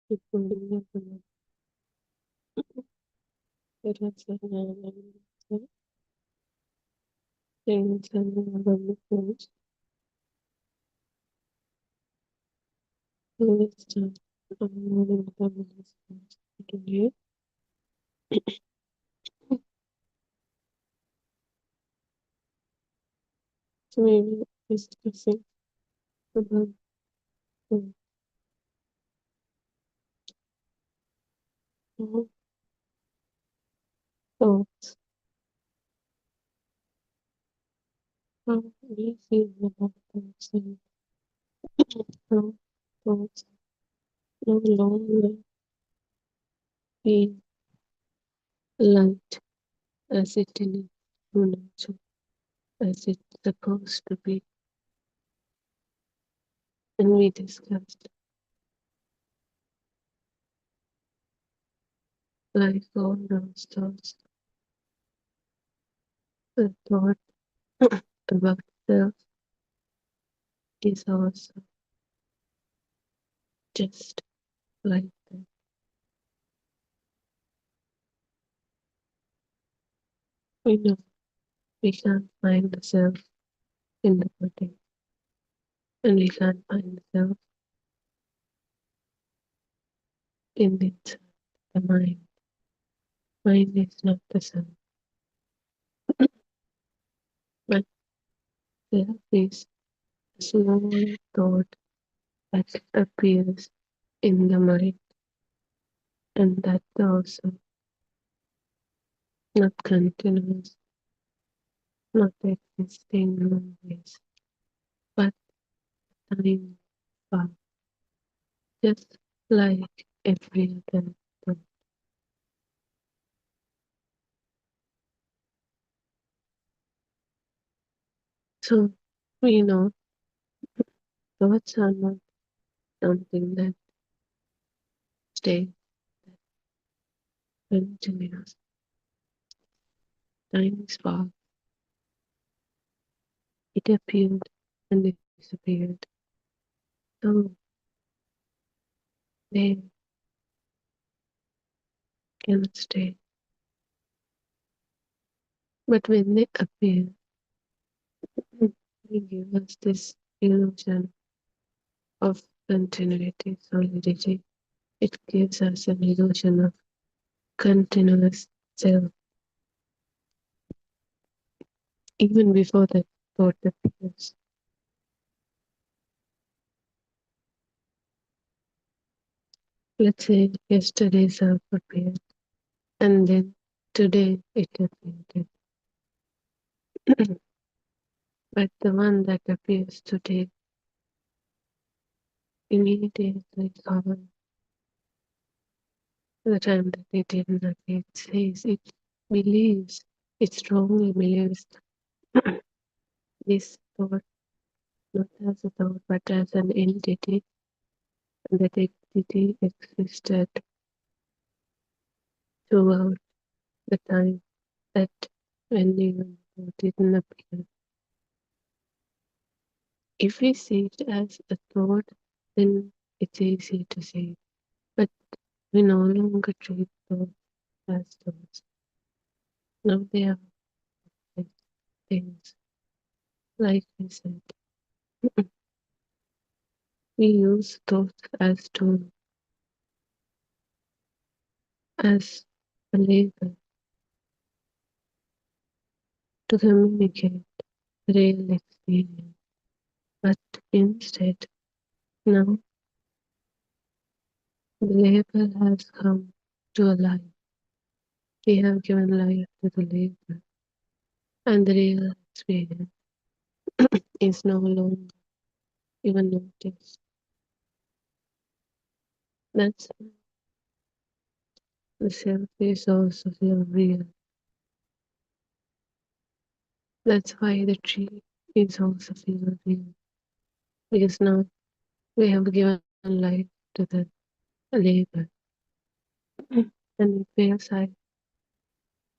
So maybe discussing about the thoughts, how we feel about thoughts and how thoughts no longer feel light as it is true nature, as it's supposed to be. And we discussed like all those thoughts, the thought about self is also just like that. We know we can't find the self in the body, and we can't find the self in the mind. Mind is not the self, but self is a small thought that appears in the mind, and that also not continuous, not existing always, but time pass, just like every other thought. So we know thoughts are not something that stays continuous. Time spark, it appeared and disappeared. So they cannot stay. But when they appear, they give us this illusion of continuity, solidity. It gives us an illusion of continuous self, even before the thought appears. Let's say yesterday's self appeared, and then today it appeared. But the one that appears today immediately covered the time that it didn't appear. It says it believes, it strongly believes this thought not as a thought but as an entity, and that entity existed throughout the time that when even thought didn't appear. If we see it as a thought, then it's easy to see. But we no longer treat thoughts as thoughts. Now they are like things. Like I said, we use thoughts as tools, as a label to communicate real experience. But instead, now the label has come to a life. We have given life to the label, and the real experience is no longer even noticed. That's why the self is also feel real. That's why the tree is also feel real. Because now we have given life to the label, and it feels like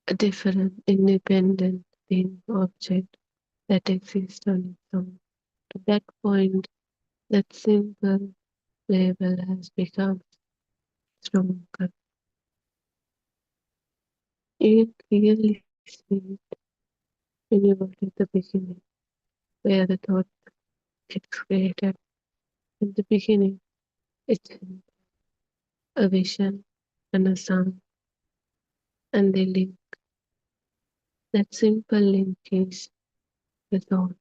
a different, independent being object that exists on its own. To that point, that simple label has become stronger. You can clearly see it when you were at the beginning, where the thought gets created. In the beginning, it's a vision and a sound, and they link. That simple link is the thought,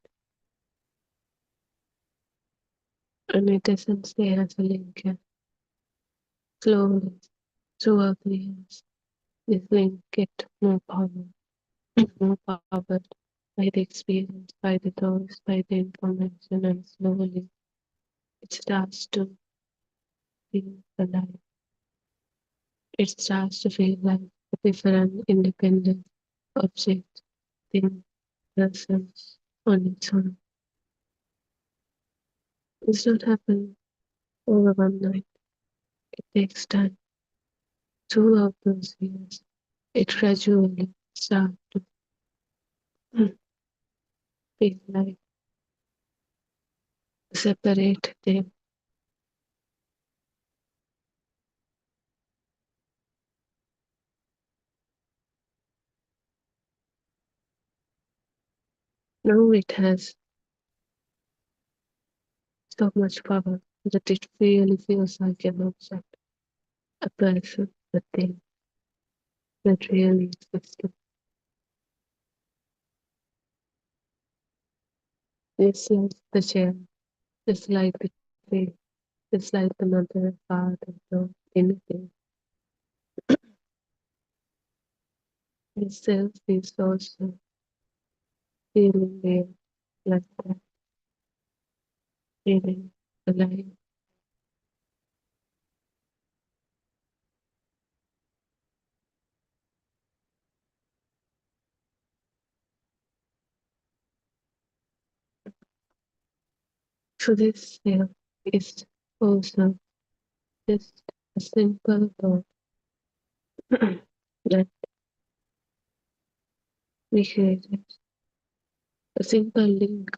and it doesn't stay as a link yet. Slowly, throughout the years, this link get more power, more powered by the experience, by the thoughts, by the information, and slowly it starts to feel alive. It starts to feel like a different, independent object, thing, person on its own. It's not happening over one night. It takes time. Throughout those years, it gradually starts to feel like a separate thing. Now it has so much power that it really feels like an object, a person, a thing that really exists. Just like the chair, just like the tree, just like the mother, father, dog, anything. Itself is also feeling there like that, feeling alive. So this self is also just a simple thought that we created, a simple link,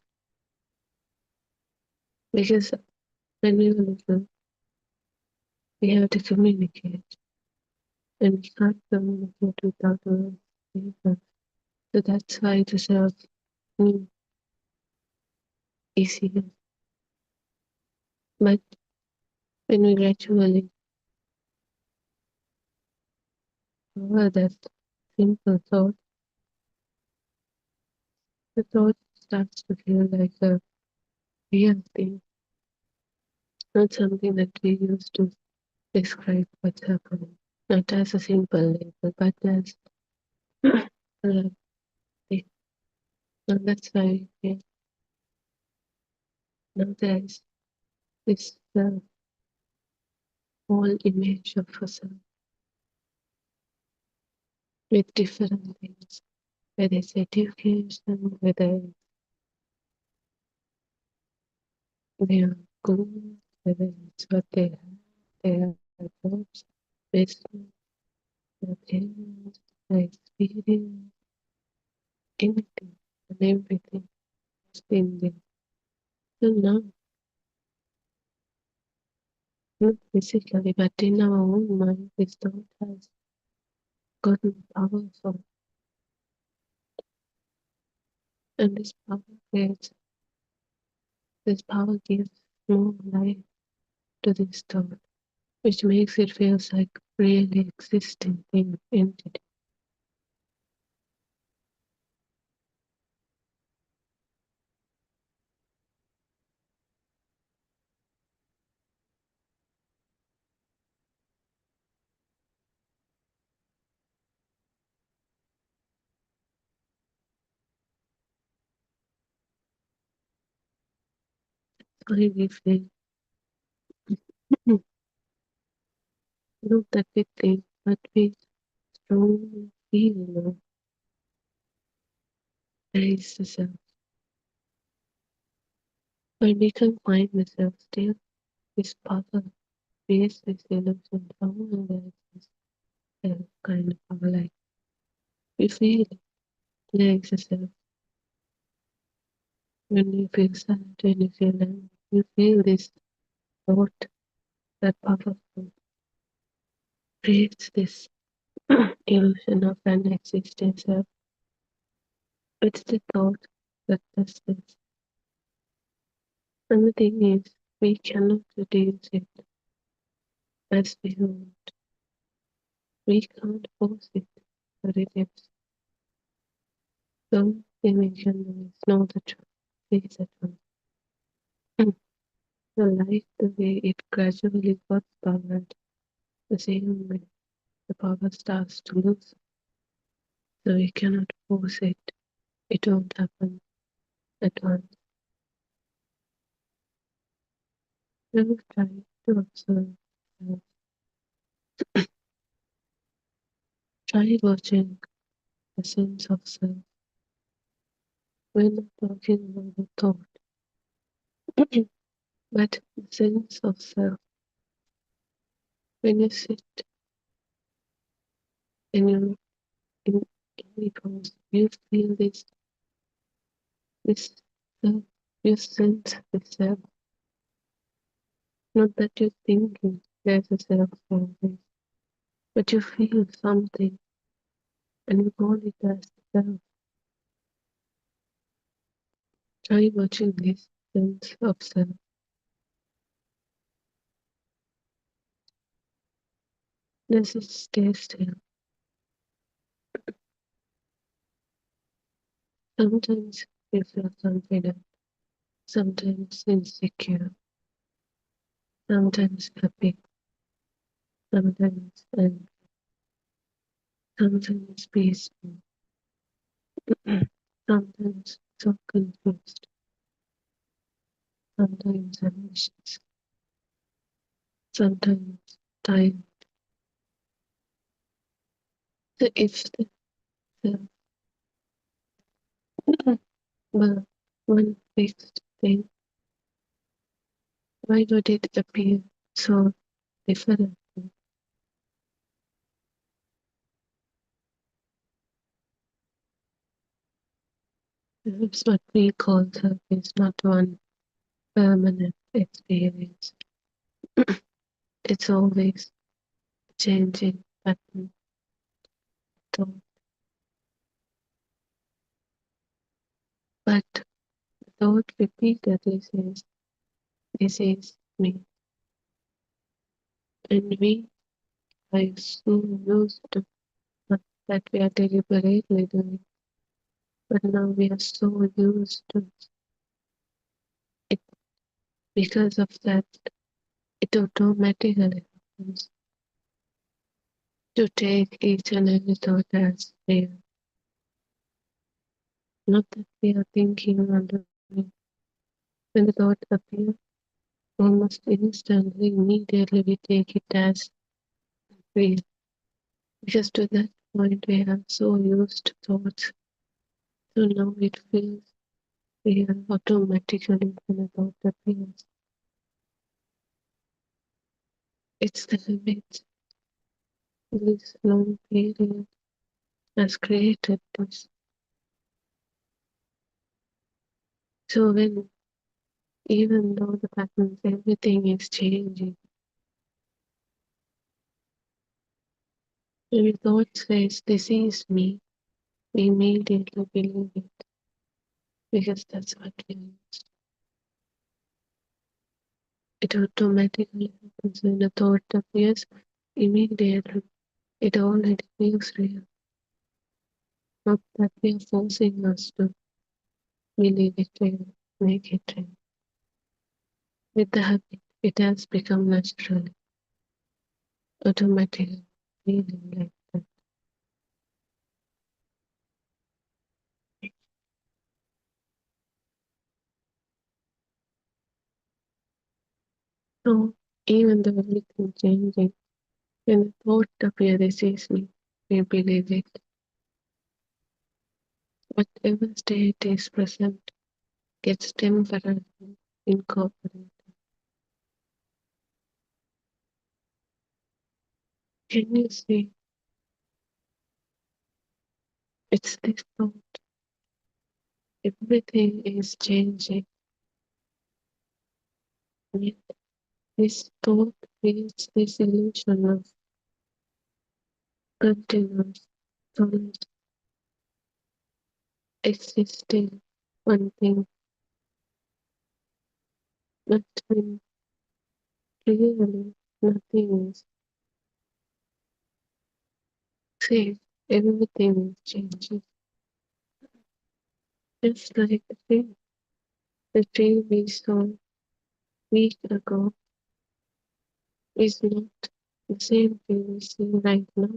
because when we were little, we have to communicate, and we can't communicate without words. Either. So that's why the self is here. But when we gradually cover that simple thought, the thought starts to feel like a real thing, not something that we use to describe what's happening, not as a simple label, but as a thing. And that's why now there's this whole image of herself with different things, whether it's education, whether they are good, whether it's what they have, their jobs, business, their parents, their experience, anything and everything has been there. So now, not physically, but in our own mind, this thought has gotten powerful, and this power gives more life to this thought, which makes it feels like really existing thing entity. Why we feel not that we think, but we strongly feel now there is the self. When we can find the self still, this power creates this illusion somewhere there is this self kind of power, like we feel it. There is a self. When you feel sad, when you feel angry, you feel this thought that powerful. creates this illusion of an existing self. It's the thought that does this. And the thing is, we cannot reduce it as we want. We can't force it to reduce. So we can always know the truth is at once. The life, the way it gradually got powered, the same way the power starts to lose. So we cannot force it. It won't happen at once. We will try to observe. Try watching the sense of self. We're not talking about the thought, but the sense of self. When you sit and you in any pose, you feel this self, you sense the self. Not that you're thinking there's a self always, but you feel something and you call it as self. Try watching this sense of self. This is stay still. Sometimes you feel confident, sometimes insecure, sometimes happy, sometimes angry, sometimes peaceful, sometimes so confused, sometimes ambitious, sometimes tired. So if the self were one fixed thing, why would it appear so different? Perhaps what we call self is not one permanent experience. It's always changing pattern thought. But the thought repeatedly says, this is me. And we are so used to that we are deliberately doing. But now we are so used to it because of that, it automatically happens to take each and every thought as real. Not that we are thinking or doing. When the thought appears, almost instantly, immediately we take it as real. Because to that point we are so used to thoughts. So now it feels real automatically when a thought appears. It's the habit. This long period has created this. So when even though the patterns, everything is changing, when the thought says, this is me, we immediately believe it because that's what we used. It automatically happens when a thought appears, immediately it already feels real. Not that we are forcing us to believe it real, make it real. With the habit, it has become naturally, automatically feeling like that. So even though everything changing, when the thought appears, this is me, we believe it. Whatever state is present gets temporarily incorporated. Can you see? It's this thought. Everything is changing. Yet this thought creates this illusion of continuous, solid, existing, one thing, but when clearly nothing is safe, everything changes. Just like the tree we saw week ago is not the same tree we see right now.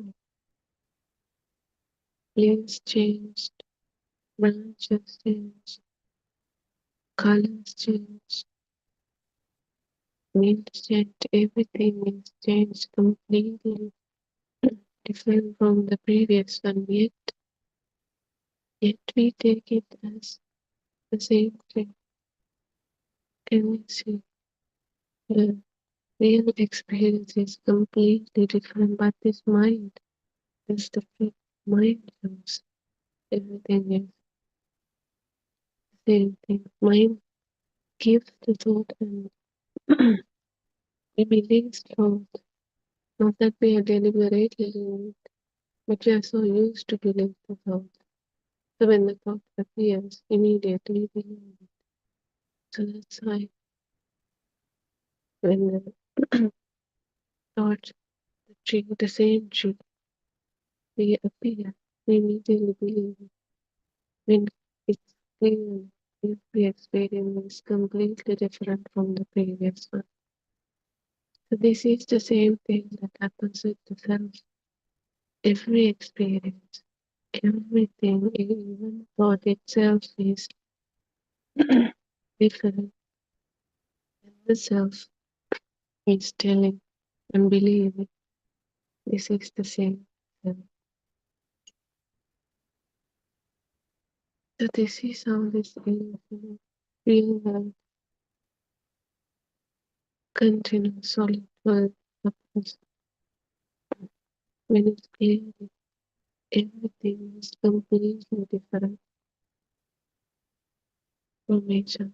Leaves changed, branches changed, colors changed, wind changed, everything is changed completely different from the previous one, yet we take it as the same thing. Can we see the real experience is completely different, but this mind is the free mind knows everything is the same thing. Mind gives the thought and we believe thought. Not that we are deliberately doing it, but we are so used to believe the thought. So when the thought appears, immediately we believe it. So that's why when the thought, the tree, the same tree, they appear, we immediately believe it. When it's clear, every experience is completely different from the previous one. So this is the same thing that happens with the self. Every experience, everything, even thought itself is different. And the self is telling and believing this is the same self. So this is how this real world, continuous solid world happens. When it's clear, everything is completely different from each other.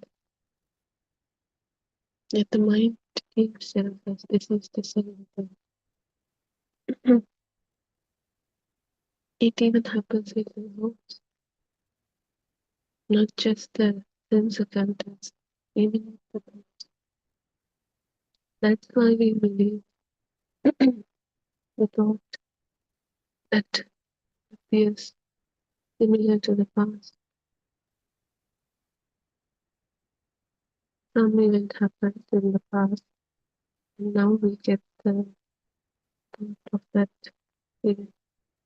Yet the mind keeps telling us this is the same thing. It even happens with the words, not just the sense of contents, even with the thoughts. That's why we believe the thought that appears similar to the past. Some event happened in the past, and now we get the thought of that event.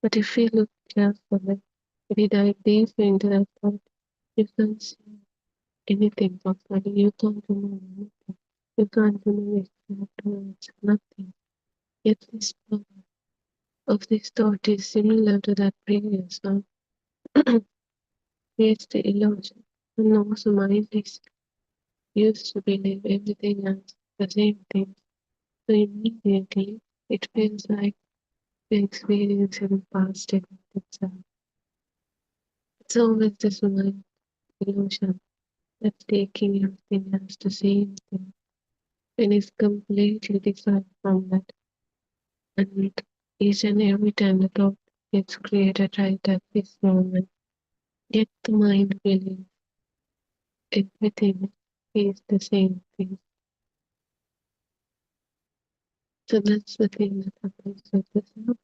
But if we look carefully, if we dive deeper into that thought, you can't see anything personally. You can't remember anything. You can't remember exact words, nothing. Yet this power of this thought is similar to that previous one. Creates the illusion. And also mind is used to believe everything else the same thing. So immediately it feels like the experience in the past event itself. It's always this mind illusion that's taking everything as the same thing and is completely different from that. And each and every time the thought gets created right at this moment, yet the mind believes everything is the same thing. So that's the thing that happens with the self.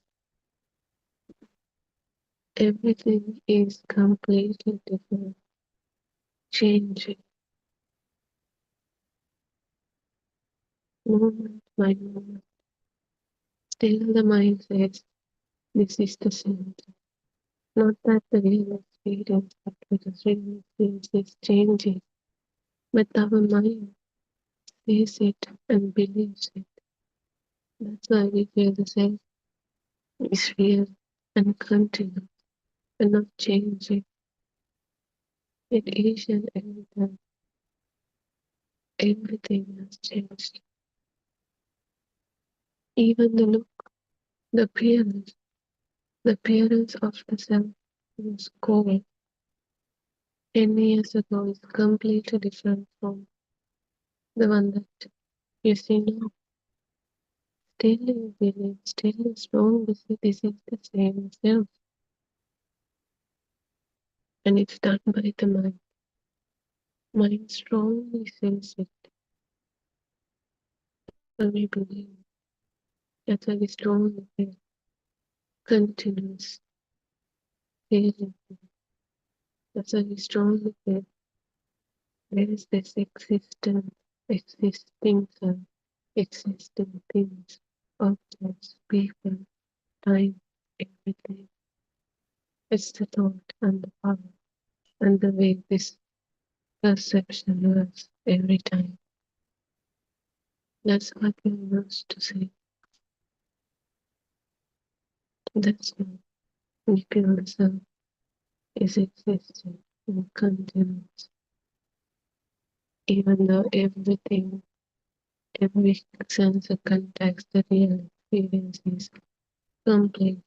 Everything is completely different, changing moment by moment. Still the mind says this is the same thing. Not that the real experience, but because real experience is changing. But our mind sees it and believes it. That's why we feel the self is real and continuous and not changing. It is and every time everything has changed. Even the look, the appearance of the self was cold 10 years ago is completely different from the one that you see now. still feeling still strong. This is the same self, and it's done by the mind. Mind strongly says it, so we believe. That's why we strongly feel continuous feeling. That's why we strongly feel there is this existence, existing self, existing things, objects, people, time, everything. It's the thought and the power and the way this perception works every time. That's what we used to say. That's not nuclear self is existing and continuous, even though everything, every sense of context, the real experience is completely,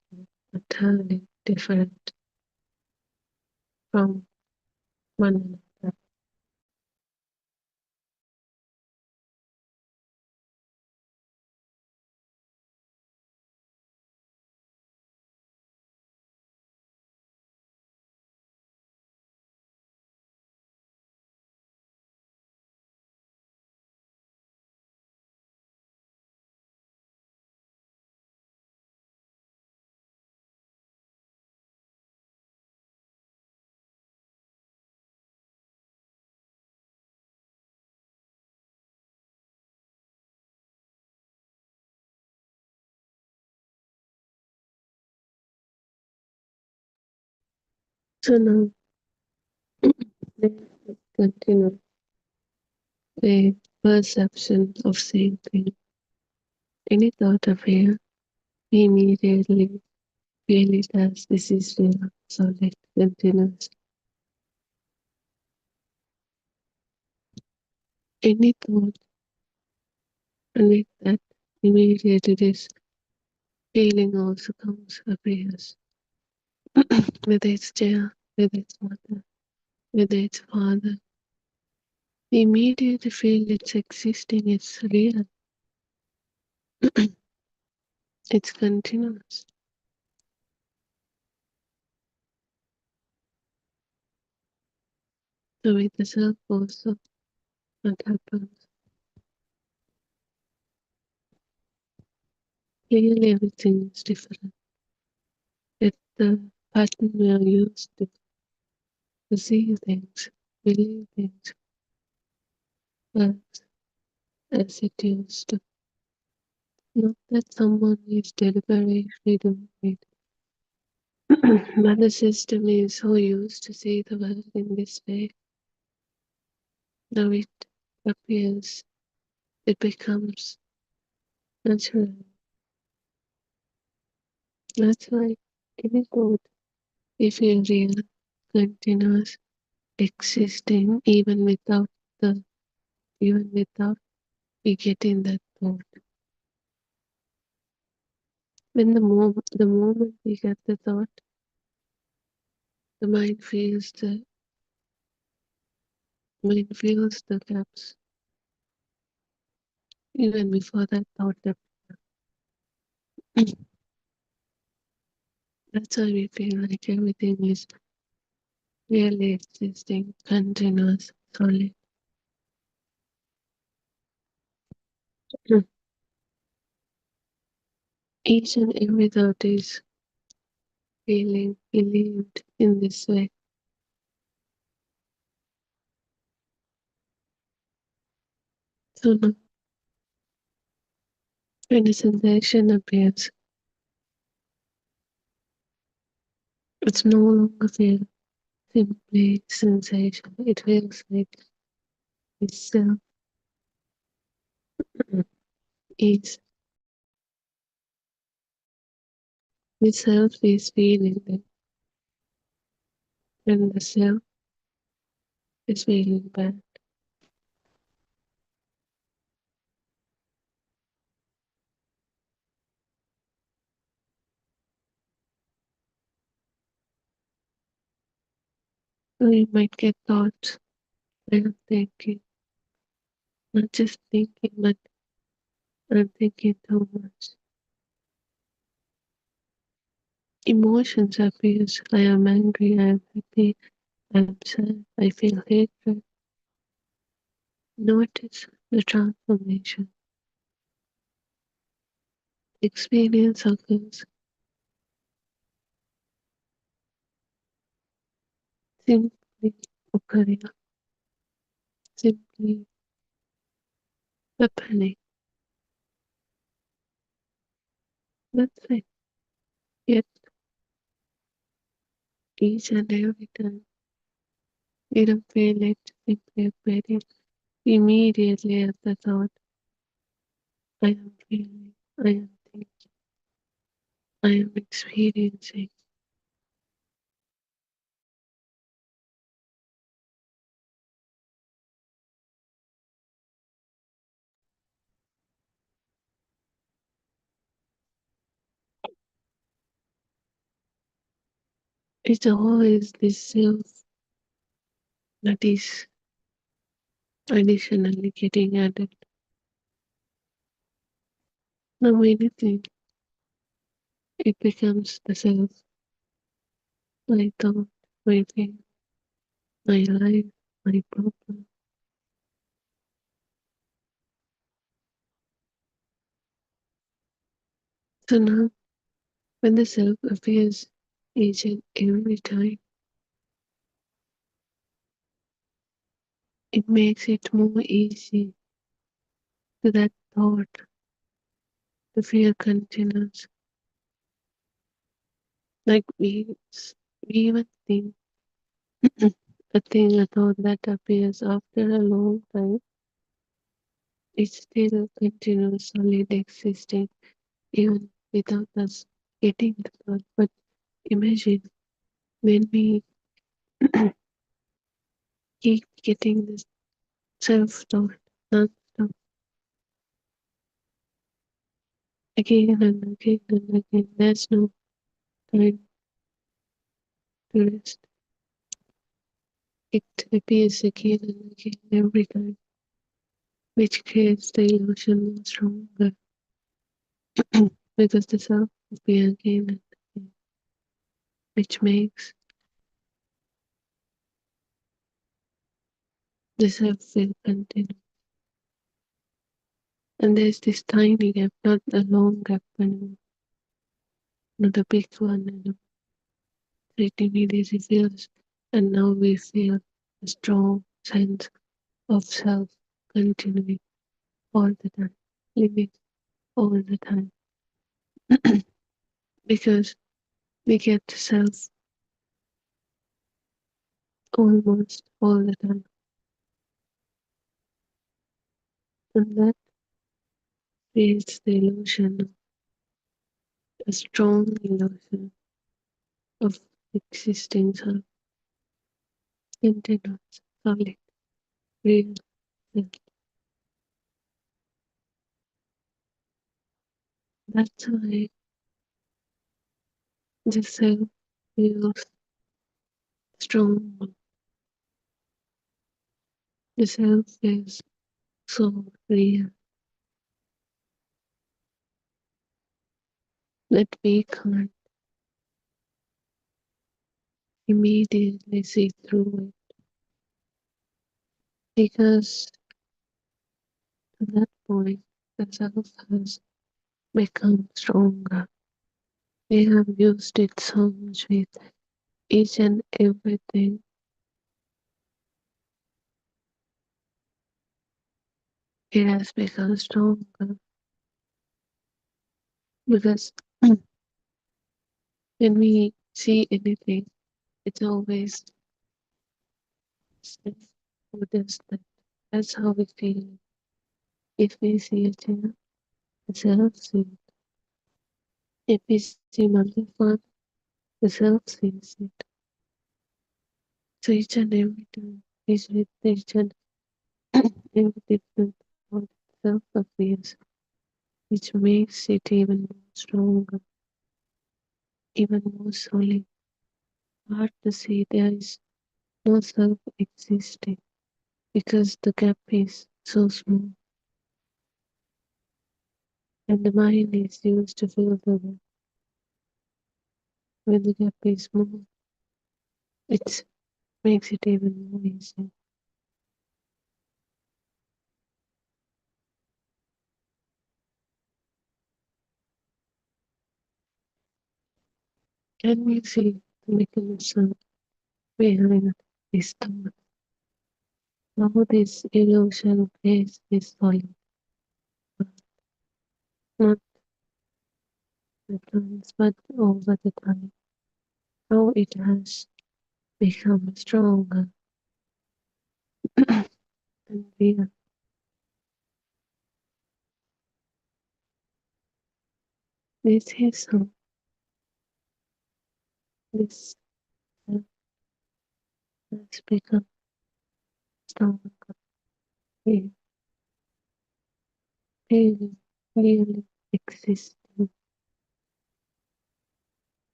utterly different from one another. So now let's continue the perception of same thing. Any thought of here, we immediately feel it as this is real, solid, continuous. Any thought, and with that, immediately this feeling also comes, appears. Whether it's chair, whether it's mother, whether it's father, we immediately feel it's existing, it's real, it's continuous. So with the self also, what happens? Clearly everything is different. It's the pattern we are used to see things, believe things, works as it used to. Not that someone is deliberately doing it, but the system is so used to see the world in this way. Now it appears, it becomes natural. That's why it is good if you real, continuous, existing, the, even without we getting that thought. When the moment we get the thought, the mind feels the gaps even before that thought. That's why we feel like everything is really existing, continuous, solid. Each and every thought is feeling believed in this way. So now, when a sensation appears, it's no longer feel simply sensation. It feels like itself is itself is feeling it, and the self is feeling bad. So you might get thoughts when thinking, not just thinking, but I'm thinking too much. Emotions appears. I am angry, I am happy, I am sad, I feel hatred. Notice the transformation. Experience occurs simply occurring, simply happening. That's it. Yet each and every time we don't feel it, simply appearing immediately at the thought, I am feeling, I am thinking, I am experiencing. It's always this self that is additionally getting added. Now anything, it becomes the self, my thought, my feel, my life, my problem. So now, when the self appears each and every time, it makes it more easy to that thought. The fear continues. Like we even think a thing, a thought that appears after a long time, it still continues solid existing even without us getting the thought. But imagine when we keep getting this self-thought non-stop again and again and again. There's no time to rest. It appears again and again every time, which creates the illusion more stronger because the self appears again and again, which makes the self feel continuous. And there's this tiny gap, not a long gap anymore, not a big one anymore. It immediately feels, and now we feel a strong sense of self continuing all the time, living all the time, because we get self almost all the time, and that creates the illusion, a strong illusion of existing self, continuous, solid, real self. That's why the self feels strong. The self is so real that we can't immediately see through it because to that point the self has become stronger. We have used it so much with each and everything. It has become stronger because when we see anything, it's always self who does that. That's how we feel. If we see a chair, the self sees it. If we see mother father, the self sees it. So each and every time is with each and every different thought self appears, which makes it even more stronger, even more solid. Hard to see there is no self existing because the gap is so small. And the mind is used to fill the gap. When the gap is small, it makes it even more easy. Can we see the mechanism behind this thought? How this illusion creates this solid, not at once, but over the time. How it has become stronger and real. This is how this has become stronger. It really existing.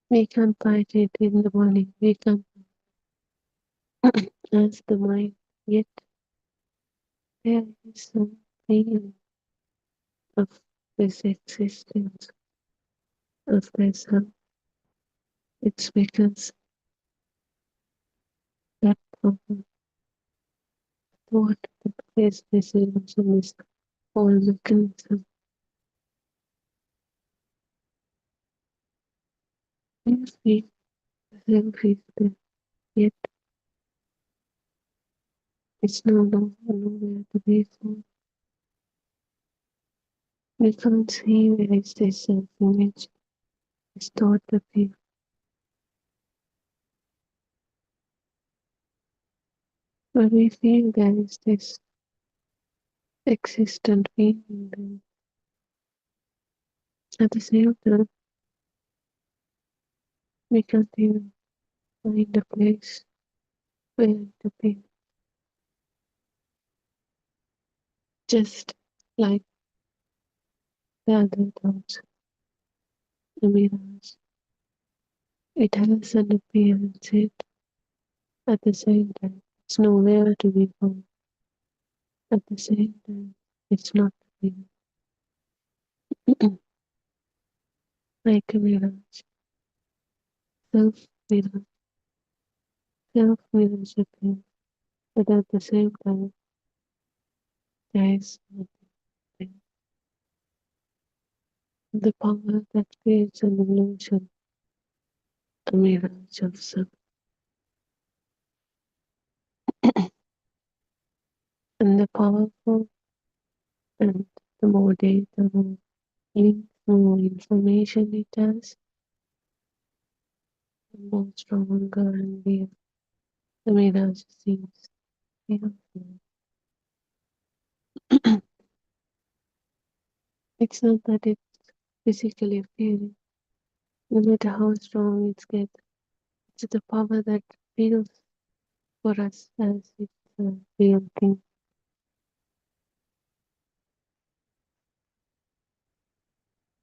We can fight it in the morning. We can as the mind. Yet there is some feeling of this existence of this self. It's because that thought that is this illusion is all mechanism. If we self is there, yet it's no longer nowhere to be found. We can't see where is this self-image, this thought appear. But we feel there is this existent being there. At the same time, we can't even find a place where it appears. Just like the other thoughts, the mirage. It has an appearance, yet at the same time, it's nowhere to be found. At the same time, it's not real. Like a mirage, self-mirage, self-mirage appears, but at the same time, there is nothing. The power that creates an illusion, a mirage of self. And the powerful and the more data, more links, more information it has, the more stronger and real the mirage seems. It's not that it's physically appearing, no matter how strong it gets. It's the power that feels for us as it's a real thing.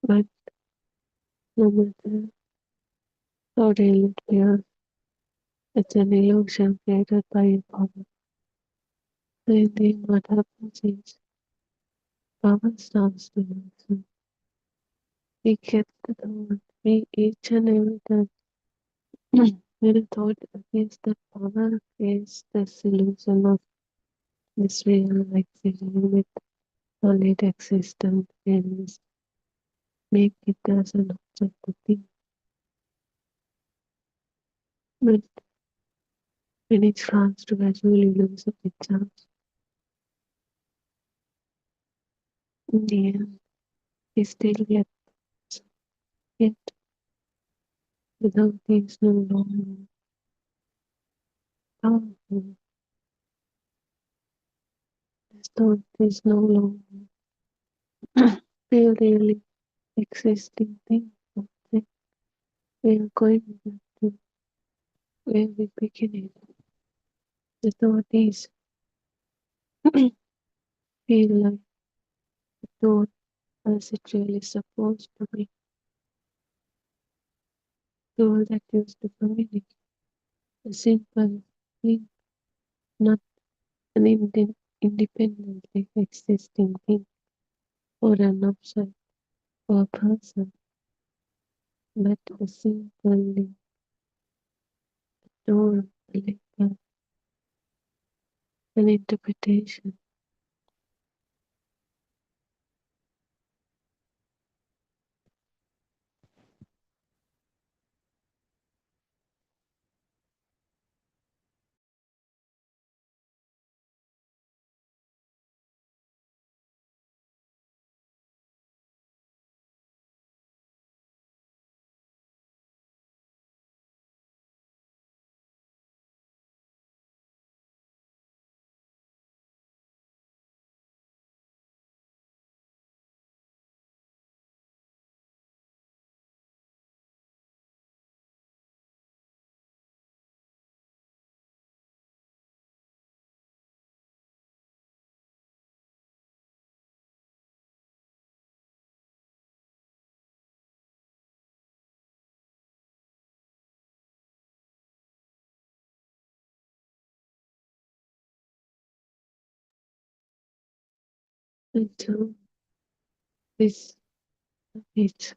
But no matter how real it feels, it's an illusion created by a power. So in the end, what happens is power starts to loosen. We get the thought, we each and every time when a thought appears, that power is this illusion of this real like feeling with solid existence and make it as an object to think. But when it starts to gradually lose itself, in the end, we still get it without these no longer powerful. This thought is no longer the really existing thing. Object. We are going back to where we begin it. The thought is feel like the thought as it really supposed to be. The all that used to communicate. A simple thing, not an independently existing thing or an object. or a person, but a simply door, like an interpretation. And so this it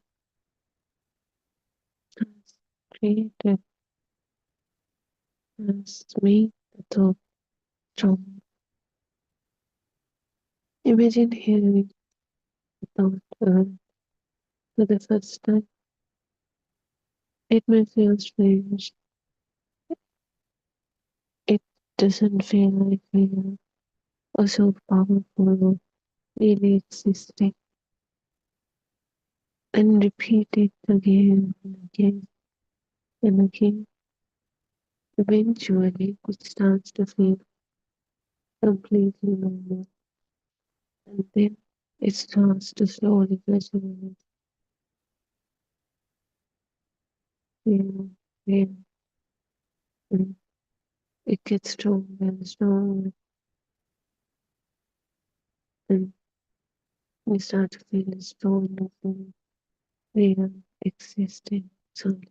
has created as me the thought from. Imagine hearing the thought for the first time. It may feel strange. It doesn't feel like real or so powerful or really existing. And repeat it again and again and again. Eventually, it starts to feel completely normal, and then it starts to slowly gradually feel real, and it gets stronger and stronger, and you start to feel a stronger and real existing solid.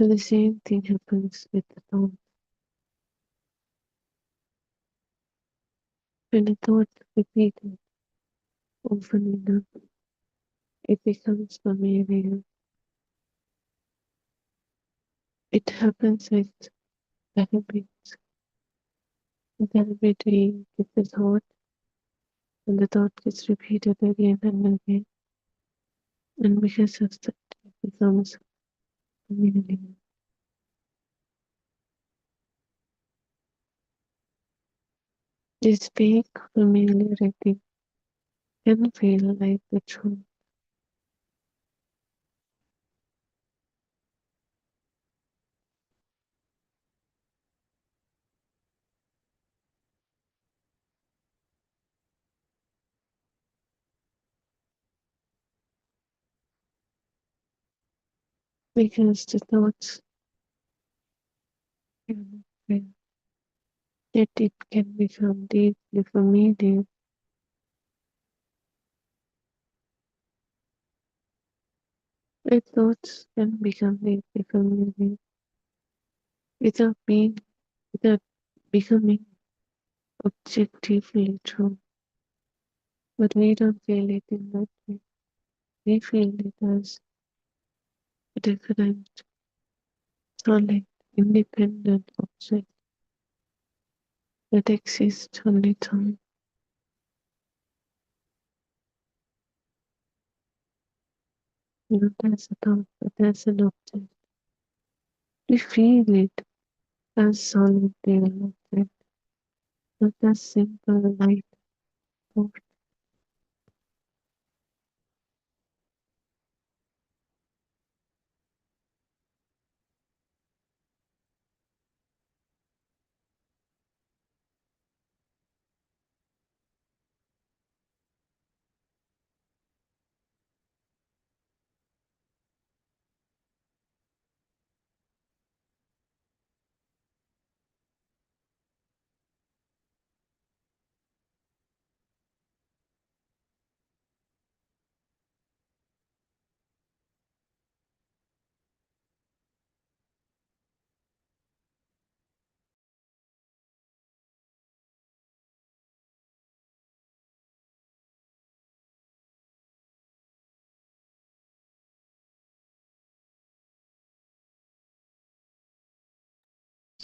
So the same thing happens with the thought. When a thought repeated often enough, it becomes familiar. It happens with the habits. The habit we get the thought, and the thought gets repeated again and again, and because of that, it becomes familiar. This big familiarity can feel like the truth because the thoughts can feel that it can become deeply familiar. The thoughts can become deeply familiar without being without becoming objectively true. But we don't feel it in that way. We feel it as a different, solid, independent object that exists on its own, not as a thought, but as an object. We feel it as solid real object, not as simple light thought.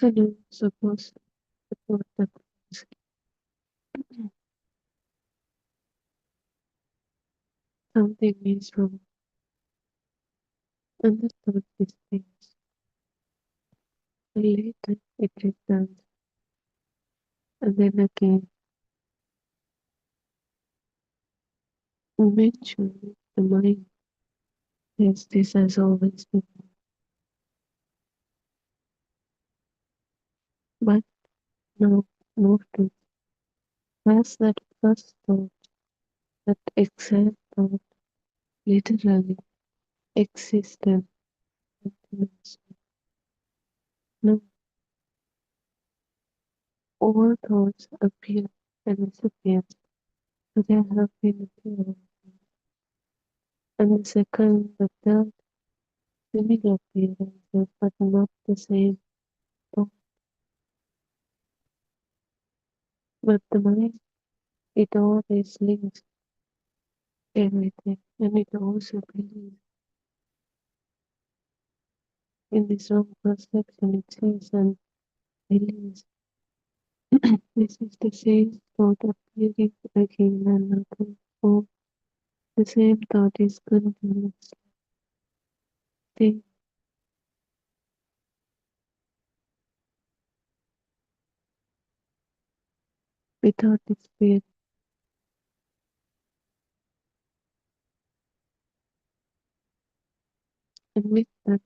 afternoon supposed to support the cause. Something is wrong, and the thought disappears. And later it returns, and then again. Eventually, the mind says this has always been. But no, no truth. Has that first thought, that exact thought, literally existed continuously. No, all thoughts appear and disappear, so there have been appearances. And the second, the third, similar appearances, but not the same thought. But the mind, it always links everything, and it also believes in this wrong perception. It sees and believes this is the same thought appearing again and again, or the same thought is continuously staying without despair. And with that,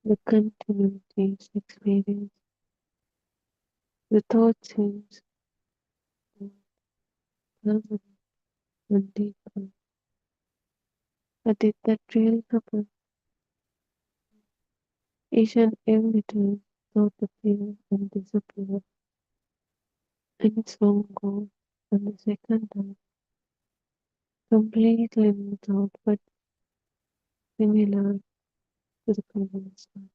the continuity is experienced. The thought seems more permanent and deeper. But did that really happen? Each and every time thought appear and disappear, and it's long gone. And the second time, completely new thought, but similar to the previous one.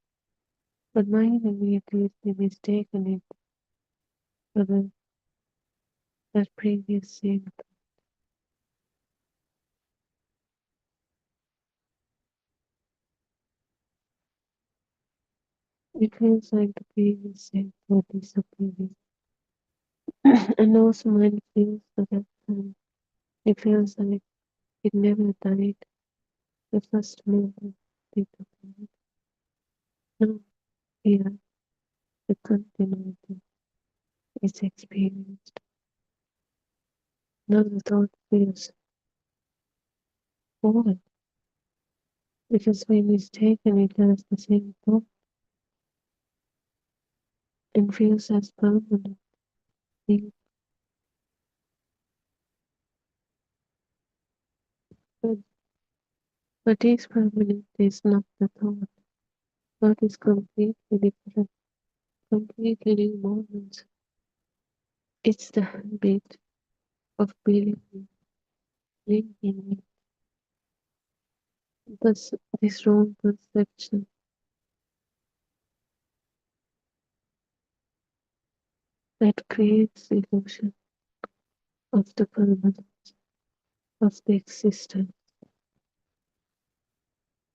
But mine immediately mistaken it for that previous same thought. It feels like the previous same thought disappearing. And also mine feels at that time. It feels like it never died. The first moment it appeared. Now here the continuity is experienced. Now the thought feels forward because we mistaken it as the same thought and feels as permanent thing. But what is permanent is not the thought. Thought is completely different, completely new moments. It's the habit of believing, linking it. Thus, this wrong perception that creates the illusion of the permanence of the existence.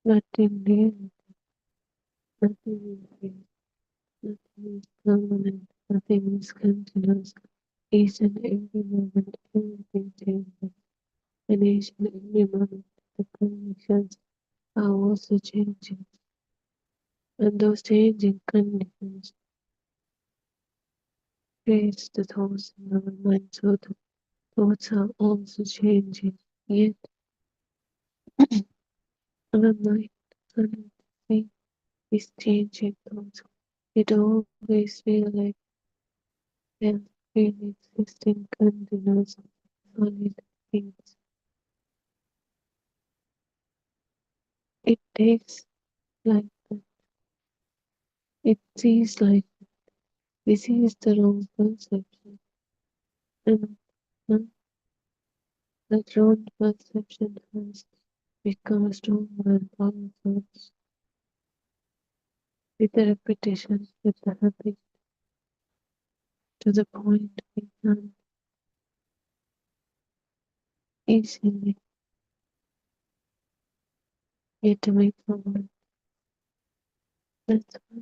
But in reality, nothing is real, nothing is permanent, nothing is continuous. Each and every moment, everything changes. And each and every moment, the conditions are also changing. And those changing conditions creates the thoughts in our mind, so the thoughts are also changing. Yet our mind cannot see these changing thoughts. It always feels like they're really existing continuous solid things. It takes like that. It sees like this is the wrong perception. And now that wrong perception has become stronger and powerful with the repetition, with the habit, to the point we can easily get away from it. That's why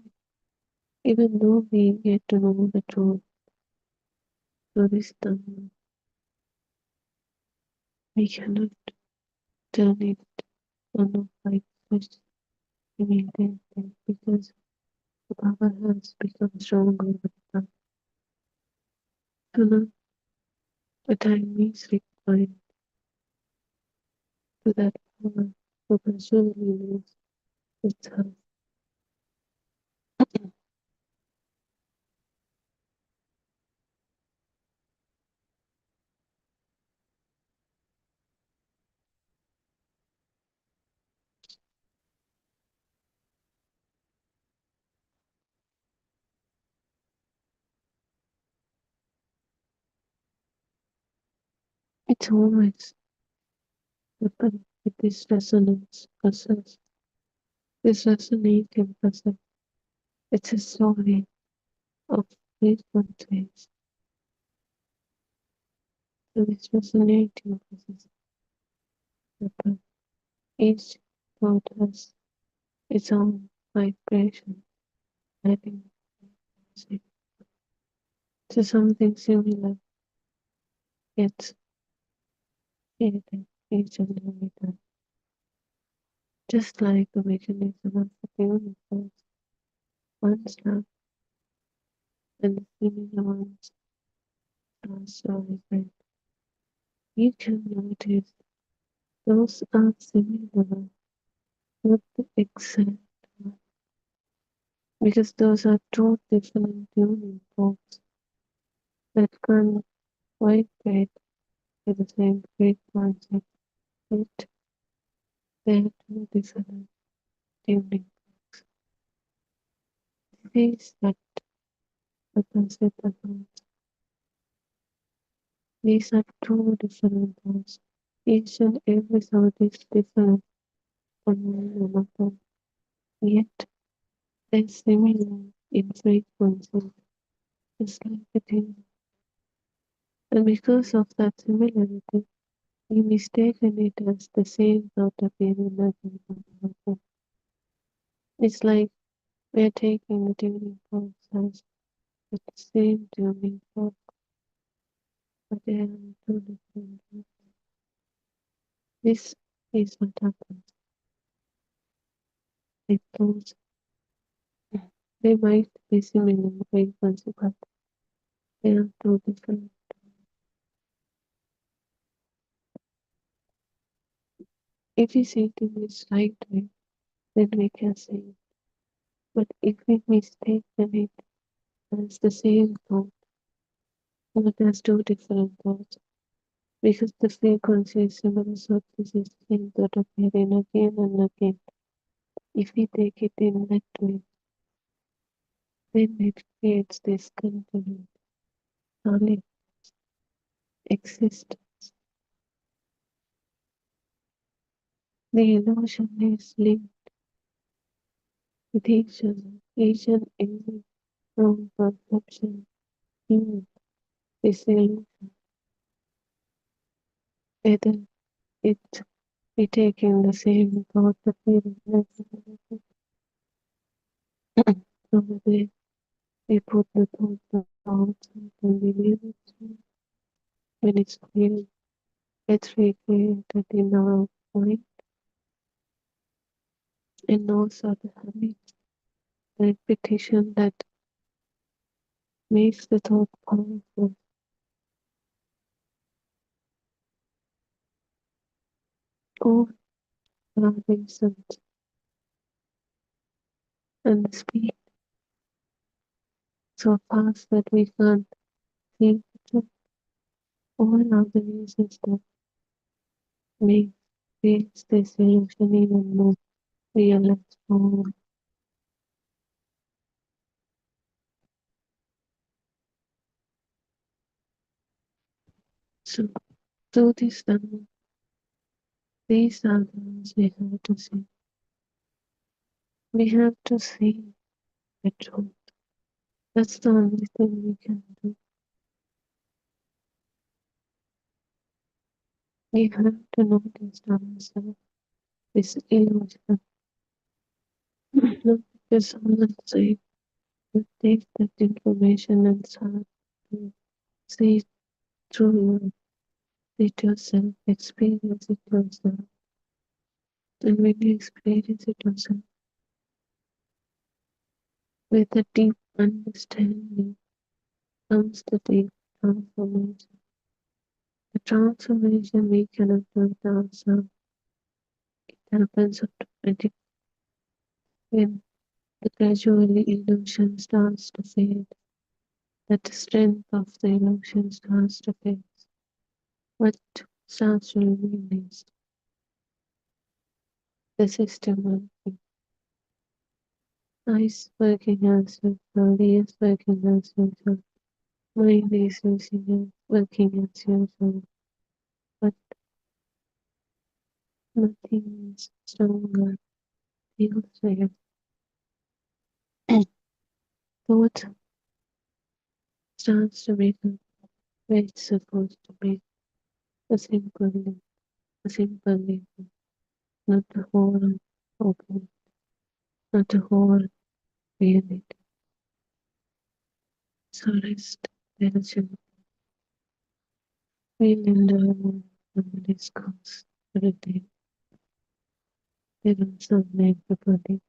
Even though we get to know the truth through this tunnel, we cannot turn it on a light switch immediately because the power has become stronger over time. Tunnel, the time is required to that power to gradually lose itself. It's always happened with this resonance process, this resonating process. It's a story of frequencies. So this resonating process happens. Each thought has its own vibration, adding music to something similar, yet creating each and every time. Just like the mechanism of the universe, one snap and the similar ones are so different. You can notice those are similar, not the exact one, because those are two different tuning forks that can vibrate with the same frequency, yet they are two different tuning forks. These that happens with the notes. These are two different notes. Each and every sound is different from one another, yet they're similar in frequency, just like a tune. And because of that similarity, you mistaken it as the same thought appearing again and again. It's like we're taking the tuning forks as the same tuning fork, but they are two different ones. This is what happens. It goes. They might be similar in frequency, but they are two different. If we see it in this right way, then we can say it. But if we mistaken it as the same thought, but as two different thoughts, because the frequency is similar, so this is the same thought appearing again and again. If we take it in that way, then it creates this continued, solid existence. The illusion is linked with each other, each and every wrong perception in this illusion, whether it be taking the same thought appearing again. Over there, we put the thought outside and we leave it. When it's clear, it's recreated in our mind, and also the habit, the repetition that makes the thought powerful. All our reasons and the speed so fast that we can't see it. All are the reasons that make creates this illusion even more real and strong. So through this tunnel, these are the ones we have to see. We have to see the truth. That's the only thing we can do. We have to notice ourselves, this illusion. Not because someone said You take that information and start to see it through you, it yourself, experience it yourself. And when you experience it yourself with a deep understanding comes the deep transformation. The transformation we cannot do it ourselves. It happens automatically when the gradually illusion starts to fade, that the strength of the illusion starts to fade. What starts to remain is the system working. Eyes working as usual, ears working as usual, mind is working as usual, but nothing is stronger, feels real. Thought starts to become where it's supposed to be, a simple leap, a simple leap, not a whole open, not a whole reality. So rest, tension, feel in the memories comes everything. There is some everybody.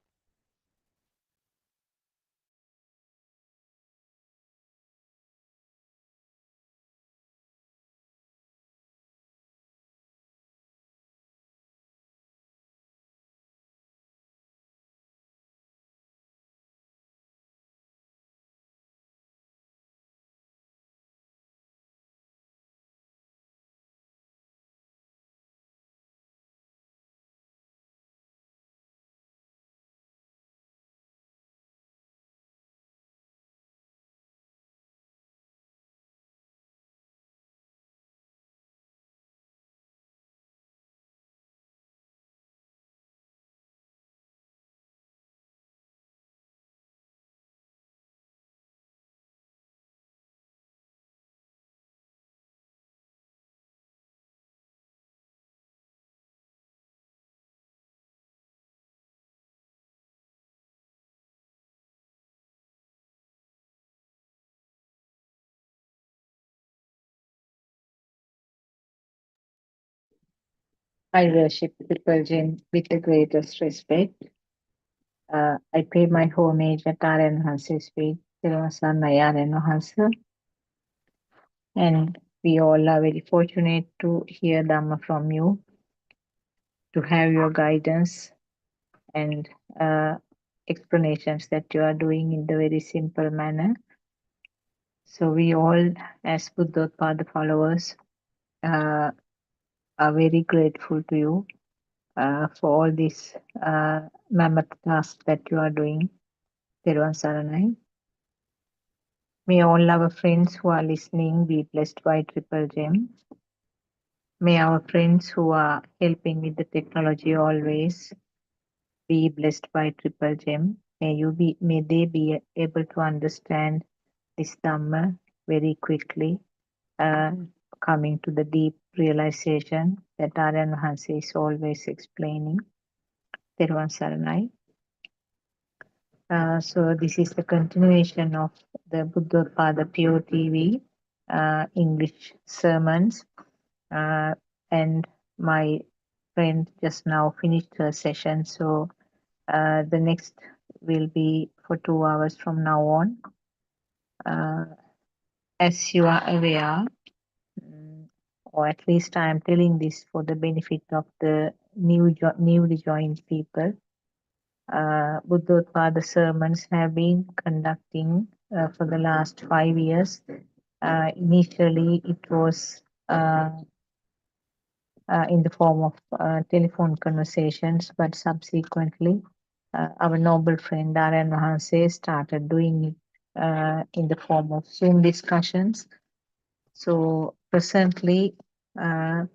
I worship Triple Gem with the greatest respect. I pay my homage at Aryan Hanse's feet, Naya Aryan Hansa, and we all are very fortunate to hear Dhamma from you, to have your guidance and uh, explanations that you are doing in the very simple manner. So we all, as Buddothpado followers, uh, are very grateful to you for all this mammoth task that you are doing. Teruvan Saranai. May all our friends who are listening be blessed by Triple Gem. May our friends who are helping with the technology always be blessed by Triple Gem. May they be able to understand this Dhamma very quickly, uh, coming to the deep realization that Aryan Hansi is always explaining. Teruvan Saranai. So this is the continuation of the Buddothpado PeoTV English sermons, and my friend just now finished her session. So the next will be for 2 hours from now on. Uh, as you are aware, or at least I am telling this for the benefit of the newly joined people. Buddothpado sermons have been conducting for the last 5 years. Initially, it was in the form of telephone conversations, but subsequently, our noble friend Darren Mahanse started doing it in the form of Zoom discussions. So presently, Darren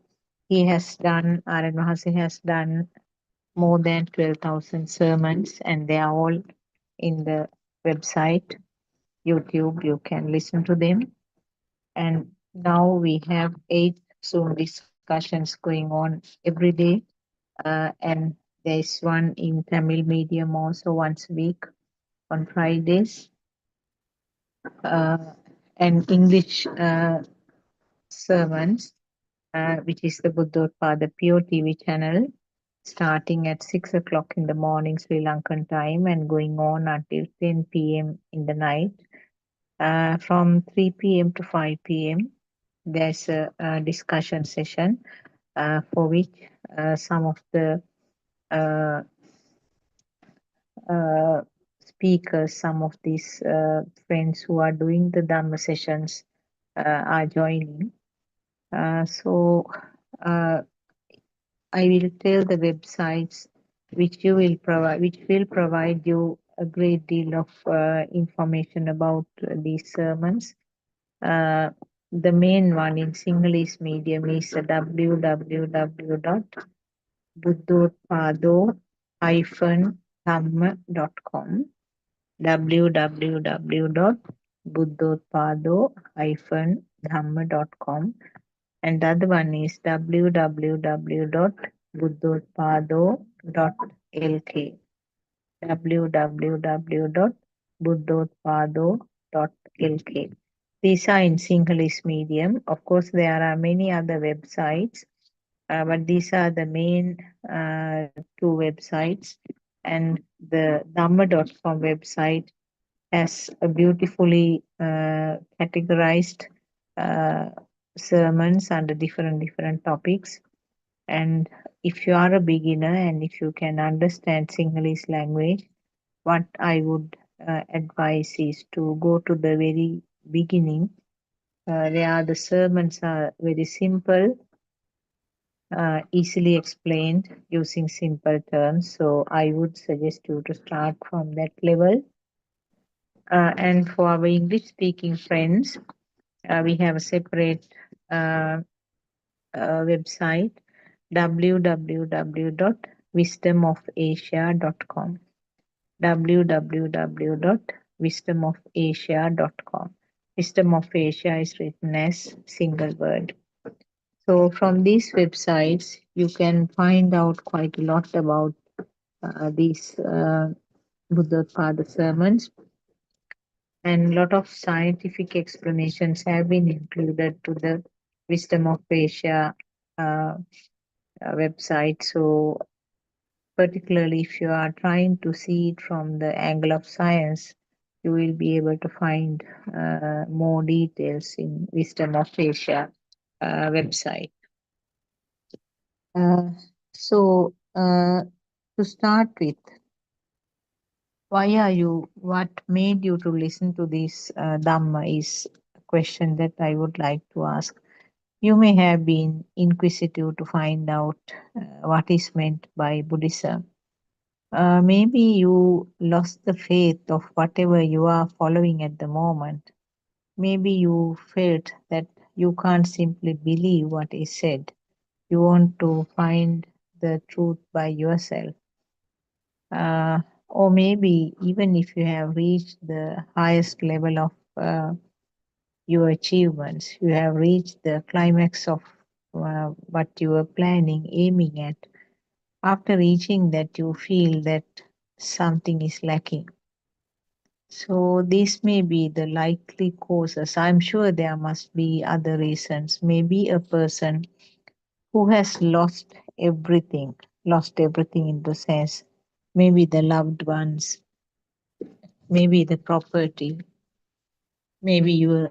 Mahanse has done more than 12,000 sermons, and they are all in the website, YouTube. You can listen to them. And now we have 8 Zoom discussions going on every day. And there's one in Tamil medium also once a week on Fridays. uh, and English sermons, which is the Buddothpado PeoTV channel, starting at 6 o'clock in the morning Sri Lankan time and going on until 10 p.m. in the night. From 3 p.m. to 5 p.m., there's a discussion session for which some of the uh, uh, speakers, some of these friends who are doing the Dhamma sessions are joining. So uh, I will tell the websites which will provide you a great deal of information about these sermons. Uh, the main one in Sinhalese medium is www.buddhotpado-dhamma.com www.buddhotpado-dhamma.com, and the other one is www.buddhotpado.lk www.buddhotpado.lk. These are in Sinhalese medium. Of course, there are many other websites, but these are the main two websites. And the Dhamma.com website has a beautifully categorized uh, sermons under different topics. And if you are a beginner and if you can understand Sinhalese language, what I would advise is to go to the very beginning. Where the sermons are very simple, easily explained using simple terms. So I would suggest you to start from that level. And for our English speaking friends, we have a separate website, www.wisdomofasia.com. www.wisdomofasia.com. Wisdom of Asia is written as single word. So from these websites, you can find out quite a lot about these Buddhothpada sermons, and a lot of scientific explanations have been included to the Wisdom of Asia website. So particularly if you are trying to see it from the angle of science, you will be able to find more details in Wisdom of Asia website. Uh, so to start with, what made you to listen to this Dhamma is a question that I would like to ask. You may have been inquisitive to find out what is meant by Buddhism. Maybe you lost the faith of whatever you are following at the moment. Maybe you felt that you can't simply believe what is said. You want to find the truth by yourself. Or maybe even if you have reached the highest level of your achievements, you have reached the climax of what you were planning, aiming at. After reaching that, you feel that something is lacking. So these may be the likely causes. I'm sure there must be other reasons. Maybe a person who has lost everything in the sense, maybe the loved ones, maybe the property, maybe your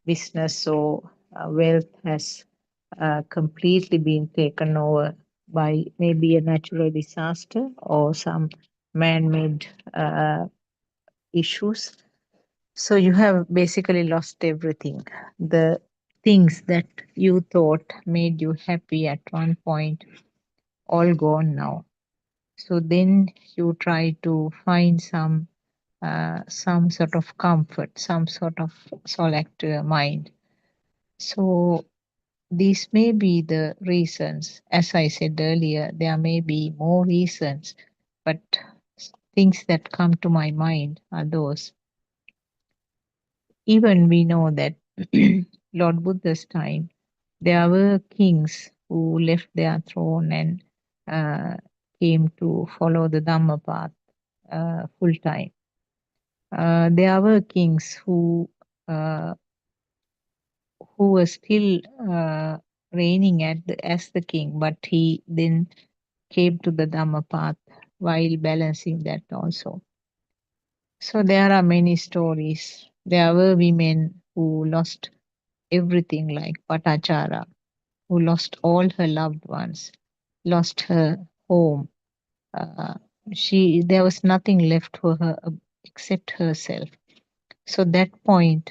business or wealth has completely been taken over by maybe a natural disaster or some man-made issues. So you have basically lost everything. The things that you thought made you happy at one point, all gone now. So then you try to find some sort of comfort, some sort of solace to your mind. So these may be the reasons. As I said earlier, there may be more reasons, but things that come to my mind are those. Even we know that Lord Buddha's time, there were kings who left their throne and uh, came to follow the Dhamma path full time. There were kings uh, who were still reigning as the king, but he then came to the Dhamma path while balancing that also. So there are many stories. There were women who lost everything, like Patachara, who lost all her loved ones, lost her home. Uh, there was nothing left for her except herself. So that point,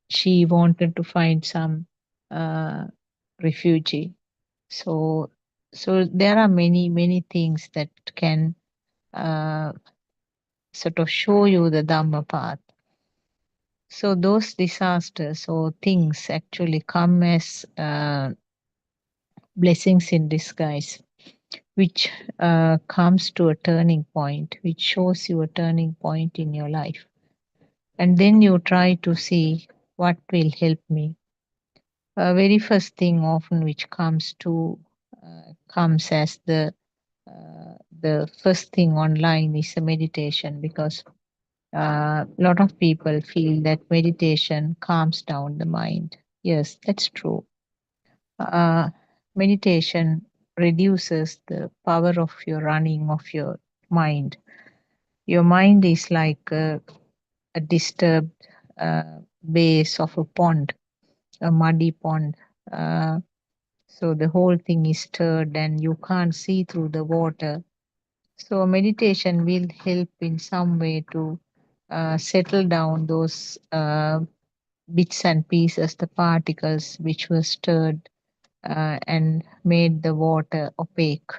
she wanted to find some uh, refugee. So, so there are many things that can uh, sort of show you the Dhamma path. So those disasters or things actually come as blessings in disguise, which comes to a turning point, which shows you a turning point in your life. And then you try to see what will help me. Very first thing often which comes as the first thing online is a meditation, because a lot of people feel that meditation calms down the mind. Yes, that's true. uh, Meditation reduces the power of your running of your mind. Your mind is like a disturbed base of a pond, a muddy pond. So the whole thing is stirred and you can't see through the water. So meditation will help in some way to settle down those bits and pieces, the particles which were stirred and made the water opaque.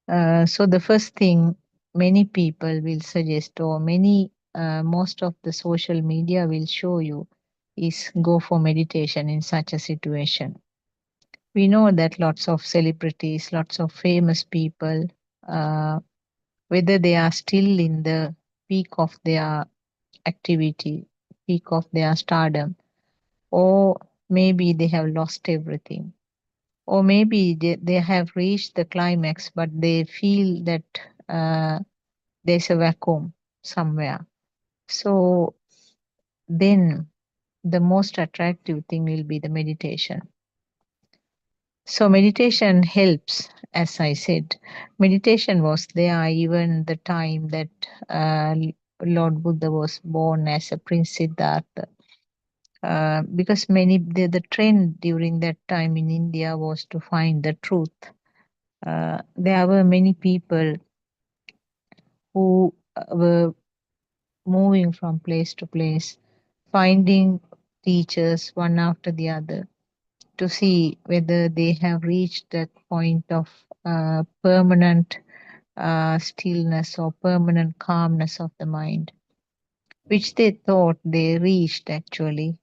So the first thing many people will suggest, or most of the social media will show you, is go for meditation in such a situation. We know that lots of celebrities, lots of famous people, uh, whether they are still in the peak of their activity, peak of their stardom, or maybe they have lost everything, or maybe they have reached the climax, but they feel that uh, there's a vacuum somewhere. So then the most attractive thing will be the meditation. So meditation helps, as I said. Meditation was there even the time that uh, Lord Buddha was born as a Prince Siddhartha. Because the trend during that time in India was to find the truth. There were many people who were moving from place to place, finding teachers one after the other to see whether they have reached that point of permanent stillness or permanent calmness of the mind, which they thought they reached actually,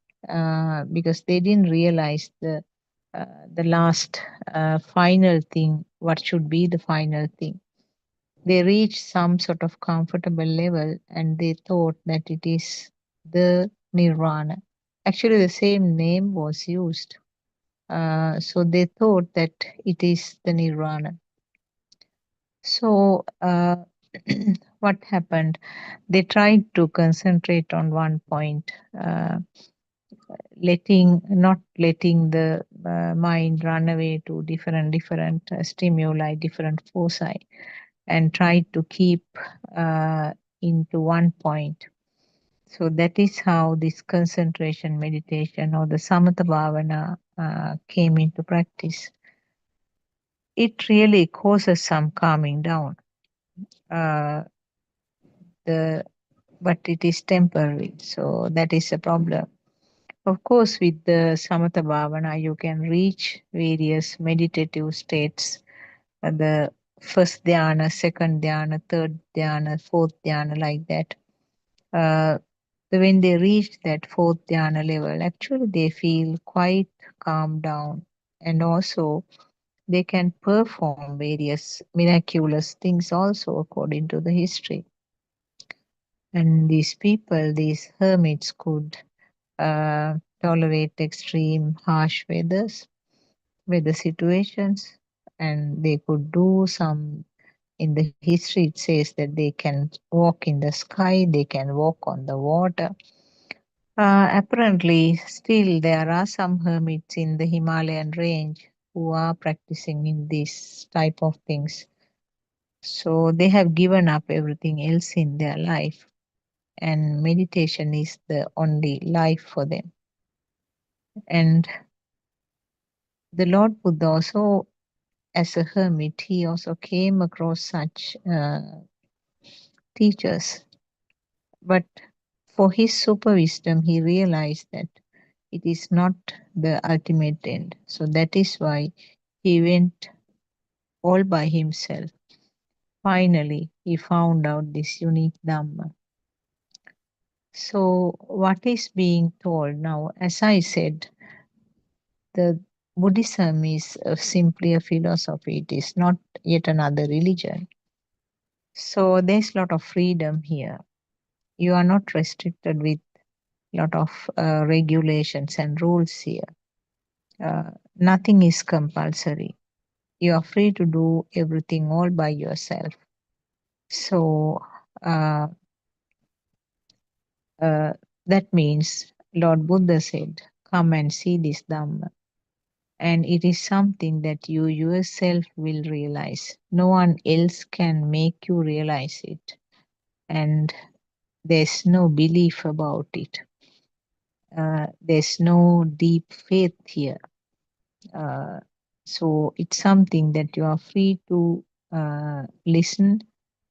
because they didn't realize the last final thing, what should be the final thing. They reached some sort of comfortable level and they thought that it is the nirvana. Actually, the same name was used. So they thought that it is the nirvana. So, what happened? They tried to concentrate on one point, not letting the mind run away to different stimuli, different foci, and tried to keep uh, into one point. So that is how this concentration meditation or the samatha bhavana came into practice. It really causes some calming down. Uh, the but it is temporary, so that is a problem. Of course, with the samatha bhavana, you can reach various meditative states. The first dhyana, second dhyana, third dhyana, fourth dhyana, like that. Uh, when they reach that fourth dhyana level, actually they feel quite calmed down, and also they can perform various miraculous things also according to the history. And these people, these hermits, could tolerate extreme harsh weather situations, and they could do some in the history, it says that they can walk in the sky, they can walk on the water. Apparently, still there are some hermits in the Himalayan range who are practicing in this type of things. So they have given up everything else in their life, and meditation is the only life for them. And the Lord Buddha also, as a hermit, he also came across such teachers. But for his super wisdom, he realized that it is not the ultimate end. So that is why he went all by himself. Finally, he found out this unique Dhamma. So, what is being told now? As I said, the Buddhism is simply a philosophy. It is not yet another religion. So there's a lot of freedom here. You are not restricted with a lot of regulations and rules here. Nothing is compulsory. You are free to do everything all by yourself. So uh, uh, that means Lord Buddha said, "Come and see this Dhamma." And it is something that you yourself will realize. No one else can make you realize it. And there's no belief about it. There's no deep faith here. Uh, so it's something that you are free to listen,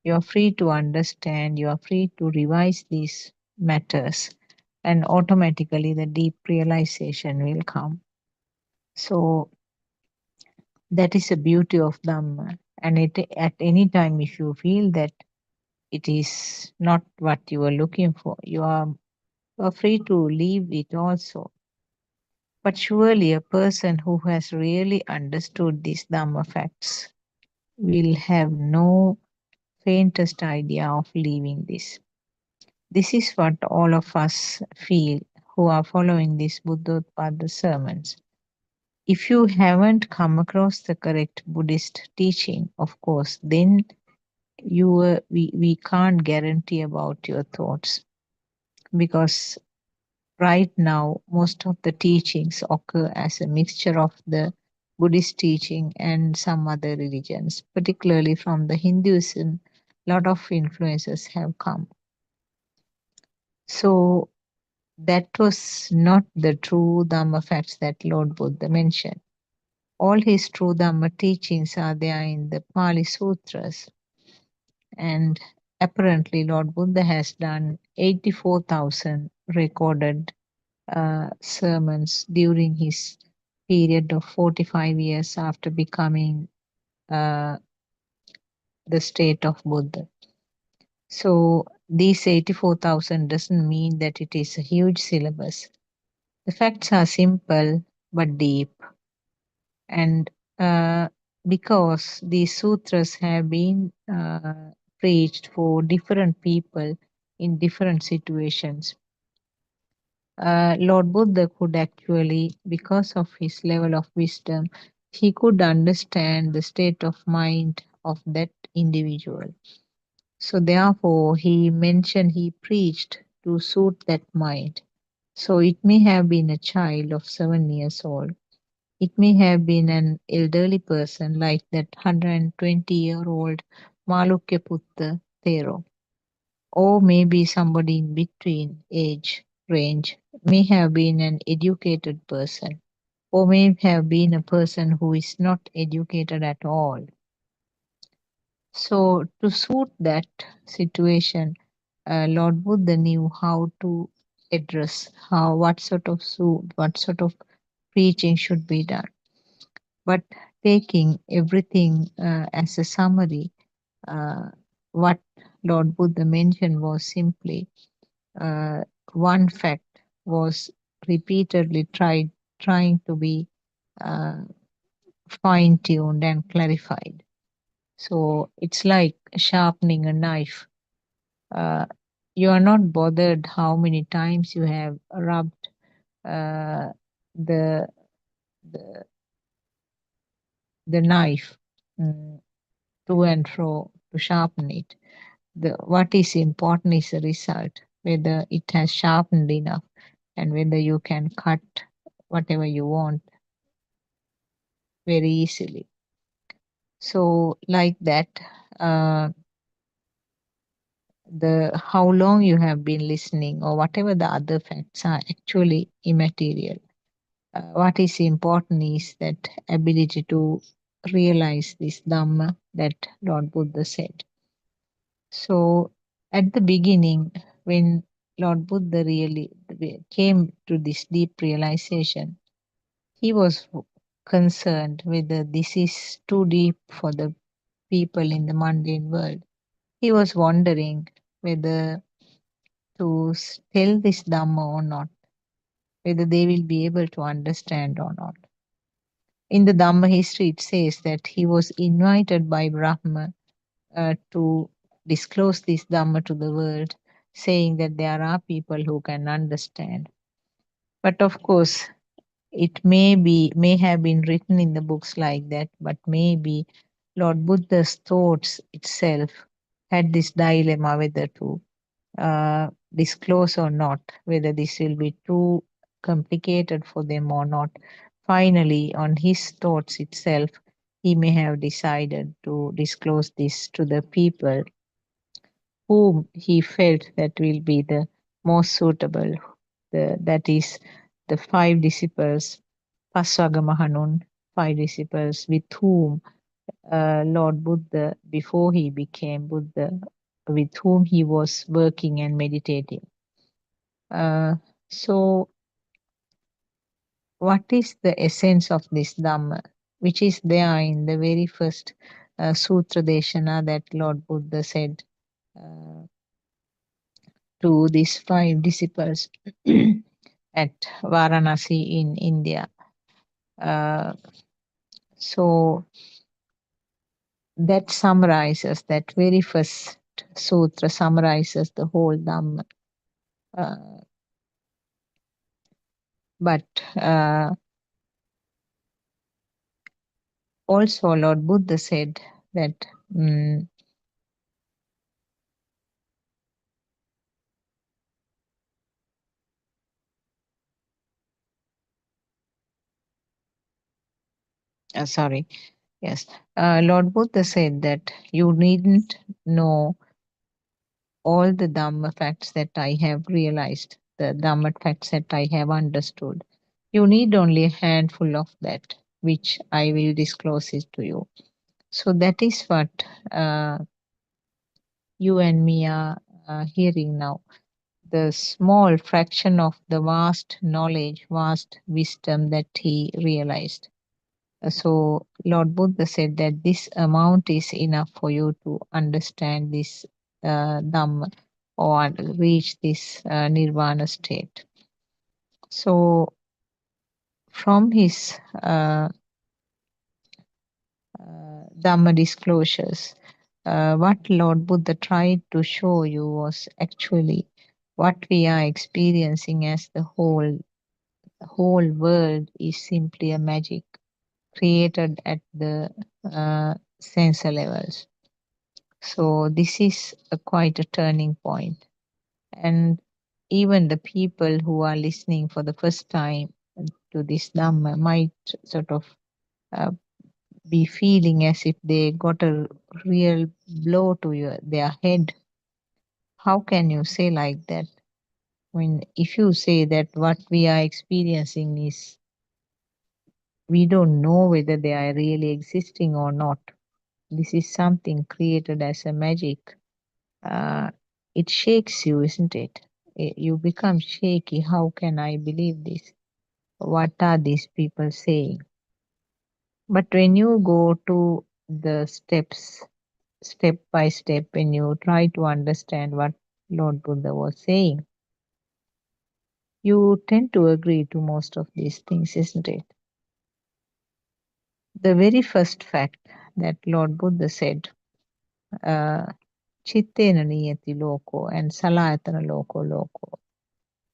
you are free to understand, you are free to revise these matters, and automatically the deep realization will come. So that is the beauty of Dhamma. And at any time, if you feel that it is not what you are looking for, you are free to leave it also. But surely a person who has really understood these Dhamma facts will have no faintest idea of leaving this. This is what all of us feel who are following these Buddothpado sermons. If you haven't come across the correct Buddhist teaching, of course, then we can't guarantee about your thoughts, because right now most of the teachings occur as a mixture of the Buddhist teaching and some other religions, particularly from the Hinduism. A lot of influences have come. So that was not the true Dhamma facts that Lord Buddha mentioned. All his true Dhamma teachings are there in the Pali Sutras. And apparently, Lord Buddha has done 84,000 recorded sermons during his period of 45 years after becoming uh, the state of Buddha. So, these 84,000 doesn't mean that it is a huge syllabus. The facts are simple but deep. And because these sutras have been preached for different people in different situations, Lord Buddha could actually, because of his level of wisdom, he could understand the state of mind of that individual. So, therefore, he preached to suit that mind. So, it may have been a child of 7 years old. It may have been an elderly person like that 120-year-old Malukyaputta Thero, or maybe somebody in between age range, may have been an educated person, or may have been a person who is not educated at all. So, to suit that situation, Lord Buddha knew how to address what sort of preaching should be done. But taking everything as a summary, uh, what Lord Buddha mentioned was simply uh, one fact was repeatedly trying to be uh, fine tuned and clarified. So it's like sharpening a knife. Uh, you are not bothered how many times you have rubbed uh, the, the the knife, to and fro. to sharpen it. What is important is the result, whether it has sharpened enough and whether you can cut whatever you want very easily. So, like that, uh, the how long you have been listening or whatever the other facts are actually immaterial. What is important is that ability to realize this Dhamma that Lord Buddha said. So, at the beginning, when Lord Buddha really came to this deep realization, he was concerned whether this is too deep for the people in the mundane world. He was wondering whether to tell this Dhamma or not, whether they will be able to understand or not. In the Dhamma history, it says that he was invited by Brahma to disclose this Dhamma to the world, saying that there are people who can understand. But of course, it may have been written in the books like that, but maybe Lord Buddha's thoughts itself had this dilemma whether to disclose or not, whether this will be too complicated for them or not. Finally, on his thoughts itself, he may have decided to disclose this to the people whom he felt that will be the most suitable. That is the five disciples, Paswagamahanun, five disciples with whom Lord Buddha, before he became Buddha, with whom he was working and meditating. So, what is the essence of this Dhamma, which is there in the very first Sutra Deshana that Lord Buddha said uh, to these five disciples at Varanasi in India? Uh, so, that summarizes, that very first sutra summarizes the whole Dhamma. Uh, but also, Lord Buddha said that mm, sorry, yes, Lord Buddha said that you needn't know all the Dhamma facts that I have realized, the Dhamma facts that I have understood. You need only a handful of that, which I will disclose it to you. So that is what you and me are hearing now. The small fraction of the vast knowledge, vast wisdom that he realized. So Lord Buddha said that this amount is enough for you to understand this Dhamma or reach this nirvana state. So from his Dhamma disclosures, what Lord Buddha tried to show you was actually what we are experiencing as the whole world is simply a magic created at the sensor levels. So this is quite a turning point. And even the people who are listening for the first time to this Dhamma might sort of uh, be feeling as if they got a real blow to their head. How can you say like that? When if you say that what we are experiencing is we don't know whether they are really existing or not. This is something created as a magic. Uh, it shakes you, isn't it? You become shaky. How can I believe this? What are these people saying? But when you go to the steps, step by step, when you try to understand what Lord Buddha was saying, you tend to agree to most of these things, isn't it? The very first fact that Lord Buddha said, uh, Chittena niyati loko and Salayatana loko.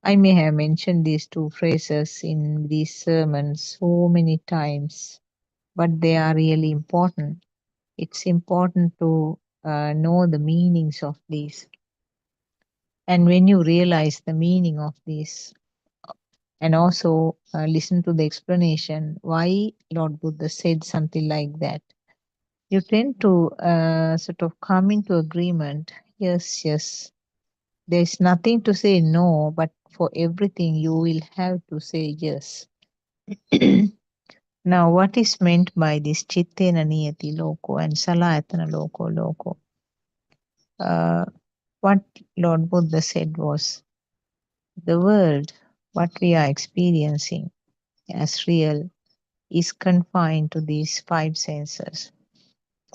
I may have mentioned these two phrases in these sermons so many times, but they are really important. It's important to know the meanings of these. And when you realize the meaning of this, and also listen to the explanation why Lord Buddha said something like that, you tend to sort of come into agreement. Yes, yes, there's nothing to say no, but for everything you will have to say yes. Now, what is meant by this Chittena Niyati Loko and Salayatana Loko? Uh, what Lord Buddha said was the world, what we are experiencing as real, is confined to these five senses.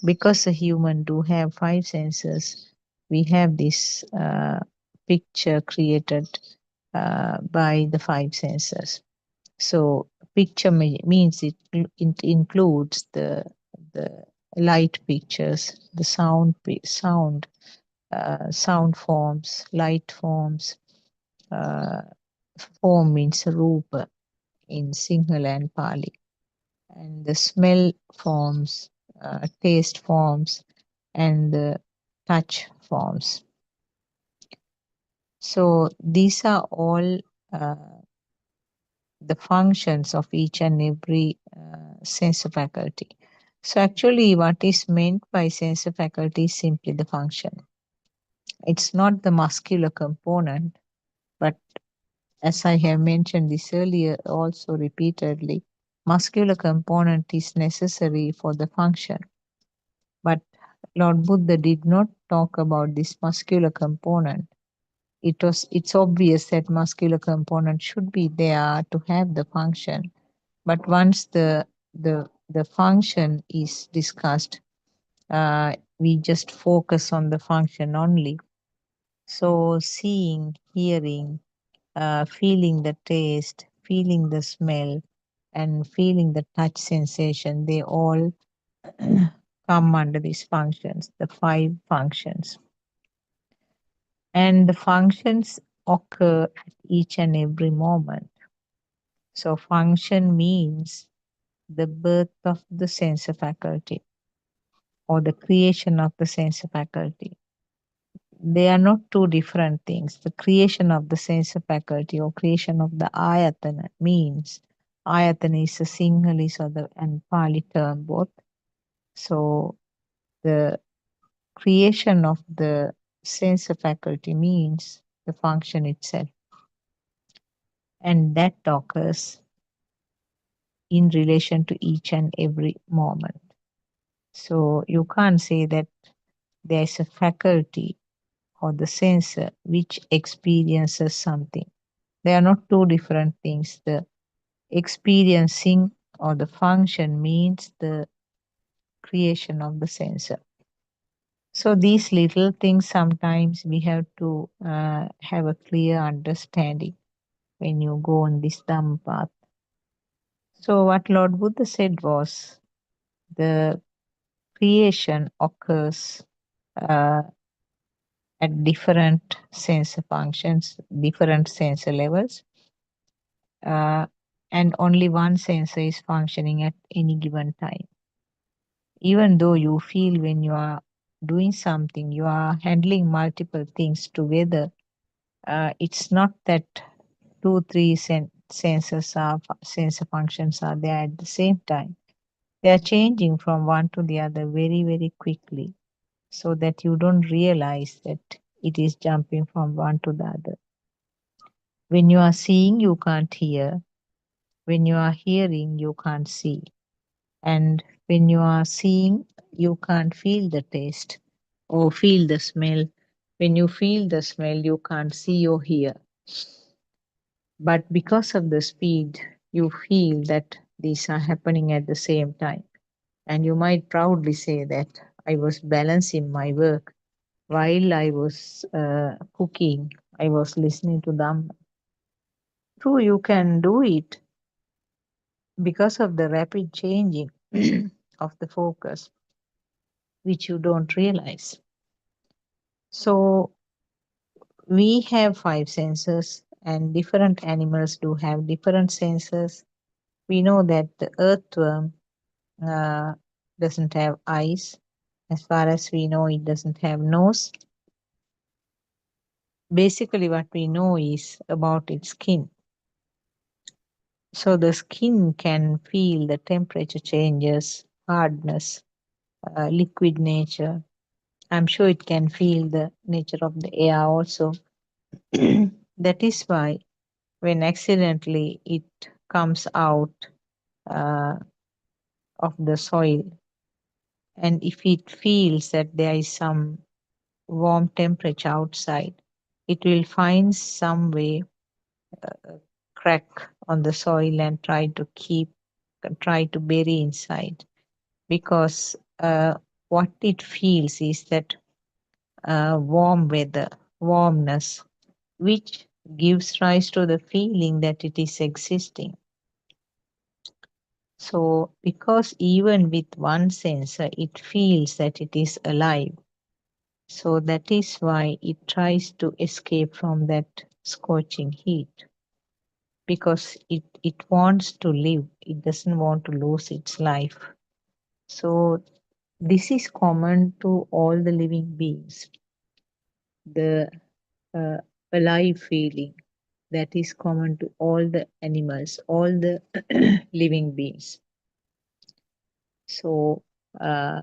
Because a human do have five senses, we have this picture created by the five senses. So picture means it includes the light pictures, the sound forms, light forms. Uh, Form means rupa in Sinhala and Pali, and the smell forms, taste forms, and the touch forms. So these are all uh, the functions of each and every sense faculty. So actually, what is meant by sense faculty is simply the function. It's not the muscular component, but as I have mentioned this earlier, also repeatedly, muscular component is necessary for the function. But Lord Buddha did not talk about this muscular component. It's obvious that muscular component should be there to have the function. But once the function is discussed, we just focus on the function only. So seeing, hearing, feeling the taste, feeling the smell, and feeling the touch sensation, they all come under these functions, the five functions. And the functions occur at each and every moment. So, function means the birth of the sense faculty or the creation of the sense faculty. They are not two different things. The creation of the sense faculty or creation of the ayatana means ayatana is a Sinhalese or the and Pali term both. So the creation of the sense faculty means the function itself, and that occurs in relation to each and every moment. So you can't say that there is a faculty or the sensor which experiences something. They are not two different things. The experiencing or the function means the creation of the sensor. So these little things sometimes we have to have a clear understanding when you go on this Dhamma path. So what Lord Buddha said was the creation occurs uh, at different sensor functions, different sensor levels, uh, and only one sensor is functioning at any given time. Even though you feel when you are doing something, you are handling multiple things together, it's not that two, three sensor functions are there at the same time. They are changing from one to the other very, very quickly, so that you don't realize that it is jumping from one to the other. When you are seeing, you can't hear. When you are hearing, you can't see. And when you are seeing, you can't feel the taste or feel the smell. When you feel the smell, you can't see or hear. But because of the speed, you feel that these are happening at the same time. And you might proudly say that I was balancing my work while I was cooking, I was listening to them. True, you can do it because of the rapid changing of the focus, which you don't realize. So, we have five senses, and different animals do have different senses. We know that the earthworm uh, doesn't have eyes, As far as we know, it doesn't have nose. Basically, what we know is about its skin. So the skin can feel the temperature changes, hardness, liquid nature. I'm sure it can feel the nature of the air also. That is why when accidentally it comes out uh, of the soil, and if it feels that there is some warm temperature outside, it will find some way, crack on the soil and try to bury inside, because what it feels is that warm weather, warmness, which gives rise to the feeling that it is existing. So, because even with one sensor, it feels that it is alive. So, that is why it tries to escape from that scorching heat, because it wants to live, it doesn't want to lose its life. So, this is common to all the living beings. The uh, alive feeling, that is common to all the animals, all the living beings. So, uh,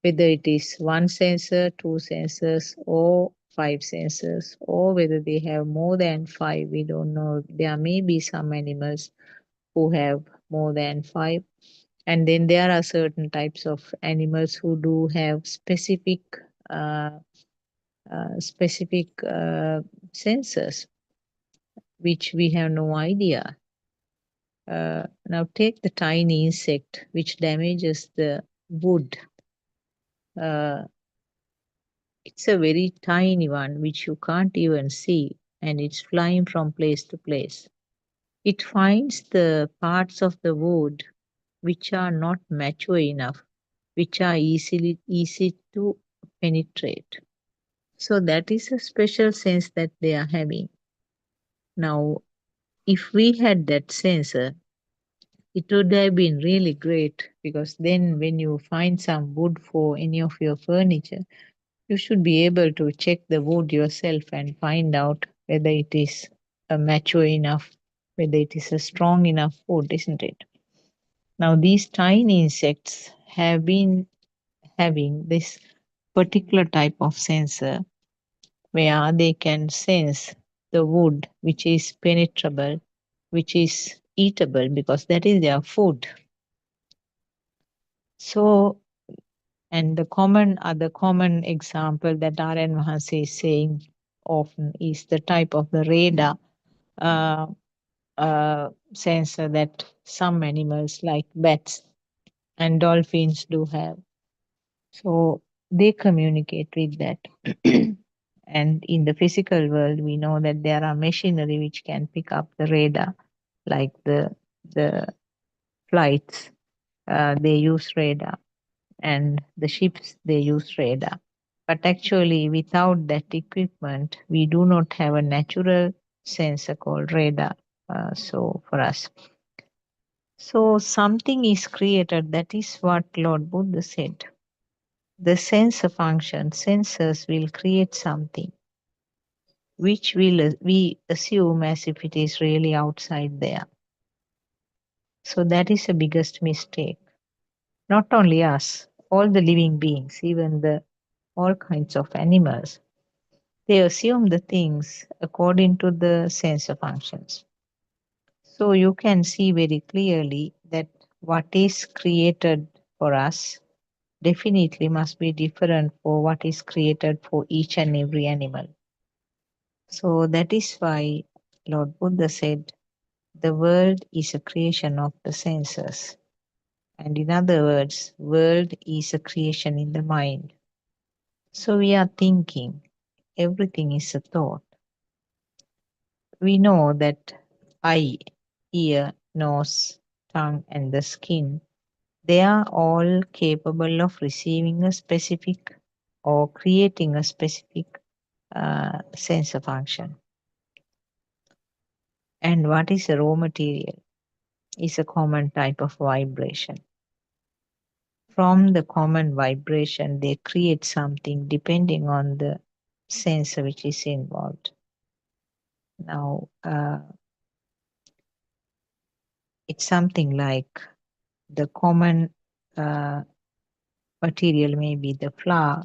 whether it is one sensor, two sensors, or five sensors, or whether they have more than five, we don't know. There may be some animals who have more than five, and then there are certain types of animals who do have uh, specific sensors, which we have no idea. Now, take the tiny insect which damages the wood. Uh, it's a very tiny one which you can't even see, and it's flying from place to place. It finds the parts of the wood which are not mature enough, which are easy to penetrate. So that is a special sense that they are having. Now, if we had that sensor, it would have been really great, because then when you find some wood for any of your furniture, you should be able to check the wood yourself and find out whether it is a mature enough, whether it is a strong enough wood, isn't it? Now, these tiny insects have been having this particular type of sensor where they can sense the wood which is penetrable, which is eatable, because that is their food. So, and the common example that RN Mahansi is saying often is the type of the radar uh, sensor that some animals like bats and dolphins do have. So they communicate with that. And in the physical world, we know that there are machinery which can pick up the radar, like the flights, they use radar, and the ships, they use radar. But actually, without that equipment, we do not have a natural sensor called radar. So for us, so something is created. That is what Lord Buddha said. The sensor function, sensors will create something which we assume as if it is really outside there. So that is the biggest mistake. Not only us, all the living beings, even the all kinds of animals, they assume the things according to the sensor functions. So you can see very clearly that what is created for us definitely must be different for what is created for each and every animal. So that is why Lord Buddha said the world is a creation of the senses. And in other words, world is a creation in the mind. So we are thinking, everything is a thought. We know that eye, ear, nose, tongue, and the skin, they are all capable of receiving a specific or creating a specific sensor function. And what is a raw material? Is a common type of vibration. from the common vibration, they create something depending on the sensor which is involved. Now, it's something like the common uh, material may be the flour.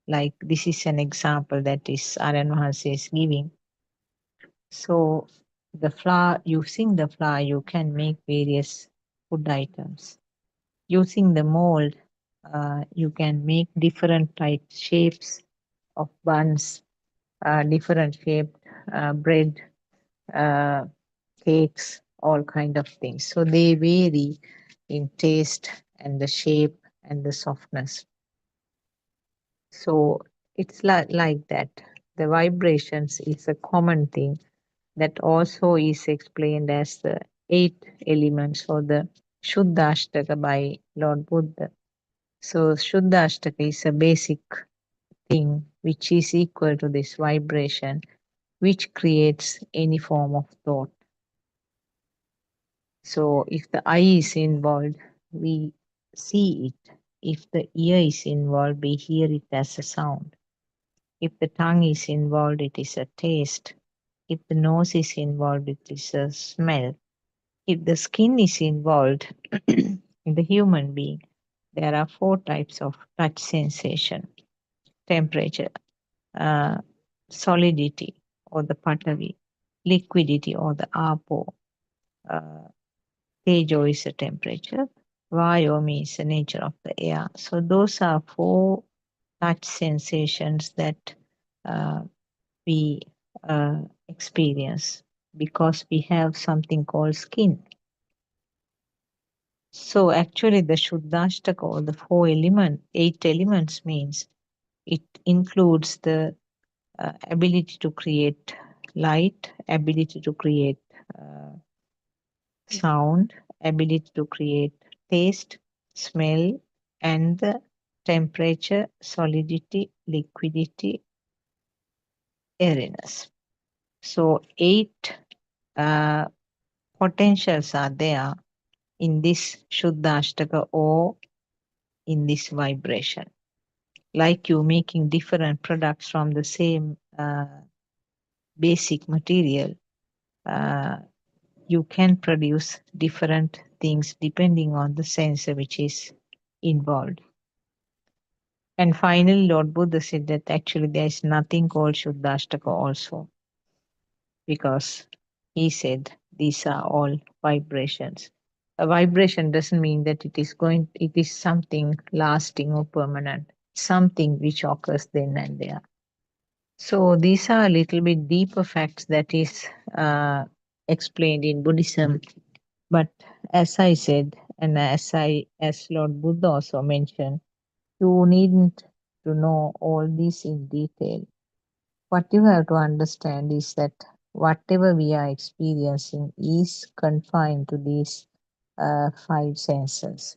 Like this is an example that is Aryan Mahansa is giving. So the flour, using the flour, you can make various food items. Using the mold, you can make different type shapes of buns, different shaped bread, uh, cakes, all kind of things. So they vary in taste and the shape and the softness. So it's like that. The vibrations is a common thing that also is explained as the eight elements or the Shuddhashtaka by Lord Buddha. So Shuddhashtaka is a basic thing which is equal to this vibration which creates any form of thought. So if the eye is involved, we see it. If the ear is involved, we hear it as a sound. If the tongue is involved, it is a taste. If the nose is involved, it is a smell. If the skin is involved in the human being, there are four types of touch sensation: temperature, uh, solidity or the patavi, liquidity or the apo, uh, tejo is the temperature, vayo means the nature of the air. So those are four touch sensations that uh, we experience because we have something called skin. So actually the Shuddhashtaka or the eight elements means it includes the ability to create light, ability to create uh, sound, ability to create taste, smell, and the temperature, solidity, liquidity, airiness. So eight uh, potentials are there in this Shuddhashtaka or in this vibration. Like you making different products from the same basic material, uh, you can produce different things depending on the sensor which is involved. And finally, Lord Buddha said that actually there is nothing called Shuddhashtaka also, because he said these are all vibrations. A vibration doesn't mean that it is something lasting or permanent, something which occurs then and there. So these are a little bit deeper facts that is explained in Buddhism. But as I said, and as Lord Buddha also mentioned, you needn't to know all this in detail. What you have to understand is that whatever we are experiencing is confined to these five senses.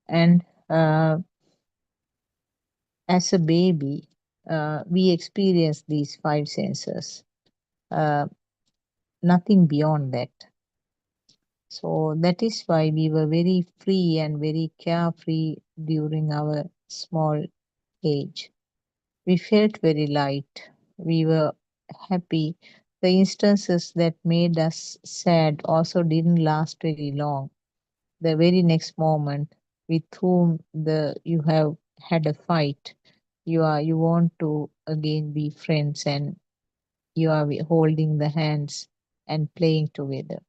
And as a baby, we experience these five senses, uh, nothing beyond that. So that is why we were very free and very carefree during our small age. We felt very light. We were happy. The instances that made us sad also didn't last very long. The very next moment, with whom you have had a fight, you want to again be friends, and you are holding the hands and playing together.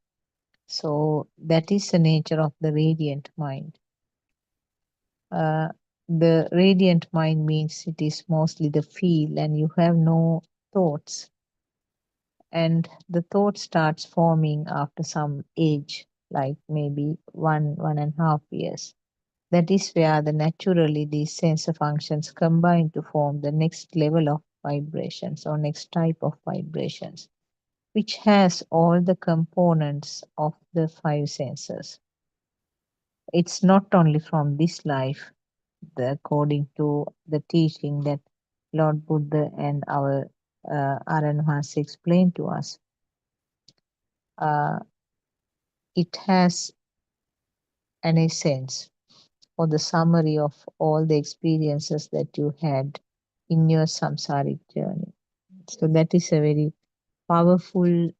So that is the nature of the radiant mind. Uh, the radiant mind means it is mostly the feel, and you have no thoughts. And the thought starts forming after some age, like maybe 1.5 years. That is where naturally these sensor functions combine to form the next level of vibrations or next type of vibrations, which has all the components of the five senses. It's not only from this life, according to the teaching that Lord Buddha and our Arahants explained to us. Uh, it has an essence or the summary of all the experiences that you had in your samsaric journey. So that is a very powerful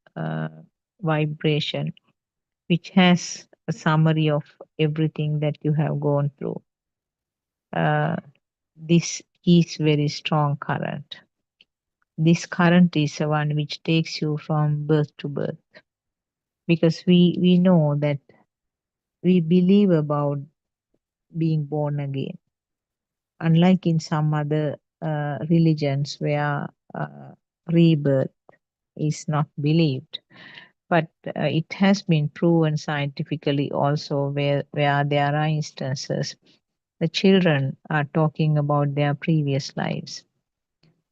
vibration which has a summary of everything that you have gone through. Uh, this is very strong current. This current is the one which takes you from birth to birth, because we know that we believe about being born again, unlike in some other religions where rebirth is not believed. But it has been proven scientifically also, where there are instances the children are talking about their previous lives.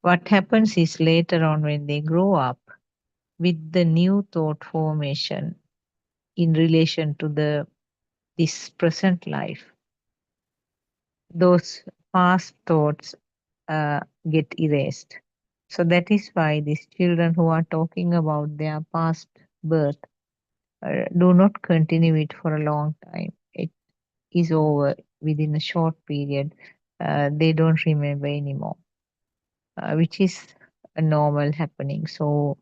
What happens is later on when they grow up with the new thought formation in relation to the this present life, those past thoughts get erased. So that is why these children who are talking about their past birth do not continue it for a long time. It is over within a short period. They don't remember anymore, which is a normal happening. So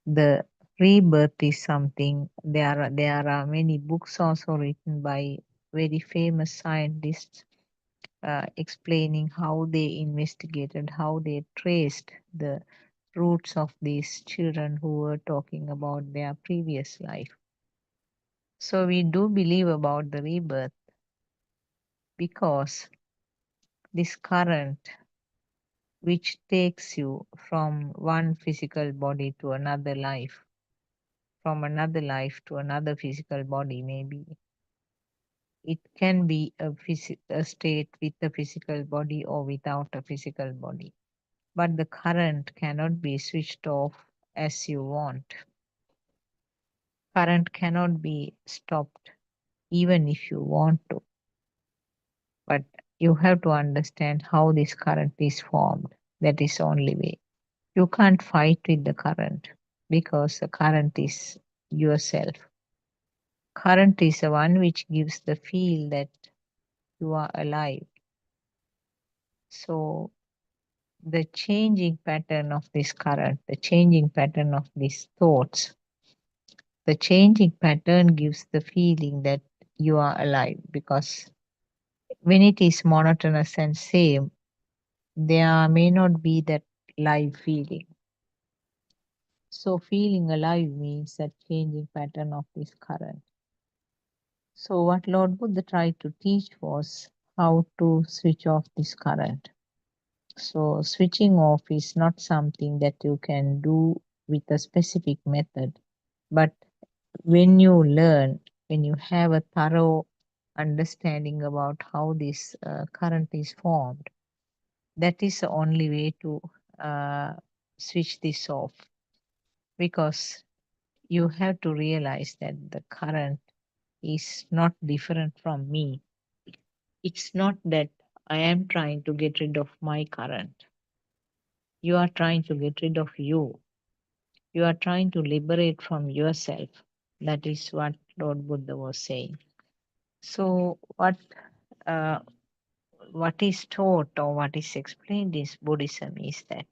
the rebirth is something. There are many books also written by very famous scientists explaining how they investigated, how they traced the roots of these children who were talking about their previous life. So we do believe about the rebirth because this current which takes you from one physical body to another life, from another life to another physical body, maybe it can be a state with a physical body or without a physical body. But the current cannot be switched off as you want. Current cannot be stopped even if you want to. But you have to understand how this current is formed. That is the only way. You can't fight with the current because the current is yourself. Current is the one which gives the feel that you are alive. So the changing pattern of this current, the changing pattern of these thoughts, the changing pattern gives the feeling that you are alive, because when it is monotonous and same, there may not be that live feeling. So feeling alive means that changing pattern of this current. So what Lord Buddha tried to teach was how to switch off this current. So switching off is not something that you can do with a specific method, but when you learn, when you have a thorough understanding about how this current is formed, that is the only way to uh, switch this off, because you have to realize that the current is not different from me. It's not that I am trying to get rid of my current. You are trying to get rid of you. You are trying to liberate from yourself. That is what Lord Buddha was saying. So, uh, what is taught or what is explained in Buddhism is that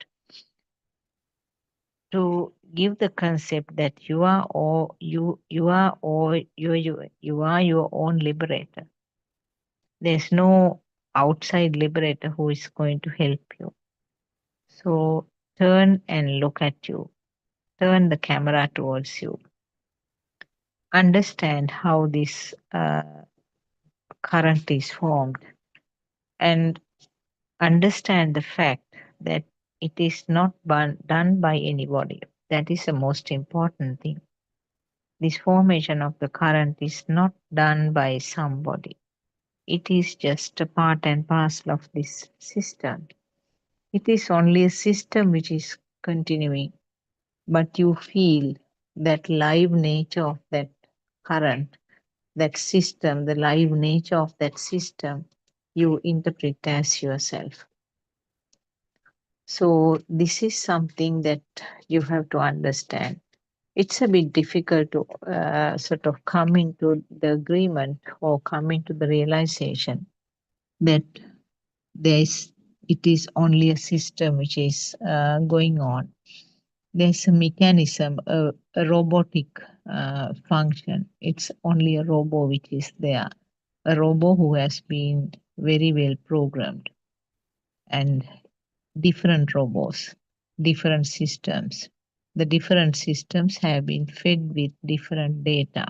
to give the concept that you are all you are all you are your own liberator. There's no outside liberator who is going to help you. So turn and look at you. Turn the camera towards you. Understand how this current is formed, and understand the fact that it is not done by anybody. That is the most important thing. This formation of the current is not done by somebody. It is just a part and parcel of this system. It is only a system which is continuing, but you feel that live nature of that current, that system, the live nature of that system, you interpret as yourself. So, this is something that you have to understand. it's a bit difficult to sort of come into the agreement or come into the realization that there is it is only a system which is going on. There's a mechanism, a robotic function. It's only a robot which is there, a robot who has been very well programmed, and different robots, different systems. The different systems have been fed with different data.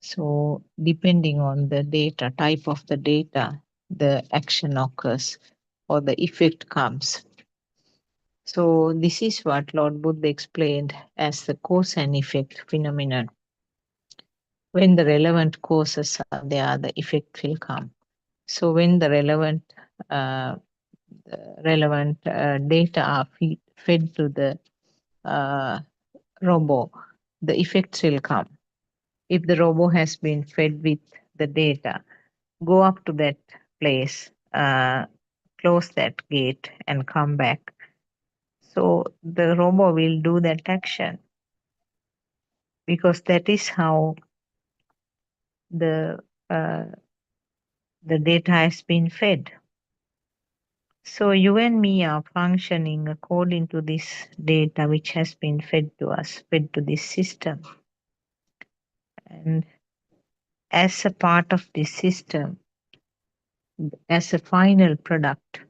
So, depending on the data, type of the data, the action occurs or the effect comes. So, this is what Lord Buddha explained as the cause and effect phenomenon. When the relevant causes are there, the effect will come. So, when uh, the relevant data are fed to the uh, robot, the effects will come. If the robot has been fed with the data, go up to that place, close that gate, and come back. So the robot will do that action because that is how the uh, the data has been fed. So you and me are functioning according to this data which has been fed to us, fed to this system. And as a part of this system, as a final product,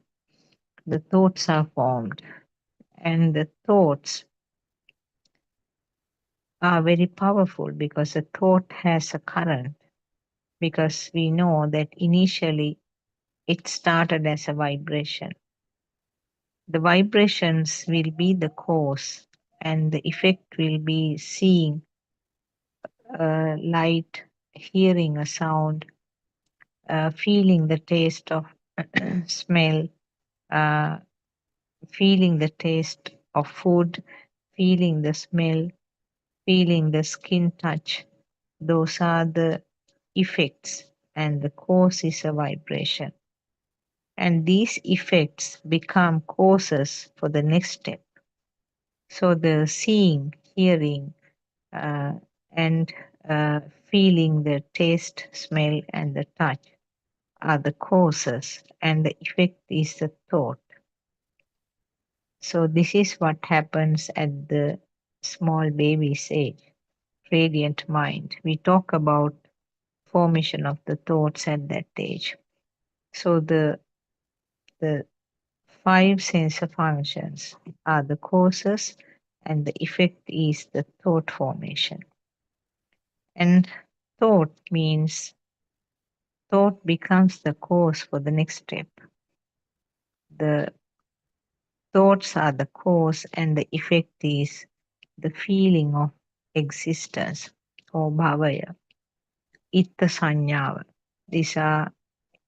the thoughts are formed. And the thoughts are very powerful because a thought has a current. Because we know that initially it started as a vibration. The vibrations will be the cause, and the effect will be seeing a light, hearing a sound, feeling the taste of smell, uh, feeling the taste of food, feeling the smell, feeling the skin touch. Those are the effects, and the cause is a vibration. And these effects become causes for the next step. So the seeing, hearing, uh, and feeling the taste, smell, and the touch are the causes, and the effect is the thought. So this is what happens at the small baby's age, radiant mind. We talk about formation of the thoughts at that age. So the five sensor functions are the causes, and the effect is the thought formation. And thought means thought becomes the cause for the next step. The thoughts are the cause, and the effect is the feeling of existence or bhavaya, itta sanyava. These are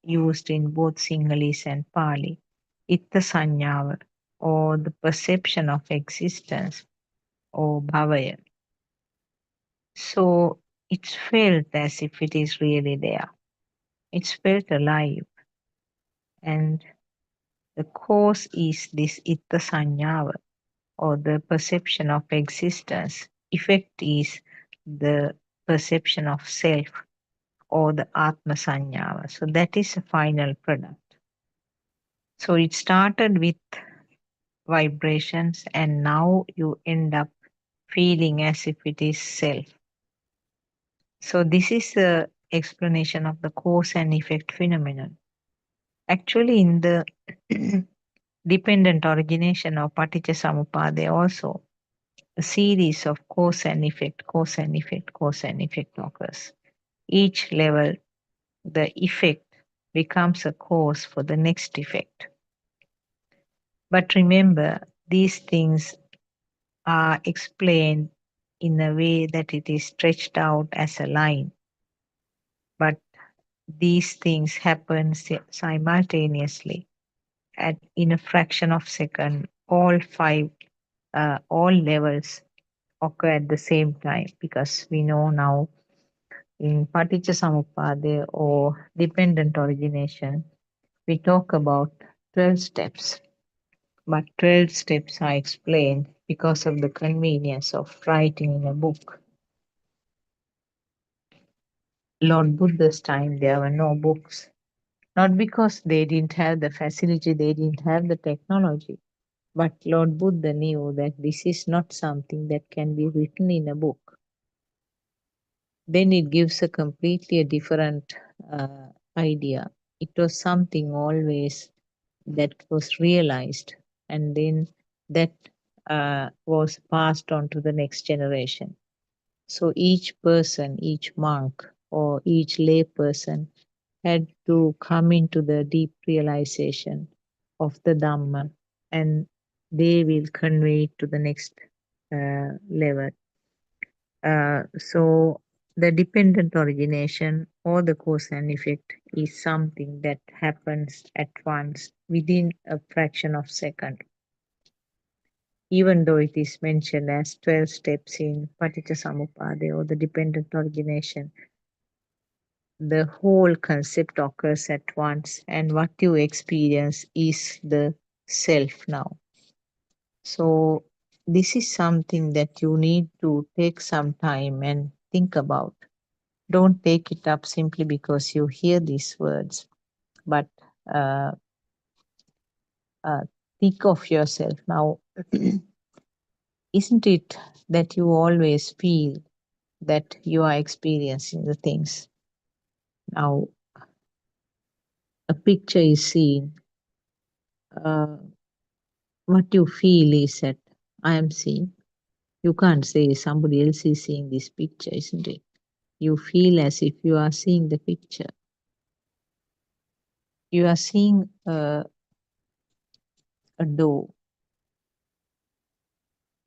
used in both Sinhalese and Pali. Itta sanyava, or the perception of existence or bhavaya. So it's felt as if it is really there. It's felt alive. And the cause is this itta sanyava, or the perception of existence. Effect is the perception of self or the atma sanyava. So that is the final product. So it started with vibrations, and now you end up feeling as if it is self. So this is the explanation of the cause and effect phenomenon. Actually, in the dependent origination of Paticca Samuppada also, a series of cause and effect, cause and effect, cause and effect occurs. Each level, the effect becomes a cause for the next effect. But remember, these things are explained in a way that it is stretched out as a line. But these things happen simultaneously in a fraction of second. All five, all levels occur at the same time, because we know now in Paticca Samuppada or dependent origination, we talk about 12 steps. but 12 steps are explained because of the convenience of writing in a book. Lord Buddha's time, there were no books. Not because they didn't have the facility, they didn't have the technology, but Lord Buddha knew that this is not something that can be written in a book. Then it gives a completely a different idea. It was something always that was realized, and then that was passed on to the next generation. So each person, each monk, or each lay person had to come into the deep realization of the Dhamma, and they will convey it to the next level. So the dependent origination or the cause and effect is something that happens at once within a fraction of second. Even though it is mentioned as 12 steps in Paticcasamuppada or the dependent origination, the whole concept occurs at once, and what you experience is the self now. So, this is something that you need to take some time and think about. Don't take it up simply because you hear these words, but uh, uh, think of yourself now. Isn't it that you always feel that you are experiencing the things? Now, a picture is seen. Uh, what you feel is that I am seeing. You can't say somebody else is seeing this picture, isn't it? You feel as if you are seeing the picture. You are seeing a door.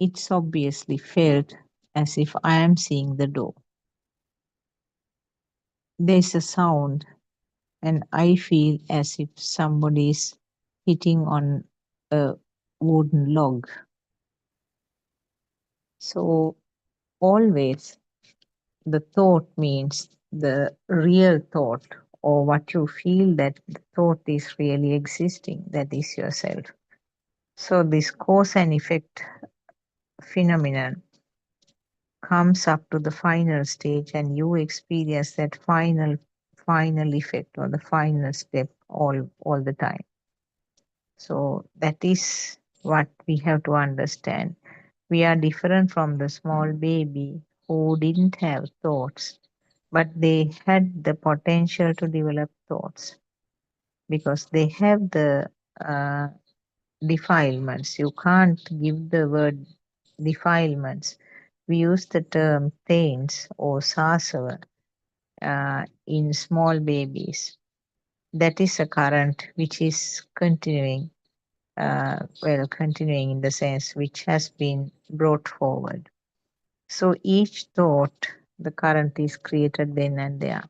It's obviously felt as if I am seeing the door. There's a sound, and I feel as if somebody is hitting on a wooden log. So, always the thought means the real thought, or what you feel that the thought is really existing, that is yourself. So, this cause and effect phenomenon comes up to the final stage, and you experience that final effect or the final step all the time. So that is what we have to understand. We are different from the small baby who didn't have thoughts, but they had the potential to develop thoughts because they have the uh, defilements. You can't give the word defilements. We use the term taints or sasava in small babies. That is a current which is continuing, continuing in the sense which has been brought forward. So each thought, the current is created then and there,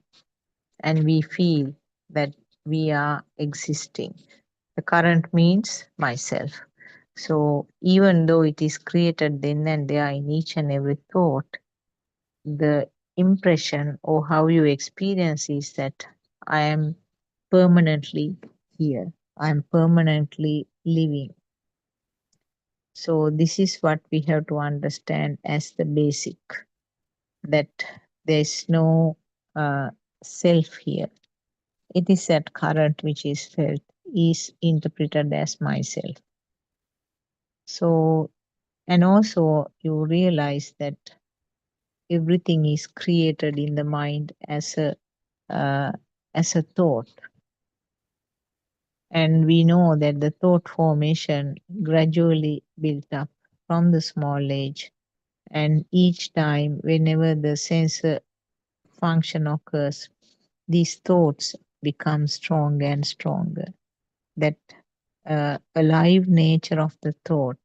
and we feel that we are existing. The current means myself. So even though it is created then and there in each and every thought, the impression or how you experience is that I am permanently here. I am permanently living. So this is what we have to understand as the basic, that there is no self here. It is that current which is felt is interpreted as myself. So, and also you realize that everything is created in the mind uh, as a thought, and we know that the thought formation gradually built up from the small age, and each time whenever the sensor function occurs, these thoughts become stronger and stronger. That alive nature of the thought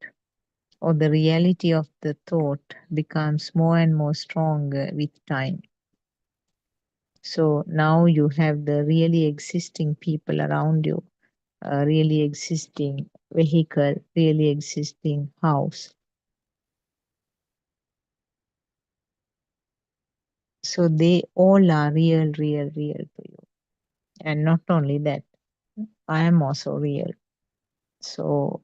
or the reality of the thought becomes more and more stronger with time. So now you have the really existing people around you, really existing vehicle, really existing house. So they all are real, real, real to you. And not only that, I am also real. So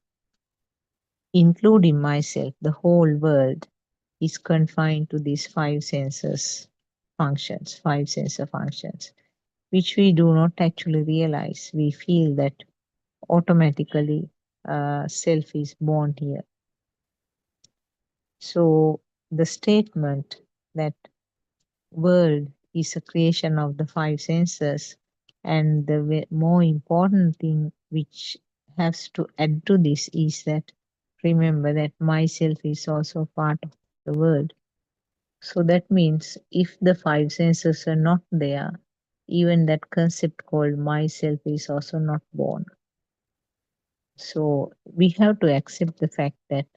including myself, the whole world is confined to these five senses functions, five sensor functions, which we do not actually realize. We feel that automatically self is born here. So the statement that world is a creation of the five senses, and the more important thing which has to add to this is that remember that myself is also part of the world. So that means if the five senses are not there, even that concept called myself is also not born. So we have to accept the fact that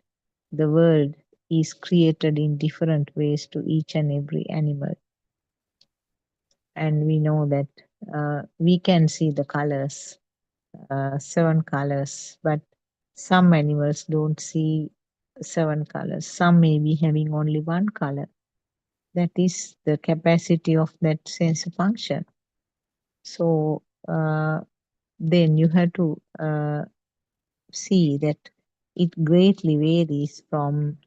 the world is created in different ways to each and every animal. And we know that we can see the colors, seven colors, but some animals don't see seven colors. Some may be having only one color. That is the capacity of that sense function. So then you have to see that it greatly varies from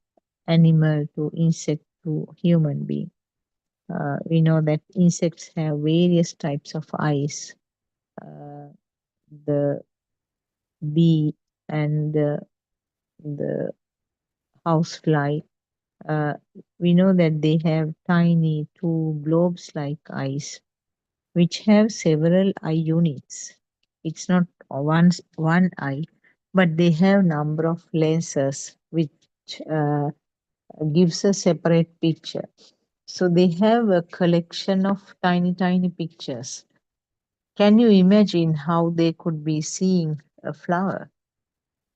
animal to insect to human being. We know that insects have various types of eyes. The bee and the housefly, uh, we know that they have tiny two globes-like eyes, which have several eye units. It's not one eye, but they have number of lenses which uh, gives a separate picture. So they have a collection of tiny, tiny pictures. Can you imagine how they could be seeing a flower?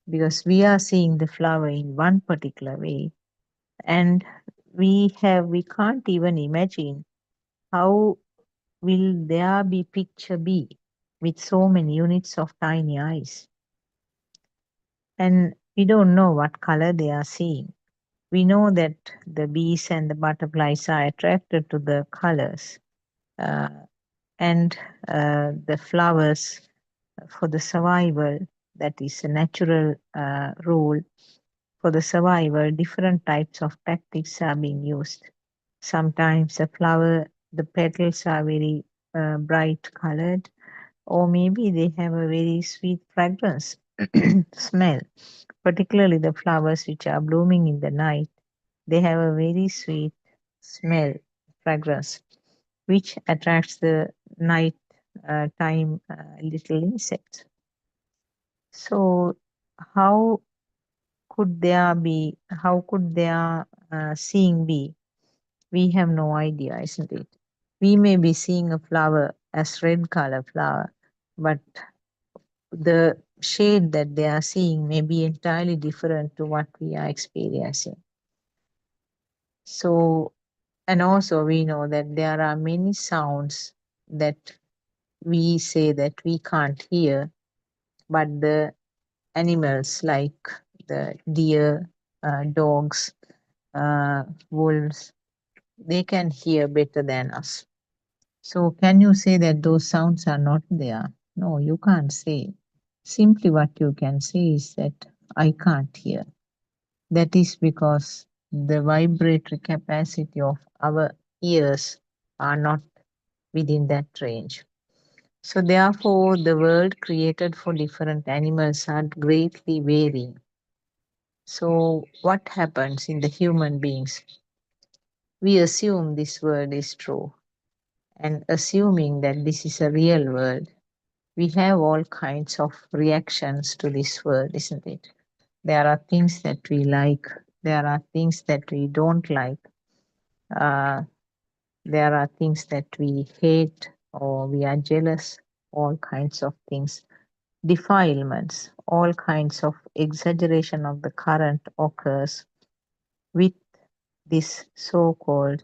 Because we are seeing the flower in one particular way, and we can't even imagine how will there be picture be with so many units of tiny eyes, and we don't know what color they are seeing. We know that the bees and the butterflies are attracted to the colors, uh, and the flowers for the survival. That is a natural rule. For the survival, different types of tactics are being used. Sometimes the flower, the petals are very bright colored, or maybe they have a very sweet fragrance smell. Particularly the flowers which are blooming in the night, they have a very sweet smell, fragrance, which attracts the night time little insects. So, how how could their seeing be? We have no idea, isn't it? We may be seeing a flower as red color flower, but the shade that they are seeing may be entirely different to what we are experiencing. So, and also we know that there are many sounds that we say that we can't hear, but the animals like the deer, dogs, wolves, they can hear better than us. So, can you say that those sounds are not there? No, you can't say. Simply what you can say is that I can't hear. That is because the vibratory capacity of our ears are not within that range. So, therefore, the world created for different animals are greatly varying. So, what happens in the human beings? We assume this world is true, and assuming that this is a real world, we have all kinds of reactions to this world, isn't it? There are things that we like, there are things that we don't like, uh, there are things that we hate or we are jealous, all kinds of things, defilements, all kinds of exaggeration of the current occurs with this so called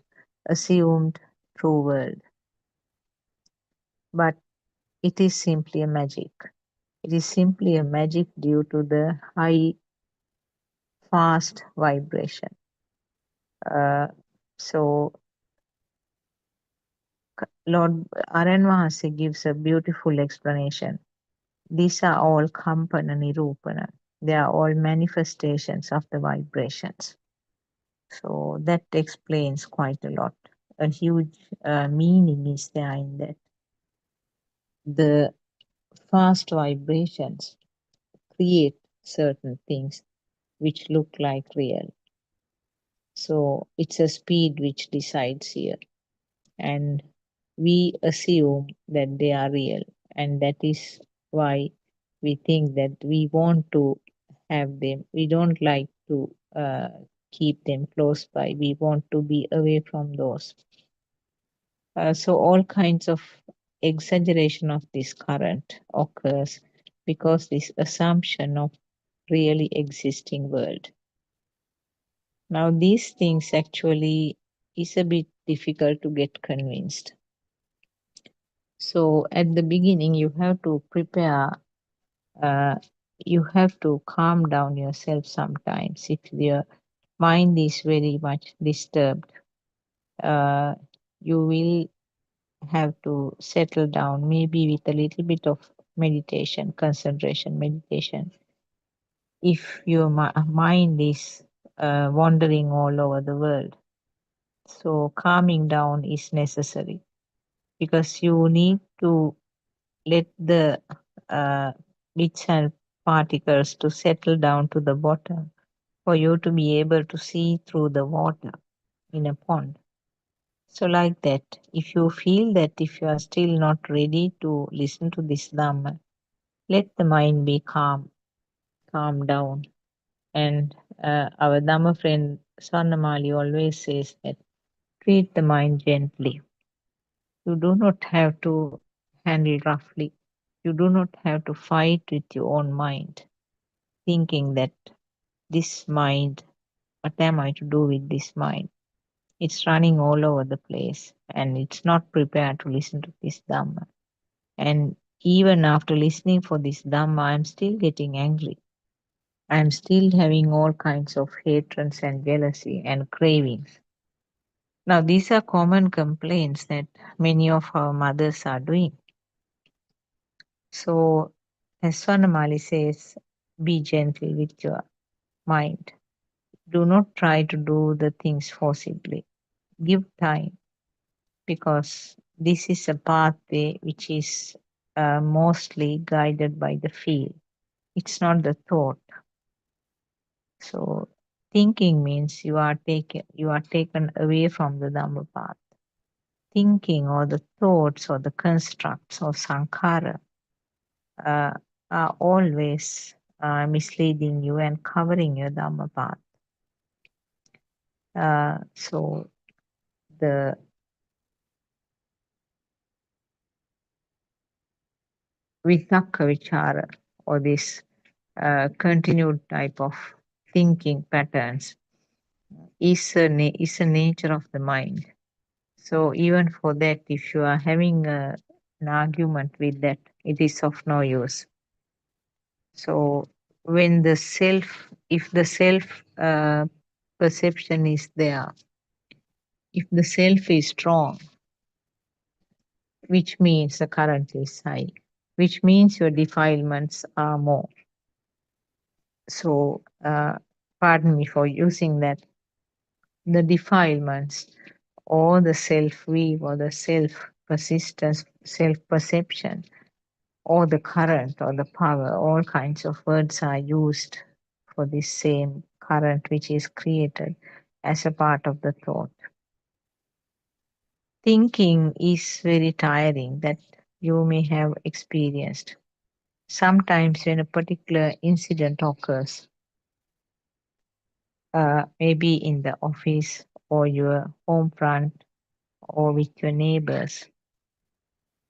assumed true world. But it is simply a magic. It is simply a magic due to the high, fast vibration. Uh, so, Lord Aranvahasi gives a beautiful explanation. These are all Kampana Nirupana. They are all manifestations of the vibrations. So that explains quite a lot. A huge meaning is there in that. The fast vibrations create certain things which look like real. So it's a speed which decides here. And we assume that they are real. And that is why we think that we want to have them. We don't like to keep them close by. We want to be away from those. So all kinds of exaggeration of this current occurs because this assumption of really existing world. Now these things actually is a bit difficult to get convinced. So at the beginning you have to prepare, uh, you have to calm down yourself sometimes if your mind is very much disturbed. Uh, you will have to settle down, maybe with a little bit of meditation, concentration meditation. If your mind is wandering all over the world, so calming down is necessary because you need to let the uh, bits and particles to settle down to the bottom for you to be able to see through the water in a pond. So, like that, if you feel that if you are still not ready to listen to this Dhamma, let the mind be calm, calm down. And our Dhamma friend Swarnamali always says that treat the mind gently. You do not have to handle roughly. You do not have to fight with your own mind, thinking that this mind, what am I to do with this mind? It's running all over the place and it's not prepared to listen to this Dhamma. And even after listening for this Dhamma, I'm still getting angry. I'm still having all kinds of hatreds and jealousy and cravings. Now, these are common complaints that many of our mothers are doing. So, as Swarnamali says, be gentle with your mind. Do not try to do the things forcibly. Give time because this is a pathway which is mostly guided by the feel. It's not the thought. So thinking means you are taken away from the Dhamma path. Thinking or the thoughts or the constructs or sankhara uh, are always misleading you and covering your Dhamma path. So the vitakka vichara or this continued type of thinking patterns is a nature of the mind. So even for that, if you are having an argument with that, it is of no use. So when the self, if the self perception is there, if the self is strong, which means the current is high, which means your defilements are more. So pardon me for using that. The defilements or the self weave or the self persistence, self perception or the current or the power, all kinds of words are used for this same current which is created as a part of the thought. Thinking is very tiring, that you may have experienced. Sometimes when a particular incident occurs, maybe in the office or your home front or with your neighbors,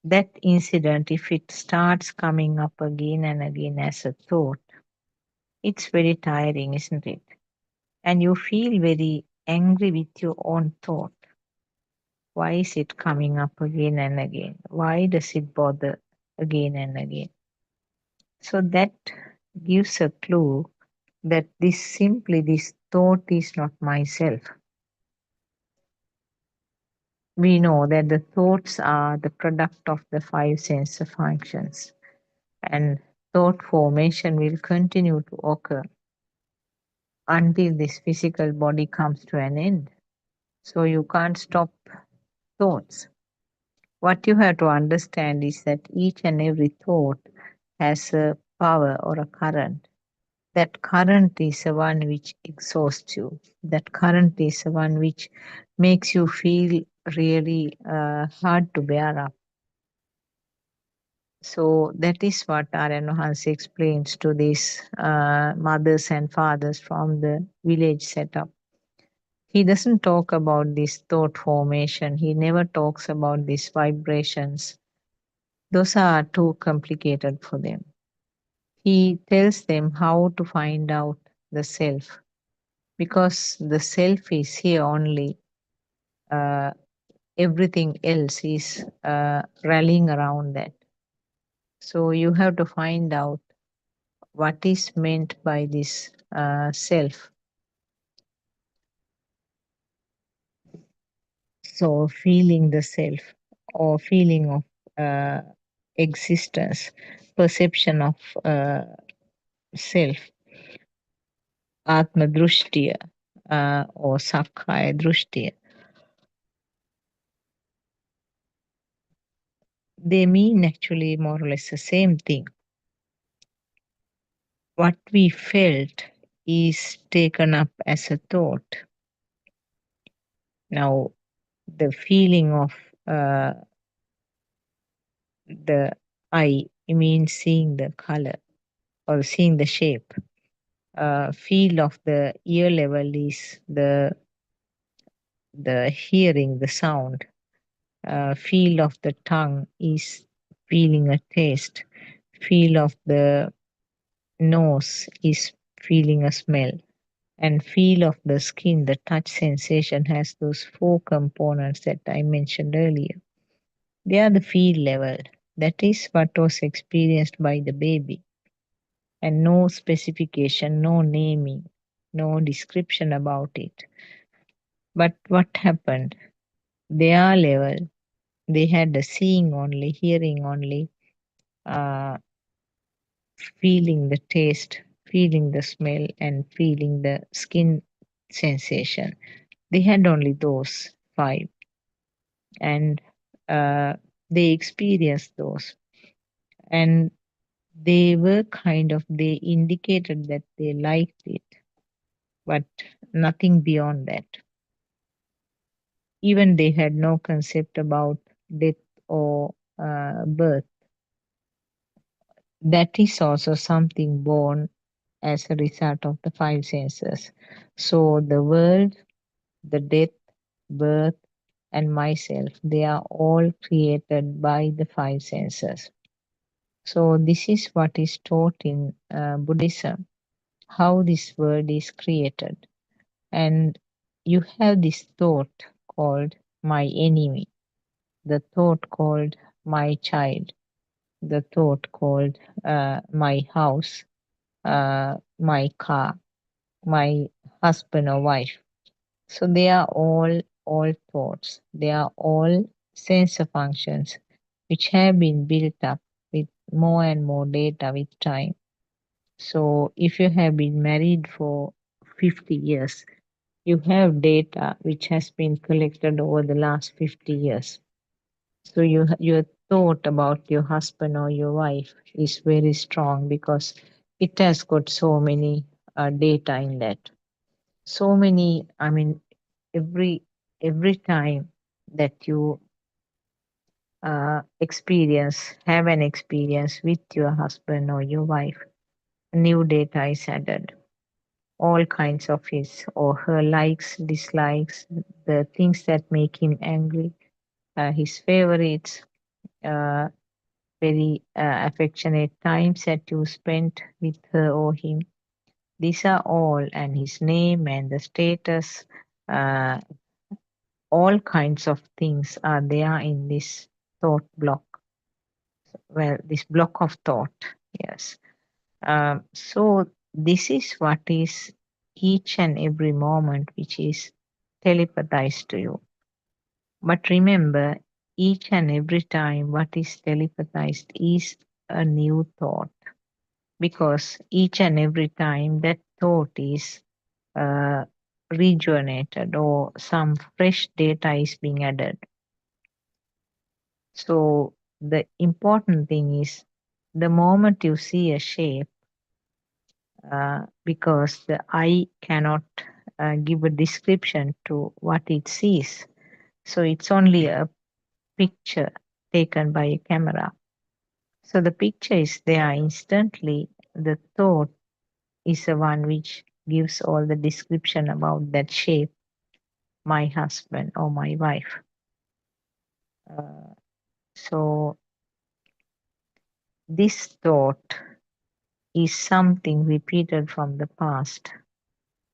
that incident, if it starts coming up again and again as a thought, it's very tiring, isn't it? And you feel very angry with your own thought. Why is it coming up again and again? Why does it bother again and again? So that gives a clue that this thought is not myself. We know that the thoughts are the product of the five sense functions. And thought formation will continue to occur until this physical body comes to an end. So you can't stop thoughts. What you have to understand is that each and every thought has a power or a current. That current is the one which exhausts you. That current is the one which makes you feel really hard to bear up. So that is what Aryan Hans explains to these mothers and fathers from the village setup. He doesn't talk about this thought formation. He never talks about these vibrations. Those are too complicated for them. He tells them how to find out the self because the self is here only. Uh, Everything else is rallying around that. So you have to find out what is meant by this self. So feeling the self or feeling of uh, existence, perception of self, Atma Drushtiya or Sakkaya Drushtiya. They mean actually more or less the same thing. What we felt is taken up as a thought. Now, the feeling of uh, the eye means seeing the color or seeing the shape. Feel of the ear level is the hearing, the sound. Feel of the tongue is feeling a taste. Feel of the nose is feeling a smell. And feel of the skin, the touch sensation has those four components that I mentioned earlier. They are the feel level. That is what was experienced by the baby. And no specification, no naming, no description about it. But what happened? Their level, they had the seeing only, hearing only, uh, feeling the taste, feeling the smell, and feeling the skin sensation. They had only those five, and uh, they experienced those. And they were kind of, they indicated that they liked it, but nothing beyond that. Even they had no concept about death or birth. That is also something born as a result of the five senses. So the world, the death, birth, and myself, they are all created by the five senses. So this is what is taught in Buddhism, how this world is created. And you have this thought called my enemy, the thought called my child, the thought called my house, my car, my husband or wife. So they are all thoughts. They are all sensor functions which have been built up with more and more data with time. So if you have been married for 50 years, you have data which has been collected over the last 50 years. So your thought about your husband or your wife is very strong because it has got so many data in that. So many, I mean, every every time that you have an experience with your husband or your wife, new data is added. All kinds of his or her likes, dislikes, the things that make him angry, his favorites, uh, very affectionate times that you spent with her or him. These are all, and his name and the status, uh, all kinds of things are there in this thought block. Well, this block of thought, yes. So, this is what is each and every moment which is telepathized to you. But remember, each and every time what is telepathized is a new thought. because each and every time that thought is uh, rejuvenated or some fresh data is being added. So the important thing is the moment you see a shape, because the eye cannot give a description to what it sees. So it's only a picture taken by a camera. So the picture is there instantly. The thought is the one which gives all the description about that shape, my husband or my wife. Uh, so this thought is something repeated from the past.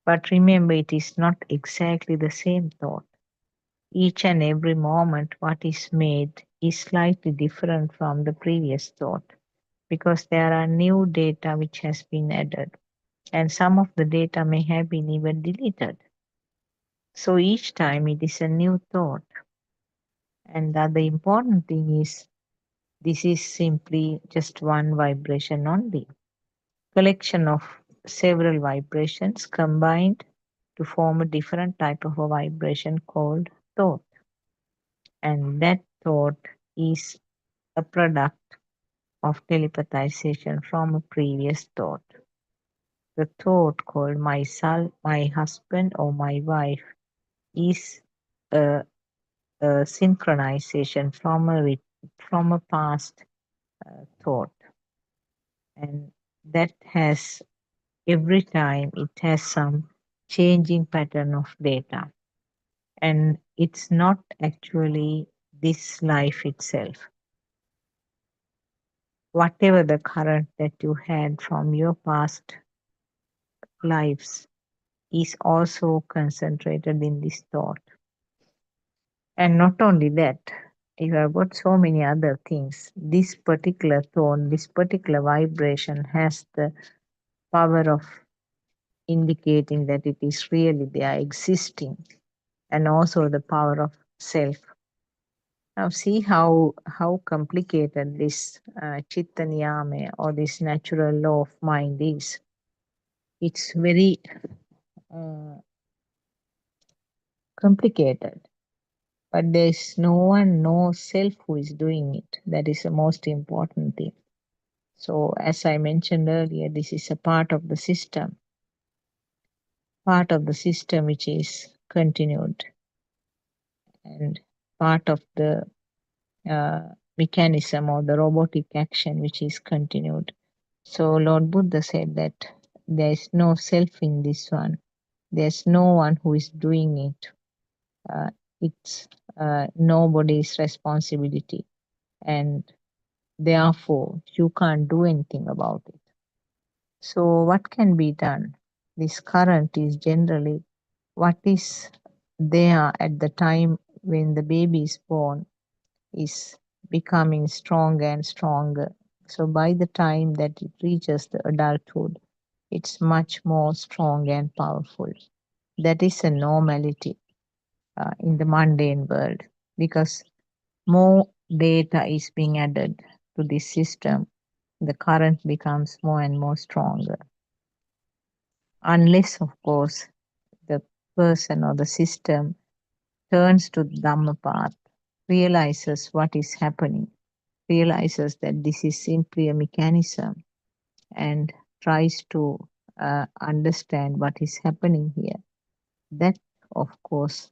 But remember, it is not exactly the same thought. Each and every moment, what is made is slightly different from the previous thought because there are new data which has been added, and some of the data may have been even deleted. So each time it is a new thought. And the other important thing is this is simply just one vibration only, collection of several vibrations combined to form a different type of a vibration called thought. And that thought is a product of telepathization from a previous thought. The thought called myself, my husband, or my wife is a, a synchronization from a past thought, and that has every time it has some changing pattern of data, and it's not actually this life itself. Whatever the current that you had from your past lives is also concentrated in this thought. And not only that, you have got so many other things. This particular tone, this particular vibration has the power of indicating that it is really there existing, and also the power of self. Now see how complicated this chitta niyame or this natural law of mind is. It's very uh, complicated, but there's no one, no self who is doing it. That is the most important thing. So, as I mentioned earlier, this is a part of the system which is continued, and part of the mechanism or the robotic action which is continued. So, Lord Buddha said that there is no self in this one, there's no one who is doing it. Uh, it's nobody's responsibility, and therefore you can't do anything about it. So, what can be done? This current is generally what is there at the time when the baby is born is becoming stronger and stronger. So, by the time that it reaches the adulthood, it's much more strong and powerful. That is a normality in the mundane world because more data is being added to this system, the current becomes more and more stronger. Unless, of course, the person or the system turns to the Dhamma path, realizes what is happening, realizes that this is simply a mechanism, and tries to understand what is happening here. That, of course,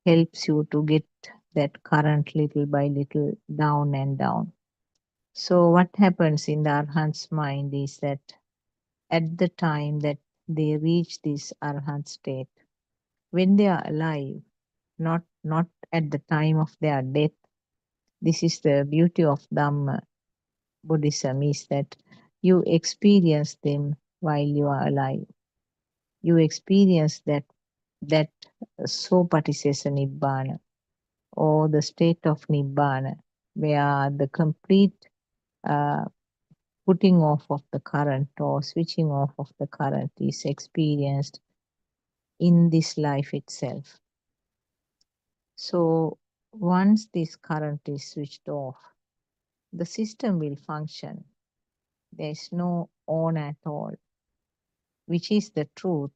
helps you to get that current little by little down and down. So, what happens in the Arhat's mind is that at the time that they reach this Arhat state, when they are alive, not at the time of their death. This is the beauty of Dhamma Buddhism, is that you experience them while you are alive. You experience that sopatisesa nibbana, or the state of nibbana, where the complete uh, putting off of the current or switching off of the current is experienced in this life itself. So once this current is switched off, the system will function. There's no own at all, which is the truth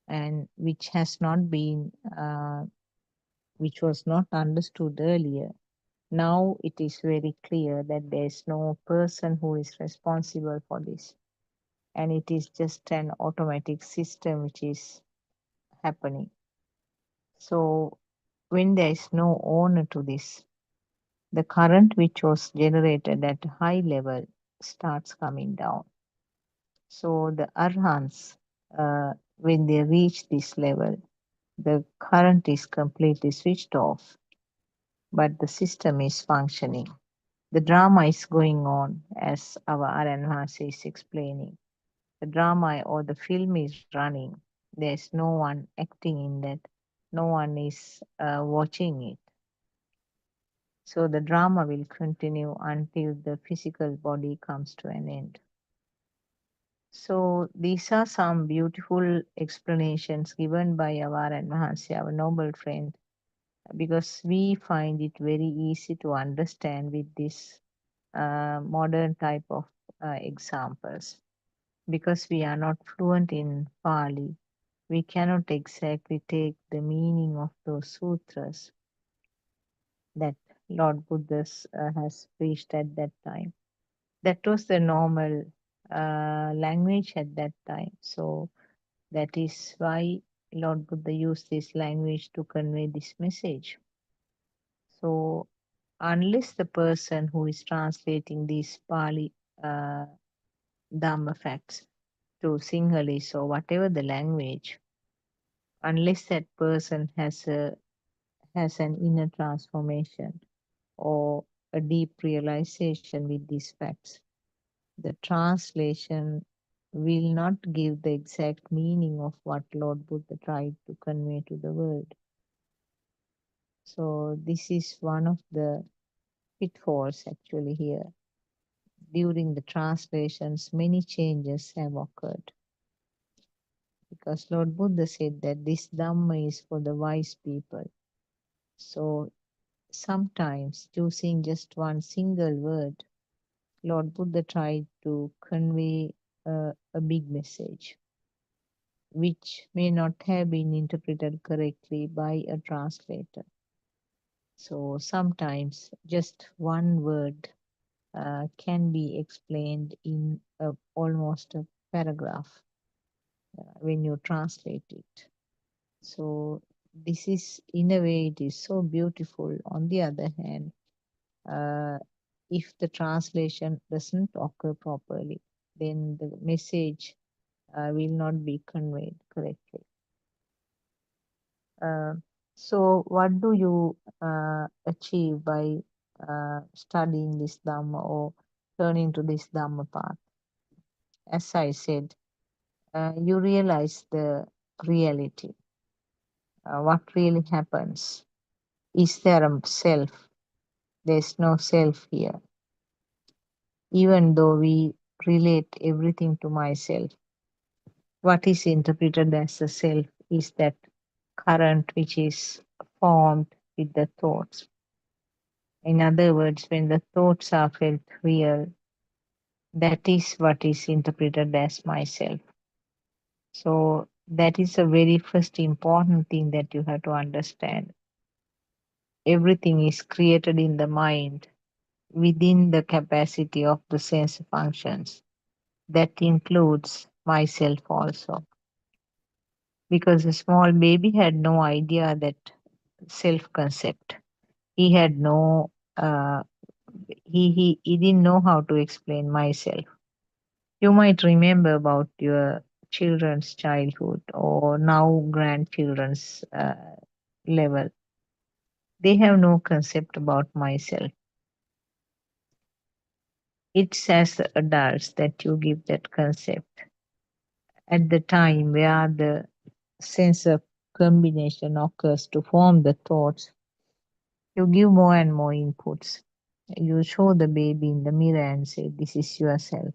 and which has not been, which was not understood earlier. Now it is very clear that there is no person who is responsible for this, and it is just an automatic system which is happening. So, when there is no owner to this, the current which was generated at a high level starts coming down. So, the arhants, when they reach this level, the current is completely switched off, but the system is functioning. The drama is going on, as our Aranhas is explaining. The drama or the film is running. There's no one acting in that. No one is watching it. So the drama will continue until the physical body comes to an end. So these are some beautiful explanations given by our Mahansi, our noble friend, because we find it very easy to understand with this modern type of examples. Because we are not fluent in Pali, we cannot exactly take the meaning of those sutras that Lord Buddha has preached at that time. That was the normal language at that time. So that is why Lord Buddha used this language to convey this message. So unless the person who is translating these Pali uh, Dhamma facts to Sinhalese or whatever the language, unless that person has an inner transformation or a deep realization with these facts, the translation will not give the exact meaning of what Lord Buddha tried to convey to the world. So this is one of the pitfalls actually here. During the translations, many changes have occurred because Lord Buddha said that this Dhamma is for the wise people. So sometimes choosing just one single word, Lord Buddha tried to convey a big message, which may not have been interpreted correctly by a translator. So sometimes just one word can be explained in almost a paragraph when you translate it. So this is, in a way, it is so beautiful. On the other hand, uh, if the translation doesn't occur properly, then the message will not be conveyed correctly. Uh, so, what do you achieve by studying this Dhamma or turning to this Dhamma path? As I said, you realize the reality. What really happens? Is there a self? There's no self here. Even though we relate everything to myself, what is interpreted as a self is that current which is formed with the thoughts. In other words, when the thoughts are felt real, that is what is interpreted as myself. So that is a very first important thing that you have to understand. Everything is created in the mind within the capacity of the sense functions. That includes myself also. Because a small baby had no idea that self concept. He had no he didn't know how to explain myself. You might remember about your children's childhood or now grandchildren's level. They have no concept about myself. It's as the adults that you give that concept. At the time where the sense of combination occurs to form the thoughts, you give more and more inputs. You show the baby in the mirror and say, "This is yourself."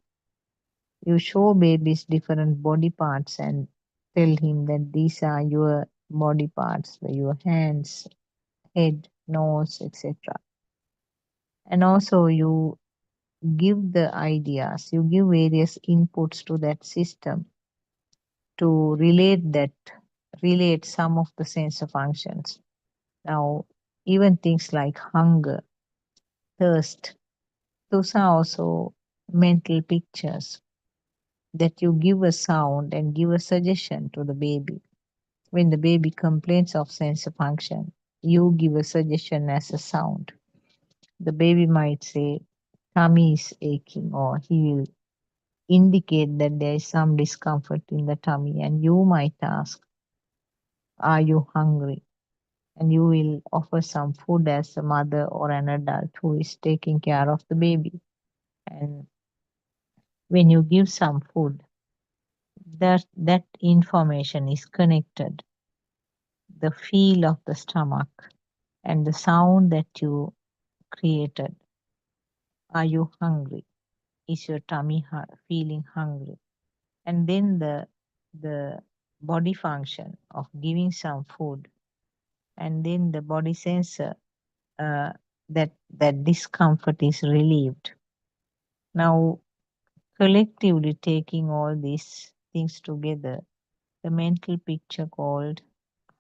You show babies different body parts and tell him that these are your body parts, your hands, head, nose, etc. And also you give the ideas, you give various inputs to that system to relate some of the sensor functions. Now, even things like hunger, thirst, those are also mental pictures that you give a sound and give a suggestion to the baby. When the baby complains of sensor function, you give a suggestion as a sound. The baby might say, tummy is aching, or he will indicate that there is some discomfort in the tummy, and you might ask, are you hungry? And you will offer some food as a mother or an adult who is taking care of the baby. And when you give some food, that information is connected. The feel of the stomach and the sound that you created. Are you hungry? Is your tummy feeling hungry? And then the body function of giving some food, and then the body sensor uh, that discomfort is relieved. Now, collectively taking all these things together, the mental picture called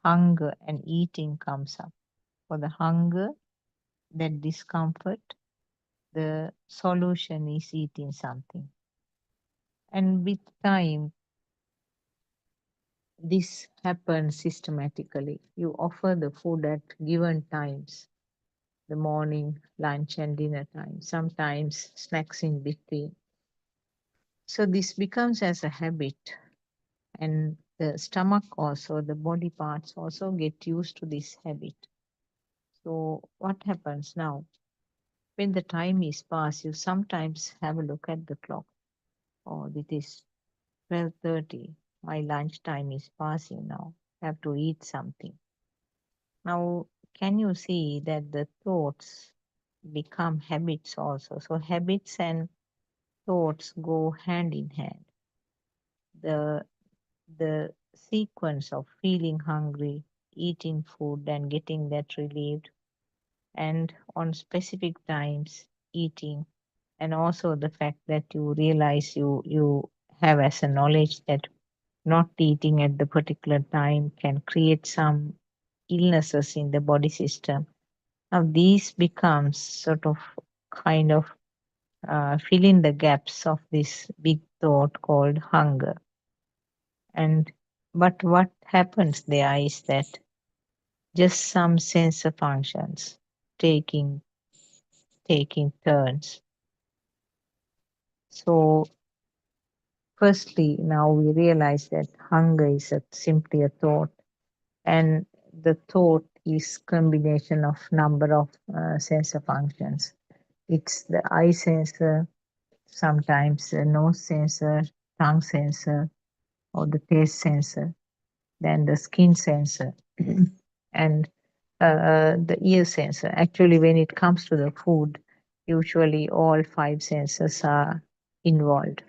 hunger and eating comes up. For the hunger, that discomfort, the solution is eating something. And with time, this happens systematically. You offer the food at given times, the morning, lunch, and dinner time, sometimes snacks in between. So this becomes as a habit, and the stomach also, the body parts also get used to this habit. So what happens now? When the time is passed, you sometimes have a look at the clock. Oh, it is 12:30. My lunch time is passing now. I have to eat something. Now, can you see that the thoughts become habits also? So habits and thoughts go hand in hand. The the sequence of feeling hungry, eating food and getting that relieved, and on specific times eating, and also the fact that you realize you have as a knowledge that not eating at the particular time can create some illnesses in the body system. Now these becomes sort of kind of fill in the gaps of this big thought called hunger. And but what happens there is that just some sensor functions taking taking turns. So firstly, now we realize that hunger is simply a thought, and the thought is combination of number of sensor functions. It's the eye sensor, sometimes the nose sensor, tongue sensor, or the taste sensor, then the skin sensor, and the ear sensor. Actually, when it comes to the food, usually all five sensors are involved.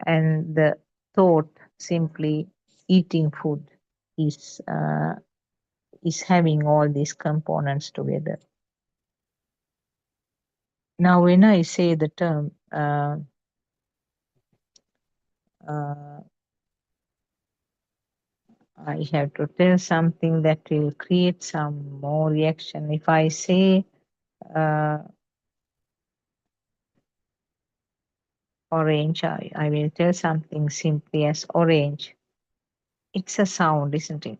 And the thought simply eating food is is having all these components together. Now, when I say the term uh, I have to tell something that will create some more reaction. If I say uh, orange, I will tell something simply as orange. It's a sound, isn't it?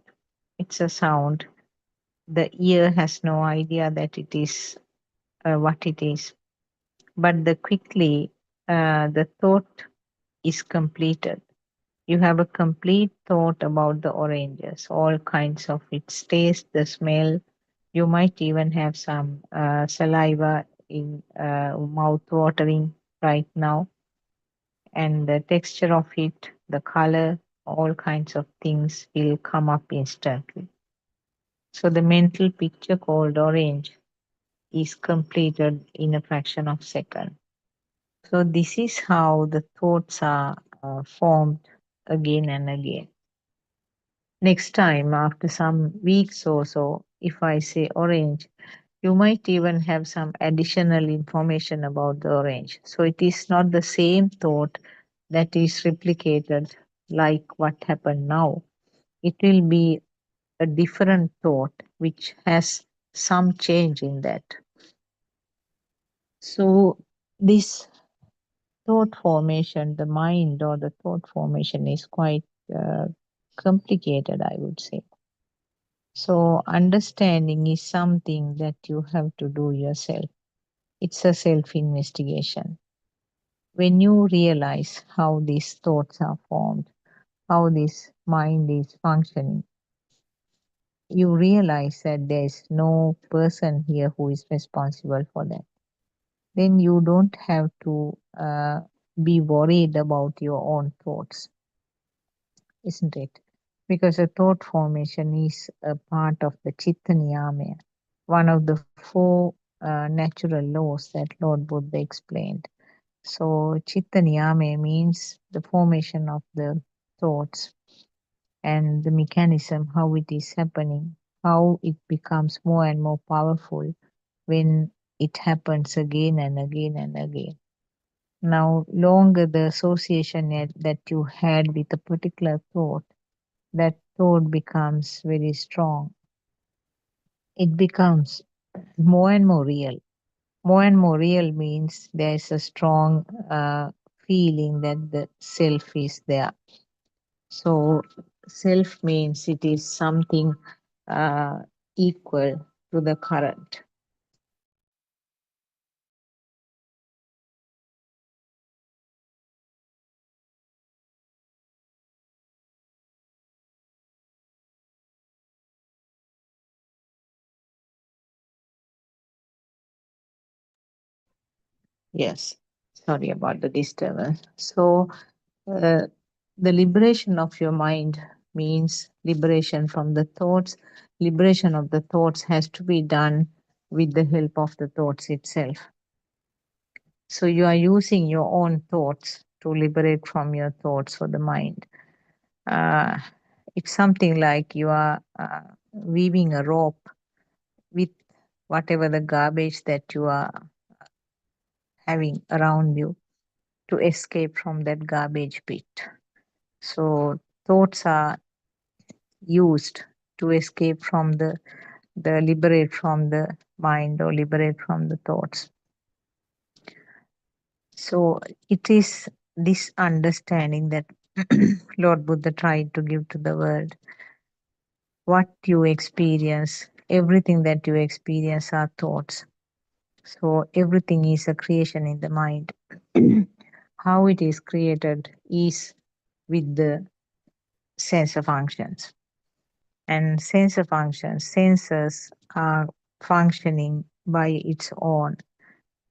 It's a sound. The ear has no idea that it is what it is. But the thought is completed. You have a complete thought about the oranges, all kinds of its taste, the smell. You might even have some saliva in mouth watering right now, and the texture of it, the color, all kinds of things will come up instantly. So the mental picture called orange is completed in a fraction of a second. So this is how the thoughts are formed again and again. Next time, after some weeks or so, if I say orange, You might even have some additional information about the orange. So it is not the same thought that is replicated like what happened now. It will be a different thought which has some change in that. So this thought formation, the mind or the thought formation is quite uh, complicated, I would say. So understanding is something that you have to do yourself. It's a self investigation. When you realize how these thoughts are formed, how this mind is functioning, you realize that there is no person here who is responsible for that. Then you don't have to be worried about your own thoughts, isn't it? Because a thought formation is a part of the Chitta Niyama, one of the four natural laws that Lord Buddha explained. So, Chitta Niyama means the formation of the thoughts and the mechanism, how it is happening, how it becomes more and more powerful when it happens again and again and again. Now, longer the association that you had with a particular thought, that thought becomes very strong. It becomes more and more real. More and more real means there's a strong feeling that the self is there. So, self means it is something uh, equal to the current. Yes, sorry about the disturbance. So, uh, the liberation of your mind means liberation from the thoughts. Liberation of the thoughts has to be done with the help of the thoughts itself. So, you are using your own thoughts to liberate from your thoughts for the mind. Uh, it's something like you are weaving a rope with whatever the garbage that you are having around you to escape from that garbage pit. So thoughts are used to escape from the liberate from the mind or liberate from the thoughts. So it is this understanding that Lord Buddha tried to give to the world. What you experience, everything that you experience are thoughts. So everything is a creation in the mind. How it is created is with the sensor functions. And sensor functions, sensors are functioning by its own.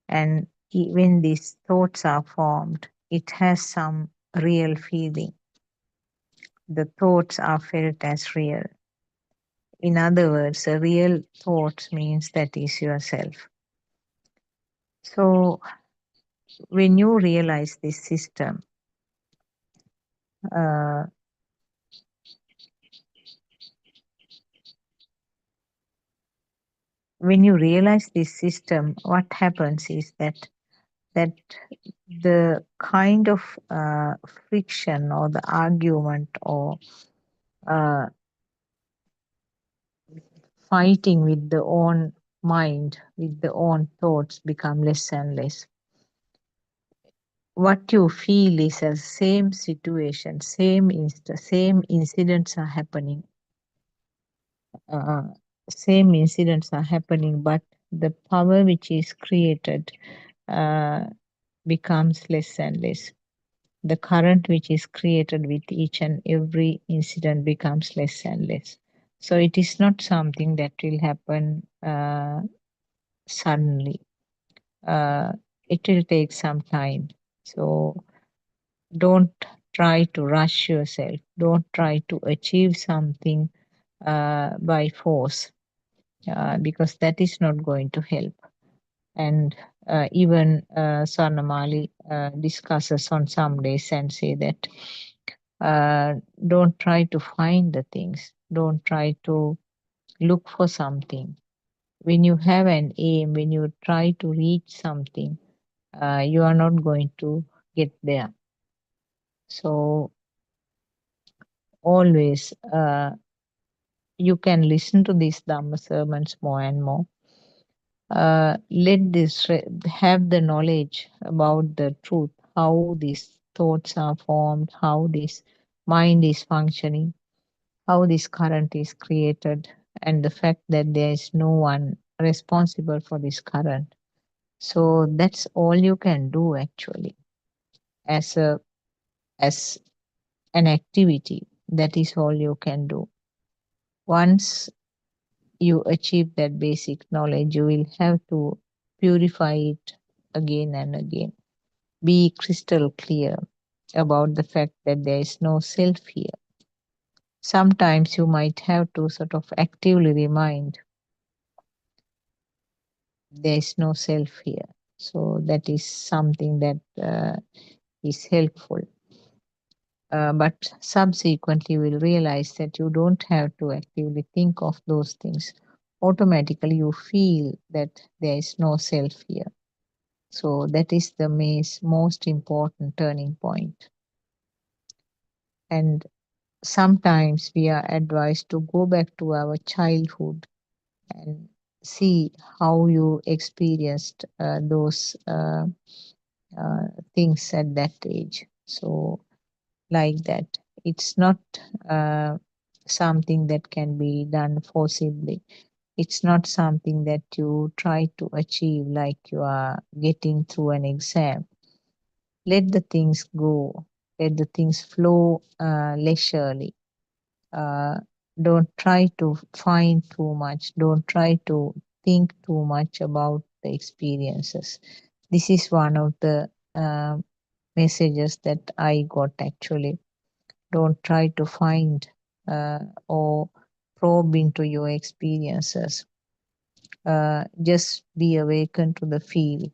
And when these thoughts are formed, it has some real feeling. The thoughts are felt as real. In other words, a real thought means that is yourself. So when you realize this system, uh, when you realize this system, what happens is that the kind of friction or the argument or uh, fighting with the own mind, with the own thoughts become less and less. What you feel is a same situation, same incidents are happening. Uh, Same incidents are happening, but the power which is created uh, becomes less and less. The current which is created with each and every incident becomes less and less. So it is not something that will happen suddenly. Uh, it will take some time. So don't try to rush yourself. Don't try to achieve something by force because that is not going to help. And even Swarnamali discusses on some days and say that don't try to find the things. Don't try to look for something. when you have an aim, when you try to reach something, you are not going to get there. So always you can listen to these Dhamma sermons more and more. Let this have the knowledge about the truth, how these thoughts are formed, how this mind is functioning, how this current is created, and the fact that there is no one responsible for this current. So that's all you can do actually as as an activity. That is all you can do. Once you achieve that basic knowledge, you will have to purify it again and again. Be crystal clear about the fact that there is no self here. Sometimes you might have to sort of actively remind there is no self here. So that is something that is helpful. But subsequently, you will realize that you don't have to actively think of those things. Automatically, you feel that there is no self here. So that is the most important turning point. And sometimes we are advised to go back to our childhood and see how you experienced those uh, things at that age. So, like that, it's not uh, something that can be done forcibly. It's not something that you try to achieve like you are getting through an exam. Let the things go, let the things flow leisurely. uh, don't try to find too much, don't try to think too much about the experiences. This is one of the messages that I got actually. Don't try to find or probe into your experiences. Just be awakened to the feel.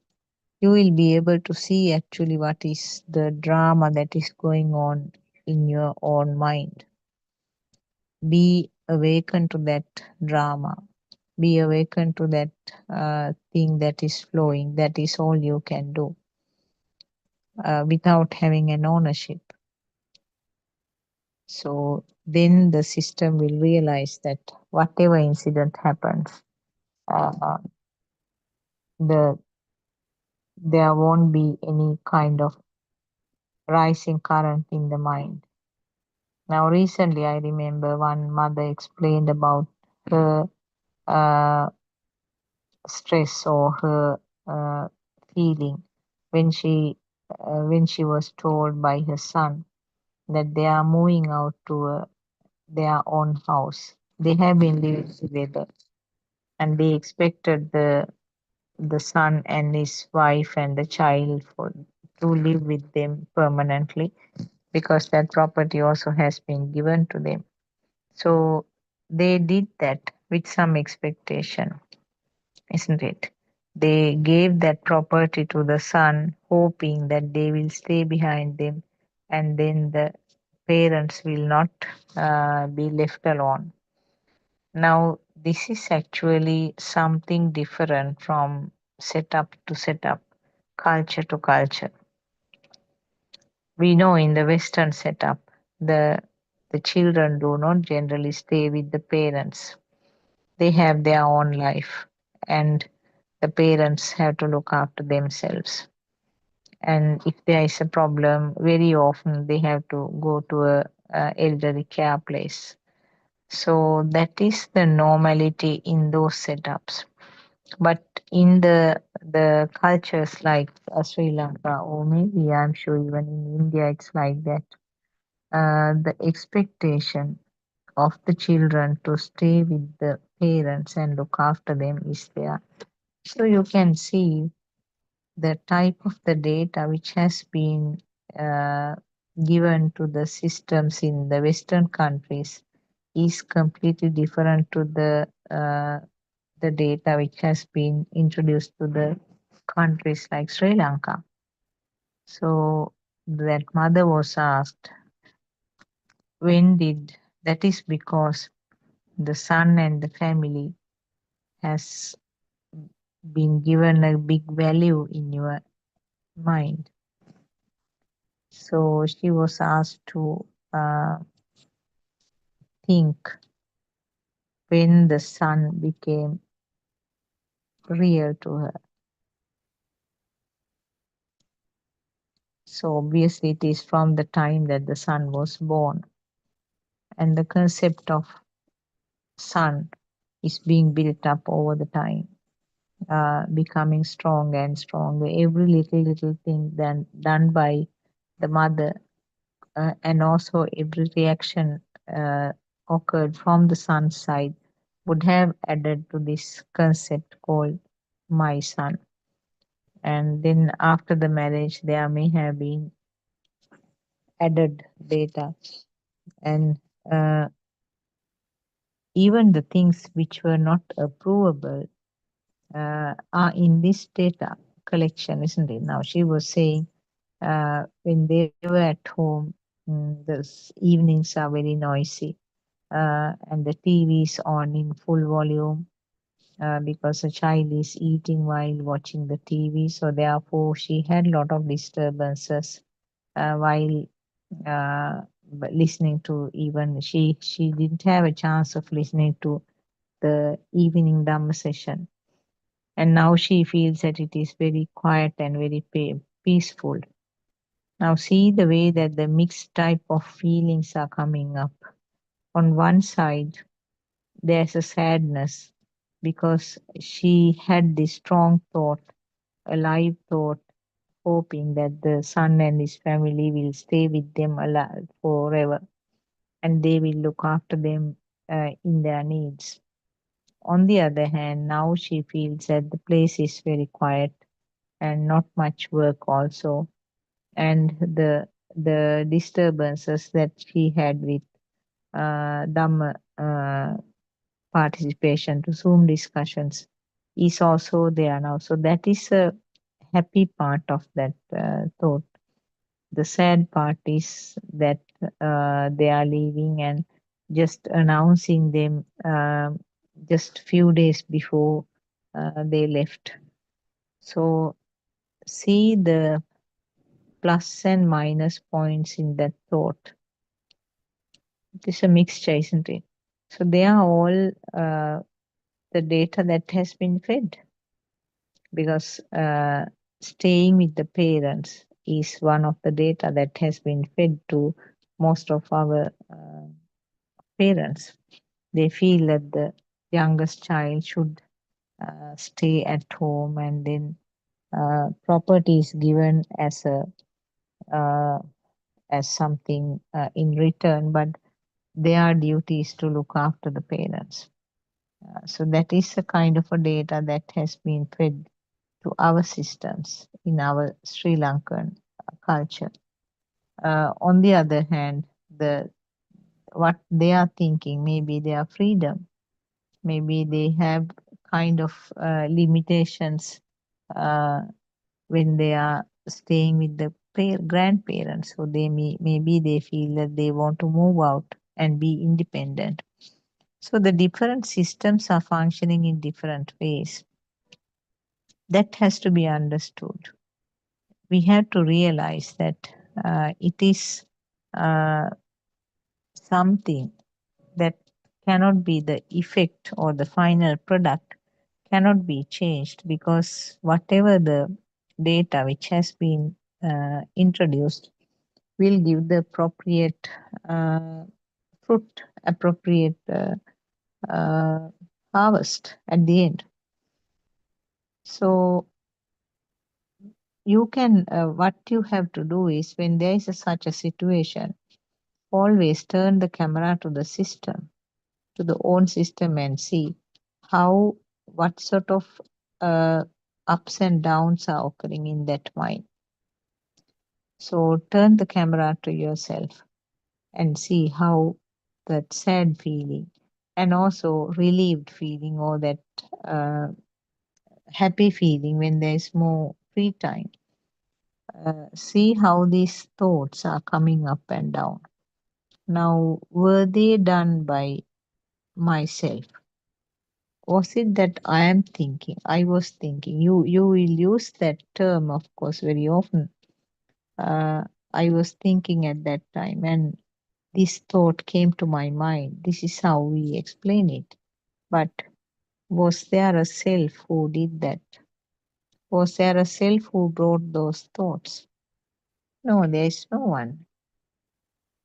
You will be able to see actually what is the drama that is going on in your own mind. Be awakened to that drama, be awakened to that thing that is flowing. That is all you can do without having an ownership. So then the system will realize that whatever incident happens, uh, the there won't be any kind of rising current in the mind. Now recently I remember one mother explained about her uh, stress or her uh, feeling when she was told by her son that they are moving out to their own house. They have been living together, and they expected the son and his wife and the child to live with them permanently, because that property also has been given to them. So they did that with some expectation, isn't it? They gave that property to the son, hoping that they will stay behind them, and then the parents will not be left alone. Now, this is actually something different from setup to setup, culture to culture. We know in the Western setup, the the children do not generally stay with the parents. They have their own life, and the parents have to look after themselves. And if there is a problem, very often they have to go to a elderly care place. So that is the normality in those setups. But in the cultures like Sri Lanka, or maybe I'm sure even in India it's like that, the expectation of the children to stay with the parents and look after them is there. So you can see the type of the data which has been uh, given to the systems in the Western countries is completely different to the data which has been introduced to the countries like Sri Lanka. So that mother was asked, when did that is because the son and the family has been given a big value in your mind. So she was asked to think when the sun became real to her. So obviously, it is from the time that the sun was born, and the concept of sun is being built up over the time, becoming stronger and stronger. Every little thing then done by the mother, and also every reaction uh, occurred from the sun's side would have added to this concept called my son. And then after the marriage, there may have been added data, and uh, even the things which were not provable are in this data collection, isn't it? Now, she was saying when they were at home, the evenings are very noisy, and the TV is on in full volume because a child is eating while watching the TV. So, therefore, she had a lot of disturbances while listening to, even she didn't have a chance of listening to the evening Dhamma session. And now she feels that it is very quiet and very peaceful. Now, see the way that the mixed type of feelings are coming up. On one side, there's a sadness because she had this strong thought, a live thought, hoping that the son and his family will stay with them alive forever and they will look after them in their needs. On the other hand, now she feels that the place is very quiet and not much work also, and the disturbances that she had with Dhamma participation to Zoom discussions is also there now. So that is a happy part of that thought. The sad part is that they are leaving and just announcing them just few days before they left. So see the plus and minus points in that thought. It is a mixture, isn't it? So they are all the data that has been fed because staying with the parents is one of the data that has been fed to most of our parents. They feel that the youngest child should stay at home, and then property is given uh, as something in return, but their duty is to look after the parents. So that is a kind of a data that has been fed to our systems in our Sri Lankan culture. On the other hand, the what they are thinking, maybe their freedom, maybe they have kind of limitations uh, when they are staying with the grandparents. So maybe they feel that they want to move out and be independent. So the different systems are functioning in different ways. That has to be understood. We have to realize that it is uh, something that cannot be the effect, or the final product cannot be changed, because whatever the data which has been introduced will give the appropriate uh, fruit, appropriate uh, harvest at the end. So you can, what you have to do is, when there is such a situation, always turn the camera to the system, to the own system, and see how, what sort of uh, ups and downs are occurring in that mind. So turn the camera to yourself and see how that sad feeling, and also relieved feeling, or that uh, happy feeling when there is more free time. See how these thoughts are coming up and down. Now, were they done by myself, Was it that I am thinking? I was thinking. You will use that term, of course, very often. Uh, I was thinking at that time, and this thought came to my mind. This is how we explain it. But was there a self who did that? Was there a self who brought those thoughts? No, there is no one.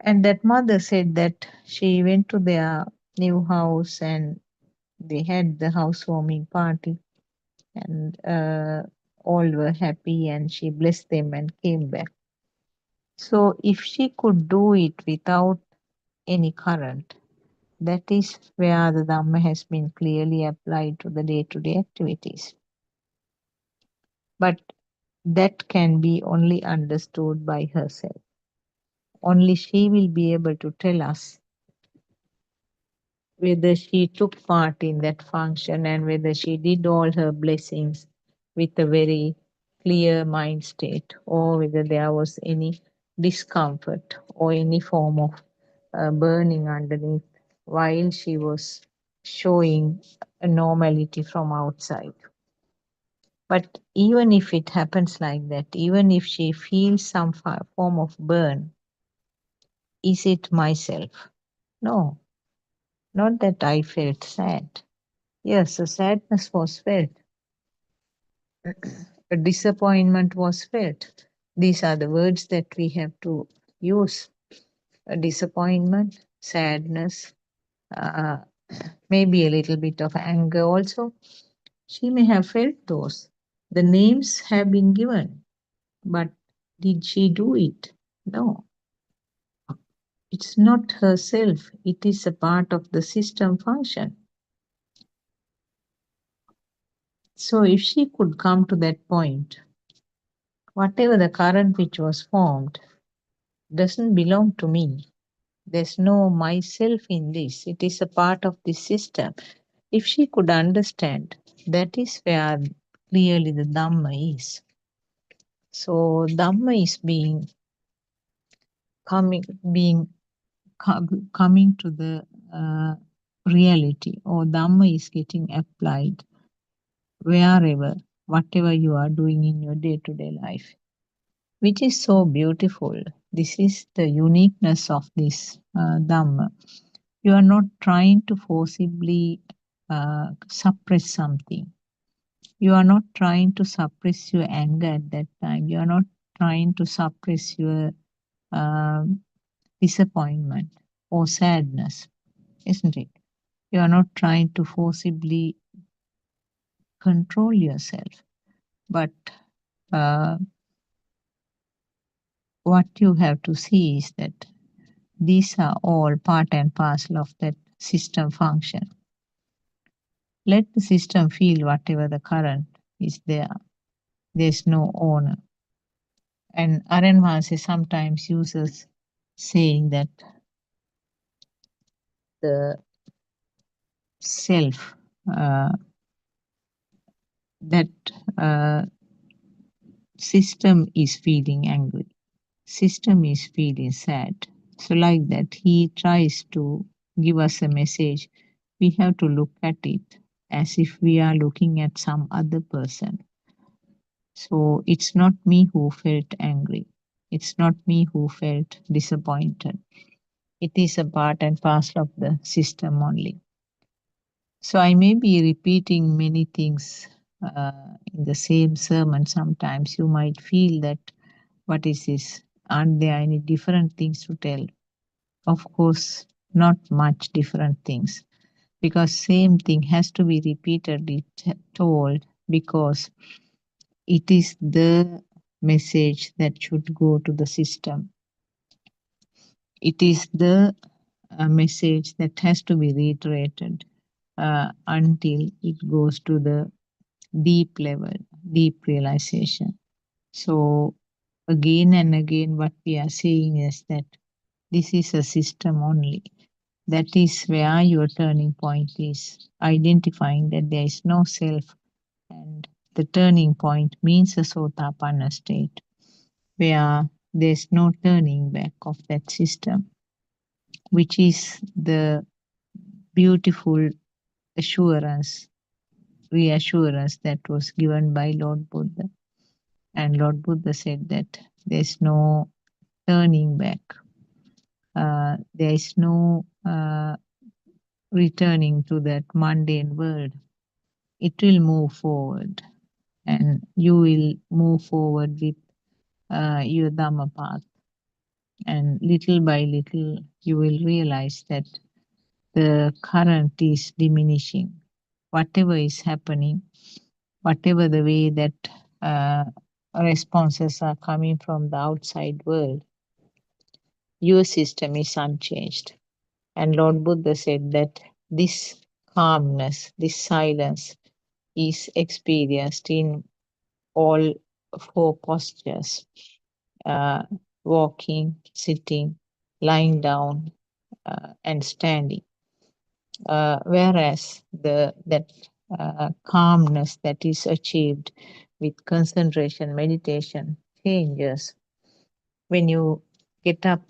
And that mother said that she went to their new house and they had the housewarming party, and all were happy, and she blessed them and came back. So if she could do it without any current, that is where the Dhamma has been clearly applied to the day-to-day activities. But that can be only understood by herself. Only she will be able to tell us whether she took part in that function and whether she did all her blessings with a very clear mind state, or whether there was any discomfort or any form of burning underneath while she was showing a normality from outside. But even if it happens like that, even if she feels some form of burn, is it myself? No, not that I felt sad. Yes, the sadness was felt, a disappointment was felt. These are the words that we have to use: a disappointment, sadness, uh, maybe a little bit of anger also. She may have felt those. The names have been given, but did she do it? No, it's not herself, it is a part of the system function. So if she could come to that point, whatever the current which was formed doesn't belong to me. There's no myself in this. It is a part of the system. If she could understand, that is where clearly the Dhamma is. So Dhamma is coming being coming to the reality, or Dhamma is getting applied wherever, whatever you are doing in your day-to-day life, which is so beautiful. This is the uniqueness of this Dhamma. You are not trying to forcibly suppress something. You are not trying to suppress your anger at that time. You are not trying to suppress your um disappointment or sadness, isn't it? You are not trying to forcibly control yourself. But uh, what you have to see is that these are all part and parcel of that system function. Let the system feel whatever the current is there. There's no owner. And Aranvasi sometimes uses saying that the self, uh, that uh, system is feeling angry, system is feeling sad. So like that, he tries to give us a message. We have to look at it as if we are looking at some other person. So it's not me who felt angry. It's not me who felt disappointed. It is a part and parcel of the system only. So I may be repeating many things in the same sermon. Sometimes you might feel that, what is this? Aren't there any different things to tell? Of course, not much different things, because same thing has to be repeatedly told, because it is the message that should go to the system. It is the message that has to be reiterated until it goes to the deep level, deep realization. So, again and again, what we are saying is that this is a system only. That is where your turning point is, identifying that there is no self, and the turning point means a Sotapanna state where there's no turning back of that system, which is the beautiful assurance reassurance that was given by Lord Buddha. And Lord Buddha said that there's no turning back. There is no returning to that mundane world. It will move forward, and you will move forward with your Dhamma path. And little by little, you will realize that the current is diminishing. Whatever is happening, whatever the way that uh, responses are coming from the outside world, your system is unchanged. And Lord Buddha said that this calmness, this silence is experienced in all four postures, uh, walking, sitting, lying down, and standing. Whereas that calmness that is achieved with concentration, meditation changes when you get up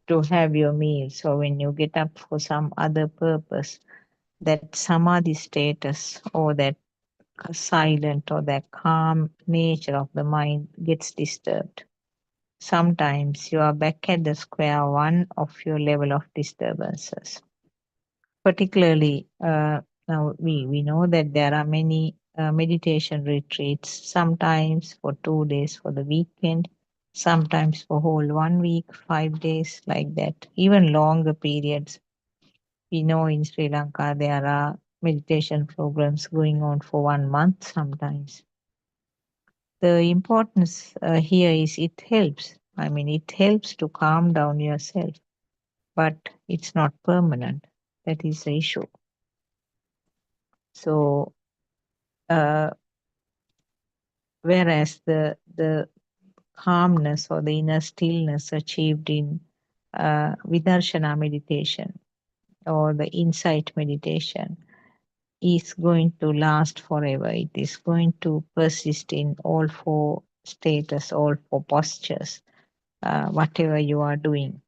to have your meals, or when you get up for some other purpose. That samadhi status, or that silent or that calm nature of the mind gets disturbed. Sometimes you are back at the square one of your level of disturbances. Particularly, now we know that there are many meditation retreats, sometimes for 2 days for the weekend, sometimes for whole 1 week, 5 days, like that, even longer periods. We know in Sri Lanka there are meditation programs going on for 1 month sometimes. The importance here is it helps. I mean, it helps to calm down yourself, but it's not permanent. That is the issue. So, whereas the calmness or the inner stillness achieved in Vidarshana meditation or the insight meditation is going to last forever. It is going to persist in all four status, all four postures, whatever you are doing.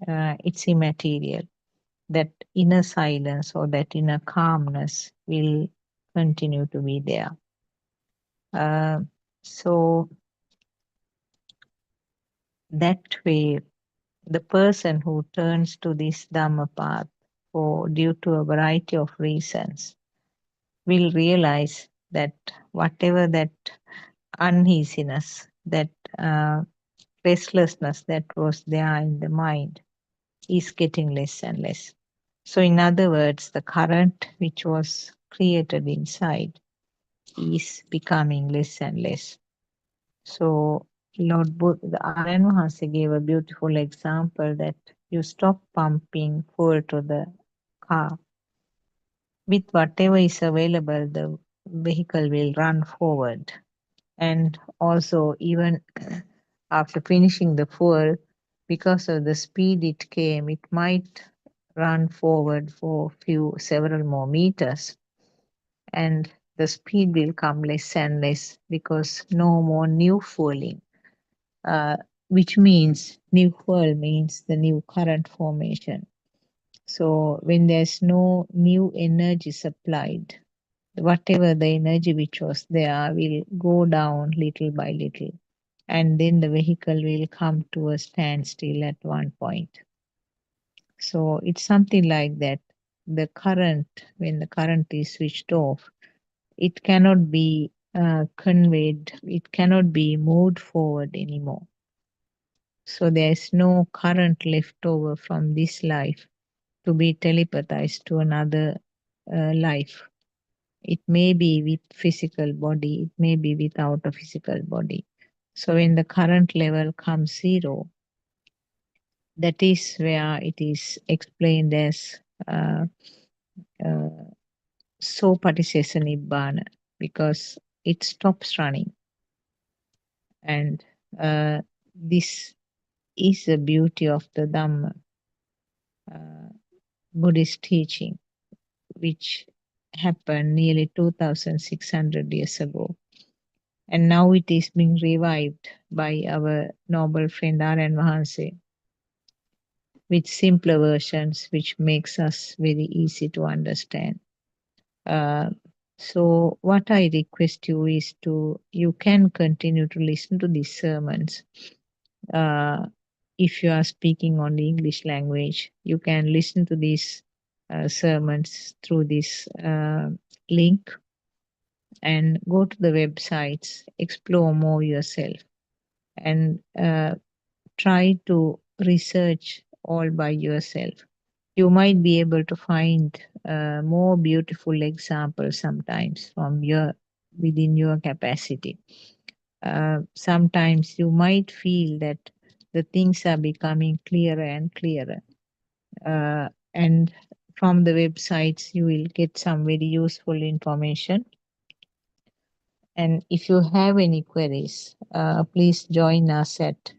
It's immaterial. That inner silence or that inner calmness will continue to be there. So that way, the person who turns to this Dhamma path for due to a variety of reasons will realize that whatever that uneasiness, that uh, restlessness that was there in the mind is getting less and less. So, in other words, the current which was created inside is becoming less and less. So, Lord Buddha, the Aryan Maharshi gave a beautiful example that you stop pumping fuel to the car. With whatever is available, the vehicle will run forward. And also, even after finishing the fuel, because of the speed it came, it might run forward for several more meters, and the speed will come less and less because no more new fueling, which means new fuel means the new current formation. So when there's no new energy supplied, whatever the energy which was there will go down little by little, and then the vehicle will come to a standstill at one point. So it's something like that. The current, when the current is switched off, it cannot be conveyed, it cannot be moved forward anymore. So there is no current left over from this life to be telepathized to another life. It may be with physical body, it may be without a physical body. So when the current level comes zero, that is where it is explained as uh, uh, Sopatisesa Nibbana, because it stops running. And this is the beauty of the Dhamma, uh, Buddhist teaching, which happened nearly 2,600 years ago. And now it is being revived by our noble friend Aryan Mahanse with simpler versions, which makes us very easy to understand. Uh, So what I request you is you can continue to listen to these sermons. Uh, if you are speaking only English language, you can listen to these sermons through this link and go to the websites, explore more yourself, and try to research all by yourself. You might be able to find more beautiful examples sometimes from your within your capacity. Sometimes you might feel that the things are becoming clearer and clearer. And from the websites, you will get some very useful information. And if you have any queries, please join us at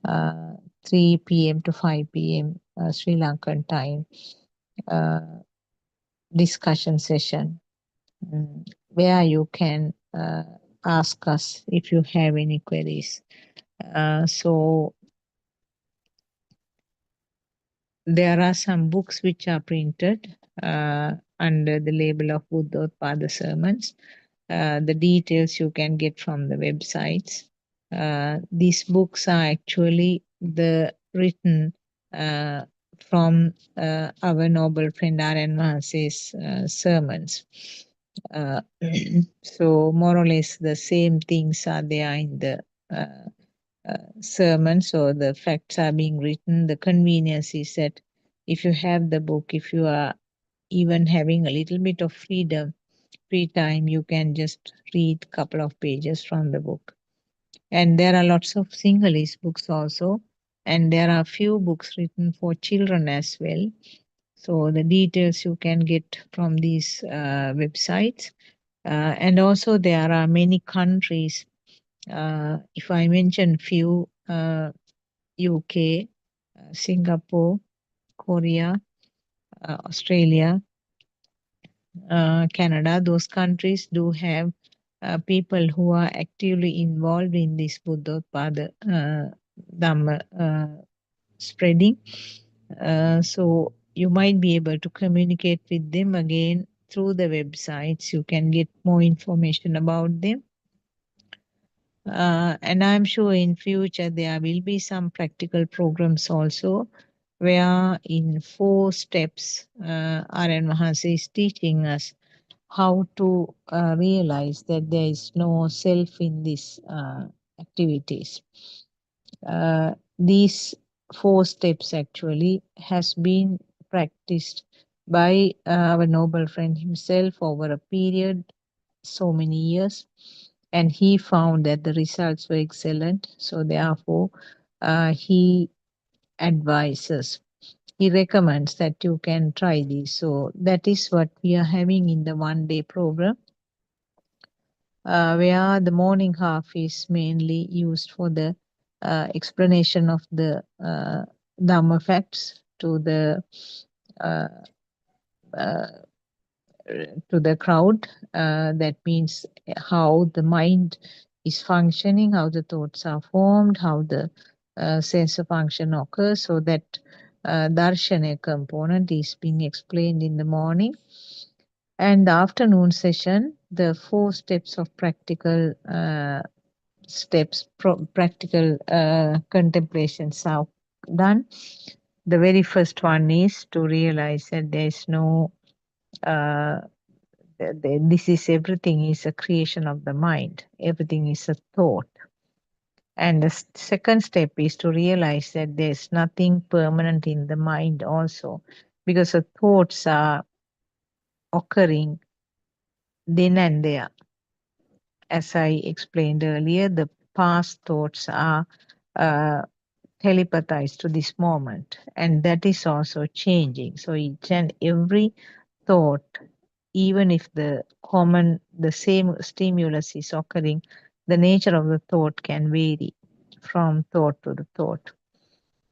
uh, 3 p.m. to 5 p.m. Sri Lankan time uh, discussion session, where you can ask us if you have any queries. So there are some books which are printed under the label of Buddothpado sermons. The details you can get from the websites. These books are actually the written from our noble friend R.N. Mahase's sermons. Uh, so more or less the same things are there in the sermons, or the facts are being written. The convenience is that if you have the book, if you are even having a little bit of free time, you can just read a couple of pages from the book. And there are lots of Sinhalese books also, and there are few books written for children as well. So the details you can get from these websites. And also there are many countries. If I mention few, UK, Singapore, Korea, Australia, Canada, those countries do have people who are actively involved in this Buddhopada Dhamma spreading. So you might be able to communicate with them again through the websites. You can get more information about them. And I'm sure in future there will be some practical programs also, where in 4 steps R.N. Mahasi is teaching us how to realize that there is no self in these activities. These 4 steps actually has been practiced by our noble friend himself over a period so many years, and he found that the results were excellent. So therefore he advises, he recommends that you can try this. So that is what we are having in the 1 day program, where the morning half is mainly used for the explanation of the Dhamma facts uh, uh, to the crowd. That means how the mind is functioning, how the thoughts are formed, how the sense of function occurs. So that darshana component is being explained in the morning. And the afternoon session, the 4 steps of practical practical contemplations are done. The very first one is to realize that there is no uh, this is everything is a creation of the mind. Everything is a thought. And the second step is to realize that there's nothing permanent in the mind also, because the thoughts are occurring then and there. As I explained earlier, the past thoughts are uh, telepathized to this moment, and that is also changing. So each and every thought, even if the same stimulus is occurring, the nature of the thought can vary from thought to the thought.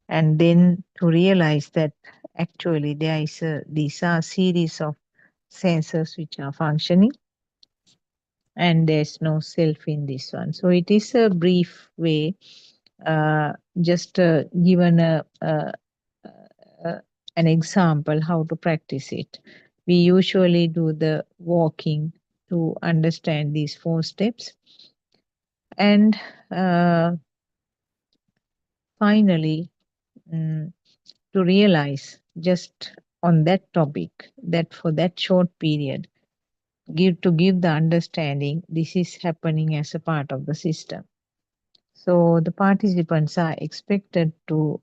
And then to realize that actually these are series of sensors which are functioning, and there's no self in this one. So it is a brief way, just given an example how to practice it. We usually do the walking to understand these 4 steps. And uh, finally, mm, to realize just on that topic that for that short period, give the understanding this is happening as a part of the system. So the participants are expected to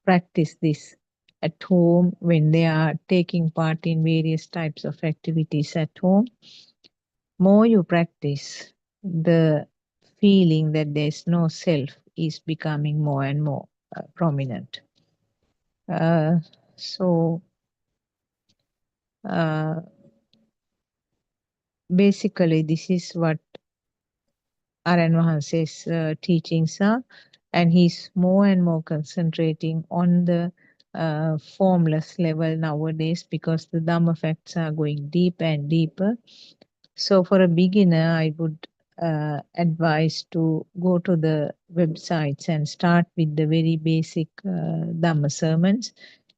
practice this at home when they are taking part in various types of activities at home. More you practice, the feeling that there's no self is becoming more and more prominent. Uh, so uh, basically, this is what Aran Mahanse's teachings are, and he's more and more concentrating on the formless level nowadays because the Dhamma facts are going deeper and deeper. So, for a beginner, I would advise to go to the websites and start with the very basic Dhamma sermons.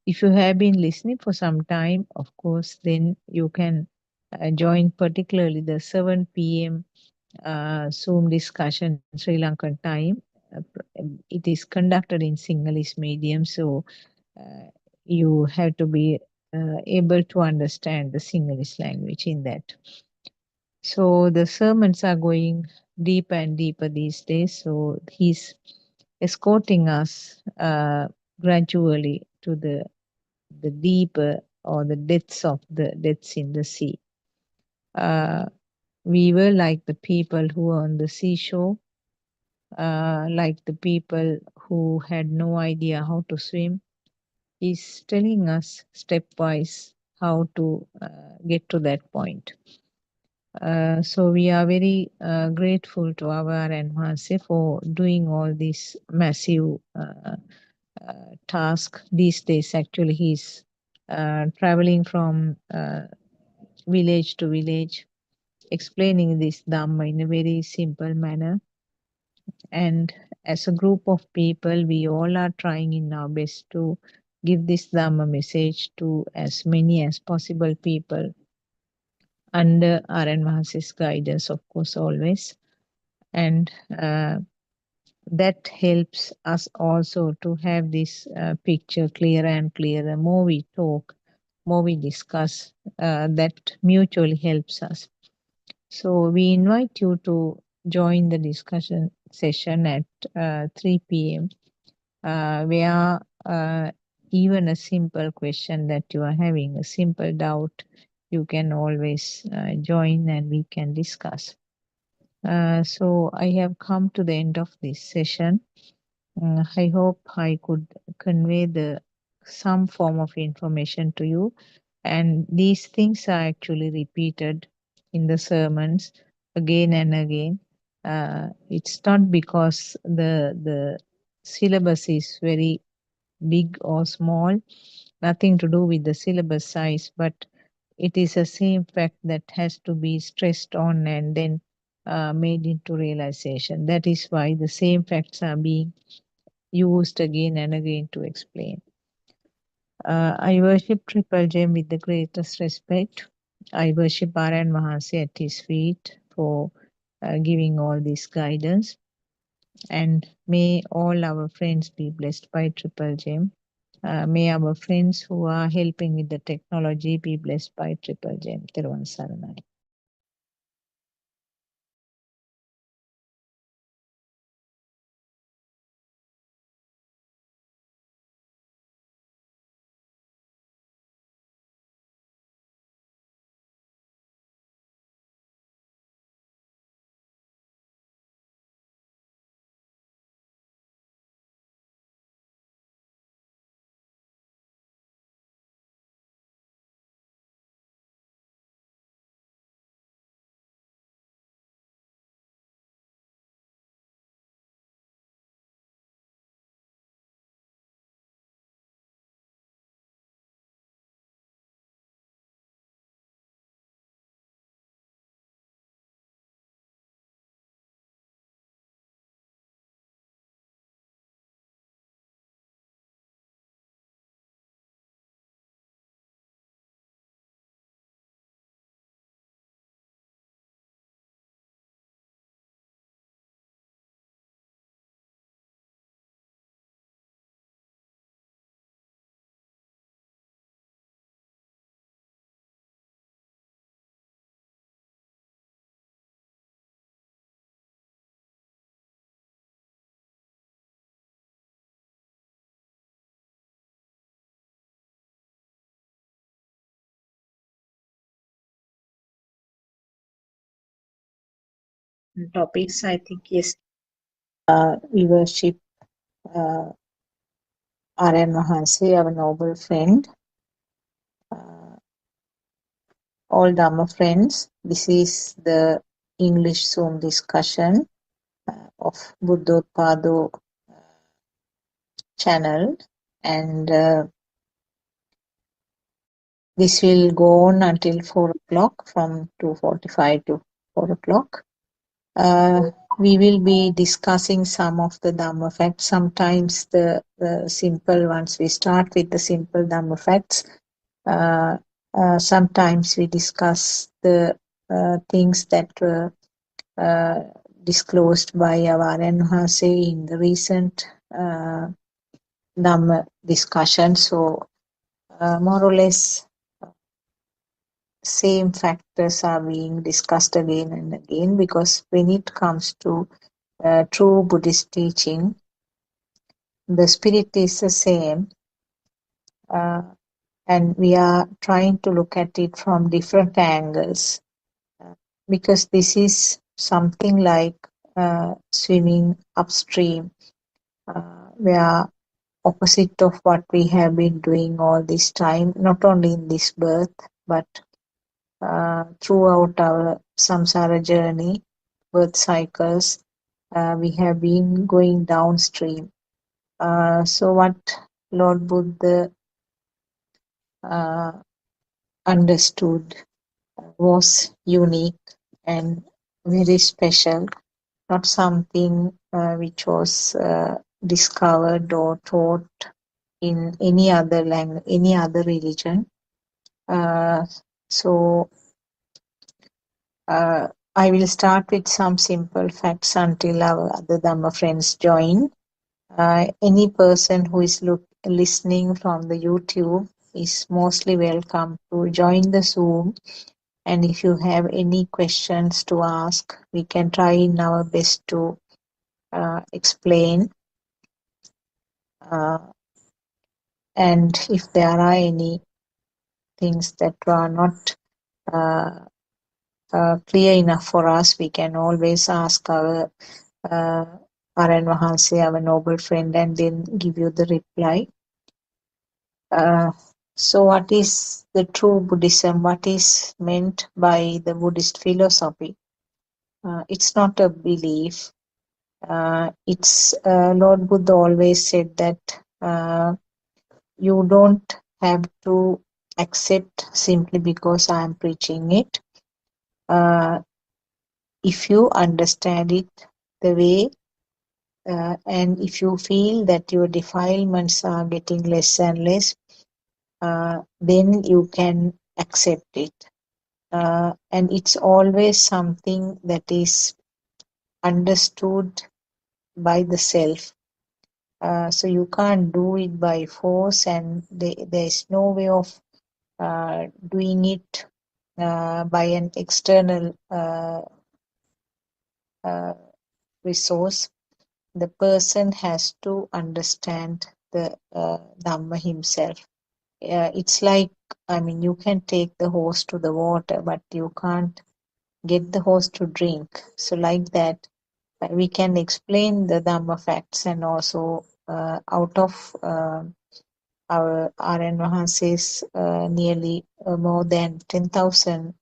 If you have been listening for some time, of course, then you can join particularly the 7 p.m. Zoom discussion Sri Lankan time. It is conducted in Sinhalese medium, so uh, you have to be able to understand the Sinhalese language in that. So the sermons are going deeper and deeper these days. So he's escorting us gradually to the deeper or the depths of the depths in the sea. Uh, we were like the people who were on the seashore, like the people who had no idea how to swim. He's telling us stepwise how to get to that point. So we are very grateful to our Enhance for doing all this massive task. These days, actually, he's traveling from village to village, explaining this Dhamma in a very simple manner. And as a group of people, we all are trying in our best to give this Dhamma message to as many as possible people under RN Mahasis guidance, of course, always. And that helps us also to have this picture clearer and clearer. More we talk, more we discuss, that mutually helps us. So we invite you to join the discussion session at 3 p.m. Where even a simple question that you are having, a simple doubt, you can always join and we can discuss. So I have come to the end of this session. I hope I could convey the some form of information to you. And these things are actually repeated in the sermons again and again. It's not because the syllabus is very big or small, nothing to do with the syllabus size, but it is a same fact that has to be stressed on and then made into realization. That is why the same facts are being used again and again to explain. I worship Triple Gem with the greatest respect. I worship Aran Mahasi at his feet for giving all this guidance. And may all our friends be blessed by Triple Gem. May our friends who are helping with the technology be blessed by Triple Gem. Thiruvan Saranai. topics, I think yes, we worship uh, R.N. Mahansi, our noble friend, uh, all Dhamma friends. This is the English Zoom discussion of Buddothpado channel, and this will go on until 4 o'clock, from 2:45 to 4 o'clock. Uh, we will be discussing some of the Dhamma facts. Sometimes the simple ones, we start with the simple Dhamma facts. Uh, Sometimes we discuss the things that were uh, disclosed by our Enhance in the recent Dhamma discussion. So, more or less, same factors are being discussed again and again, because when it comes to true Buddhist teaching, the spirit is the same, uh, and we are trying to look at it from different angles, uh, because this is something like swimming upstream, where opposite of what we have been doing all this time, not only in this birth, but throughout our samsara journey, birth cycles, we have been going downstream. So what Lord Buddha uh, understood was unique and very special, not something which was discovered or taught in any other language, any other religion. Uh, so I will start with some simple facts until our other Dhamma friends join. Any person who is listening from the YouTube is mostly welcome to join the Zoom. And if you have any questions to ask, we can try in our best to explain. Uh, and if there are any things that are not uh, clear enough for us, we can always ask our uh, R.N. Mahansi, our noble friend, and then give you the reply. So, what is the true Buddhism? What is meant by the Buddhist philosophy? It's not a belief. It's Lord Buddha always said that you don't have to accept simply because I am preaching it. Uh, if you understand it the way, and if you feel that your defilements are getting less and less, then you can accept it. And it's always something that is understood by the self. So you can't do it by force, and there is no way of doing it by an external uh, resource. The person has to understand the Dhamma himself. It's like, I mean, you can take the horse to the water, but you can't get the horse to drink. So, like that, we can explain the Dhamma facts, and also out of our R.N. Mahanse's nearly more than 10,000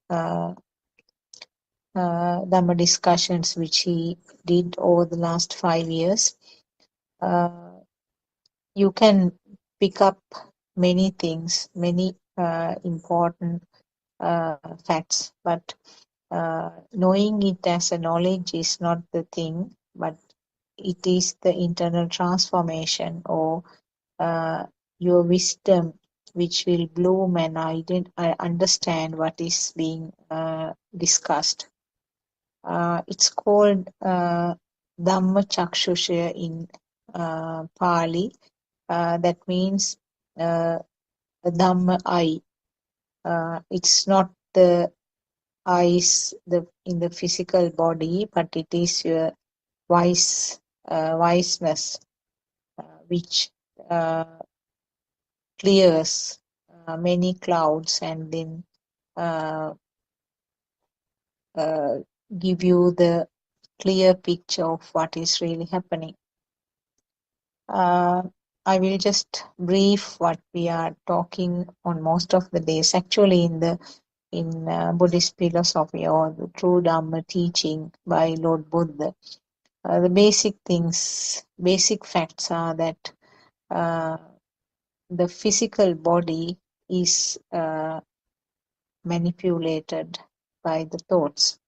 Dhamma discussions which he did over the last 5 years. You can pick up many things, many important facts, but knowing it as a knowledge is not the thing, but it is the internal transformation, or your wisdom, which will bloom and understand what is being discussed. It's called Dhamma Chakshusha in Pali. That means Dhamma eye. It's not the eyes in the physical body, but it is your wiseness, which clears many clouds, and then uh, give you the clear picture of what is really happening. Uh, I will just brief what we are talking on most of the days. Actually, in Buddhist philosophy or the true Dhamma teaching by Lord Buddha, the basic things, basic facts are that uh, the physical body is manipulated by the thoughts,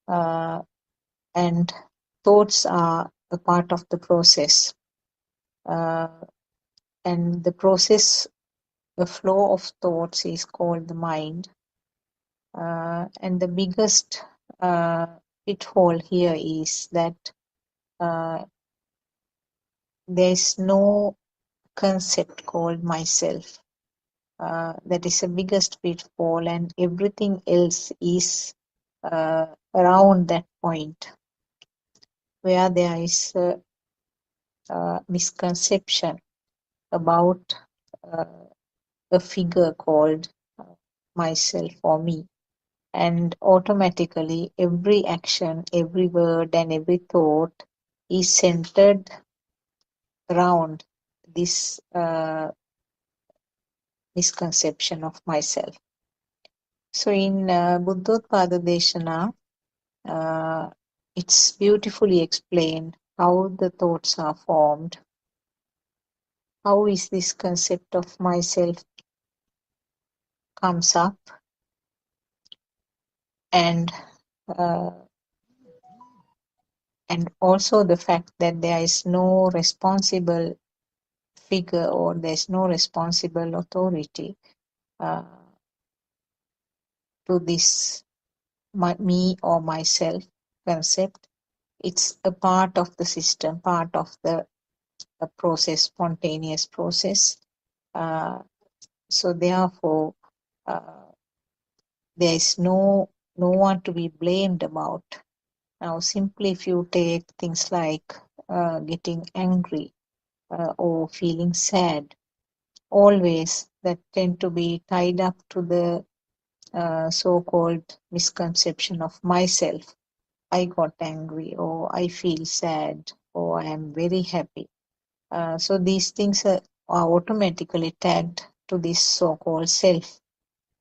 uh, and thoughts are a part of the process. Uh, and the process, the flow of thoughts is called the mind. And the biggest uh, pitfall here is that uh, there is no concept called myself. That is the biggest pitfall, and everything else is around that point where there is a misconception about uh, a figure called myself or me. And automatically, every action, every word, and every thought is centered around this misconception of myself. So in Buddothpado Deshana, uh, it's beautifully explained how the thoughts are formed. How is this concept of myself comes up, and uh, and also the fact that there is no responsible figure or there's no responsible authority uh, to this me or myself concept. It's a part of the system, part of the process, spontaneous process. Uh, so therefore, uh, there is no one to be blamed about. Now, simply if you take things like getting angry or feeling sad, always that tend to be tied up to the so-called misconception of myself. I got angry, or I feel sad, or I am very happy. So these things are automatically tagged to this so-called self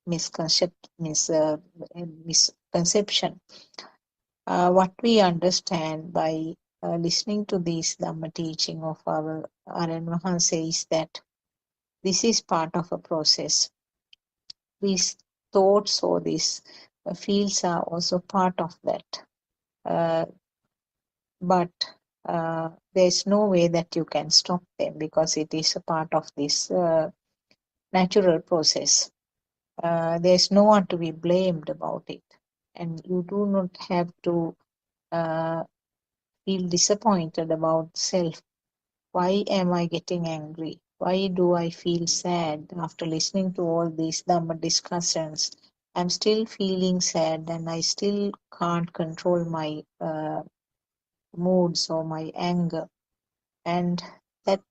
misconception. What we understand by listening to this Dhamma teaching of our Aryan Mahansa is that this is part of a process. These thoughts or these feels are also part of that. Uh, but there's no way that you can stop them because it is a part of this natural process. There's no one to be blamed about it, and you do not have to uh, feel disappointed about self. Why am I getting angry? Why do I feel sad after listening to all these Dhamma discussions? I'm still feeling sad and I still can't control my moods or my anger. And that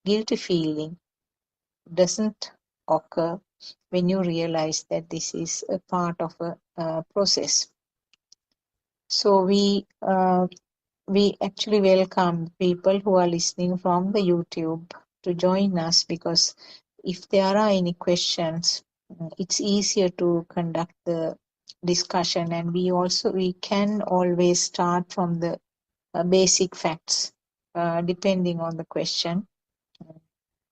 guilty feeling doesn't occur when you realize that this is a part of a process. So we actually welcome people who are listening from the YouTube to join us, because if there are any questions, it's easier to conduct the discussion, and we can always start from the basic facts depending on the question.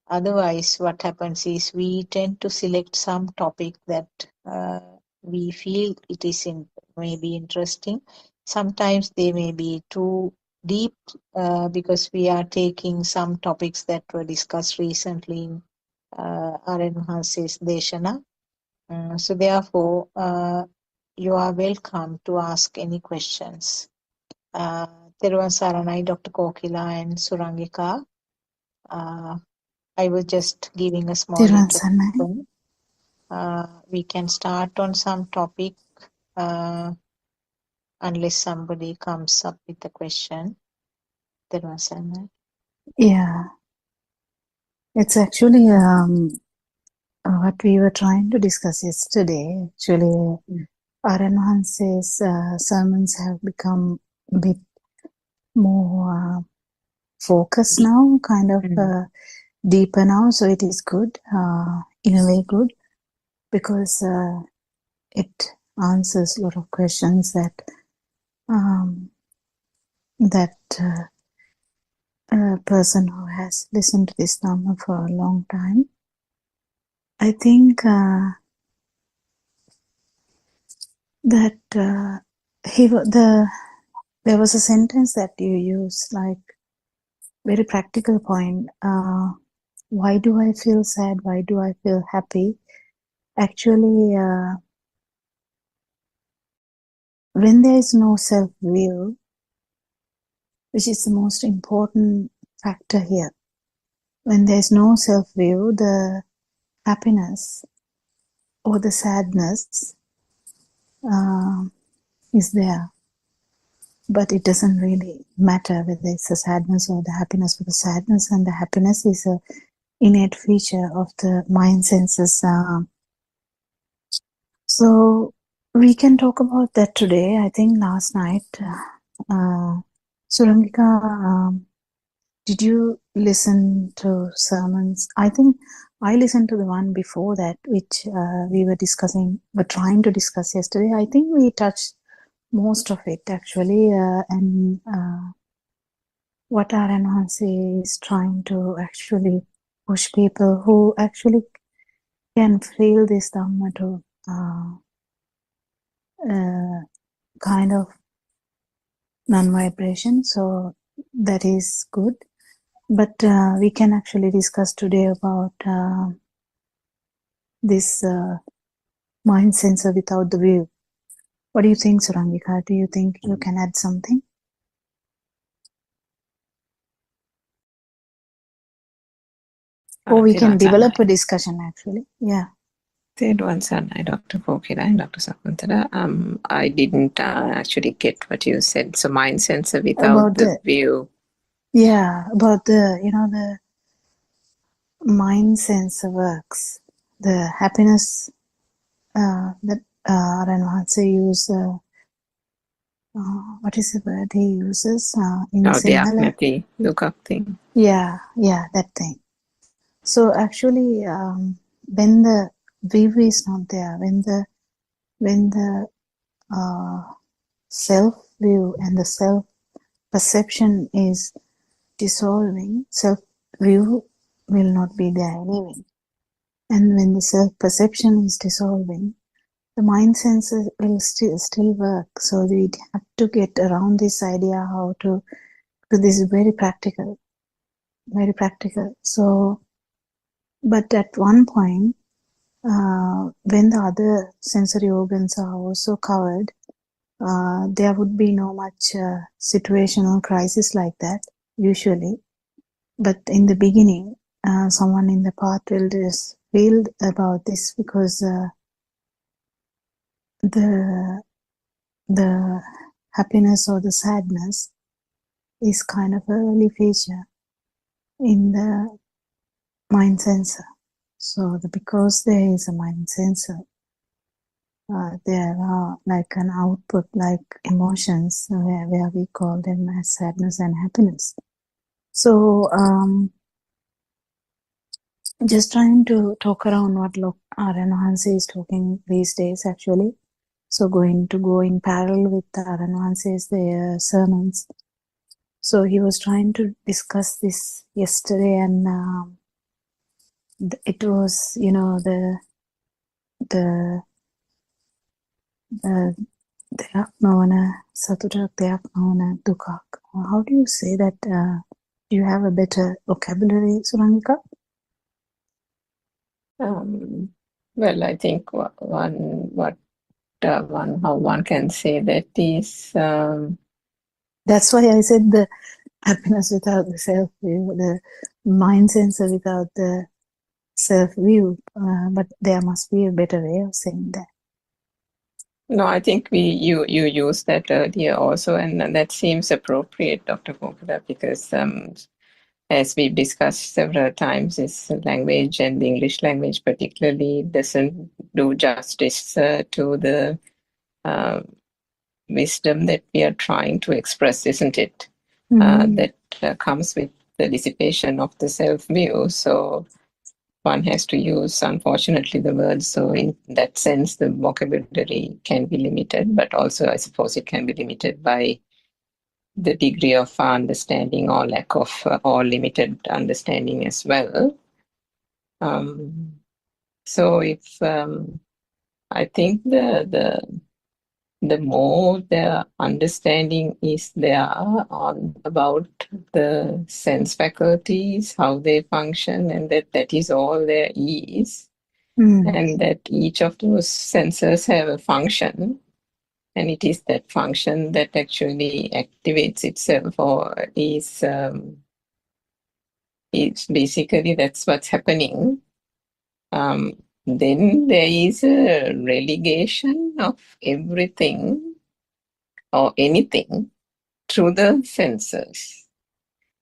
Otherwise, what happens is we tend to select some topic that we feel it is may be interesting. Sometimes they may be too deep because we are taking some topics that were discussed recently in R.N. Mahanse's Deshana. So therefore, you are welcome to ask any questions. Teruvan Saranai, Dr. Kokila and Surangika. I was just giving a small Thiruvan Sannai. introduction. We can start on some topic uh, unless somebody comes up with a question. Yeah, it's actually what we were trying to discuss yesterday. Actually, Aranhanse's sermons have become a bit more focused now, kind of deeper now. So it is good, in a way good, because it answers a lot of questions that a person who has listened to this Dhamma for a long time. I think that there was a sentence that you used, like very practical point. Why do I feel sad? Why do I feel happy? Actually, when there is no self-view, which is the most important factor here, when there is no self-view, the happiness or the sadness is there. But it doesn't really matter whether it's the sadness or the happiness, because sadness and the happiness is an innate feature of the mind senses. So we can talk about that today. I think last night, Surangika, did you listen to sermons? I think I listened to the one before that, which we were trying to discuss yesterday. I think we touched most of it actually, and what Aranhansi is trying to actually push people who actually can feel this Dhamma to kind of non-vibration. So that is good. But we can actually discuss today about this mind sensor without the view. What do you think, Surangika? Do you think you can add something? Or we can develop a discussion actually. Yeah. Tedwan Sanai, Dr. Pokira and Dr. Sakuntala. I didn't actually get what you said. So mind sensor without About the view. Yeah, about the mind sensor works. The happiness that Ranvatse use, what is the word he uses in Sinhala? The look up thing. Yeah, that thing. So actually, when the view is not there, when the self view and the self perception is dissolving, self view will not be there anyway. And when the self perception is dissolving, the mind senses will still work. So we have to get around this idea how to. This is very practical, very practical. So, but at one point, when the other sensory organs are also covered, there would be no much situational crisis like that usually. But in the beginning, someone in the path will just feel about this, because the happiness or the sadness is kind of an early feature in the mind sensor. So because there is a mind sensor, there are like an output, like emotions, where we call them as sadness and happiness. So just trying to talk around what Aranhansi is talking these days actually. So going to go in parallel with Aranhansi's sermons. So he was trying to discuss this yesterday, and it was, the දෙයක් නොවන සතුටක් දෙයක් නොවන දුකක්. How do you say that? Do you have a better vocabulary, Surangika? Well, I think how one can say that is. That's why I said the happiness without the self-view, the mind sensor without the self-view. But there must be a better way of saying that. No, I think you used that earlier also, and that seems appropriate, Dr. Pokira, because as we've discussed several times, this language, and the English language particularly, doesn't do justice to the wisdom that we are trying to express, isn't it? That comes with the dissipation of the self-view. So one has to use, unfortunately, the words. So in that sense, the vocabulary can be limited, but also I suppose it can be limited by the degree of understanding or lack of or limited understanding as well. So if I think the more the understanding is there on about the sense faculties, how they function, and that is all there is, and that each of those senses have a function, and it is that function that actually activates itself or is basically that's what's happening. Then there is a relegation of everything or anything through the senses.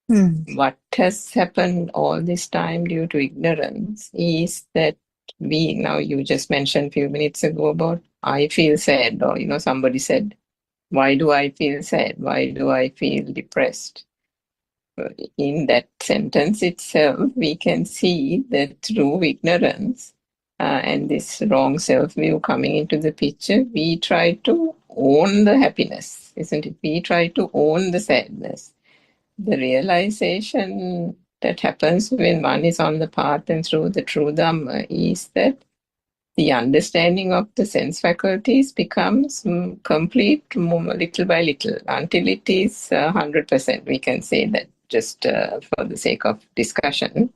What has happened all this time due to ignorance is that now you just mentioned a few minutes ago about I feel sad, or somebody said, why do I feel sad? Why do I feel depressed? In that sentence itself, we can see that through ignorance and this wrong self-view coming into the picture, we try to own the happiness, isn't it? We try to own the sadness. The realization that happens when one is on the path and through the true Dhamma is that the understanding of the sense faculties becomes complete little by little until it is 100%. We can say that just for the sake of discussion.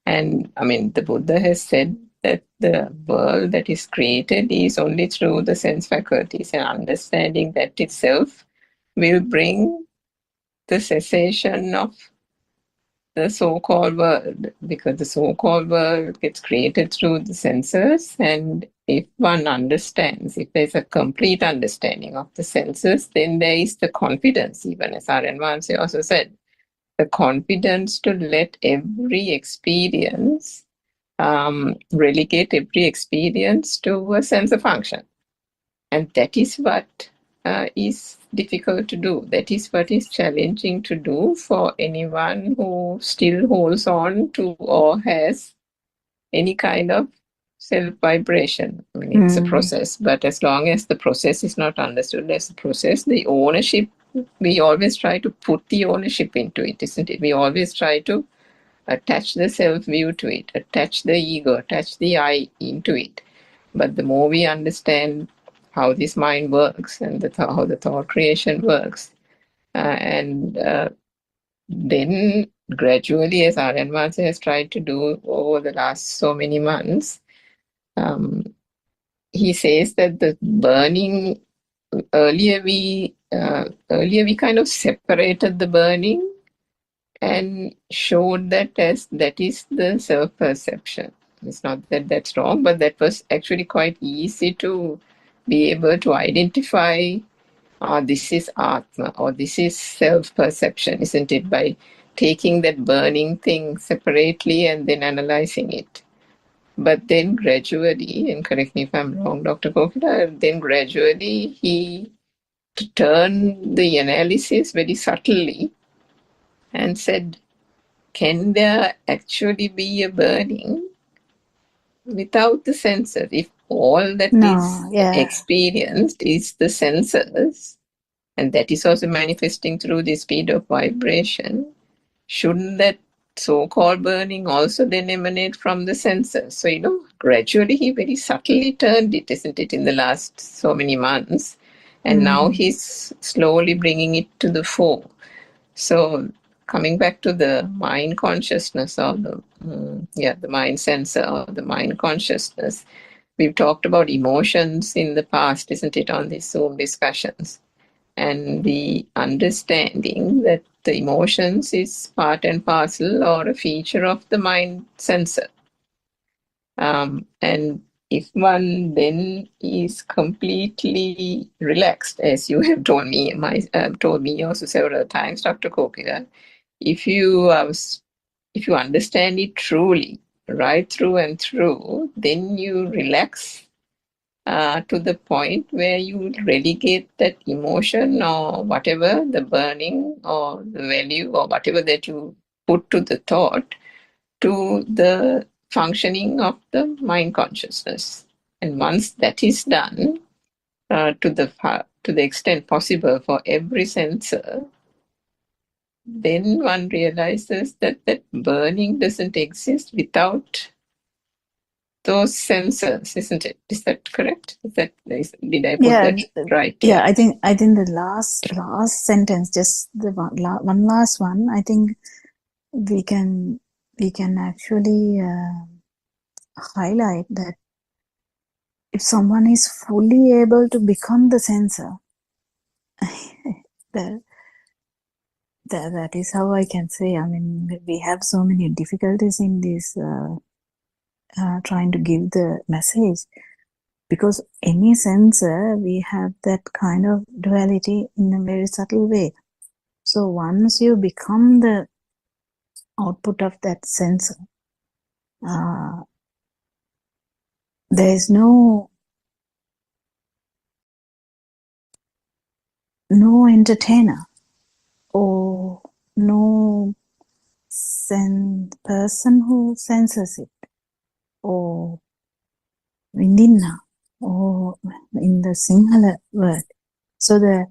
And I mean, the Buddha has said that the world that is created is only through the sense faculties, and understanding that itself will bring the cessation of the so-called world, because the so-called world gets created through the senses, and if one understands, if there's a complete understanding of the senses, then there is the confidence, even as Aryan Vansi also said, the confidence to let every experience, relegate every experience to a sense of function. And that is what is difficult to do. That is what is challenging to do for anyone who still holds on to or has any kind of self-vibration. I mean, it's a process, but as long as the process is not understood as a process, the ownership, we always try to put the ownership into it, isn't it? We always try to attach the self-view to it, attach the ego, attach the I into it. But the more we understand how this mind works and how the thought creation works, and then gradually, as Aryan Vansi has tried to do over the last so many months, he says that the burning, earlier we kind of separated the burning and showed that as that is the self-perception. It's not that that's wrong, but that was actually quite easy to be able to identify this is Atma or this is self-perception, isn't it? By taking that burning thing separately and then analyzing it. But then gradually, and correct me if I'm wrong, Dr. Kokila, then gradually he turned the analysis very subtly and said, can there actually be a burning without the senses? If all that is experienced is the senses, and that is also manifesting through the speed of vibration, shouldn't that so-called burning also then emanate from the senses? So, gradually he very subtly turned it, isn't it, in the last so many months. And now he's slowly bringing it to the fore. So coming back to the mind consciousness or the mind sensor or the mind consciousness, we've talked about emotions in the past, isn't it, on these Zoom discussions, and the understanding that the emotions is part and parcel or a feature of the mind sensor. And if one then is completely relaxed, as you have told me, told me also several times, Dr. Kokila, if you understand it truly, right through and through, then you relax to the point where you relegate that emotion or whatever, the burning or the value or whatever that you put to the thought, to the functioning of the mind consciousness. And once that is done, to the extent possible for every sensor, then one realizes that that burning doesn't exist without those sensors, isn't it? Is that correct? Did I put that right? Yeah, I think the last sentence, just the one last one. I think we can actually highlight that if someone is fully able to become the sensor, that is how I can say. I mean, we have so many difficulties in this trying to give the message, because any sensor, we have that kind of duality in a very subtle way. So once you become the output of that sensor, there is no entertainer or no person who senses it, or Vindinna, or in the Sinhala word. So the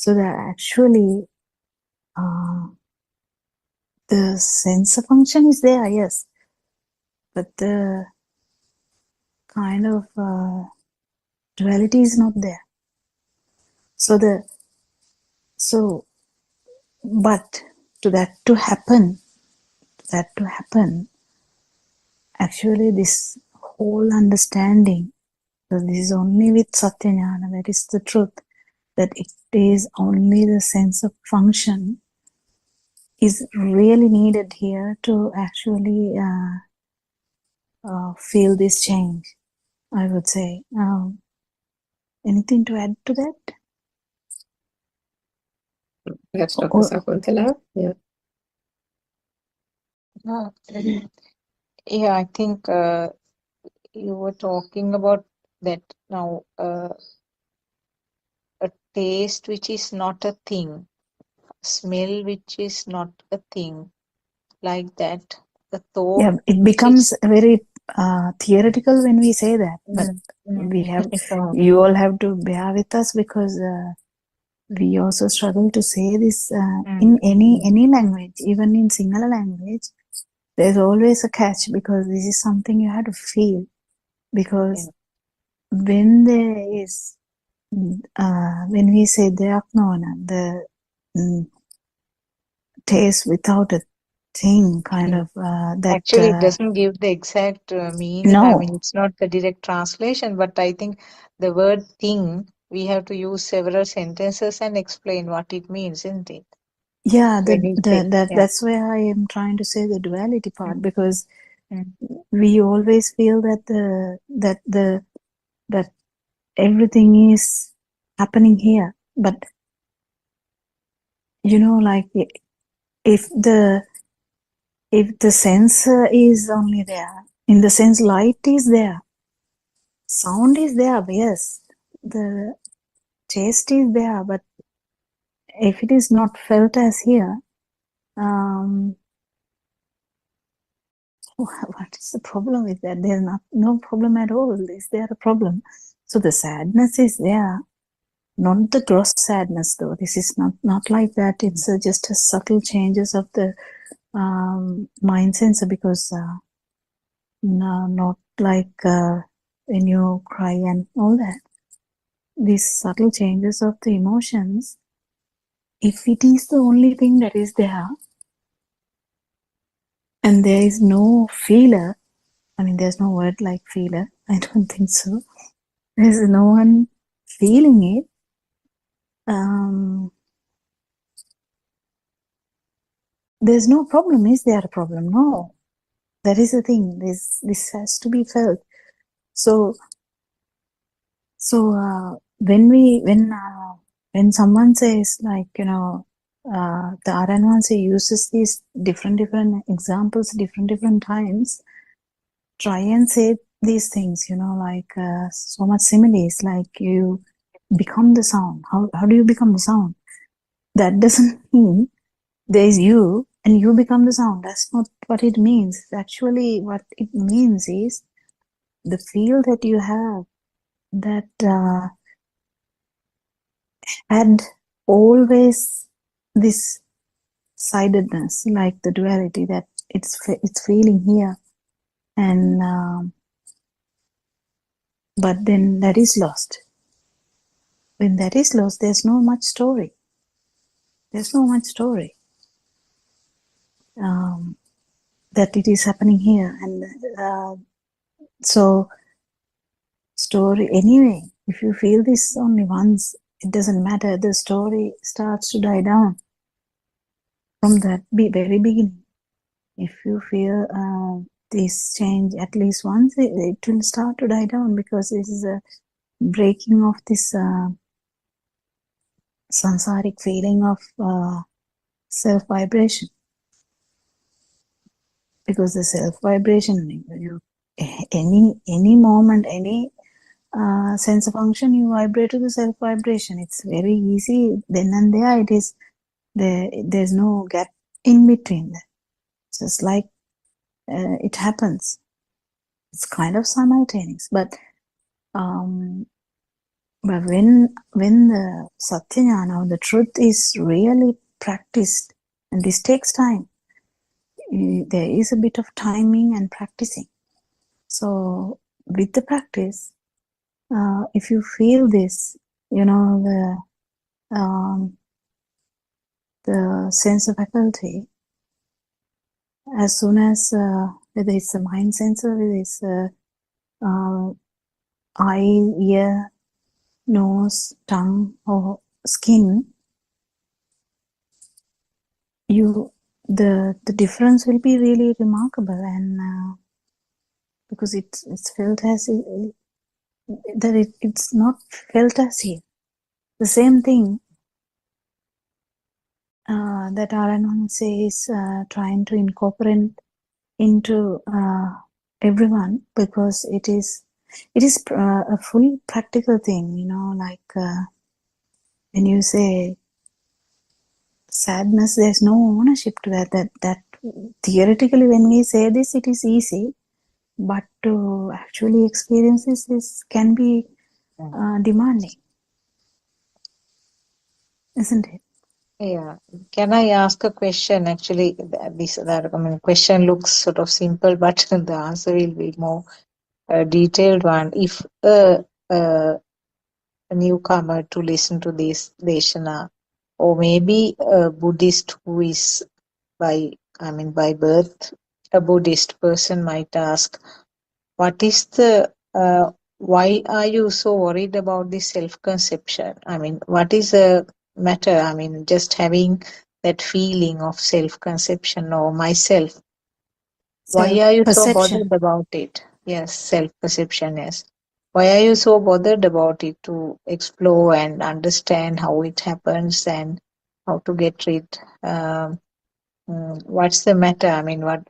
actually the sensor function is there, yes, but the kind of duality is not there. But to that to happen, actually this whole understanding, so this is only with Satya Jnana, that is the truth, that it is only the sense of function is really needed here to actually feel this change, I would say. Anything to add to that? Perhaps Dr. Sakuntala? Yeah. Yeah, I think you were talking about that now, a taste which is not a thing, smell which is not a thing, like that. The thought. Yeah, it becomes very theoretical when we say that, but we have, you all have to bear with us, because we also struggle to say this in any language, even in Sinhala language. There's always a catch, because this is something you have to feel. Because when there is, when we say deyak novana, the taste without a thing, kind of that. Actually, it doesn't give the exact meaning. No. I mean, it's not the direct translation, but I think the word thing, we have to use several sentences and explain what it means, isn't it? Yeah, that's where I am trying to say the duality part, because we always feel that everything is happening here, but you know, like if the sensor is only there, in the sense light is there, sound is there, yes, the taste is there, but if it is not felt as here, what is the problem with that? There's no problem at all. Is there a problem? So the sadness is there, not the gross sadness though. This is not like that. It's just a subtle changes of the mind sensor, because not like when you cry and all that. These subtle changes of the emotions, if it is the only thing that is there, and there is no feeler, I mean, there's no word like feeler, I don't think so. There's no one feeling it. There's no problem. Is there a problem? No. That is the thing. This has to be felt. So when someone says, like, you know, the Aranwansi uses these different examples, different times, try and say these things, like so much similes, like you become the sound. How do you become the sound? That doesn't mean there is you and you become the sound. That's not what it means. Actually, what it means is the feel that you have that had always this sidedness, like the duality, that it's feeling here, and but then that is lost. When that is lost, there's no much story. There's no much story that it is happening here, and so story anyway. If you feel this only once, it doesn't matter. The story starts to die down from that very beginning. If you feel this change at least once, it will start to die down, because this is a breaking of this samsaric feeling of self-vibration. Because the self-vibration, any moment, any sense of function, you vibrate to the self-vibration. It's very easy. Then and there, it is there's no gap in between. It's just like it happens. It's kind of simultaneous. But when the Satyajnana, or the truth, is really practiced, and this takes time, there is a bit of timing and practicing. So with the practice, if you feel this, the sense of faculty, as soon as whether it's a mind sensor, whether it's eye, ear, nose, tongue, or skin, the difference will be really remarkable, and because it's felt as it's not felt as here. The same thing that Aranon says, trying to incorporate into everyone, because it is a full practical thing, like when you say sadness, there's no ownership to that theoretically, when we say this, it is easy, but to actually experience this can be demanding, isn't it? Yeah. Can I ask a question? Actually, question looks sort of simple, but the answer will be more detailed one. If a newcomer to listen to this Deshana, or maybe a Buddhist who is by birth a Buddhist person, might ask, what is the why are you so worried about this self-conception? What is the matter? Just having that feeling of self-conception or myself. Why are you so bothered about it? Yes, self-perception, yes. Why are you so bothered about it? To explore and understand how it happens and how to get rid. What's the matter?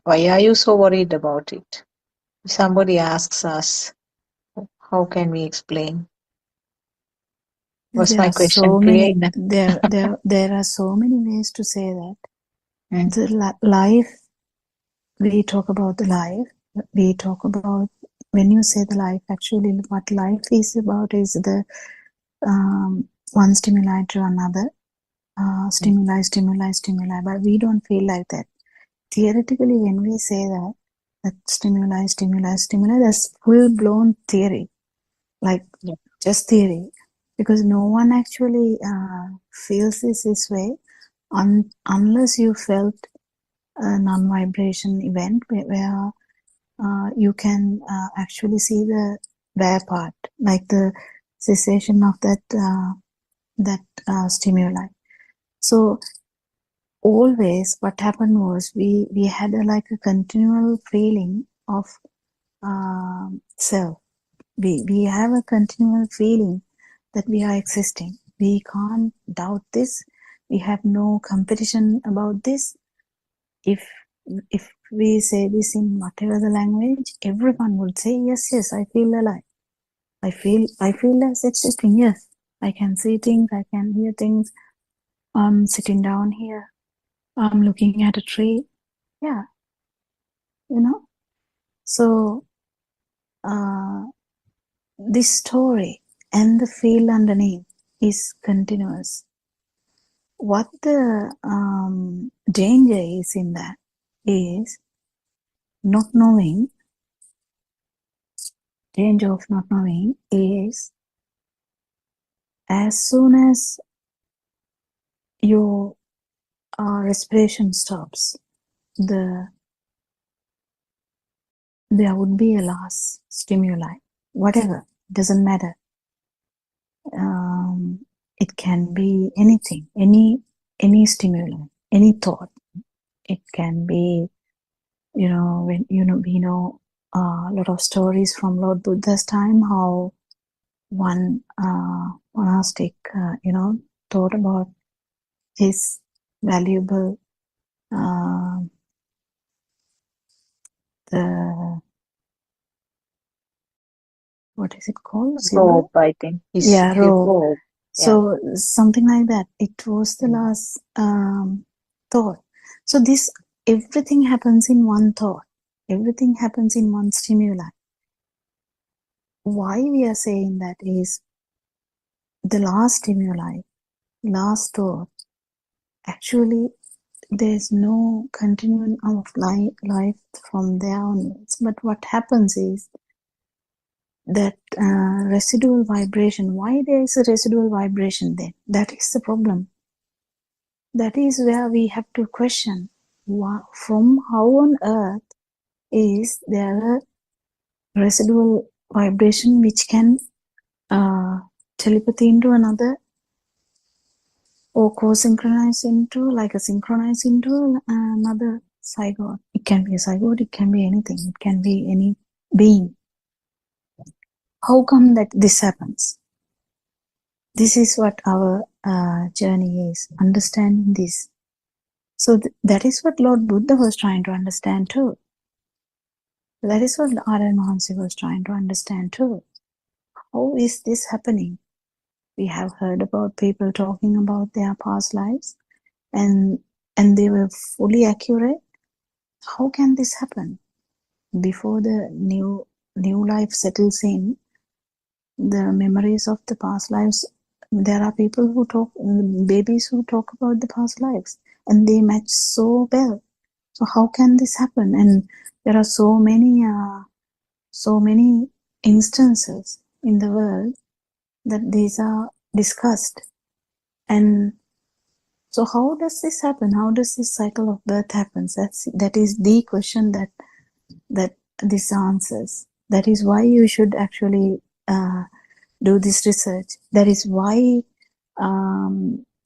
Why are you so worried about it? If somebody asks us, how can we explain? Was my question clear enough? There are so many ways to say that. The life, we talk about the life. We talk about, when you say the life, actually what life is about is the one stimuli to another, stimuli, but we don't feel like that. Theoretically, when we say that stimuli, that's full-blown theory, like just theory, because no one actually feels this way unless you felt a non-vibration event where you can actually see the where part, like the cessation of that stimuli. So always what happened was we had like a continual feeling of self. We have a continual feeling that we are existing. We can't doubt this. We have no competition about this. If we say this in whatever the language, everyone would say, yes, yes, I feel alive. I feel as existing, yes. I can see things, I can hear things. I'm sitting down here. I'm looking at a tree. Yeah, you know. So this story and the feel underneath is continuous. What the danger is in that is not knowing. Danger of not knowing is as soon as your respiration stops, there would be a last stimuli. Whatever, doesn't matter. It can be anything, any stimulant, any thought. It can be, we know a lot of stories from Lord Buddha's time, how one monastic, thought about his valuable the what is it called? Robe, I think. His robe. So something like that. It was the last thought. So this, everything happens in one thought. Everything happens in one stimuli. Why we are saying that is the last stimuli, last thought. Actually, there's no continuing of life from there onwards. But what happens is that residual vibration. Why there is a residual vibration then? That is the problem. That is where we have to question from how on earth is there a residual vibration which can telepathy into another or co-synchronize into, like a synchronize into another zygote. It can be a zygote, it can be anything, it can be any being. How come that this happens? This is what our journey is, understanding this. So that is what Lord Buddha was trying to understand too. That is what Aryan Mahansi was trying to understand too. How is this happening? We have heard about people talking about their past lives and they were fully accurate. How can this happen? Before the new life settles in, the memories of the past lives, there are people who talk, babies who talk about the past lives, and they match so well. So how can this happen? And there are so many instances in the world that these are discussed. And so how does this happen? How does this cycle of birth happen? That is the question that this answers. That is why you should actually do this research. That is why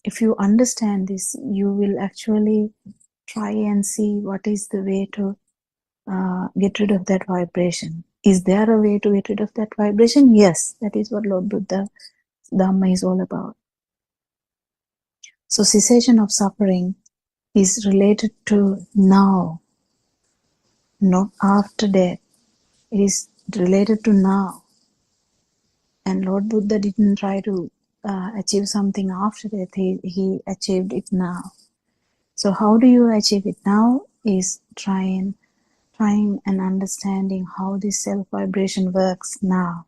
if you understand this, you will actually try and see what is the way to get rid of that vibration. Is there a way to get rid of that vibration? Yes, that is what Lord Buddha Dhamma is all about. So cessation of suffering is related to now, not after death. It is related to now. And Lord Buddha didn't try to achieve something after death. He achieved it now. So how do you achieve it now? Is trying and understanding how this self-vibration works now.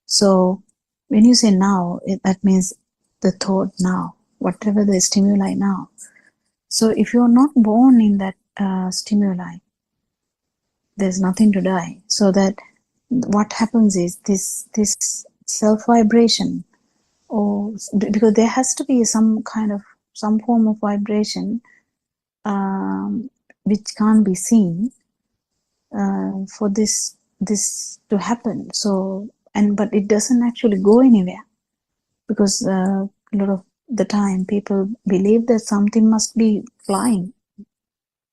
So when you say now, that means the thought now, whatever the stimuli now. So if you're not born in that stimuli, there's nothing to die. So that what happens is this self-vibration, or because there has to be some form of vibration which can't be seen for this to happen. So but it doesn't actually go anywhere, because a lot of the time people believe that something must be flying.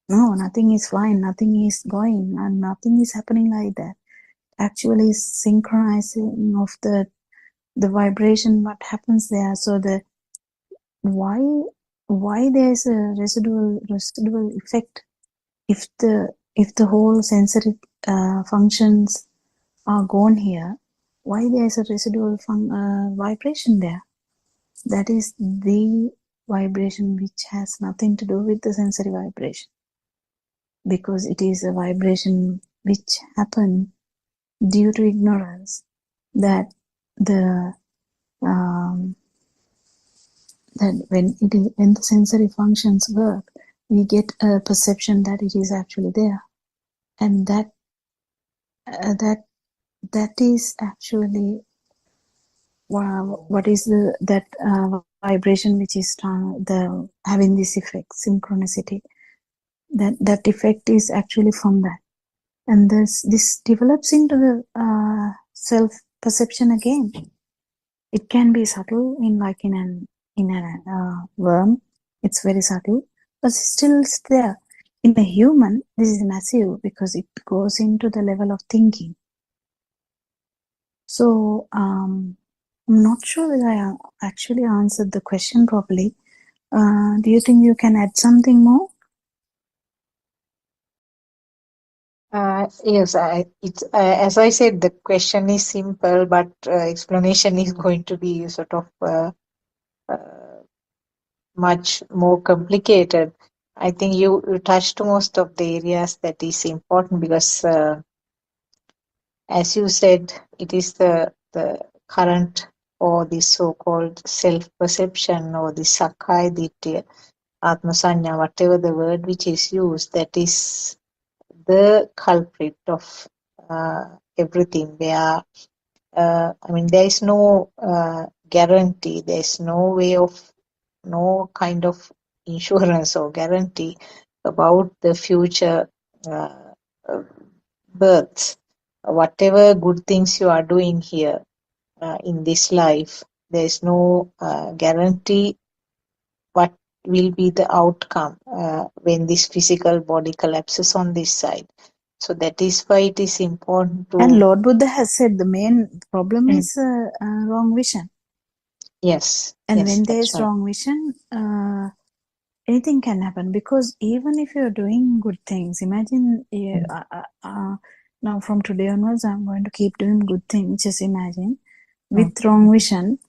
No, nothing is flying, nothing is going, and nothing is happening like that. Actually synchronizing of the vibration, what happens there. So the why there's a residual effect if the whole sensory functions are gone here, why there is a residual vibration there? That is the vibration which has nothing to do with the sensory vibration, because it is a vibration which happened due to ignorance, that the that when the sensory functions work, we get a perception that it is actually there, and that is actually what is that vibration which is having this effect, synchronicity. That effect is actually from that, and this develops into the self perception again. It can be subtle in a worm. It's very subtle, but still it's there. In a human, this is massive because it goes into the level of thinking. So I'm not sure whether I actually answered the question properly. Do you think you can add something more? Yes, as I said, the question is simple, but explanation is going to be sort of much more complicated. I think you touched most of the areas that is important because, as you said, it is the current or the so-called self-perception or the Sakkaya Ditthhiya, Atmasanya, whatever the word which is used, that is the culprit of everything. Where I mean, there is no guarantee. There is no kind of insurance or guarantee about the future births. Whatever good things you are doing here in this life, there is no guarantee what will be the outcome when this physical body collapses on this side. So that is why it is important to. And Lord Buddha has said the main problem is wrong vision. Yes. And yes, when there that's is right. wrong vision, anything can happen. Because even if you're doing good things, imagine now from today onwards, I'm going to keep doing good things. Just imagine, with wrong vision,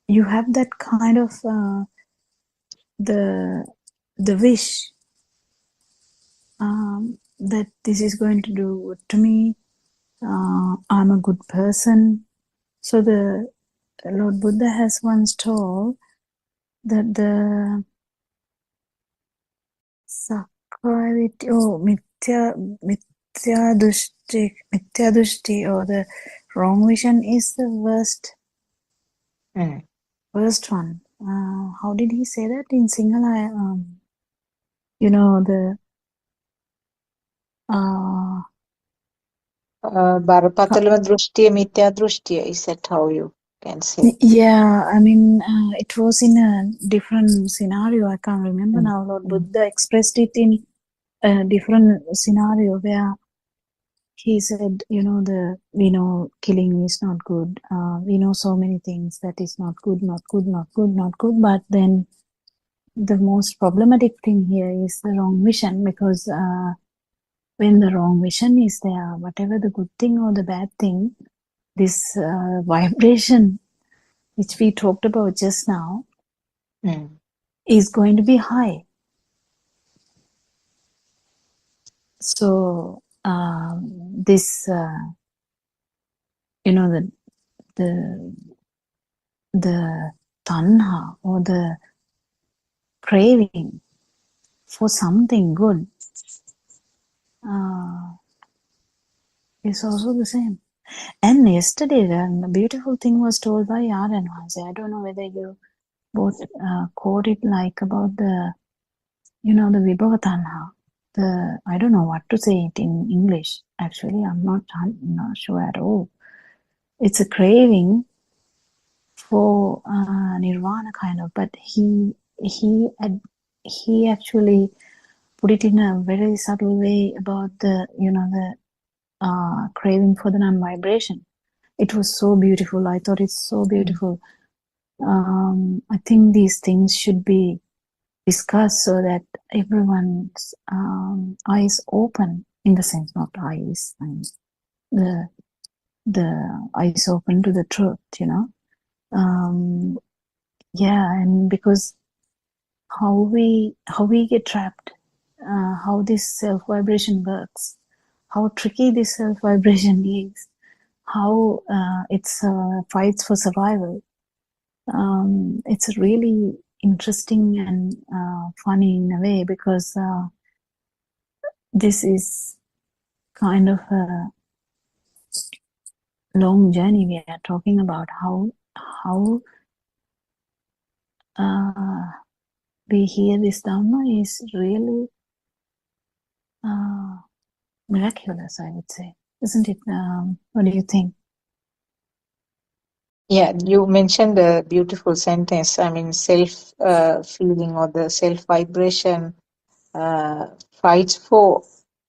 you have that kind of the wish that this is going to do good to me. I'm a good person. So the Lord Buddha has once told that the Sakkaya Mithya Dushti, or the wrong vision, is the worst one. How did he say that in Sinhala? බරපතලම දෘෂ්ටිය මිත්‍යා දෘෂ්ටිය, is that how you can say? Yeah, I mean, it was in a different scenario. I can't remember now. Lord Buddha expressed it in a different scenario where he said, we know killing is not good. We know so many things that is not good, not good, not good, not good. But then the most problematic thing here is the wrong vision, because when the wrong vision is there, whatever the good thing or the bad thing, this vibration which we talked about just now is going to be high. So this the tanha, or the craving for something good, is also the same. And yesterday, a beautiful thing was told by Yaren Hanse. I don't know whether you both caught it, like about the Vibhava Tanha. I don't know what to say it in English. Actually, I'm not sure at all. It's a craving for nirvana kind of, but he actually put it in a very subtle way about the craving for the non-vibration. It was so beautiful. I thought it's so beautiful. I think these things should be discuss so that everyone's eyes open, in the sense, not eyes, and the eyes open to the truth, you know. Yeah, and because how we get trapped, how this self vibration works, how tricky this self vibration is, how it's fights for survival. It's really interesting and funny in a way, because this is kind of a long journey we are talking about, how we hear this Dhamma is really miraculous, I would say, isn't it? What do you think? Yeah, you mentioned a beautiful sentence. I mean, self feeling or the self vibration fights for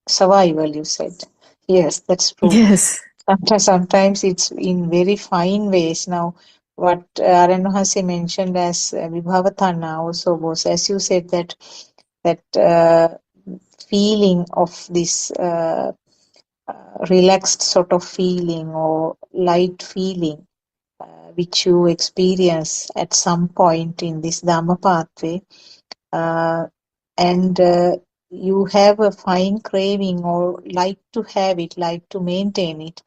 survival, you said. Yes, that's true. Yes. Sometimes it's in very fine ways. Now, what Aranahase mentioned as Vibhavatana also was, as you said, that feeling of this relaxed sort of feeling or light feeling, which you experience at some point in this Dhamma pathway, and you have a fine craving or like to have it, like to maintain it.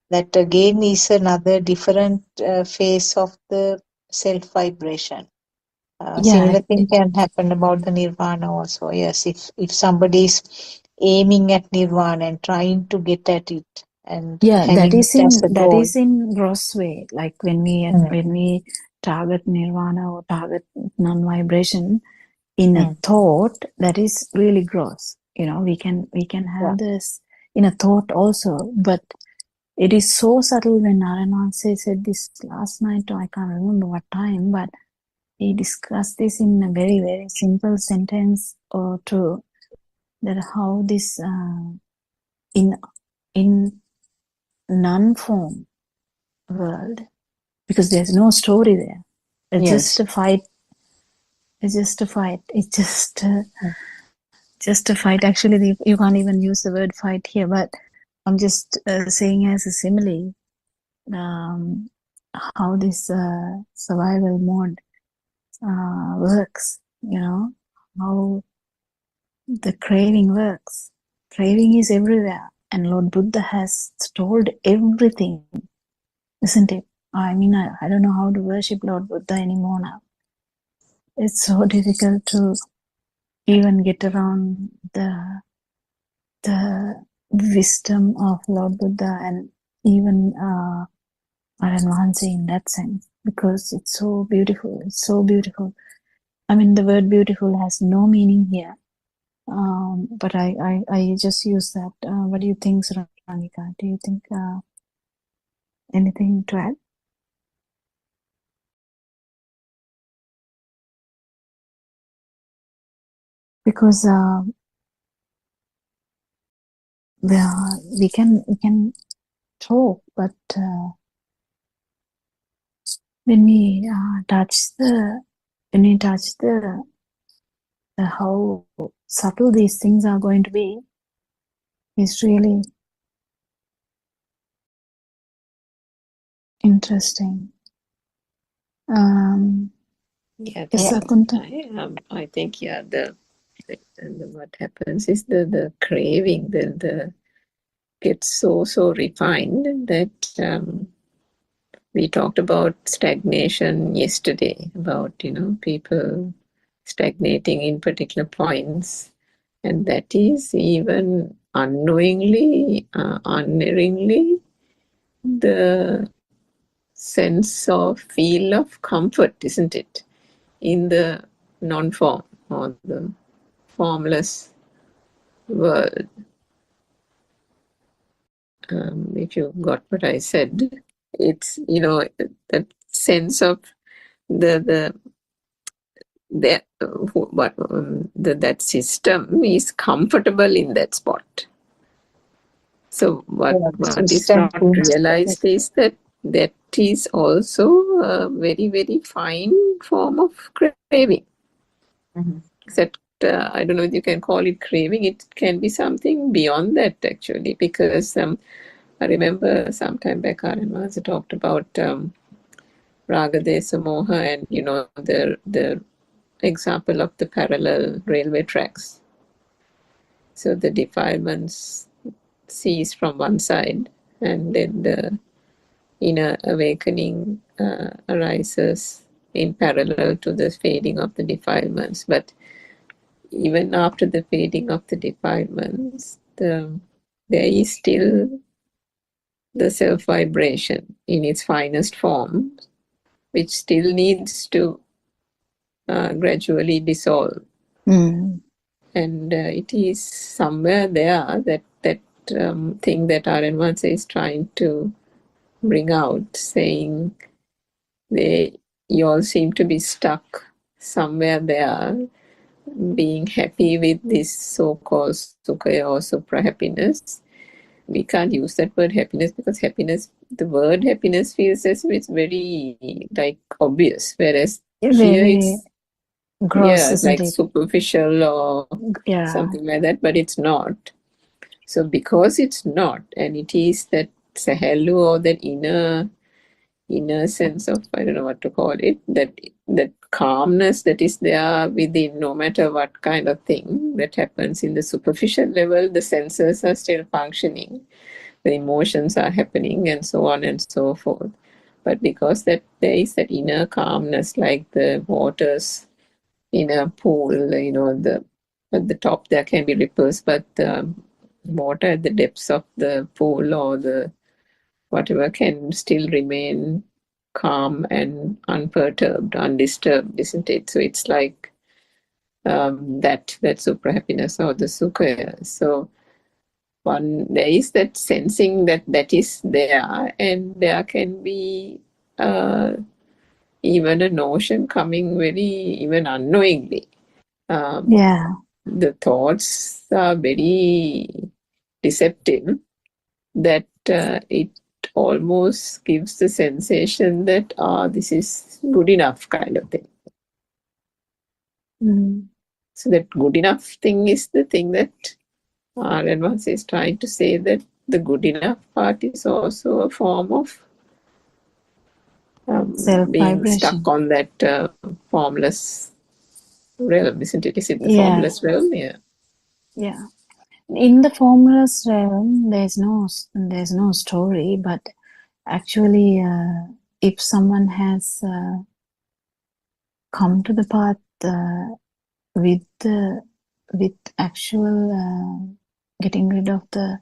That again is another different phase of the self vibration. Yeah, Similar thing can happen about the nirvana also. Yes, if somebody is aiming at nirvana and trying to get at it and yeah, having it as a that goal. is in gross way. Like when we target nirvana or target non-vibration in a thought, that is really gross. You know, we can have this in a thought also, but it is so subtle. When Narananse said this last night, or I can't remember what time, but he discussed this in a very, very simple sentence or two, that how this in non-form world, because there's no story there. It's just a fight. It's just a fight. It's just a fight. Actually, you can't even use the word fight here, but I'm just saying as a simile, how this survival mode works, you know, how the craving works. Craving is everywhere, and Lord Buddha has told everything, isn't it? I mean, I don't know how to worship Lord Buddha anymore now. It's so difficult to even get around the wisdom of Lord Buddha, and even Aranvansi in that sense, because it's so beautiful. It's so beautiful. I mean, the word beautiful has no meaning here, but I just use that. What do you think, Saranika? Do you think anything to add? Because we can talk, but when we touch the how subtle these things are going to be, is really interesting. Yeah, Yes, Kunta. I think what happens is the craving, the gets so refined that we talked about stagnation yesterday, about people stagnating in particular points, and that is even unknowingly, unerringly, the sense of feel of comfort, isn't it, in the non-form or the formless world. If you got what I said, it's that sense of that system is comfortable in that spot. So what one is not realized is that is also a very, very fine form of craving. that I don't know if you can call it craving. It can be something beyond that actually, because I remember some time back Aranwasa talked about Raga Desa Moha, and the example of the parallel railway tracks. So the defilements cease from one side, and then the inner awakening arises in parallel to the fading of the defilements. But even after the fading of the defilements, there is still the self-vibration in its finest form, which still needs to gradually dissolve. And it is somewhere there that thing that Aranwasa is trying to bring out, saying you all seem to be stuck somewhere there, being happy with this so-called sukha or supra happiness. We can't use that word happiness, because the word happiness feels as if it's very like obvious, whereas here it's gross, it's isn't like it? superficial or something like that, but it's not. So because it's not, and it is that sahalu, or that inner sense of, I don't know what to call it, that calmness that is there within, no matter what kind of thing that happens in the superficial level, the senses are still functioning, the emotions are happening, and so on and so forth. But because that there is that inner calmness, like the waters in a pool, at the top there can be ripples, but the water at the depths of the pool or the whatever can still remain calm and unperturbed, undisturbed, isn't it? So it's like that super happiness or the sukha. So there is that sensing that is there, and there can be even a notion coming very even unknowingly. The thoughts are very deceptive, that it almost gives the sensation that this is good enough kind of thing. So that good enough thing is the thing that Aranwasa is trying to say, that the good enough part is also a form of being stuck on that formless realm, isn't it? Is it the formless realm? Yeah. In the formless realm, there's no story, but actually, if someone has come to the path with actual getting rid of the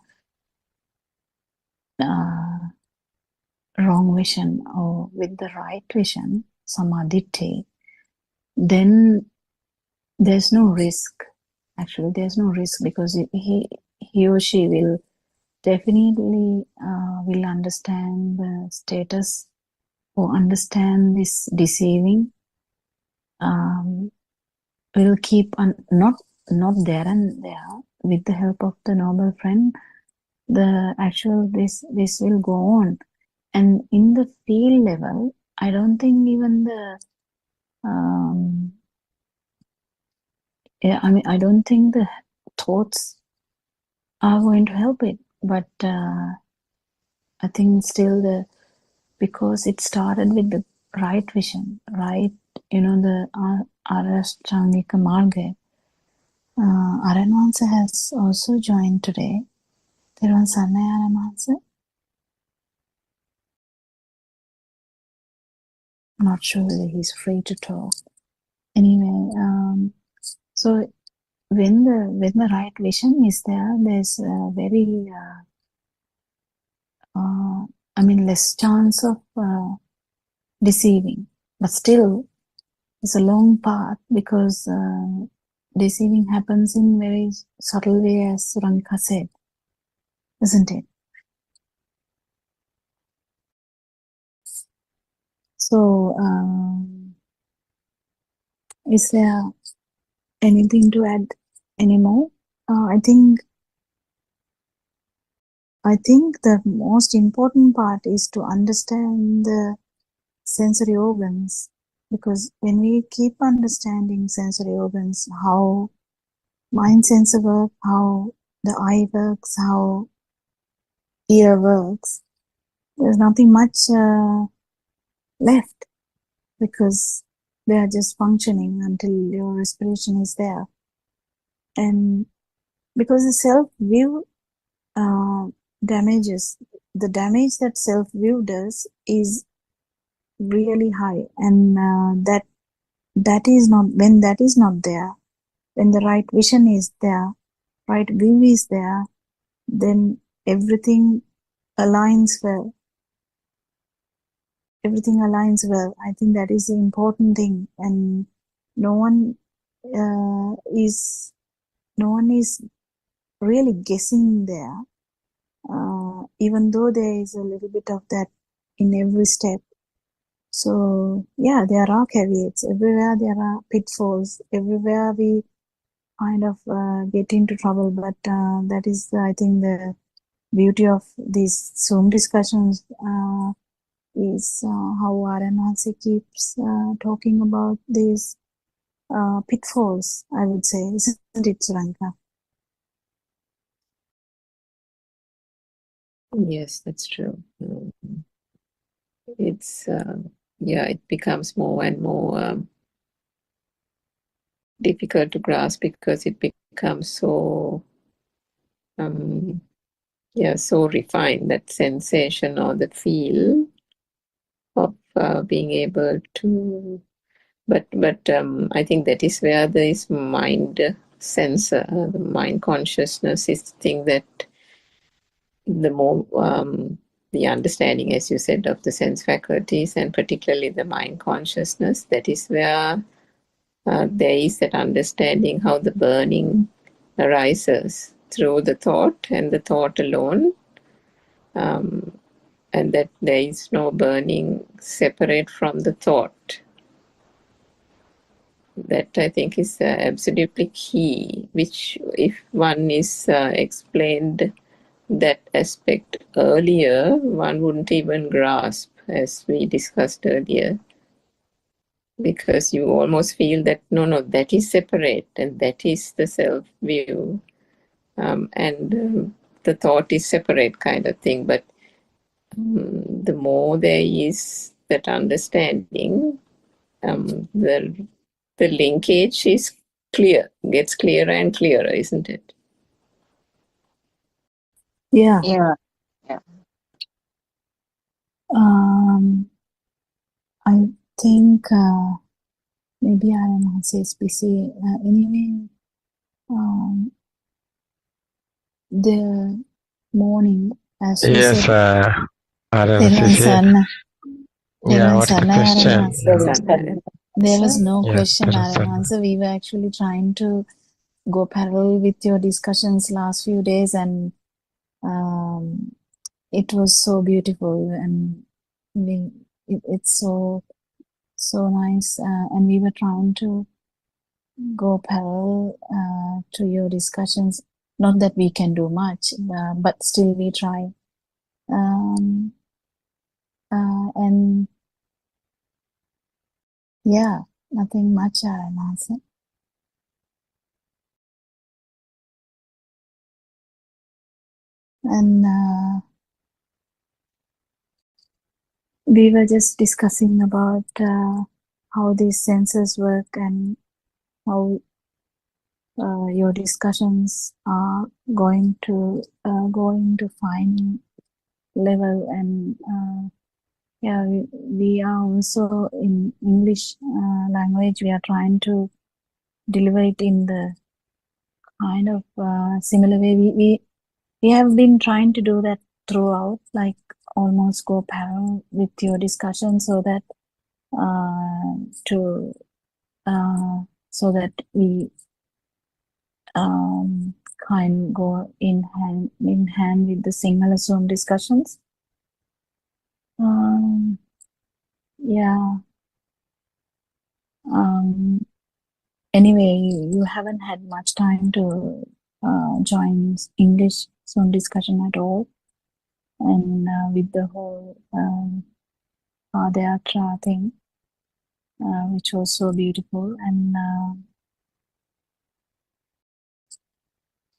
wrong vision, or with the right vision, samadhi, then there's no risk. Actually, there's no risk, because he or she will definitely will understand the status, or understand this deceiving, will keep on not there and there, with the help of the noble friend, the actual this will go on. And in the field level, I don't think even the I don't think the thoughts are going to help it, but I think still because it started with the right vision, right, the Arashtangika Marga. Aranwansa has also joined today. Theruvan Saranai Aranwansa. Not sure whether he's free to talk. Anyway, so when the right vision is there, there's a very less chance of deceiving. But still, it's a long path, because deceiving happens in very subtle way, as Suranika said, isn't it? So, is there anything to add anymore? I think the most important part is to understand the sensory organs Because when we keep understanding sensory organs, how mind sensor work, how the eye works, how ear works, there's nothing much left, because they are just functioning until your respiration is there. And because the self-view damages, the damage that self-view does is really high, and that is not, when that is not there, when the right vision is there, right view is there, then everything aligns well. Everything aligns well. I think that is the important thing, and no one is really guessing there, even though there is a little bit of that in every step. So yeah, there are caveats everywhere, there are pitfalls everywhere, we kind of get into trouble, but that is, I think, the beauty of these Zoom discussions, is how RNRC keeps talking about these pitfalls, I would say, isn't it, Suranka? Yes, that's true. It's it becomes more and more difficult to grasp because it becomes so so refined, that sensation or the feel of being able to, but I think that is where this mind sensor, the mind consciousness is the thing that the more the understanding, as you said, of the sense faculties, and particularly the mind consciousness, that is where there is that understanding how the burning arises through the thought and the thought alone, and that there is no burning separate from the thought. That, I think, is absolutely key, which if one is explained that aspect earlier, one wouldn't even grasp, as we discussed earlier, because you almost feel that no, that is separate and that is the self view, and the thought is separate, kind of thing. But the more there is that understanding, the linkage is clear, gets clearer and clearer, isn't it? Yeah. Yeah. I think maybe RNRC is busy. Anyway, the morning, as we Yes, said, RNCC. Yeah, what's the question? There was no Yes, question or Terasan. an answer. We were actually trying to go parallel with your discussions last few days, and it was so beautiful, and it's so nice, and we were trying to go parallel to your discussions. Not that we can do much, but still we try. And yeah, nothing much an answer. And we were just discussing about how these sensors work, and how your discussions are going to fine level. And yeah, we are also in English language, we are trying to deliver it in the kind of similar way. We have been trying to do that throughout, like almost go parallel with your discussion, so that so that we kind go in hand with the Sinhala Zoom discussions. Yeah. Anyway, you haven't had much time to join English Zoom discussion at all, and with the whole Padayatra thing. which was so beautiful. And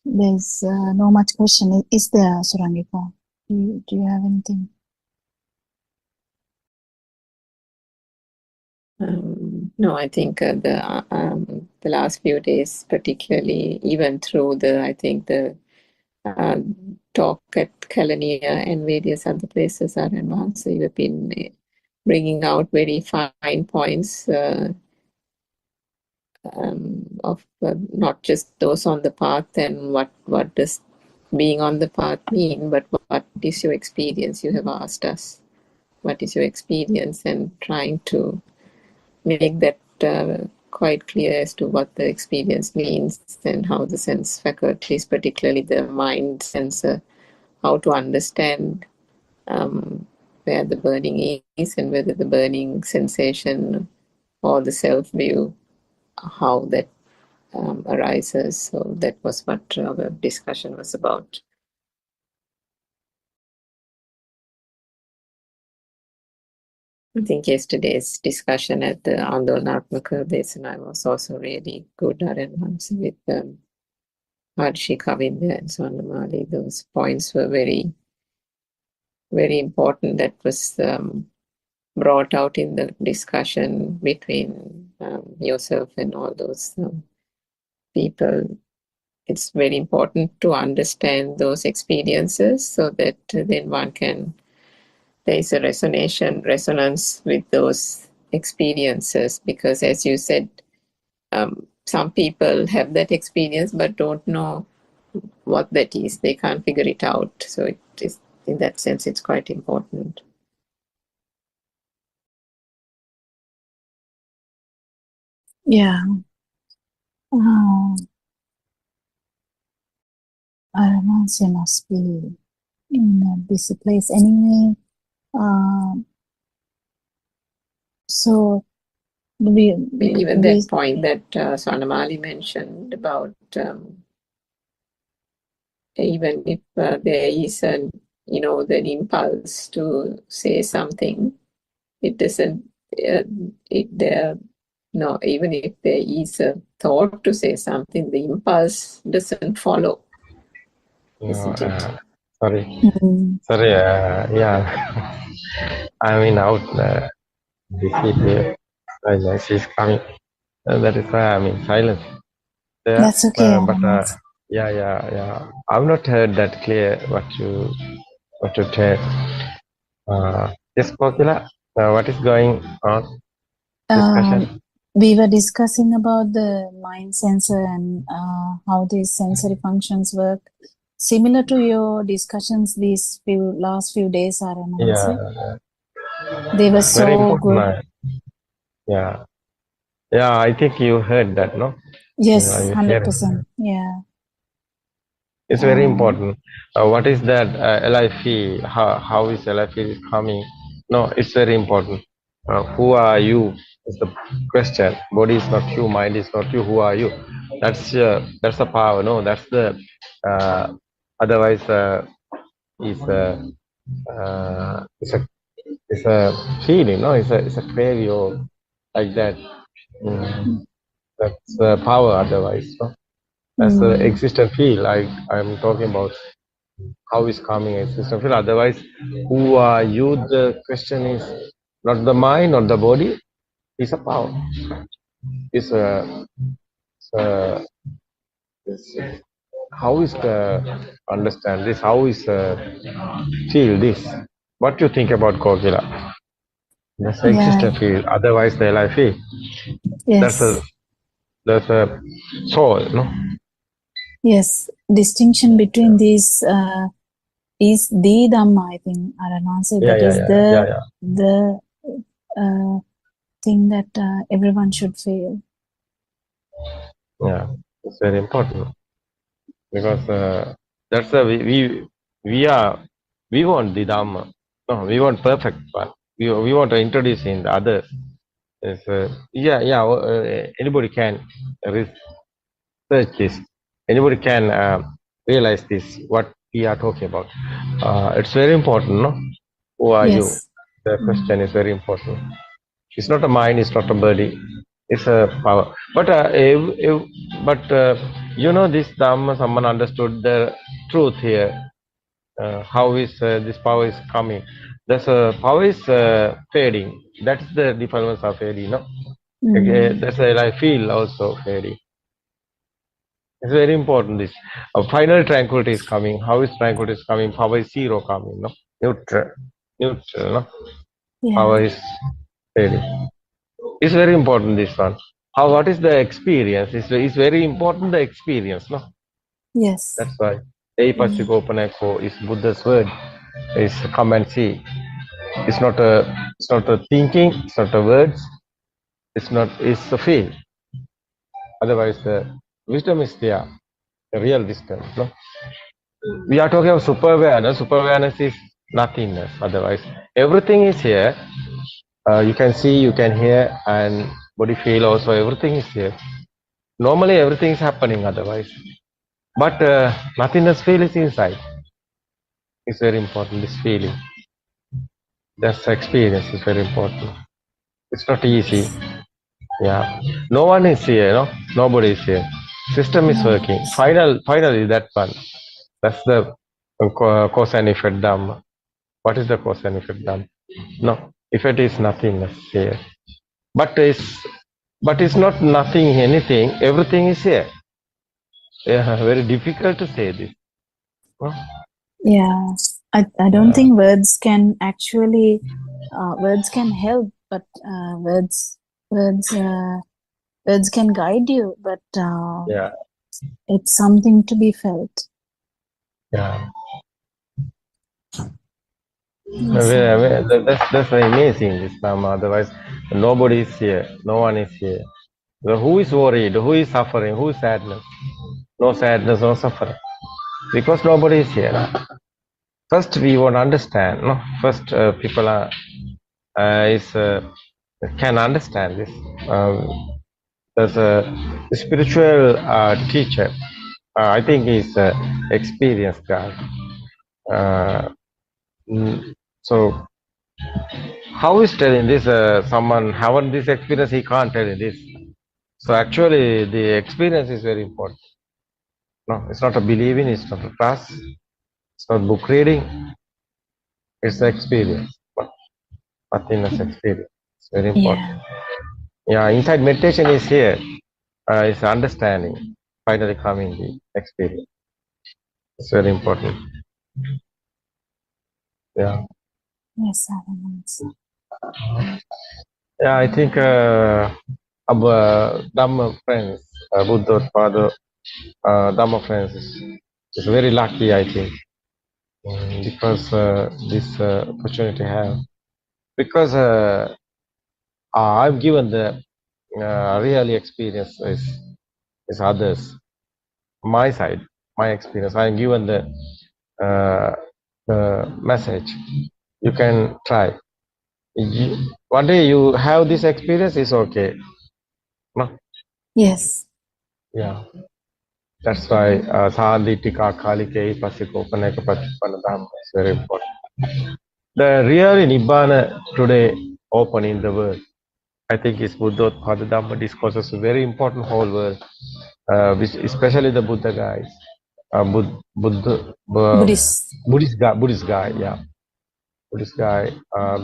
there's no much question. Is there, Surangika? Do you have anything? No, I think the last few days, particularly, even through the talk at Kelaniya and various other places are advanced. So you have been bringing out very fine points of not just those on the path and what does being on the path mean, but what is your experience? You have asked us, what is your experience, and trying to make that quite clear as to what the experience means and how the sense faculties, particularly the mind sensor, how to understand where the burning is and whether the burning sensation or the self-view, how that arises. So that was what our discussion was about. I think yesterday's discussion at the Andolnatmaka Desana was also really good, Aranhamsa, with Harshi Kavinda and Swarnamali. Those points were very, very important. That was brought out in the discussion between yourself and all those people. It's very important to understand those experiences so that then one can, there is a resonance with those experiences, because as you said, some people have that experience but don't know what that is. They can't figure it out. So it is, in that sense, it's quite important. Yeah. Aramansi must be in a busy place anyway. So even that point that Swarnamali mentioned about even if there is an, the impulse to say something, it doesn't, no, even if there is a thought to say something, the impulse doesn't follow. Isn't it? Sorry. Sorry, yeah. I mean, out busy here. Silence is coming. That is why I'm in silence. Yeah, that's okay. But yeah. I've not heard that clear what you said. Yes, Kokila, what is going on? Discussion. We were discussing about the mind sensor and how these sensory functions work. Similar to your discussions these last few days, Yeah. They were so good. Yeah, I think you heard that, no? Yes, 100%. Yeah. It's very important. What is that LIF? How is LIF coming? No, it's very important. Who are you is the question. Body is not you, mind is not you. Who are you? That's the power. No, that's the otherwise it's a feeling. No, it's a craving like that. That's power. Otherwise, no? That's the existent feel. I'm talking about how is calming existent feel. Otherwise, who are you? The question is not the mind or the body. It's a power. It's how is the understand this? How is feel this? What do you think about Kogila? That's the existent feel. Otherwise, the life feel. Yes. That's a soul, no? Yes. Distinction between these is the Dhamma, I think, Aranansi. That is the thing that everyone should feel. Yeah, it's very important because that's a we want the Dhamma. No, we want perfect one. We want to introduce in the others. Anybody can research this. Anybody can realize this. What we are talking about. It's very important, no? Who are you? The question is very important. It's not a mind, it's not a body, it's a power. But this Dhamma, someone understood the truth here. How is this power is coming? This power is fading. That's the defilements are fading. No, that's I feel also fading. It's very important. This final tranquility is coming. How is tranquility is coming? Power is zero coming. No, neutral. No, power is fading. It's very important, this one. What is the experience? It's very important, the experience, no? Yes. That's why. Eipasikopaneko is Buddha's word. Is come and see. It's not a thinking, it's not a words, it's a feel. Otherwise the wisdom is there, the real wisdom, no? We are talking about super awareness. Super awareness is nothingness. Otherwise, everything is here. You can see, you can hear, and body feel also, everything is here. Normally everything is happening otherwise. But nothingness feel is inside. It's very important, this feeling. That's experience is very important. It's not easy. Yeah. No one is here, no? Nobody is here. System is working. Finally that one. That's the cause and effect Dhamma. What is the cause and effect Dhamma? No. Effect is nothingness here. But it's not nothing, anything. Everything is here. Yeah, very difficult to say this. No? Yeah, I don't think words can actually words can help, but words can guide you, but Yeah. it's something to be felt. Yeah. Yes, That's amazing, this Dhamma. Otherwise, nobody is here. No one is here. Who is worried? Who is suffering? Who is sadness? No sadness, no suffering. Because nobody is here. First, we want to understand. No, first people can understand this. There's a spiritual teacher. I think he's experienced guy. So how is telling this? Someone haven't this experience, he can't tell you this. So actually, the experience is very important. No, it's not a believing, it's not a class, it's not book reading, it's the experience. Nothingness experience. It's very important. Yeah, inside meditation is here. It's understanding. Finally coming the experience. It's very important. Yeah. yes, Yeah, I think our Dhamma friends, Buddothpado, Dhamma friends is very lucky, I think, because this opportunity have. Because I've given the really experience is others. My side, my experience. I'm given the message. You can try. One day you have this experience, is okay. No? yes, Yeah. That's why Sadhitika Kalike Pasikopaneka Patipanna Dhamma is very important. The real Nibbana today open in the world. I think is Buddhothpada Dhamma discourses a very important whole world, especially the Buddha guys. Buddhist. Buddhist guy, yeah. Buddhist guy,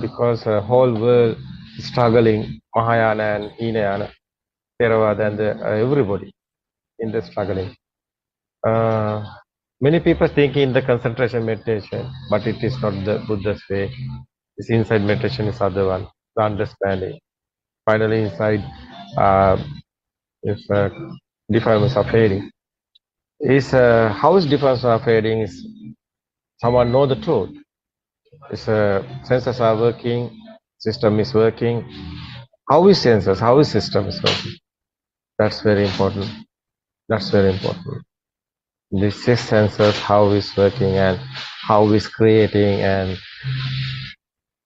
because whole world is struggling, Mahayana and Hinayana, Theravada and everybody in the struggling. Many people think in the concentration meditation, but it is not the Buddha's way. This inside meditation is other one, the understanding. Finally, inside, if defilements are fading, is how is defilements are fading? Is someone know the truth? Is senses are working, system is working. How is senses? How is system is working? That's very important. That's very important. This is senses, how is working and how is creating and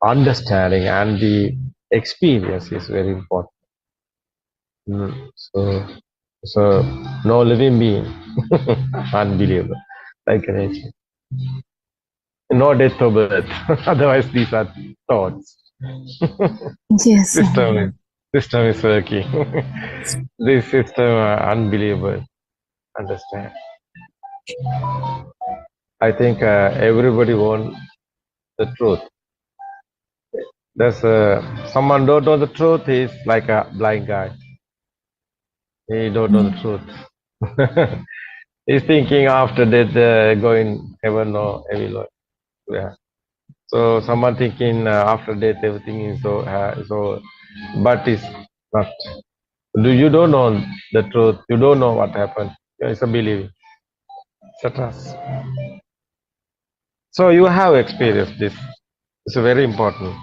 understanding, and the experience is very important. So no living being, unbelievable, like nature. No death or birth. Otherwise, these are thoughts. Yes, System is working. This system unbelievable. Understand? I think everybody wants the truth. There's someone don't know the truth. He's like a blind guy. He don't know the truth. He's thinking after that going heaven or hell. Yeah. So someone thinking after death everything is so, but it's not. You don't know the truth? You don't know what happened. It's a belief. It's a trust. So you have experienced this. It's very important.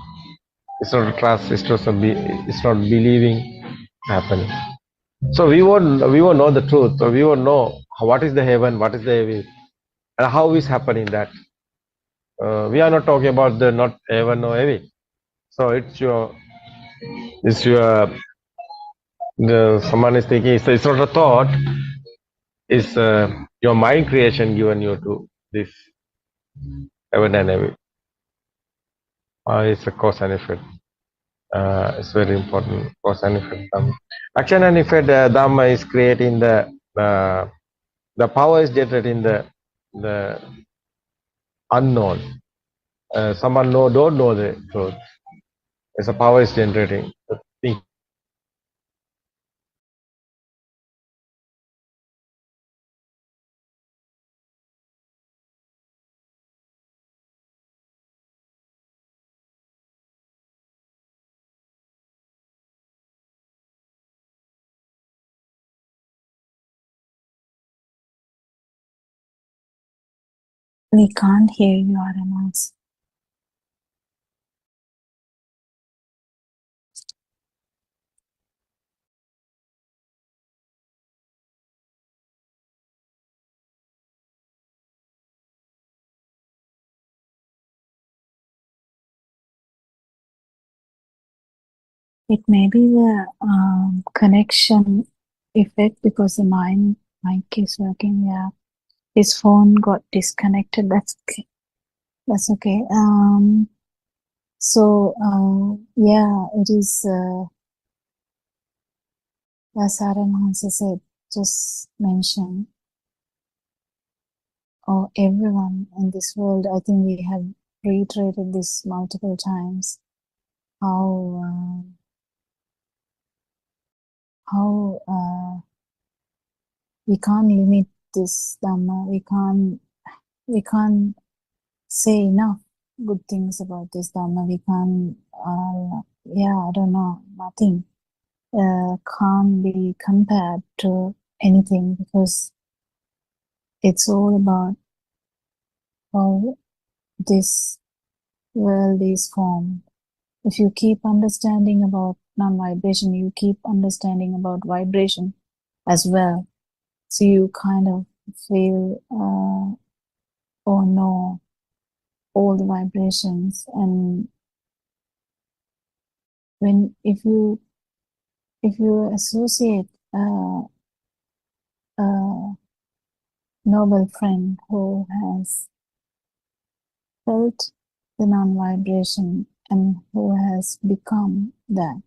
It's not a trust. It's not believing happening. So we won't know the truth. So we won't know what is the heaven, what is the hell, and how is happening that. We are not talking about the not heaven or hell. So it's your someone is thinking it's not a thought. It's your mind creation given you to this heaven and hell. It's a cause and effect. It's very important. Cause and effect. Action and effect. Dhamma is creating the power is generated in the unknown. Someone don't know the truth. It's a power is generating. The thing. we can't hear you, Aramans. It may be the connection effect because the mic is working. Yeah, his phone got disconnected. That's okay. That's okay. So yeah, it is as Aramhansa said, just mention, or everyone in this world. I think we have reiterated this multiple times. How we can't limit this Dhamma. We can't say enough good things about this Dhamma. We can't, I don't know, nothing can't be compared to anything because it's all about how this world is formed. If you keep understanding about non-vibration, you keep understanding about vibration as well. So you kind of feel or know all the vibrations, and if you associate a noble friend who has felt the non-vibration and who has become that,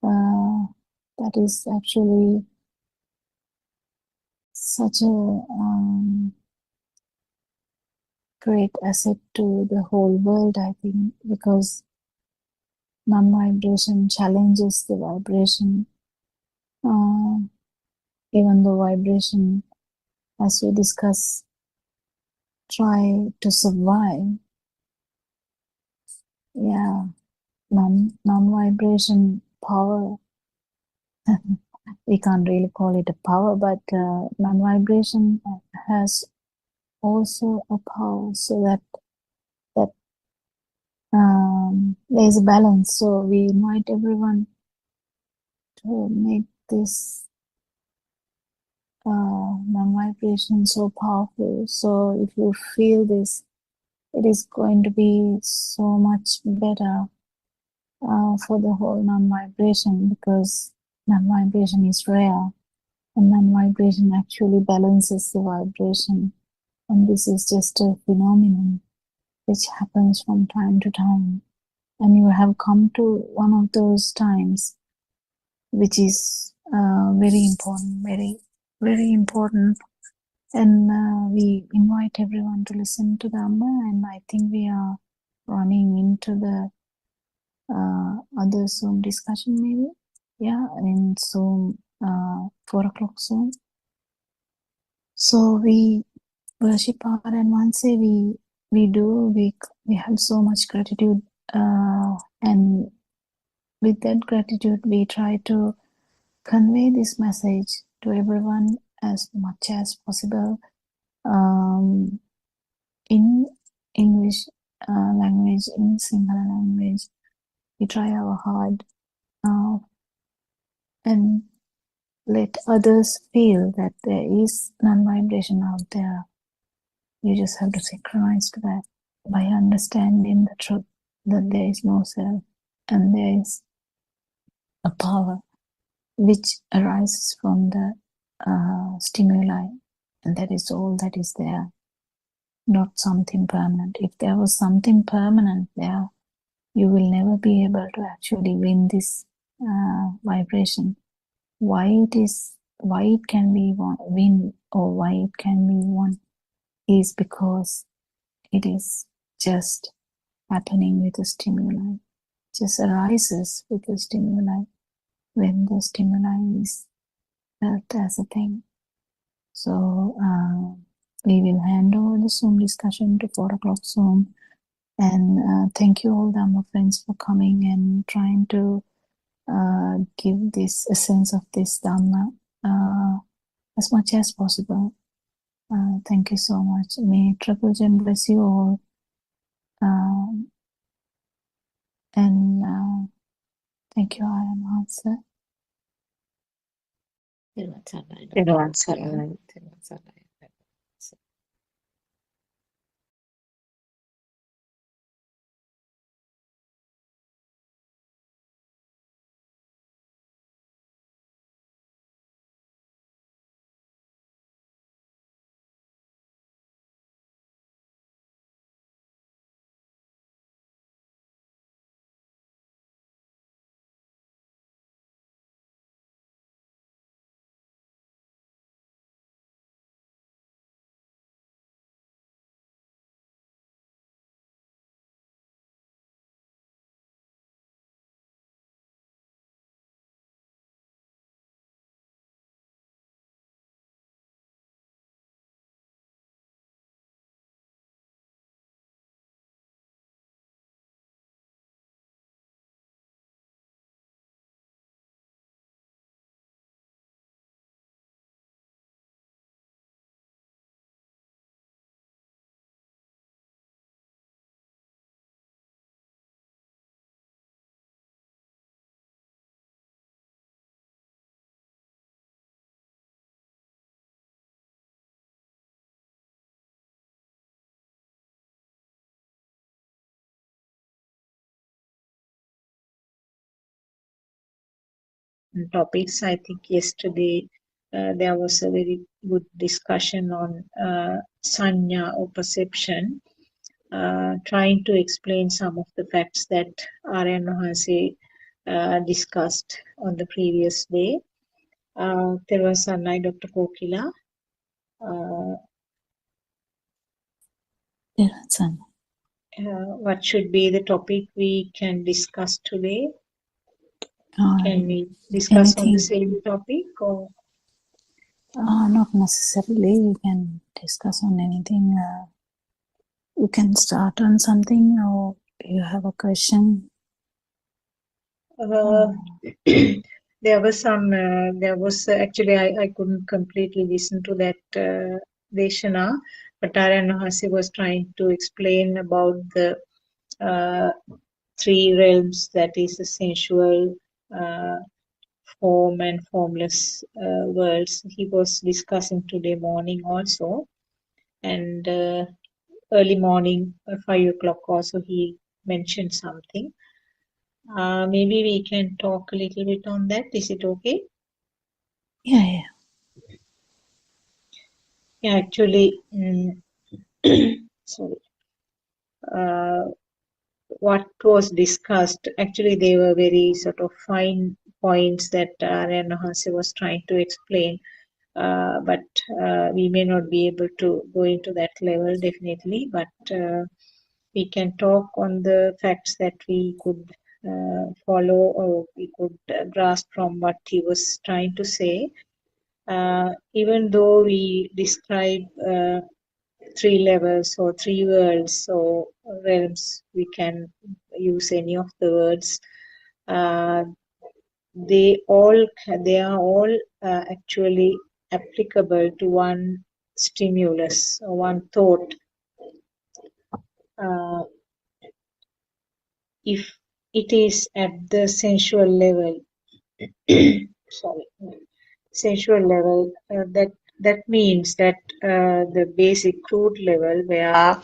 that is actually such a great asset to the whole world, I think, because non-vibration challenges the vibration. Even though vibration, as we discuss, try to survive, non-vibration power, we can't really call it a power, but non-vibration has also a power, so that there's a balance. So we invite everyone to make this non-vibration so powerful. So if you feel this, it is going to be so much better for the whole non-vibration, because non-vibration is rare and non-vibration actually balances the vibration, and this is just a phenomenon which happens from time to time. and you have come to one of those times which is very important, very, very important. And we invite everyone to listen to the Amma, and I think we are running into the other Zoom discussion maybe. Yeah, in Zoom, 4 o'clock Zoom. So we worship our, and once we have so much gratitude, and with that gratitude we try to convey this message to everyone as much as possible, in English language, in Sinhala language. We try our hard, and let others feel that there is non-vibration out there. You just have to synchronize to that by understanding the truth that there is no self and there is a power which arises from the stimuli, and that is all that is there, not something permanent. If there was something permanent there, you will never be able to actually win this vibration. Why it can be win, or why it can be won, is because it is just happening with the stimuli, just arises with the stimuli when the stimuli is felt as a thing. So we will hand over the Zoom discussion to 4 o'clock Zoom, and thank you all Dhamma friends for coming and trying to give this essence of this Dhamma as much as possible. Thank you so much. May Triple Gem bless you all. And thank you, I am answer. Therwan Saranai. Topics. I think yesterday there was a very good discussion on sanya or perception, trying to explain some of the facts that Aryan Mahansi discussed on the previous day. There was Sanai Dr. Kokila. What should be the topic we can discuss today? Can we discuss on the same topic, or? Not necessarily. We can discuss on anything. You can start on something, or you have a question. There was actually I couldn't completely listen to that Deshana, but Aryan Mahasi was trying to explain about the three realms, that is the sensual, form and formless worlds. He was discussing today morning also, and early morning, 5 o'clock also, he mentioned something. Maybe we can talk a little bit on that. Is it okay? Yeah. Yeah, actually, sorry. what was discussed, actually they were very sort of fine points that Aryan Hase was trying to explain, but we may not be able to go into that level definitely, but we can talk on the facts that we could follow or we could grasp from what he was trying to say. Even though we describe three levels or three worlds or realms, we can use any of the words. Uh, they are all actually applicable to one stimulus or one thought. Uh, if it is at the sensual level, sorry, sensual level, that means that the basic crude level where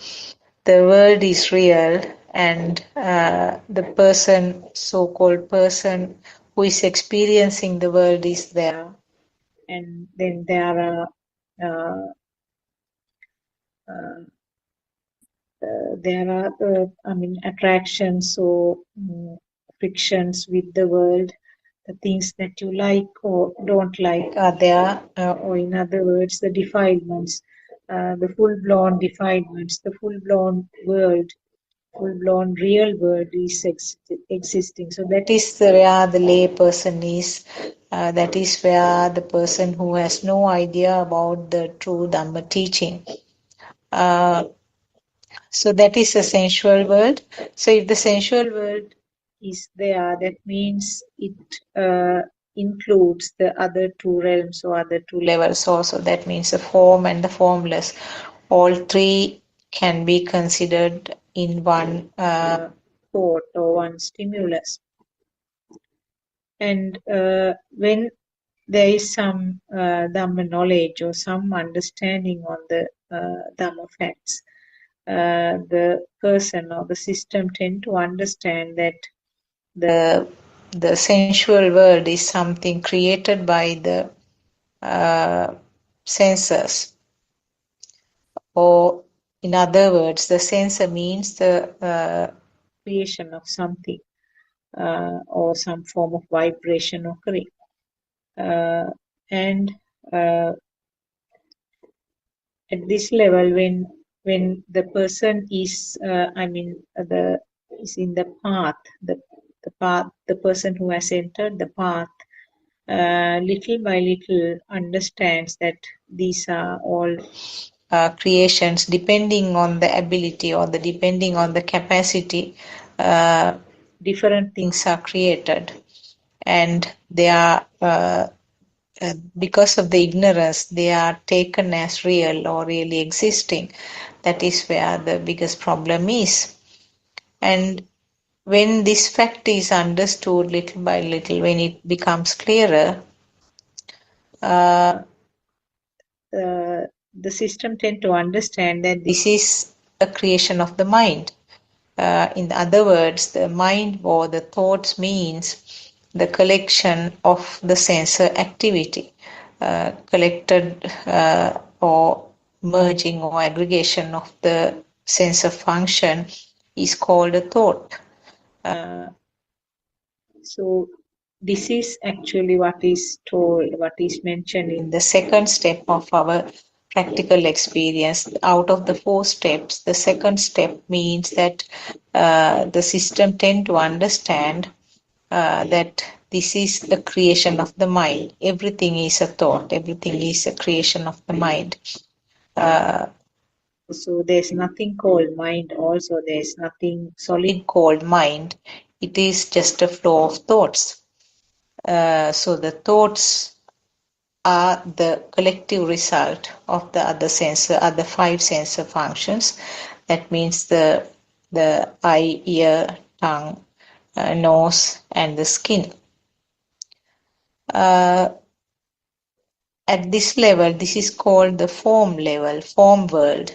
the world is real and the person, so-called person who is experiencing the world is there, and then there are uh, uh, attractions or frictions with the world. The things that you like or don't like are there, or in other words, the defilements, the full-blown defilements, the full-blown world, full-blown real world is existing. So that is where the lay person is. That is where the person who has no idea about the true Dhamma teaching. So that is the sensual world. So if the sensual world is there, that means it includes the other two realms or other two levels also. That means the form and the formless. All three can be considered in one thought or one stimulus. And when there is some Dhamma knowledge or some understanding on the Dhamma facts, the person or the system tend to understand that the sensual world is something created by the senses, or in other words, the sensor means the creation of something or some form of vibration occurring, and at this level, when the person is is in the path, the path, the person who has entered the path, little by little understands that these are all creations depending on the ability or the depending on the capacity. Different things are created, and they are because of the ignorance, they are taken as real or really existing. That is where the biggest problem is. And when this fact is understood little by little, when it becomes clearer, the system tend to understand that this is a creation of the mind. In other words, the mind or the thoughts means the collection of the sensor activity, collected or merging or aggregation of the sensor function is called a thought. So this is actually what is told, what is mentioned in the second step of our practical experience. Out of the 4 steps, the second step means that the system tend to understand that this is a creation of the mind. Everything is a thought. Everything is a creation of the mind. So there's nothing called mind. Also, there's nothing solid called mind. It is just a flow of thoughts. So the thoughts are the collective result of the other 5 sensor functions. That means the eye, ear, tongue, nose, and the skin. At this level, this is called the form level, form world,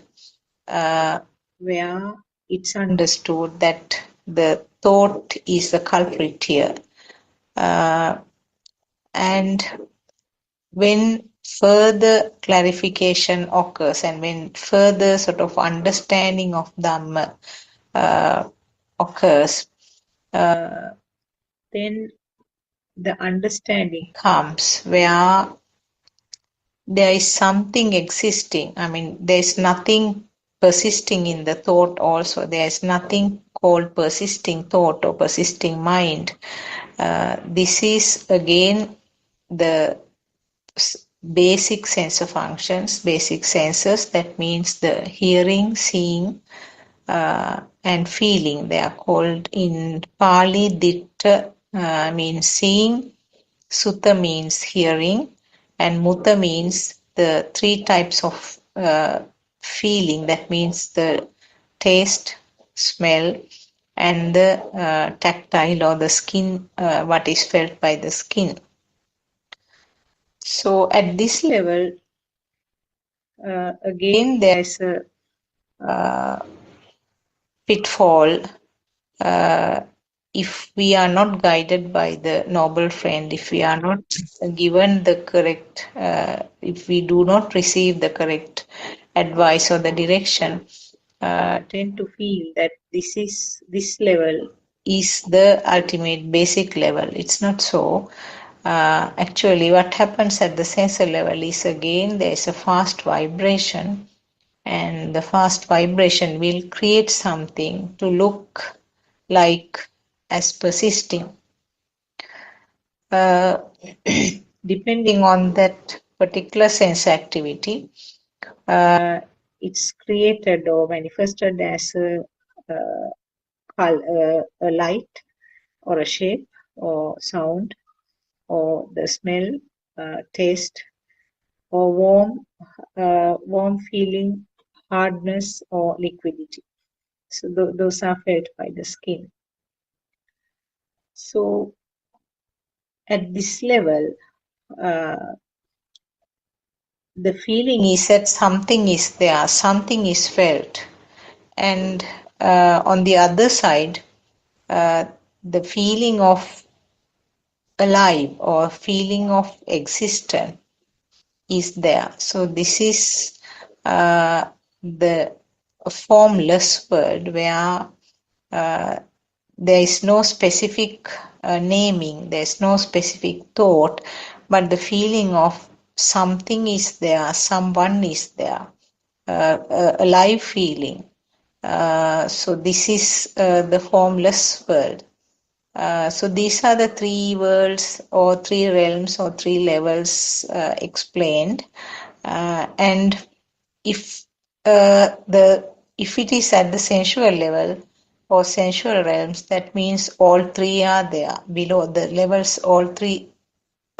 where it's understood that the thought is the culprit here. And when further clarification occurs and when further sort of understanding of Dhamma occurs, then the understanding comes where there is something existing. I mean, there is nothing persisting in the thought also. There is nothing called persisting thought or persisting mind. This is again the basic sensor functions, basic senses. That means the hearing, seeing, and feeling. They are called in Pali, Ditta means seeing, Sutta means hearing, and Mutta means the three types of feeling. That means the taste, smell, and the tactile or the skin, what is felt by the skin. So at this level, again, there is a pitfall if we are not guided by the noble friend, if we are not given the correct, if we do not receive the correct advice or the direction, tend to feel that this level is the ultimate basic level. It's not so. Actually, what happens at the sensor level is again there is a fast vibration, and the fast vibration will create something to look like as persisting. Depending on that particular sense activity, it's created or manifested as a light or a shape or sound or the smell, taste, or warm feeling, hardness, or liquidity. So those are felt by the skin. So at this level, the feeling is that something is there, something is felt. And on the other side, the feeling of alive or feeling of existence is there. So this is the formless world where there is no specific naming, there is no specific thought, but the feeling of something is there, someone is there, a live feeling. So this is the formless world. So these are the three worlds or three realms or three levels explained. And if if it is at the sensual level or sensual realms, that means all three are there. Below the levels, all three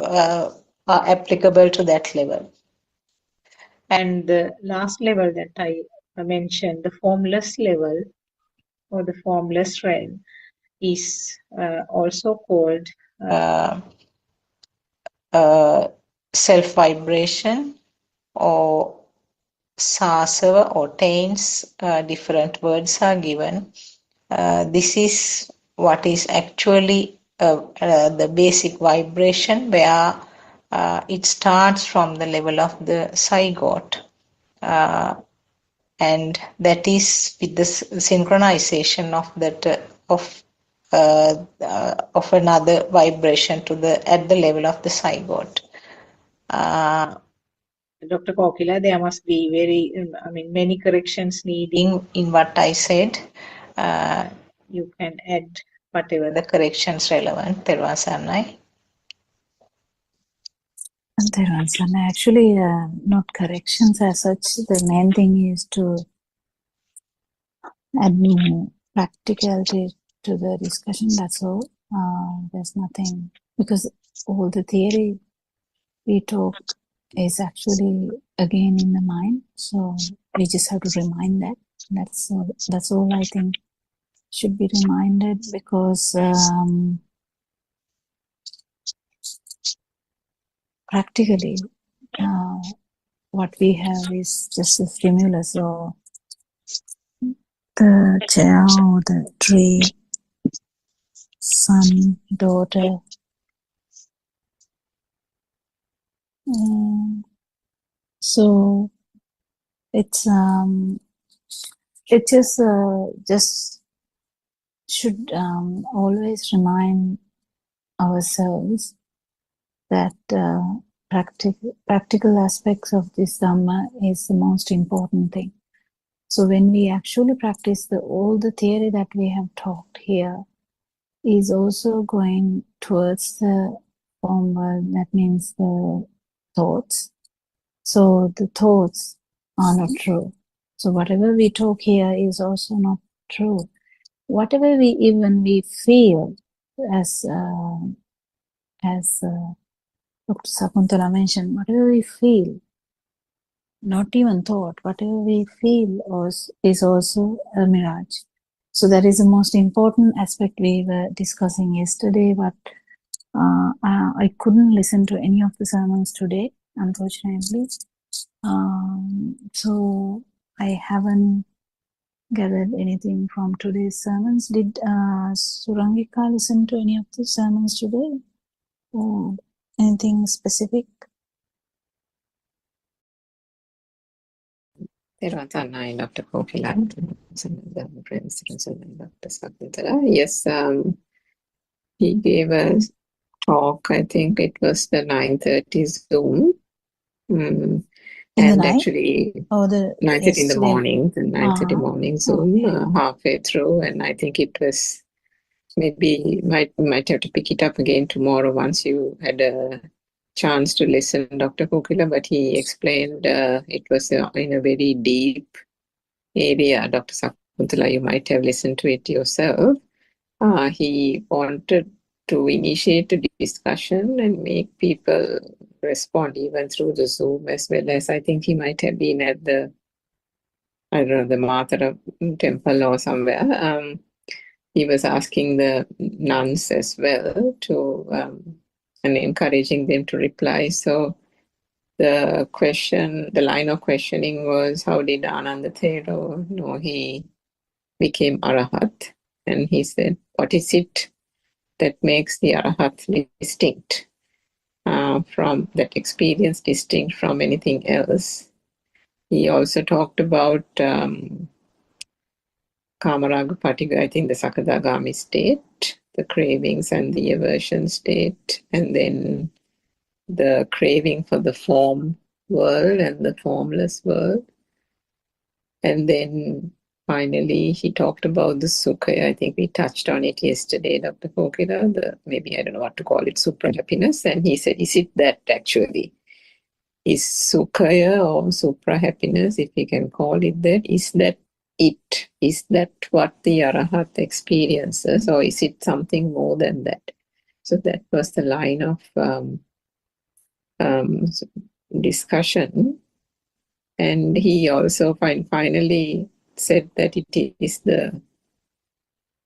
are applicable to that level. And the last level that I mentioned, the formless level or the formless realm, is also called self-vibration or sasava or taints. Different words are given. This is what is actually the basic vibration where it starts from the level of the zygote. And that is with the synchronization of that of another vibration to at the level of the zygote. Dr. Kokila, there must be many corrections needing in what I said. You can add whatever the corrections relevant. Terwa Sarnai. Actually, not corrections as such. The main thing is to add more practicality to the discussion. That's all. There's nothing, because all the theory we talk is actually again in the mind. So we just have to remind that. That's all I think should be reminded, because practically what we have is just a stimulus, or the chair or the tree, son, daughter. So it's just should always remind ourselves that practical aspects of this Dhamma is the most important thing. So when we actually practice all the theory that we have talked here is also going towards the form world, that means the thoughts. So the thoughts are not true. So whatever we talk here is also not true. Whatever we feel, as Dr. Sakuntala mentioned, whatever we feel, not even thought, whatever we feel is also a mirage. So that is the most important aspect we were discussing yesterday, but I couldn't listen to any of the sermons today, unfortunately. So I haven't gathered anything from today's sermons. Did Surangika listen to any of the sermons today? Or anything specific? Dr. Kokila, Dr. Sakuntala. Yes, he gave a talk, I think it was the 9:30 Zoom. In the And night? actually, Or the 9:30 in the yesterday? morning, the 9:30 morning Zoom, Okay. halfway through, and I think it was maybe might have to pick it up again tomorrow once you had a chance to listen, Dr. Kokila, but he explained it was in a very deep area. Dr. Sakuntala, you might have listened to it yourself. He wanted to initiate a discussion and make people respond even through the Zoom, as well as I think he might have been at the, I don't know, the Matara temple or somewhere. He was asking the nuns as well to, and encouraging them to reply. So the line of questioning was, how did Ananda Thero know he became Arahat? And he said, what is it that makes the Arahat distinct from that experience, distinct from anything else? He also talked about Kamaraga Patiga, I think the Sakadagami state, the cravings and the aversion state, and then the craving for the form world and the formless world. And then finally, he talked about the Sukha. I think we touched on it yesterday, Dr. Kokila, maybe I don't know what to call it, supra happiness. And he said, is it that actually? Is Sukhaya or supra happiness, if we can call it that, is that it? Is that what the Arahat experiences, or is it something more than that? So that was the line of discussion. And he also finally said that it is the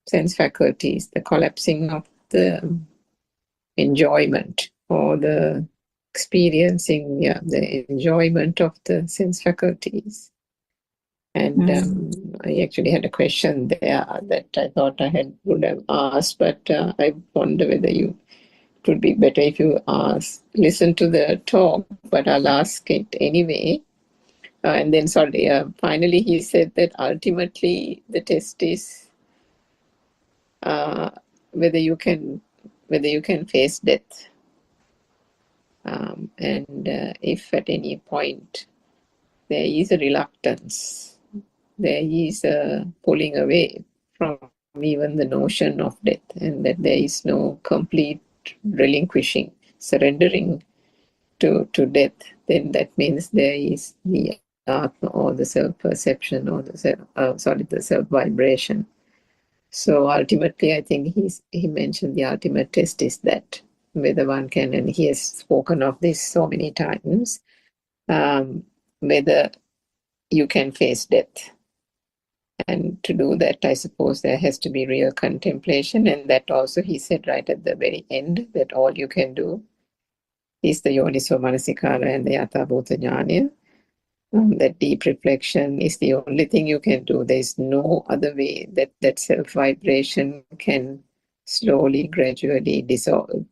sense faculties, the collapsing of the enjoyment or the experiencing, the enjoyment of the sense faculties. And I actually had a question there that I thought would have asked, but I wonder whether it would be better if you listen to the talk, but I'll ask it anyway. And then finally he said that ultimately the test is whether you can face death. And if at any point there is a reluctance, there is a pulling away from even the notion of death, and that there is no complete relinquishing, surrendering to death, then that means there is the Atma, or the self-perception, or the self-vibration. So ultimately, I think he mentioned the ultimate test is that whether one can, and he has spoken of this so many times, whether you can face death. And to do that, I suppose there has to be real contemplation, and that also he said right at the very end that all you can do is the Yoniso Manasikara and the Yatha Bhuta Jnana. That deep reflection is the only thing you can do. There is no other way that self-vibration can slowly, gradually dissolve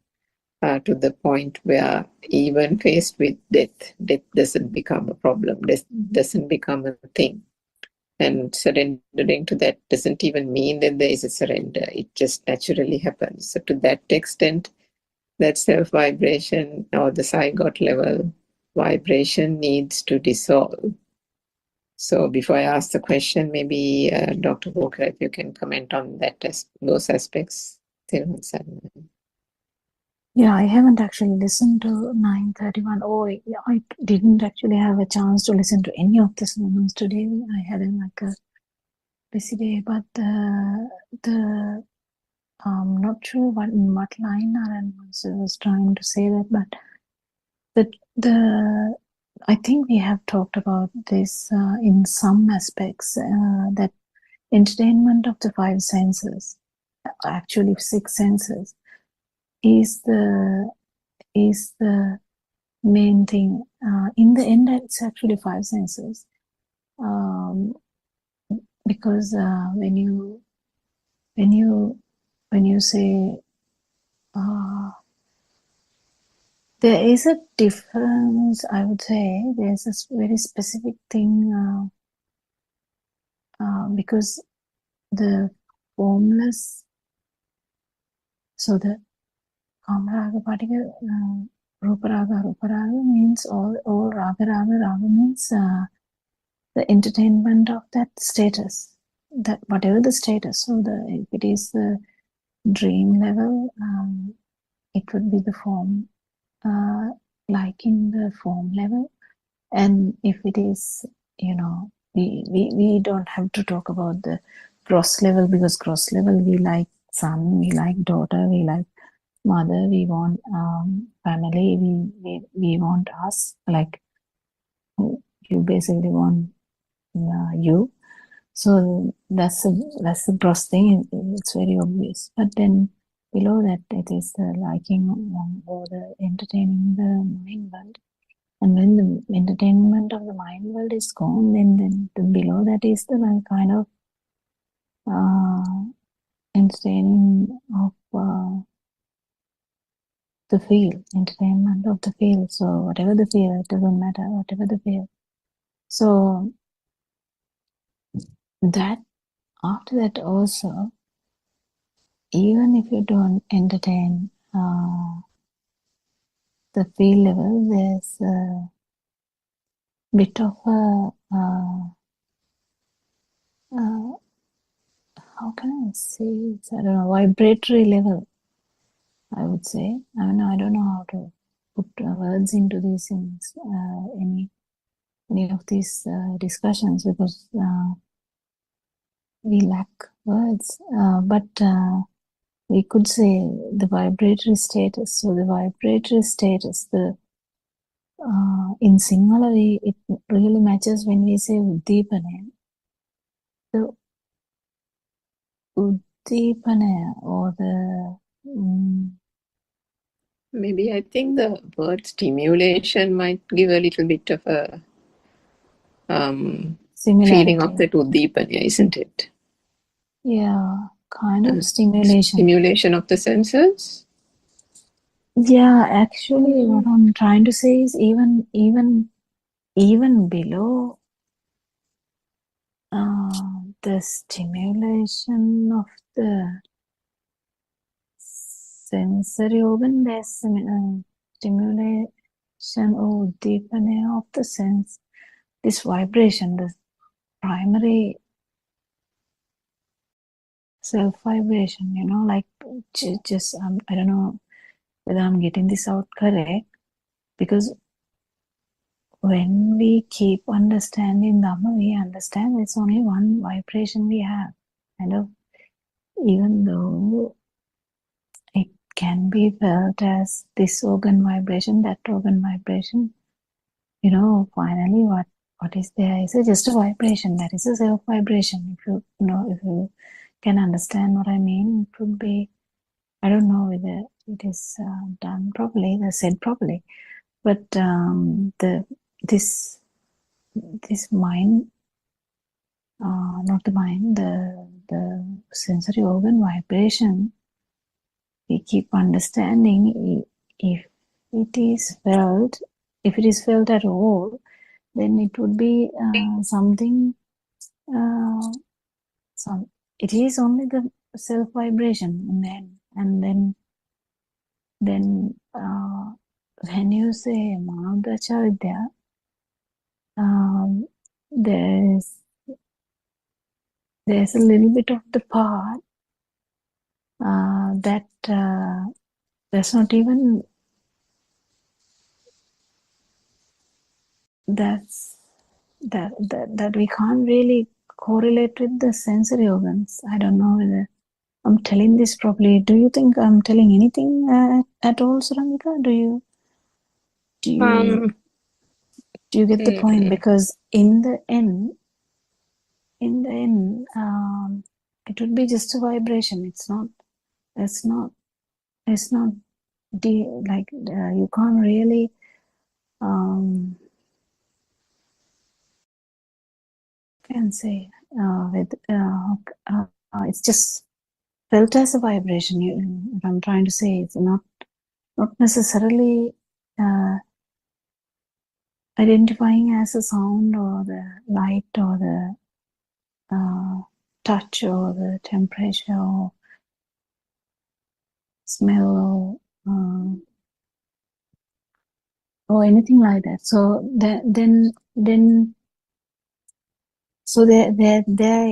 to the point where even faced with death doesn't become a problem, death doesn't become a thing. And surrendering to that doesn't even mean that there is a surrender. It just naturally happens. So to that extent, that self-vibration or the zygote level vibration needs to dissolve. So before I ask the question, maybe Dr. Walker, if you can comment on that, those aspects. Yeah, I haven't actually listened to 931. Oh, I didn't actually have a chance to listen to any of the sermons today. I had like a busy day, but I'm not sure what line Aaron was trying to say that, but I think we have talked about this in some aspects, that entertainment of the five senses, actually six senses, is the main thing. In the end, it's actually five senses, because when you say there is a difference, I would say there's a very specific thing, because the formless, so the Kamaraga particle, Ruparaga means all Raga means the entertainment of that status, that whatever the status. So if it is the dream level, it would be the form, like in the form level. And if it is, we don't have to talk about the gross level, because gross level, we like son, we like daughter, we like mother, we want family, we want us, like you basically want you. So that's the gross thing. It's very obvious. But then below that, it is the liking or the entertaining the mind world. And when the entertainment of the mind world is gone, then below that is the kind of entertaining of the feel, entertainment of the feel. So whatever the feel, it doesn't matter, whatever the feel. So that, after that also, even if you don't entertain the feel level, there's a bit of a how can I say it? I don't know, vibratory level, I would say. I don't know how to put words into these things, any of these discussions, because we lack words. But we could say the vibratory status. So the vibratory status, in Sinhala, it really matches when we say Uddipana. The Uddipana, or the maybe I think the word stimulation might give a little bit of a feeling of that Uddipana, isn't it? Yeah, kind of stimulation. Stimulation of the senses? Yeah, actually what I'm trying to say is even below the stimulation of the sensory organ, there's stimulation or deepening of the sense, this vibration, the primary self-vibration, like just I don't know whether I'm getting this out correct, because when we keep understanding Dhamma, we understand it's only one vibration we have. Even though it can be felt as this organ vibration, that organ vibration, finally what is there is just a vibration. That is a self-vibration. If you can understand what I mean, it would be, I don't know whether it is done properly, said properly, but this mind, not the mind, the sensory organ vibration, we keep understanding, if it is felt at all, then it would be something so it is only the self vibration in the end. And then when you say Manavdachavidya, there's a little bit of the part that there's not even that we can't really correlate with the sensory organs. I don't know whether I'm telling this properly. Do you think I'm telling anything at all, Suramika? Do you get the point? Because in the end, it would be just a vibration. It's not you can't really can say with it's just felt as a vibration. What I'm trying to say, it's not necessarily identifying as a sound or the light or the touch or the temperature or smell or anything like that. So so there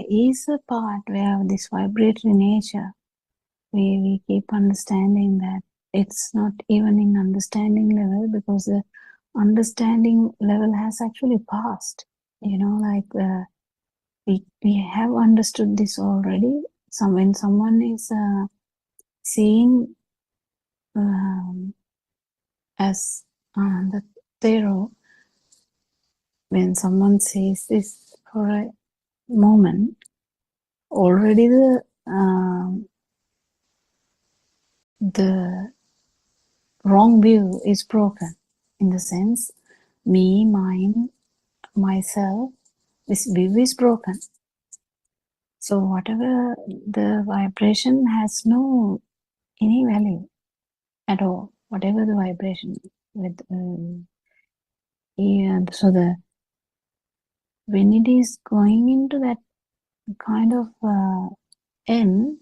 is a part where this vibratory nature, we keep understanding that it's not even in understanding level, because the understanding level has actually passed. Like we have understood this already. When someone is seeing as the Thero, when someone sees this for a moment, already the wrong view is broken. In the sense, me, mine, myself, this view is broken. So whatever the vibration has no any value at all. Whatever the vibration with so when it is going into that kind of end,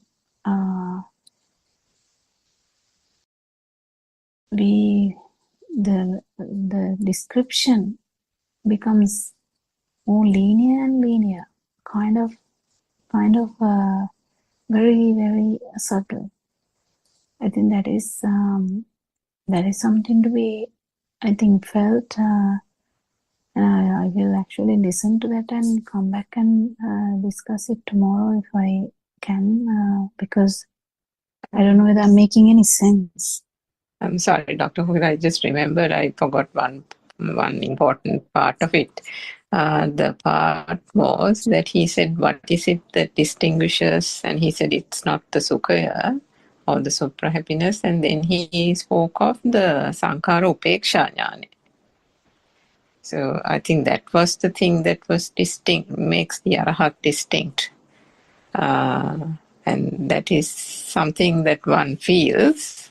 the description becomes more linear and linear, kind of very, very subtle. I think that is something to be, I think, felt. I will actually listen to that and come back and discuss it tomorrow if I can, because I don't know whether I'm making any sense. I'm sorry, Dr. Hood, I just remembered I forgot one important part of it. The part was that he said, what is it that distinguishes? And he said, it's not the Sukhaya or the supra happiness. And then he spoke of the Sankara Upeksha Jnana. So I think that was the thing that was distinct, makes the Arahat distinct. And that is something that one feels,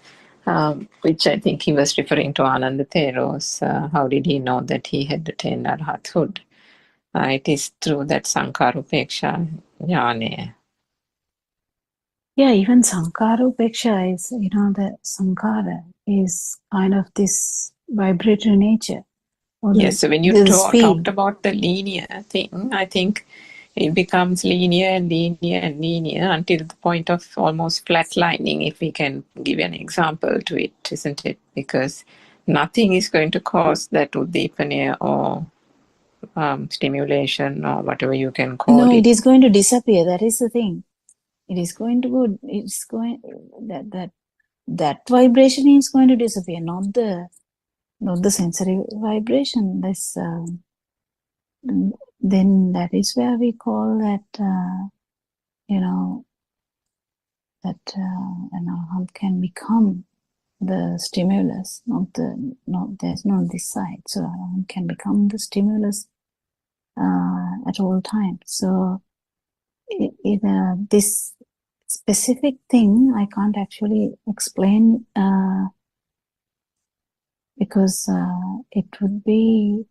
which I think he was referring to Ananda Thero's. How did he know that he had attained Arahathood? It is through that Sankara Upeksha Jnana. Yeah, even Sankara Upeksha is, the Sankara is kind of this vibratory nature. Yes, so when you talked about the linear thing, I think it becomes linear and linear and linear until the point of almost flatlining, if we can give an example to it, isn't it? Because nothing is going to cause that uddipana or stimulation or whatever you can call it. No, it is going to disappear. That is the thing. It is going to go. It's going that vibration is going to disappear, not the sensory vibration. This then that is where we call that how can become the stimulus, not there's no this side. So can become the stimulus at all times. So this specific thing I can't actually explain because it would be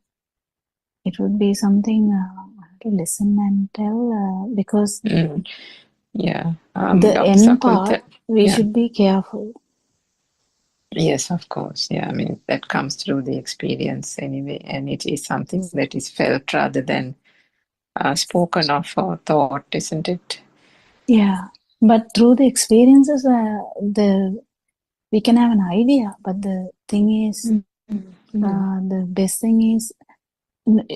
something to listen and tell because Yeah. the Dr. end part, we yeah. should be careful. Yes, of course. Yeah, I mean, that comes through the experience anyway, and it is something that is felt rather than spoken of or thought, isn't it? Yeah, but through the experiences, we can have an idea. But the thing is, the best thing is,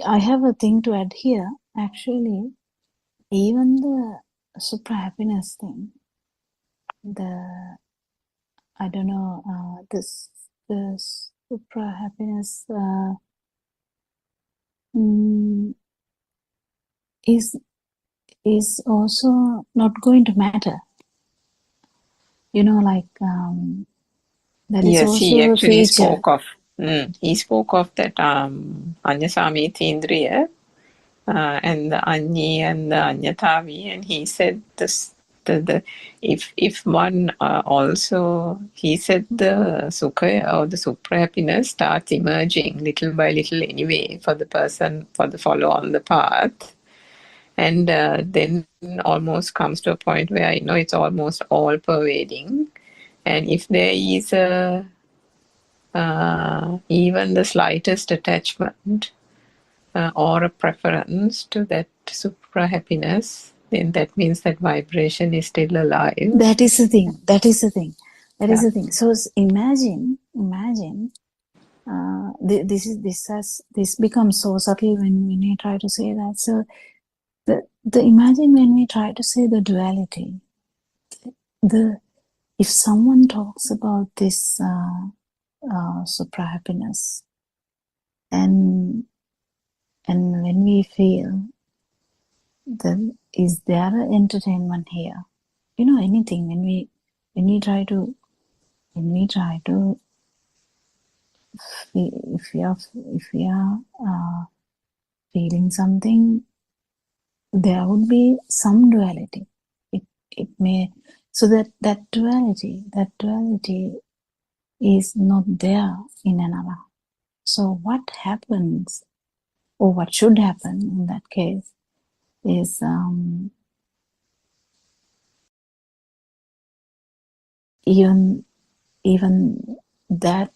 I have a thing to add here. Actually, even the super happiness thing, I don't know, the super happiness is also not going to matter. You know, like that is Yes, he also a actually feature. spoke of that Anyasami Tindriya and the Anyi and the Anyatavi, and he said this if one also, he said the sukha or the supra happiness starts emerging little by little anyway for the person, for the follower on the path, and then almost comes to a point where it's almost all pervading, and if there is even the slightest attachment or a preference to that supra happiness, then that means that vibration is still alive. That is the thing. That is the thing. That is the thing. So imagine. This becomes so subtle when you try to say that. So the imagine when we try to say the duality. If someone talks about this supra happiness, and when we feel, then is there an entertainment here? Anything when we try to if we are feeling something, there would be some duality. It may, so that duality is not there in another. So what happens, or what should happen in that case, is even that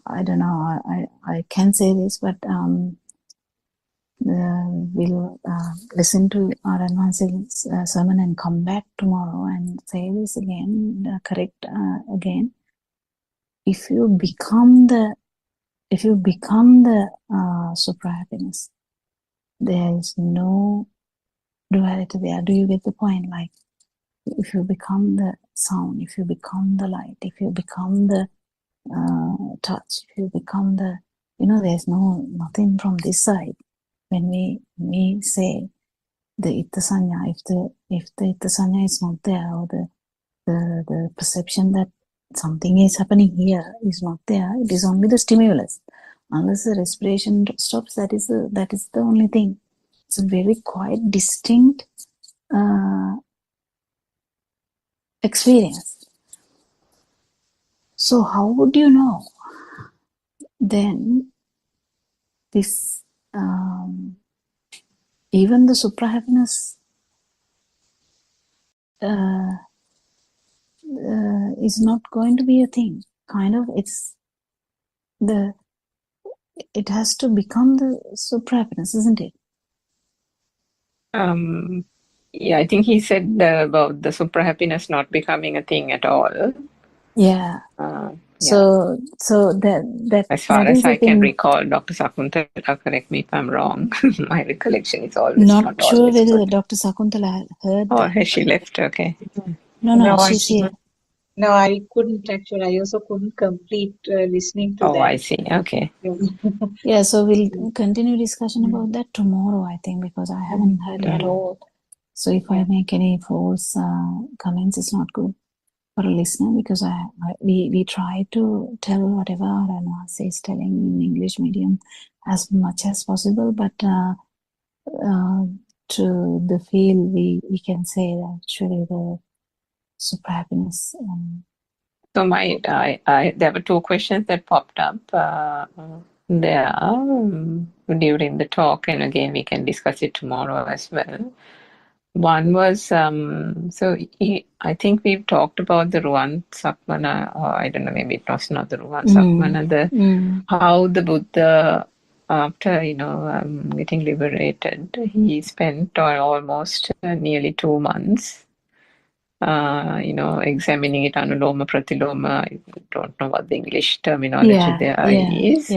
I don't know, I can say this, but we'll listen to our advanced sermon and come back tomorrow and say this again, correct again. If you become the supra happiness, there is no duality there. Do you get the point? Like, if you become the sound, if you become the light, if you become the touch, if you become the, there's nothing from this side. When we say the itta sanya, if the itta sanya is not there, or the perception that something is happening here is not there, it is only the stimulus. Unless the respiration stops, that is the only thing. It's a very quite distinct experience. So how would you know then this even the supra happiness is not going to be a thing? Kind of, it has to become the supra happiness, isn't it? Yeah, I think he said about the supra happiness not becoming a thing at all. Yeah. So that as far that as is I the can thing. recall, Dr. Sakuntala, correct me if I'm wrong. My recollection is always Not sure always whether good. Dr. Sakuntala heard Or that. has she left? Okay. No, she's here. No, I couldn't actually. I also couldn't complete listening to that. I see. Okay. Yeah, so we'll continue discussion about that tomorrow, I think, because I haven't heard at all. So if I make any false comments, it's not good for a listener, because we try to tell whatever Ranwas is telling in English medium as much as possible, but to the field we can say that actually the super happiness. So there were two questions that popped up. there during the talk, and again we can discuss it tomorrow as well. One was I think we've talked about the Ruwan Sakmana, or I don't know, maybe it was not the Ruwan Sakmana, how the Buddha, after getting liberated, he spent almost nearly 2 months examining it anuloma pratiloma. I don't know what the English terminology is,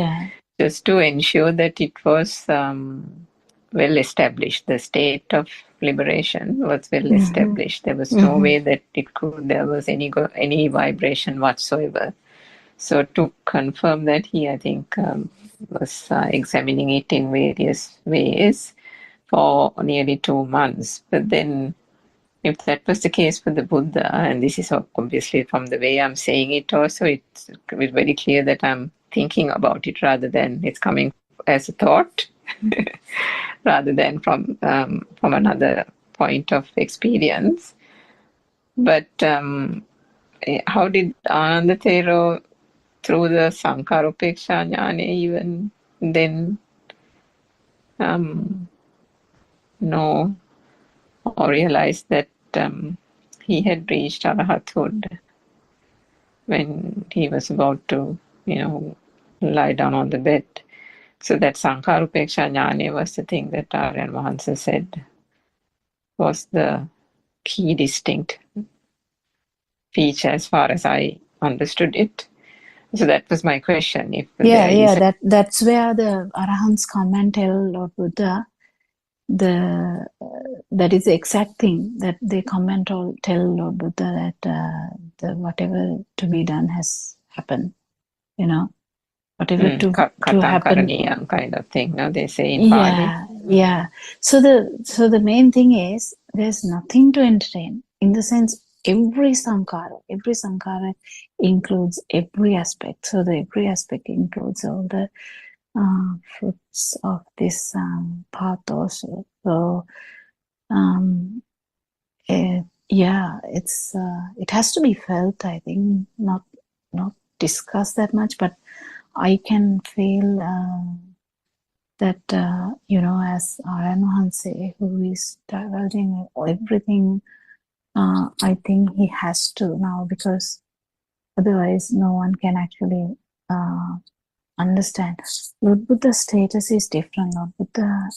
just to ensure that it was well established. The state of liberation was well established. There was no way that there was any vibration whatsoever. So to confirm that, he, I think, was examining it in various ways for nearly 2 months. But then, if that was the case for the Buddha, and this is obviously from the way I'm saying it also, it's very clear that I'm thinking about it rather than it's coming as a thought, rather than from another point of experience. But how did Ananda Thero, through the Sankarupeksha Jnana, even then know or realize that he had reached Arahathood when he was about to, lie down on the bed? So that Sankarupeksha Jnana was the thing that Aryan Mahansa said was the key distinct feature as far as I understood it. So that was my question. If that's where the Arahants come and tell Lord Buddha that is the exact thing that they come and tell Lord Buddha that whatever to be done has happened, whatever to happen, kind of thing. No, they say in Pali. Yeah. So the main thing is there's nothing to entertain, in the sense every sankhara includes every aspect. So the every aspect includes all the fruits of this path also. So it has to be felt, I think, not discussed that much, but I can feel that as Aryan Mahansa, who is divulging everything, I think he has to now, because otherwise no one can actually understand. Lord Buddha's status is different. Lord Buddha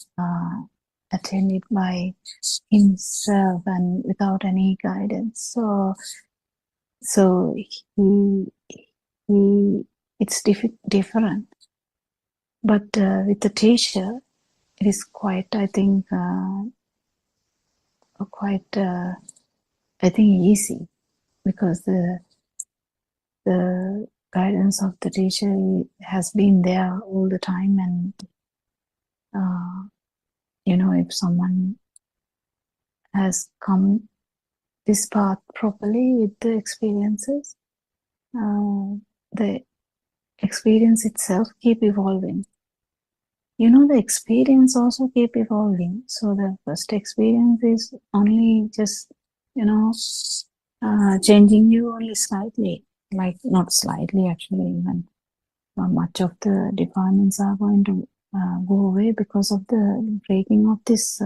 attained it by himself and without any guidance. So he it's different. But with the teacher, it is quite, I think, easy, because the guidance of the teacher has been there all the time, and if someone has come this path properly with the experiences, the experience itself keep evolving. The experience also keep evolving. So the first experience is only just changing you only slightly, like not slightly actually, even much of the defilements are going to go away because of the breaking of this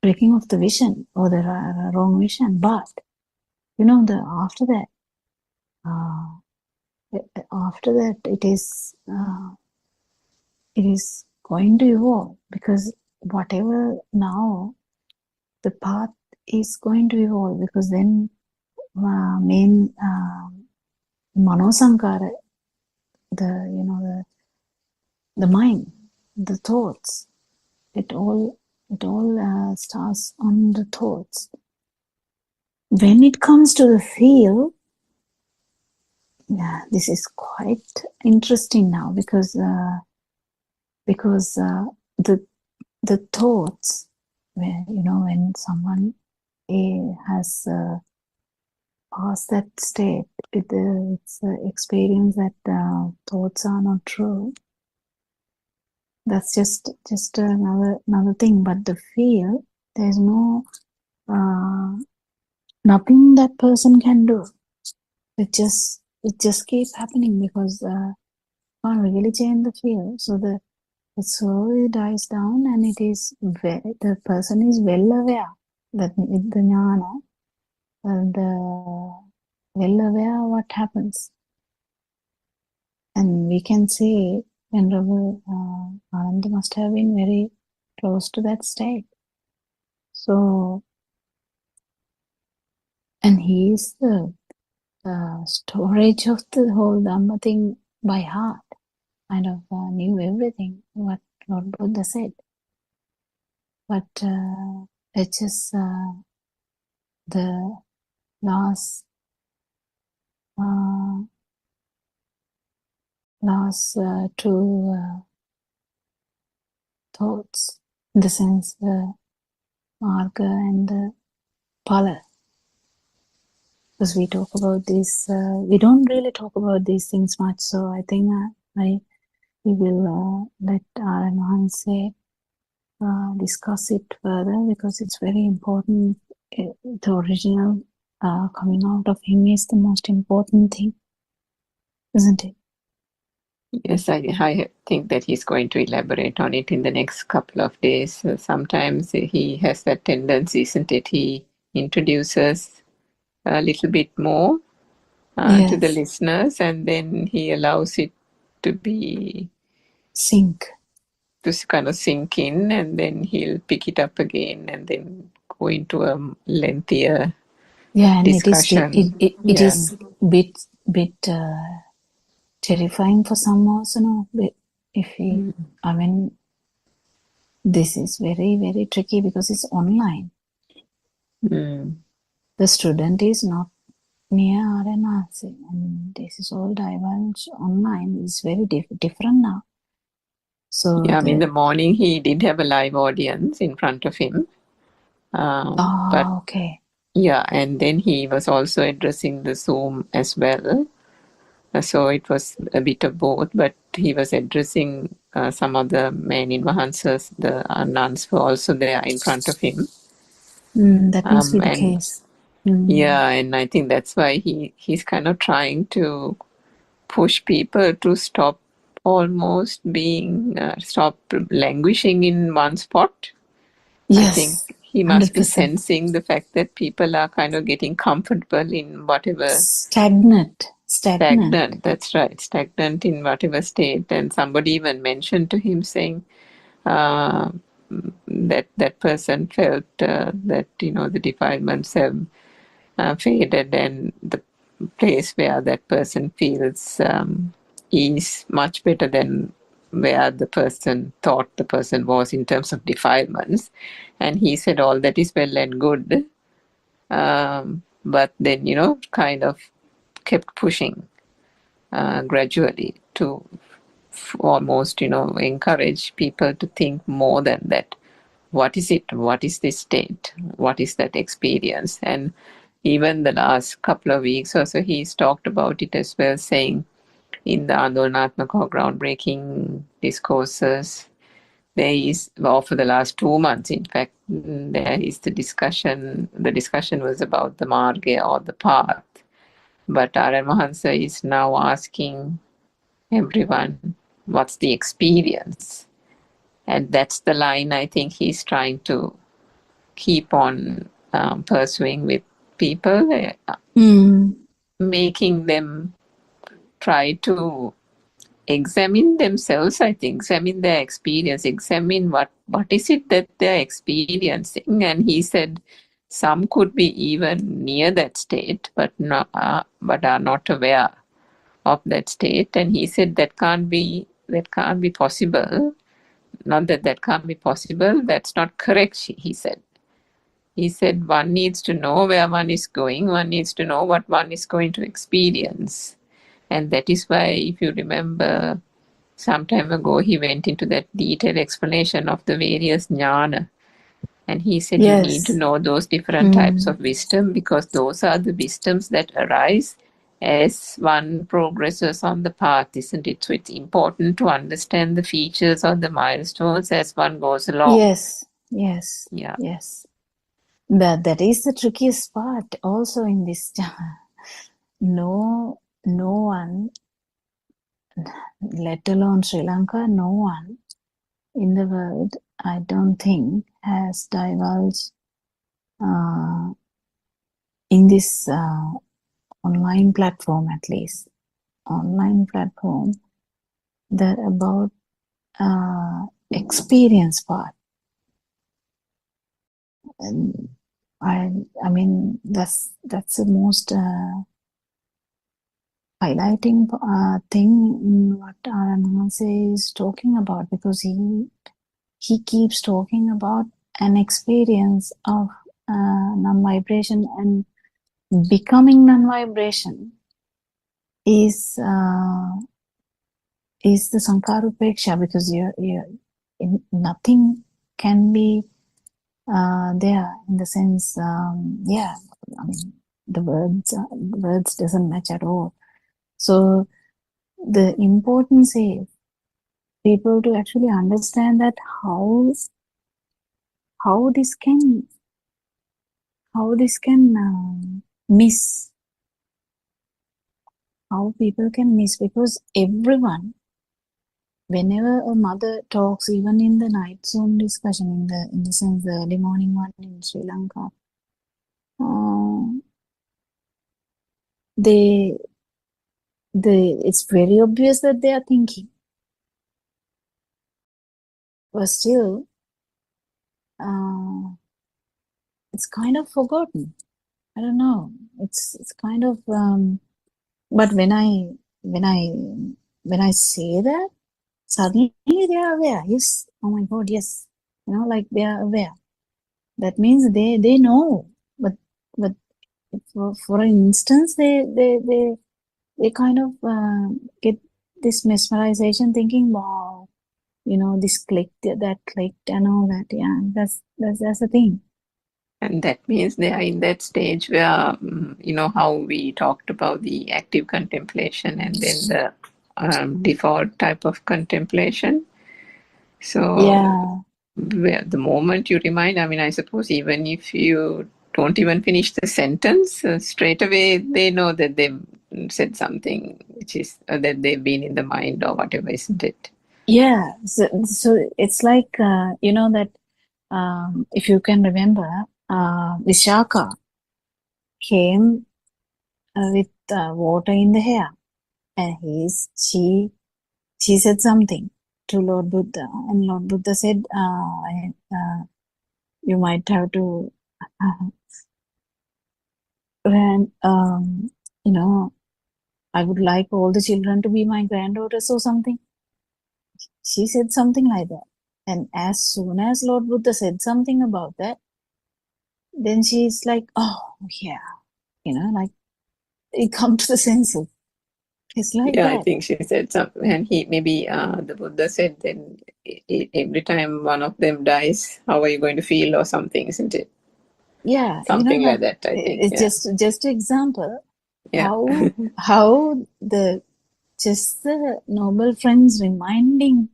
breaking of the vision, or the wrong vision. But after that it is going to evolve, because whatever now, the path is going to evolve, because then main manosankara, the mind, the thoughts, it all starts on the thoughts. When it comes to the feel, this is quite interesting now, because the thoughts, when someone has passed that state with its experience that thoughts are not true, that's just another thing. But the feel, there's no nothing that person can do. It just it just keeps happening because can't really change the field. So it slowly dies down, and it is the person is well aware that with the jnana, the well aware what happens, and we can see Venerable Ananda must have been very close to that state. So, and he is the storage of the whole Dhamma thing by heart. Kind of knew everything what Lord Buddha said, but it's just the last two thoughts, in the sense the marga and the pala. Because we talk about this, we don't really talk about these things much. So I think we will let R.M. Mahanse discuss it further, because it's very important. The original coming out of him is the most important thing, isn't it? Yes, I think that he's going to elaborate on it in the next couple of days. Sometimes he has that tendency, isn't it? He introduces a little bit more to the Yes. listeners, and then he allows it to be to kind of sink in, and then he'll pick it up again and then go into a lengthier and discussion. It is bit terrifying for some also, no? If he, I mean, this is very, very tricky because it's online. The student is not near RNRC, and this is all divulged online. It's very different now. So in the morning he did have a live audience in front of him. But okay. Yeah, and then he was also addressing the Zoom as well. So it was a bit of both, but he was addressing some of the men in Mahansas, the nuns were also there in front of him. That must be the case. Yeah, and I think that's why he's kind of trying to push people to stop stop languishing in one spot. Yes, I think he must 100%. be sensing the fact that people are kind of getting comfortable in whatever stagnant. That's right, stagnant in whatever state. And somebody even mentioned to him saying that person felt that the defilements have faded, and the place where that person feels is much better than where the person thought the person was in terms of defilements. And he said all that is well and good, but then kind of kept pushing gradually to almost encourage people to think more than that. What is it? What is this state? What is that experience? And even the last couple of weeks or so, he's talked about it as well, saying in the Andolanaatmaka or groundbreaking discourses, there is, for the last 2 months, in fact, there is the discussion. The discussion was about the marge or the path. But R.M. Mahansa is now asking everyone, what's the experience? And that's the line I think he's trying to keep on pursuing with people, making them try to examine themselves, I think, examine their experience, examine what is it that they're experiencing. And he said some could be even near that state, but are not aware of that state. And he said that can't be possible. Not that can't be possible, that's not correct, he said. He said one needs to know where one is going, one needs to know what one is going to experience. And that is why, if you remember, some time ago he went into that detailed explanation of the various jnana. And he said you need to know those different types of wisdom, because those are the wisdoms that arise as one progresses on the path, isn't it? So it's important to understand the features or the milestones as one goes along. Yes. Yeah. Yes. But that is the trickiest part also in this. No no one, let alone Sri Lanka, no one in the world, I don't think, has divulged in this online platform, at least online platform, that about experience part. And I mean that's the most highlighting thing in what Aranmase is talking about, because he keeps talking about an experience of non-vibration, and becoming non-vibration is the Sankarupeksha, because nothing can be there in the sense, I mean, the words doesn't match at all. So the importance is people to actually understand that how this can miss, how people can miss, because everyone, whenever a mother talks, even in the night Zoom discussion, in the sense the early morning one in Sri Lanka, it's very obvious that they are thinking, but still it's kind of forgotten. I don't know. It's kind of but when I say that, suddenly they are aware. Yes, oh my God, yes. Like they are aware. That means they know. But for instance, they kind of get this mesmerization, thinking, wow, this clicked, that clicked, and all that. Yeah, that's the thing. And that means they are in that stage where, how we talked about the active contemplation and then the default type of contemplation. So where the moment you remind, I mean, I suppose even if you don't even finish the sentence, straight away they know that they've said something which is that they've been in the mind or whatever, isn't it? Yeah. So it's like, that if you can remember, Vishaka came with water in the hair, and she said something to Lord Buddha, and Lord Buddha said, you might have to and I would like all the children to be my granddaughters or something. She said something like that, and as soon as Lord Buddha said something about that, then she's like, oh yeah, like it come to the senses. It's like yeah, that. I think she said something, and the Buddha said, then every time one of them dies, how are you going to feel, or something, isn't it? Yeah, something like that. I think it's just an example. Yeah. how the noble friends reminding,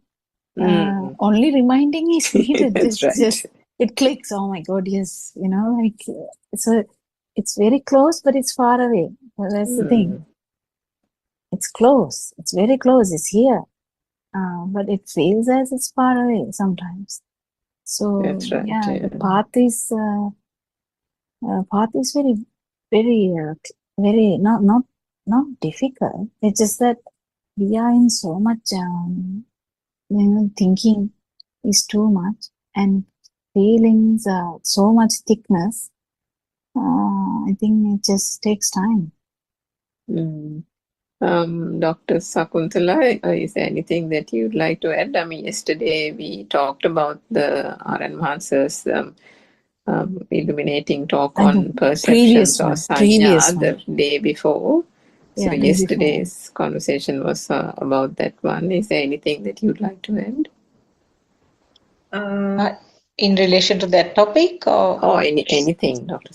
only reminding is needed. That's right. Just it clicks. Oh my God, yes, like it's very close, but it's far away. Well, that's the thing. It's close. It's very close. It's here, but it feels as it's far away sometimes. So that's right. Yeah, the path is very, very, very not difficult. It's just that we are in so much, thinking is too much, and feelings are so much thickness. I think it just takes time. Dr. Sakuntala, is there anything that you'd like to add? I mean, yesterday we talked about the R.N. Mans's illuminating talk on perceptions or sanya the day before. So yesterday's conversation was about that one. Is there anything that you'd like to add? In relation to that topic, or anything, Dr.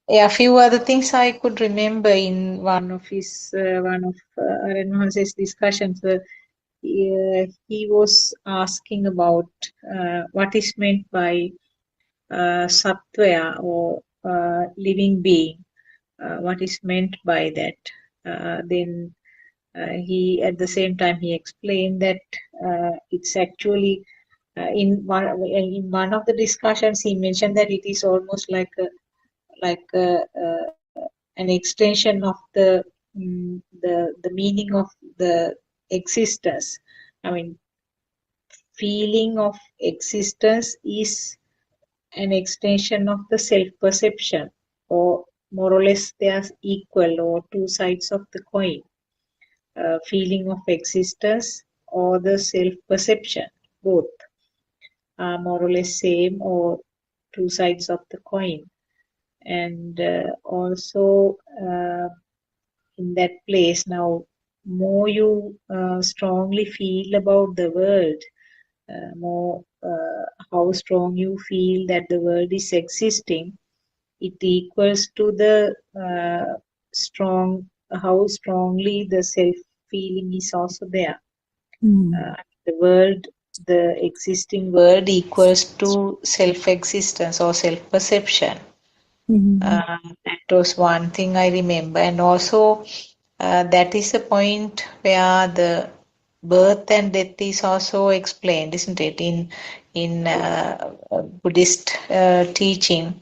Yeah, a few other things I could remember in one of R.N. Mans's discussions. He was asking about what is meant by sattva or living being. What is meant by that? Then he, at the same time, he explained that it's actually in one of the discussions he mentioned that it is almost like an extension of the meaning of the existence. I mean, feeling of existence is an extension of the self-perception, or more or less they are equal or two sides of the coin. Feeling of existence or the self-perception, both are more or less same or two sides of the coin. And also in that place now, more you strongly feel about the world, more how strong you feel that the world is existing, it equals to the how strongly the self feeling is also there. The world, the existing world equals to self existence or self perception. That was one thing I remember. And also, that is a point where the birth and death is also explained, isn't it? In Buddhist teaching,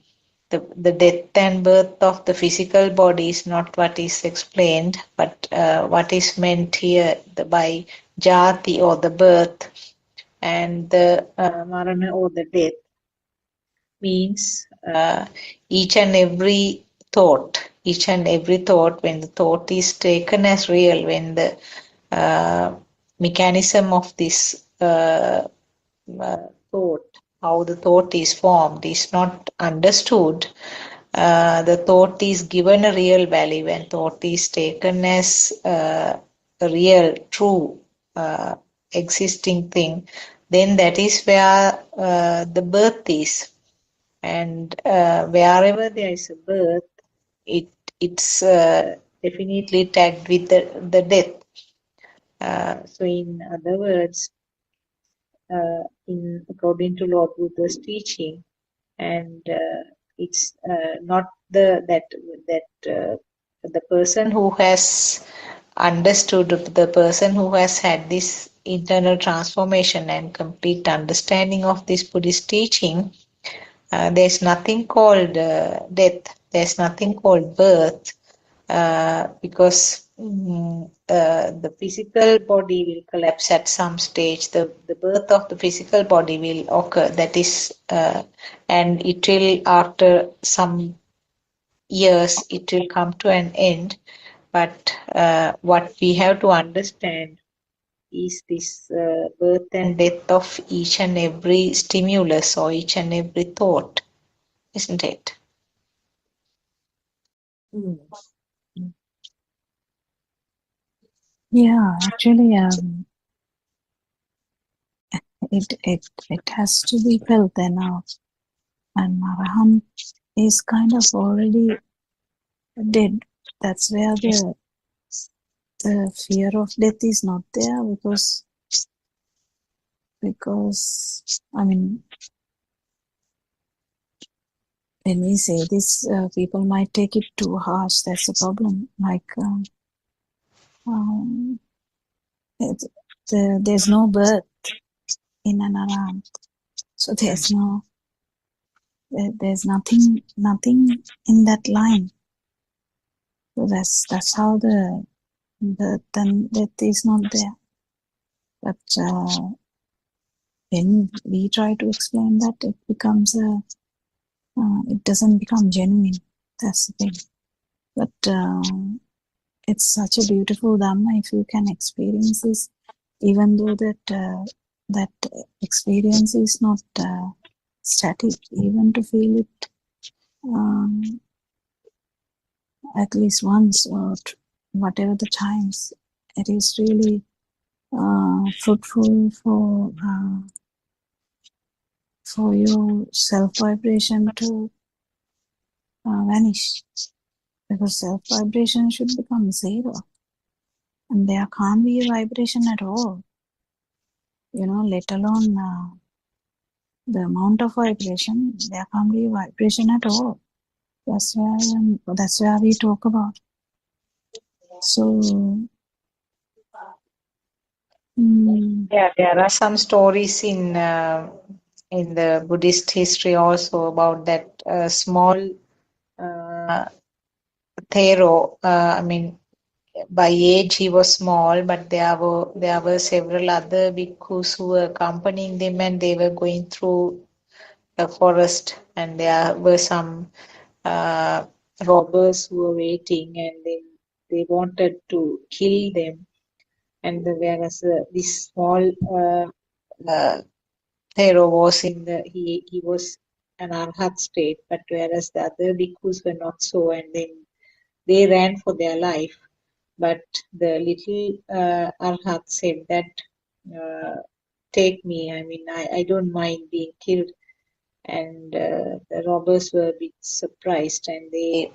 the death and birth of the physical body is not what is explained, but what is meant here by jati or the birth, and the marana or the death means each and every thought, when the thought is taken as real, when the mechanism of this thought, how the thought is formed, is not understood, the thought is given a real value, and thought is taken as a real, true, existing thing, then that is where the birth is. And wherever there is a birth, it's definitely tagged with the death. So in other words, according to Lord Buddha's teaching, and it's not that the person who has understood, the person who has had this internal transformation and complete understanding of this Buddhist teaching, there's nothing called death, there's nothing called birth, because the physical body will collapse at some stage. The birth of the physical body will occur. That is, and it will, after some years, it will come to an end. But what we have to understand is this birth and death of each and every stimulus or each and every thought, isn't it? Yeah, actually, it has to be felt there now. And Arahant is kind of already dead. That's where the fear of death is not there, because I mean, when we say this, people might take it too harsh. That's the problem. Like, there's no birth in an Arahant, so there's nothing in that line. So that's how the birth and death is not there. But when we try to explain that, it becomes it doesn't become genuine. That's the thing. But it's such a beautiful Dhamma if you can experience this, even though that experience is not static. Even to feel it at least once or whatever the times, it is really fruitful for your self-vibration to vanish, because self-vibration should become zero, and there can't be a vibration at all, let alone the amount of vibration. There can't be a vibration at all. That's where we talk about. So, Yeah, there are some stories in the Buddhist history also about that small Thero. I mean, by age he was small, but there were several other bhikkhus who were accompanying them, and they were going through the forest, and there were some robbers who were waiting, and then they wanted to kill them. And whereas this small Pharaoh was he was an arhat state, but whereas the other bhikkhus were not so, and then they ran for their life. But the little arhat said that, take me, I mean, I don't mind being killed. And the robbers were a bit surprised, and they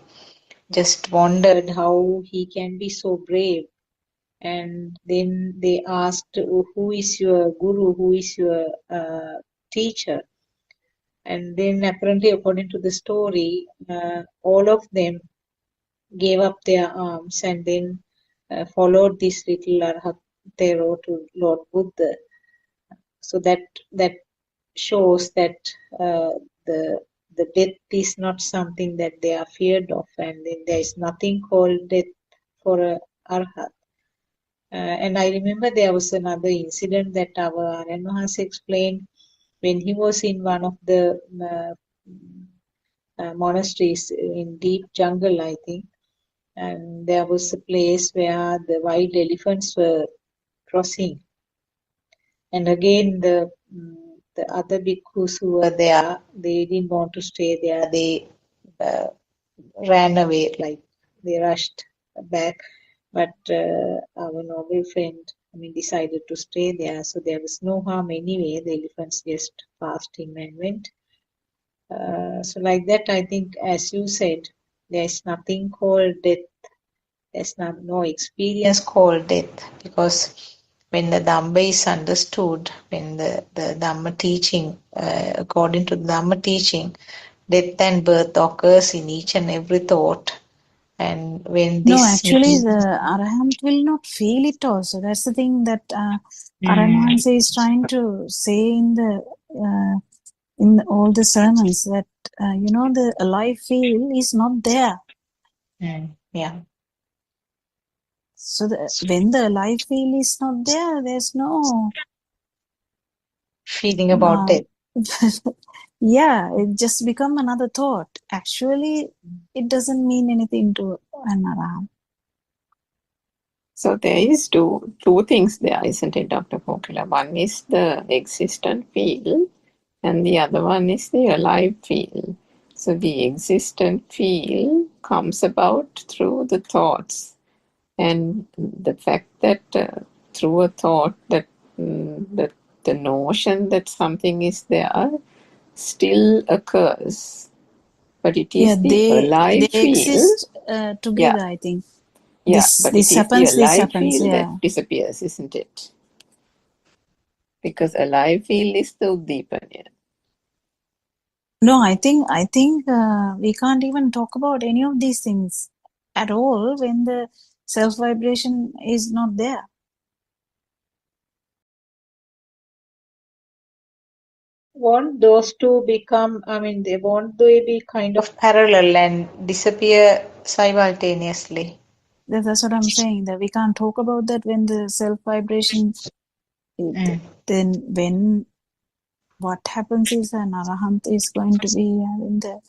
just wondered how he can be so brave. And then they asked, who is your guru, who is your teacher? And then apparently, according to the story, all of them gave up their arms and then followed this little Arhatero to Lord Buddha. So that shows that the death is not something that they are feared of, and then there is nothing called death for a arhat. And I remember there was another incident that our Aryan has explained when he was in one of the monasteries in deep jungle, I think, and there was a place where the wild elephants were crossing, and again the other bhikkhus who were there, they didn't want to stay there. They ran away, like they rushed back. But our noble friend, I mean, decided to stay there, so there was no harm anyway. The elephants just passed him and went. So like that, I think, as you said, there's nothing called death. There's no experience called death, because when the Dhamma is understood, when the Dhamma teaching, according to the Dhamma teaching, death and birth occurs in each and every thought. And when no, this actually, the Arahant will not feel it also. That's the thing that Arahant is trying to say in all the sermons, that the alive feel is not there. Yeah. So when the alive feel is not there, there's no feeling about death. Yeah, it just become another thought. Actually, it doesn't mean anything to an Arahant. So there is two things there, isn't it, Dr. Kokila? One is the existent field, and the other one is the alive field. So the existent field comes about through the thoughts, and the fact that through a thought that the notion that something is there still occurs, but it is the alive they field. exist together. Yeah. I think. Yeah, but it is the alive field yeah. that disappears, isn't it? Because alive field is the Uddipana. No, I think we can't even talk about any of these things at all when the self vibration is not there. Won't those two become, I mean, won't they be kind of parallel and disappear simultaneously? That's what I'm saying, that we can't talk about that when the self vibration, then when what happens is an Arahant is going to be having the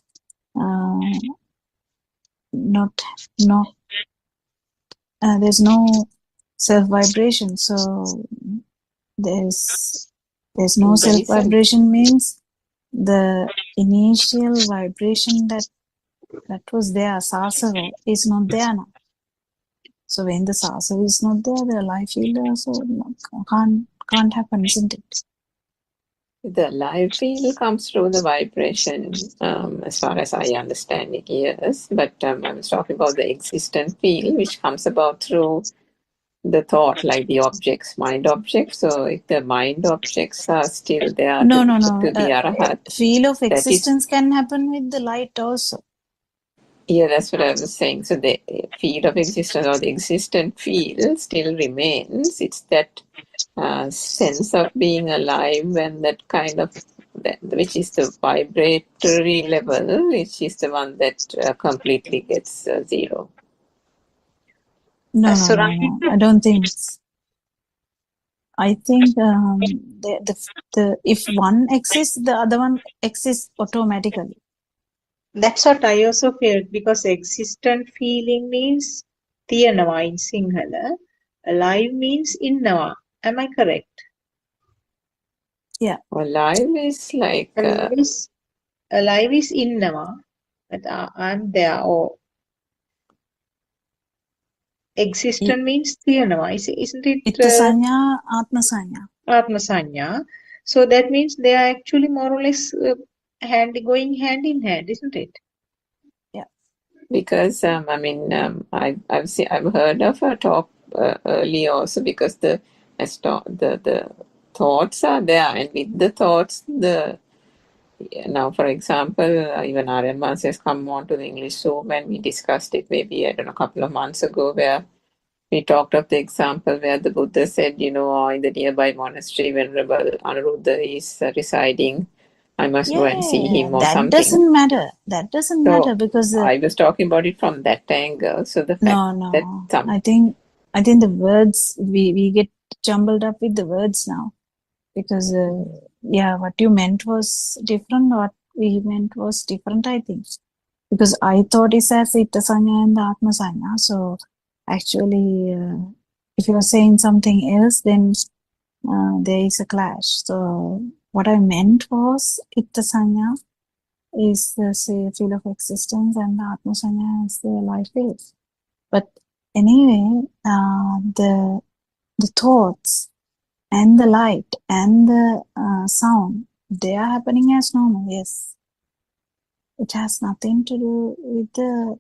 there's no self vibration, so there's no self vibration means the initial vibration that was there, sasava, is not there now. So when the sasava is not there, the life field also can't happen, isn't it? The live field comes through the vibration, as far as I understand it, yes. But I was talking about the existent field, which comes about through the thought, like the objects, mind objects. So if the mind objects are still there to be Arahat. Feel of existence can happen with the light also. Yeah, that's what I was saying. So the field of existence or the existent field still remains. It's that sense of being alive and that kind of, that, which is the vibratory level, which is the one that completely gets zero. No, So, I don't think. I think if one exists, the other one exists automatically. that's what I also felt, because existent feeling means තියනවා in Sinhala. Alive means ඉන්නවා. Am I correct? Yeah. Alive is like Alive is ඉන්නවා. That I'm there. Or existent means තියනවා. Isn't it? Itta sanya, atma sanya. Atma sanya. So that means they are actually more or less going hand in hand, isn't it? Yeah. Because I mean, I've heard of a talk earlier also, because the thoughts are there, and with the thoughts, now, for example, even Aryan Mans has come on to the English Zoom, and we discussed it maybe, I don't know, a couple of months ago, where we talked of the example where the Buddha said, in the nearby monastery, Venerable Anuruddha is residing, I must go and see him or that something. Doesn't matter. That doesn't matter, because I was talking about it from that angle. So the fact that I think the words, we get jumbled up with the words now, because what you meant was different. What we meant was different, I think, because I thought it's as Itta Sanya and the Atma Sanya. So actually, if you are saying something else, then there is a clash. So what I meant was Itta Sanya is the field of existence, and the Atma Sanya is the life field. But anyway, the thoughts and the light and the sound, they are happening as normal. Yes, it has nothing to do with the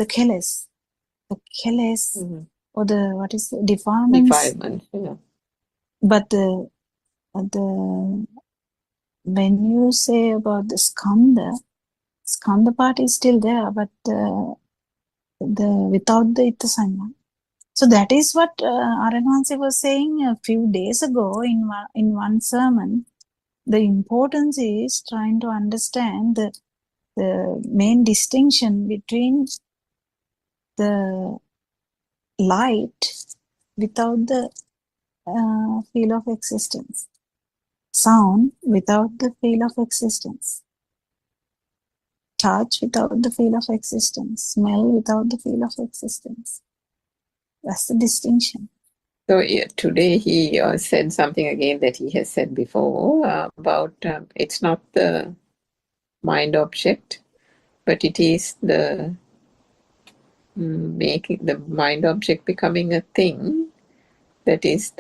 keles, or the what is the defilements. Yeah. But the when you say about the skandha part is still there, but the without the Itta Sanya. So that is what Aranwansi was saying a few days ago in one sermon. The importance is trying to understand the main distinction between the light without the field of existence, sound without the field of existence, touch without the field of existence, smell without the field of existence. That's the distinction. So today he said something again that he has said before about it's not the mind object, but it is the making the mind object becoming a thing. That is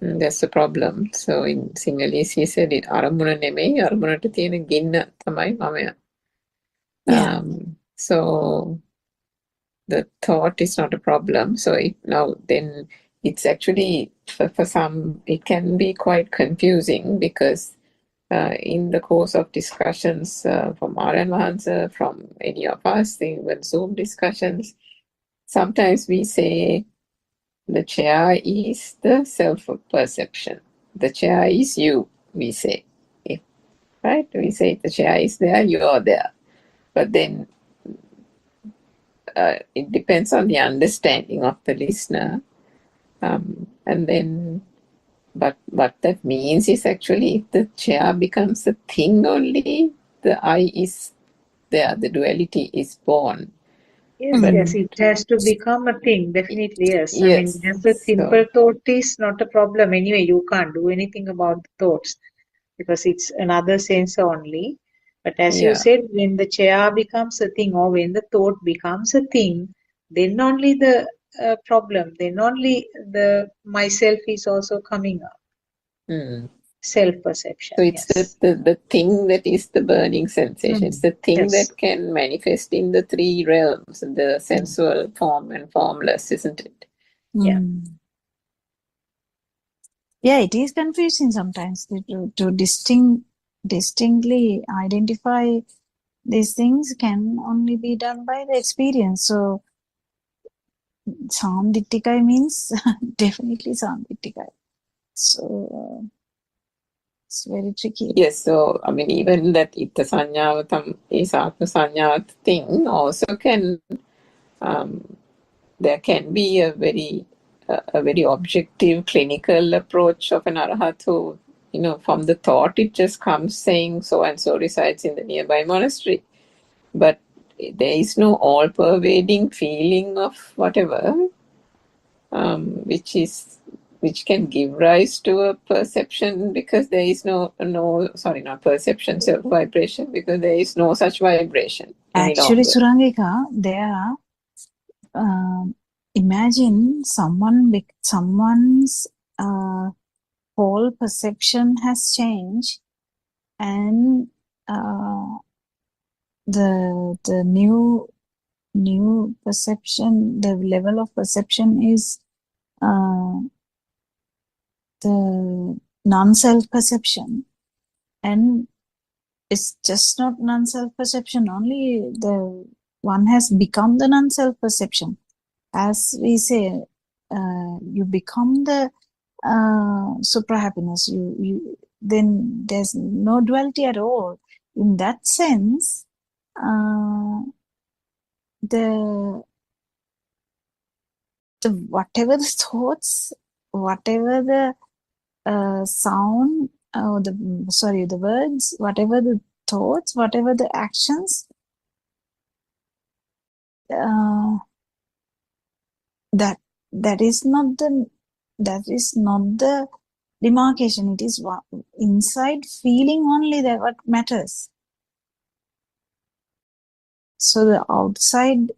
that's the problem. So in Sinhalese he said it අරමුණ නෙමෙයි, අරමුණට තියෙන ගින්න තමයි මමයා. So the thought is not a problem. So then it's actually for some it can be quite confusing, because in the course of discussions from Aryan Mahansa, from any of us, even Zoom discussions, sometimes we say the chair is the self-perception. The chair is you, we say. Right? We say the chair is there, you are there. But then it depends on the understanding of the listener. And then, but what that means is actually if the chair becomes a thing only, the I is there, the duality is born. Yes, it has to become a thing, definitely, yes. I mean, just a simple thought is not a problem anyway. You can't do anything about the thoughts, because it's another sense only. But as you said, when the chair becomes a thing, or when the thought becomes a thing, then only the problem, then only the myself is also coming up. Self-perception. So it's the thing that is the burning sensation. It's the thing that can manifest in the three realms, the sensual, form and formless, isn't it? Yeah. Yeah, it is confusing sometimes to distinguish distinctly identify these things can only be done by the experience. So Samdittikai means definitely Samdittikai. So it's very tricky. Yes, so I mean, even that itta sanyavatam is atma sanyavat thing also can, there can be a very objective clinical approach of an arahat who, from the thought it just comes saying so and so resides in the nearby monastery. But there is no all-pervading feeling of whatever, which can give rise to a perception, because there is not perception, self vibration, because there is no such vibration any Actually, longer. Surangika, there imagine someone's whole perception has changed, and the new perception, the level of perception is the non-self perception, and it's just not non-self perception only, the one has become the non-self perception. As we say, you become the supra happiness, you then there's no duality at all. In that sense, the whatever the thoughts, whatever the sound, the words, whatever the thoughts, whatever the actions, that is not the demarcation. It is inside feeling only that what matters. So the outside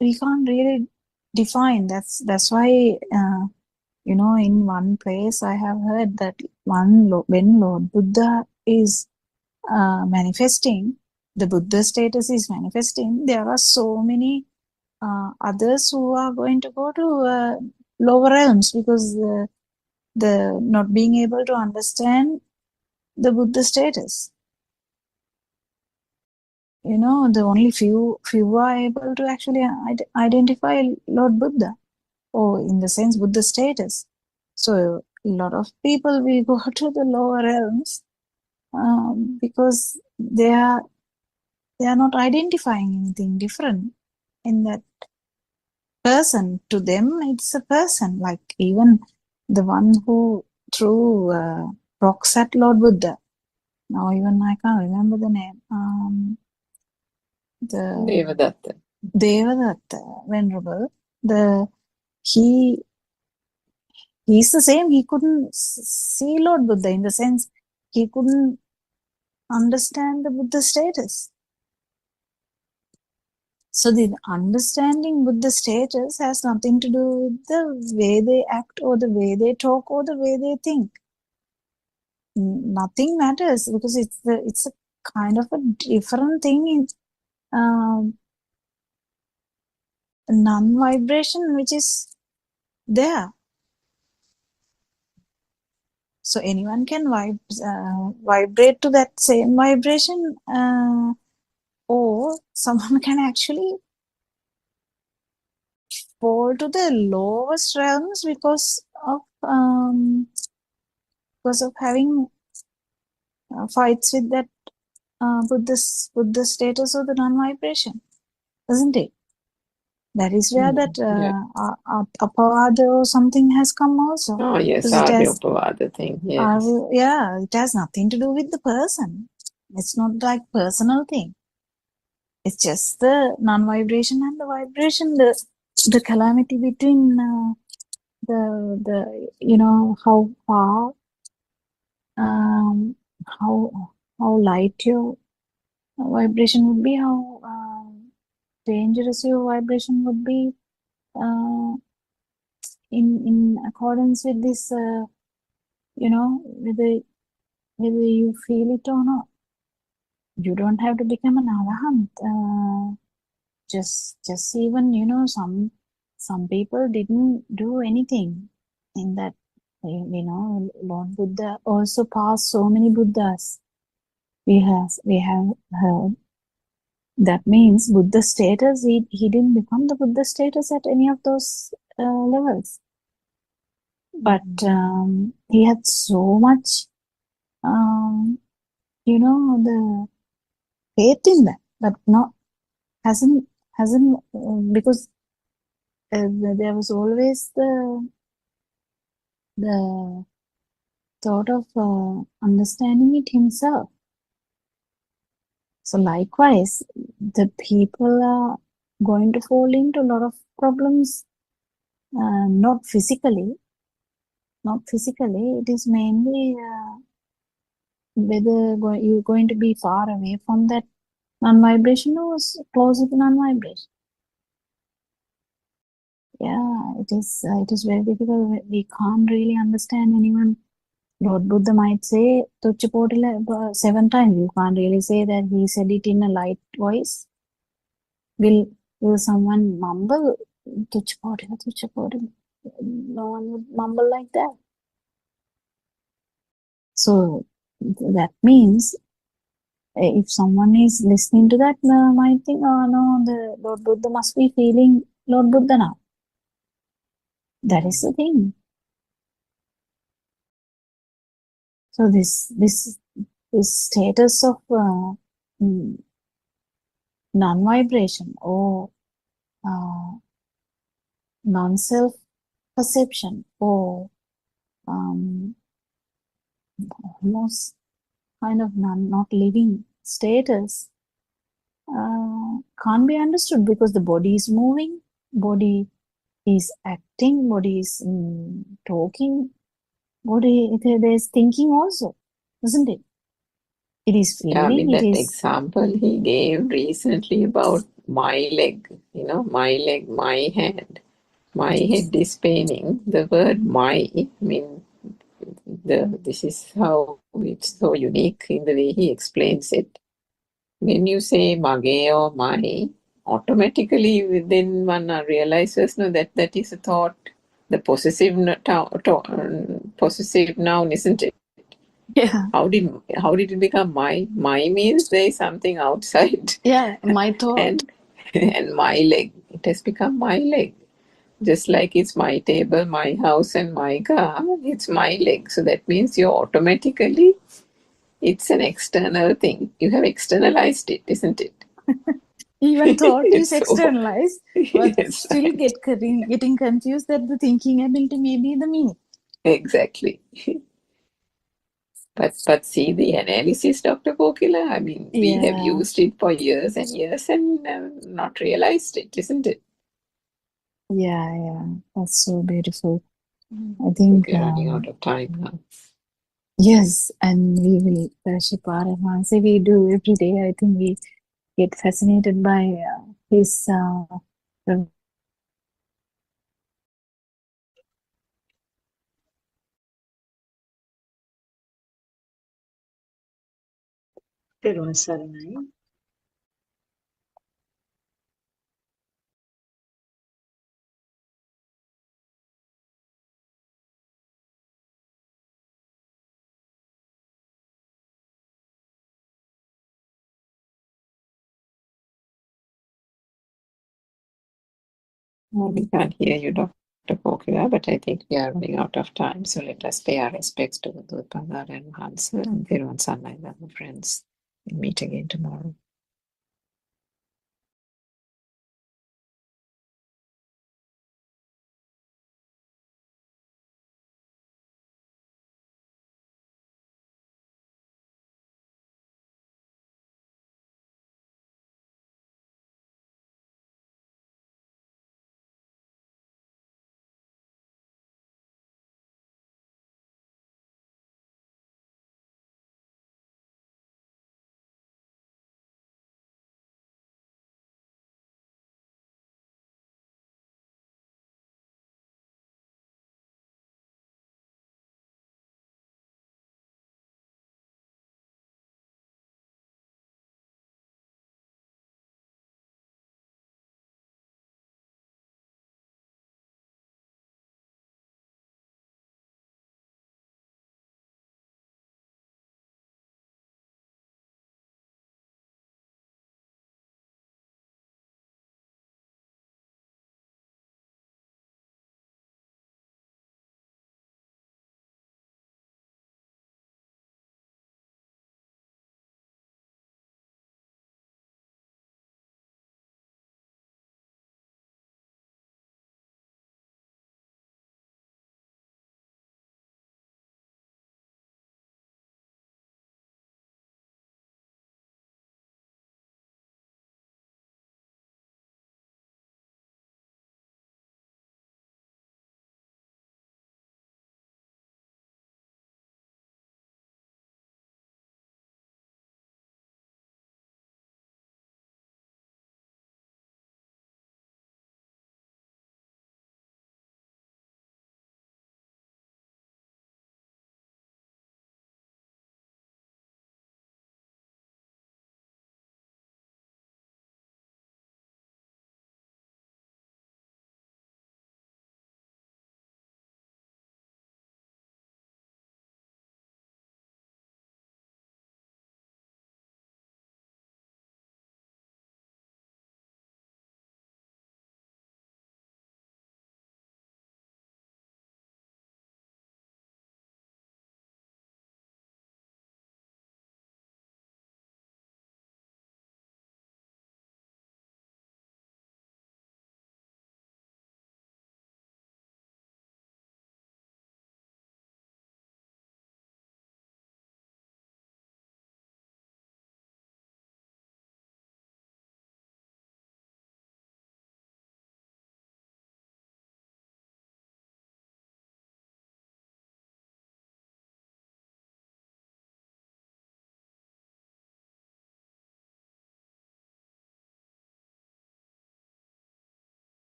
we can't really define. That's why in one place I have heard that when Lord Buddha is manifesting, the Buddha status is manifesting, there are so many others who are going to go to lower realms, because the not being able to understand the Buddha status. The only few are able to actually identify Lord Buddha, or in the sense Buddha status. So a lot of people will go to the lower realms because they are not identifying anything different in that person. To them, it's a person. Like even the one who threw rocks at Lord Buddha. Now even I can't remember the name. The Devadatta, Venerable. He's the same. He couldn't see Lord Buddha, in the sense he couldn't understand the Buddha status. So the understanding Buddha status has nothing to do with the way they act or the way they talk or the way they think. Nothing matters, because it's a kind of a different thing in non-vibration which is there. So anyone can vibrate to that same vibration, or someone can actually fall to the lowest realms because of having fights with that Buddha status or the non-vibration, isn't it? That is where that apavada or something has come also. Oh yes, Upavada thing. Yes. It has nothing to do with the person. It's not like personal thing. It's just the non-vibration and the vibration, the calamity between how far, how light your vibration would be, how dangerous your vibration would be, in accordance with this, whether you feel it or not. You don't have to become an arahant. Just even some people didn't do anything in that. Lord Buddha also passed so many Buddhas. we have heard. That means Buddha status, he didn't become the Buddha status at any of those levels. But he had so much, the faith in that, but not hasn't because there was always the thought of understanding it himself. So likewise, the people are going to fall into a lot of problems, not physically. It is mainly whether you're going to be far away from that non-vibration or closer to non-vibration. Yeah, it is very difficult. We can't really understand anyone. Lord Buddha might say Tuchapotila 7 times. You can't really say that he said it in a light voice. Will someone mumble Tuchapotila? No one would mumble like that. So that means if someone is listening to that, might think, oh no, the Lord Buddha must be feeling Lord Buddha now. That is the thing. So this status of non-vibration or non-self perception or almost kind of not living status can't be understood because the body is moving, body is acting, body is talking, body there's thinking also, isn't it? It is feeling. Yeah, I mean, that it is example he gave recently about my leg, my leg, my hand. My head is paining. The word my, I mean, this is how it's so unique in the way he explains it. When you say mage or my, automatically within one realizes that is a thought, the possessive noun, isn't it? yeah. How did it become my? My means there is something outside. Yeah, my thought. and my leg. It has become my leg. Just like it's my table, my house, and my car, it's my leg. So that means you're automatically, it's an external thing. You have externalized it, isn't it? Even thought is So, externalized, but yes, still right. getting confused that the thinking ability may be the me. Exactly. But see the analysis, Dr. Kokila. I mean, we have Yeah, used it for years and years and not realized it, isn't it? yeah. That's so beautiful. I So think we're running out of time now. yes, and we will worship our Mahansa. We do every day. I think we get fascinated by his තෙරුවන් සරණයි. We can't hear you, Dr. Kokila, but I think we are running out of time. So let us pay our respects to the Buddothpado and Hansa and Thiruvan Sannai, friends. We'll meet again tomorrow.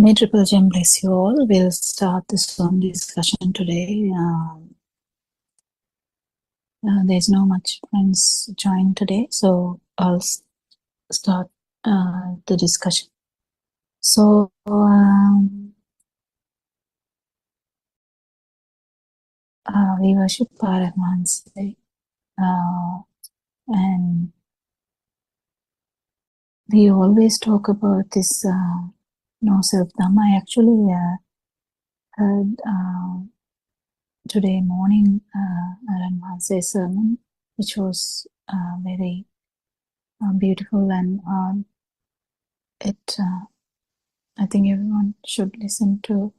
May Triple Gem bless you all. We'll start this Zoom discussion today. There's no much friends joined today, so I'll start the discussion. So we worship our advance, and we always talk about this no self dhamma. I actually heard today morning Advanced sermon, which was very beautiful, and I think everyone should listen to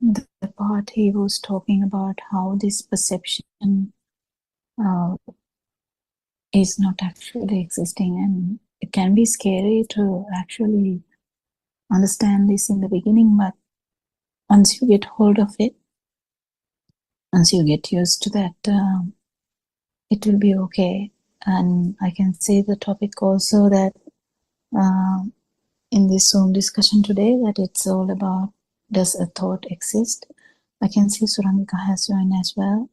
the part he was talking about how this perception is not actually existing, and it can be scary to actually understand this in the beginning, but once you get hold of it, once you get used to that, it will be okay. And I can say the topic also that in this Zoom discussion today, that it's all about, does a thought exist? I can see Surangika has joined as well.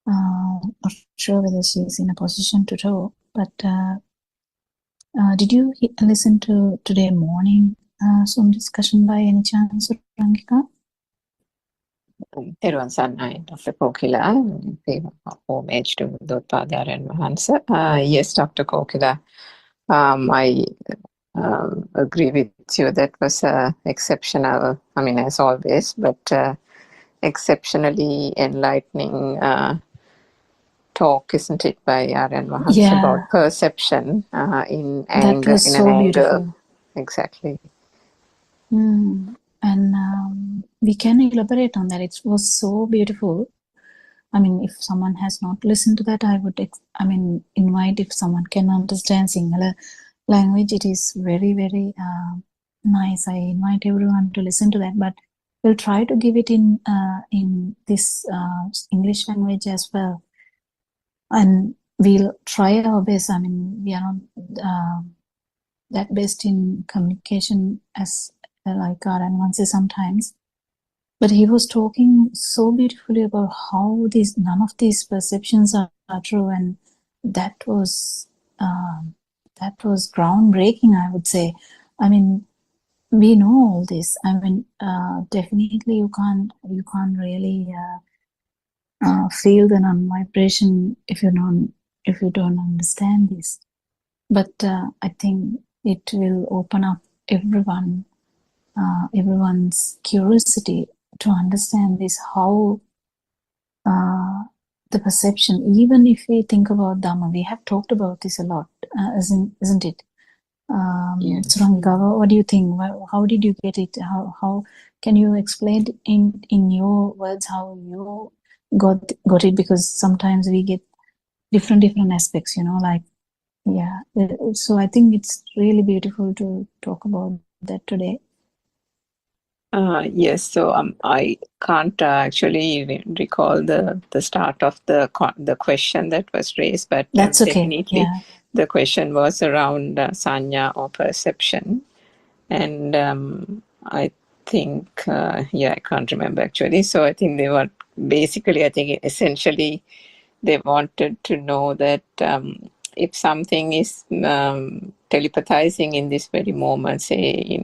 Not sure whether she's in a position to talk, but did you listen to today morning Zoom discussion by any chance, Surangika? Everyone's online, Dr. Kokila, homage to Buddothpado and Mahansa. Yes, Dr. Kokila, I agree with you. That was exceptional, I mean, as always, but exceptionally enlightening talk, isn't it, by R.N. Mahansa about perception in anger. That was so beautiful. Exactly. And we can elaborate on that. It was so beautiful. I mean, if someone has not listened to that, I would, invite if someone can understand Sinhala language. It is very, very nice. I invite everyone to listen to that, but we'll try to give it in this English language as well. And we'll try our best. I mean, we are not that best in communication as like R.N. Manse sometimes, but he was talking so beautifully about how none of these perceptions are true, and that was groundbreaking, I would say. I mean, we know all this. I mean, definitely you can't really feel the non-vibration if you don't understand this. But I think it will open up everyone's curiosity to understand this, how the perception, even if we think about Dhamma, we have talked about this a lot, isn't it? Yes. Surangika, what do you think? How did you get it? How can you explain in your words how you got it? Because sometimes we get different aspects, like, yeah. So I think it's really beautiful to talk about that today. Yes, so I can't actually recall the start of the question that was raised, but that's okay. Definitely the question was around sanya or perception, and I think I can't remember actually. So I think they were basically, essentially, they wanted to know that if something is telepathizing in this very moment, say,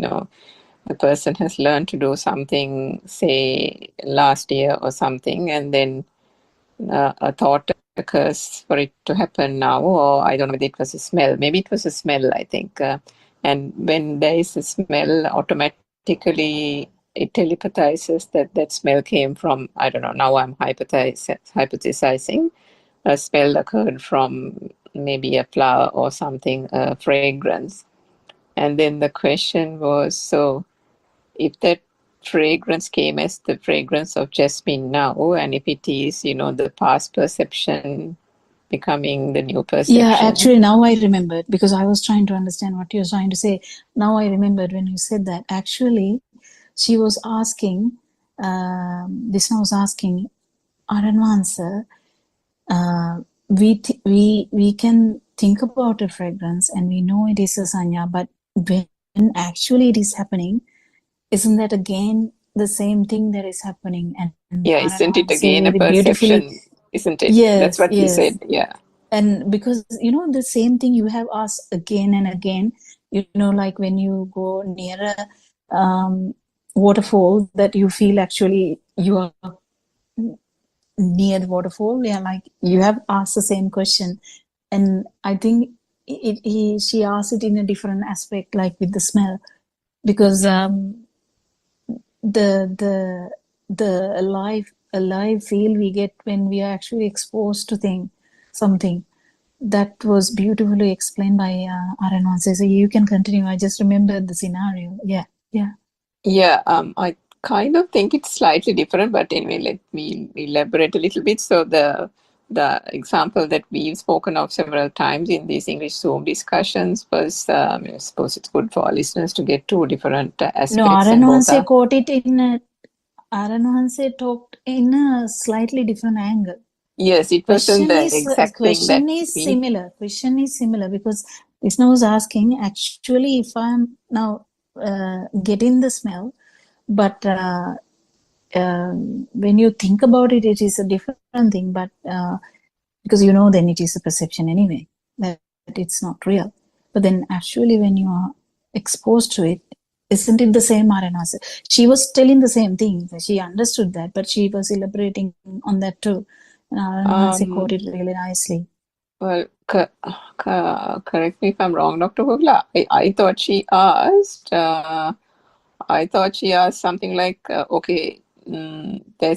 the person has learned to do something, say, last year or something, and then a thought occurs for it to happen now, or I don't know whether it was a smell. Maybe it was a smell, I think. And when there is a smell, automatically it telepathizes that smell came from, I don't know, now I'm hypothesizing, a smell occurred from maybe a flower or something, a fragrance. And then the question was, so if that fragrance came as the fragrance of jasmine now, and if it is, the past perception becoming the new perception. Yeah, actually, now I remembered, because I was trying to understand what you were trying to say. Now I remembered when you said that. Actually, she was asking, Disna was asking, R.N. Mansa, we can think about a fragrance and we know it is a sanya, but when actually it is happening, isn't that again the same thing that is happening? And Yeah, isn't it Aranwansi again a very beautifully, perception? Isn't it? That's yes, what he yes. said. Yeah. And because, you know, the same thing you have asked again and again, you know, like when you go near a waterfall, that you feel actually you are near the waterfall. Yeah, like you have asked the same question. And I think she asked it in a different aspect, like with the smell, because the alive feel we get when we are actually exposed to something. That was beautifully explained by Aranwansi. So you can continue. I just remembered the scenario. Yeah. Yeah, I kind of think it's slightly different, but anyway, let me elaborate a little bit. So the example that we've spoken of several times in these English Zoom discussions was, I suppose it's good for our listeners to get two different No, aspects, and both Aranwansi are. caught it in Aranwansi talked in a slightly different angle. Yes, it wasn't the exact thing that Question is similar because listener was asking, actually, if I'm now getting the smell, but when you think about it, it is a different thing. But because you know, then it is a perception anyway, that it's not real. But then actually, when you are exposed to it, isn't it the same, Aranwansi? She was telling the same thing. She understood that, but she was elaborating on that too. And Aranwansi caught it really nicely. Well, correct me if I'm wrong, Dr. Hogla. I thought she asked. I thought she asked something like, "Okay, there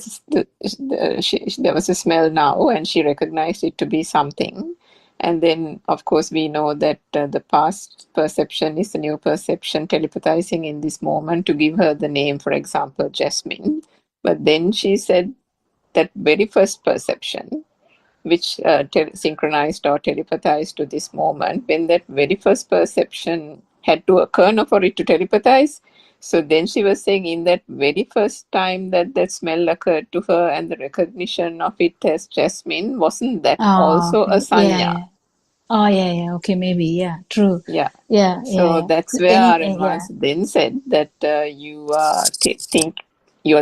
was a smell now, and she recognized it to be something." And then, of course, we know that the past perception is the new perception telepathizing in this moment to give her the name, for example, Jasmine. But then she said that very first perception, which synchronized or telepathized to this moment, when that very first perception had to occur for it to telepathize. So then she was saying, in that very first time that smell occurred to her and the recognition of it as Jasmine, wasn't that also a sanya? Yeah. Okay, maybe. Yeah, true. Yeah. Yeah. So that's where Aranwas then said that you are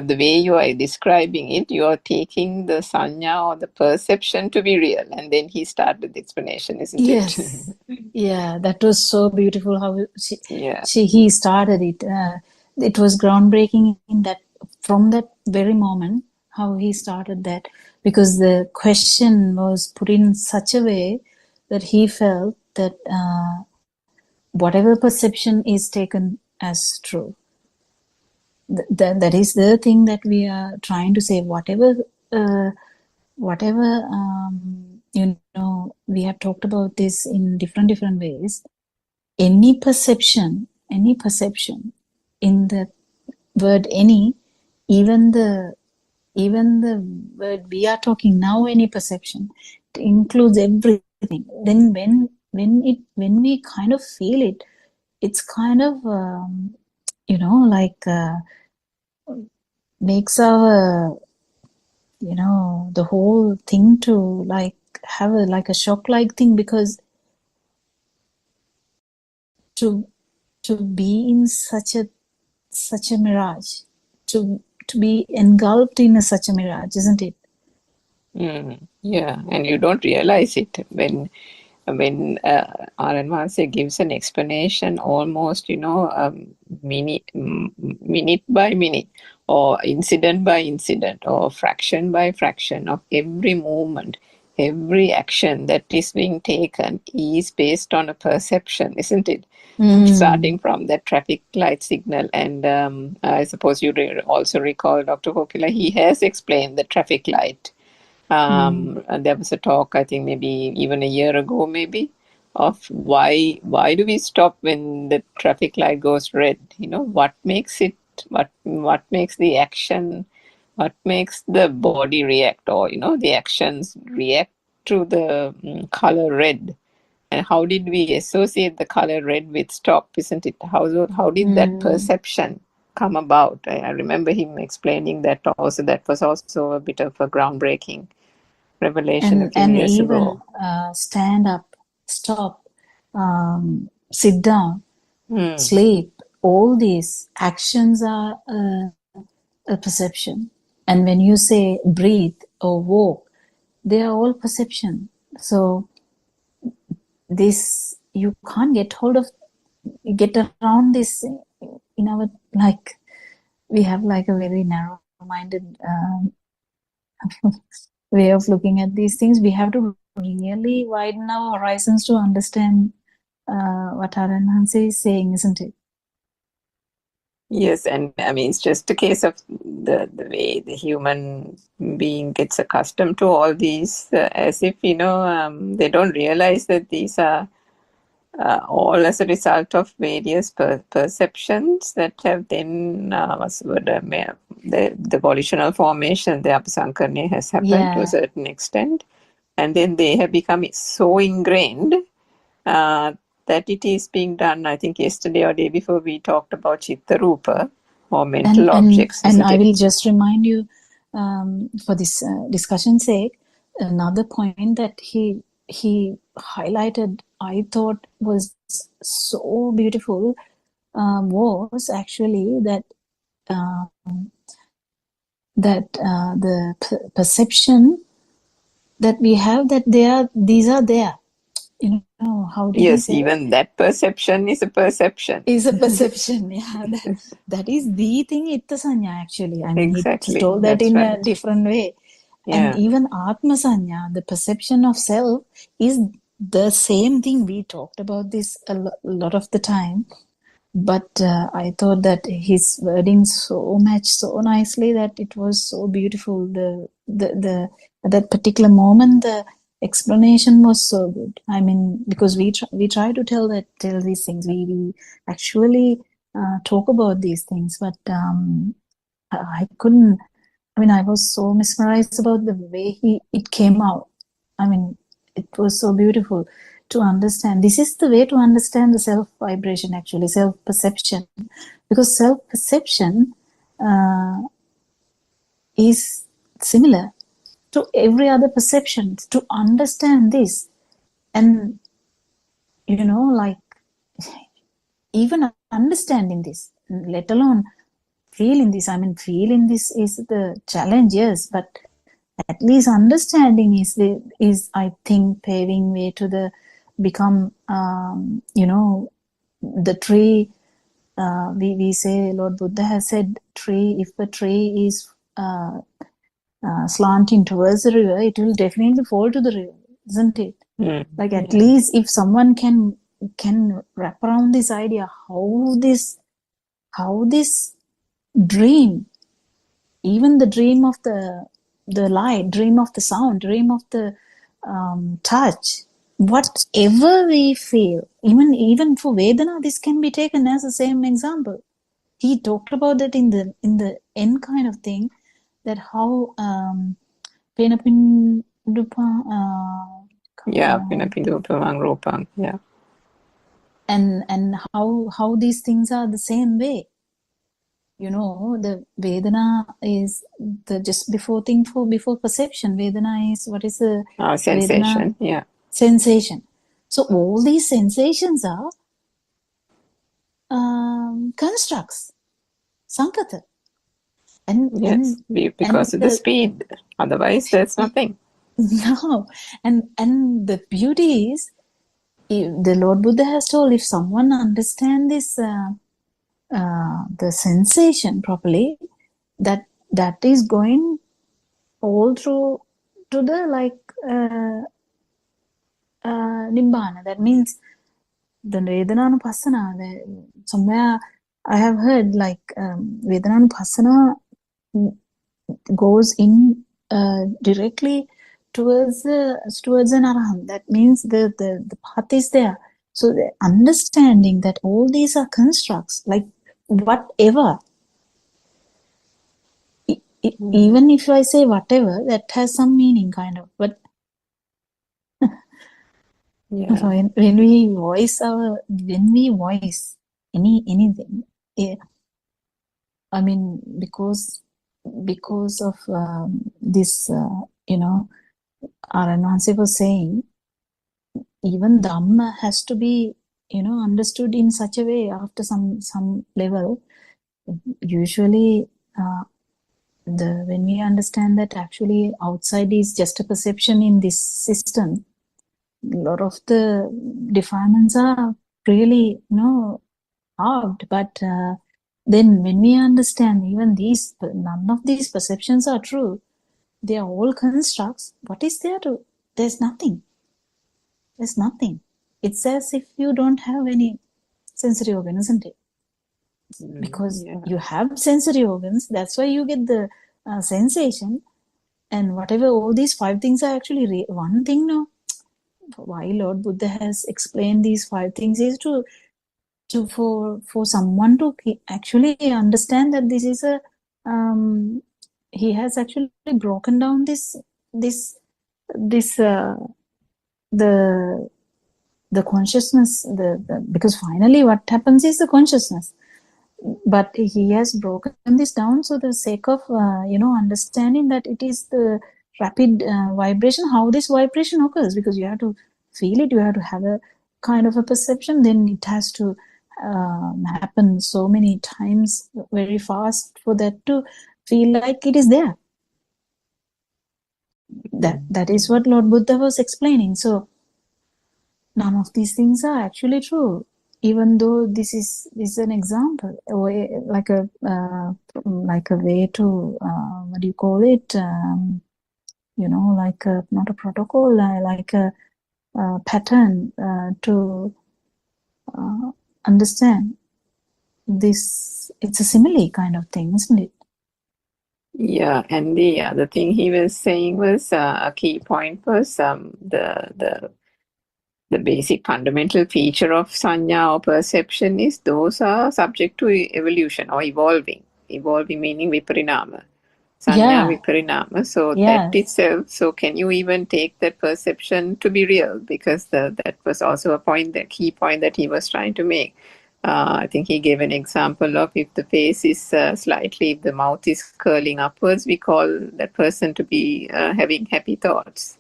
the way you are describing it, you are taking the sanya or the perception to be real. And then he started the explanation, isn't it? Yes. Yeah, that was so beautiful how Yeah. he started it. It was groundbreaking in that from that very moment how he started that, because the question was put in such a way that he felt that whatever perception is taken as true. That is the thing that we are trying to say. Whatever you know, we have talked about this in different ways. Any perception in the word any, even the word we are talking now, any perception, it includes everything. Then when we kind of feel it, it's kind of you know, like makes our, you know, the whole thing to like have a shock like thing, because to be in such a mirage, to be engulfed in such a mirage, isn't it? Yeah, and you don't realize it when Aranwansi gives an explanation almost, you know, minute by minute, or incident by incident, or fraction by fraction of every movement, every action that is being taken is based on a perception, isn't it? Starting from that traffic light signal. And I suppose you also recall Dr. Kokila, he has explained the traffic light. And there was a talk, I think maybe even a year ago, maybe, of why do we stop when the traffic light goes red? You know, what makes it, what makes the action, what makes the body react, or, you know, the actions react to the color red? And how did we associate the color red with stop, isn't it? How did that perception come about? I remember him explaining that also. That was also a bit of a groundbreaking revelation a few years even ago. stand up, stop, sit down. sleep, all these actions are a perception. And when you say breathe or walk, they are all perception. So this, you can't get around this in our, like, we have like a very narrow-minded way of looking at these things. We have to really widen our horizons to understand what Aranhanse is saying, isn't it? Yes, and I mean, it's just a case of the way the human being gets accustomed to all these, as if, they don't realize that these are all as a result of various perceptions that have then, the volitional formation, the Apasankarana has happened to a certain extent, and then they have become so ingrained that it is being done. I think yesterday or day before we talked about Chitta Rupa or mental objects. And I will just remind you, for this discussion's sake, another point that he highlighted, I thought was so beautiful, was actually that the perception that we have, that these are there. You know, how did he say? Yes, even that perception is a perception. Is a perception, yeah. That is the thing, itta sanya, actually. I mean, Exactly. he told that That's in right. a different way. Yeah. And even Atma Sanya, the perception of self, is the same thing. We talked about this a lot of the time. But I thought that his wording so matched so nicely that it was so beautiful. At that particular moment, the explanation was so good. I mean, because we try to tell these things. We actually talk about these things, but I couldn't. I mean, I was so mesmerized about the way it came out. I mean, it was so beautiful to understand. This is the way to understand the self vibration, actually, self perception, because self perception is similar to every other perception. To understand this, and like, even understanding this, let alone feeling this. I mean, feeling this is the challenge, yes, but at least understanding is I think paving way to the become the tree. We say Lord Buddha has said, if a tree is slanting towards the river, it will definitely fall to the river, isn't it? Like, at least if someone can wrap around this idea, how this dream, even the dream of the light, dream of the sound, dream of the touch, whatever we feel, even for Vedana, this can be taken as the same example. He talked about that in the end kind of thing, that how and how these things are the same way. The Vedana is the just before thing before perception. Vedana is, what is the sensation? Vedana? Sensation. So all these sensations are constructs, sankata. Yes, because of the speed. Otherwise, there's nothing. No, and the beauty is, the Lord Buddha has told, if someone understands this, the sensation properly, that is going all through to the, like, Nibbana. That means the Vedananupassana. Somewhere I have heard, like, Vedananupassana goes in directly towards an arahant. That means the path is there. So the understanding that all these are constructs, like whatever, even if I say whatever, that has some meaning, kind of. But when we voice anything, I mean, because of this, Aranwansi was saying, even Dhamma has to be understood in such a way after some level. Usually, when we understand that actually outside is just a perception in this system, a lot of the defilements are really, halved. But then when we understand even none of these perceptions are true, they are all constructs. What is there to? There's nothing. There's nothing. It's as if you don't have any sensory organ, isn't it? Because you have sensory organs, that's why you get the sensation, and whatever all these 5 things are actually one thing. No, why Lord Buddha has explained these 5 things is for someone to actually understand that this is a he has actually broken down this the consciousness, because finally what happens is the consciousness. But he has broken this down so the sake of understanding that it is the rapid vibration, how this vibration occurs, because you have to feel it, you have to have a kind of a perception, then it has to happen so many times very fast for that to feel like it is there. That is what Lord Buddha was explaining. So none of these things are actually true, even though this is an example, like a way to what do you call it? Like not a protocol, like a pattern to understand this. It's a simile kind of thing, isn't it? Yeah, and the other thing he was saying was a key point was the basic fundamental feature of sanya or perception is those are subject to evolution or evolving. Evolving meaning viparinama. Sanya viparinama. So that itself, so can you even take that perception to be real? Because that was also a point, the key point that he was trying to make. I think he gave an example of if the face is slightly, if the mouth is curling upwards, we call that person to be having happy thoughts.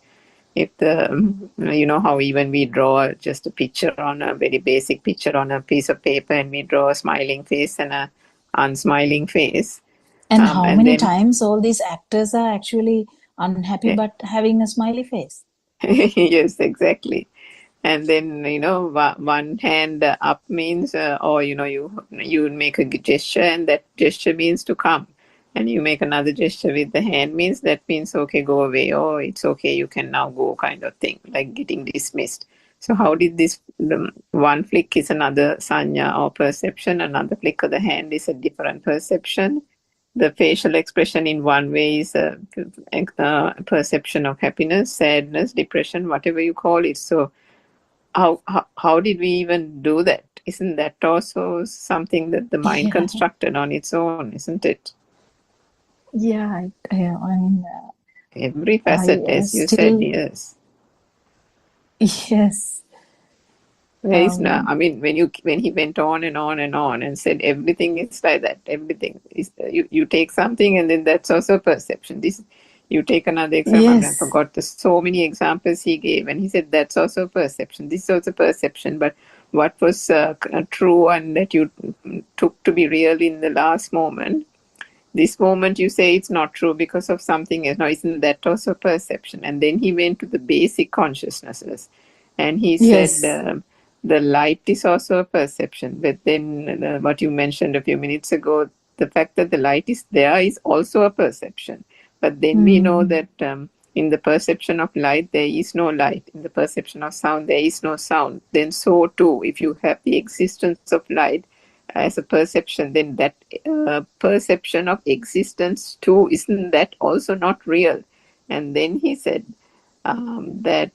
If how even we draw just a picture on a very basic picture on a piece of paper and we draw a smiling face and a unsmiling face. And how many times all these actors are actually unhappy but having a smiley face? Yes, exactly. And then, one hand up means, or, you make a gesture and that gesture means to come. And you make another gesture with the hand means that means, okay, go away, or it's okay, you can now go kind of thing, like getting dismissed. So how did this, one flick is another sanya or perception, another flick of the hand is a different perception. The facial expression in one way is a perception of happiness, sadness, depression, whatever you call it. So how did we even do that? Isn't that also something that the mind constructed on its own, isn't it? Yeah, I mean, every facet, as you said, yes. Yes. There is no, I mean, when he went on and on and on and said everything is like that, everything is, you take something and then that's also perception. This, you take another example, I forgot so many examples he gave, and he said that's also perception. This is also perception, but what was true and that you took to be real in the last moment, this moment you say it's not true because of something else. Now, isn't that also perception? And then he went to the basic consciousnesses, and he said the light is also a perception. But then what you mentioned a few minutes ago, the fact that the light is there is also a perception. But then we know that in the perception of light, there is no light. In the perception of sound, there is no sound. Then so too, if you have the existence of light as a perception, then that perception of existence too, isn't that also not real? And then he said that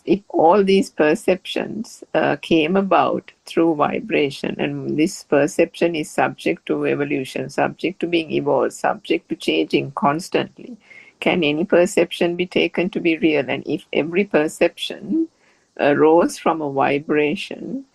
if all these perceptions came about through vibration, and this perception is subject to evolution, subject to being evolved, subject to changing constantly, can any perception be taken to be real? And if every perception arose from a vibration,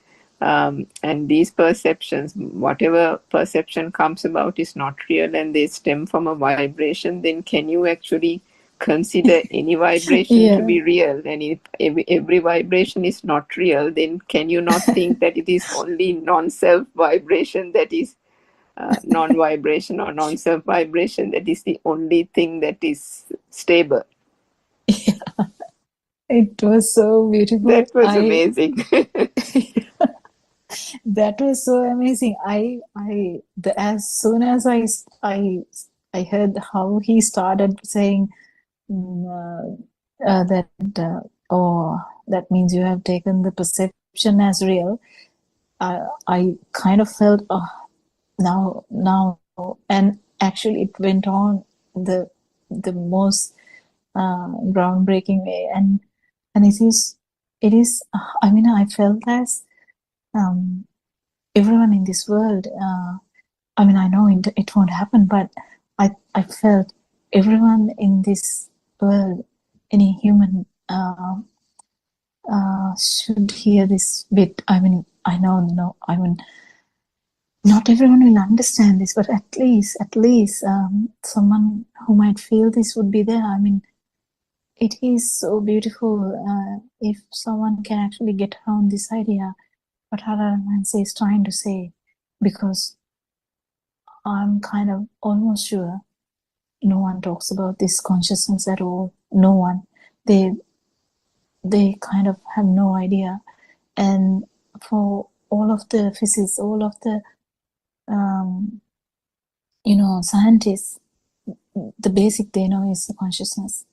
and these perceptions, whatever perception comes about is not real and they stem from a vibration, then can you actually consider any vibration to Yeah. be real, and if every vibration is not real, then can you not think that it is only non-self vibration that is non-vibration, or non-self vibration that is the only thing that is stable? It was so beautiful. That was amazing. That was so amazing. As soon as I heard how he started saying that oh, that means you have taken the perception as real. I kind of felt now, and actually it went on the most groundbreaking way, and it is. I mean, I felt as everyone in this world. I mean, I know it won't happen, but I felt everyone in this world, any human, should hear this bit. I mean, I know, no, I mean, not everyone will understand this, but at least, someone who might feel this would be there. I mean, it is so beautiful if someone can actually get around this idea, what Radharani is trying to say, because I'm kind of almost sure no one talks about this consciousness at all. No one. They kind of have no idea. And for all of the physicists, all of the scientists, the basic they know is the consciousness.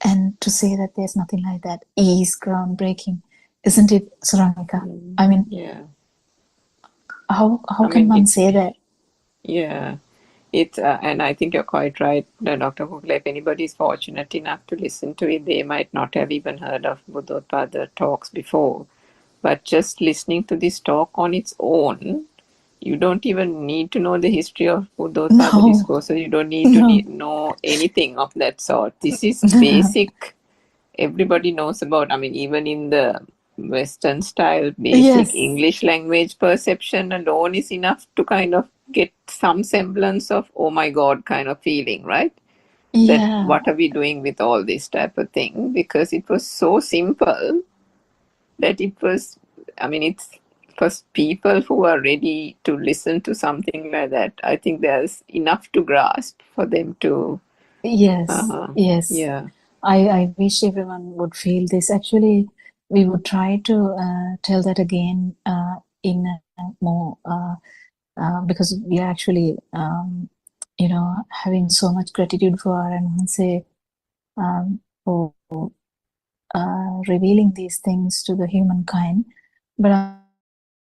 And to say that there's nothing like that is groundbreaking, isn't it, Saramika? I mean, yeah. How can one say that? Yeah, it's and I think you're quite right, Dr. Vogler. If anybody is fortunate enough to listen to it, they might not have even heard of Buddothpado talks before. But just listening to this talk on its own, you don't even need to know the history of Buddothpado discourses. You don't need to know anything of that sort. This is basic. Everybody knows about. I mean, even in the Western style, basic English language perception alone is enough to kind of get some semblance of, oh my God, kind of feeling, right? Yeah. That what are we doing with all this type of thing? Because it was so simple that it was, I mean, it's for people who are ready to listen to something like that. I think there's enough to grasp for them to. Yes. Yeah. I wish everyone would feel this. Actually, we would try to tell that again in more because we are actually having so much gratitude for Aranhanse for revealing these things to the humankind. But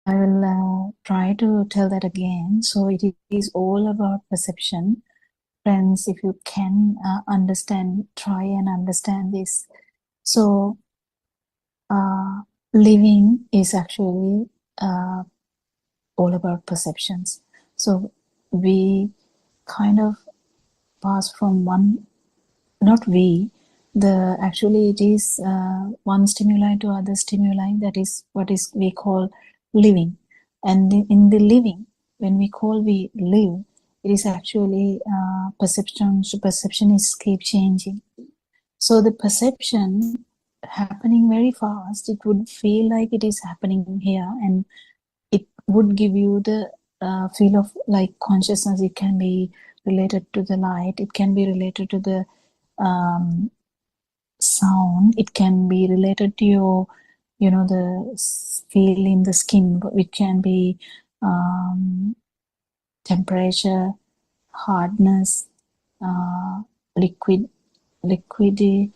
I will try to tell that again. So it is all about perception. Friends, if you can try and understand this. So living is actually all about perceptions. So we kind of pass from actually it is one stimuli to other stimuli. That is what we call living. And in the living, when we live, it is actually perception is keep changing. So the perception happening very fast, it would feel like it is happening here, and it would give you the feel of like consciousness. It can be related to the light, it can be related to the sound, it can be related to your the feel in the skin, it can be temperature, hardness, liquidity,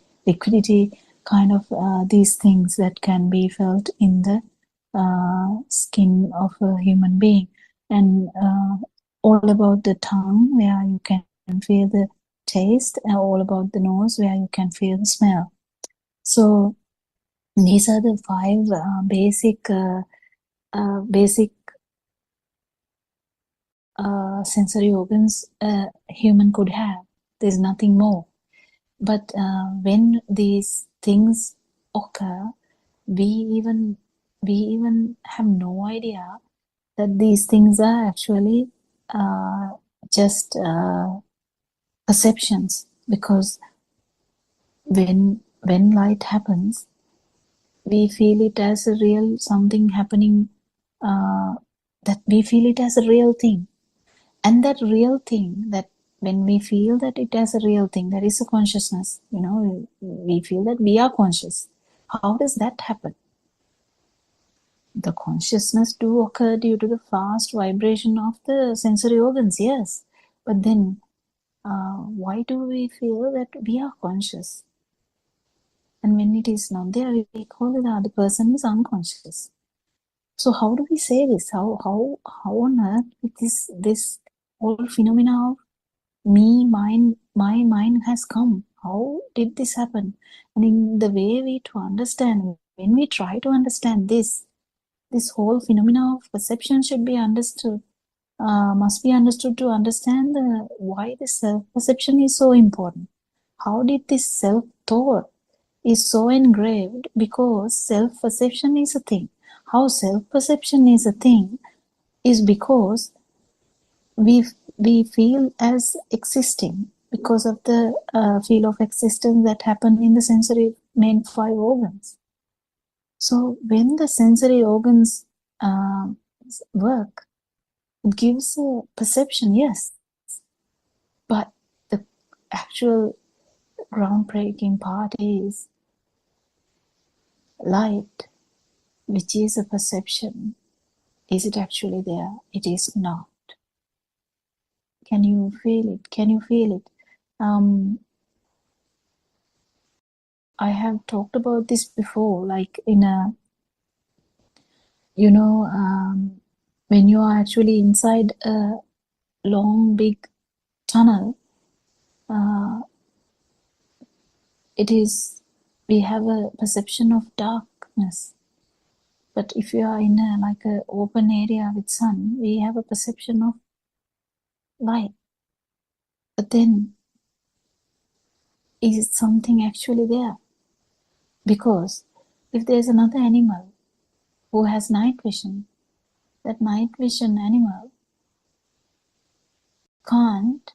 kind of these things that can be felt in the skin of a human being. And all about the tongue, where you can feel the taste, and all about the nose, where you can feel the smell. So these are the 5 basic sensory organs human could have. There's nothing more. But when these things occur, we even have no idea that these things are actually just perceptions, because when light happens, we feel it as a real something happening, that we feel it as a real thing. And that real thing, that when we feel that it as a real thing, there is a consciousness, we feel that we are conscious. How does that happen? The consciousness do occur due to the fast vibration of the sensory organs, yes. But then, why do we feel that we are conscious? And when it is not there, we call it the other person is unconscious. So how do we say this? How on earth this whole phenomena of me, mine, my mind has come? How did this happen? And in the way we to understand, when we try to understand this whole phenomena of perception should be understood, must be understood to understand why the self-perception is so important. How did this self-thought is so engraved? Because self-perception is a thing. How self-perception is a thing is because we feel as existing because of the feel of existence that happen in the sensory main 5 organs. So when the sensory organs work, it gives a perception, yes, but the actual groundbreaking part is light, which is a perception. Is it actually there? It is not. Can you feel it? Can you feel it? I have talked about this before, like in a, when you are actually inside a long, big tunnel, we have a perception of darkness. But if you are in like an open area with sun, we have a perception of light. But then, is something actually there? Because if there's another animal who has night vision, that night vision animal can't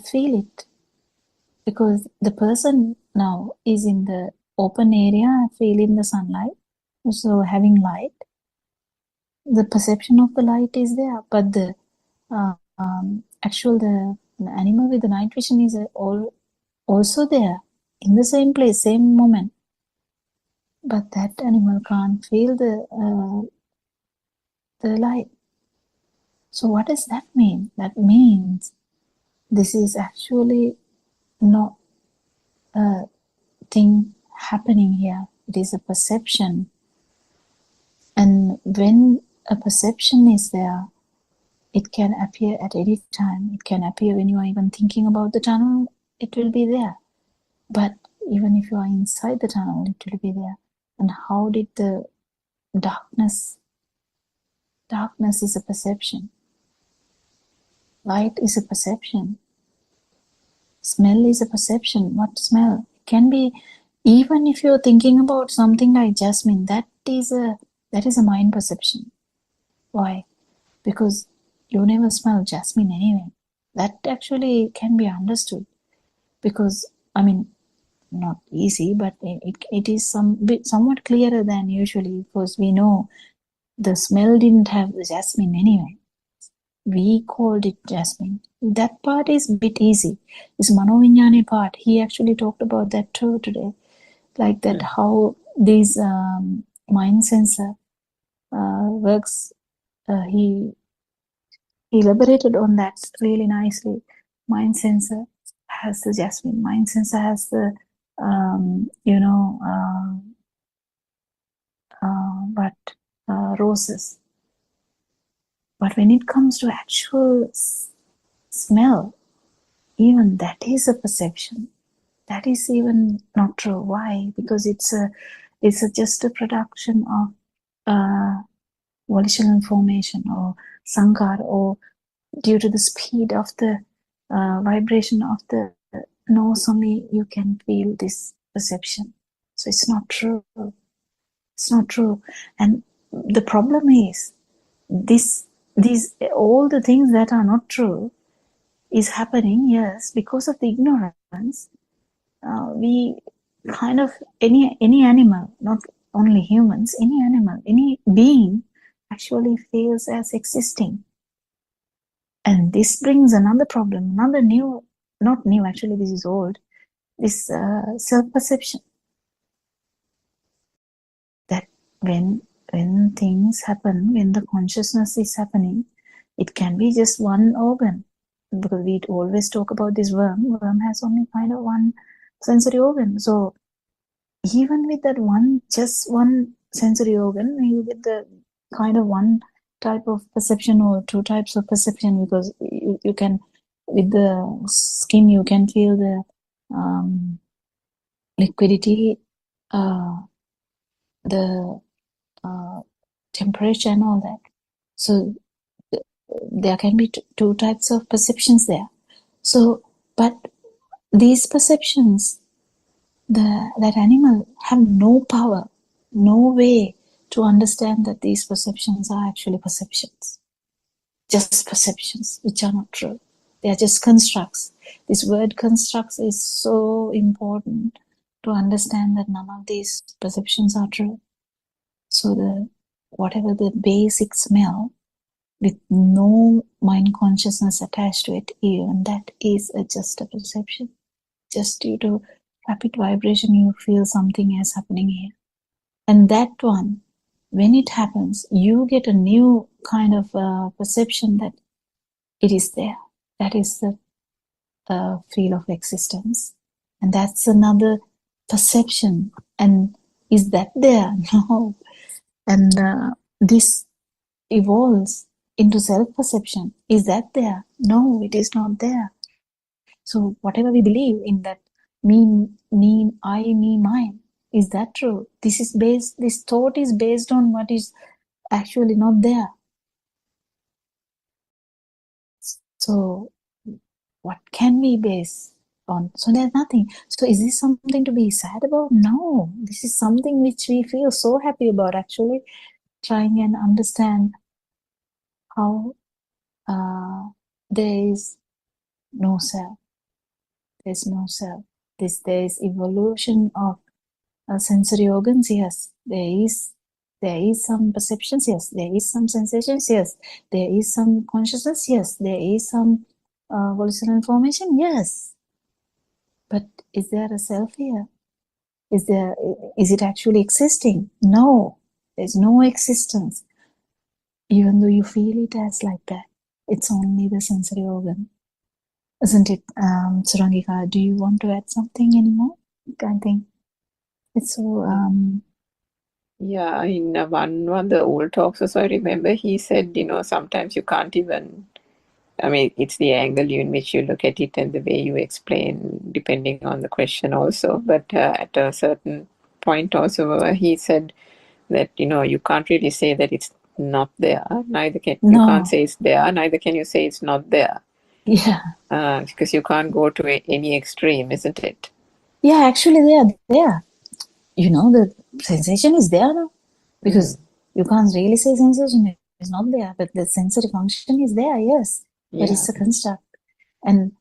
feel it, because the person now is in the open area feeling the sunlight, so having light, the perception of the light is there, but the the animal with the night vision is also there in the same place, same moment, but that animal can't feel the light. So what does that mean? That means this is actually not a thing happening here. It is a perception. And when a perception is there, it can appear at any time. It can appear when you are even thinking about the tunnel, it will be there. But even if you are inside the tunnel, it will be there. And how did the darkness is a perception. Light is a perception. Smell is a perception. What smell? It can be, even if you're thinking about something like jasmine, that is a mind perception. Why? Because you never smell jasmine anyway. That actually can be understood, because, not easy, but it is somewhat clearer than usually, because we know the smell didn't have the jasmine anyway. We called it jasmine. That part is a bit easy. This Manovinyani part, he actually talked about that too today. Like that, how this mind sensor works. He elaborated on that really nicely. Mind sensor has the jasmine. Mind sensor has the, roses. But when it comes to actual smell, even that is a perception. That is even not true. Why? Because it's just a production of volitional information or sankhara, or due to the speed of the vibration of the nose only you can feel this perception. So it's not true. It's not true. And the problem is these all the things that are not true is happening, yes, because of the ignorance. we kind of, any animal, not only humans, any animal, any being actually feels as existing. And this brings another problem, another new, not new, actually this is old, this self-perception. That when things happen, when the consciousness is happening, it can be just one organ. Because we always talk about this worm. Worm has only kind of one sensory organ. So even with that one, just one sensory organ, you get the kind of one type of perception or two types of perception, because you can, with the skin, you can feel the liquidity, the temperature and all that. So there can be two types of perceptions there. So, but these perceptions, that animal have no power, no way to understand that these perceptions are actually perceptions. Just perceptions, which are not true. They are just constructs. This word constructs is so important to understand that none of these perceptions are true. So whatever the basic smell, with no mind consciousness attached to it, even that is just a perception. Just due to rapid vibration, you feel something is happening here. And that one, when it happens, you get a new kind of perception that it is there. That is the feel of existence. And that's another perception. And is that there? No. And this evolves into self-perception. Is that there? No, it is not there. So whatever we believe in, that me, I, me, mine, is that true? This thought is based on what is actually not there. So what can we base on? So there's nothing. So is this something to be sad about? No, this is something which we feel so happy about, actually trying and understand how there is no self. There's no self. There is evolution of sensory organs. Yes, there is some perceptions. Yes, there is some sensations. Yes, there is some consciousness. Yes, there is some volitional information. Yes, but is there a self here? Is it actually existing? No, there's no existence. Even though you feel it as like that, it's only the sensory organ. Isn't it, Surangika? Do you want to add something anymore? I think it's so. Yeah, in one of the old talks also, I remember he said, sometimes you can't even, it's the angle in which you look at it and the way you explain, depending on the question also. But at a certain point also, he said that, you can't really say that it's not there. You can't say it's there, neither can you say it's not there. Yeah. Because you can't go to any extreme, isn't it? Yeah, actually they are there. The sensation is there now. Because you can't really say sensation is not there, but the sensory function is there, yes. But it's a construct. And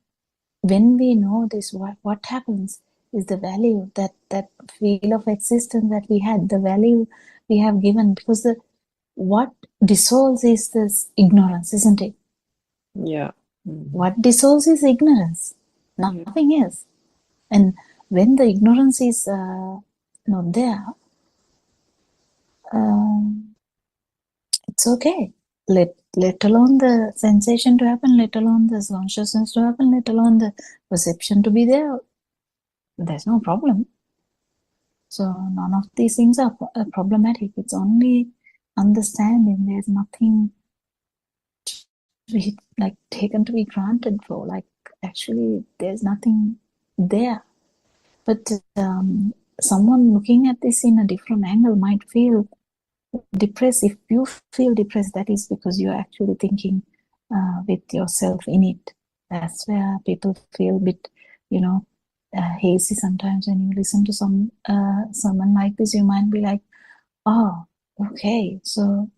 when we know this, what happens is the value, that feel of existence that we had, the value we have given, because what dissolves is this ignorance, isn't it? Yeah. What dissolves is ignorance, nothing else. And when the ignorance is not there, it's okay. Let alone the sensation to happen, let alone the consciousness to happen, let alone the perception to be there. There's no problem. So none of these things are problematic. It's only understanding. There's nothing to be taken to be granted for. Actually, there's nothing there. But someone looking at this in a different angle might feel depressed. If you feel depressed, that is because you're actually thinking with yourself in it. That's where people feel a bit, hazy sometimes. When you listen to someone like this, you might be like, oh, okay, so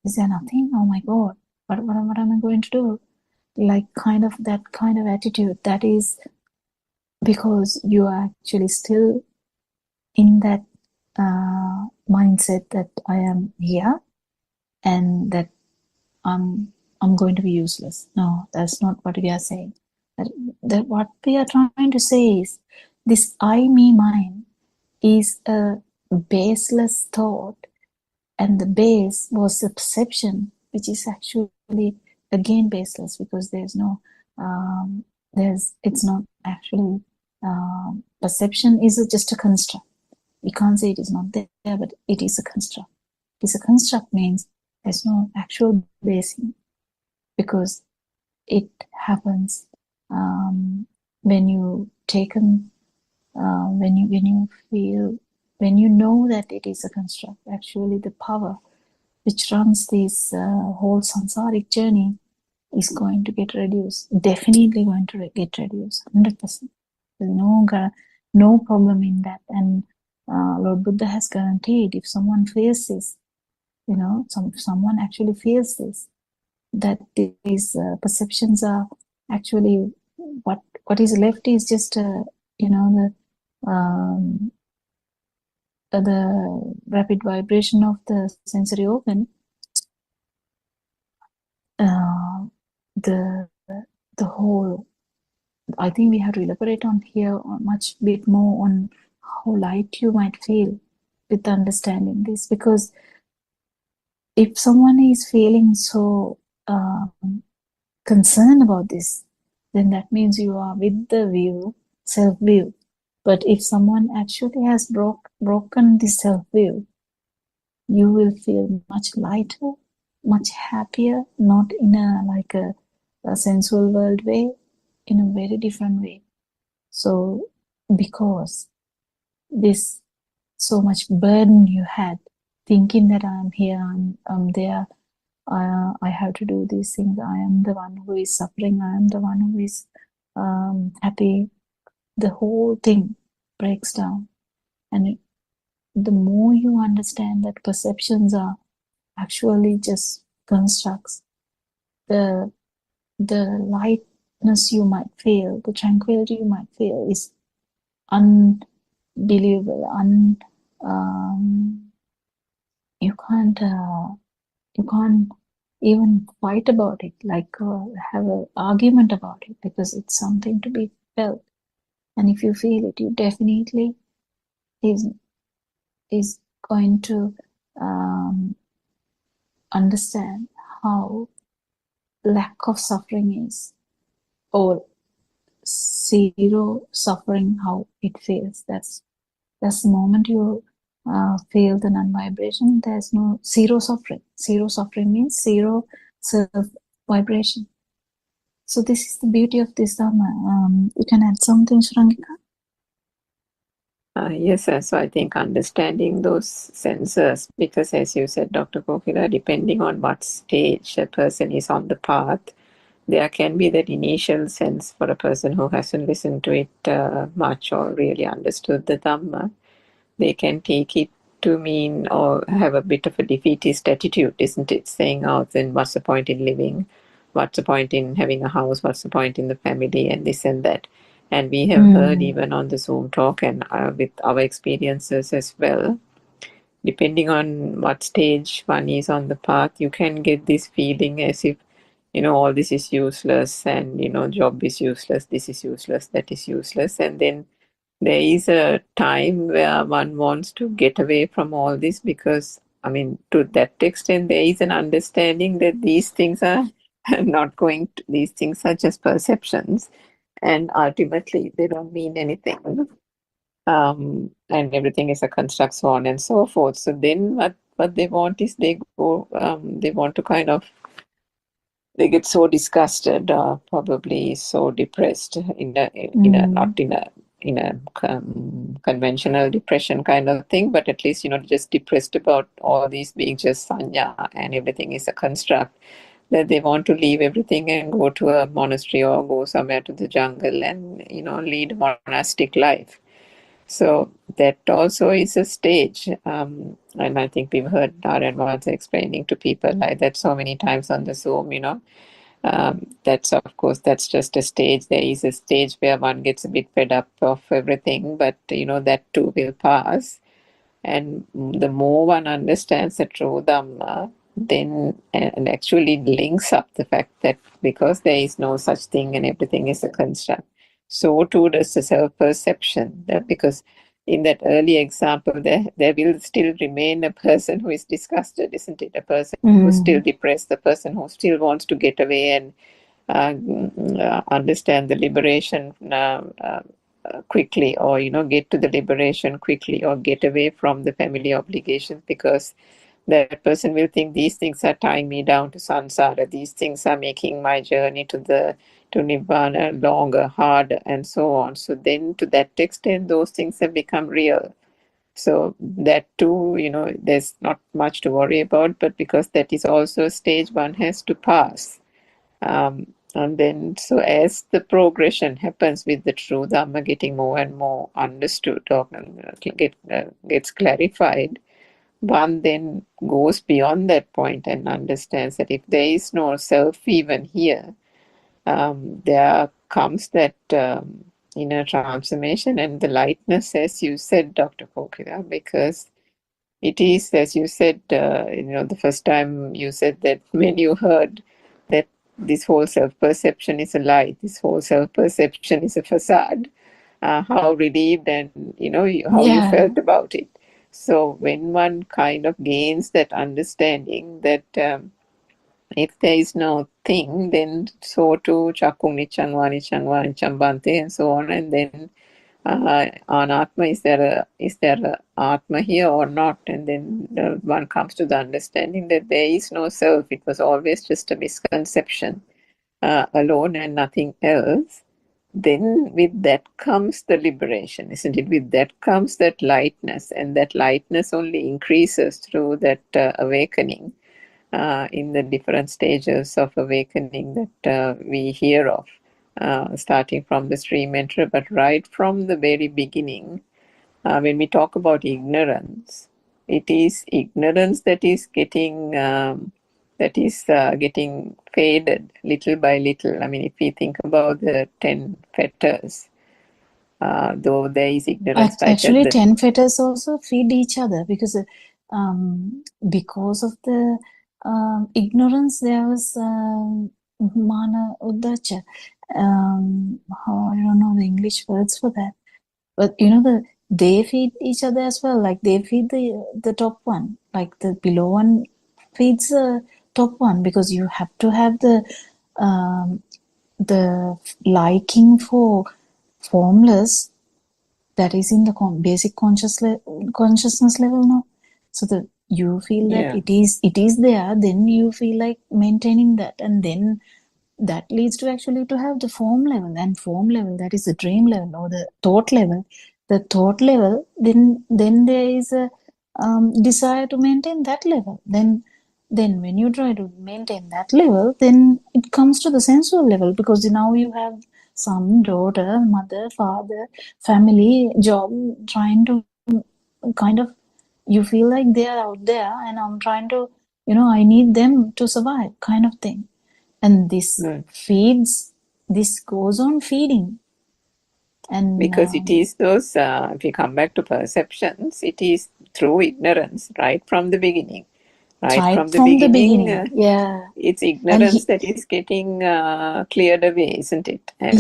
is there nothing? Oh my God, what am I going to do? That kind of attitude, that is because you are actually still in that mindset that I am here and that I'm going to be useless. No, that's not what we are saying. That what we are trying to say is this I, me, mine is a baseless thought, and the base was the perception, which is actually again baseless because there's no it's not actually perception is just a construct. We can't say it is not there, but it is a construct. It is a construct means there's no actual basing because it happens when you taken when you feel, when you know that it is a construct. Actually, the power which runs this whole samsaric journey is going to get reduced. Definitely going to get reduced. 100%. There's no problem in that. And Lord Buddha has guaranteed if someone feels this, someone actually feels this, that these perceptions are actually what is left is just the rapid vibration of the sensory organ. The whole, I think we have to elaborate on here much bit more on how light you might feel with understanding this, because if someone is feeling so concerned about this, then that means you are with the view, self-view. But if someone actually has broken the self-view, you will feel much lighter, much happier, not in a sensual world way, in a very different way. So because this so much burden you had, thinking that I'm here, I'm there, I have to do these things, I am the one who is suffering, I am the one who is happy, the whole thing breaks down. And the more you understand that perceptions are actually just constructs, the lightness you might feel, the tranquility you might feel is unbelievable. You can't even fight about it, have an argument about it, because it's something to be felt. And if you feel it, you definitely is going to understand how lack of suffering is, or zero suffering, how it feels. That's the moment you feel the non-vibration, there's no zero suffering. Zero suffering means zero self-vibration. So this is the beauty of this Dhamma. You can add something, Shrangika? Yes, sir. So I think understanding those senses, because as you said, Dr. Kokila, depending on what stage a person is on the path, there can be that initial sense for a person who hasn't listened to it much or really understood the Dhamma. They can take it to mean or have a bit of a defeatist attitude, isn't it? Saying, oh, then what's the point in living? What's the point in having a house? What's the point in the family and this and that? And we have heard even on the Zoom talk and with our experiences as well, depending on what stage one is on the path, you can get this feeling as if, all this is useless and, job is useless, this is useless, that is useless. And then there is a time where one wants to get away from all this because, to that extent, there is an understanding that these things are not these things are just perceptions and ultimately they don't mean anything. And everything is a construct, so on and so forth. So then what they want is they want to they get so disgusted, probably so depressed not in a conventional depression kind of thing, but at least, just depressed about all these being just sanya and everything is a construct, that they want to leave everything and go to a monastery or go somewhere to the jungle and, lead a monastic life. So that also is a stage. And I think we've heard Narayana explaining to people like that so many times on the Zoom, That's of course, that's just a stage. There is a stage where one gets a bit fed up of everything, but that too will pass. And the more one understands the true Dhamma, then and actually links up the fact that because there is no such thing and everything is a construct, so too does the self-perception. That because in that early example, there will still remain a person who is disgusted, isn't it? A person who's still depressed, a person who still wants to get away and understand the liberation quickly, or get to the liberation quickly, or get away from the family obligations, because that person will think these things are tying me down to samsara, these things are making my journey to nirvana longer, harder, and so on. So then to that extent those things have become real. So that too, there's not much to worry about, but because that is also a stage one has to pass. And then, so as the progression happens with the true Dhamma getting more and more understood, or gets clarified, one then goes beyond that point and understands that if there is no self even here, there comes that inner transformation and the lightness, as you said, Dr. Kokila, because it is, as you said, the first time you said that when you heard that this whole self-perception is a lie, this whole self-perception is a facade, how relieved and, how you felt about it. So when one kind of gains that understanding that if there is no thing, then so too chakung nichang vanichang bhante and so on, and then anatma, is there a atma here or not? And then one comes to the understanding that there is no self. It was always just a misconception alone and nothing else. Then with that comes the liberation, isn't it? With that comes that lightness, and that lightness only increases through that awakening in the different stages of awakening that we hear of. Starting from the stream entry, but right from the very beginning, when we talk about ignorance, it is ignorance that is getting faded little by little. I mean, if we think about the 10 fetters, though there is ignorance, Actually, 10 fetters also feed each other because of the ignorance, there was mana udacha. I don't know the English words for that, but they feed each other as well. Like they feed the top one, like the below one feeds the top one, because you have to have the liking for formless that is in the basic consciousness level now. So you feel that it is there, then you feel like maintaining that, and then that leads to actually to have the form level, and form level, that is the dream level or the thought level. The thought level, then there is a desire to maintain that level. Then when you try to maintain that level, then it comes to the sensual level, because now you have son, daughter, mother, father, family, job, trying to kind of, you feel like they are out there and I'm trying to, I need them to survive, kind of thing. And this feeds, this goes on feeding. And because it is those, if you come back to perceptions, it is through ignorance right from the beginning. Right from the beginning, it's ignorance that is getting cleared away, isn't it? And,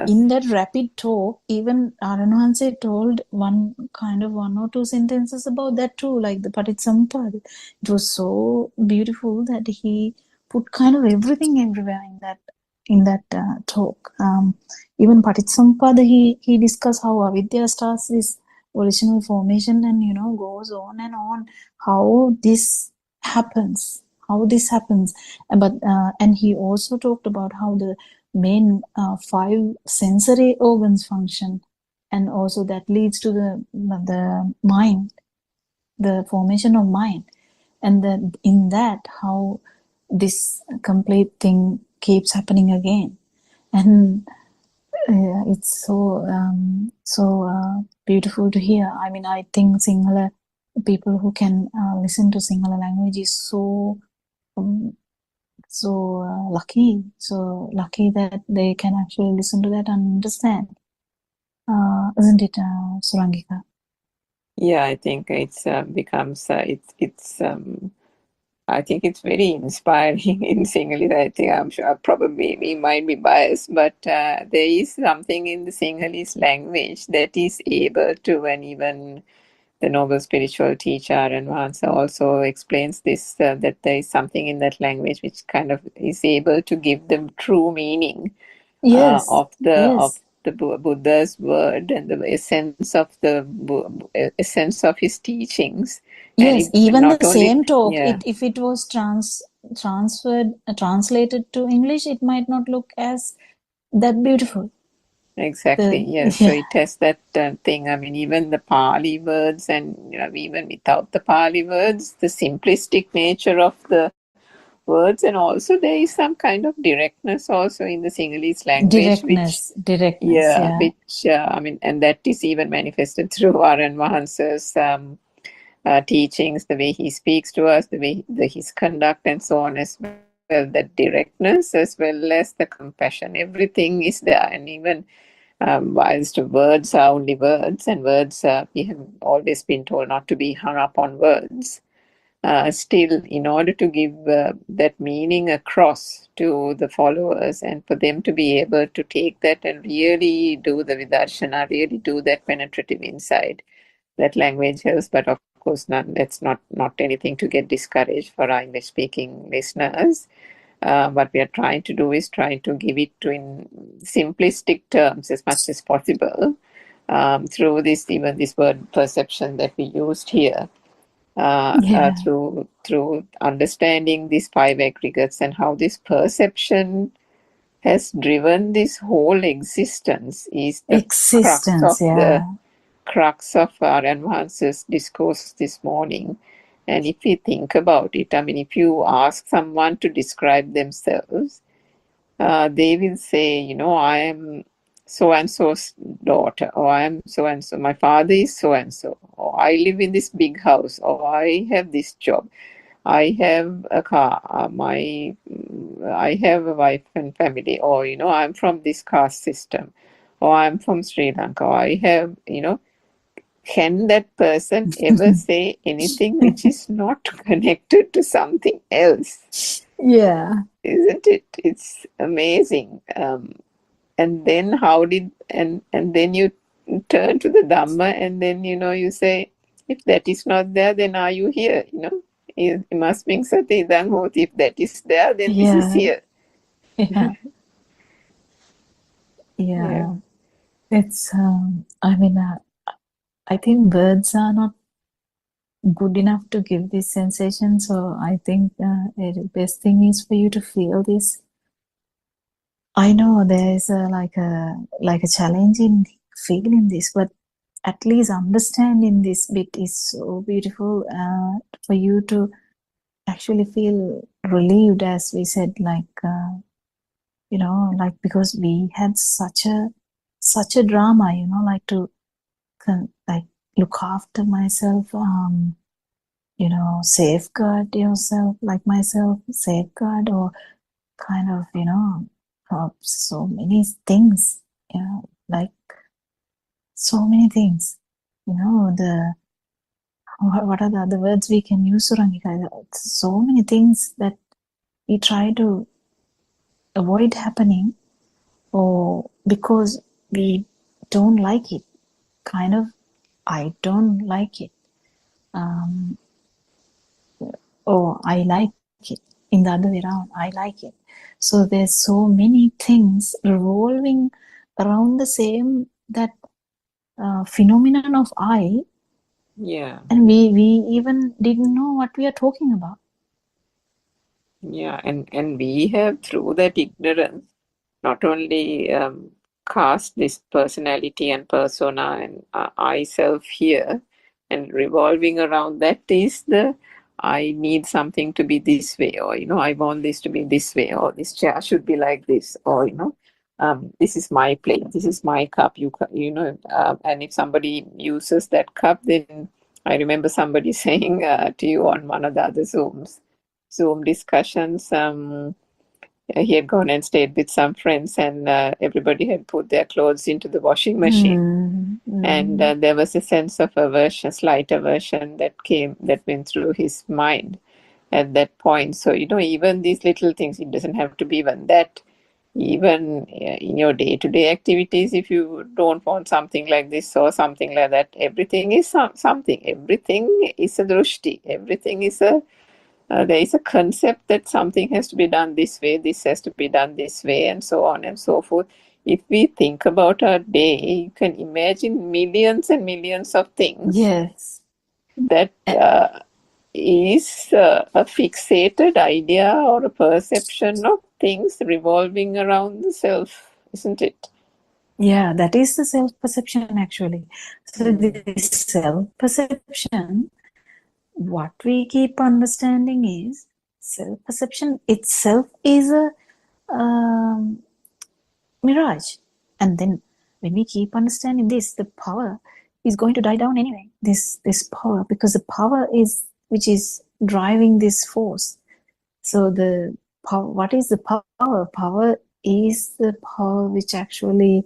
in that rapid talk, even Aranahanse told one or two sentences about that too, like the Paticcasamuppada. It was so beautiful that he put kind of everything everywhere in that talk. Even Paticcasamuppada, he discussed how avidya starts this original formation and goes on and on, how this happens, but and he also talked about how the main 5 sensory organs function, and also that leads to the mind, the formation of mind, and then in that how this complete thing keeps happening again. And it's so beautiful to hear. I mean, I think Sinhala people who can listen to Sinhala language is so So lucky that they can actually listen to that and understand. Isn't it, Surangika? Yeah, I think it's becomes it's I think it's very inspiring in Sinhalese. I think I'm sure probably we might be biased, but there is something in the Sinhalese language that is able to, and even the noble spiritual teacher and Vansa also explains this that there is something in that language which kind of is able to give them true meaning Yes, of yes, the Buddha's word and the essence of the essence of his teachings, and yes. it Even not the only same talk, yeah if it was translated to English, it might not look as that beautiful. exactly yeah. So Yeah, it has that thing. I mean, even the Pali words, and even without the Pali words, the simplistic nature of the words, and also there is some kind of directness also in the Sinhalese language, which directness. yeah, Yeah, which I mean, and that is even manifested through Aran Mahansa's teachings, the way he speaks to us, the way his conduct, and so on as well. That directness as well as the compassion, everything is there, and even whilst words are only words, and words we have always been told not to be hung up on words. Still, in order to give that meaning across to the followers and for them to be able to take that and really do the vidarshana, really do that penetrative insight, that language helps. But of course, that's not anything to get discouraged for our English speaking listeners. What we are trying to do is trying to give it to in simplistic terms as much as possible through this word perception that we used here yeah, through understanding these five aggregates and how this perception has driven this whole existence is the existence. Yeah, crux of our advances discourse this morning. And if we think about it, I mean, if you ask someone to describe themselves, they will say, I am so and so's daughter, or I am so and so, my father is so and so, or I live in this big house, or I have this job, I have a car, I have a wife and family, or I'm from this caste system, or I'm from Sri Lanka, or I have, can that person ever say anything which is not connected to something else? yeah, Isn't it? It's amazing. And then how did and then you turn to the Dhamma, and then you say, if that is not there, then are you here? Imasming sati idang hoti. If that is there, then this is yeah, here. yeah, Yeah. yeah. It's I mean, I think words are not good enough to give this sensation. So I think the best thing is for you to feel this. I know there is like a challenge in feeling this, but at least understanding this bit is so beautiful for you to actually feel relieved, as we said, like because we had such a drama, like to like look after myself, safeguard yourself, like myself, safeguard, or kind of, so many things, like so many things, what are the other words we can use, Surangika? So many things that we try to avoid happening, or because we don't like it, kind of, I don't like it, um, or I like it, in the other way around, I like it. So there's so many things revolving around the same, that phenomenon of I, Yeah. and we even didn't know what we are talking about. Yeah. And we have, through that ignorance, not only cast this personality and persona and I self here, and revolving around that is the I need something to be this way, or I want this to be this way, or this chair should be like this, or this is my plate, this is my cup, and if somebody uses that cup, then I remember somebody saying to you on one of the other Zooms, Zoom discussions. He had gone and stayed with some friends, and everybody had put their clothes into the washing machine. And there was a sense of aversion, slight aversion that went through his mind at that point. So, even these little things, it doesn't have to be even that. Even in your day-to-day activities, if you don't want something like this or something like that, everything is something. Everything is a drushti. Everything is there is a concept that something has to be done this way, this has to be done this way, and so on and so forth. If we think about our day, you can imagine millions and millions of things. Yes. That is a fixated idea or a perception of things revolving around the self, isn't it? Yeah, that is the self-perception actually. So this self-perception, what we keep understanding is self-perception itself is a mirage. And then when we keep understanding this, the power is going to die down anyway. This power, because the power is which is driving this force. So the power, what is the power? Power is the power which actually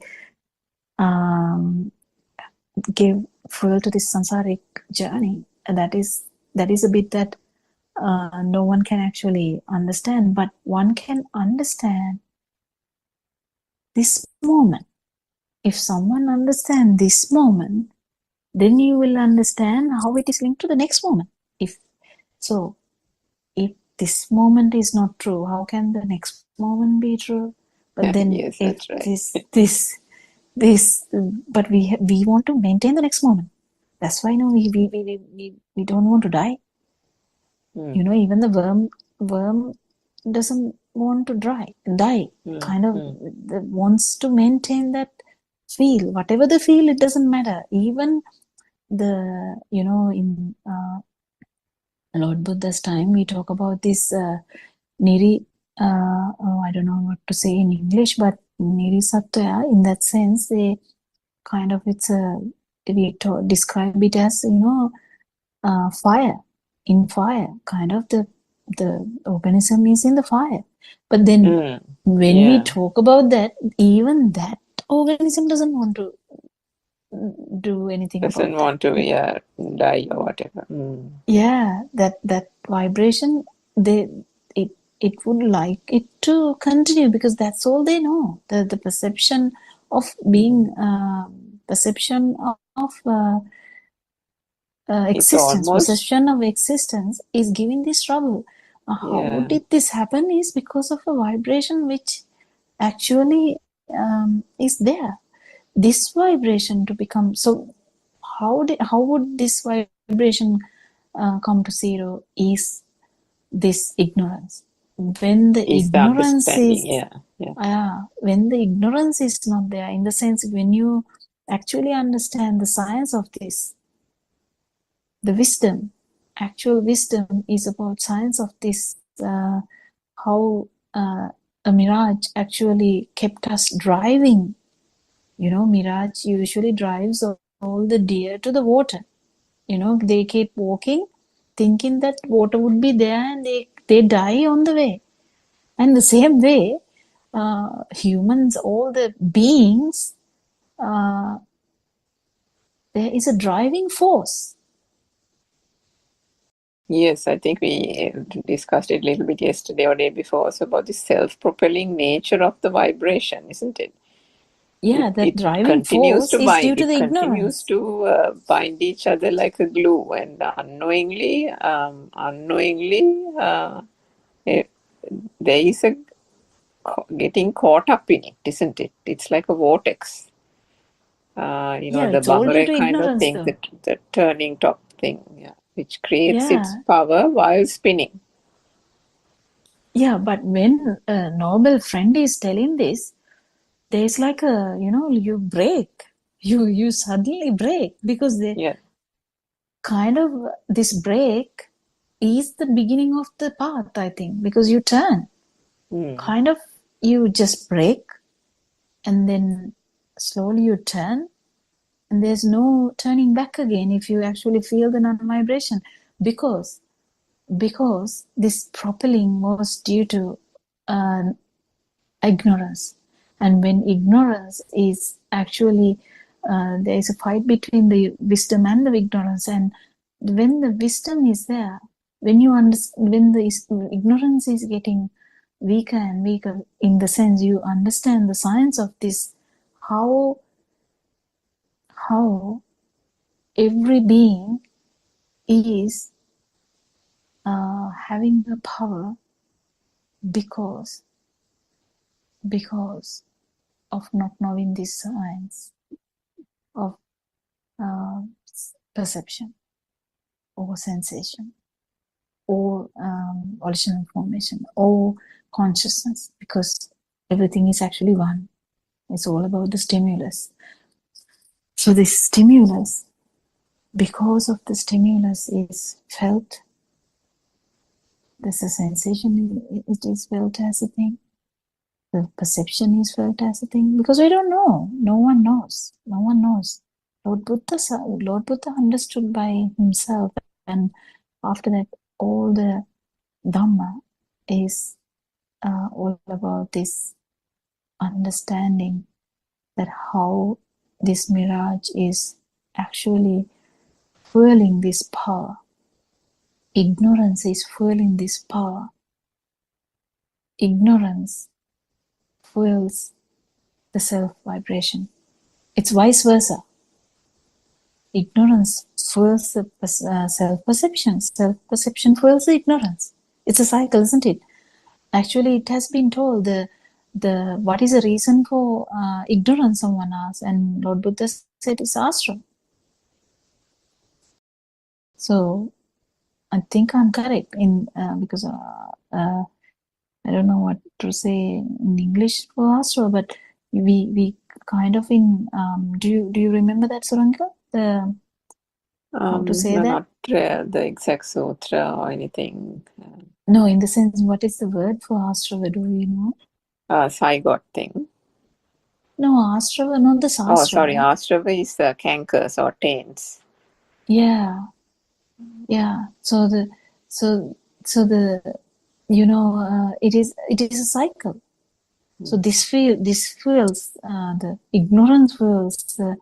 give fuel to this samsaric journey. And that is a bit that no one can actually understand, but one can understand this moment. If someone understands this moment, then you will understand how it is linked to the next moment. If this moment is not true, how can the next moment be true? But then yes, that's right. but we want to maintain the next moment. That's why we don't want to die. Even the worm doesn't want to die. Kind of wants to maintain that feel. Whatever the feel, it doesn't matter. Even in Lord Buddha's time, we talk about this niri. I don't know what to say in English, but niri sattva. In that sense, they kind of describe it as fire. In fire, kind of the organism is in the fire. But then when we talk about that, even that organism doesn't want to do anything doesn't want to die or whatever. Yeah, that vibration, it would like it to continue because that's all they know. The perception of being perception of existence, perception of existence is giving this trouble. How did this happen is because of a vibration which actually is there. This vibration to become so. How would this vibration come to zero? Is this ignorance? When the ignorance is when the ignorance is not there, in the sense when you actually understand the science of this, the wisdom, actual wisdom is about science of this, how a mirage actually kept us driving. Mirage usually drives all the deer to the water. They keep walking, thinking that water would be there, and they die on the way. And the same way, humans, all the beings, there is a driving force. Yes, I think we discussed it a little bit yesterday or day before also about the self-propelling nature of the vibration, isn't it? Yeah, that driving force is due to the ignorance. It continues to bind each other like a glue, and unknowingly, there is a getting caught up in it, isn't it? It's like a vortex. The Bangare kind of thing, the turning top thing, which creates its power while spinning. Yeah, but when a noble friend is telling this, there's like a, you break. You suddenly break because kind of this break is the beginning of the path, I think, because you turn. Kind of you just break and then slowly you turn, and there's no turning back again if you actually feel the non-vibration, because because this propelling was due to ignorance. And when ignorance is actually, there is a fight between the wisdom and the ignorance. And when the wisdom is there, when the ignorance is getting weaker and weaker, in the sense you understand the science of this, how every being is having the power because of not knowing this science of perception or sensation or volitional information or consciousness, because everything is actually one. It's all about the stimulus. So this stimulus, because of the stimulus is felt, there's a sensation, it is felt as a thing. The perception is felt as a thing, because we don't know. No one knows. No one knows. Lord Buddha understood by himself, and after that, all the Dhamma is all about this understanding that how this mirage is actually fueling this power. Ignorance is fueling this power. Ignorance fuels the self-vibration. It's vice versa. Ignorance fuels the self-perception. Self-perception fuels the ignorance. It's a cycle, isn't it? Actually, it has been told the what is the reason for ignorance, someone asked, and Lord Buddha said it's ashram. So I think I'm correct in because I don't know what to say in English for ashram, but we kind of in do you remember that, Suranka? The how to say no, that? not the exact sutra or anything. No, in the sense, what is the word for Astrava? Do you know? Zygote thing. No, Astrava, not the Sastra. Oh, sorry, Astrava is cankers or taints. Yeah. So the it is a cycle. So this fuels the ignorance fuels the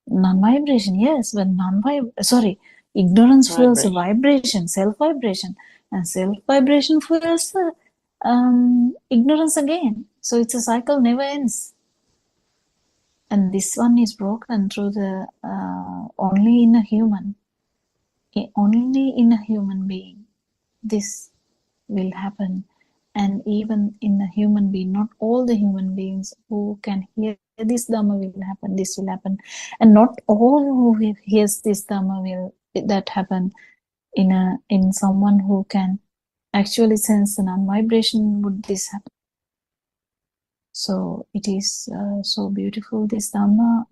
non-vibration. Yes, but ignorance fuels the vibration, self-vibration, and self-vibration fuels the ignorance again. So it's a cycle, never ends. And this one is broken through the only in a human being. This will happen. And even in a human being, not all the human beings who can hear this Dhamma this will happen. And not all who hears this Dhamma will that happen in someone who can actually sense the non-vibration would this happen. So it is so beautiful, this Dhamma,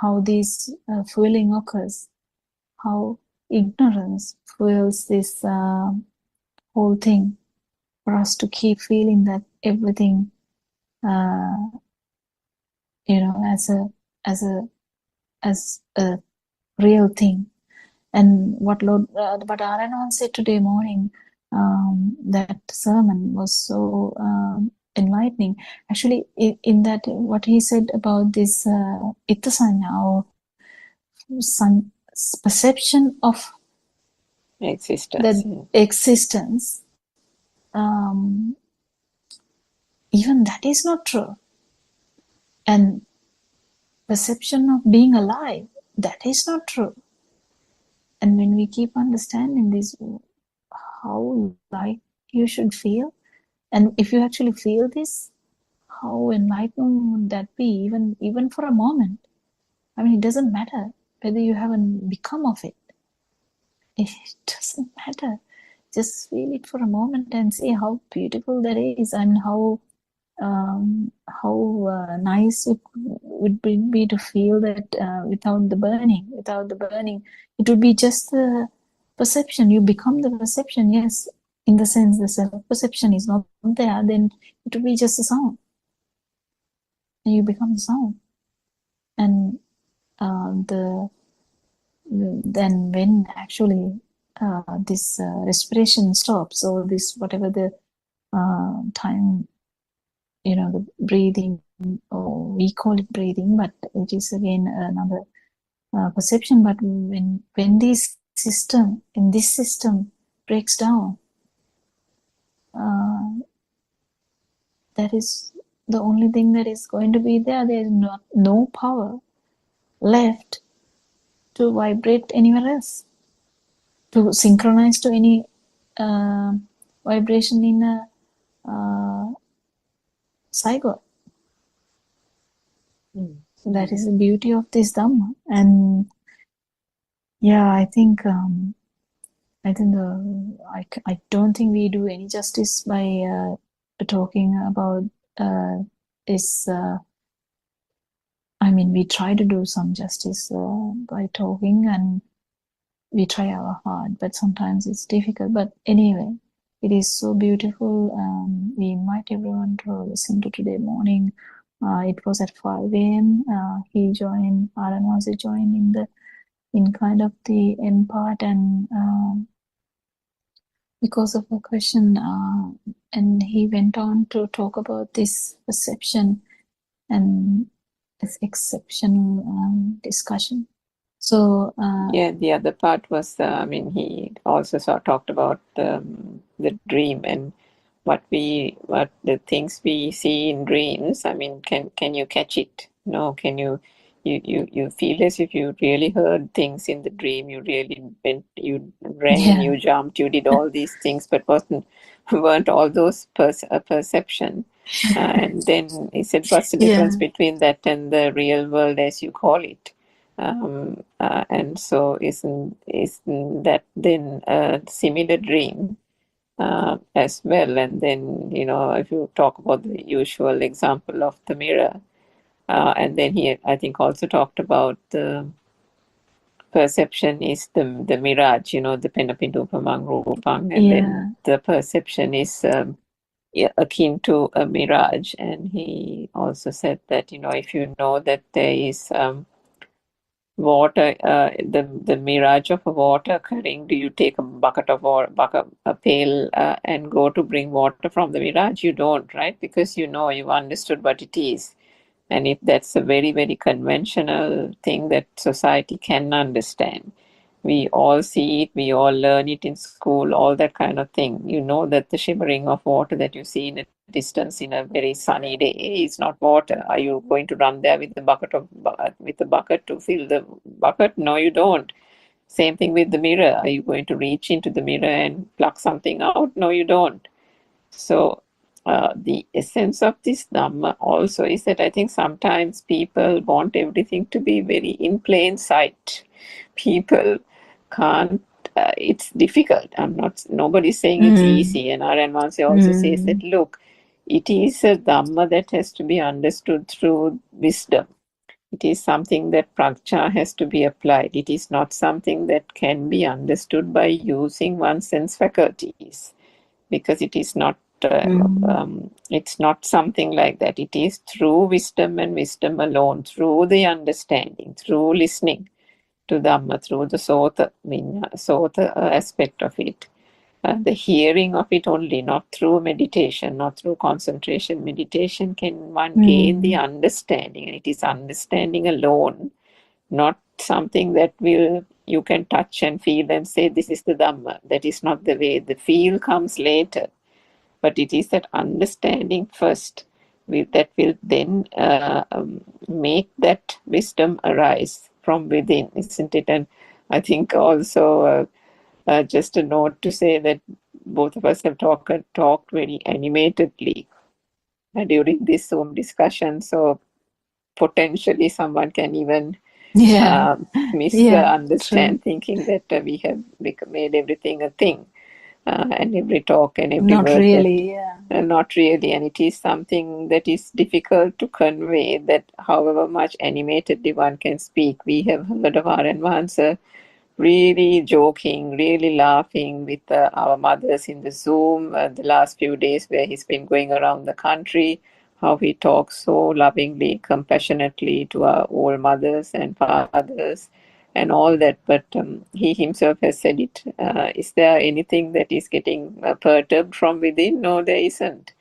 how this fueling occurs, how ignorance fuels this whole thing, for us to keep feeling that everything, as a real thing. And what Aranon said today morning, that sermon was so enlightening. Actually, in that, what he said about this ittasanya, or some perception of existence, even that is not true. And perception of being alive, that is not true. And when we keep understanding this, how like you should feel, and if you actually feel this, how enlightening would that be, even for a moment? I mean, it doesn't matter whether you haven't become of it. It doesn't matter. Just feel it for a moment and see how beautiful that is, and how nice it would be to feel that without the burning. It would be just the perception. You become the perception, yes, in the sense the self-perception is not there, then it would be just a sound. And you become the sound. And then when actually this respiration stops, or this whatever the time, the breathing, or we call it breathing, but it is again another perception. But when this system breaks down, that is the only thing that is going to be there. There is no power left to vibrate anywhere else, to synchronize to any vibration in a zygote. That is the beauty of this Dhamma. And yeah, I think I don't think we do any justice by talking about this. I mean, we try to do some justice by talking, and we try our hard, but sometimes it's difficult. But anyway, it is so beautiful. We invite everyone to listen to today morning. It was at 5 a.m. He joined, Aranwasi joined in kind of the end part, and because of the question, and he went on to talk about this perception and this exceptional discussion. So yeah, the other part was, he also talked about the dream and what the things we see in dreams. I mean, can you catch it? No, can you feel as if you really heard things in the dream. You really went, you ran, you jumped, you did all these things, but weren't all those perception. And then he said, what's the difference between that and the real world, as you call it? And so isn't that then a similar dream as well? And then, if you talk about the usual example of the mirror, and then he, I think, also talked about the perception is the mirage, the penapindupamang rupang, and then the perception is akin to a mirage. And he also said that, if you know that there is water, the mirage of a water occurring, do you take a bucket of water, a pail, and go to bring water from the mirage? You don't, right? Because you've understood what it is. And if that's a very, very conventional thing that society can understand, we all see it, we all learn it in school, all that kind of thing. You know that the shimmering of water that you see in a distance in a very sunny day is not water. Are you going to run there with the bucket to fill the bucket? No, you don't. Same thing with the mirror. Are you going to reach into the mirror and pluck something out? No, you don't. So the essence of this Dhamma also is that I think sometimes people want everything to be very in plain sight. People can't, it's difficult. Nobody's saying it's easy. And Aranwasi also says that, look, it is a Dhamma that has to be understood through wisdom. It is something that prajna has to be applied. It is not something that can be understood by using one's sense faculties, because it is not it's not something like that. It is through wisdom and wisdom alone, through the understanding, through listening to Dhamma, through the sota aspect of it, the hearing of it only, not through meditation, not through concentration. Meditation can one gain the understanding, and it is understanding alone, not something that you can touch and feel and say this is the Dhamma. That is not the way. The feel comes later. But it is that understanding first that will then make that wisdom arise from within, isn't it? And I think also just a note to say that both of us have talked very animatedly during this Zoom discussion. So potentially someone can even misunderstand, thinking that we have made everything a thing. And every talk and every not word really, not really. And it is something that is difficult to convey, that however much animatedly one can speak. We have heard of Aranwasi really joking, really laughing with our mothers in the Zoom the last few days, where he's been going around the country, how he talks so lovingly, compassionately to our old mothers and fathers. and all that, but he himself has said it. Is there anything that is getting perturbed from within? No, there isn't.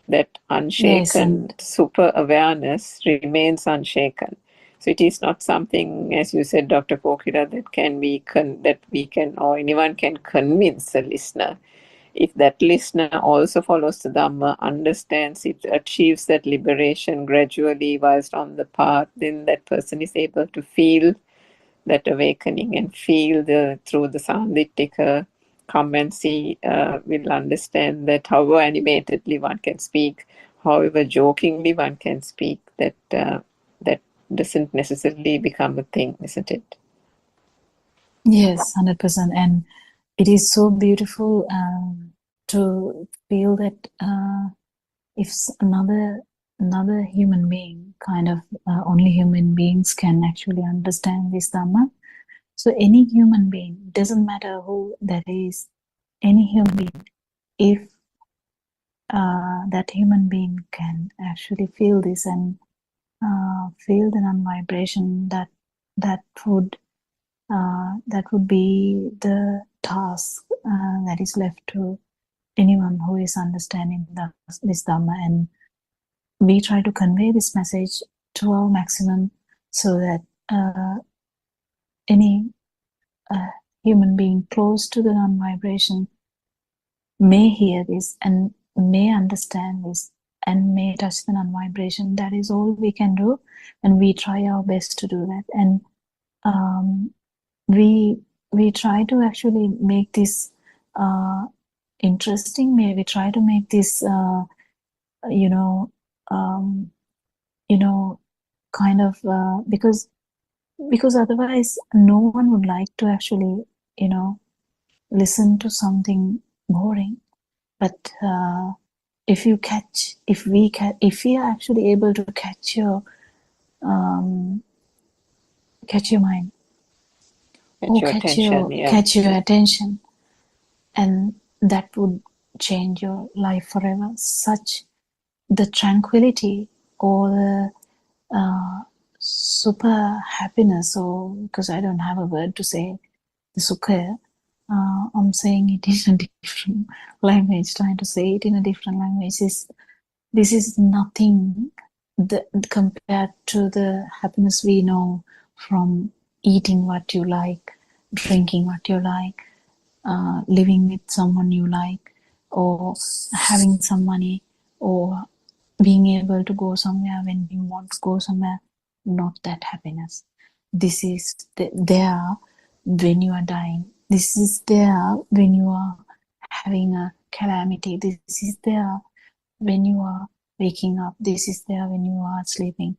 That unshaken super awareness remains unshaken. So it is not something, as you said, Dr. Kokira, that can be that we can or anyone can convince a listener. If that listener also follows the Dhamma, understands it, achieves that liberation gradually whilst on the path, then that person is able to feel that awakening and feel through the Sandittika, come and see, will understand that however animatedly one can speak, however jokingly one can speak, that that doesn't necessarily become a thing, isn't it? Yes, 100%. And it is so beautiful to feel that if another human being, kind of only human beings can actually understand this Dhamma. So any human being, doesn't matter who that is, any human being, if that human being can actually feel this and feel the non-vibration, that would be the task that is left to anyone who is understanding this Dhamma. And we try to convey this message to our maximum so that any human being close to the non-vibration may hear this and may understand this and may touch the non-vibration. That is all we can do, and we try our best to do that. And we try to actually make this interesting. We try to make this kind of because otherwise no one would like to actually listen to something boring. But if we are actually able to catch your mind, catch your attention, and that would change your life forever. Such the tranquility or the super happiness, or because I don't have a word to say the sukha, I'm saying it in a different language, trying to say it in a different language. This is nothing compared to the happiness we know from eating what you like, drinking what you like, living with someone you like, or having some money, or being able to go somewhere when you want to go somewhere. Not that happiness. This is there when you are dying. This is there when you are having a calamity. This is there when you are waking up. This is there when you are sleeping.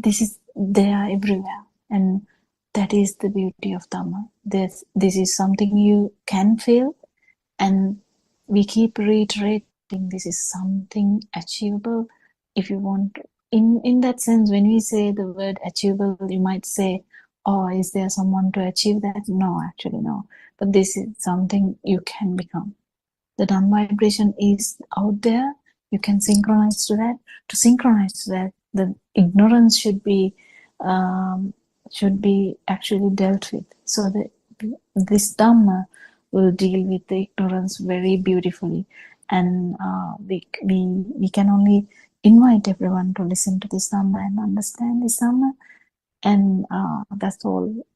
This is there everywhere. And that is the beauty of Dhamma. This is something you can feel, and we keep reiterating this is something achievable. If you want, in that sense, when we say the word achievable, you might say, oh, is there someone to achieve that? No, actually no. But this is something you can become. The non-vibration is out there. You can synchronize to that. To synchronize to that, the ignorance should be actually dealt with. So that this Dhamma will deal with the ignorance very beautifully. And we can only invite everyone to listen to this Dhamma and understand this Dhamma. And that's all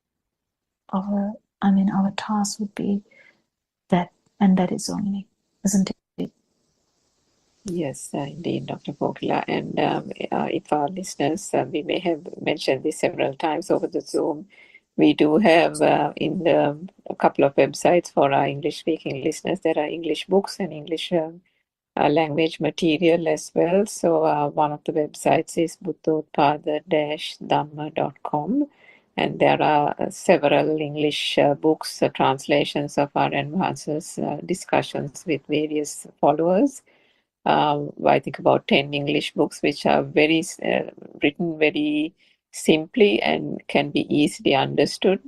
our task would be that, and that is only, isn't it? Yes, indeed, Dr. Kokila. And if our listeners, we may have mentioned this several times over the Zoom, we do have a couple of websites for our English-speaking listeners. There are English books and English language material as well. So one of the websites is Buddothpado-dhamma.com. And there are several English books, translations of our advances, discussions with various followers. I think about 10 English books, which are written very simply and can be easily understood.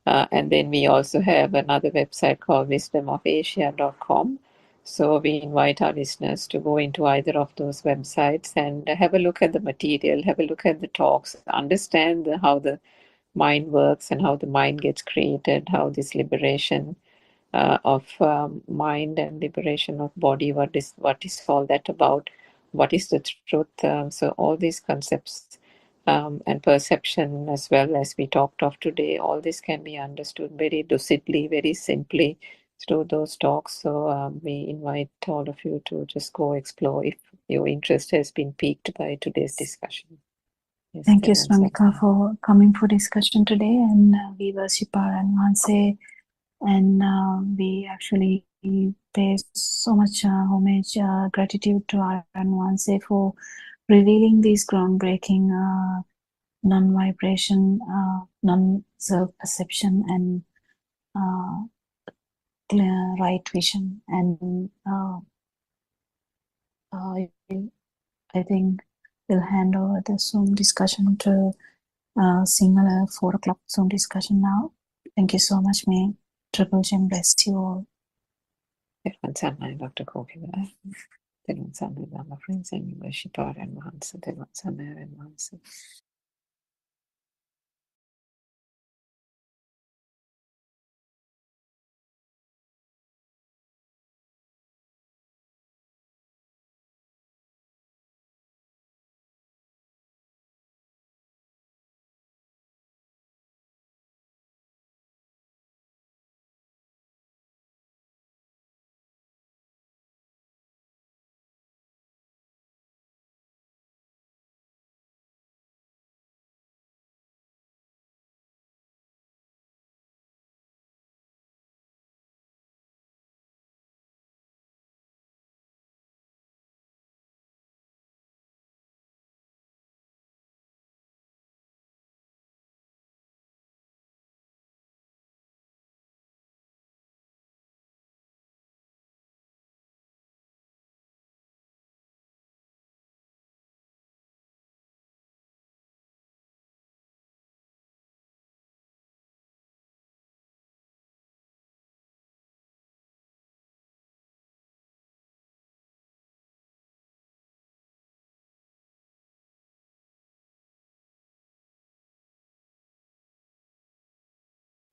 And then we also have another website called wisdomofasia.com. So we invite our listeners to go into either of those websites and have a look at the material, have a look at the talks, understand how the mind works and how the mind gets created, how this liberation of mind and liberation of body, what is all that about, what is the truth. So all these concepts and perception, as well as we talked of today, all this can be understood very lucidly, very simply through those talks. So we invite all of you to just go explore if your interest has been piqued by today's discussion. Yes, Thank you, Swamika, for coming for discussion today. And we worship our Anwanse, and we actually pay so much homage, gratitude to our Anwanse for revealing these groundbreaking non-vibration, non-self-perception, and clear right vision. And I think we'll hand over the Zoom discussion to Sinhala 4 o'clock Zoom discussion now. Thank you so much, May. Triple Gem bless you all. Dr. Kokila. My friends, and we worship our Anwanse.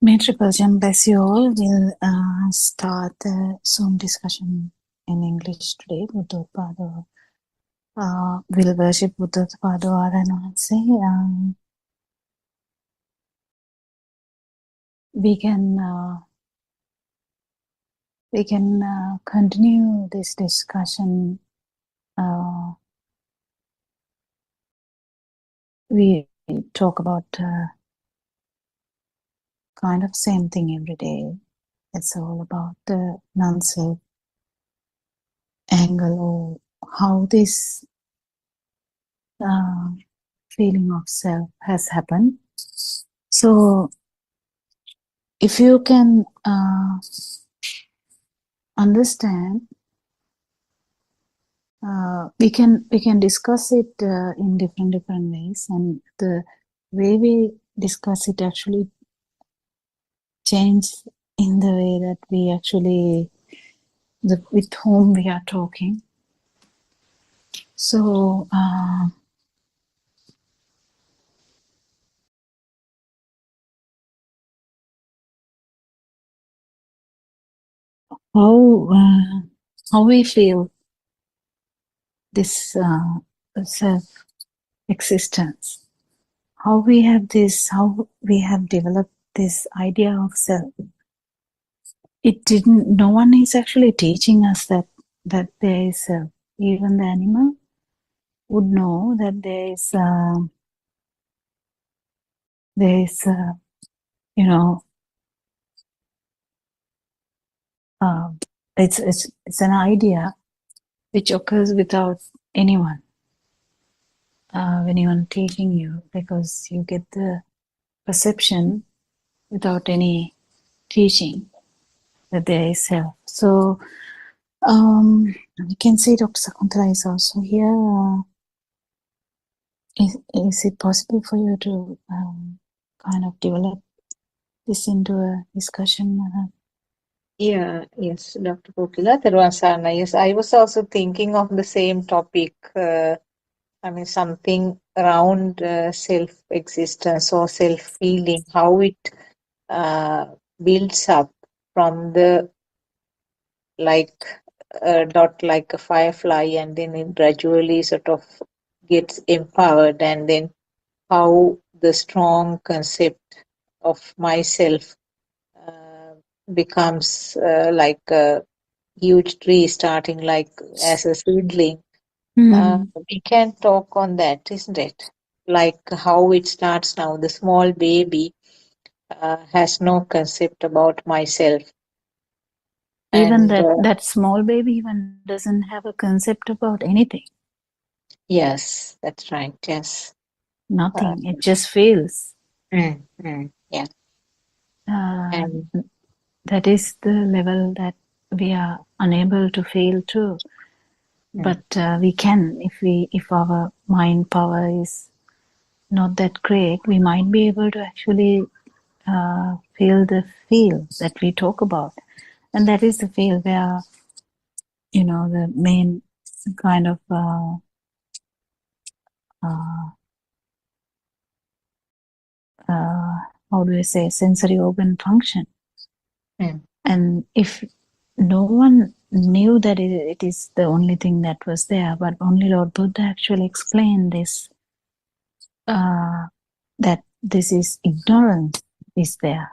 May Triple Gem bless you all. We'll start the Zoom discussion in English today. Buddothpado. We'll worship Buddothpado Aranwanse. We can continue this discussion. We talk about kind of same thing every day. It's all about the non-self angle, or how this feeling of self has happened. So if you can understand, we can discuss it in different ways, and the way we discuss it actually change in the way that we actually with whom we are talking. So how we feel this self existence, how we have developed this idea of self. No one is actually teaching us that there is self. Even the animal would know that there is it's an idea which occurs without anyone teaching you, because you get the perception without any teaching that there is self. So you can see Dr. Sakuntala is also here. Is it possible for you to kind of develop this into a discussion? Yes, Dr. Kokila, Terwasana. Yes, I was also thinking of the same topic I mean, something around self-existence or self-feeling, how it builds up from the like a dot, like a firefly, and then it gradually sort of gets empowered, and then how the strong concept of myself uh, becomes like a huge tree starting like as a seedling. Mm. We can talk on that, isn't it? Like how it starts now. The small baby has no concept about myself, Even and that small baby even doesn't have a concept about anything, yes, that's right. Yes, uh, nothing. It just feels. yeah, Uh, and that is the level that we are unable to feel too. mm, But we can, if our mind power is not that great, we might be able to actually feel the feel that we talk about, and that is the feel where the main kind of uh, uh, how do I say, sensory organ function. mm, And if no one knew that it is the only thing that was there, but only Lord Buddha actually explained this, that this is ignorance is there.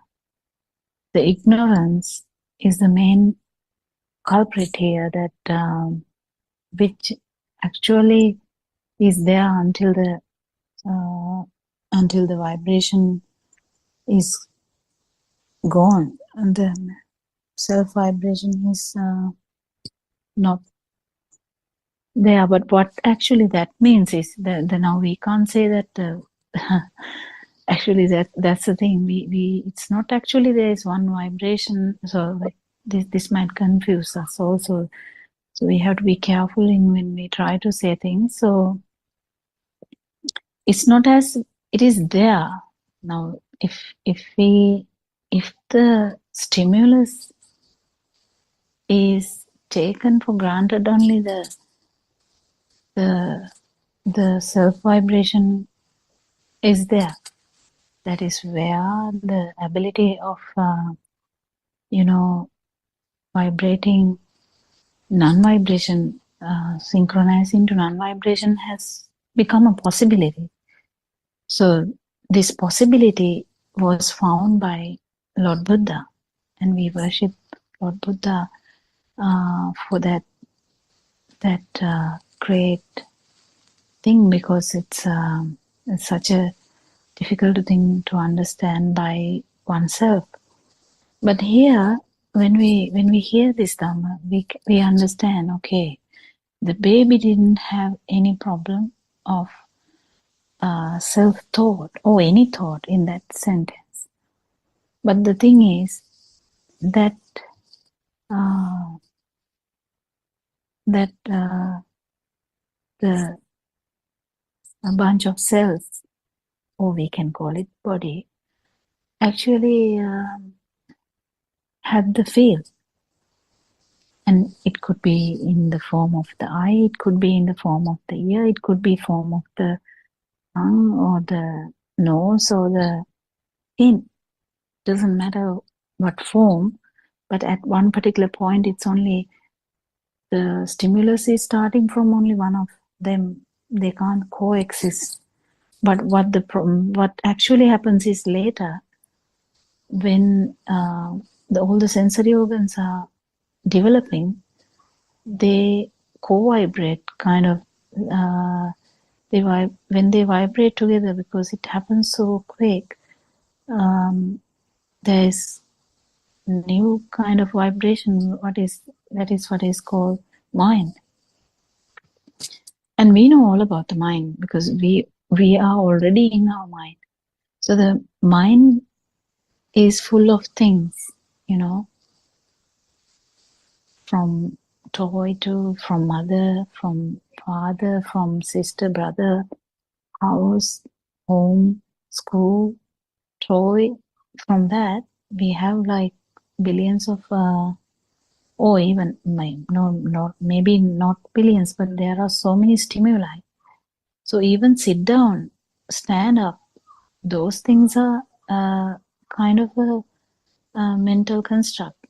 The ignorance is the main culprit here, that which actually is there uh, until the vibration is gone, and the self vibration is not there. But what actually that means is that now we can't say that actually that's the thing, we it's not actually there is one vibration. So like this might confuse us also, so we have to be careful in when we try to say things. So it's not as it is there. Now if the stimulus is taken for granted, only the self vibration is there. That is where the ability of vibrating non-vibration, synchronizing to non-vibration has become a possibility. So this possibility was found by Lord Buddha, and we worship Lord Buddha for that great thing, because it's such a difficult thing to understand by oneself. But here, when we hear this Dhamma, we understand. Okay, the baby didn't have any problem of self-thought or any thought in that sentence. But the thing is that the a bunch of cells, or we can call it body, actually had the feel. And it could be in the form of the eye, it could be in the form of the ear, it could be form of the tongue or the nose or the chin. Doesn't matter what form, but at one particular point, it's only the stimulus is starting from only one of them. They can't coexist. But what actually happens is later, when all the sensory organs are developing, they co-vibrate kind of. When they vibrate together, because it happens so quick, there is new kind of vibration. That is what is called mind. And we know all about the mind because we are already in our mind. So the mind is full of things, from toy to, from mother, from father, from sister, brother, house, home, school, toy. From that, we have like billions of, or even maybe not billions, but there are so many stimuli. So even sit down, stand up, those things are kind of a mental construct.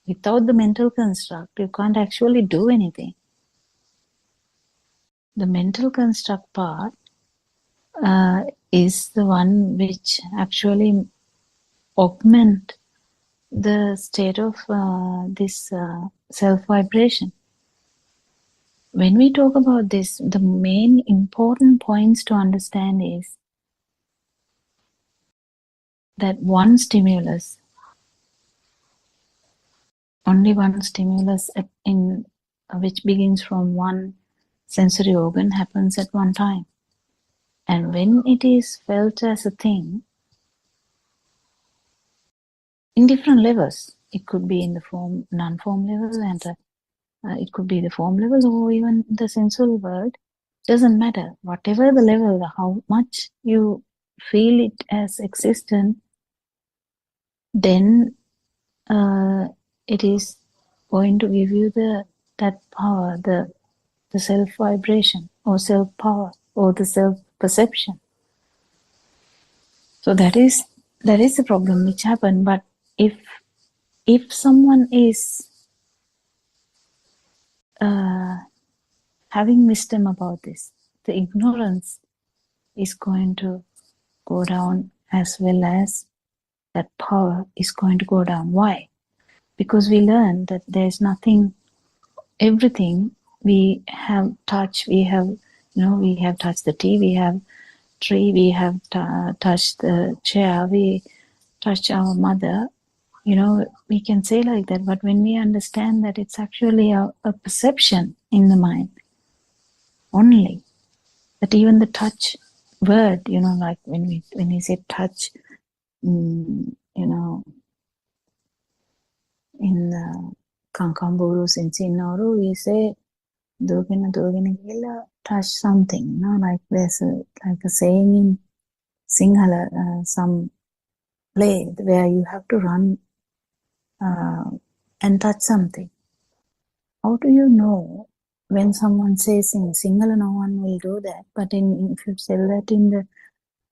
Without the mental construct, you can't actually do anything. The mental construct part is the one which actually augment the state of this self-vibration. When we talk about this, the main important points to understand is that one stimulus, only one stimulus in which begins from one sensory organ happens at one time. And when it is felt as a thing, in different levels, it could be in the form, non-form level, and it could be the form level, or even the sensual world. Doesn't matter. Whatever the level, how much you feel it as existent, then it is going to give you that power, the self-vibration, or self-power, or the self-perception. So that is the problem which happened. But if someone is having wisdom about this, the ignorance is going to go down, as well as that power is going to go down. Why? Because we learn that there is nothing, everything we have touched, we have touched the tea, we have tree, we have touched the chair, we touched our mother. We can say like that, but when we understand that it's actually a perception in the mind only, that even the touch word, like when we say touch, in the Kankamburu Sinchinoru, we say Dogina Gila touch something, like there's a saying in Sinhala, some play where you have to run and touch something. How do you know when someone says in Sinhala, no one will do that, but if you say that in the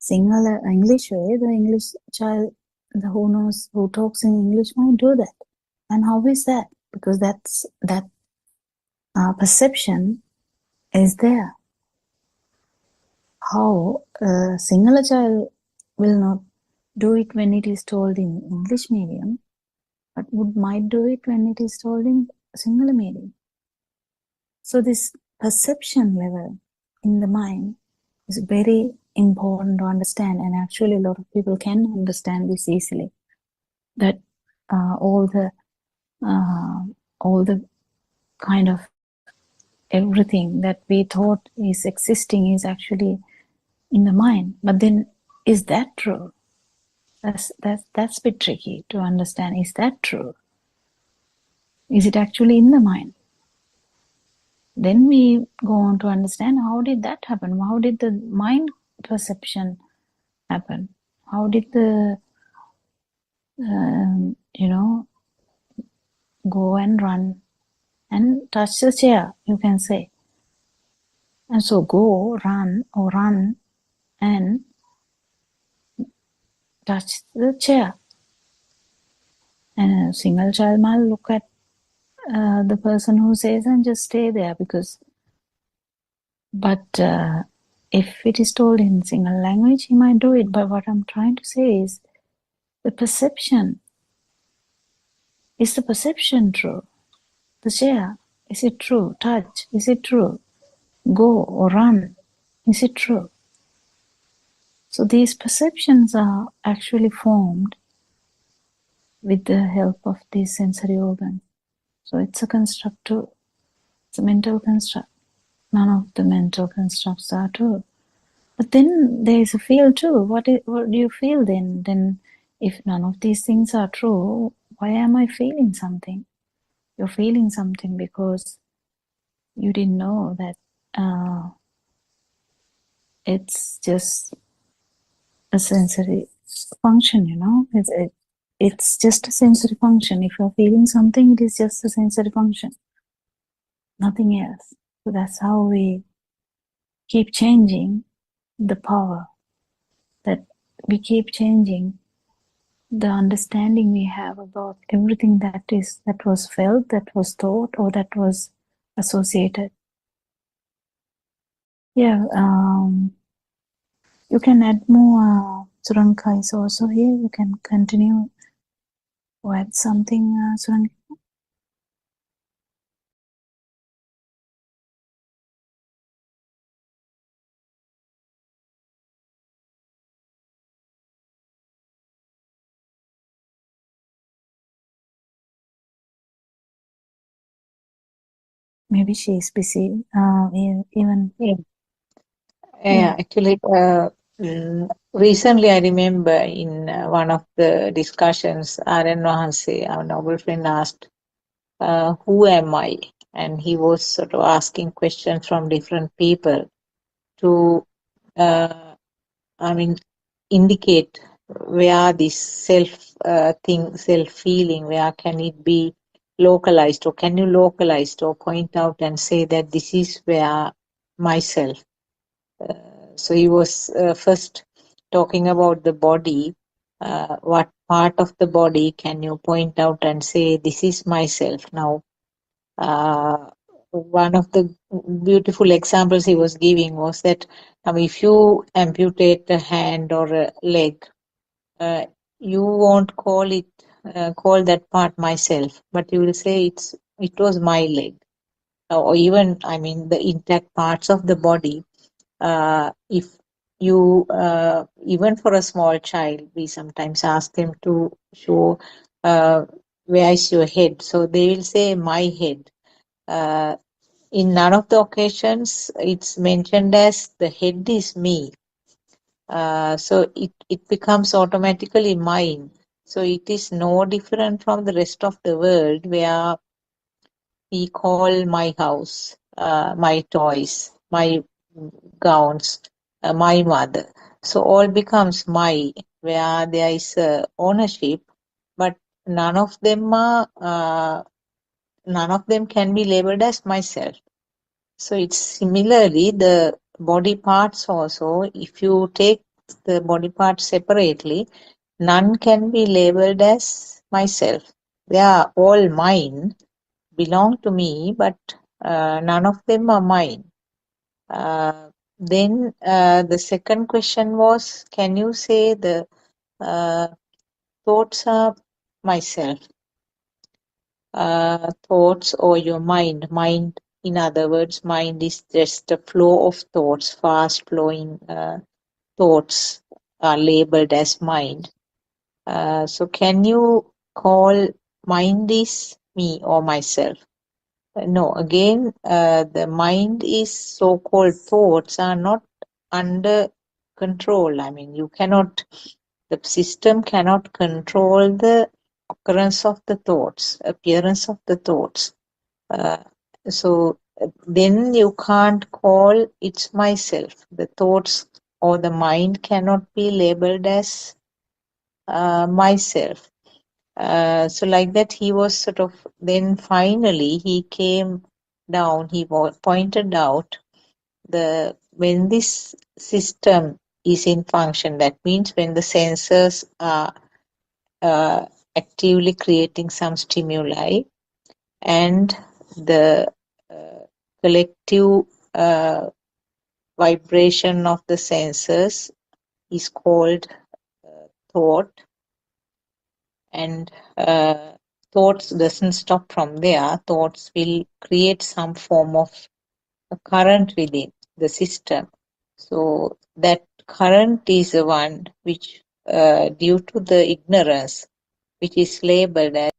Sinhala English way, the English child, who talks in English might do that. And how is that? Because that perception is there. How a Sinhala child will not do it when it is told in English medium, but might do it when it is told in Sinhala medium. So this perception level in the mind is very important to understand, and actually a lot of people can understand this easily, that all the kind of everything that we thought is existing is actually in the mind. But then, is that true? That's a bit tricky to understand. Is that true? Is it actually in the mind? Then we go on to understand, how did that happen? How did the mind perception happen? How did the go and run and touch the chair, you can say. And so go, run, or run and touch the chair. And a single child might look at the person who says and just stay there, but if it is told in single language, he might do it. But what I'm trying to say is, the perception, is the perception true? The chair, is it true? Touch, is it true? Go or run, is it true? So these perceptions are actually formed with the help of these sensory organs. So it's a construct too. It's a mental construct. None of the mental constructs are true. But then there is a feel too. What do you feel then? Then if none of these things are true, why am I feeling something? You're feeling something because you didn't know that it's just a sensory function, It's just a sensory function. If you're feeling something, it is just a sensory function. Nothing else. So that's how we keep changing the power, that we keep changing the understanding we have about everything that was felt, that was thought, or that was associated. Yeah, you can add more. Suranka is also here. You can continue or add something, Suranka. Maybe she is busy. Even Yeah. yeah. Actually, recently I remember in one of the discussions, Aaron Wahanse, our noble friend, asked, who am I? And he was sort of asking questions from different people to, I mean, indicate where this self-feeling, where can it be localized, or can you localize or point out and say that this is where myself. So he was first talking about the body. What part of the body can you point out and say, this is myself? Now, one of the beautiful examples he was giving was that if you amputate a hand or a leg, you won't call that part myself, but you will say it was my leg. Or even, the intact parts of the body. If you, even for a small child, we sometimes ask them to show where is your head. So they will say my head. In none of the occasions it's mentioned as the head is me. So it becomes automatically mine. So it is no different from the rest of the world, where we call my house, my toys, my gowns, my mother. So all becomes my, where there is ownership, but none of them can be labeled as myself. So it's similarly the body parts also. If you take the body parts separately, none can be labeled as myself. They are all mine, belong to me, but none of them are mine. Then the second question was, can you say the thoughts are myself? Thoughts or your mind. Mind, in other words, mind is just a flow of thoughts, fast flowing thoughts are labeled as mind. So can you call mind is me or myself? No, again, the mind is so-called thoughts are not under control. You cannot, the system cannot control the occurrence of the thoughts, appearance of the thoughts. So then you can't call it's myself. The thoughts or the mind cannot be labeled as myself. So like that, he was sort of, then finally he came down, he pointed out when this system is in function, that means when the sensors are actively creating some stimuli, and the collective vibration of the sensors is called thought, and thoughts doesn't stop from there. Thoughts will create some form of a current within the system. So that current is the one which, due to the ignorance, which is labeled as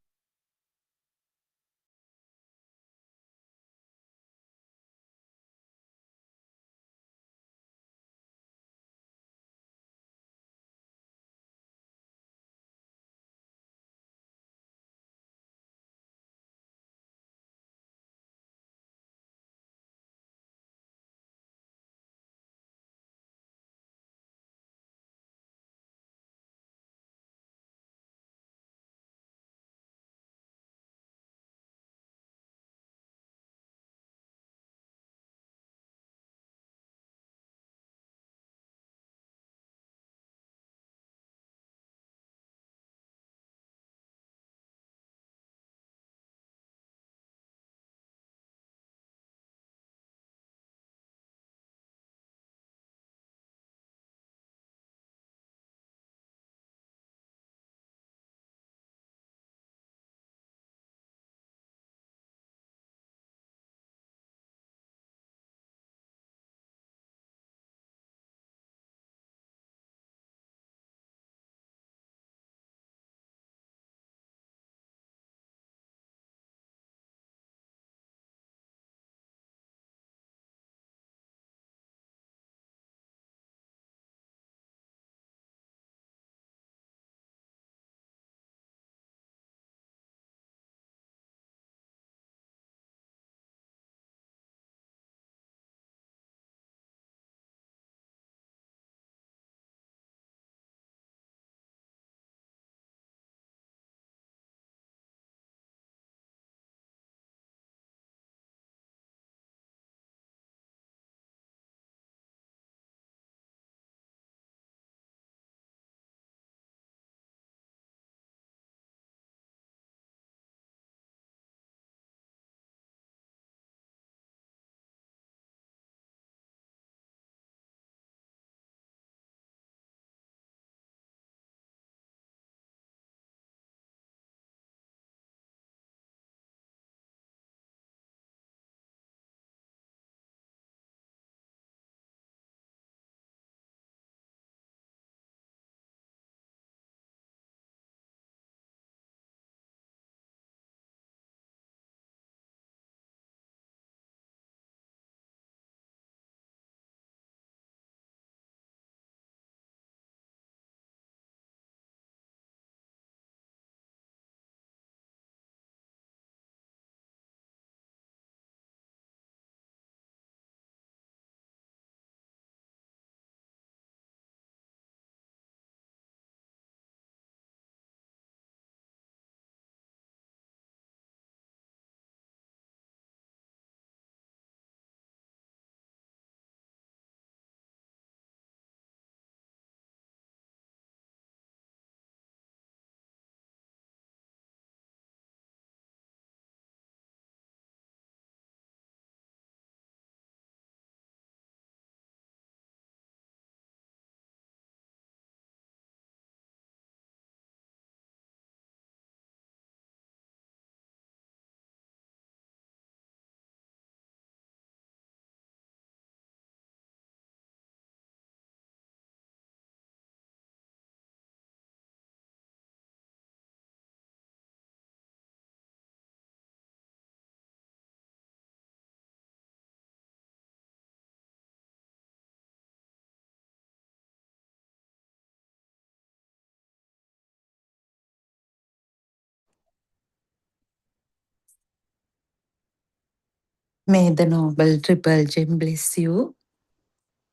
May the Noble Triple Gem bless you,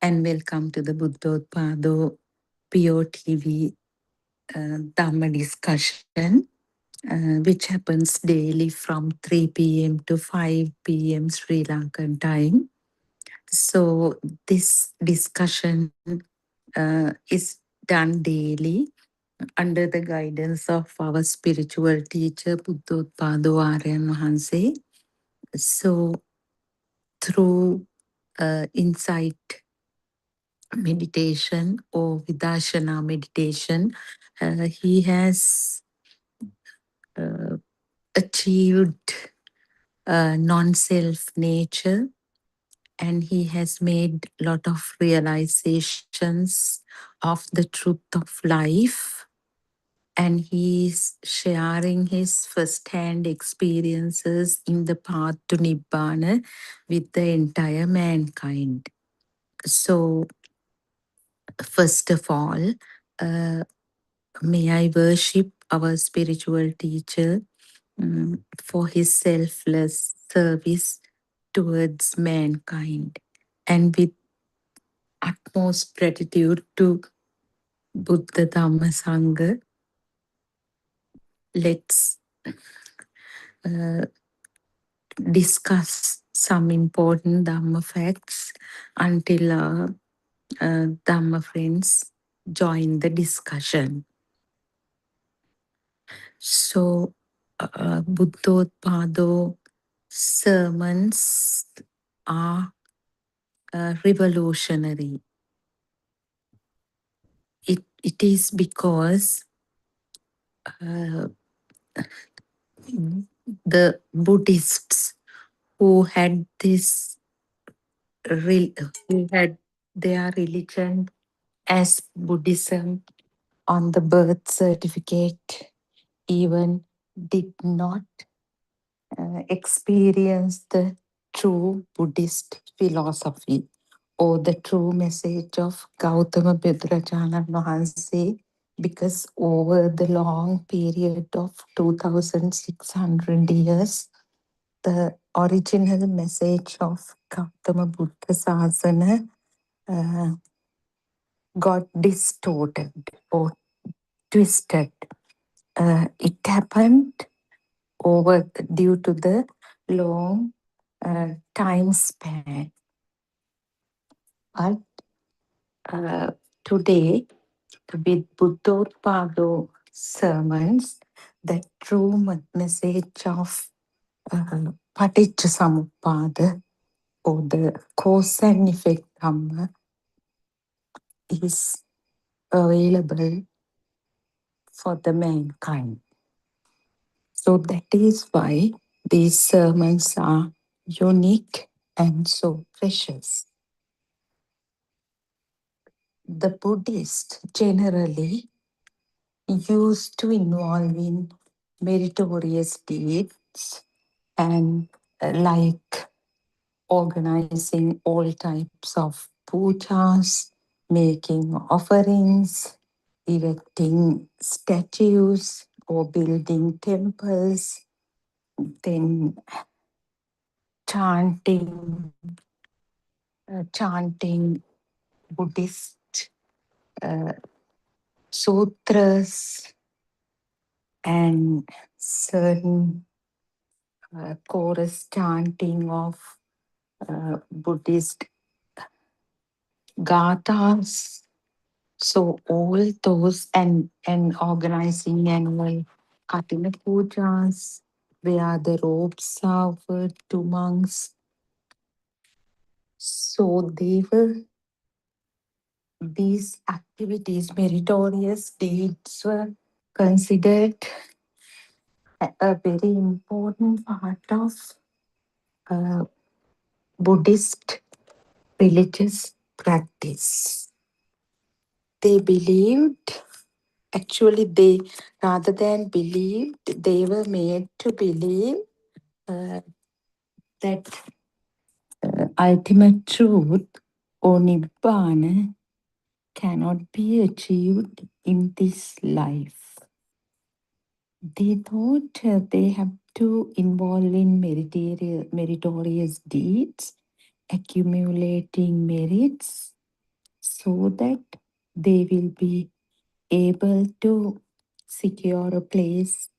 and welcome to the Buddothpado PeoTV Dhamma discussion, which happens daily from 3 p.m. to 5 p.m. Sri Lankan time. So this discussion is done daily under the guidance of our spiritual teacher Buddothpado Aryan Mahanse. So through insight meditation or Vidarshana meditation, he has uh, achieved non-self nature, and he has made a lot of realizations of the truth of life, and he's sharing his first-hand experiences in the path to Nibbana with the entire mankind. So first of all, uh, may I worship our spiritual teacher for his selfless service towards mankind. And with utmost gratitude to Buddha Dhamma Sangha, let's uh, discuss some important Dhamma facts until our Dhamma friends join the discussion. So, Buddhothpado sermons are revolutionary. It is because the Buddhists who had this who had their religion as Buddhism on the birth certificate even did not experience the true Buddhist philosophy or the true message of Gautama Buddhacharya Mahanse, because over the long period of 2600 years, the original message of Gautama Buddha Sasana got distorted or twisted. It happened due to the long time span. But today, with Buddhothpado sermons, the true message of Paticcasamuppada, or the cause and effect Dhamma, is available for the mankind. So that is why these sermons are unique and so precious. The Buddhists generally used to involve in meritorious deeds and like organizing all types of pujas, making offerings, erecting statues or building temples, then chanting Buddhist uh, sutras and certain chorus chanting of Buddhist gathas. So all those and organizing annual Katina pujas, where the robes are offered to monks. So these activities, meritorious deeds, were considered a very important part of uh, Buddhist religious practice. They believed, actually, rather than believed, they were made to believe that ultimate truth or Nibbana cannot be achieved in this life. They thought they have to involve in meritorious deeds, accumulating merits, so that they will be able to secure a place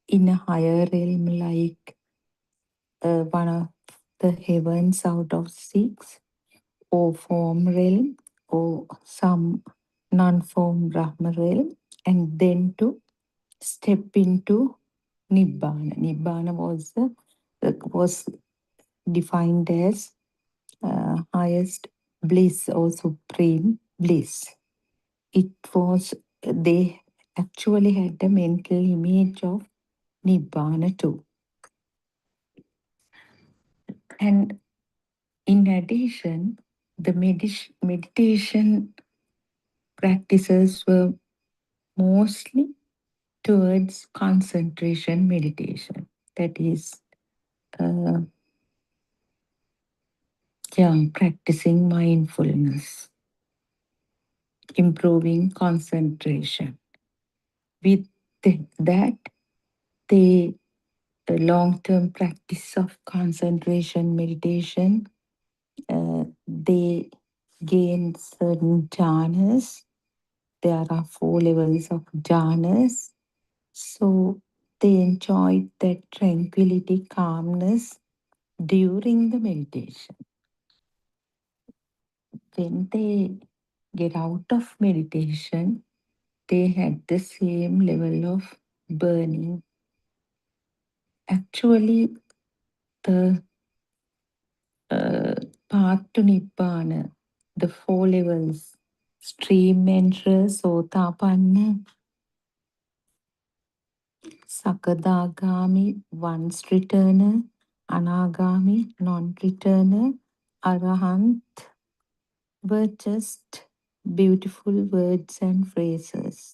in a higher realm, like one of the heavens out of six, or form realm, or some non-form Brahma realm, and then to step into Nibbana. Nibbana was defined as highest bliss or supreme bliss. It was, they actually had a mental image of Nibbana too. And in addition, the meditation practices were mostly towards concentration meditation. That is, uh, practicing mindfulness, improving concentration. With that, the long-term practice of concentration meditation, they gain certain jhanas. There are 4 levels of jhanas. So they enjoyed that tranquility, calmness during the meditation. When they get out of meditation, they had the same level of burning. Actually, the path to Nibbana, the 4 levels, stream enterer, Sotapanna, Sakadagami, once returner, Anagami, non-returner, Arahant, were just beautiful words and phrases.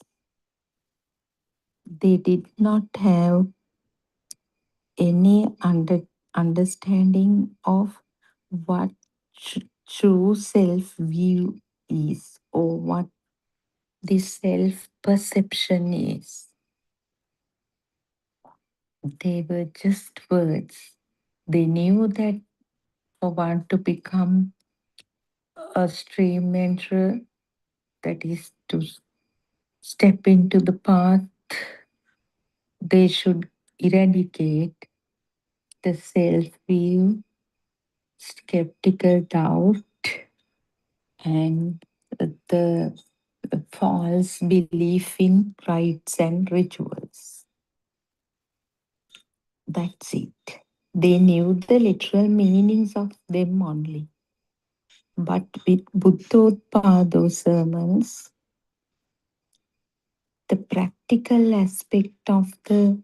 They did not have any understanding of what true self view is, or what the self perception is. They were just words. They knew that for one to become a stream enterer, that is to step into the path, they should eradicate the self view, skeptical doubt, and the false belief in rites and rituals. That's it. They knew the literal meanings of them only. But with Buddothpado sermons, the practical aspect of the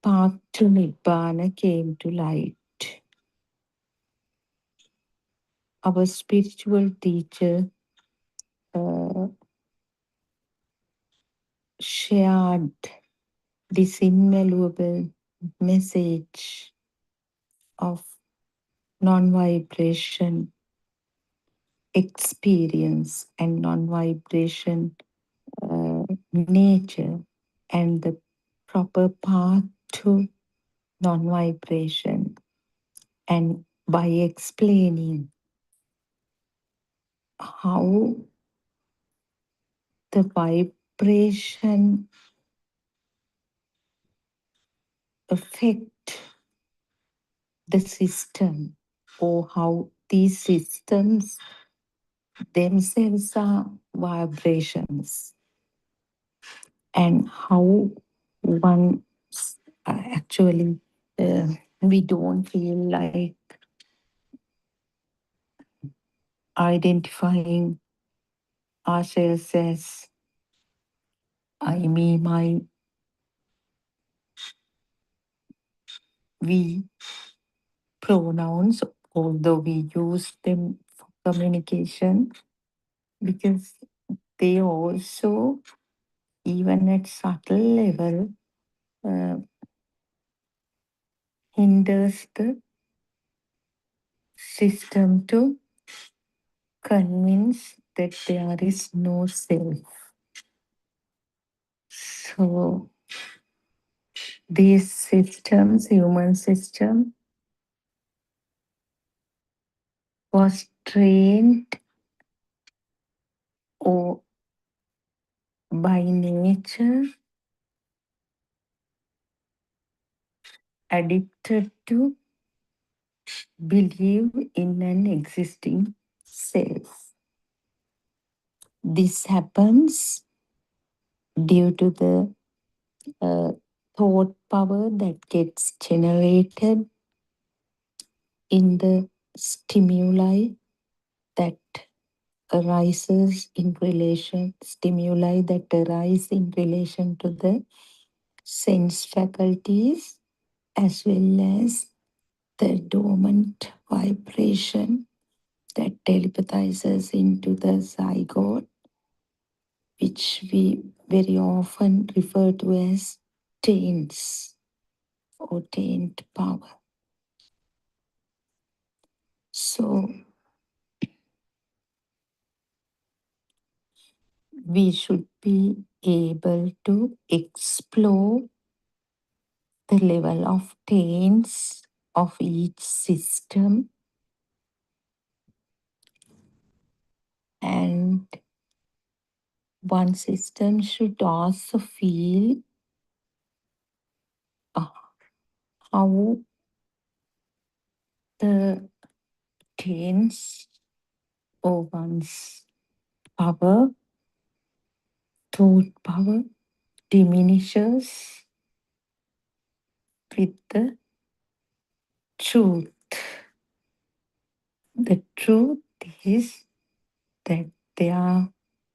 path to Nibbana came to light. Our spiritual teacher uh, shared this invaluable message of non-vibration experience and non-vibration nature, and the proper path to non-vibration. And by explaining how the vibration affect the system, or how these systems themselves are vibrations, and how one actually we don't feel like identifying ourselves as I, me, my, we pronouns, although we use them for communication, because they also, even at subtle level, uh, hinders the system to convince that there is no self. So these systems, human system, was trained or by nature addicted to believe in an existing self. This happens due to the thought power that gets generated in the stimuli that arises in relation, stimuli that arise in relation to the sense faculties, as well as the dormant vibration that telepathizes into the zygote, which we very often refer to as taints or taint power. So we should be able to explore the level of taints of each system, and one system should also feel uh, how the taints or one's power, thought power, diminishes with the truth. The truth is that there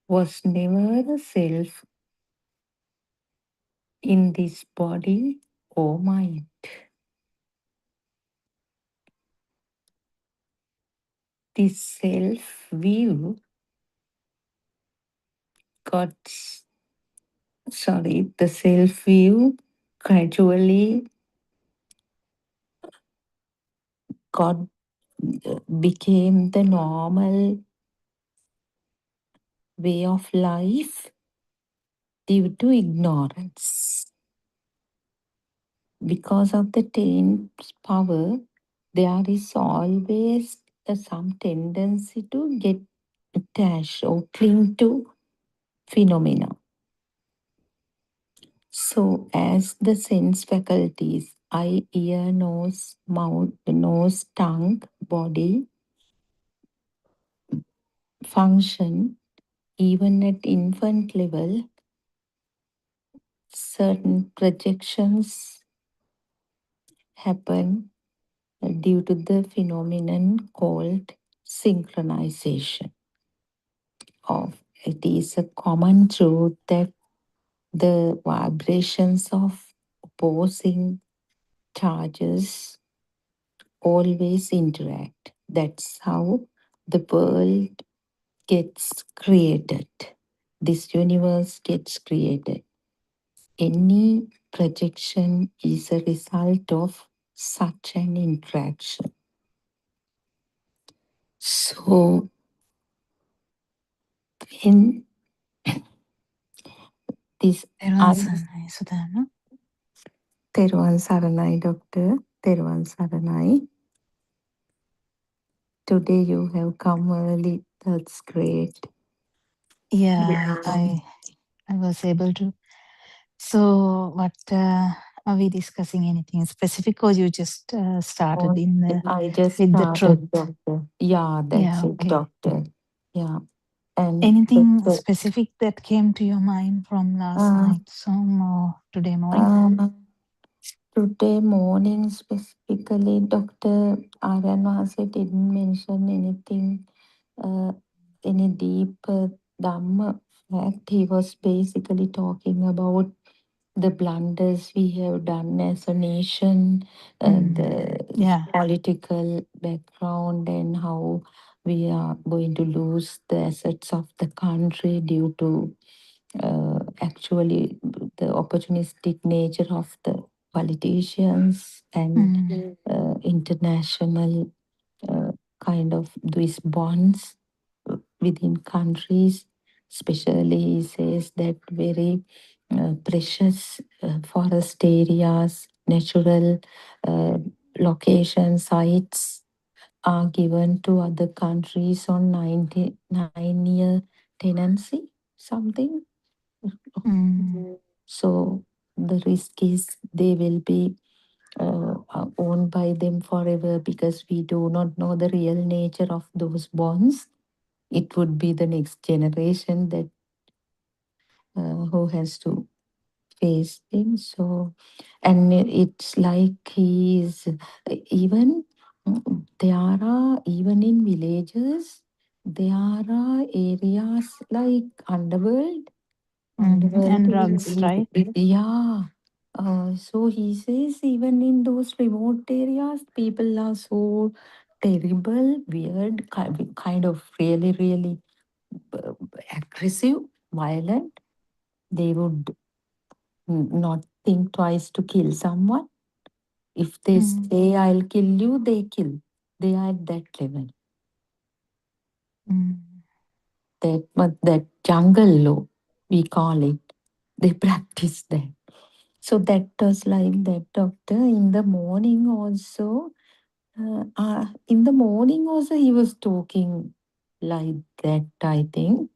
was never a self in this body or mind. This self view got, the self view gradually got became the normal way of life due to ignorance. Because of the taint's power, there is always some tendency to get attached or cling to phenomena. So, as the sense faculties, eye, ear, nose, mouth, nose, tongue, body, function, even at infant level, certain projections happen due to the phenomenon called synchronization. Of it is a common truth that the vibrations of opposing charges always interact. That's how the world gets created. This universe gets created. Any projection is a result of such an interaction. So, in this, I, Sudhana. Teruvan Saranai, Doctor, Teruvan Saranai. Today you have come early. That's great. Yeah, I was able to. So, what are we discussing? Anything specific, or you just started in the I just with the truth? started, Doctor. Yeah, that's Yeah, it, okay. Doctor. Yeah. And Anything Doctor, specific that came to your mind from last night's song or today morning? today morning specifically, Dr. Aranwase didn't mention anything, any deep Dhamma fact. He was basically talking about the blunders we have done as a nation, the Yeah. political background, and how we are going to lose the assets of the country due to actually the opportunistic nature of the politicians and international kind of these bonds within countries. Especially, he says that very precious forest areas, natural uh, location sites are given to other countries on 99-year tenancy, something. So the risk is they will be owned by them forever because we do not know the real nature of those bonds. It would be the next generation that who has to face them. So, and it's like he's even there are even in villages there are areas like underworld. And Underworld drugs, right? yeah. So he says even in those remote areas, people are so terrible, weird, kind of really, really uh, aggressive, violent. They would not think twice to kill someone. If they say, I'll kill you, they kill. They are at that level. That, but that jungle law, we call it, they practice that. So that was like that, doctor. In the morning also, in the morning also, he was talking like that, I think.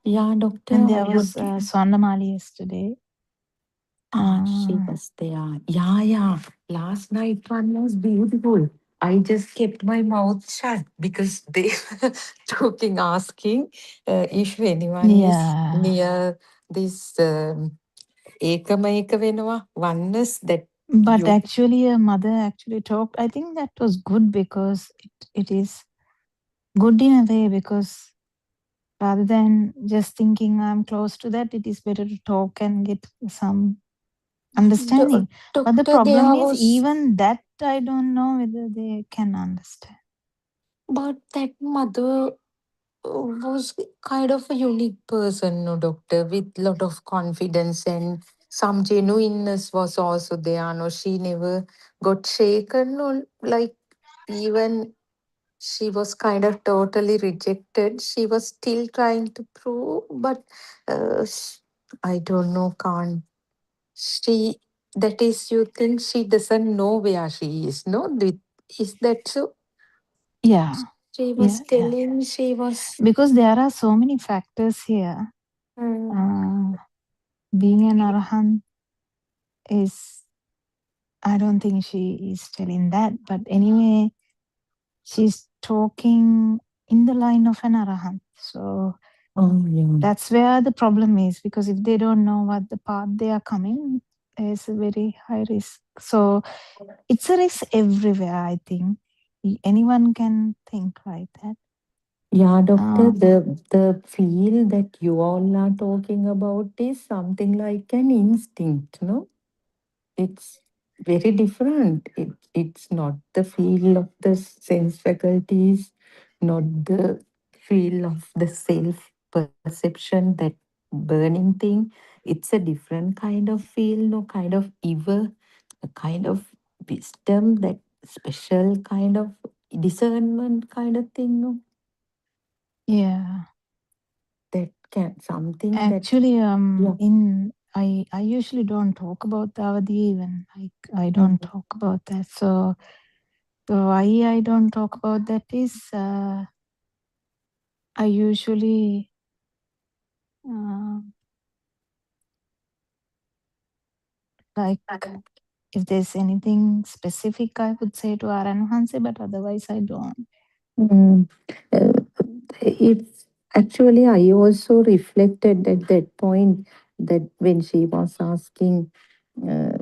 Yeah, doctor, And I there was would. Swarnamali yesterday. She was there. Yeah, yeah. Last night one was beautiful. I just kept my mouth shut because they were talking, asking if anyone is Yeah. near this Ekamaeka Venava oneness that But you. actually, a mother actually talked. I think that was good because it is good in a way because rather than just thinking I'm close to that, it is better to talk and get some understanding. But the Doctor, problem there is, was, even that I don't know whether they can understand. but that mother was kind of a unique person, no, doctor, with lot of confidence and some genuineness was also there. No, she never got shaken. No, like even she was kind of totally rejected. She was still trying to prove, but I don't know, can't she? That is, you think she doesn't know where she is? No, is that so? Yeah, She yeah, was yeah. telling she was. Because there are so many factors here. Mm. Being an arahant is, I don't think she is telling that. But anyway, she's talking in the line of an arahant. So Oh, yeah. that's where the problem is, because if they don't know what the path they are coming, there's a very high risk. So it's a risk everywhere, I think. Anyone can think like that. Yeah, doctor, Uh, the feel that you all are talking about is something like an instinct, no? It's very different. It's not the feel of the sense faculties, not the feel of the self perception, that burning thing. It's a different kind of feel, no kind of ever, a kind of wisdom, that special kind of discernment kind of thing, no? yeah. That can something that, Actually, yeah. in I usually don't talk about the Avadi even. I Mm. don't talk about that. So the why I don't talk about that is I usually uh, like if there's anything specific I would say to Aran Hanse, but otherwise I don't. Mm. Uh, it's actually, I also reflected at that point that when she was asking uh,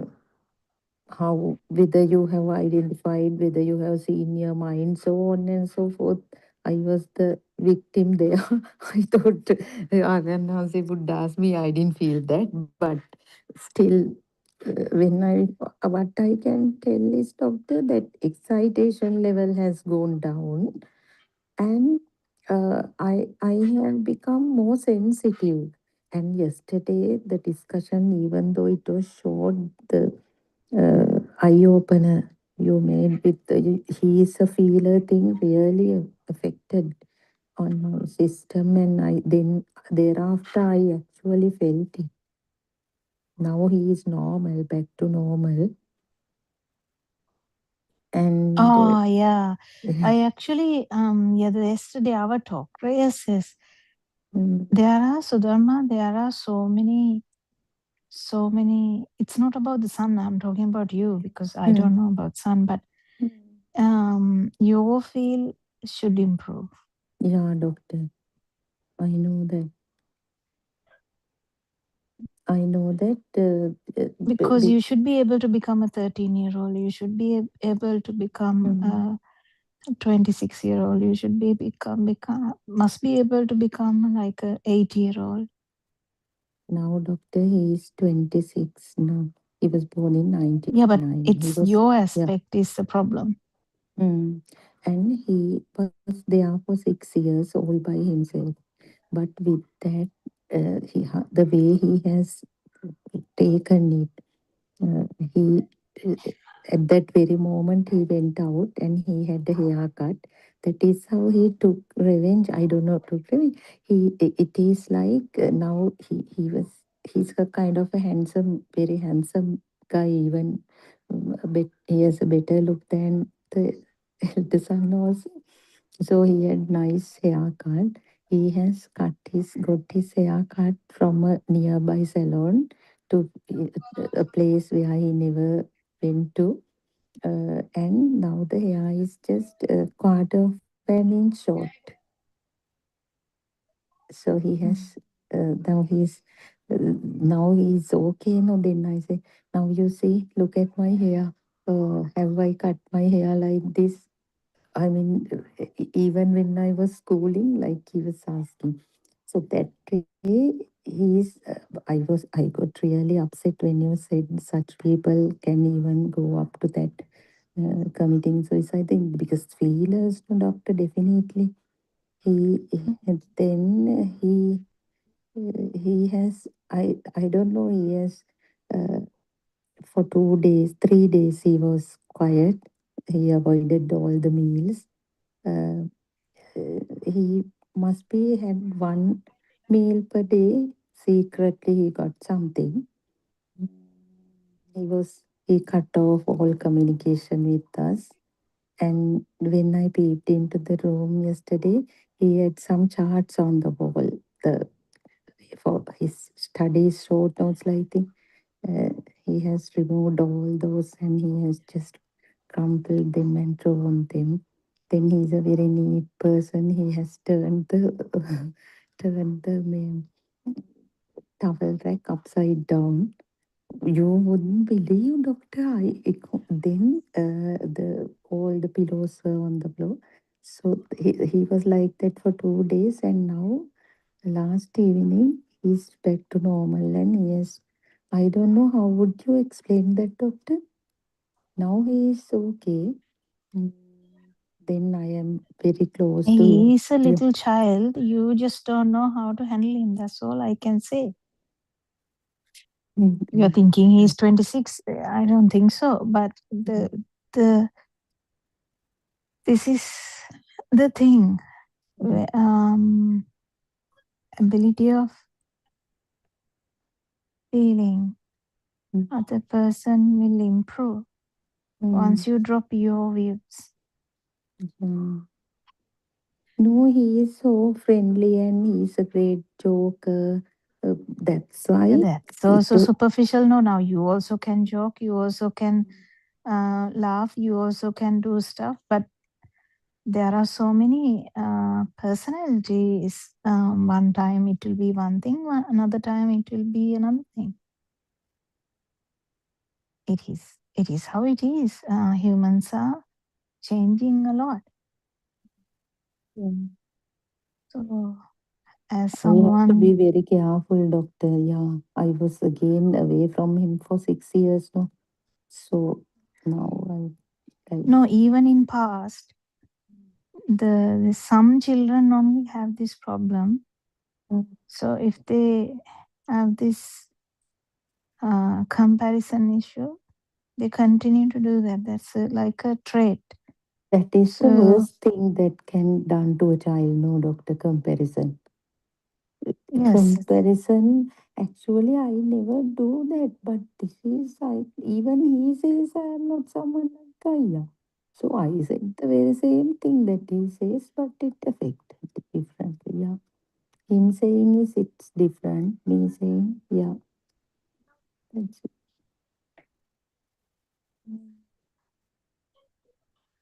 how whether you have identified, whether you have seen your mind, so on and so forth. I was the victim there. I thought Aganasi would ask me. I didn't feel that, but still, when what I can tell is, doctor, that excitation level has gone down, and I have become more sensitive. And yesterday, the discussion, even though it was short, the eye opener you made with the, he is a feeler thing really affected on my system, and I then thereafter I actually felt it. Now he is normal, back to normal. And Oh, yeah. yeah. I actually, yesterday our talk, yes, yes. Mm, There are, Sudharma, there are so many. It's not about the sun. I'm talking about you because I don't know about sun, but your field should improve. yeah, doctor. I know that. I know that. Because you should be able to become a 13-year-old. You should be able to become mm, a 26-year-old. You should must be able to become like a 8-year-old. now, doctor, he is 26 now. He was born in Yeah, but 99. He it's was, your yeah. aspect is the problem. And he was there for 6 years all by himself. But with that, the way he has taken it, he at that very moment he went out and he had a haircut. That is how he took revenge. I don't know, took revenge. It is like now he's a kind of a handsome, very handsome guy. Even a bit, he has a better look than the elder son also. So he had nice haircut. He has got his haircut from a nearby salon to a place where he never went to. And now the hair is just a quarter of an inch short. So he has now he's okay. No, then I say, now you see, look at my hair. Have I cut my hair like this? I mean, even when I was schooling, like he was asking. So that way, I got really upset when you said such people can even go up to that committing suicide thing because feelers, no doctor, definitely. Then he has, I don't know, he has, uh, for 2 days, 3 days, he was quiet. He avoided all the meals. Uh, he must be had one meal per day. Secretly, he got something. He cut off all communication with us. And when I peeped into the room yesterday, he had some charts on the wall. The for his studies, short notes, like thing. Uh, he has removed all those and he has just crumpled them and thrown them. Then he's a very neat person. He has turned the turned the towel rack upside down. You wouldn't believe, doctor. Then the all the pillows were on the floor. So he was like that for 2 days, and now last evening he's back to normal. And yes, I don't know how would you explain that, doctor. Now he is okay. Mm, Then I am very close to He you. is a Yeah. little child. You just don't know how to handle him. That's all I can say. You're Mhm. thinking he's 26. I don't think so. But the this is the thing. Ability of feeling Mm, other person will improve once mm, you drop your views. yeah. No, he is so friendly and he's a great joker. That's Yeah, why that's it also superficial. No, now you also can joke. You also can laugh. You also can do stuff. But there are so many personalities. One time it will be one thing. Another time it will be another thing. It is. It is how it is. Humans are changing a lot. Mm. So, as I have to be someone, very careful, doctor. Yeah, I was again away from him for 6 years now. So now I no, even in past, the some children only have this problem. mm, So if they have this comparison issue, they continue to do that. That's like a trait. that is the So worst thing that can done to a child. No, doctor, comparison. Yes. comparison. Actually, I never do that, but this is even he says I am not someone like Kaya. So I said the very same thing that he says, but it affected differently. Yeah, him saying is it's different. Me saying yeah, that's it.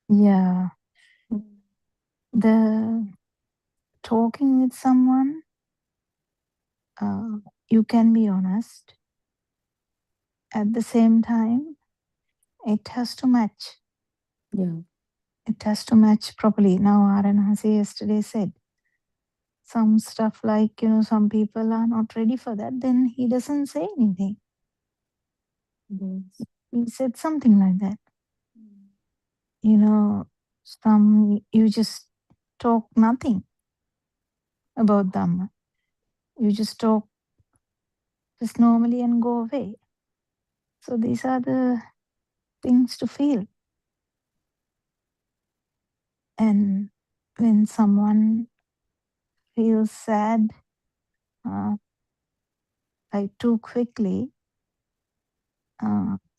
Yeah. Mm. The talking with someone, you can be honest. At the same time, it has to match. Yeah, It has to match properly. Now, Aranhasi yesterday said some stuff like, some people are not ready for that. Then he doesn't say anything. yes. He said something like that. You just talk nothing about Dhamma. You just talk just normally and go away. So these are the things to feel. And when someone feels sad, like too quickly,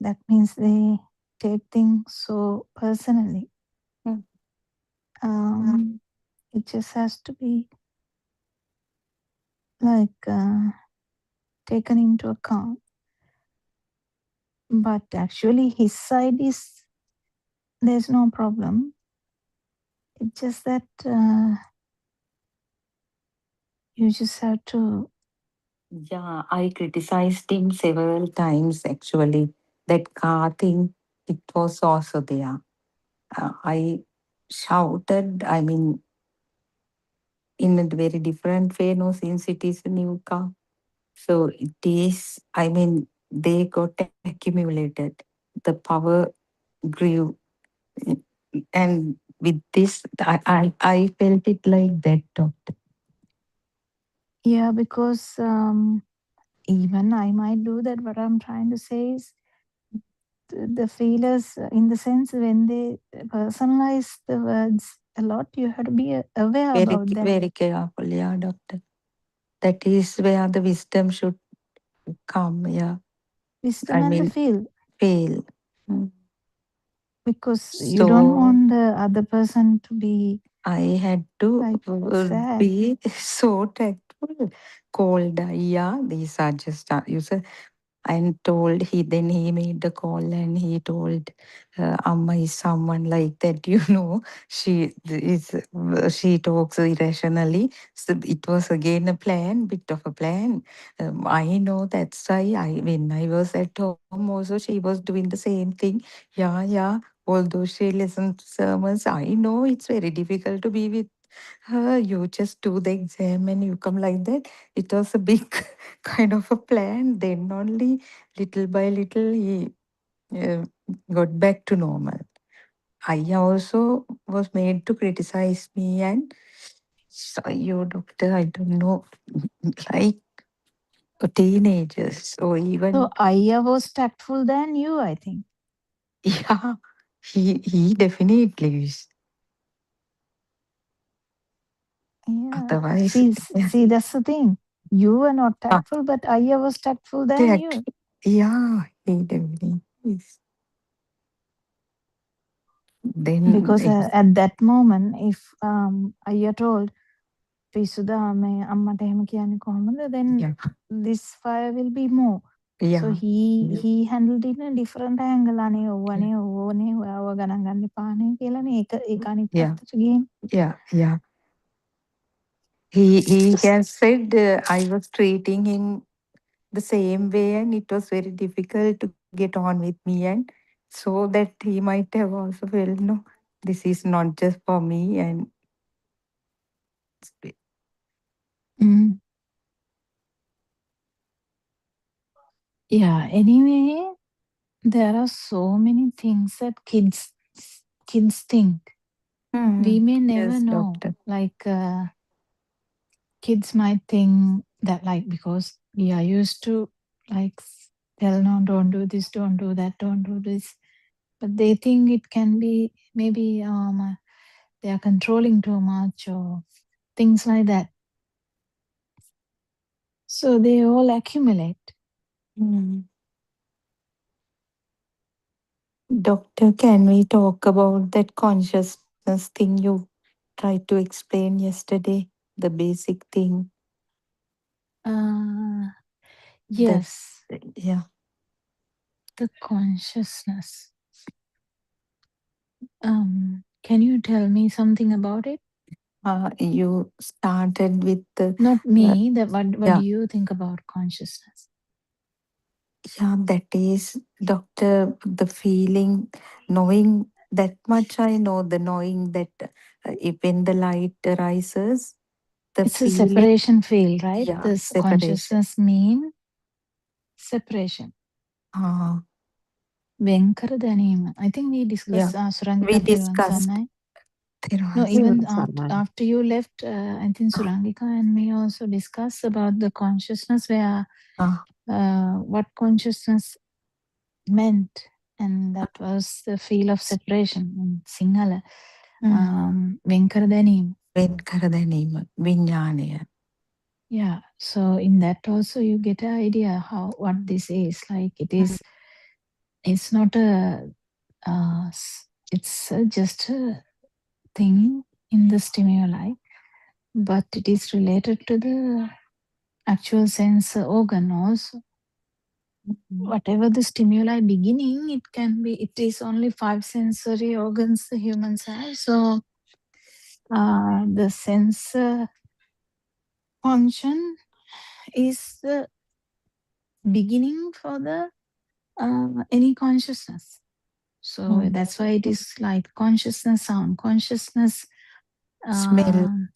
that means they take things so personally. Mm. It just has to be like taken into account. But actually, his side is there's no problem. It's just that you just have to. Yeah, I criticized him several times actually. That car thing, it was also there. I shouted, I mean, in a very different way, no, since it is a new car. So it is, I mean, they got accumulated. The power grew. And with this, I felt it like that, doctor. Yeah, because even I might do that. What I'm trying to say is the feelers, in the sense when they personalize the words a lot, you have to be aware Very, about that. very careful, yeah, doctor. That is where the wisdom should come, yeah. Wisdom I and the mean, feel, fail. Mm. because you don't So want the other person to be I had to like sad. be so tactful. Called, yeah, these are just user, and told he made the call and he told Amma is someone like that, she talks irrationally. So it was again a plan, bit of a plan. I know that's why when I was at home also she was doing the same thing. Yeah. Although she listens to sermons, I know it's very difficult to be with her. You just do the exam and you come like that. It was a big kind of a plan. Then only little by little he uh, got back to normal. I also was made to criticize me and so you doctor, I don't know, like teenagers or So even Aya was tactful than you, I think. yeah, he definitely is. Yeah. Otherwise, See, yeah. see, that's the thing. You were not Ah, tactful, but Aya was tactful than that you. yeah, he definitely is. Then Because at that moment, if Aya told, පිසුදා මේ අම්මට එහෙම කියන්නේ කොහොමද, then yeah, this fire will be more. So yeah, he handled it in a different angle. අනේ yeah, ඕවනේ ඕවනේ ඔයාව ගණන් ගන්න එපානේ කියලානේ ඒක අනිත් yeah, පැත්තට ගිහින්. yeah. He has said I was treating him the same way, and it was very difficult to get on with me, and so that he might have also felt no, this is not just for me, and Mm. Yeah, anyway, there are so many things that kids think. We may never yes, know. doctor. Like kids might think that, like, because we are used to like tell, no, don't do this, don't do that, don't do this, but they think it can be maybe they are controlling too much or things like that. So they all accumulate. Doctor, can we talk about that consciousness thing you tried to explain yesterday? The basic thing. Yes, Yeah. the consciousness. Can you tell me something about it? You started with the. Not me. What yeah. do you think about consciousness? Yeah, that is, doctor, the feeling, knowing that much I know, the knowing that if when the light arises, the It's a feeling. separation field, right? Yeah, This separation. consciousness mean separation. Venkara Danima. I think we discussed Surangika We discussed. No, even Sarman. after you left, I think Surangika and me also discussed about the consciousness where what consciousness meant, and that was the feel of separation in Sinhala. Venkara Danima. Venkara Danima, Vinyana. Yeah, so in that also you get an idea what this is. Like it is, it's not a, it's just a thing in the stimuli, but it is related to the actual sense organ also. Whatever the stimuli beginning, it is only 5 sensory organs the humans have. So the sense function is the beginning for the any consciousness. So that's why it is like consciousness, sound consciousness, Smell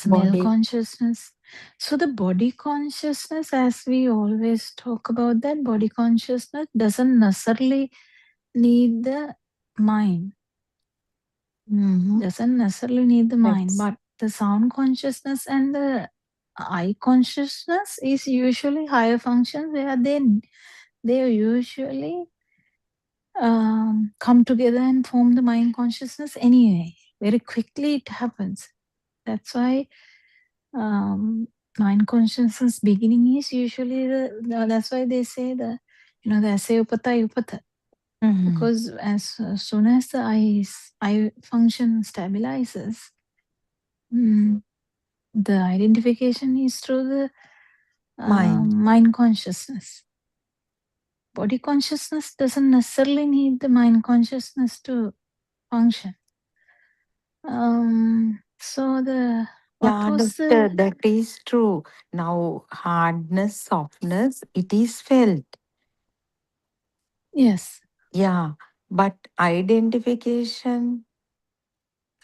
body. consciousness. So the body consciousness, as we always talk about, that body consciousness doesn't necessarily need the mind. Doesn't necessarily need the mind, but the sound consciousness and the eye consciousness is usually higher functions where they usually come together and form the mind consciousness anyway. Very quickly it happens. That's why mind consciousness beginning is usually that's why they say the ase upata upata. Because as soon as the eye function stabilizes, the identification is through the mind consciousness. Body consciousness doesn't necessarily need the mind consciousness to function. So Doctor, that is true. Now, hardness, softness, it is felt. Yes. Yeah, but identification,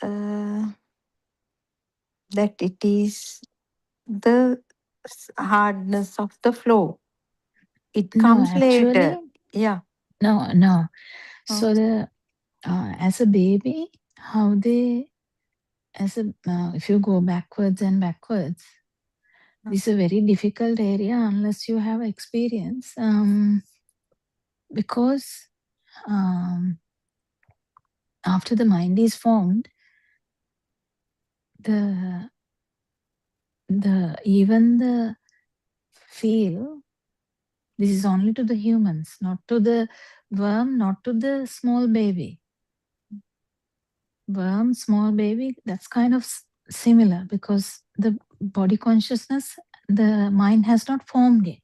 that it is the hardness of the flow. It comes later. Yeah. No. So the as a baby, how they if you go backwards, this is a very difficult area unless you have experience. Because after the mind is formed, even the feel, this is only to the humans, not to the worm, not to the small baby. Worm, small baby, that's kind of similar because the body consciousness, the mind has not formed yet.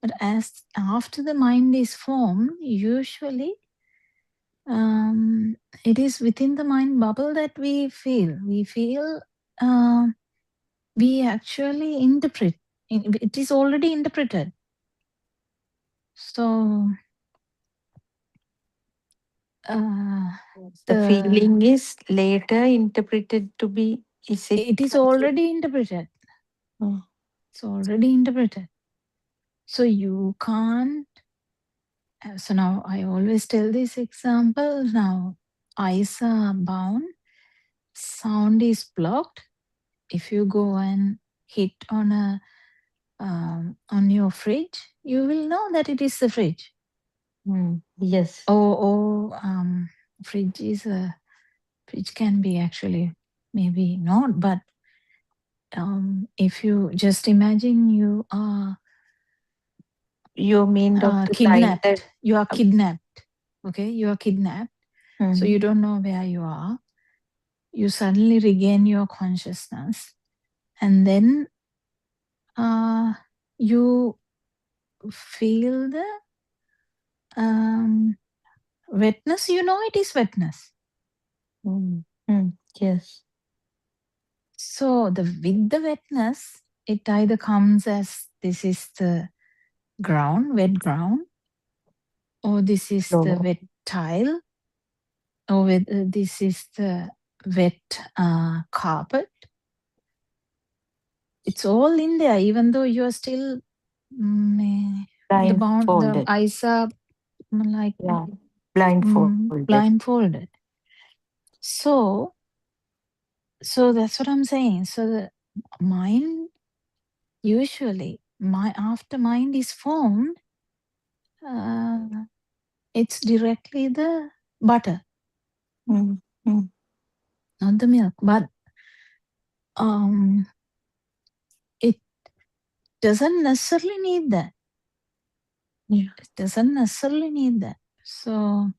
But as after the mind is formed, usually it is within the mind bubble that we feel. We actually interpret. It is already interpreted. So the feeling is later interpreted to be. It is already interpreted. It's already interpreted. So you can't. So now I always tell this example. Now eyes are bound, sound is blocked. If you go and hit on your fridge, you will know that it is the fridge. Yes. Fridge can be actually maybe not, but if you just imagine you are You mean, Dr. kidnapped. That, You are kidnapped. Okay, you are kidnapped. So Mhm. you don't know where you are. You suddenly regain your consciousness, and then you feel the wetness. You know it is wetness. Yes. So with the wetness, it either comes as this is the ground, wet ground, or this is the Floor. wet tile, or this is the wet carpet. It's all in there, even though you are still the Blindfolded. eyes are like Yeah. Blindfolded. blindfolded. So that's what I'm saying. So the mind usually, after mind is formed, it's directly the butter, Mm. not the milk. But it doesn't necessarily need that. Yeah. It doesn't necessarily need that. So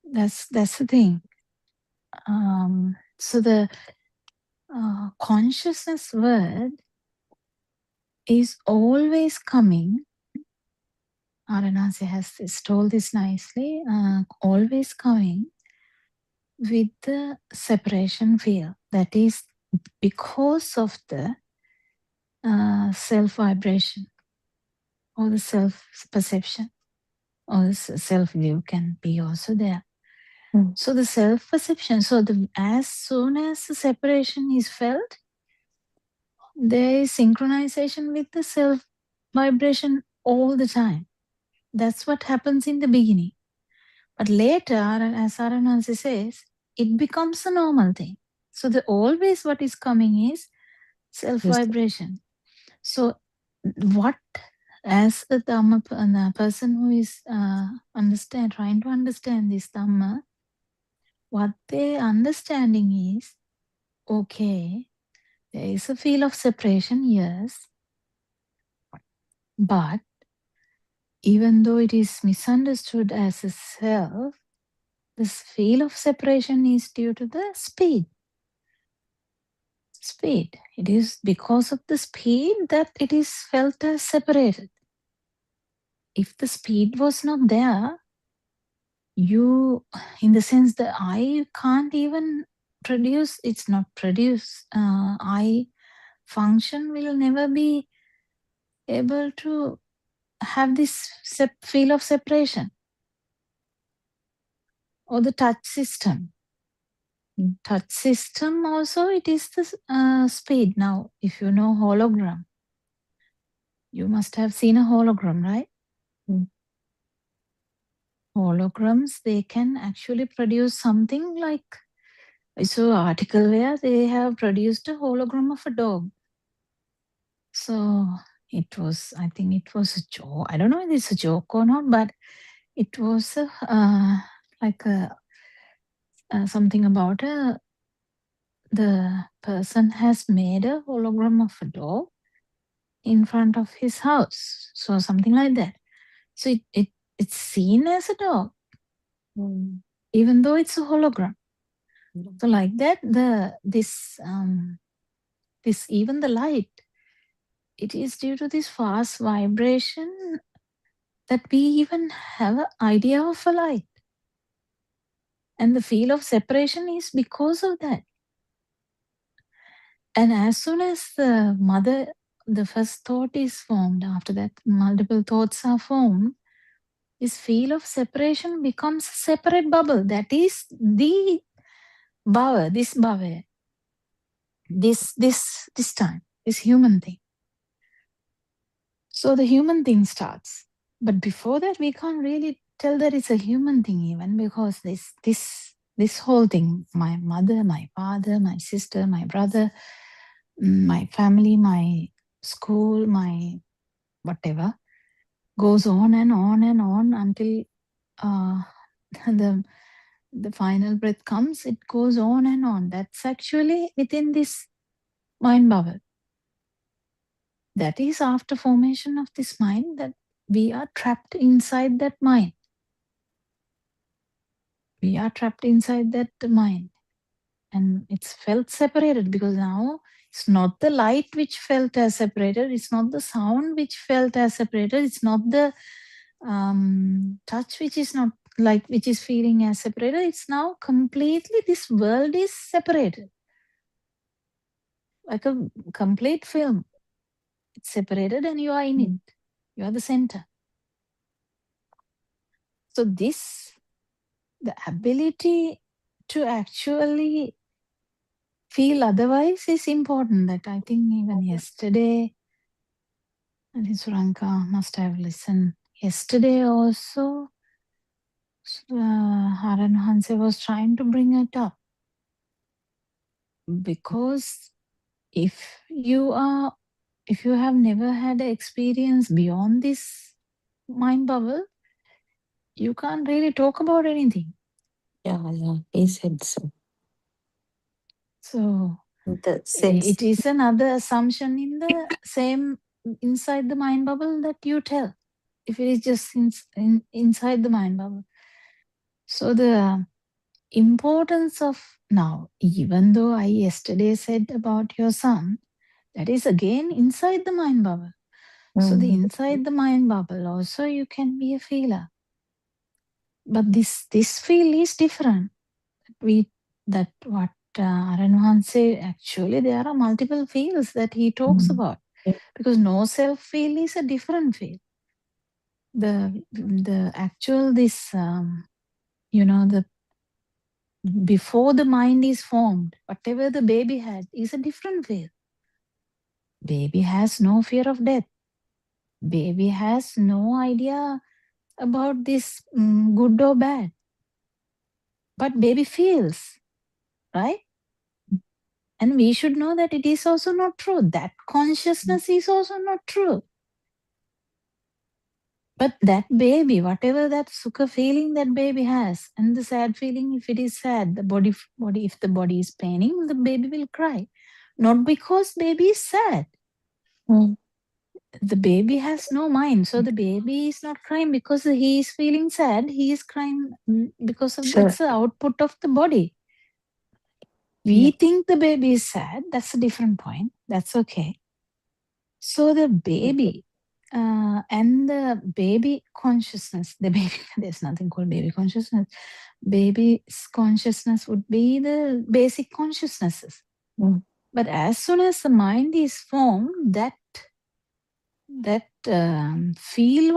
that's the thing. So the consciousness word is always coming. Aranasi has told this nicely. Always coming with the separation feel. That is because of the self vibration or the self perception or the self view can be also there. So the self perception. So as soon as the separation is felt, there is synchronization with the self vibration all the time. That's what happens in the beginning. But later, as Aranansi says, it becomes a normal thing. So always what is coming is self vibration. So what, as the Dhamma, the person who is trying to understand this Dhamma, what they're understanding is, okay, there is a feel of separation, yes, but even though it is misunderstood as a self, this feel of separation is due to the speed. It is because of the speed that it is felt as separated. If the speed was not there, you, in the sense that I can't even produce, it's not produce. I function will never be able to have this feel of separation. Or the touch system. Touch system also, it is the speed. Now, if you know hologram, you must have seen a hologram, right? Holograms, they can actually produce something like, I saw an article where they have produced a hologram of a dog. So it was, I think it was a joke. I don't know if it's a joke or not, but it was like something about the person has made a hologram of a dog in front of his house. So something like that. So it's seen as a dog, even though it's a hologram. So like that, this even the light, it is due to this fast vibration that we even have an idea of a light. And the feel of separation is because of that. And as soon as the first thought is formed, after that multiple thoughts are formed, this feel of separation becomes a separate bubble. That is the bhava, this time, this human thing. So the human thing starts. But before that, we can't really tell that it's a human thing even, because this whole thing, my mother, my father, my sister, my brother, my family, my school, my whatever, goes on and on and on until the final breath comes. It goes on and on. That's actually within this mind bubble. That is after formation of this mind, that we are trapped inside that mind. We are trapped inside that mind. And it's felt separated, because now it's not the light which felt as separated. It's not the sound which felt as separated. It's not the touch which is not like, which is feeling as separated. It's now completely, this world is separated. Like a complete film. It's separated and you are in it. You are the center. So this, the ability to actually feel otherwise is important. That I think even yesterday, I think Suranka must have listened. Yesterday also, Haran Hanse was trying to bring it up. Because if you have never had an experience beyond this mind bubble, you can't really talk about anything. Yeah, he said so. So The sense. it is another assumption in the same, inside the mind bubble, that you tell. If it is just inside the mind bubble. So the importance of now, even though I yesterday said about your son, that is again inside the mind bubble. So the inside the mind bubble also you can be a feeler. But this feel is different. That what Aranwan say, actually there are multiple feels that he talks about. Because no self feel is a different feel. The actual this the before the mind is formed, whatever the baby had is a different feel. Baby has no fear of death. Baby has no idea about this good or bad. But baby feels, right? And we should know that it is also not true. That consciousness is also not true. But that baby, whatever that sukha feeling that baby has, and the sad feeling, if it is sad, the body, if the body is paining, the baby will cry. Not because baby is sad. The baby has no mind. So the baby is not crying because he is feeling sad. He is crying because of that's the output of the body. We think the baby is sad. That's a different point. That's okay. So the baby and the baby consciousness, the baby, there's nothing called baby consciousness. Baby's consciousness would be the basic consciousnesses. But as soon as the mind is formed, that feel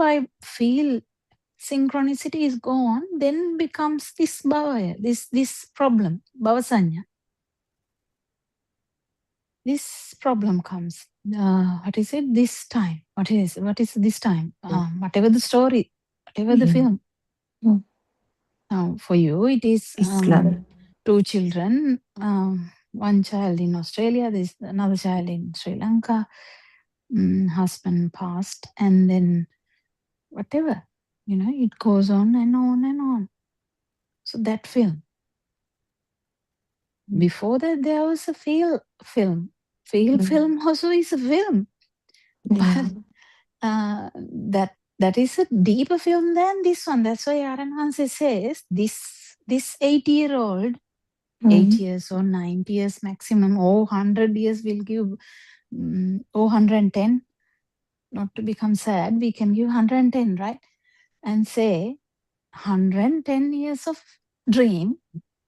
synchronicity is gone, then becomes this bhava, this problem, bhavasanya. This problem comes. What is it? This time. What is this time? Whatever the story, whatever the film. Now, for you, it is 2 children. One child in Australia, there's another child in Sri Lanka. Husband passed, and then whatever, it goes on and on and on. So that film. Before that, there was a film. Film also is a film. But that is a deeper film than this one. That's why Aran Hanse says this 8-year-old, 8 years or 9 years maximum, or 100 years will give, or 110, not to become sad, we can give 110, right? And say 110 years of dream,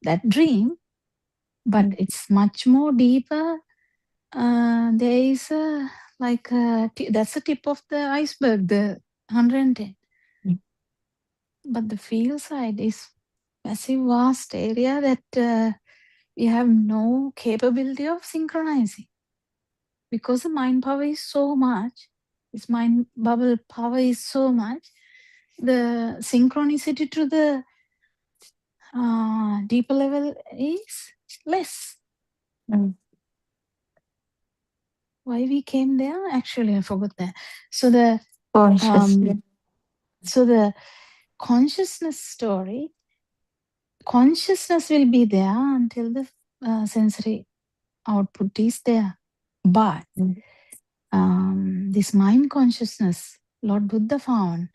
that dream, but it's much more deeper. There is that's the tip of the iceberg, the 110. But the field side is massive, vast area that we have no capability of synchronizing. Because the mind power is so much, this mind bubble power is so much, the synchronicity to the deeper level is less. Why we came there? Actually, I forgot that. So the consciousness story, consciousness will be there until the sensory output is there. But this mind consciousness, Lord Buddha found,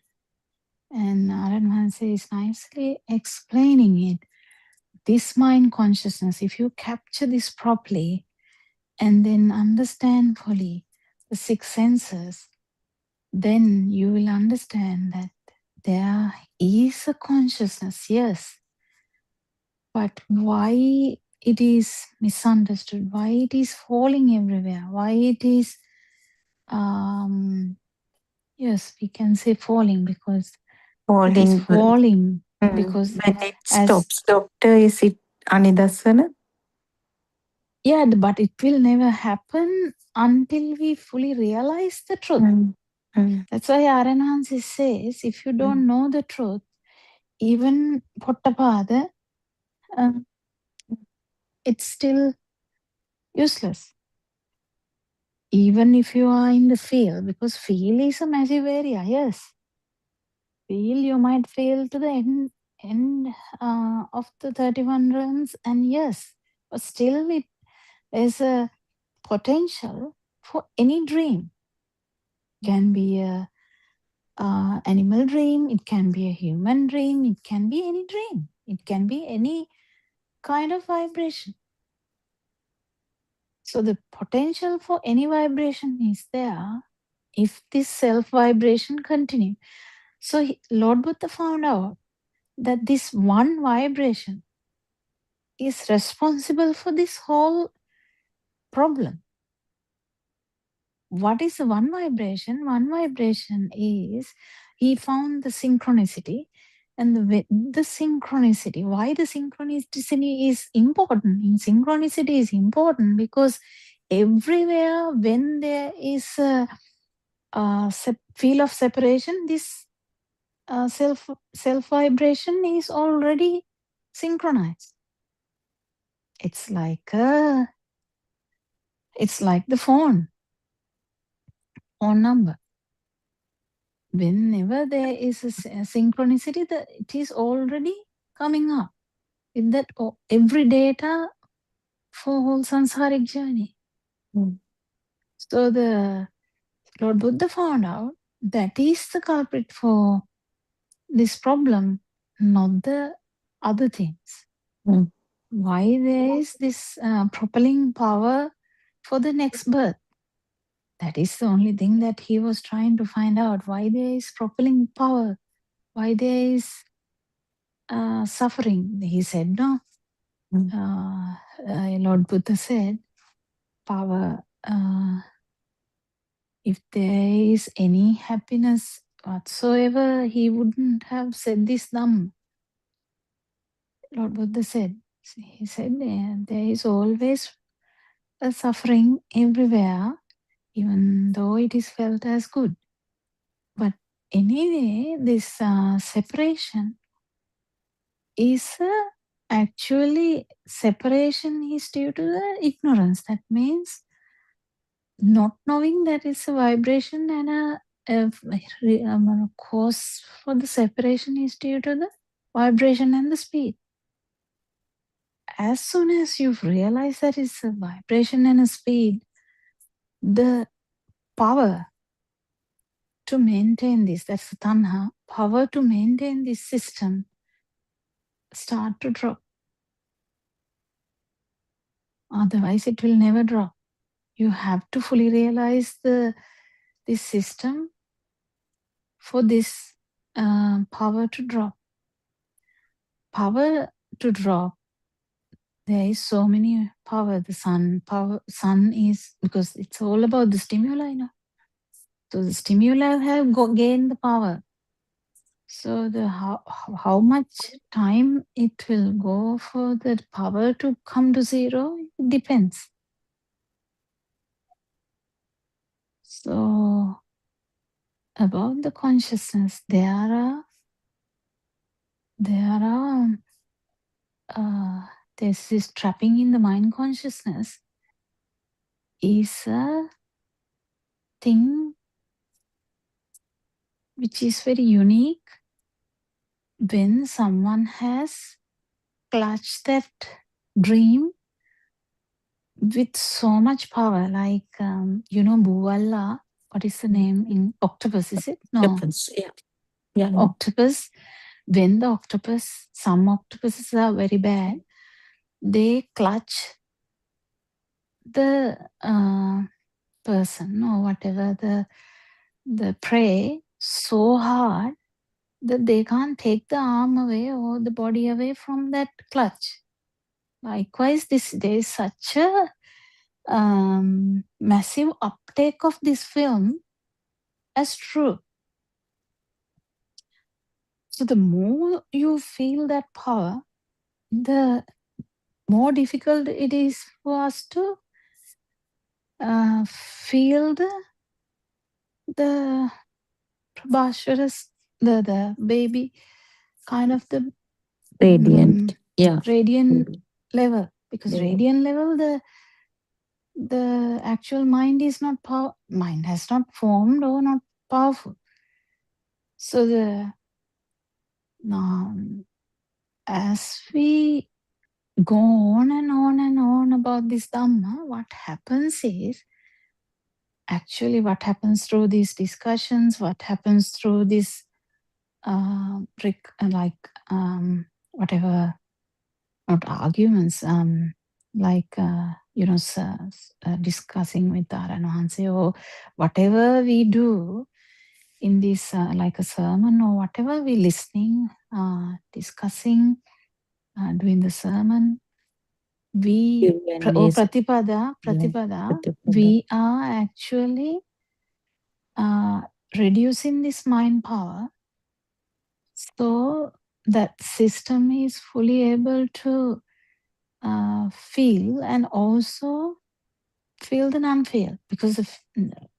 and Aranhanse is nicely explaining it. This mind consciousness, if you capture this properly and then understand fully the six senses, then you will understand that there is a consciousness, yes, but why it is misunderstood, why it is falling everywhere, why it is, yes, we can say falling because it is falling because when it as stops, doctor, is it anidasana? yeah, but it will never happen until we fully realize the truth. That's why Aranhansi says, if you don't know the truth, even Buddothpado, it's still useless. Even if you are in the field, because field is a massive area, yes. Field, you might fail to the end of the 31 runs, and yes, but still there's a potential for any dream. Can be a animal dream, it can be a human dream, it can be any dream, it can be any kind of vibration. So the potential for any vibration is there if this self vibration continue. So Lord Buddha found out that this one vibration is responsible for this whole problem. What is the one vibration? One vibration is, he found the synchronicity, and the synchronicity. Why the synchronicity is important? In synchronicity is important because everywhere when there is a feel of separation, this self vibration is already synchronized. It's like the phone number. Whenever there is a synchronicity, it is already coming up with that every data for whole samsaric journey. So the Lord Buddha found out that is the culprit for this problem, not the other things. Why there is this propelling power for the next birth? That is the only thing that he was trying to find out. Why there is propelling power? Why there is suffering? He said, no. Lord Buddha said, power, if there is any happiness whatsoever, he wouldn't have said this Dhamma. Lord Buddha said, he said, there is always a suffering everywhere, even though it is felt as good. But anyway, this separation is actually, separation is due to the ignorance. That means not knowing that it's a vibration, and a cause for the separation is due to the vibration and the speed. As soon as you realize that it's a vibration and a speed, the power to maintain this, that's the tanha, power to maintain this system start to drop. Otherwise, it will never drop. You have to fully realize this system for this power to drop. Power to drop, there is so many power. The sun is, because it's all about the stimuli now. So the stimuli have gained the power. So the how much time it will go for the power to come to zero, it depends. So about the consciousness, there's this trapping in the mind consciousness is a thing which is very unique when someone has clutched that dream with so much power, like, Buwalla, what is the name in octopus, is it? No. Octopus, yeah. Yeah. Octopus, when the octopus, some octopuses are very bad, they clutch the person or whatever, the prey so hard that they can't take the arm away or the body away from that clutch. Likewise, there is such a massive uptake of this film as true. So the more you feel that power, the more difficult it is for us to feel the Prabhashar's, the baby, kind of the Radiant. Yeah. radiant level. Because Yeah. radiant level, the actual mind is not mind has not formed or not powerful. So as we go on and on and on about this Dhamma, what happens is, actually what happens through these discussions, what happens through this whatever, not arguments, discussing with Aranahanse, or whatever we do in this, like a sermon or whatever, we listening, discussing, doing the sermon, we Pratipada, we are actually reducing this mind power, so that system is fully able to feel and also feel the non-feel. Because of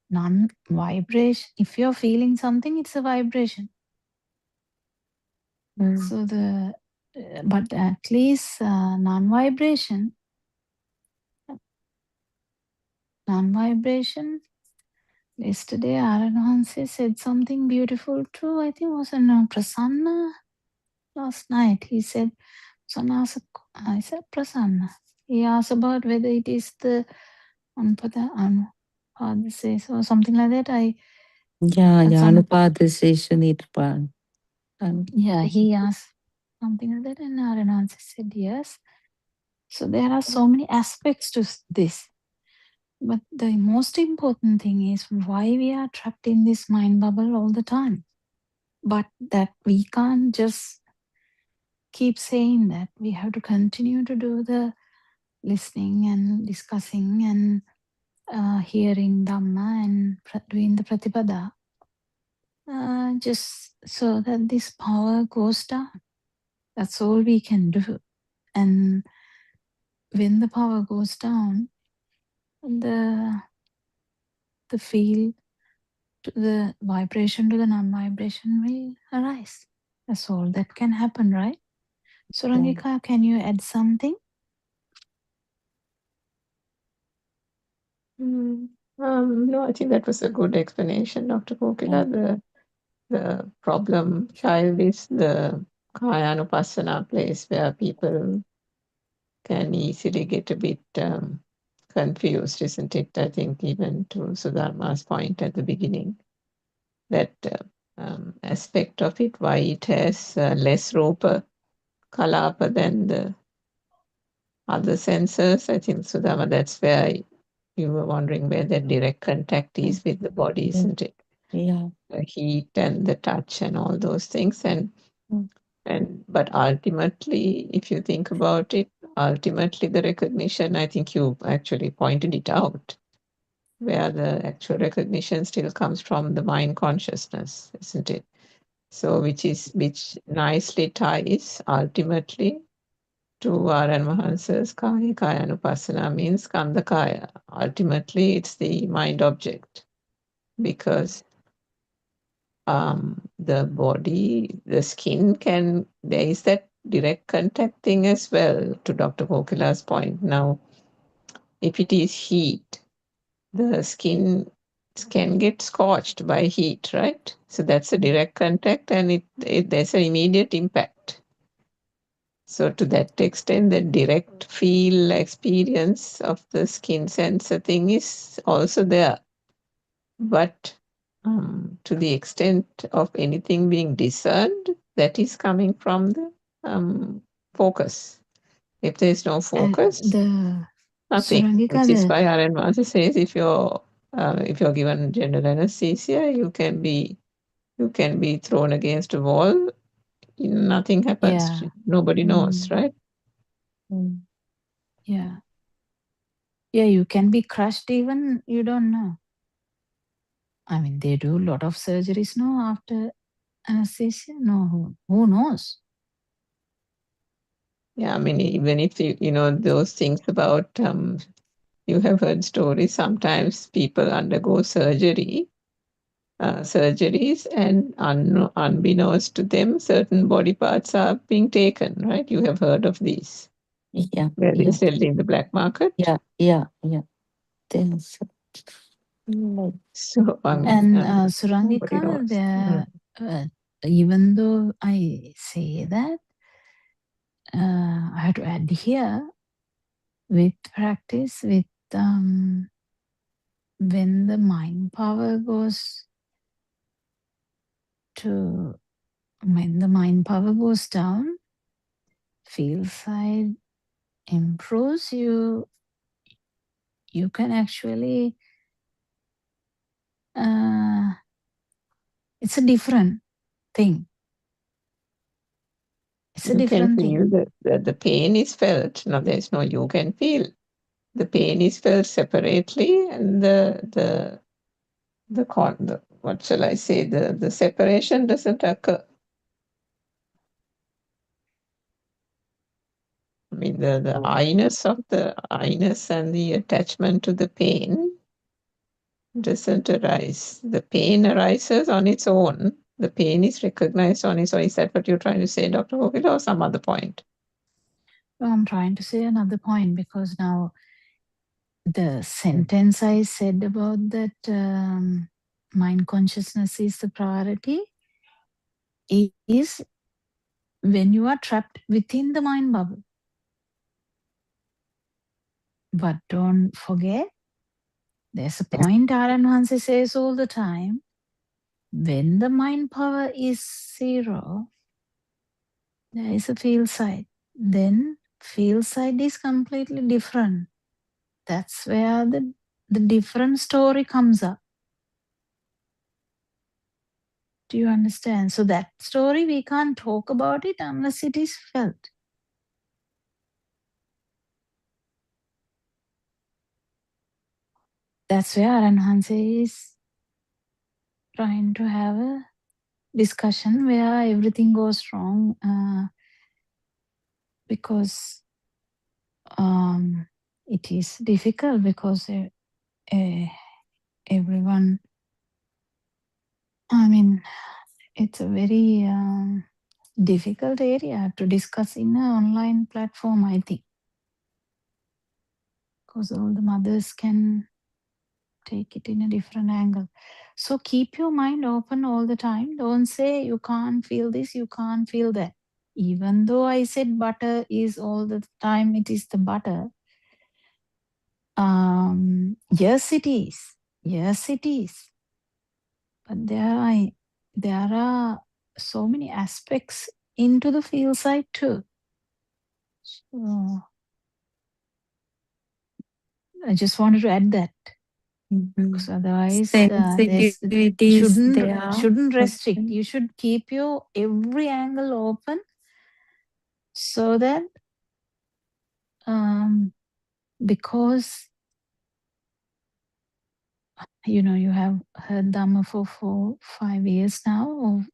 non-vibration, if you're feeling something, it's a vibration. So but at least non-vibration, yesterday Aranahanse said something beautiful too. I think it was Prasanna last night. He said, I said Prasanna. He asked about whether it is the Anupada Anupadasesa or something like that. Anupadasesa Nirvana. Yeah, he asked something like that, and Aranahanse said yes. So there are so many aspects to this. But the most important thing is why we are trapped in this mind bubble all the time. But that we can't just keep saying that. We have to continue to do the listening and discussing and hearing Dhamma and doing the Pratipada, just so that this power goes down. That's all we can do. And when the power goes down, the feel to the vibration to the non-vibration will arise. That's all that can happen, right? So Rangika, can you add something? No, I think that was a good explanation, Dr. Kokila. The problem child is the Kayanupassana place where people can easily get a bit confused, isn't it? I think even to Sudharma's point at the beginning, that aspect of it, why it has less rupa kalapa than the other senses. I think, Sudharma, that's where you were wondering where that direct contact is with the body, isn't it? Yeah. The heat and the touch and all those things. But ultimately, if you think about it, ultimately the recognition, I think you actually pointed it out, where the actual recognition still comes from the mind consciousness, isn't it? So which nicely ties ultimately to Varan Mahansa's Kaya Kayanupassana, means Skandha Kaya. Ultimately, it's the mind object, because the body, the skin there is that direct contact thing as well, to Dr. Kokila's point. Now, if it is heat, the skin can get scorched by heat, right? So that's a direct contact, and there's an immediate impact. So to that extent, the direct feel experience of the skin sensor thing is also there. But to the extent of anything being discerned, that is coming from the focus. If there is no focus, The nothing. Surangika, Which is why R.N. Vasa says if you're given general anesthesia, you can be thrown against a wall. Nothing happens. yeah. Nobody knows, right? Yeah. Yeah, you can be crushed even you don't know. I mean, they do a lot of surgeries now after anesthesia. No, who knows? Yeah, I mean, even if you know those things about you have heard stories. Sometimes people undergo surgeries, and unbeknownst to them, certain body parts are being taken. Right? You have heard of these. Yeah. Where they Yeah. sell in the black market. Yeah. There's like, So And nobody Surangika, knows. even though I say that, I have to add here with practice, with when the mind power goes to, when the mind power goes down, field side improves, you can actually, it's a different thing. It's a You can different thing. feel the pain is felt. No, there's no you can feel. The pain is felt separately, and the what shall I say? The separation doesn't occur. I mean, the I-ness of the I-ness and the attachment to the pain doesn't arise. The pain arises on its own. The pain is recognized on its own. Is that what you're trying to say, Dr. Hogila, or some other point? No, I'm trying to say another point, because now the sentence I said about that mind consciousness is the priority is when you are trapped within the mind bubble. But don't forget, there's a point R.N. Hansi says all the time, when the mind power is 0, there is a field side. Then field side is completely different. That's where the different story comes up. Do you understand? So that story, we can't talk about it unless it is felt. That's where R.N. is trying to have a discussion where everything goes wrong, because it is difficult, because everyone, I mean, it's a very difficult area to discuss in an online platform, I think, because all the mothers can take it in a different angle. So keep your mind open all the time. Don't say you can't feel this, you can't feel that. Even though I said butter is all the time, it is the butter. Yes, it is. Yes, it is. But there are so many aspects into the field side too. So I just wanted to add that. Because otherwise, shouldn't restrict. You should keep your every angle open, so that because you have heard Dhamma for 4-5 years now.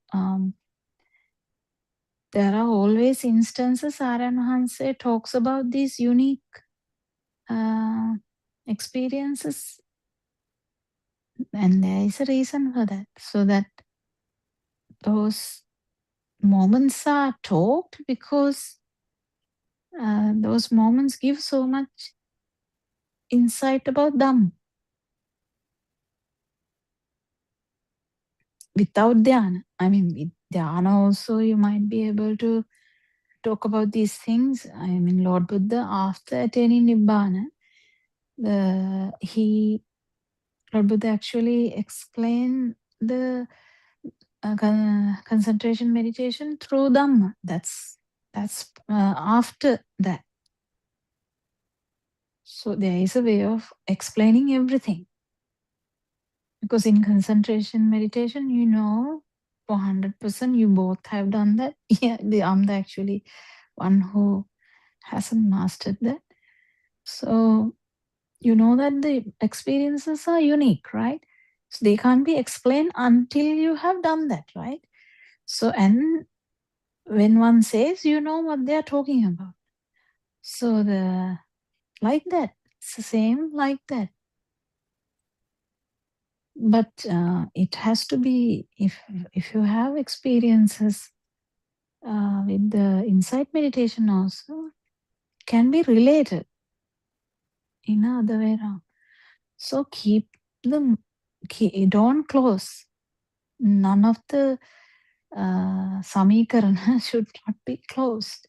There are always instances R.N. Hanse talks about these unique experiences, and there is a reason for that, so that those moments are talked, because those moments give so much insight about them. Without dhyana, I mean, with dhyana also, you might be able to talk about these things, I mean, Lord Buddha, after attaining Nibbana, Lord Buddha actually explained the concentration meditation through Dhamma. That's after that. So there is a way of explaining everything. Because in concentration meditation, you know, for 100% you both have done that. Yeah, I'm the actually one who hasn't mastered that. So you know that the experiences are unique, right? So they can't be explained until you have done that, right? So, and when one says, you know what they are talking about. So like that, it's the same like that. But it has to be, if you have experiences with the insight meditation also, can be related in other way around. So keep them, don't close. None of the Samikarana should not be closed.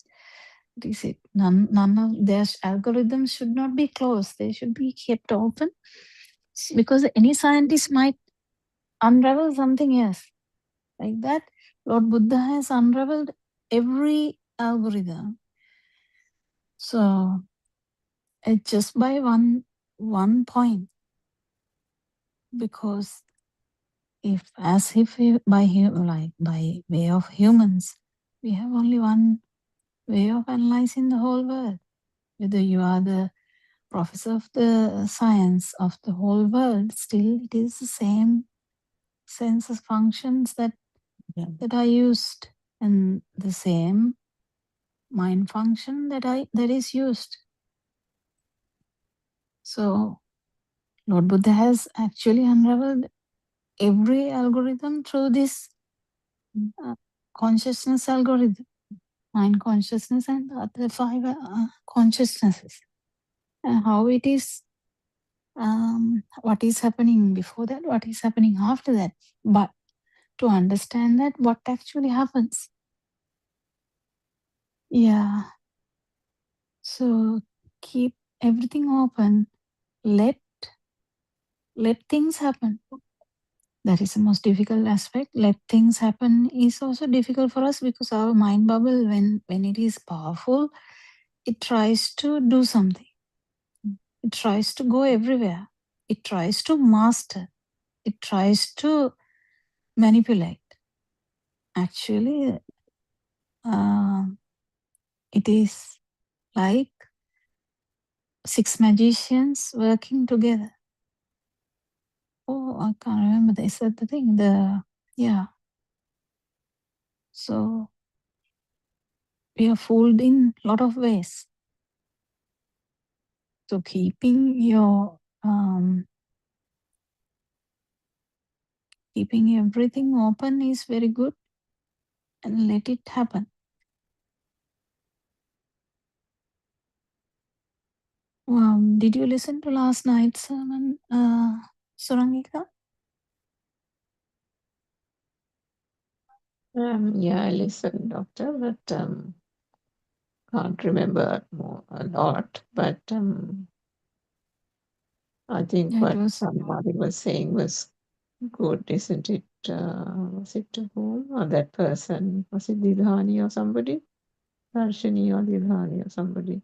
Is it? None of their algorithms should not be closed. They should be kept open, because any scientist might unravel something else. Like that, Lord Buddha has unraveled every algorithm. So it's just by one point, because if by way of humans, we have only one way of analyzing the whole world. Whether you are the professor of the science of the whole world, still it is the same sense of functions that are used, and the same mind function that is used. So Lord Buddha has actually unraveled every algorithm through this consciousness algorithm, mind consciousness and the other 5 consciousnesses, and how it is, what is happening before that, what is happening after that. But to understand that, what actually happens. Yeah. So keep everything open. Let things happen. That is the most difficult aspect. Let things happen is also difficult for us, because our mind bubble, when it is powerful, it tries to do something. It tries to go everywhere. It tries to master. It tries to manipulate. Actually, it is like 6 magicians working together. Oh, I can't remember. Is that the thing? Yeah. So we are fooled in a lot of ways. So keeping everything open is very good, and let it happen. Did you listen to last night's sermon, Surangika? Yeah, I listened, Doctor, but can't remember a lot. But I think Yeah, it what was. somebody was saying was good, isn't it? Was it to whom? Or that person? Was it Didhani or somebody? Darshini or Didhani or somebody?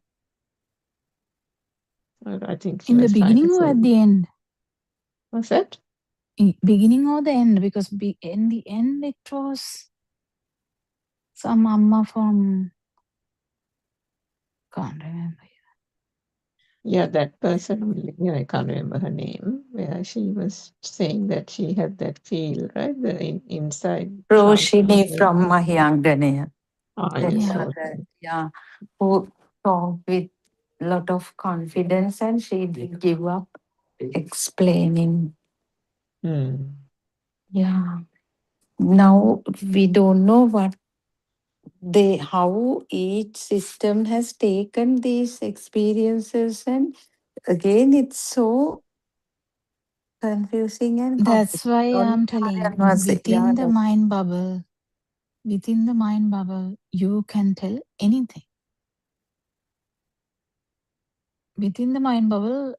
I think she In the was trying to beginning or say. at the end? What's that? Beginning or the end? Because in the end it was some amma from, can't remember. Yeah, that person only. Yeah, I can't remember her name. Where she was saying that she had that feel, right? The inside. Roshini from Mahyanganaya. Yes, Yeah. Yeah, who talked with lot of confidence, and she did give up explaining. Yeah. Now we don't know how each system has taken these experiences, and again it's so confusing and That's complicated. why I'm telling, within the mind bubble, within the mind bubble, you can tell anything. Within the mind bubble,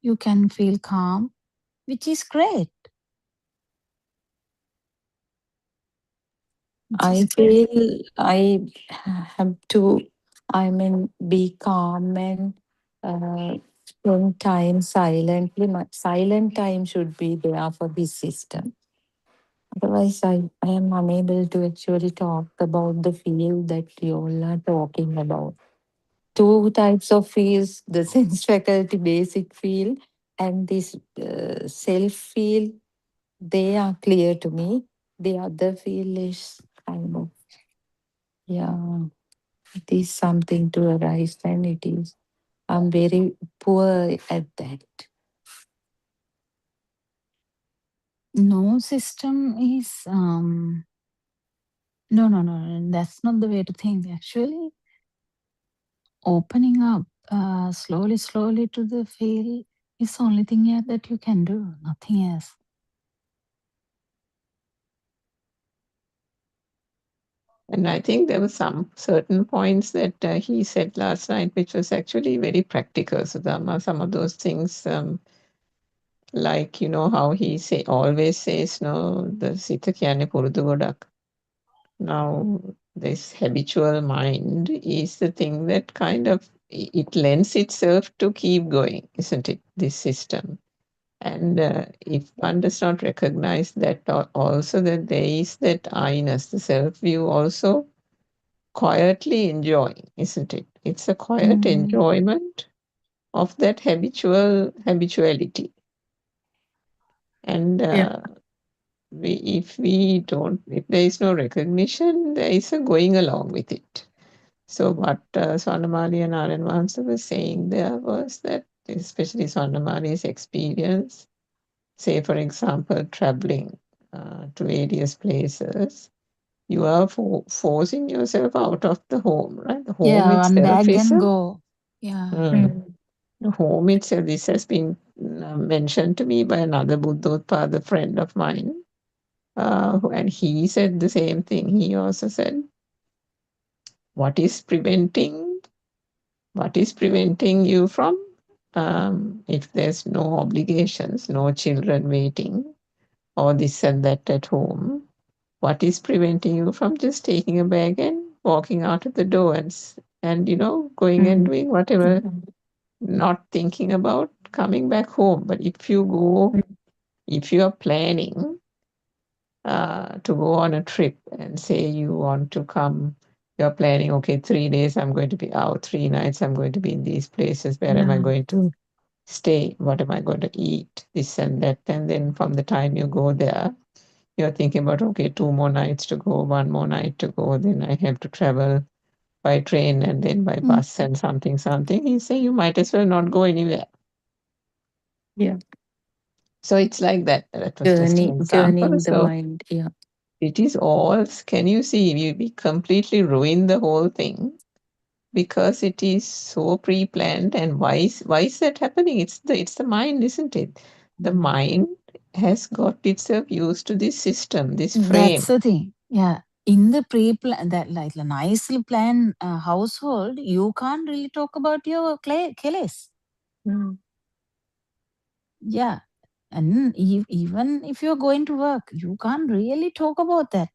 you can feel calm, which is great. I feel I have to, be calm and spend time silently. My silent time should be there for this system. Otherwise, I am unable to actually talk about the field that you all are talking about. Two types of fields, the sense faculty basic field and this self field, they are clear to me. The other field is kind of, yeah, it is something to arise and it is, I'm very poor at that. No system is, no, that's not the way to think. Actually, opening up slowly to the field is the only thing that you can do, nothing else. And I think there were some certain points that he said last night, which was actually very practical, Sudama. Some of those things, like, how he always says, no, the sita kyane purudu godak. Now, this habitual mind is the thing that kind of, it lends itself to keep going, isn't it? This system. And if one does not recognize that also that there is that I-ness, the self-view also quietly enjoying, isn't it? It's a quiet enjoyment of that habituality. And if there is no recognition, there is a going along with it. So what Swarnamali and Aryan Mahansa were saying there was that, especially Swarnamali's experience, say for example, traveling to various places, you are forcing yourself out of the home, right? The home Yeah, one itself bag, is then go. Yeah. the home itself. This has been mentioned to me by another Buddothpado friend of mine, and he said the same thing. He also said, "What is preventing you from, if there's no obligations, no children waiting, or this and that at home? What is preventing you from just taking a bag and walking out of the door and going and doing whatever, not thinking about coming back home? But if you are planning to go on a trip and say you want to come, you're planning, okay, 3 days I'm going to be out, 3 nights I'm going to be in these places, where am I going to stay, what am I going to eat, this and that, and then from the time you go there, you're thinking about, okay, 2 more nights to go, 1 more night to go, then I have to travel by train and then by bus and something. He say you might as well not go anywhere. Yeah. So it's like that. That was just an example. Journeying the So mind. Yeah. it is all, can you see, we completely ruin the whole thing because it is so pre-planned. And why is that happening? It's the mind, isn't it? The mind has got itself used to this system, this frame. That's the thing. Yeah. In the pre-plan, that like a nicely planned household, you can't really talk about your keles. Yeah. And even if you're going to work, you can't really talk about that.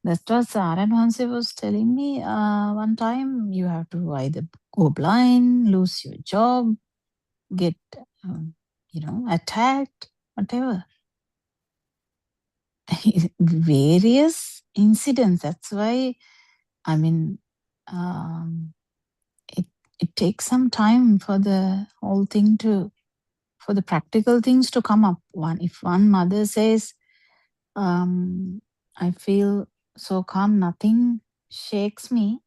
That's what Saran Hanse was telling me one time. You have to either go blind, lose your job, get, attacked, whatever. Various incidents. That's why, I mean, it takes some time for the whole thing for the practical things to come up. If one mother says, I feel so calm, nothing shakes me.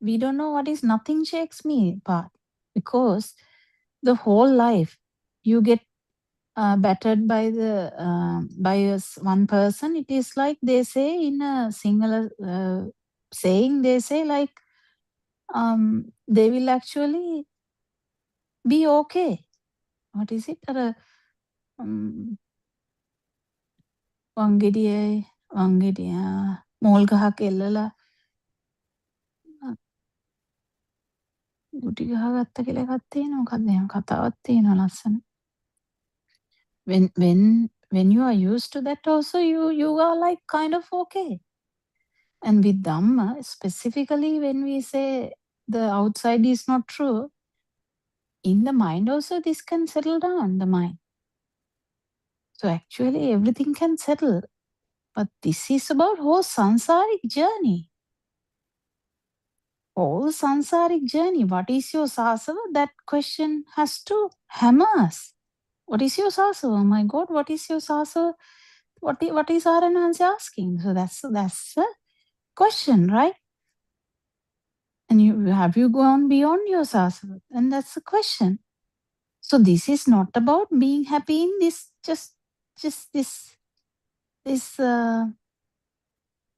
We don't know what is nothing shakes me part, because the whole life you get battered by one person. It is like they say in a singular saying, they say like they will actually be okay. What is it? Wangediye වංගෙඩිය මෝල් ගහක් එල්ලලා ගුටි ගහගත්ත කියලා එකක් තියෙනවා. මොකක්ද එහෙම කතාවක් තියෙනවා ලස්සන. When you are used to that also you are like kind of okay. And with Dhamma, specifically when we say the outside is not true, in the mind also this can settle down, the mind. So actually everything can settle. But this is about whole sansaric journey. Whole sansaric journey. What is your sasava? That question has to hammer us. What is your sasava? Oh my God, what is your sasava? What is Aranansi asking? So that's a question, right? And have you gone beyond your sasava? And that's the question. So this is not about being happy in this just this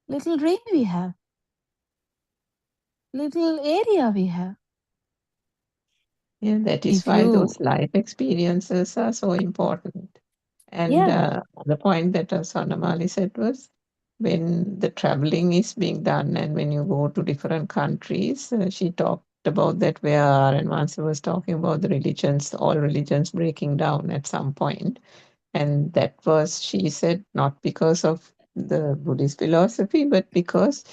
little dream we have, little area we have. Yeah, that is If why you those life experiences are so important. And yeah the point that Sonamali said was when the traveling is being done and when you go to different countries, she talked about that where and once was talking about the religions, all religions breaking down at some point. And that was, she said, not because of the Buddhist philosophy, but because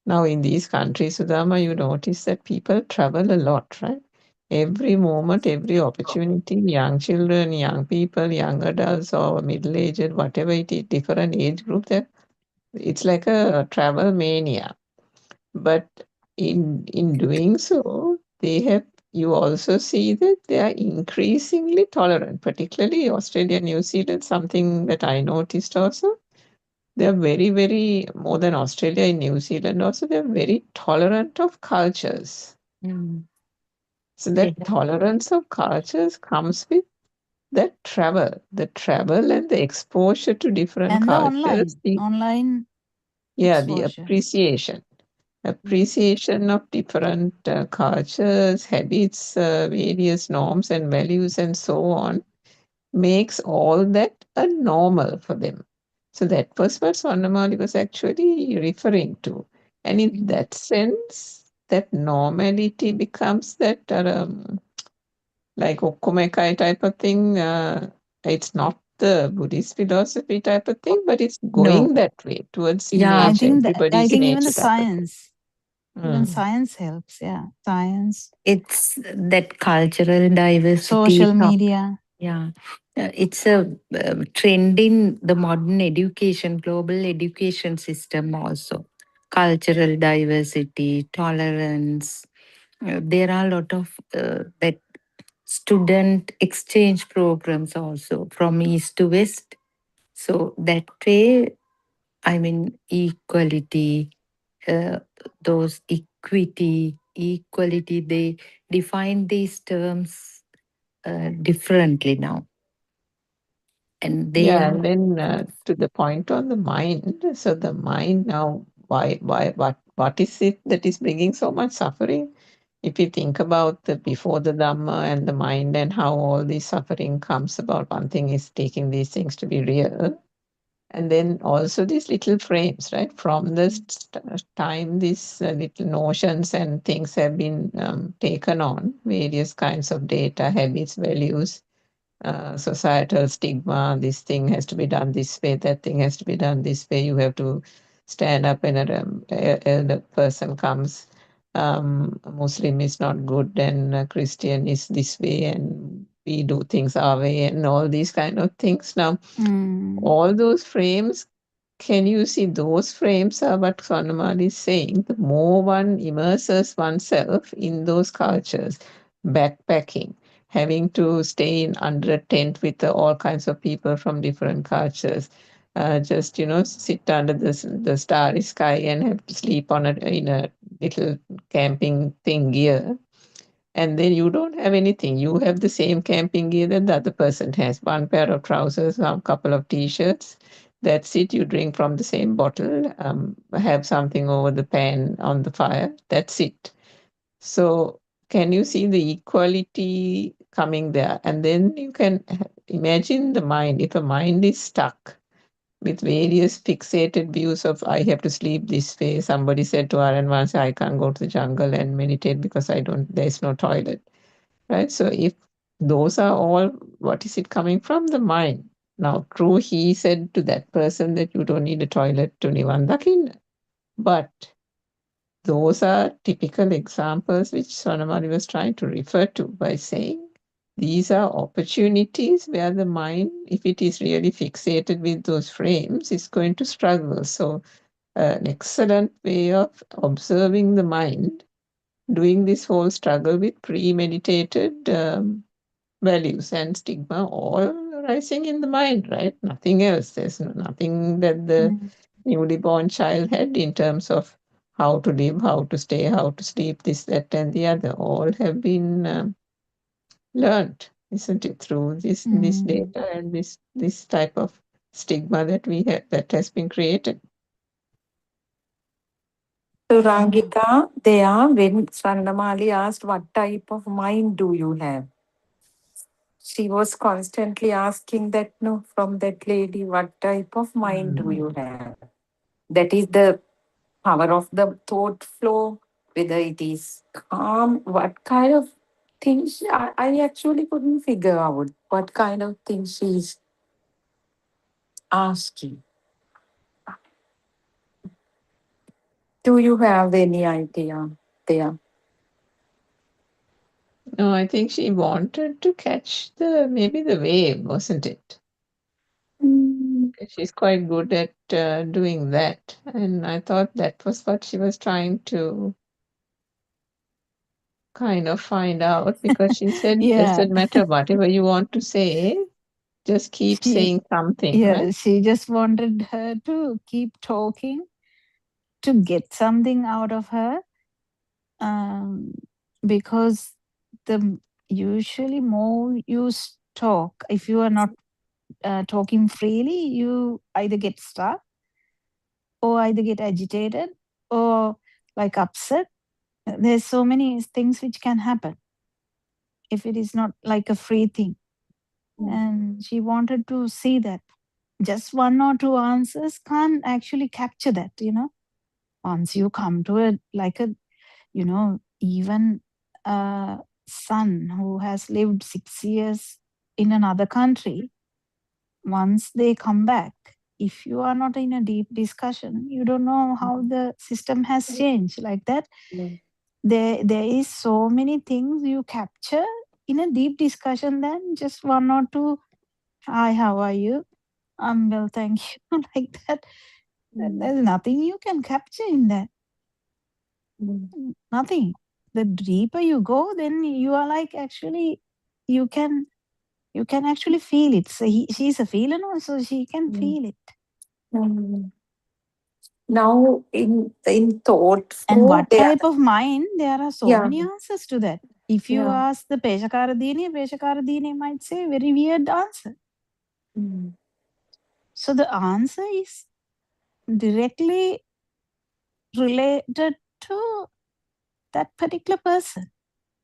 now in these countries, Sudama, you notice that people travel a lot, right? Every moment, every opportunity, young children, young people, young adults, or middle-aged, whatever it is, different age group, it's like a travel mania. But in doing so, you also see that they are increasingly tolerant, particularly Australia, New Zealand, something that I noticed also. They're very, very, more than Australia and New Zealand also, they're very tolerant of cultures. Mm. So that Yeah. tolerance of cultures comes with that the travel and the exposure to different and the cultures, online the exposure. appreciation of different cultures, habits, various norms and values and so on makes all that a normal for them. So that was what Swarnamali was actually referring to. And in that sense, that normality becomes that like Okkomekai type of thing. It's not the Buddhist philosophy type of thing, but it's No. going that way towards Yeah. I think everybody's even the nature type of thing. even science helps. Yeah, science, It's that cultural diversity. social media. Yeah. It's a trend in the modern education, global education system also. Cultural diversity, tolerance. There are a lot of that student exchange programs also from east to west. So that way, I mean, equality, those equality, they define these terms differently now. And they Yeah, are, and then to the point on the mind. So the mind now, what is it that is bringing so much suffering? If you think about the before the Dhamma and the mind and how all this suffering comes about, one thing is taking these things to be real. And then also these little frames, right? From this time, these little notions and things have been taken on, various kinds of data, habits, values, societal stigma. This thing has to be done this way, that thing has to be done this way. You have to stand up when a person comes. A Muslim is not good, and a Christian is this way, and we do things our way, and all these kind of things. Now, all those frames, can you see those frames are what Sonamal is saying? The more one immerses oneself in those cultures, backpacking, having to stay in under a tent with all kinds of people from different cultures, just sit under the starry sky and have to sleep in a little camping thing gear, and then you don't have anything. You have the same camping gear that the other person has. One pair of trousers, a couple of t-shirts. That's it. You drink from the same bottle, have something over the pan on the fire. That's it. So can you see the equality coming there? And then you can imagine the mind. If a mind is stuck, with various fixated views of I have to sleep this way. Somebody said to Aran once, I can't go to the jungle and meditate because there's no toilet. Right? So if those are all, what is it coming from? The mind. Now, true, he said to that person that you don't need a toilet to nivan dakinna. But those are typical examples which Sonamali was trying to refer to by saying these are opportunities where the mind, if it is really fixated with those frames, is going to struggle. So an excellent way of observing the mind, doing this whole struggle with premeditated values and stigma all arising in the mind, right? Nothing else. There's nothing that the newly born child had in terms of how to live, how to stay, how to sleep, this, that, and the other. All have been learned, isn't it, through this data and this type of stigma that we have that has been created. So Rangika, there when Swarnamali asked, what type of mind do you have? She was constantly asking that, no, from that lady, what type of mind do you have? That is the power of the thought flow, whether it is calm, what kind of things, I actually couldn't figure out what kind of things she's asking. Do you have any idea there? No, I think she wanted to catch maybe the wave, wasn't it? She's quite good at doing that. And I thought that was what she was trying to kind of find out, because she said, doesn't matter whatever you want to say, just keep saying something, right? She just wanted her to keep talking to get something out of her, because the usually more you talk, if you are not talking freely, you either get stuck or either get agitated or like upset. There's so many things which can happen if it is not like a free thing. And she wanted to see that just one or two answers can't actually capture that, once you come to it, like a, even a son who has lived 6 years in another country, once they come back, if you are not in a deep discussion, you don't know how the system has changed like that. There is so many things you capture in a deep discussion than just one or two, hi, how are you? I'm well, thank you. Like that. There's nothing you can capture in that. Nothing. The deeper you go, then you are like, actually, you can actually feel it. So she's a feeler also, she can feel it. Now in thought flow, and what type of mind, there are so many answers to that. If you ask the Peshakaradini might say very weird answer. So the answer is directly related to that particular person.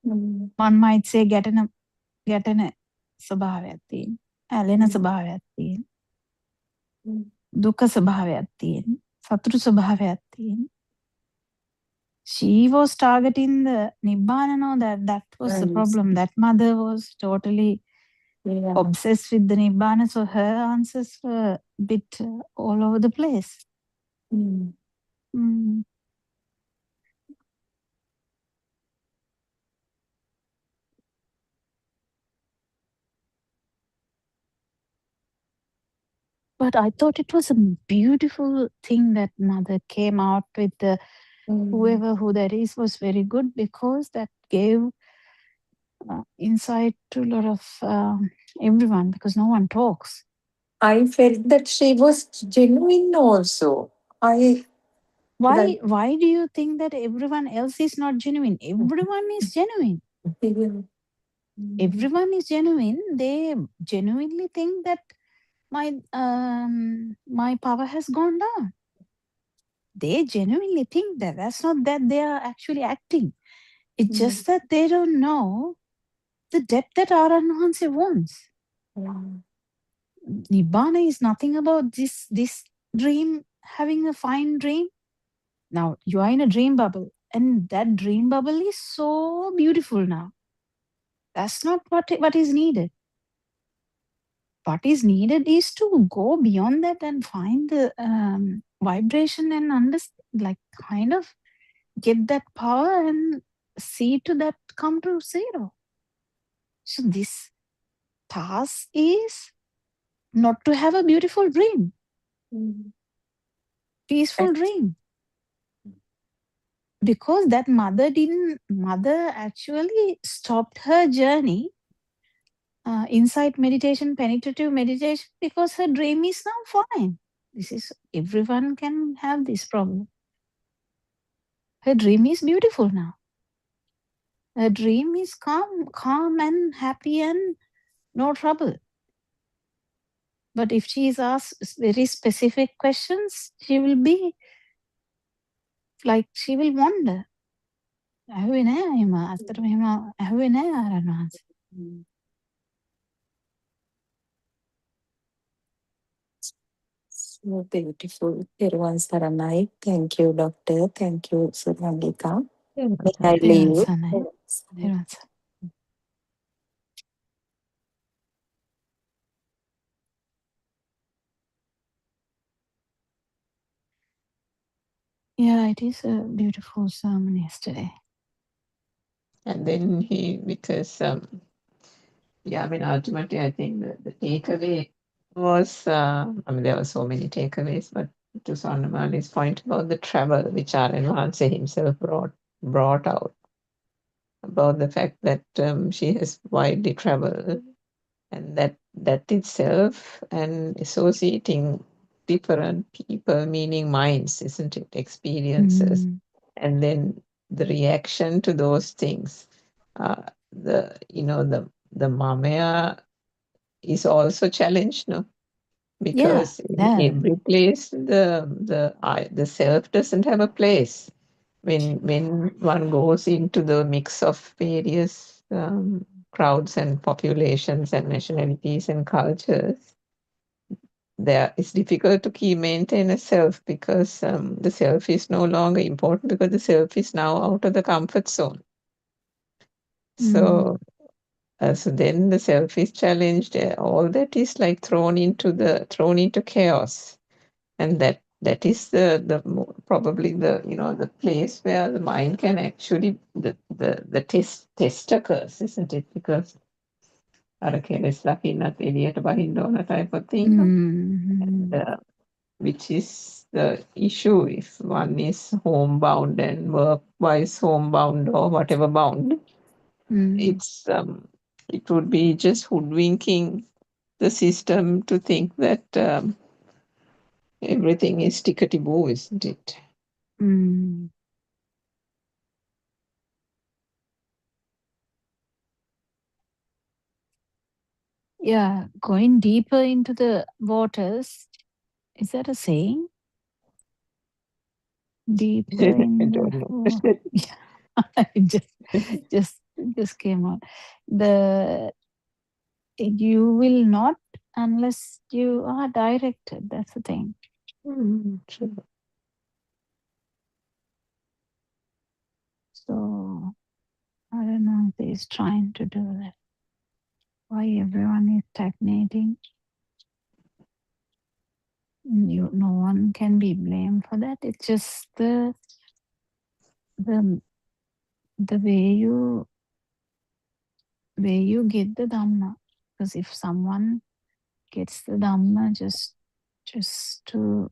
One might say ගැටෙන ස්වභාවයක් තියෙන, ඇලෙන ස්වභාවයක් තියෙන, දුක ස්වභාවයක් තියෙන, සතුටු ස්වභාවයක් තියෙන. She was targeting the Nibbana, no, that was the problem. That mother was totally obsessed with the Nibbana, so her answers were a bit all over the place. But I thought it was a beautiful thing that mother came out with. Whoever who that is was very good, because that gave insight to a lot of everyone, because no one talks. I felt that she was genuine also. Why do you think that everyone else is not genuine? Everyone is genuine. Everyone is genuine. They genuinely think that my power has gone down. They genuinely think that. That's not that they are actually acting. It's just that they don't know the depth that Aran Hanse wants. Nibbana is nothing about this dream, having a fine dream. Now you are in a dream bubble, and that dream bubble is so beautiful now. That's not what is needed. What is needed is to go beyond that and find the vibration and understand, like kind of get that power and see to that come to zero. So this task is not to have a beautiful dream, peaceful dream. Because that mother actually stopped her journey, insight meditation, penetrative meditation, because her dream is now fine. This is, everyone can have this problem. Her dream is beautiful now. Her dream is calm and happy and no trouble. But if she is asked very specific questions, she will be like, she will wonder. ඇහුවේ නෑ එහෙම ඇත්තටම එහෙම ඇහුවේ නෑ ආරණ වහන්සේ. So beautiful. Peruan Saranai. Thank you, Doctor. Thank you, Sudhangika. May I leave? Yeah, it is a beautiful sermon yesterday. And then because yeah, I mean, ultimately, I think the takeaway was, I mean, there were so many takeaways, but to Swarnamali's point about the travel, which Aranwanse himself brought out, about the fact that she has widely traveled, and that itself, and associating different people, meaning minds, isn't it? Experiences, and then the reaction to those things. The Mamaya is also challenged, no? Because in every place the self doesn't have a place. When one goes into the mix of various crowds and populations and nationalities and cultures, there it's difficult to maintain a self, because the self is no longer important, because the self is now out of the comfort zone. So then the self is challenged. All that is like thrown into chaos, and that is probably the place where the mind can actually the test occurs, isn't it? Because අර කෙලෙස් ලකින්නත් එළියට බහින්න ඕන type of thing, and, which is the issue if one is homebound and work-wise homebound or whatever bound. It would be just hoodwinking the system to think that everything is tickety-boo, isn't it? Yeah, going deeper into the waters. Is that a saying? Deeper in I the don't know. yeah, it just came out. You will not unless you are directed. That's the thing. True. So I don't know if he's trying to do that. Why everyone is stagnating? No one can be blamed for that. It's just the way you get the Dhamma. Because if someone gets the Dhamma just to,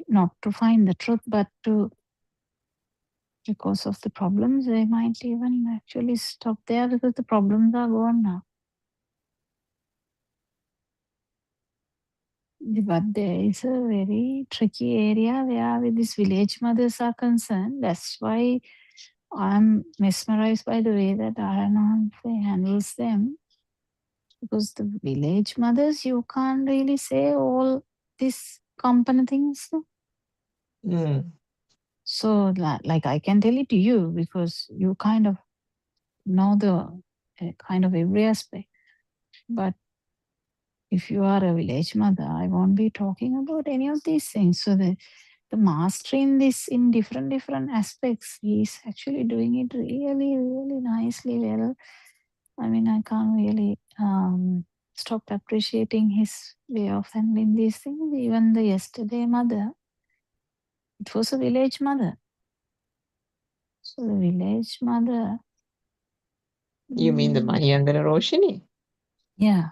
not to find the truth, but because of the problems, they might even actually stop there because the problems are gone now. But there is a very tricky area where with these village mothers are concerned. That's why I'm mesmerized by the way that Aranav handles them. Because the village mothers, you can't really say all these company things. So like I can tell it to you because you kind of know the kind of every aspect. But if you are a village mother, I won't be talking about any of these things. So the master in this in different aspects, he's actually doing it really, really nicely well. I mean, I can't really stop appreciating his way of handling these things. Even the yesterday mother, it was a village mother. So the village mother. You mean the Mahiyandana Roshini? Yeah.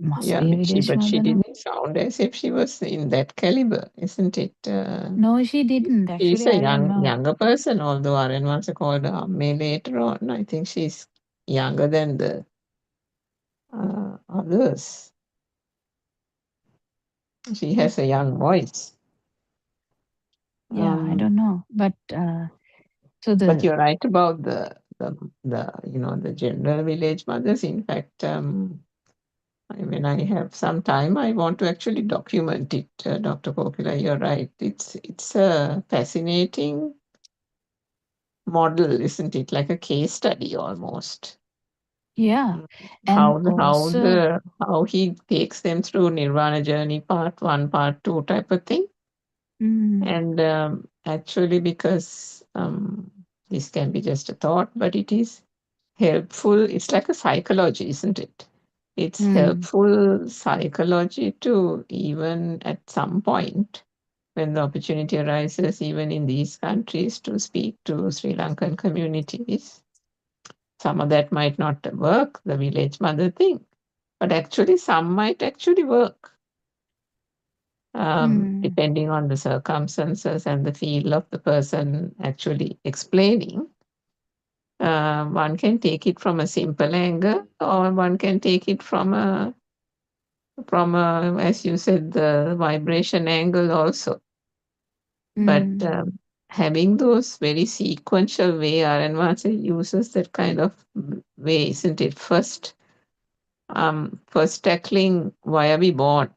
Must Yeah, be a village but she mother. No? didn't sound as if she was in that caliber, isn't it? No, she didn't. She's Actually, a I don't know. younger person, although Aryan once called her Amme later on. I think she's younger than the others. She has a young voice. Yeah, I don't know. But so the. But you're right about the the general village mothers. In fact, when I have some time, I want to actually document it. Dr. Kokila, you're right. It's a fascinating model, isn't it? Like a case study almost. Yeah, How and also how he takes them through Nirvana journey, part 1, part 2 type of thing. And actually, because this can be just a thought, but it is helpful. It's like a psychology, isn't it? It's helpful psychology to, even at some point when the opportunity arises, even in these countries, to speak to Sri Lankan communities. Some of that might not work, the village mother thing, but actually some might actually work, depending on the circumstances and the feel of the person actually explaining. One can take it from a simple angle, or one can take it from a, as you said, the vibration angle also. But having those very sequential way, Aranvase uses that kind of way, isn't it? First tackling why are we born,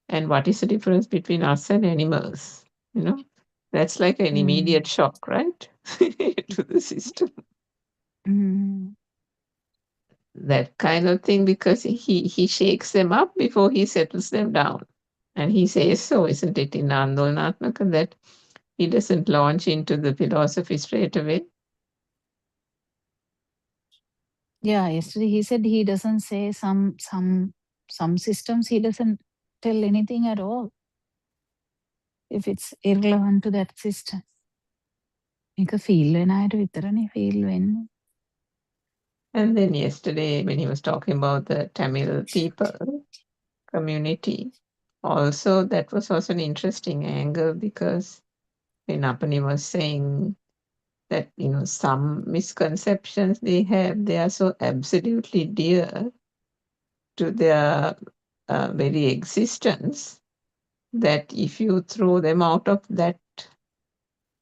and what is the difference between us and animals? That's like an immediate shock, right, to the system. That kind of thing, because he shakes them up before he settles them down. And he says so, isn't it, in Andolnatmaka, that he doesn't launch into the philosophy straight away. Yeah, yesterday he said he doesn't say some systems, he doesn't tell anything at all if it's irrelevant to that system. Make a feel when I do it, feel when. And then yesterday, when he was talking about the Tamil people community, also that was also an interesting angle, because when Apani was saying that, some misconceptions they have, they are so absolutely dear to their very existence, that if you throw them out of that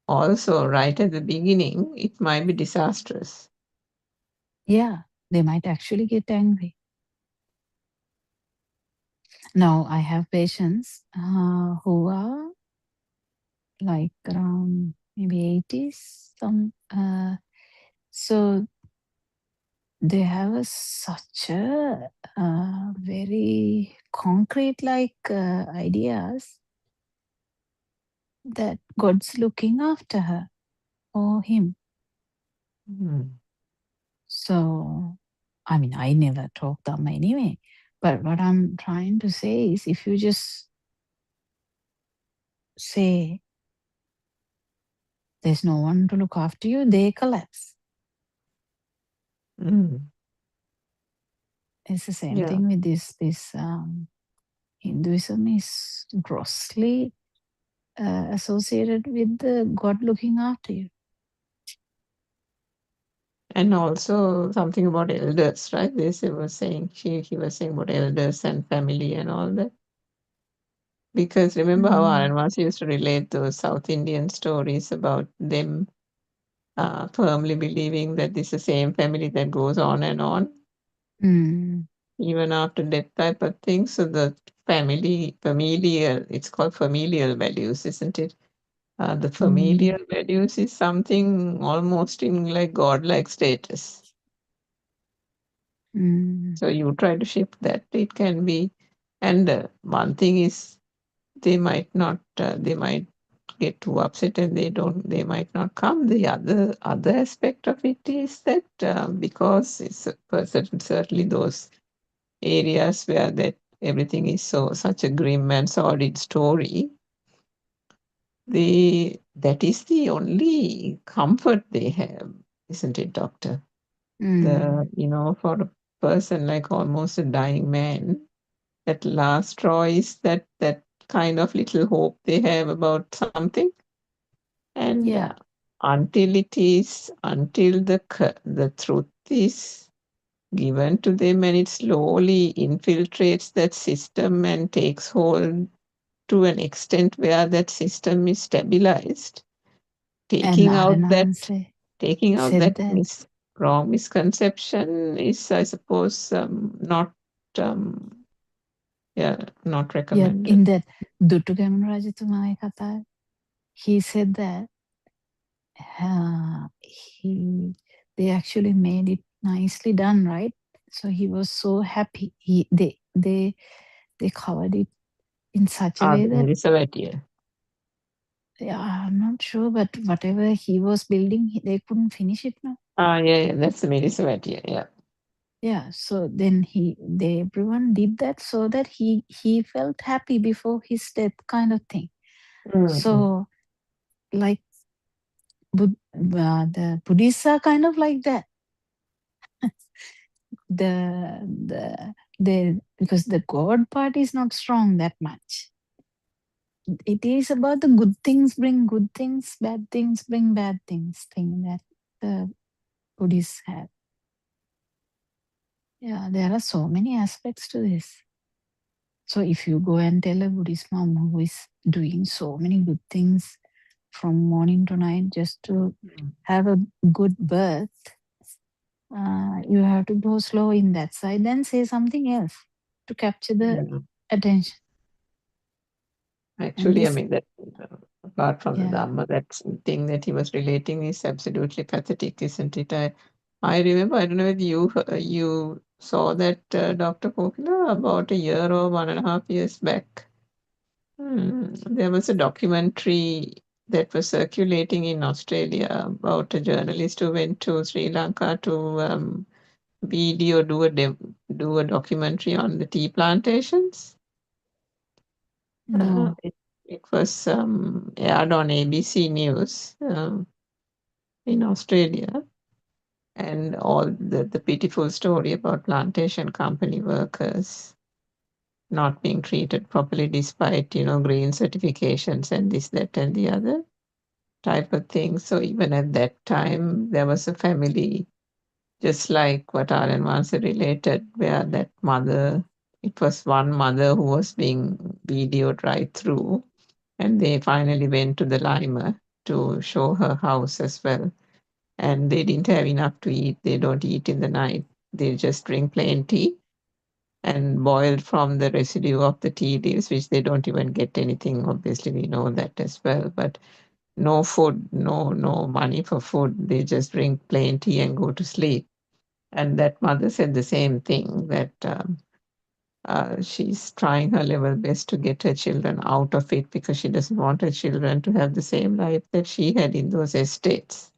also right at the beginning, it might be disastrous. Yeah, they might actually get angry. Now, I have patients who are like around maybe 80s, so they have such a very concrete ideas that God's looking after her or him. So, I mean, I never talk Dhamma anyway, but what I'm trying to say is, if you just say there's no one to look after you, they collapse. It's the same thing with this Hinduism is grossly associated with the God looking after you. And also something about elders, right? He was saying about elders and family and all that. Because remember how Aranvasi used to relate those South Indian stories about them firmly believing that this is the same family that goes on and on, even after death type of thing. So the familial, it's called familial values, isn't it? The familial values is something almost in like godlike status. So you try to shift that. It can be, and one thing is they might not, they might get too upset and they might not come. The other aspect of it is that because it's certainly those areas where that everything is such a grim and sordid story, that is the only comfort they have, isn't it, Doctor? For a person like almost a dying man, that last straw is that kind of little hope they have about something. And until the truth is given to them and it slowly infiltrates that system and takes hold to an extent where that system is stabilized, taking out that wrong misconception is, I suppose, not not recommended. In that Duttugamunu Rajatumaye Katha, he said that they actually made it nicely done, right? So he was so happy. They covered it in such a way that I'm not sure, but whatever he was building, they couldn't finish it now. That's the Mirisavatiya, yeah. Yeah, so then everyone did that so that he felt happy before his death, kind of thing. So, like the Buddhists are kind of like that. Because the God part is not strong that much. It is about the good things bring good things, bad things bring bad things thing that the Buddhists have. Yeah, there are so many aspects to this. So if you go and tell a Buddhist mom who is doing so many good things from morning to night just to have a good birth, you have to go slow in that side, then say something else to capture the attention. Actually, I mean, that apart from the Dhamma, that thing that he was relating is absolutely pathetic, isn't it? I remember, I don't know whether you saw that, Dr. Kokila, about a year or 1.5 years back. There was a documentary that was circulating in Australia about a journalist who went to Sri Lanka to do a documentary on the tea plantations. No. It was aired on ABC News in Australia, and all the pitiful story about plantation company workers not being treated properly despite, green certifications and this, that, and the other type of thing. So even at that time, there was a family, just like what Aaron once related, where that mother, it was one mother who was being videoed right through, and they finally went to the Lima to show her house as well. And they didn't have enough to eat. They don't eat in the night. They just drink plain tea and boiled from the residue of the tea leaves, which they don't even get anything. Obviously, we know that as well. But no food, no money for food. They just drink plain tea and go to sleep. And that mother said the same thing, that she's trying her level best to get her children out of it because she doesn't want her children to have the same life that she had in those estates.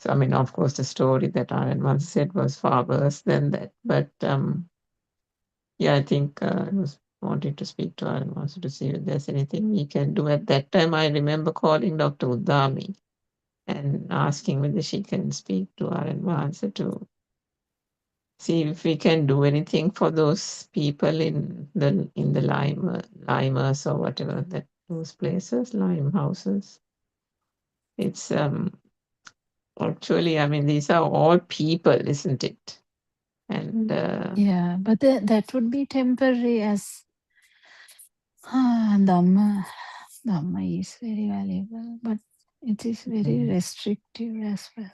So, I mean, of course, the story that Aaron once said was far worse than that. But I think I was wanting to speak to Aaron once to see if there's anything we can do. At that time, I remember calling Dr. Udami and asking whether she can speak to Aaron Vansa to see if we can do anything for those people in the limers or whatever those places, lime houses. It's actually, I mean, these are all people, isn't it? And but that would be temporary, as Dhamma is very valuable, but it is very restrictive as well.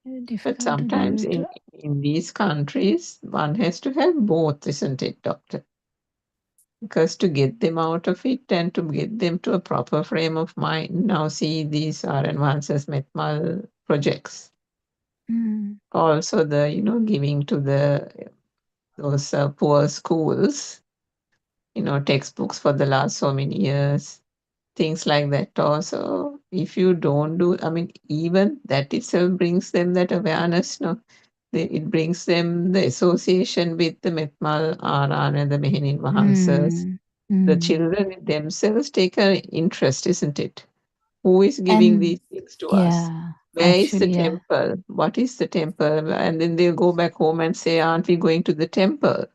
Very difficult. But sometimes in these countries, one has to have both, isn't it, Doctor? Because to get them out of it and to get them to a proper frame of mind, now see these are advances Metmal projects. Also the, giving to those poor schools, textbooks for the last so many years, things like that also. If you don't do, even that itself brings them that awareness, no? It brings them the association with the Metmal Aran and the Mehenin Mahansas. The children themselves take an interest, isn't it? Who is giving And these things to us? Where is the actually, temple? What is the temple? And then they'll go back home and say, aren't we going to the temple?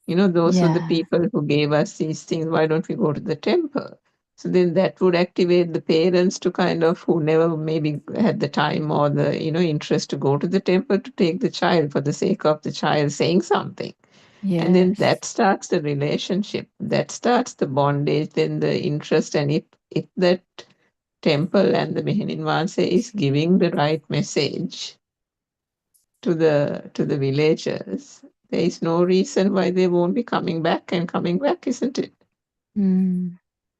Those were the people who gave us these things. Why don't we go to the temple? So then that would activate the parents to kind of, who never maybe had the time or the, interest to go to the temple, to take the child for the sake of the child saying something. And then that starts the relationship. That starts the bondage, then the interest. And if that temple and the Mehenin Vanse is giving the right message to the villagers, there is no reason why they won't be coming back, isn't it?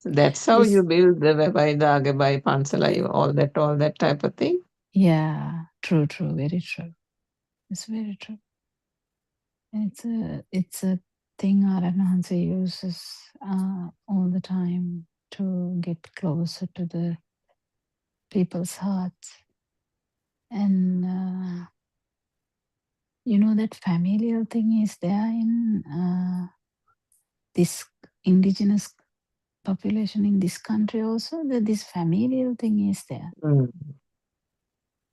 So that's how you build the Vabai, Gabai, Pansalai, all that type of thing. Yeah, true, very true. It's very true. It's a thing Aranhansa uses all the time to get closer to the people's hearts. And that familial thing is there in this indigenous population in this country also, that this familial thing is there.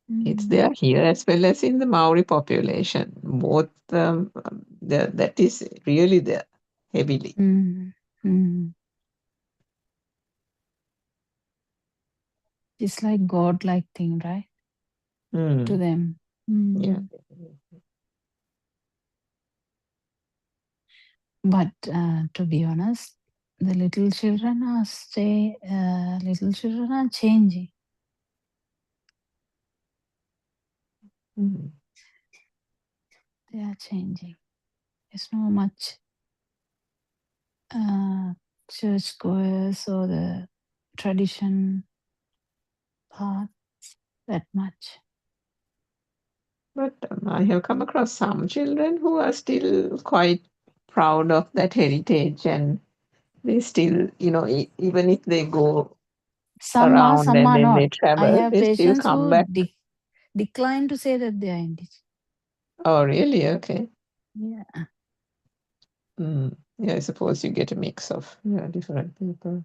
It's there here as well as in the Maori population. Both, that is really there heavily. It's like God-like thing, right? To them. Yeah. But to be honest, the little children are changing. They are changing. There's no much church goers or the tradition part that much. But I have come across some children who are still quite proud of that heritage, and they still, even if they go Some are, around some and are then they not. I travel, have they still patients come who back. decline to say that they are indigenous. Oh, really? Okay. Yeah. Yeah, I suppose you get a mix of different people.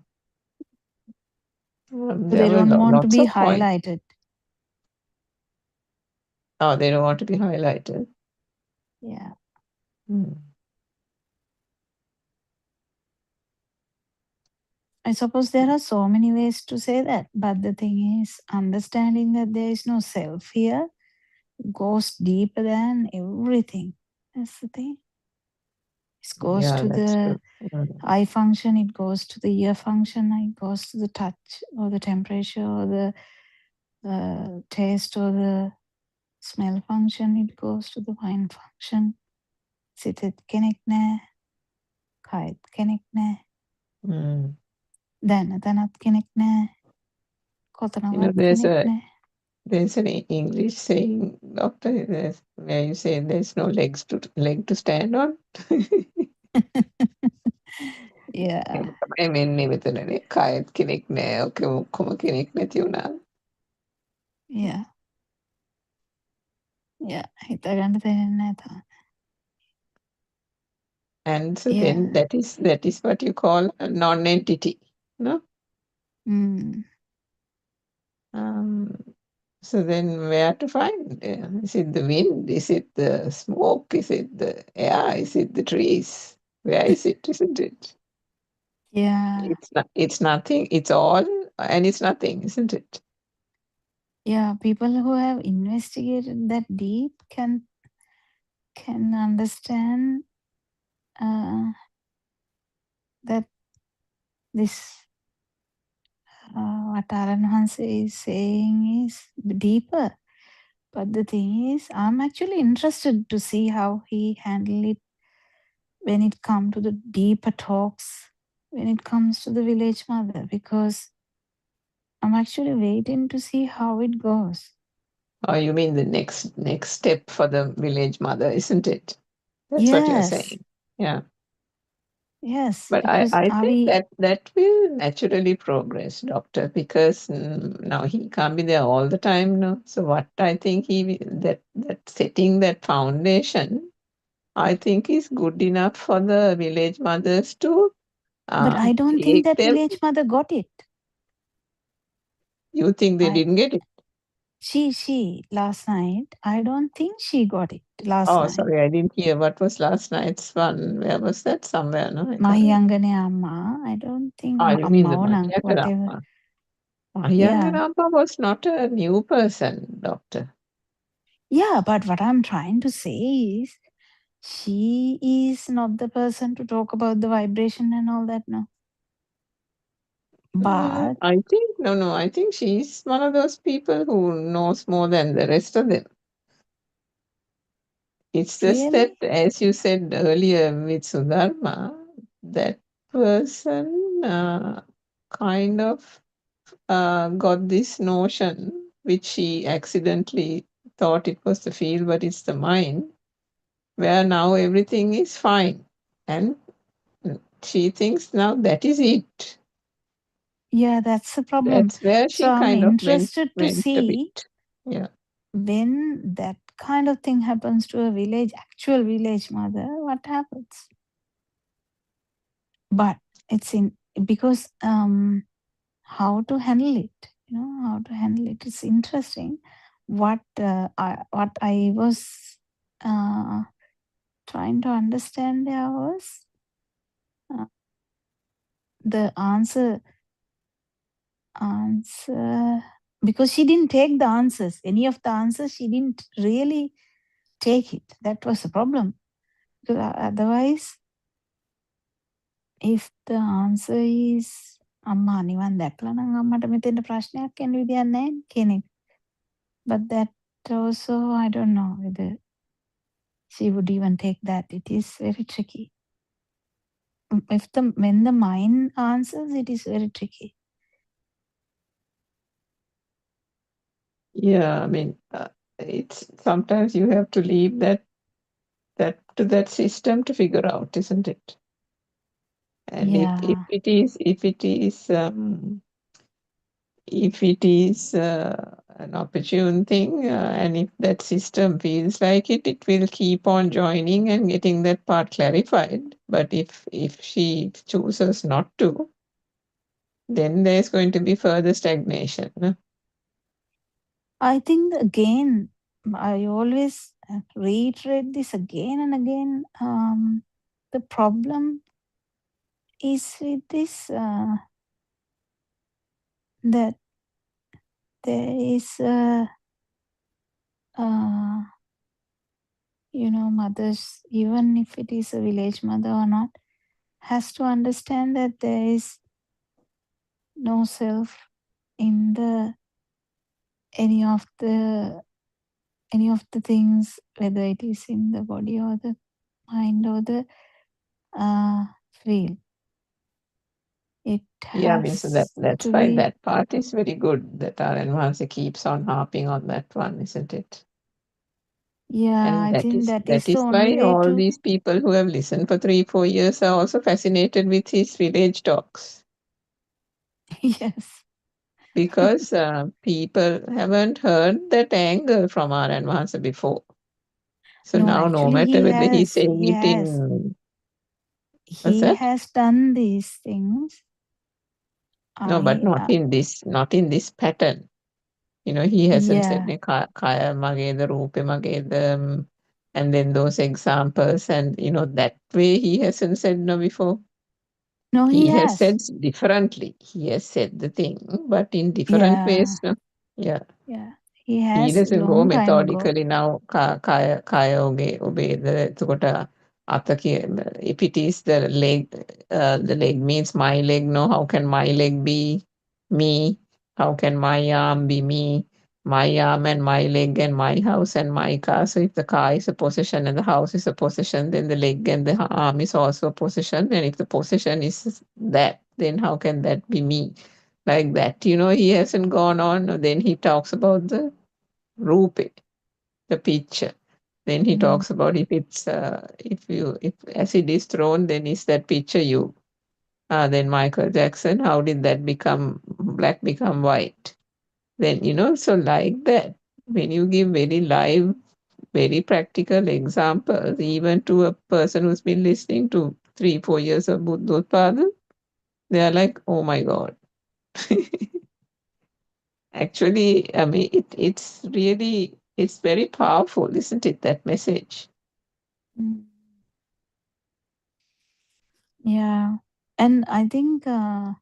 They don't want to lots be of points. highlighted. Oh, they don't want to be highlighted. Yeah. I suppose there are so many ways to say that, but the thing is, understanding that there is no self here goes deeper than everything. That's the thing. It goes to the eye function, it goes to the ear function, it goes to the touch or the temperature or the taste or the smell function, it goes to the mind function. Sitet කෙනෙක් නෑ, කයත් කෙනෙක් නෑ, දැනත් කෙනෙක් නෑ, කොතනවත් කෙනෙක් නෑ. There's an English saying, doctor, where you say there's no leg to stand on. Yeah. කයත් කෙනෙක් නෑ, ඔක ඔක්කොම කෙනෙක් නැති වුණා. Yeah. Yeah, හිතාගන්න දෙන්නේ නෑ තාම. And so then that is what you call a non-entity, no? So then where to find? Is it the wind? Is it the smoke? Is it the air? Is it the trees? Where is it, isn't it? Yeah. It's nothing. It's all and it's nothing, isn't it? Yeah, people who have investigated that deep can understand that this what Aranhansa is saying is deeper. But the thing is, I'm actually interested to see how he handled it when it comes to the deeper talks, when it comes to the village mother, because I'm actually waiting to see how it goes. Oh, you mean the next step for the village mother, isn't it? That's what you're Yes, saying. Yeah. yes, But because I are think we, that will naturally progress, doctor, because now he can't be there all the time, no. So what I think that setting that foundation, I think is good enough for the village mothers to but I don't think take that them. village mother got it. You think they I didn't get it? she last night, I don't think she got it last Oh, night. sorry, I didn't hear. What was last night's one? Where was that? Somewhere, no? I can't remember. Mahiyangane Amma, I don't think Oh, you mean Amma the or Nang, whatever. Mahiyanganappa? Yeah. Mahiyanganappa was not a new person, doctor. Yeah, but what I'm trying to say is she is not the person to talk about the vibration and all that, no. But I think, no, I think she's one of those people who knows more than the rest of them. It's just that, really, as you said earlier with Sudharma, that person kind of got this notion, which she accidentally thought it was the field, but it's the mind, where now everything is fine. And she thinks now that is it. yeah, that's the problem. That's where So she I'm kind of interested to went a bit. see Yeah. when that kind of thing happens to a village, actual village mother, what happens? But it's in because how to handle it, how to handle it is interesting. What I was trying to understand there was uh, the answer because she didn't take the answers, any of the answers she didn't really take it. That was the problem, because otherwise if the answer is අම්මා නිවන් දැක්ලා නම් අම්මට මෙතෙන්ට ප්‍රශ්නයක් එන්න විදියක් නැහැ කෙනෙක්. But that also, I don't know whether she would even take that. It is very tricky. When the mind answers, it is very tricky. Yeah, I mean, it's sometimes you have to leave that to that system to figure out, isn't it? And Yeah. if it is an opportune thing, and if that system feels like it will keep on joining and getting that part clarified. But if she chooses not to, then there's going to be further stagnation. No? I think again, I always reiterate this again and again. The problem is with this that there is mothers, even if it is a village mother or not, has to understand that there is no self in any of the things, whether it is in the body or the mind or the field. It Yeah, I mean, so has that's to why be. that part is very good that Aranvansa keeps on harping on that one, isn't it? Yeah, And I think that is that the is why only way all to. these people who have listened for 3-4 years are also fascinated with his village talks. Yes. Because people haven't heard that angle from Aranvansa before. So No, now, no actually, matter whether he's saying he it in, has what's he that? has done these things. No, but not in this pattern. You know, he hasn't said Yeah. kaya mageda, rupe mageda, and then those examples, and that way he hasn't said no before. No, He he has has. said differently. He has said the thing, but in different ways. Yeah. No? Yeah. Yeah. He He has doesn't go long time ago. methodically now. Kaya obey the අත if it is the leg means my leg. No, how can my leg be me? How can my arm be me? My arm and my leg and my house and my car. So if the car is a possession and the house is a possession, then the leg and the arm is also a possession. And if the possession is that, then how can that be me? Like that. He hasn't gone on. Then he talks about rupe, the picture. Then he talks about if it's if acid is thrown, then is that picture you? Then Michael Jackson, how did that become black become white? Then so like that, when you give very live, very practical examples, even to a person who's been listening to 3-4 years of Buddothpado, they are like, oh my God. Actually, I mean, it's really, it's very powerful, isn't it, that message? Yeah, and I think the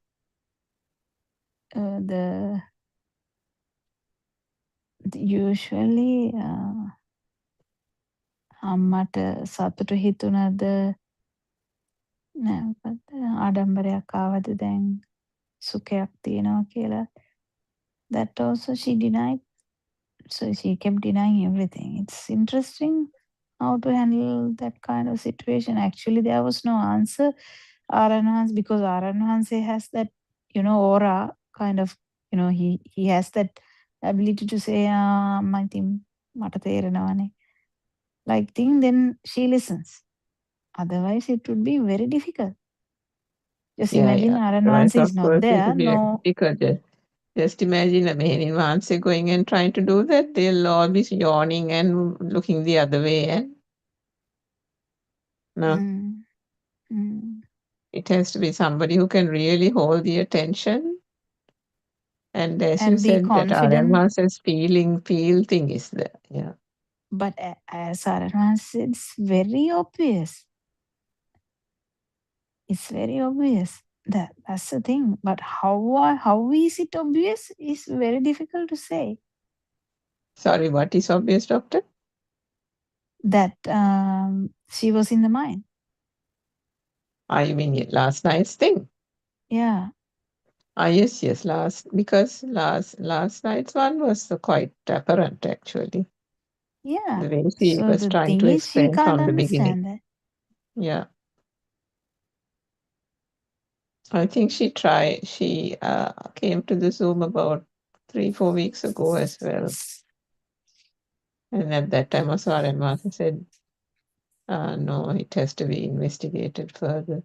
usually අම්මට සතුටු හිතුණද නෑ මොකද්ද ආඩම්බරයක් ආවද දැන් සුඛයක් තියෙනවා කියලා. That also she denied. So she kept denying everything. It's interesting how to handle that kind of situation. Actually, there was no answer. Aranhans, because Aranhanse has that, aura kind of, he has that ability to say, I think, mata theranawane. Like thing, then she listens. Otherwise, it would be very difficult. Just imagine Otherwise, Aranhanse is of not course, it there. will be very No. difficult. Just imagine a Meherin Vanse going and trying to do that. They'll all be yawning and looking the other way. And no, it has to be somebody who can really hold the attention. And as you And be said, that confident. Aranvase's feel thing is there. Yeah. But as Aranhan said, it's very obvious. It's very obvious. That's the thing. But how is it obvious is very difficult to say. Sorry, what is obvious, doctor? That she was in the mine. I mean, last night's thing. Yeah. Yes, because last night's one was quite apparent, actually. Yeah. The way she So was the trying thing to is, she explain can't from the beginning. understand that. Yeah. I think she came to the Zoom about 3-4 weeks ago as well. And at that time also Martha said, no, it has to be investigated further.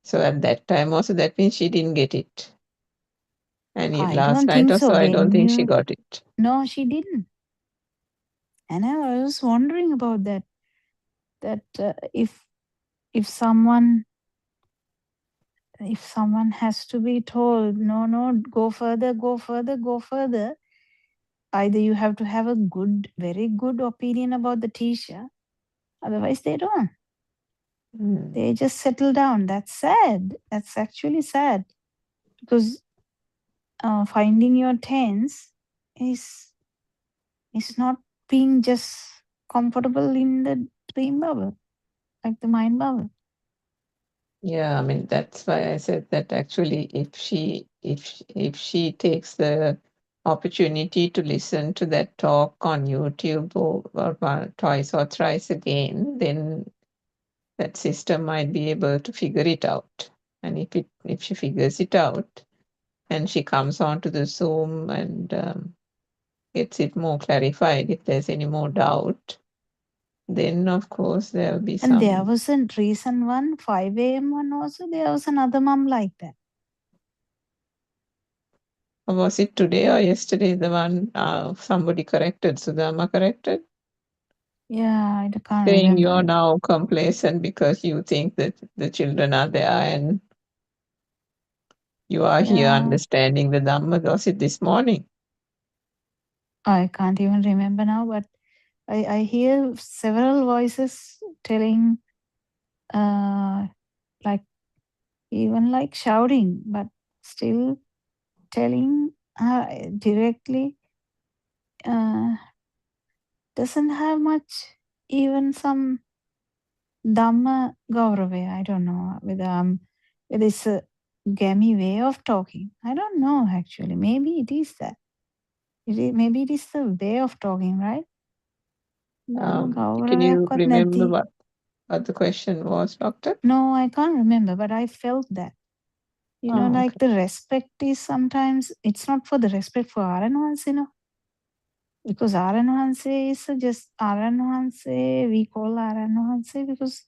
So at that time also, that means she didn't get it. And I last don't night think also, so. I don't think she got it. No, she didn't. And I was wondering about that. That if someone has to be told, no, go further, go further, go further, either you have to have a very good opinion about the teacher, otherwise they don't. They just settle down. That's sad. That's actually sad, because finding your tense is not being just comfortable in the dream bubble, like the mind bubble. Yeah, I mean, that's why I said that actually if she takes the opportunity to listen to that talk on YouTube or twice or thrice again, then that sister might be able to figure it out. And if she figures it out and she comes onto the Zoom and gets it more clarified, if there's any more doubt, then of course there'll be some. And there was a recent one, 5 a.m. one also. There was another mom like that. Or was it today or yesterday, the one somebody corrected, Sudama corrected? Yeah, I can't Saying remember. you're now complacent because you think that the children are there and you are here understanding the Dhamma. Was it this morning? I can't even remember now, but I hear several voices telling, like even like shouting, but still telling directly. Doesn't have much, even some Dhamma Gauravaya. I don't know whether it's a gammy way of talking. I don't know actually. Maybe it is that. Maybe it is the way of talking, right? Can you remember what the question was, Doctor? No, I can't remember, but I felt that. You know, Oh, like the respect is sometimes, it's not for the respect for Aranvans, you know, because Aranvanse is just Aranvanse, we call Aranvanse because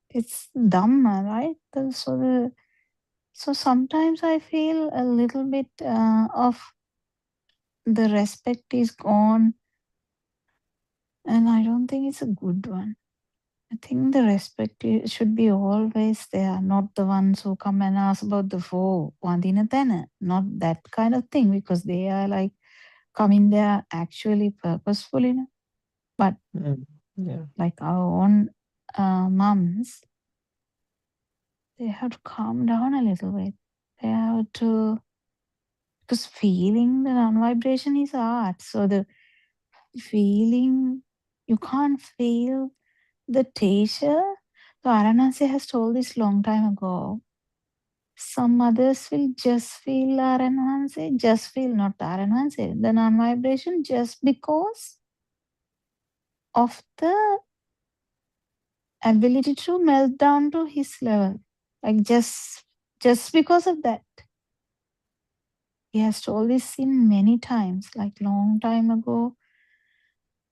it's Dhamma, right? So sometimes I feel a little bit of the respect is gone, and I don't think it's a good one. I think the respect should be always there, not the ones who come and ask about the four Wandina Thana, not that kind of thing, because they are like coming there actually purposefully, but Yeah. like our own mums, they have to calm down a little bit. They have to, because feeling the non-vibration is art. So the feeling, you can't feel the teacher. So Aranase has told this long time ago. Some others will just feel Aranase, just feel not Aranase, the non-vibration, just because of the ability to melt down to his level. Like just because of that. He has told this in many times, like long time ago.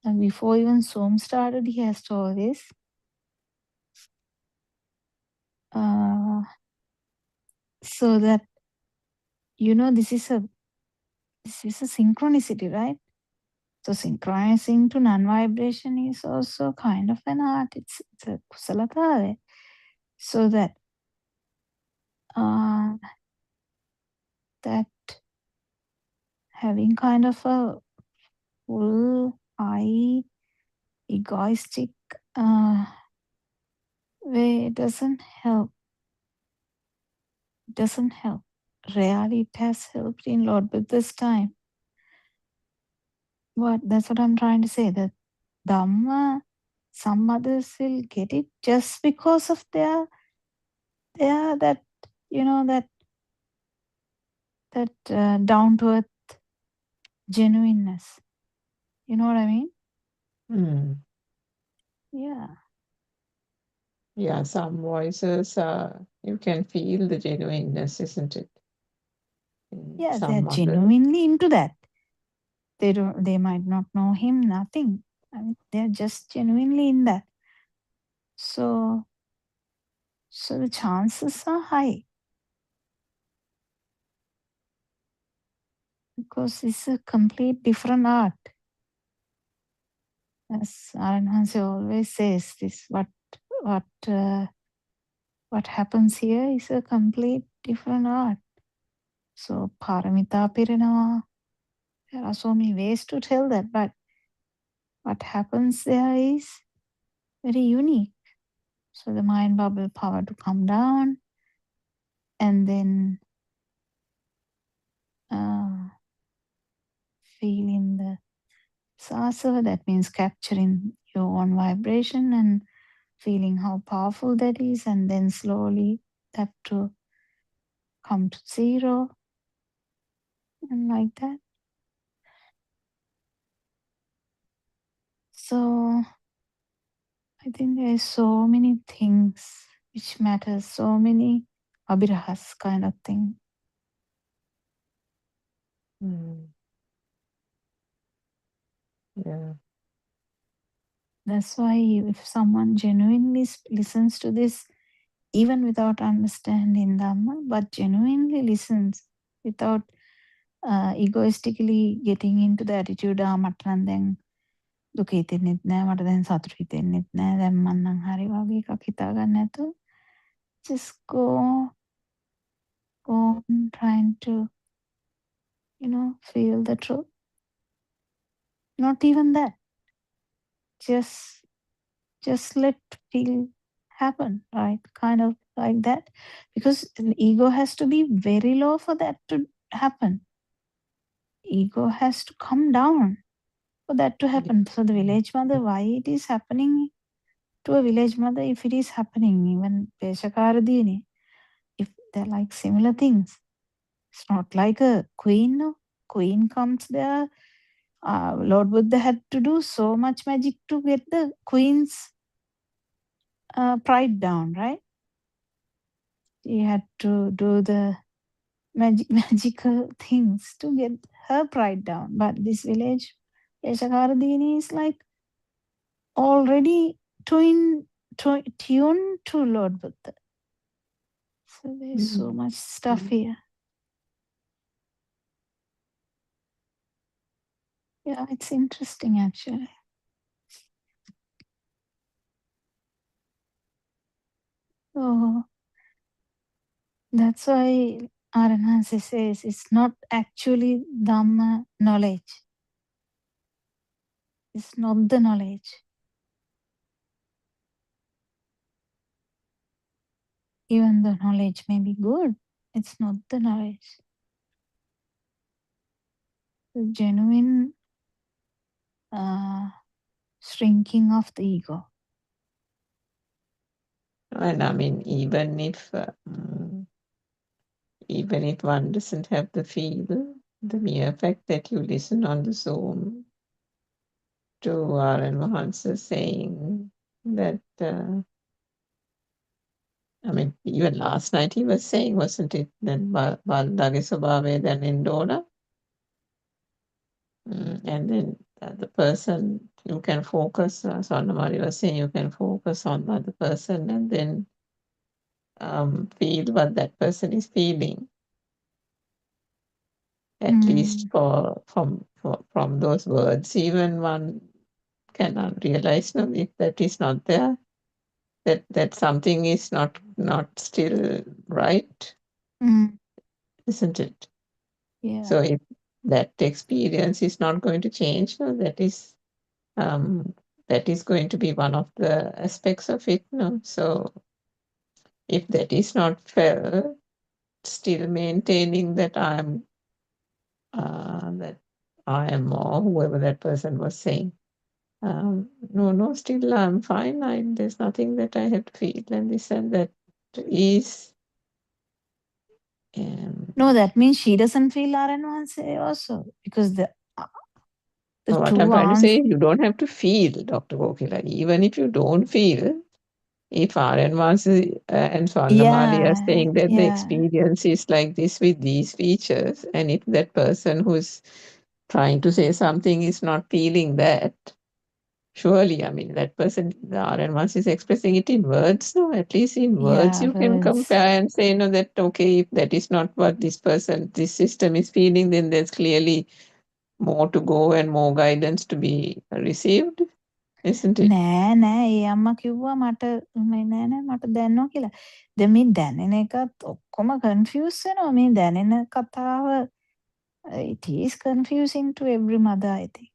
And before even Zoom started, he has told this. So that, you know, this is a synchronicity, right? So synchronizing to non-vibration is also kind of an art. It's a kusalatare. So that that having kind of a full high egoistic way doesn't help. It doesn't help. Rarely it has helped in Lord Buddha's time. But that's what I'm trying to say. That Dhamma, some others will get it just because of their that, you know, that down to earth genuineness. You know what I mean? Yeah. Yeah, some voices, you can feel the genuineness, isn't it? Yeah, they're Some others. genuinely into that. They might not know him, nothing. I mean, they're just genuinely in that. So the chances are high. Because it's a complete different art. As Aranhansi always says, this what happens here is a complete different art. So paramita pirinawa. There are so many ways to tell that, but what happens there is very unique. So the mind bubble power to come down, and then feeling the sasava, that means capturing your own vibration and feeling how powerful that is, and then slowly that to come to zero, and like that. So I think there are so many things which matter, so many abhirahas kind of thing. Yeah. That's why if someone genuinely listens to this, even without understanding Dhamma, but genuinely listens without egoistically getting into the attitude, මට දැන් දුක හිතෙන්නෙත් නෑ, මට දැන් සතුට හිතෙන්නෙත් නෑ, දැන් මං නම් හරි වගේ එකක් හිතාගන්න නැතුව just go on trying to, you know, feel the truth. Not even that. Just let feel happen, right? Kind of like that. Because the ego has to be very low for that to happen. Ego has to come down for that to happen. So the village mother, why it is happening to a village mother, if it is happening, even Peshakaradini, if they're like similar things. It's not like a queen, no. Queen comes there. Lord Buddha had to do so much magic to get the queen's pride down, right? She had to do the magical things to get her pride down. But this village, Yeshakaradini, is like already tuned to Lord Buddha. So there's so much stuff here. Yeah, it's interesting actually. So that's why Aranhasi says it's not actually Dhamma knowledge. It's not the knowledge. Even the knowledge may be good, it's not the knowledge. The genuine shrinking of the ego. And I mean, even if one doesn't have the feel, the mere fact that you listen on the Zoom to R.N. Mahansa saying that, I mean, even last night he was saying, wasn't it, that Baldage Swabhave then Indona? And then the person, you can focus, Swarnamari was saying, you can focus on the other person and then feel what that person is feeling. At least from those words, even one cannot realize, no, if that is not there, that something is not still right, isn't it? Yeah. So if that experience is not going to change, no, that is going to be one of the aspects of it, no. So if that is not felt, still maintaining that I am or whoever that person was saying. No, still I'm fine. There's nothing that I have to feel, and this and that is. No, that means she doesn't feel RN1 also because the what two I'm trying to say, arms. you don't have to feel, Dr. Gokila. Even if you don't feel, if RN was and Swarnamali are saying that the experience is like this with these features, and if that person who's trying to say something is not feeling that, surely, I mean, that person, the RN1 is expressing it in words, no? At least in words you can compare and say, no, that, okay, if that is not what this system is feeling, then there's clearly more to go and more guidance to be received, isn't it? නෑ ඒ අම්මා කිව්වා මට නෑ මට දැනනවා කියලා. දැන් මේ දැනෙන එකත් ඔක්කොම කන්ෆියුස් වෙනවා. මේ දැනෙන කතාව it is confusing to every mother, I think.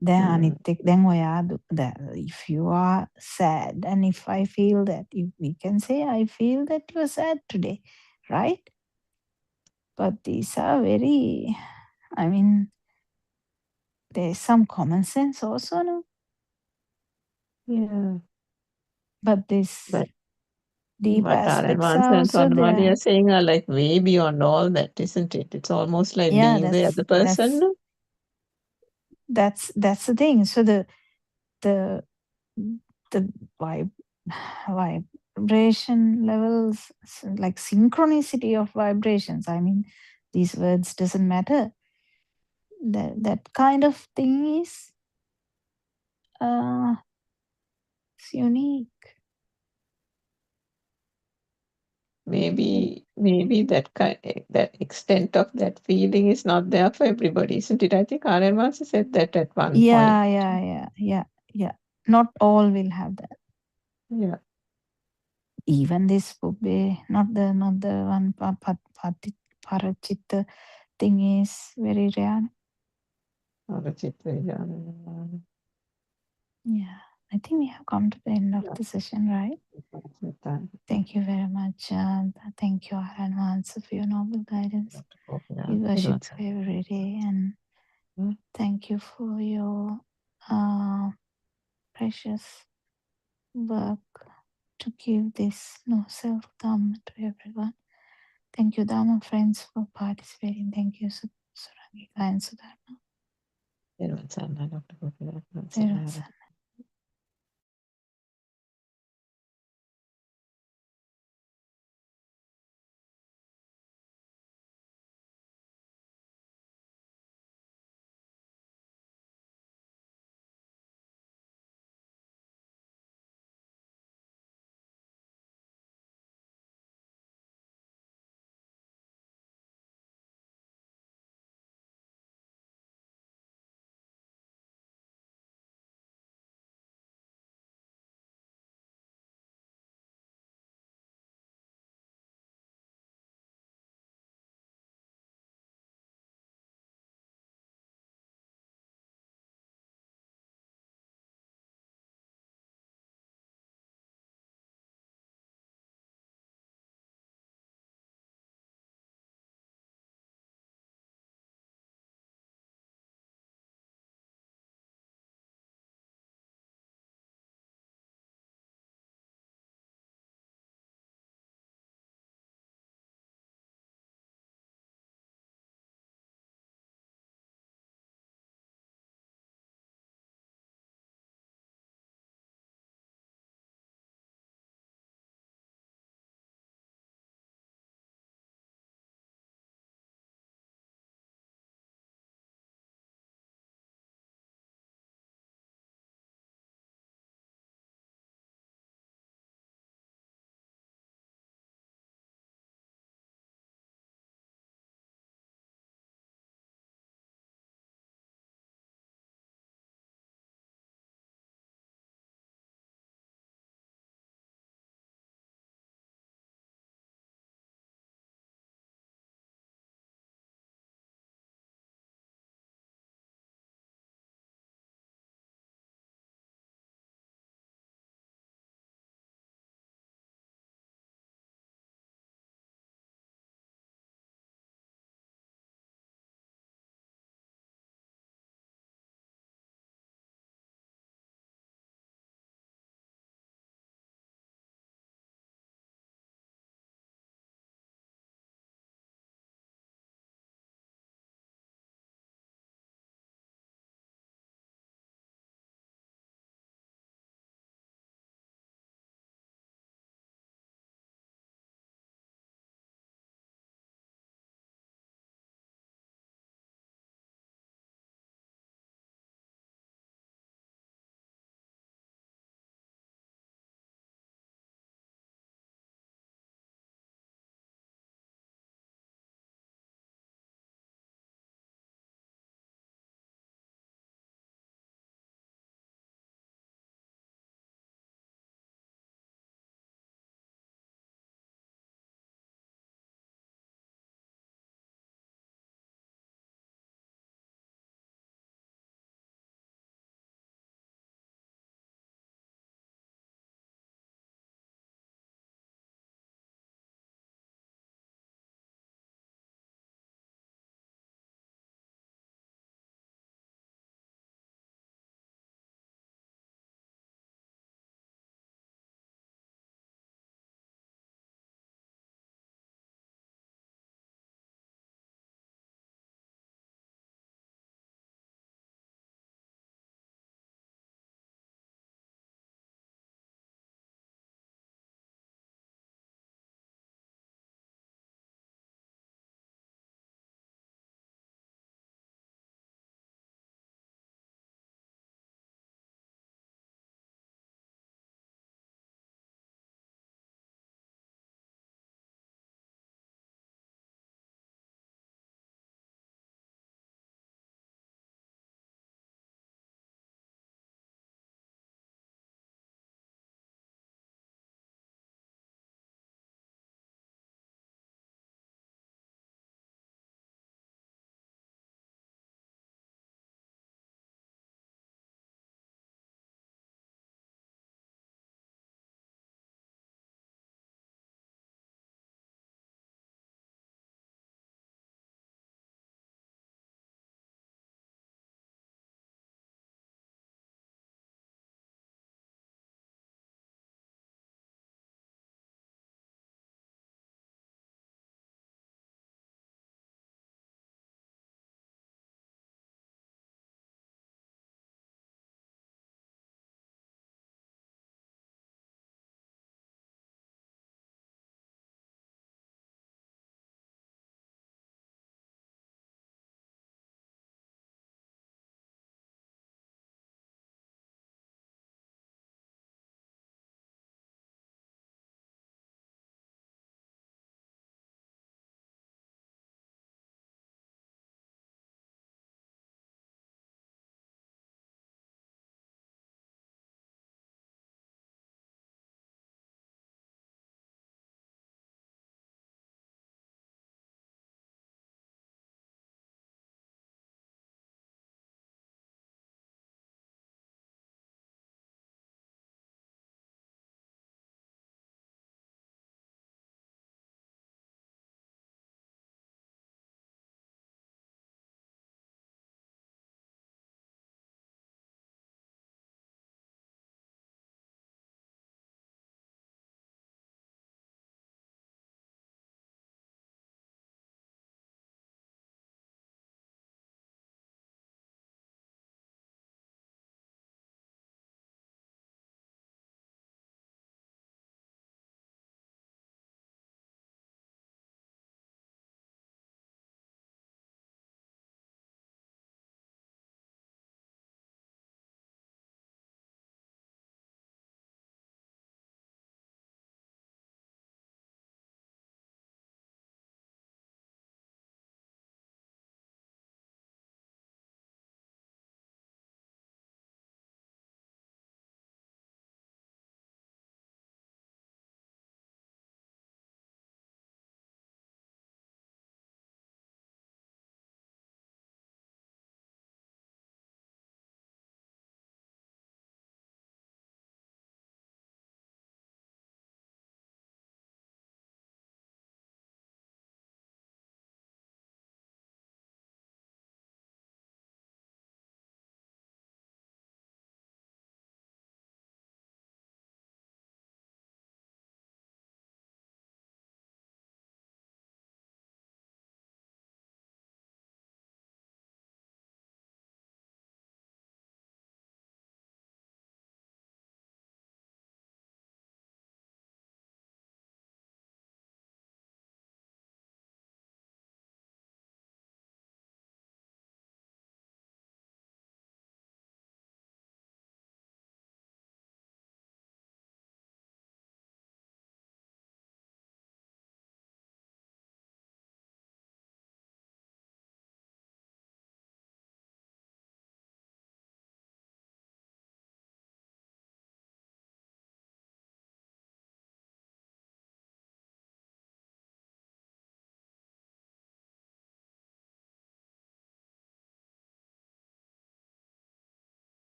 දැන් අනිත් එක්ක දැන් ඔයා if you are sad and if I feel that we can say I feel that you are sad today, right? But these are very, I mean, there's some common sense also, no? Yeah. But deep aspects are are also there. are saying are like way beyond all that, isn't it? It's almost like being the other person. That's the thing. So the vibration levels, like synchronicity of vibrations. I mean, these words doesn't matter. That kind of thing is it's unique. Maybe that extent of that feeling is not there for everybody, isn't it? I think R.N. Vasa said that at one point. Yeah. Not all will have that. Yeah. Even this Pubbe, not the one Parachitta thing is very rare. Yeah. I think we have come to the end of the session, right? Thank you very much. Thank you, R.N. Vasa, for your noble guidance. We worship you every day, and thank you for your precious work to give this self-Dhamma to everyone. Thank you, Dhamma friends, for participating. Thank you, Surangika and Sudharma.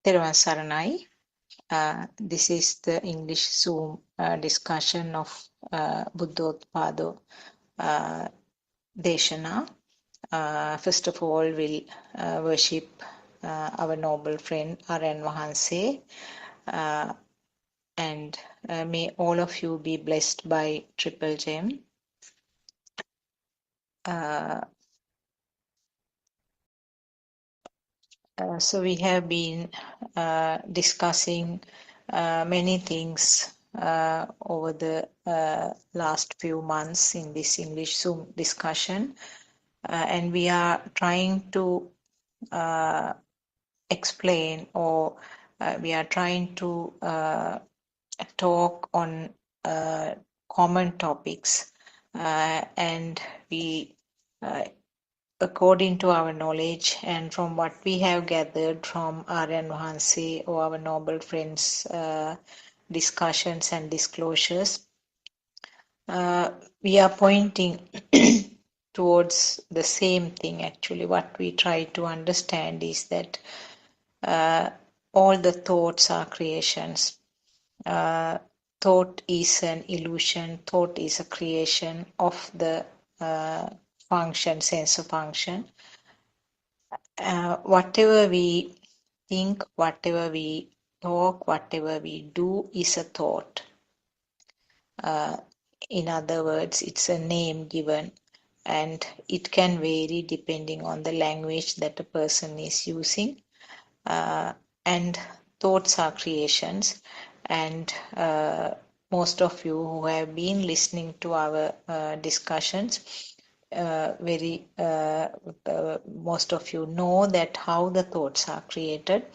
Therwan Saranai. This is the English Zoom discussion of Buddothpado Deshana. First of all, we'll worship our noble friend Aryan Wahanse, and may all of you be blessed by Triple Gem. So we have been discussing many things over the last few months in this English Zoom discussion, and we are trying to explain, or we are trying to talk on common topics, and we according to our knowledge and from what we have gathered from Aryan Wahanse or our noble friends' discussions and disclosures, we are pointing towards the same thing. Actually, what we try to understand is that all the thoughts are creations. Thought is an illusion, thought is a creation of the function, sense of function. Whatever we think, whatever we talk, whatever we do is a thought. In other words, it's a name given, and it can vary depending on the language that a person is using. And thoughts are creations, and most of you who have been listening to our discussions, most of you know that how the thoughts are created.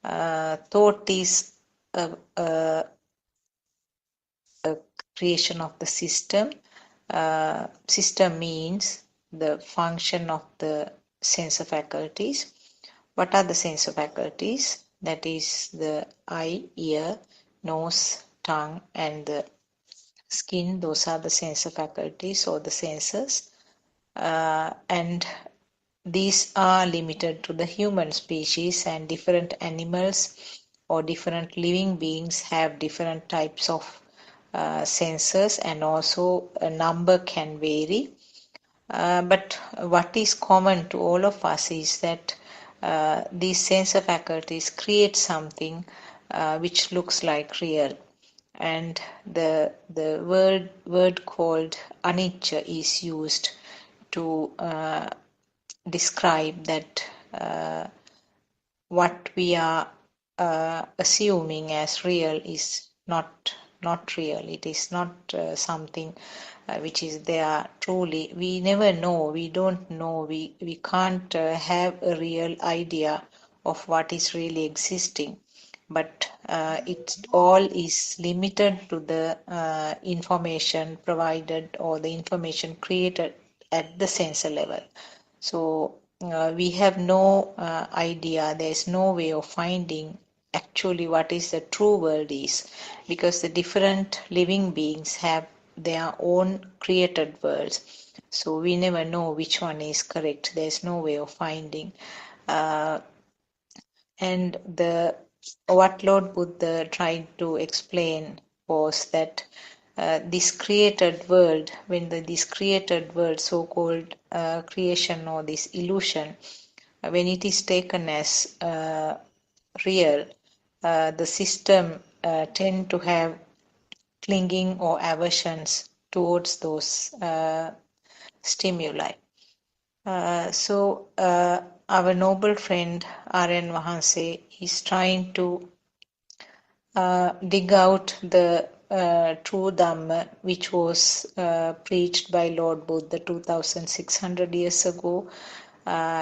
Thought is a creation of the system. System means the function of the sense faculties. What are the sense faculties? That is the eye, ear, nose, tongue, and the skin. Those are the sense faculties or the senses. And these are limited to the human species, and different animals or different living beings have different types of senses, and also a number can vary. But what is common to all of us is that these sense faculties create something which looks like real. And the word called anicca is used to describe that what we are assuming as real is not real. It is not something which is there truly. We never know. We don't know. We can't have a real idea of what is really existing. But it all is limited to the information provided or the information created at the sensor level. So we have no idea. There is no way of finding actually what is the true world is, because the different living beings have their own created worlds. So we never know which one is correct. There is no way of finding. And what Lord Buddha tried to explain was that this created world, when this created world, so-called creation or this illusion, when it is taken as real, the system tend to have clinging or aversions towards those stimuli. So our noble friend Aryan Wahanse is trying to dig out the true Dhamma which was preached by Lord Buddha 2600 years ago,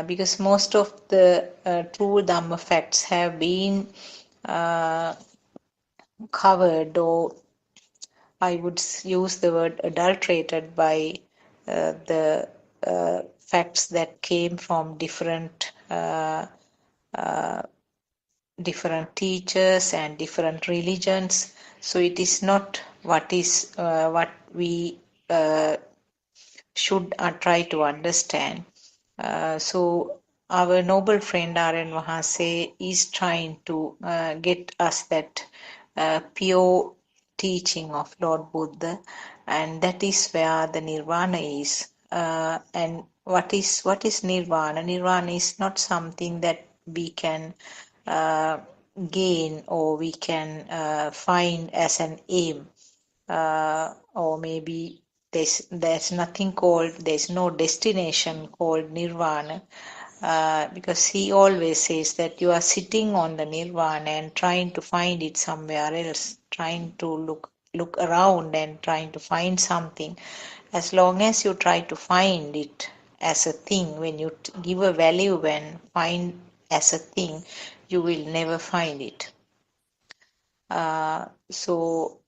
because most of the true Dhamma facts have been covered, or I would use the word adulterated, by the facts that came from different teachers and different religions. So it is not what we should try to understand. So our noble friend R.N. Vahase is trying to get us that pure teaching of Lord Buddha, and that is where the nirvana is. And what is nirvana? Nirvana is not something that we can gain or we can find as an aim, or maybe there's nothing called, there's no destination called nirvana, because he always says that you are sitting on the nirvana and trying to find it somewhere else, trying to look around and trying to find something. As long as you try to find it as a thing, when you give a value and find as a thing, you will never find it. So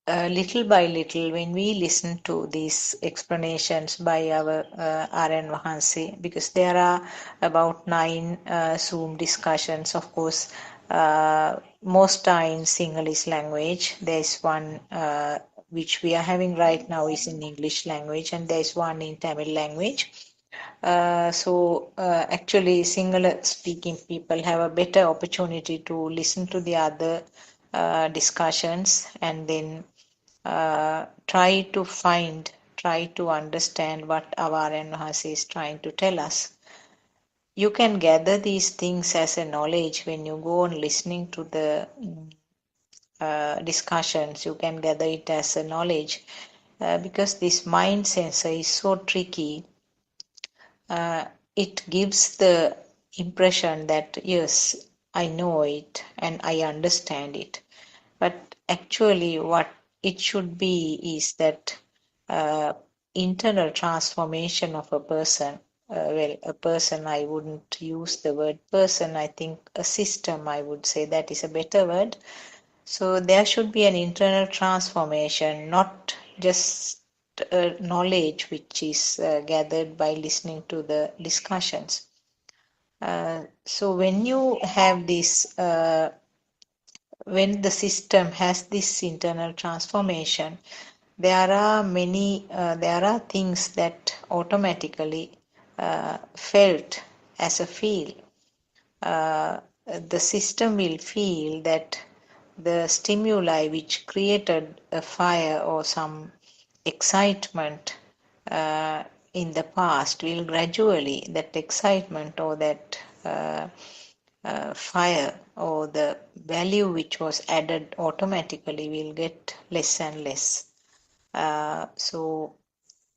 little by little, when we listen to these explanations by our R.N. Vahanse, because there are about 9 Zoom discussions, of course, most are in Sinhalese language. There's one which we are having right now is in English language, and there's one in Tamil language. So actually, Sinhala speaking people have a better opportunity to listen to the other discussions and then try to understand what our Vahase is trying to tell us. You can gather these things as a knowledge when you go on listening to the discussions. You can gather it as a knowledge because this mind sensor is so tricky. It gives the impression that yes, I know it and I understand it. But actually, what it should be is that internal transformation of a person. Well, a person, I wouldn't use the word person, I think a system, I would say that is a better word. So there should be an internal transformation, not just knowledge which is gathered by listening to the discussions. So when you have this when the system has this internal transformation, there are things that automatically felt as a feel. The system will feel that the stimuli which created a fire or some excitement in the past will gradually, that excitement or that fire or the value which was added automatically will get less and less. So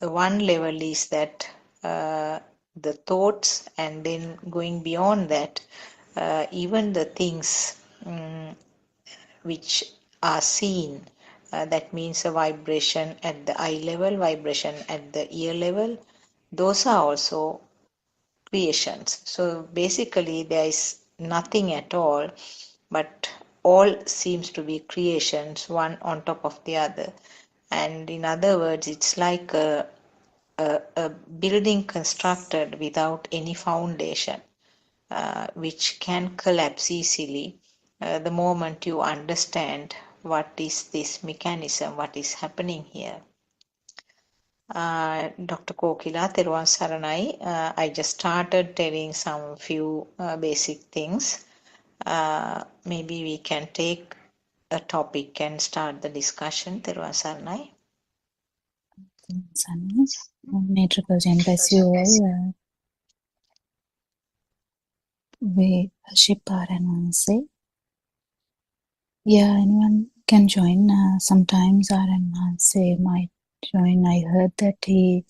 the one level is that the thoughts, and then going beyond that, even the things which are seen, that means a vibration at the eye level, vibration at the ear level, those are also creations. So basically there is nothing at all, but all seems to be creations, one on top of the other. And in other words, it's like a building constructed without any foundation, which can collapse easily the moment you understand what is this mechanism, what is happening here. Dr. Kokila, Teruvan Saranai, I just started telling some few basic things. Maybe we can take a topic and start the discussion. Teruvan Saranai. Metrical Jen, bless you all. We worship R.N. Vahase. Yeah, anyone can join. Sometimes R.N. Vahase might join. I heard that he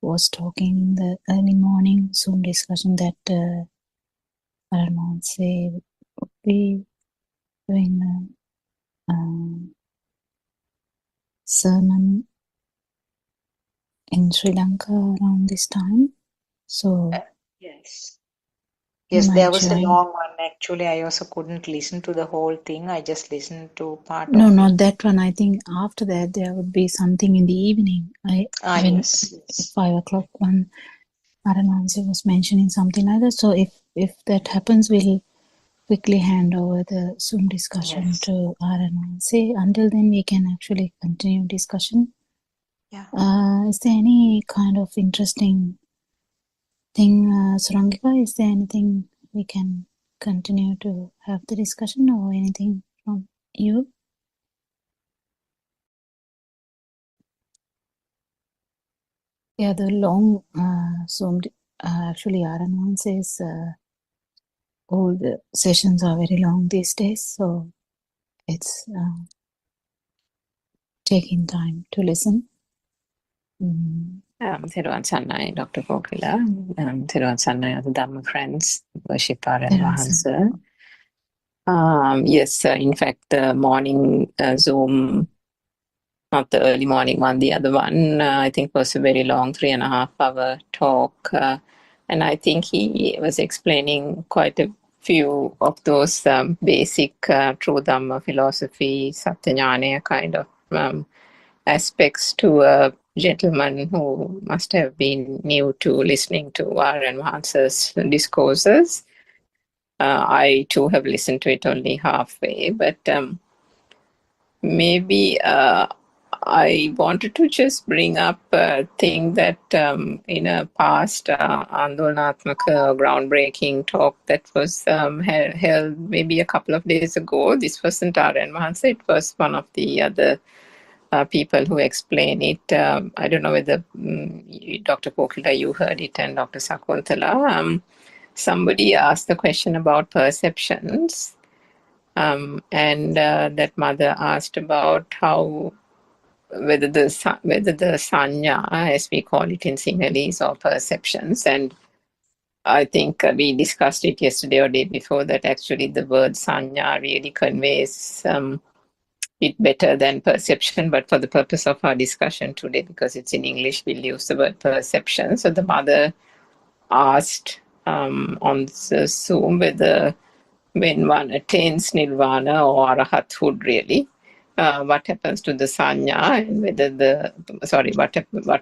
was talking in the early morning Zoom discussion that R.N. Vahase would be doing a sermon in Sri Lanka around this time. So Yes. you Yes, might there was a join. long one. Actually, I also couldn't listen to the whole thing. I just listened to part No, of not it. that one. I think after that there would be something in the evening. When Yes. 5 o'clock one, R.N. Vahase was mentioning something like that. So if that happens, we'll quickly hand over the Zoom discussion Yes. to R.N. Vahase. Until then, we can actually continue discussion. Yeah. Is there any kind of interesting anything, Surangika, is there anything we can continue to have the discussion or anything from you? Yeah, the long Zoom, actually, Aran says all the sessions are very long these days, so it's taking time to listen. Thiruvan Sannai, Dr. Kokila, Thiruvan Sannai of the Dhamma Friends, Worship Aran Wahansa. Yes, in fact, the morning Zoom, not the early morning one, the other one, I think was a very long 3.5-hour talk. And I think he was explaining quite a few of those basic true Dhamma philosophy, Satyanyana kind of aspects to a gentleman who must have been new to listening to our advances discourses. I too have listened to it only halfway, but maybe I wanted to just bring up a thing that in a past Andolnatmaka groundbreaking talk that was held maybe a couple of days ago. This wasn't Aryan Mahansa, it was one of the other people who explain it. I don't know whether Dr. Kokila, you heard it, and Dr. Sakuntala. Somebody asked the question about perceptions, and that mother asked about how whether the sanya, as we call it in Sinhalese, or perceptions, and I think we discussed it yesterday or day before that actually the word sanya really conveys it better than perception, but for the purpose of our discussion today, because it's in English, we'll use the word perception. So the mother asked on the Zoom whether when one attains nirvana or arahathood, really, what happens to the sanya, and whether what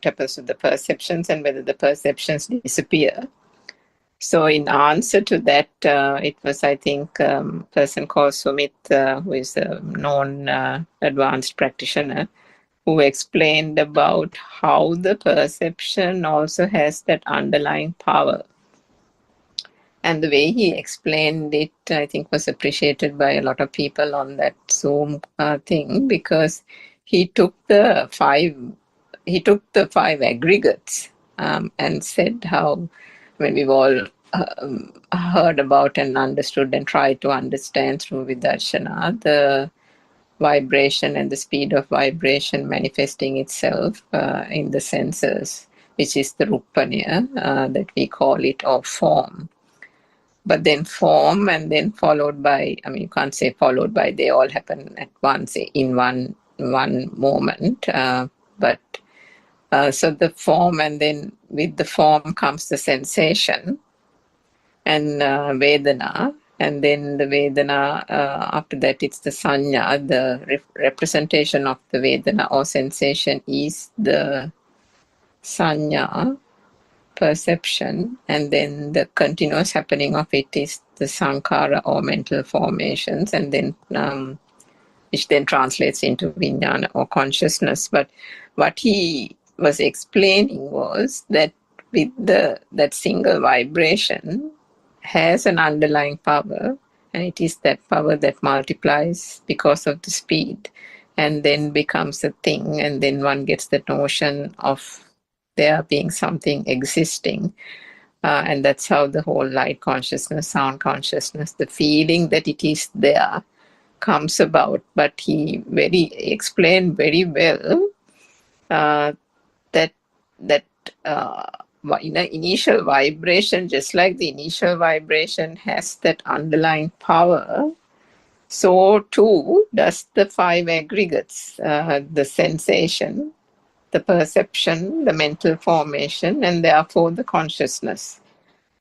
happens to the perceptions, and whether the perceptions disappear. So in answer to that, it was, I think, a person called Sumit, who is a known advanced practitioner, who explained about how the perception also has that underlying power. And the way he explained it, I think, was appreciated by a lot of people on that Zoom thing, because he took the five aggregates and said how, when we've all heard about and understood and tried to understand through Vidarshana, the vibration and the speed of vibration manifesting itself in the senses, which is the rupanya, that we call it, or form. But then form, and then followed by, I mean, you can't say followed by, they all happen at once in one moment. But so the form, and then with the form comes the sensation and Vedana, and then the Vedana, after that it's the Sanya, the representation of the Vedana or sensation is the Sanya, perception, and then the continuous happening of it is the Sankara or mental formations, and then which then translates into Vijnana or consciousness. But what he was explaining was that with that single vibration has an underlying power, and it is that power that multiplies because of the speed and then becomes a thing, and then one gets the notion of there being something existing. And that's how the whole light consciousness, sound consciousness, the feeling that it is there comes about. But he explained very well that initial vibration, just like the initial vibration has that underlying power, so too does the five aggregates, the sensation, the perception, the mental formation, and therefore the consciousness.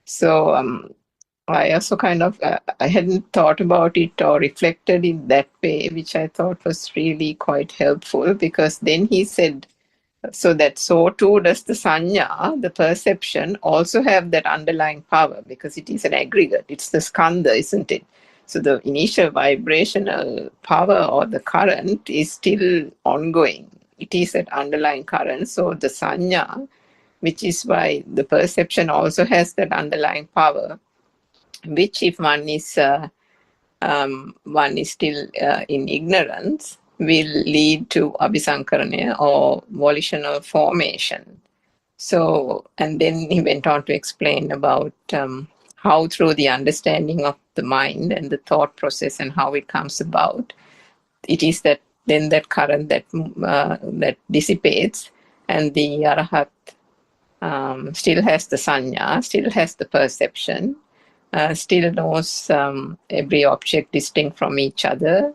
So I also kind of, I hadn't thought about it or reflected in that way, which I thought was really quite helpful, because then he said, so too does the sanya, the perception, also have that underlying power, because it is an aggregate. It's the skandha, isn't it? So the initial vibrational power or the current is still ongoing. It is that underlying current. So the sanya which is why the perception also has that underlying power, which if one is still in ignorance, will lead to abhisankarana or volitional formation. So, and then he went on to explain about how through the understanding of the mind and the thought process and how it comes about, it is that then that current that dissipates, and the arahat still has the sanya, still has the perception, still knows every object distinct from each other,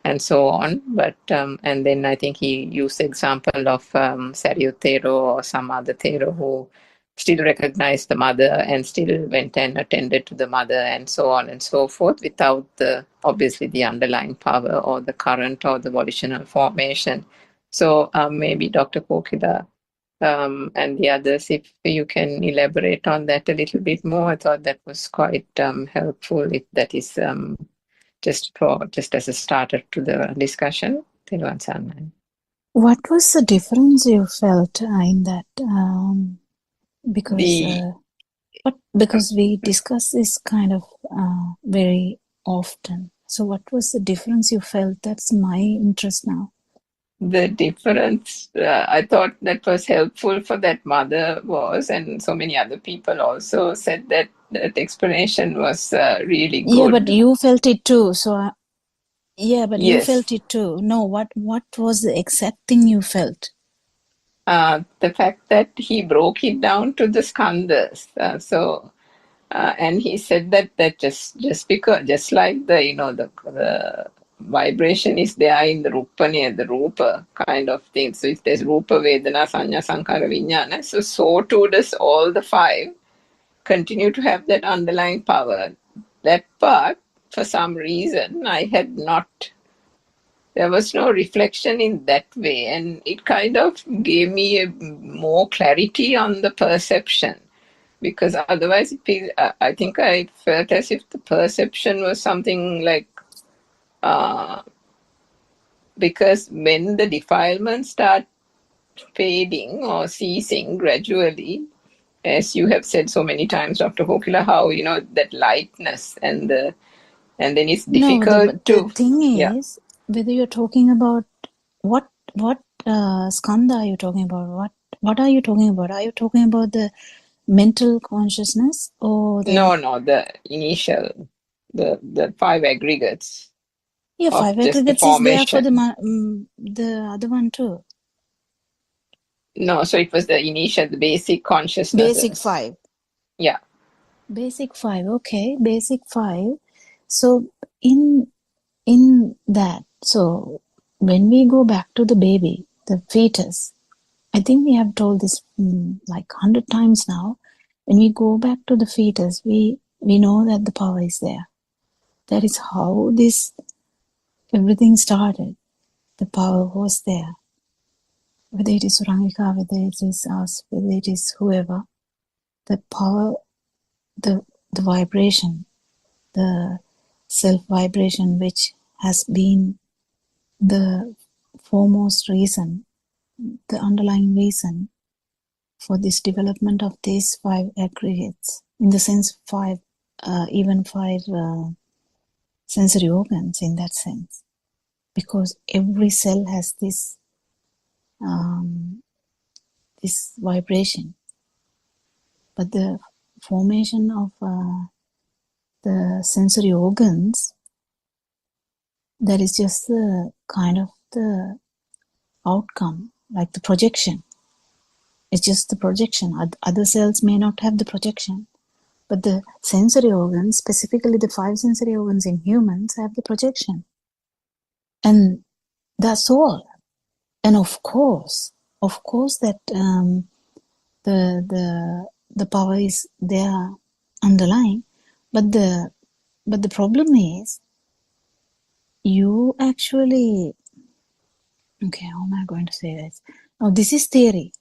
and so on. But and then I think he used the example of Sariyut Thero or some other Thero who still recognized the mother and still went and attended to the mother and so on and so forth, without the obviously the underlying power or the current or the volitional formation. So maybe Dr. Kokila and the others, if you can elaborate on that a little bit more. I thought that was quite helpful, if that is just as a starter to the discussion. Thiruvan Sarnai. What was the difference you felt in that? Because we discuss this kind of very often. So what was the difference you felt? That's my interest now. The difference I thought that was helpful for that mother was, and so many other people also said that that explanation was really good. Yeah, but you felt it too. So you Yes. felt it too. No, what was the exact thing you felt? The fact that he broke it down to the skandhas. And he said that just because, just like the vibration is there in the rupani, the rupa kind of thing. So if there's rupa, vedana, sanya, sankhara, vijnana, so too does all the five continue to have that underlying power. That part, for some reason, there was no reflection in that way, and it kind of gave me more clarity on the perception. Because otherwise, I think I felt as if the perception was something like, because when the defilements start fading or ceasing gradually, as you have said so many times, Dr. Kokila, how, that lightness and then it's difficult to... The thing is, whether you're talking about what skandha are you talking about? What are you talking about? Are you talking about the mental consciousness or the... No, the initial, the five aggregates. Yeah, of five just the aggregates is there for formation. the other one too. No, so it was the initial, the basic consciousness. Basic five. Yeah. Basic five, okay, basic five. So in that, so when we go back to the baby, the fetus, I think we have told this like 100 times now. When we go back to the fetus, we know that the power is there. That is how everything started. The power was there. Whether it is Rangika, whether it is us, whether it is whoever, the power, the vibration, the self vibration, which has been the foremost reason, the underlying reason for this development of these five aggregates, in the sense five sensory organs in that sense, because every cell has this vibration, but the formation of the sensory organs, that is just the kind of the outcome, like the projection. It's just the projection. Other cells may not have the projection, but the sensory organs, specifically the five sensory organs in humans, have the projection. And that's all. And of course that the power is there underlying, but the problem is, you actually, okay, how am I going to say this? Now, this is theory.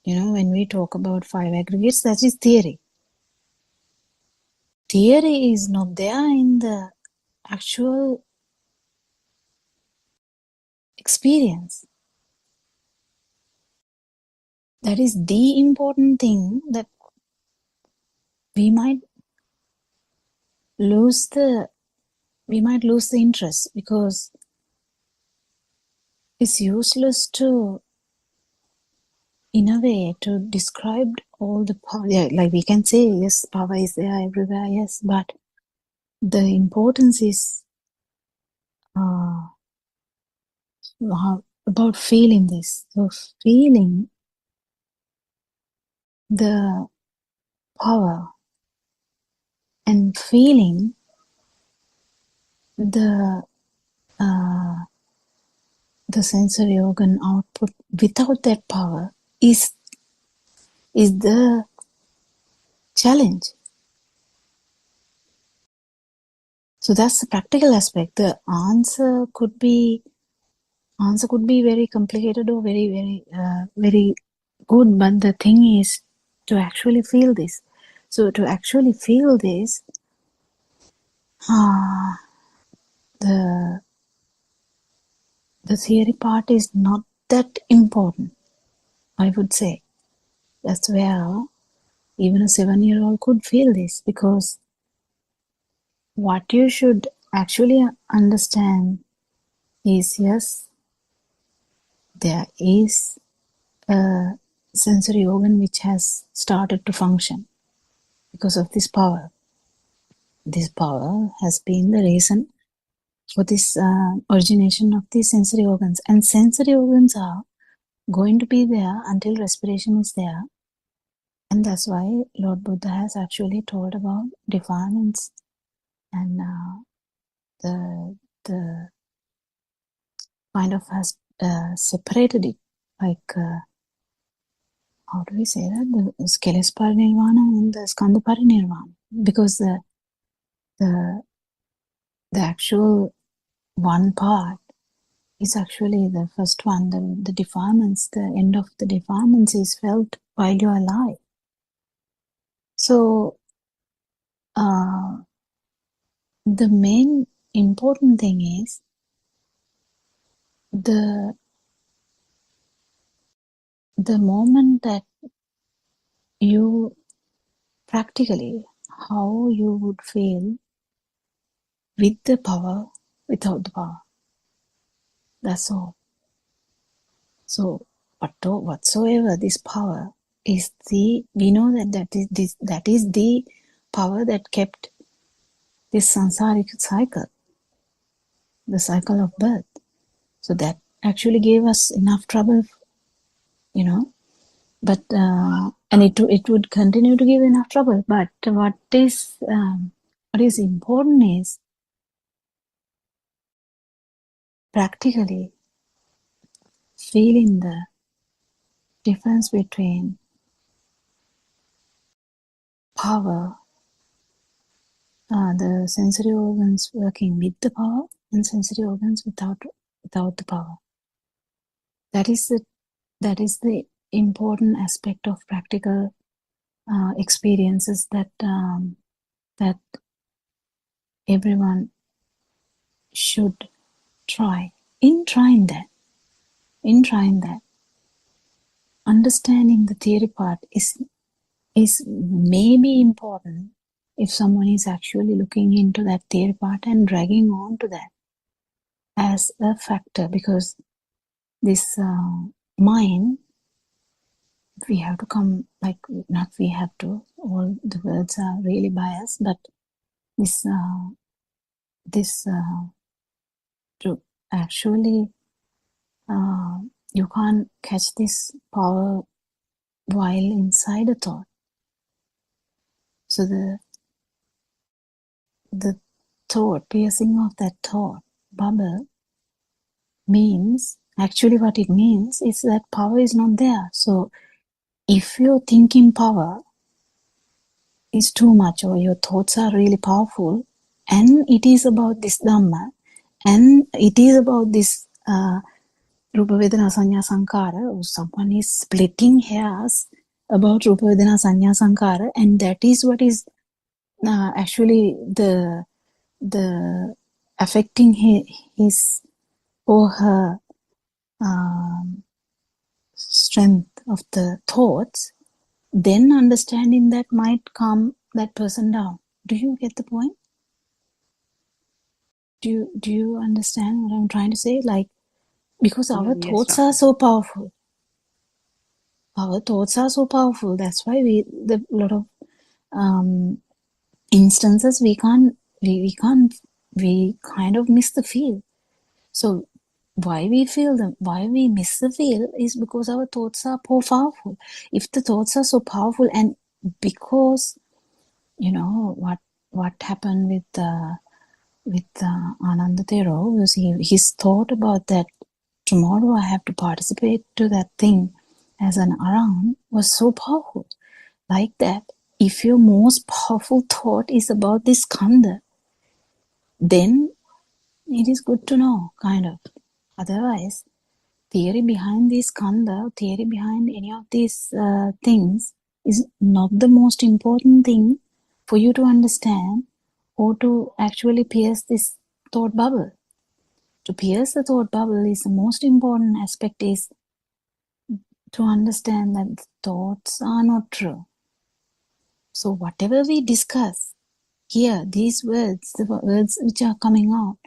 When we talk about five aggregates, that is theory. Theory is not there in the actual experience. that is the important thing, that we might lose the interest, because it's useless to, in a way, to describe all the power. Yeah, like we can say, yes, power is there everywhere, yes, but the importance is about feeling this. So feeling the power and feeling the sensory organ output without that power is the challenge. So that's the practical aspect. The answer could be very complicated or very good, but the thing is to actually feel this. So to actually feel this, the theory part is not that important, I would say. That's where even a 7-year-old could feel this, because what you should actually understand is, yes, there is a sensory organ which has started to function because of this power. This power has been the reason for this origination of these sensory organs. And sensory organs are going to be there until respiration is there. And that's why Lord Buddha has actually told about defilements, and the kind of has separated it, like how do we say that, the Skeles Parinirvana and the Skandha Parinirvana, because the actual one part is actually the first one. The defilements, the end of the defilements is felt while you are alive. So the main important thing is the moment that you practically, how you would feel with the power, without the power. That's all. So whatsoever this power is, we know that is the power that kept this samsaric cycle, the cycle of birth. So that actually gave us enough trouble, but and it would continue to give enough trouble. But what is important is practically feeling the difference between power, the sensory organs working with the power, and sensory organs without the power. That is the important aspect of practical experiences that everyone should try. In trying that, understanding the theory part is maybe important if someone is actually looking into that theory part and dragging on to that as a factor, because this mind, we have to come, like, not we have to, all the words are really biased, but this to actually you can't catch this power while inside a thought. So the thought, piercing of that thought bubble, means, actually what it means is that power is not there. So if your thinking power is too much, or your thoughts are really powerful, and it is about this Dhamma, and it is about this Rupa Vedana Sanya Sankara, or someone is splitting hairs about Rupa Vedana Sanya Sankara, and that is what is actually the affecting his or her strength of the thoughts, then understanding that might calm that person down. Do you get the point? Do you understand what I'm trying to say? Like, because our Yes, thoughts Doctor. are so powerful. Our thoughts are so powerful. That's why the lot of instances we kind of miss the feel. So why we miss the feel is because our thoughts are so powerful. If the thoughts are so powerful, and because you know what happened with Ananda Thero was his thought about that tomorrow I have to participate to that thing as an around was so powerful. Like that, if your most powerful thought is about this skandha, then it is good to know, kind of. Otherwise, theory behind this skandha, theory behind any of these things is not the most important thing for you to understand or to actually pierce this thought bubble. To pierce the thought bubble is the most important aspect is to understand that thoughts are not true. So whatever we discuss here, these words, the words which are coming out,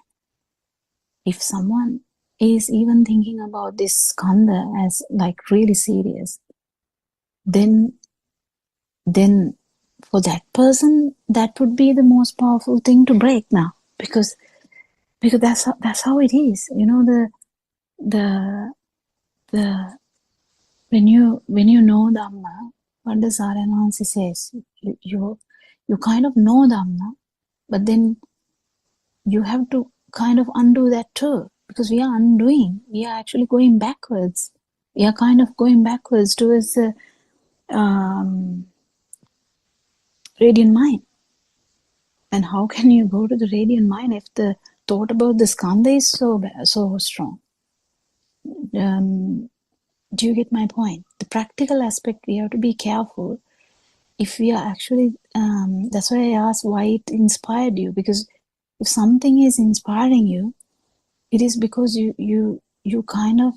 if someone is even thinking about this skandha as like really serious, then for that person, that would be the most powerful thing to break now, because that's how it is. You know, the when you know Dhamma, what the Saranansi says, you kind of know Dhamma, but then you have to kind of undo that too, because we are undoing. We are actually going backwards. We are kind of going backwards towards the radiant mind. And how can you go to the radiant mind if the thought about the skandha is so strong? Do you get my point? The practical aspect, we have to be careful. If we are actually, that's why I asked why it inspired you, because if something is inspiring you, it is because you kind of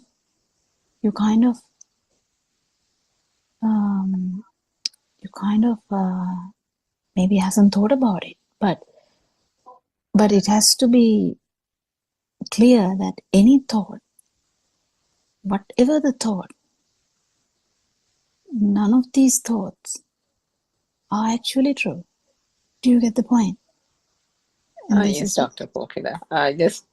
maybe hasn't thought about it, but it has to be clear that any thought, whatever the thought, none of these thoughts are actually true. Do you get the point? And this Yes, is Dr. Pokila. I just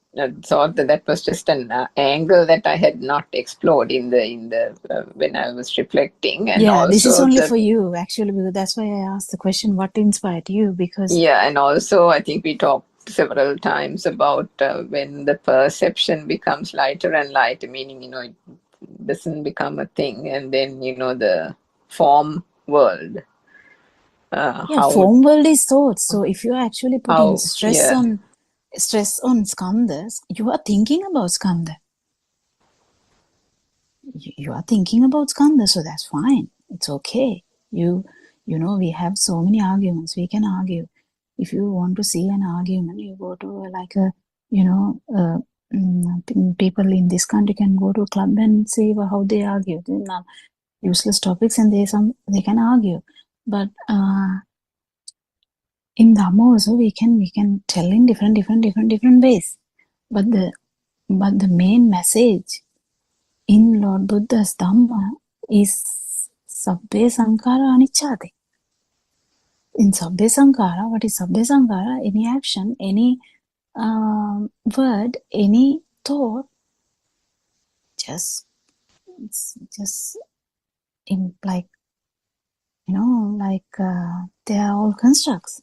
thought that was just an angle that I had not explored in the when I was reflecting, and this is also only for you actually, because that's why I asked the question, what inspired you? Because and also I think we talked several times about when the perception becomes lighter and lighter, meaning it doesn't become a thing, and then the form world. form world is thoughts. So if you're actually putting How stress on skandhas, you are thinking about skandha. You are thinking about skandha, so that's fine. It's okay. You know, we have so many arguments. We can argue. If you want to see an argument, you go to like a, people in this country can go to a club and see how they argue. They're useless topics, and they can argue. But in Dhamma also we can tell in different ways. But the main message in Lord Buddha's Dhamma is Sabbe Sankara Anicchati. In Sabbe Sankara, what is Sabbe Sankara? Any action, any word, any thought, just in like, they are all constructs.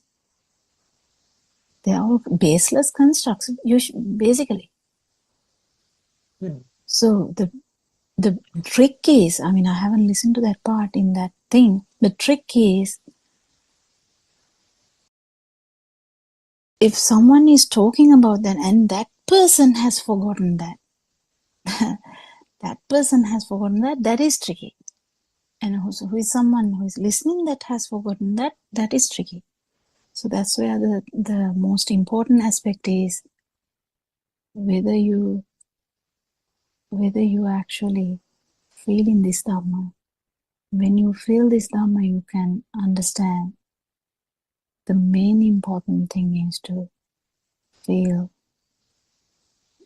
They are all baseless constructs, basically. So the trick is, I haven't listened to that part in that thing. The trick is, if someone is talking about that and that person has forgotten that, that is tricky. And who is someone who is listening that has forgotten that is tricky. So that's where the most important aspect is whether you actually feeling this Dhamma. When you feel this Dhamma, you can understand the main important thing is to feel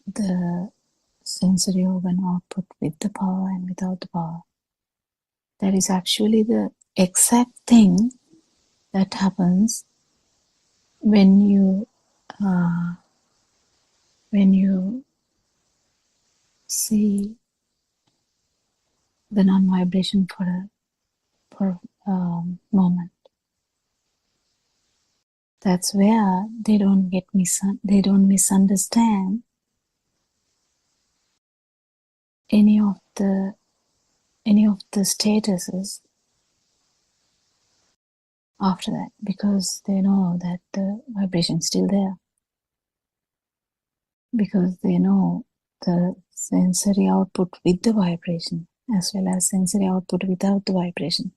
the sensory organ output with the power and without the power. That is actually the exact thing that happens when you see the non-vibration for a moment. That's where they don't misunderstand any of the statuses after that, because they know that the vibration is still there, because they know the sensory output with the vibration as well as sensory output without the vibration.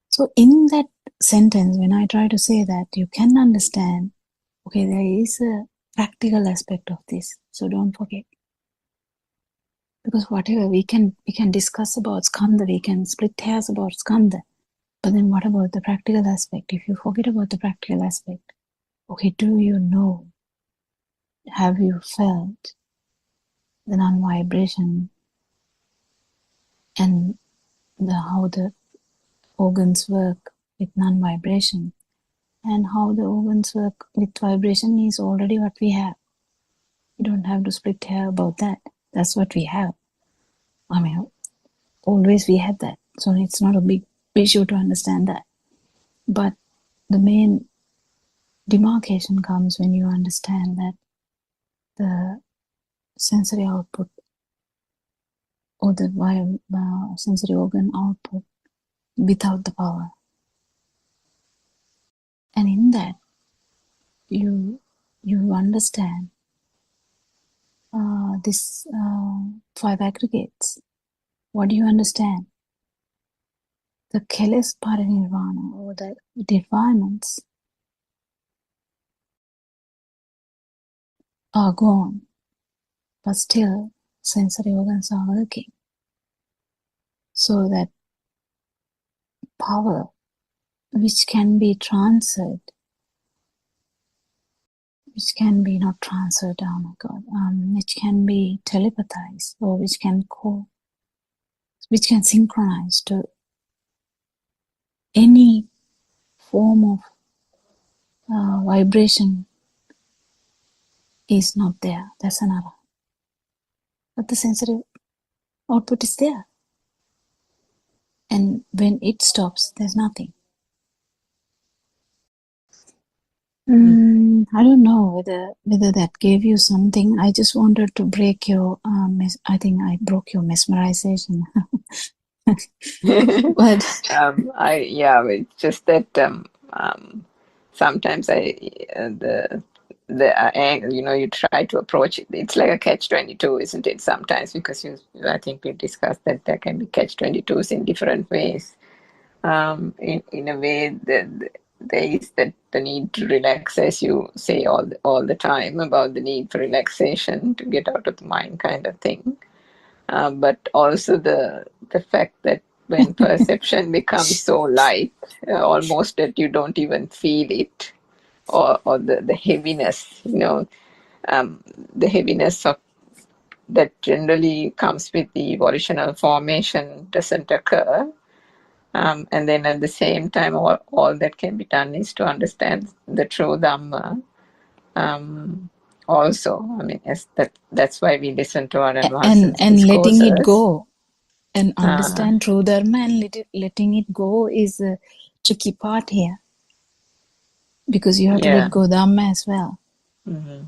So in that sentence, when I try to say that, you can understand, okay, there is a practical aspect of this, so don't forget. Because whatever we can discuss about skandha, we can split hairs about skandha, but then what about the practical aspect? If you forget about the practical aspect, okay, do you know, have you felt the non-vibration and how the organs work with non-vibration, and how the organs work with vibration is already what we have. You don't have to split hair about that. That's what we have. I mean, always we have that. So it's not a big issue to understand that. But the main demarcation comes when you understand that the sensory output or the sensory organ output without the power. And in that, you understand this 5 aggregates. What do you understand? The keles parinirvana, or the defilements, are gone, but still sensory organs are working. So that power which can be transferred, which can be not transferred, oh my God, which can be telepathized, or which can synchronize to any form of vibration is not there. That's another. But the sensory output is there. And when it stops, there's nothing. I don't know whether that gave you something. I just wanted to break your, I think I broke your mesmerization. But it's just that sometimes you try to approach it. It's like a catch-22, isn't it? Sometimes, because I think we discussed that there can be catch-22s in different ways. In a way, there is the need to relax, as you say all the time about the need for relaxation to get out of the mind, kind of thing. But also the fact that when perception becomes so light, almost that you don't even feel it, or the heaviness, the heaviness of that generally comes with the volitional formation doesn't occur. And then at the same time, all that can be done is to understand the true Dhamma. Also, I mean, that's why we listen to our advanced and letting it discourses. go and understand true Dharma, and letting it go is a tricky part here, because you have to let go Dhamma as well. Mm-hmm.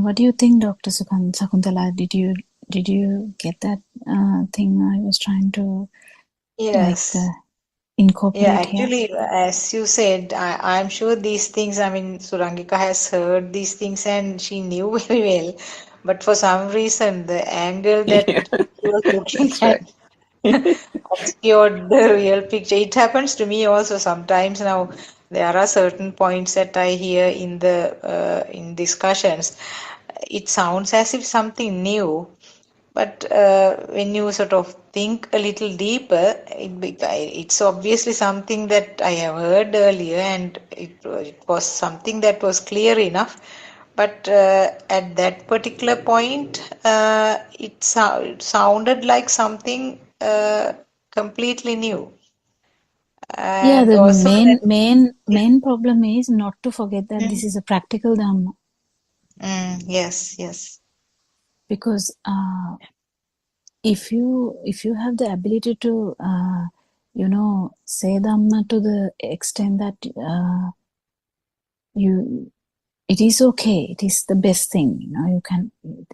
What do you think, Dr. Sakuntala? Did you get that thing I was trying to incorporate Yeah, here? actually, as you said, I'm sure these things, I mean, Surangika has heard these things and she knew very well. But for some reason, the angle that she was looking That's at right. obscured the real picture. It happens to me also sometimes now. There are certain points that I hear in the in discussions. It sounds as if something new, But when you sort of think a little deeper, it's obviously something that I have heard earlier, and it was something that was clear enough. But at that particular point, it sounded like something completely new. Yeah, And the also that, main problem is not to forget that this is a practical dharma, yes. because if you have the ability to say dhamma to the extent that it is okay, it is the best thing,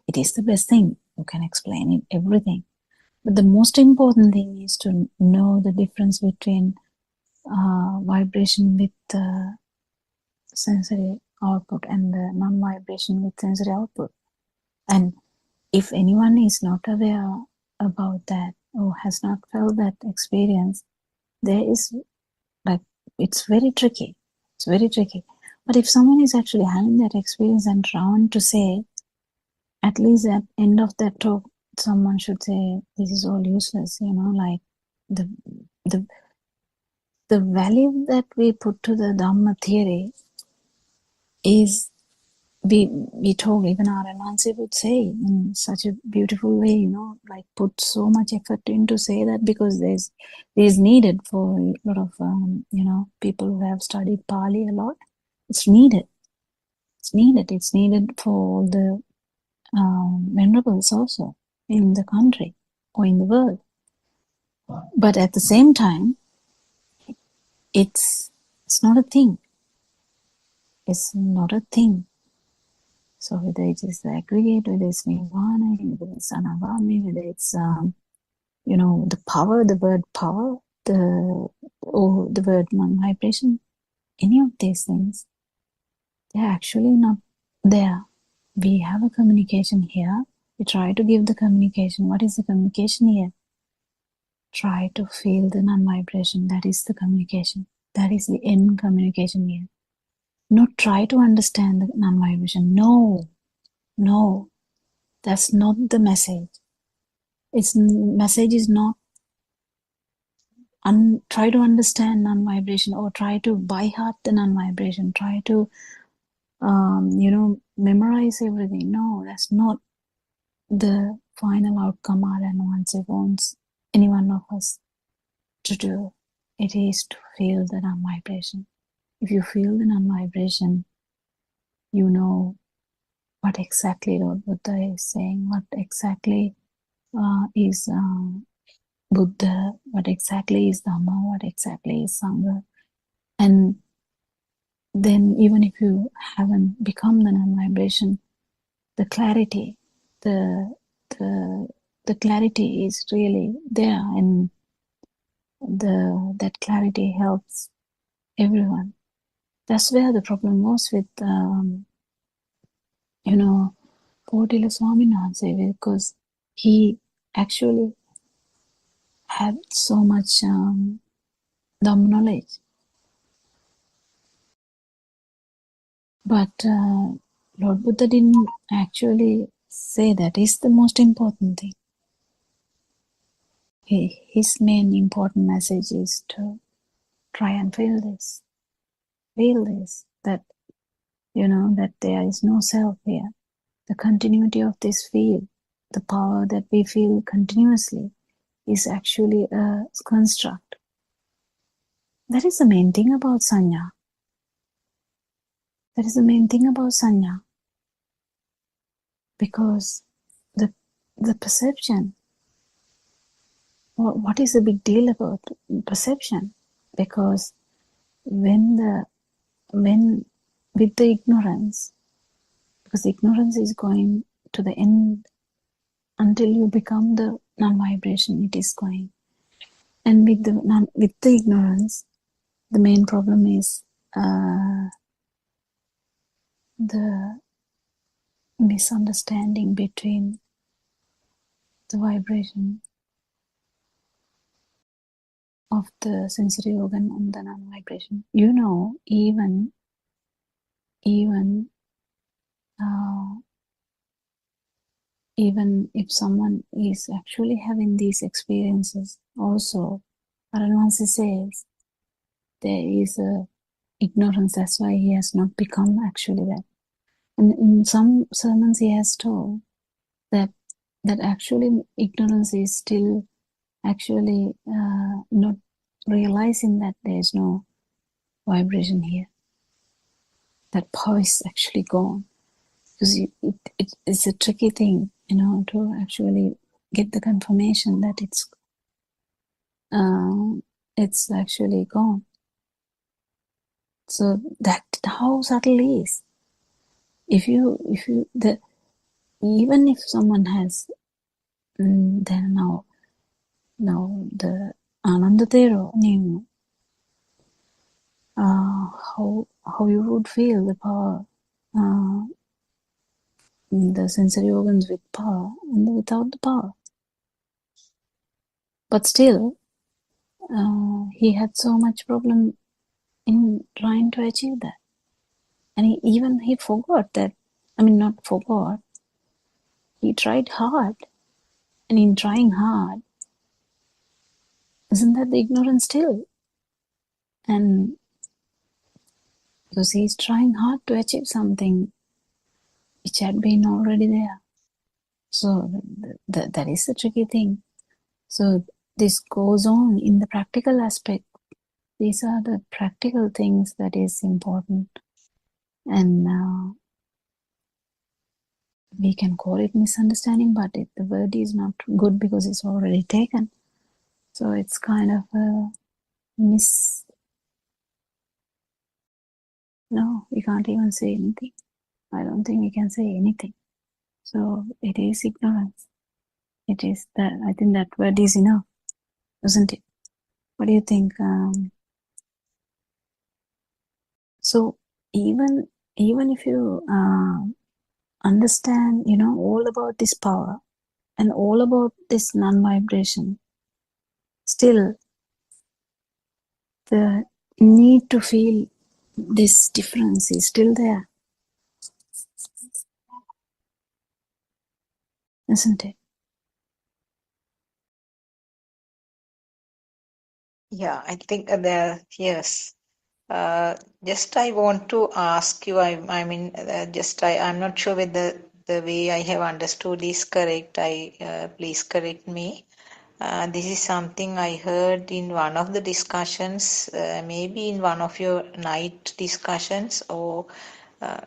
it is the best thing, you can explain it, everything. But the most important thing is to know the difference between vibration with sensory output and the non-vibration with sensory output. And if anyone is not aware about that or has not felt that experience, there is it's very tricky. It's very tricky. But if someone is actually having that experience and trying to say, at least at end of that talk, someone should say, this is all useless, like the the value that we put to the Dhamma theory is, we talk, even our Mansi would say in such a beautiful way, like put so much effort into say that, because there's needed for a lot of people who have studied Pali a lot. It's needed for all the venerables also in the country or in the world. But at the same time, it's not a thing. It's not a thing. So whether it is the aggregate, whether it's nirvana, whether it's anavami, whether it's the power, the word power, or the word non-vibration, any of these things, they're actually not there. We have a communication here. We try to give the communication. What is the communication here? Try to feel the non-vibration. That is the communication. That is the end communication here. Not try to understand the non-vibration. No, that's not the message. Its message is not try to understand non-vibration or try to by heart the non-vibration. Try to memorize everything. No, that's not the final outcome Once it wants any one of us to do. It is to feel the non-vibration. If you feel the non-vibration, you know what exactly Lord Buddha is saying, what exactly is Buddha, what exactly is Dhamma, what exactly is Sangha. And then even if you haven't become the non-vibration, the clarity, the clarity is really there, and that clarity helps everyone. That's where the problem was with Potila Swaminathan, because he actually had so much Dhamma knowledge. But Lord Buddha didn't actually say that is the most important thing. His main important message is to try and feel this, that that there is no self here. The continuity of this field, the power that we feel continuously, is actually a construct. That is the main thing about sanya. That is the main thing about sanya. Because the perception, what is the big deal about perception? Because when with the ignorance, because ignorance is going to the end until you become the non-vibration, it is going. And with the ignorance, the main problem is the misunderstanding between the vibration of the sensory organ and the non-vibration. Even even if someone is actually having these experiences also, Aranwansi says there is a ignorance, that's why he has not become actually that. And in some sermons he has told that actually ignorance is still actually not realizing that there is no vibration here. That power is actually gone. Because it's a tricky thing, to actually get the confirmation that it's actually gone. So that how subtle is. Even if someone has then now the Anandatero knew how you would feel the power, the sensory organs with power and without the power. But still, he had so much problem in trying to achieve that. And he forgot that. I mean, not forgot. He tried hard. And in trying hard, isn't that the ignorance still? And because he's trying hard to achieve something which had been already there. So that is the tricky thing. So this goes on in the practical aspect. These are the practical things that is important. And we can call it misunderstanding, but the word is not good because it's already taken. So it's kind of a no, we can't even say anything. I don't think we can say anything. So it is ignorance. It is that. I think that word is enough, isn't it? What do you think? So even if you understand, all about this power and all about this non-vibration, still the need to feel this difference is still there, isn't it? Yeah, I think yes. Just I want to ask you, I'm not sure whether the way I have understood is correct. Please correct me. This is something I heard in one of the discussions, maybe in one of your night discussions or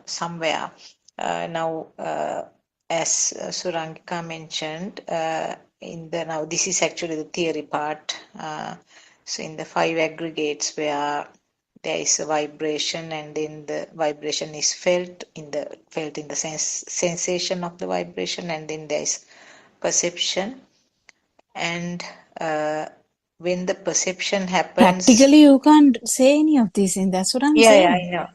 somewhere. As Surangika mentioned, now this is actually the theory part. So in the 5 aggregates where there is a vibration and then the vibration is felt in the sensation of the vibration, and then there is perception. And when the perception happens, Practically, you can't say any of these things. That's what I'm saying. I know.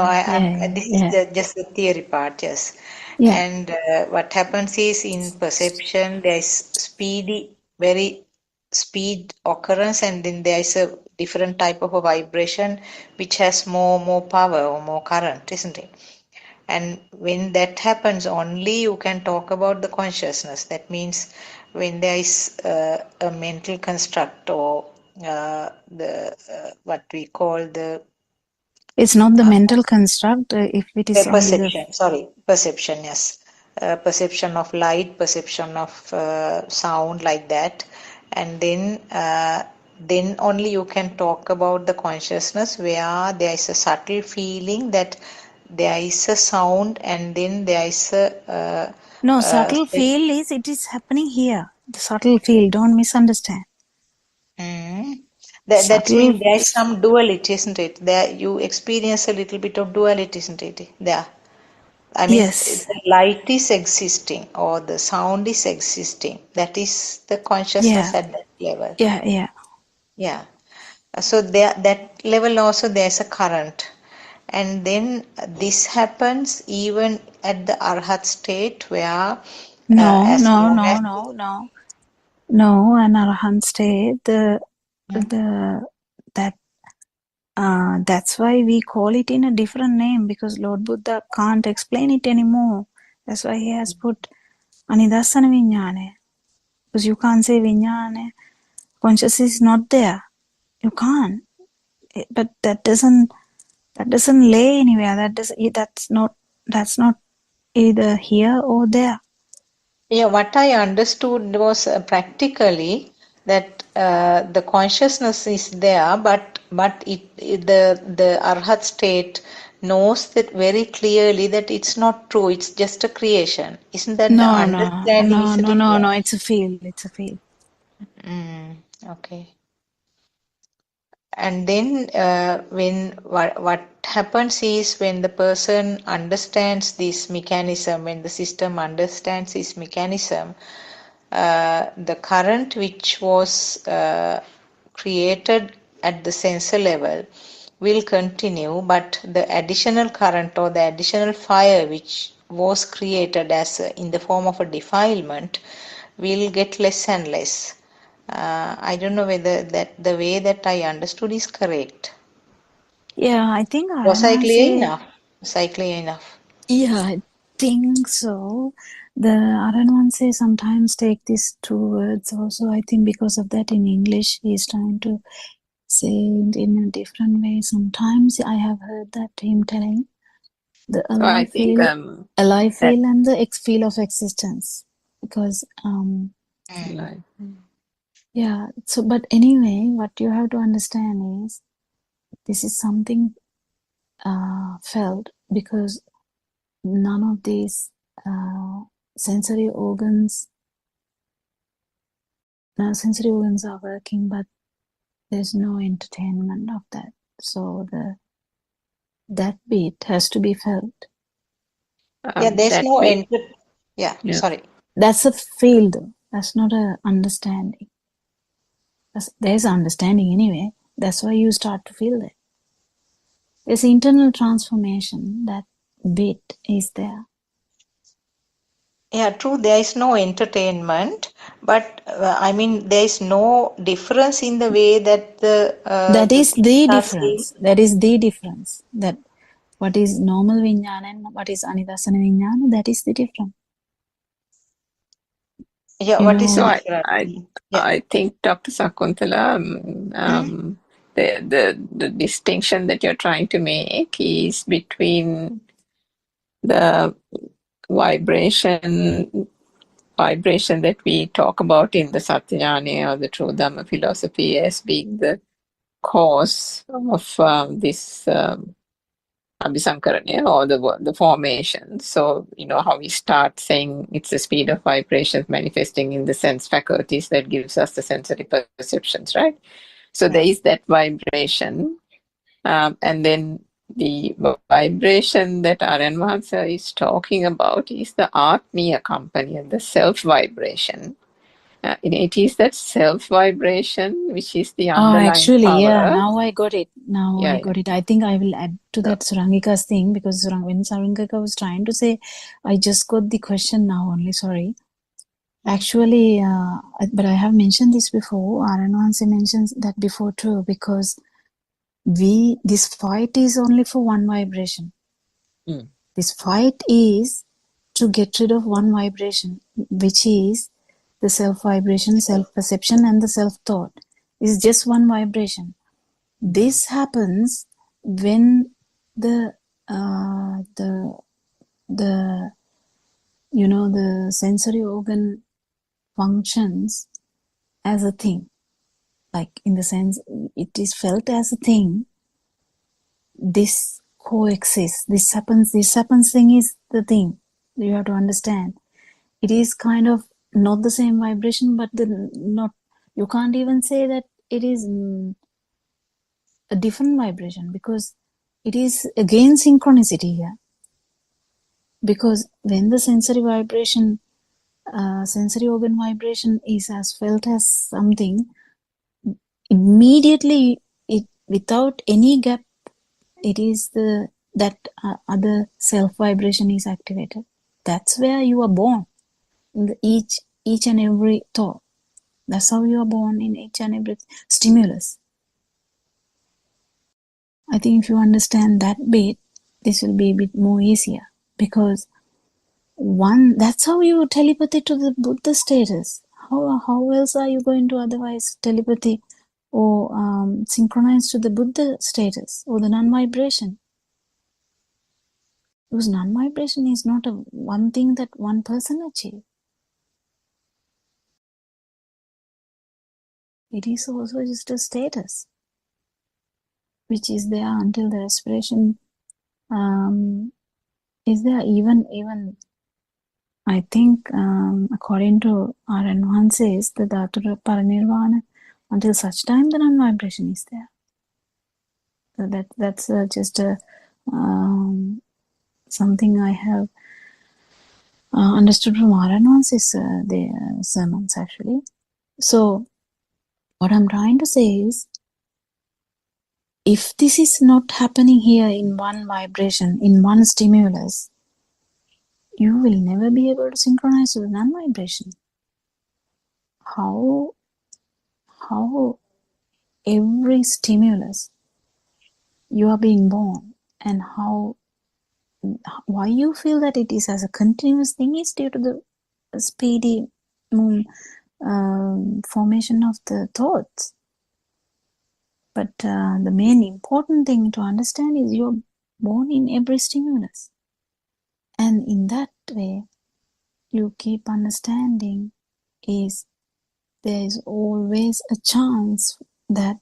I know. This is just the theory part, yes. Yeah. And what happens is in perception, there is very speed occurrence, and then there is a different type of a vibration which has more power or more current, isn't it? And when that happens, only you can talk about the consciousness. That means when there is a mental construct or what we call the It's not the mental construct if it is only perception, yes. Perception of light, perception of sound, like that. And then only you can talk about the consciousness where there is a subtle feeling that there is a sound, and then there is a no subtle feel is it is happening here. The subtle feel, don't misunderstand. That means there is some duality, isn't it? There you experience a little bit of duality, isn't it? There. I mean, yes. the light is existing or the sound is existing. That is the consciousness at that level. Yeah. So that level also there's a current. And then this happens even at the Arhat state where No, an Arahant state, that's why we call it in a different name, because Lord Buddha can't explain it anymore. That's why he has put Anidasana vinyane. Because you can't say vinyane. Consciousness is not there. You can't. But that doesn't lay anywhere. That's not either here or there. Yeah, what I understood was practically that the consciousness is there, but the arhat state knows that very clearly that it's not true. It's just a creation. Isn't that the understanding? Isn't it? No. It's a field. Okay. And then when what happens is when the person understands this mechanism, when the system understands this mechanism, the current which was created at the sensor level will continue, but the additional current or the additional fire which was created as in the form of a defilement will get less and less. I don't know whether that the way that I understood is correct. Yeah, I think Was I clear Aranwanse. enough? Was I clear enough? Yeah, I think so. The Aranwanse sometimes take these two words also. I think because of that in English he's trying to say it in a different way. Sometimes I have heard that him telling the So I alive think alive that feel and the feel of existence. Because like, yeah, so but anyway, what you have to understand is this is something felt because none of these sensory organs are working, but there's no entertainment of that. So that bit has to be felt. Yeah, there's that no bit, yeah, yeah. sorry. That's a feel though. That's not a understanding. There's understanding anyway. That's why you start to feel it. There's internal transformation. That bit is there. Yeah, true, there is no entertainment, but I mean, there is no difference in the way that That the is things the are seen. difference. That is the difference. That what is normal vijnana and what is anidasana vijnana, that is the difference. Yeah, You what is the So know, difference? Yeah. I think Dr. Sakuntala, the distinction that you're trying to make is between the vibration that we talk about in the Satyajna or the True Dhamma philosophy as being the cause of this Abhisankaranya or the formation. So, you know, how we start saying it's the speed of vibrations manifesting in the sense faculties that gives us the sensory perceptions, right? So there is that vibration. And then the vibration that Aryan Mahatsa is talking about is the Atmiya company and the self vibration. It is that self vibration which is the underlying actually, power. yeah, now I got it. I think I will add to that Surangika's thing because when Surangika was trying to say, I just got the question now only, sorry. Actually, but I have mentioned this before. Aranwansi mentions that before too, because this fight is only for one vibration. This fight is to get rid of one vibration, which is the self vibration, self perception, and the self thought. Is just one vibration. This happens when the sensory organ functions as a thing, like in the sense it is felt as a thing. This coexists. This happens thing is the thing. You have to understand. It is kind of not the same vibration, but you can't even say that it is a different vibration because it is again synchronicity here. Because when the sensory vibration, sensory organ vibration is as felt as something, immediately without any gap, it is that other self vibration is activated. That's where you are born in each and every thought. That's how you are born in each and every stimulus. I think if you understand that bit, this will be a bit more easier because That's how you telepathy to the Buddha status. How else are you going to otherwise telepathy or synchronize to the Buddha status or the non-vibration? Because non-vibration is not a one thing that one person achieves. It is also just a status which is there until the respiration is there. Even I think according to our advances, the Dhatura Paranirvana, until such time the non-vibration is there. So that's just a something I have understood from our advances, the sermons actually. So what I'm trying to say is, if this is not happening here in one vibration, in one stimulus, you will never be able to synchronize to the non-vibration. How every stimulus you are being born, and why you feel that it is as a continuous thing is due to the speedy formation of the thoughts. But the main important thing to understand is you're born in every stimulus. And in that way, you keep understanding is there is always a chance that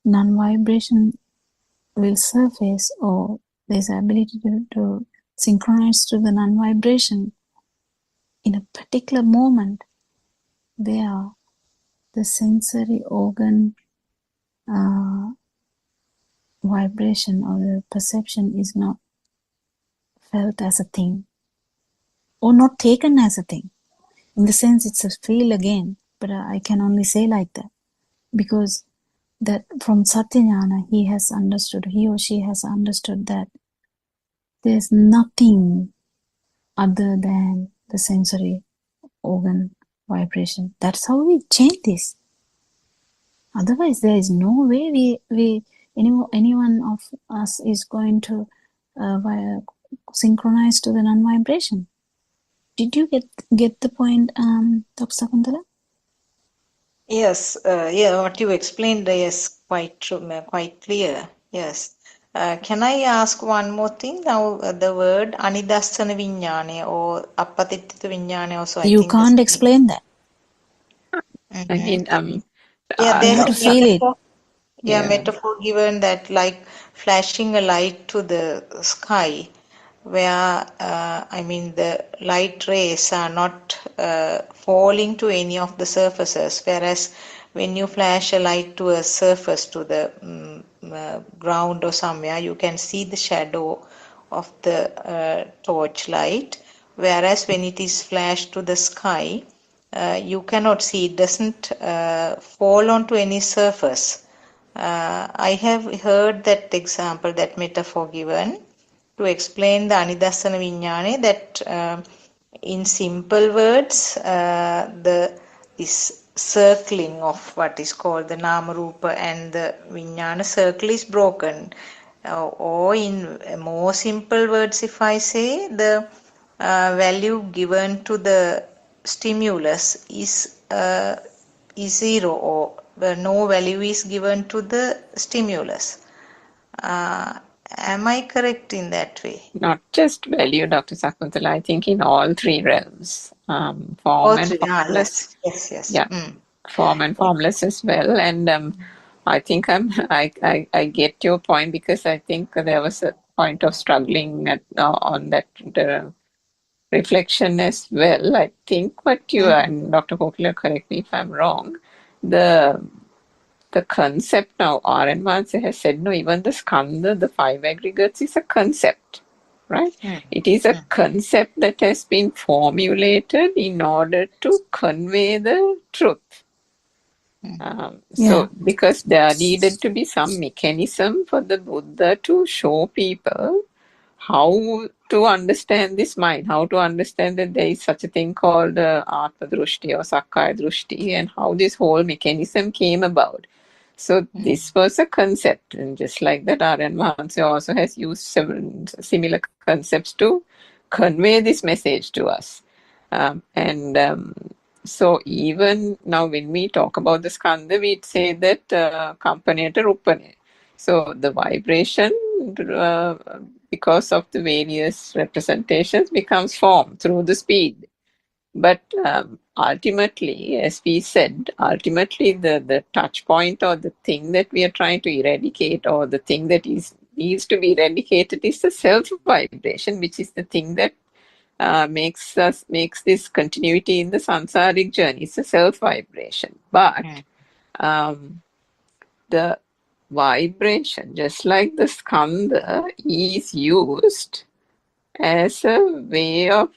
non-vibration will surface, or there's ability to synchronize to the non-vibration in a particular moment where the sensory organ vibration or the perception is not felt as a thing or not taken as a thing. In the sense it's a feel again, but I can only say like that because that from Satyajnana he or she has understood that there's nothing other than the sensory organ vibration. That's how we change this. Otherwise, there is no way anyone of us is going to synchronize to the non-vibration. Did you get the point, Dr. Sakuntala? Yes, what you explained is quite true, quite clear. Yes. Can I ask one more thing? Now, the word Anidassana Viññāne or Appatittita Viññāne also, I You think the can't same. explain that. I mean, Yeah, You then have to feel it. metaphor given that like flashing a light to the sky, where I mean the light rays are not falling to any of the surfaces, whereas when you flash a light to a surface, to the ground or somewhere, you can see the shadow of the torch light, whereas when it is flashed to the sky, you cannot see, it doesn't fall onto any surface. I have heard that example, that metaphor given to explain the Anidassana Viññāne, that in simple words, this circling of what is called the Nama Rupa and the Viññāna circle is broken. Or in more simple words, if I say, the value given to the stimulus is zero, or no value is given to the stimulus. Am I correct in that way? not just value, Dr. Sakuntala, I think in all three realms, form All and three. formless. Yes. Yeah, form and formless as well. And I think I get your point, because I think there was a point of struggling on that reflection as well. I think what you and Dr. Kokila, correct me if I'm wrong, the concept now, R.N. Vanse has said, no, even the skandha, the five aggregates, is a concept, right? It is a concept that has been formulated in order to convey the truth. So, because there needed to be some mechanism for the Buddha to show people how to understand this mind, how to understand that there is such a thing called Atma Drushti or Sakkaya Drushti, and how this whole mechanism came about. So this was a concept, and just like that, R.N. Vanse also has used several similar concepts to convey this message to us. So even now when we talk about the skandha, we say that kampaneta rupane. So the vibration, because of the various representations, becomes form through the speed. But ultimately, as we said, ultimately the touch point or the thing that we are trying to eradicate or the thing that needs to be eradicated is the self vibration, which is the thing that makes this continuity in the samsaric journey. It's a self vibration. But the vibration, just like the skandha, is used as a way of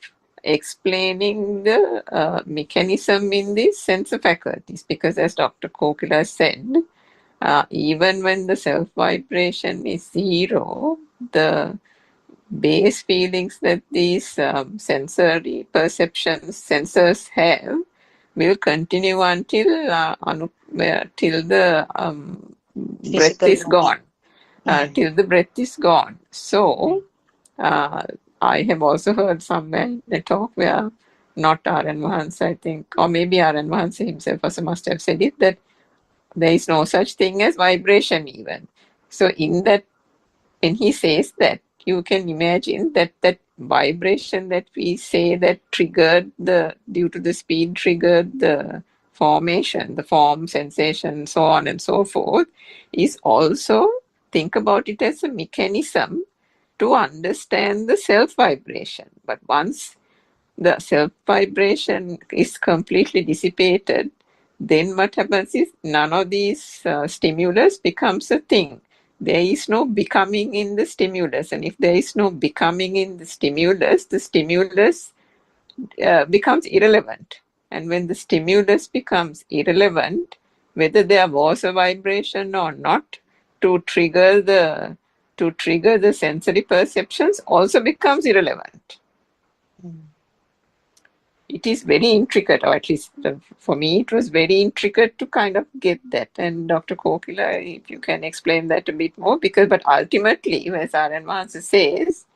explaining the mechanism in the sense of faculties, because as Dr. Kokila said, even when the self vibration is zero, the base feelings that these sensory perceptions sensors have will continue until till the breath is gone. Till the breath is gone. So I have also heard somewhere in a talk where not R.N. Mahansa, I think, or maybe R.N. Mahansa himself also must have said it, that there is no such thing as vibration even. So in that, when he says that, you can imagine that that vibration that we say that triggered due to the speed triggered the formation, the form, sensation, so on and so forth, is also, think about it as a mechanism to understand the self vibration. But once the self vibration is completely dissipated, then what happens is none of these stimulus becomes a thing. There is no becoming in the stimulus, and if there is no becoming in the stimulus becomes irrelevant. And when the stimulus becomes irrelevant, whether there was a vibration or not, to trigger the sensory perceptions also becomes irrelevant. It is very intricate, or at least for me, it was very intricate to kind of get that. And Dr. Kokila, if you can explain that a bit more, but ultimately, as R.N. Mahansa says,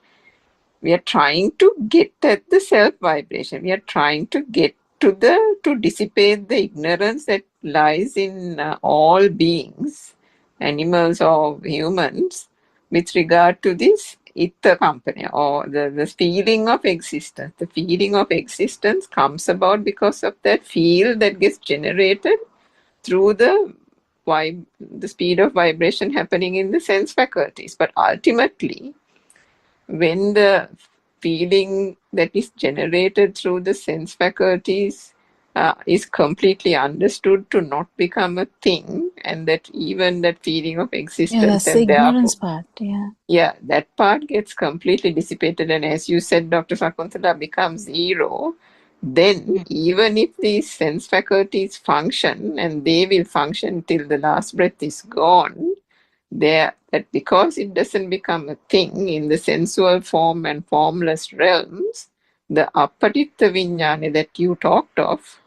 we are trying to get at the self vibration. We are trying to get to dissipate the ignorance that lies in all beings, animals or humans, with regard to this Itta company or the feeling of existence. The feeling of existence comes about because of that field that gets generated through the speed of vibration happening in the sense faculties. But ultimately, when the feeling that is generated through the sense faculties is completely understood to not become a thing, and that even that feeling of existence, that's the ignorance part. Yeah, that part gets completely dissipated, and as you said, Dr. Sakuntala, becomes zero. Then even if these sense faculties function, and they will function till the last breath is gone, that because it doesn't become a thing in the sensual form and formless realms, the apatitta viññāna that you talked of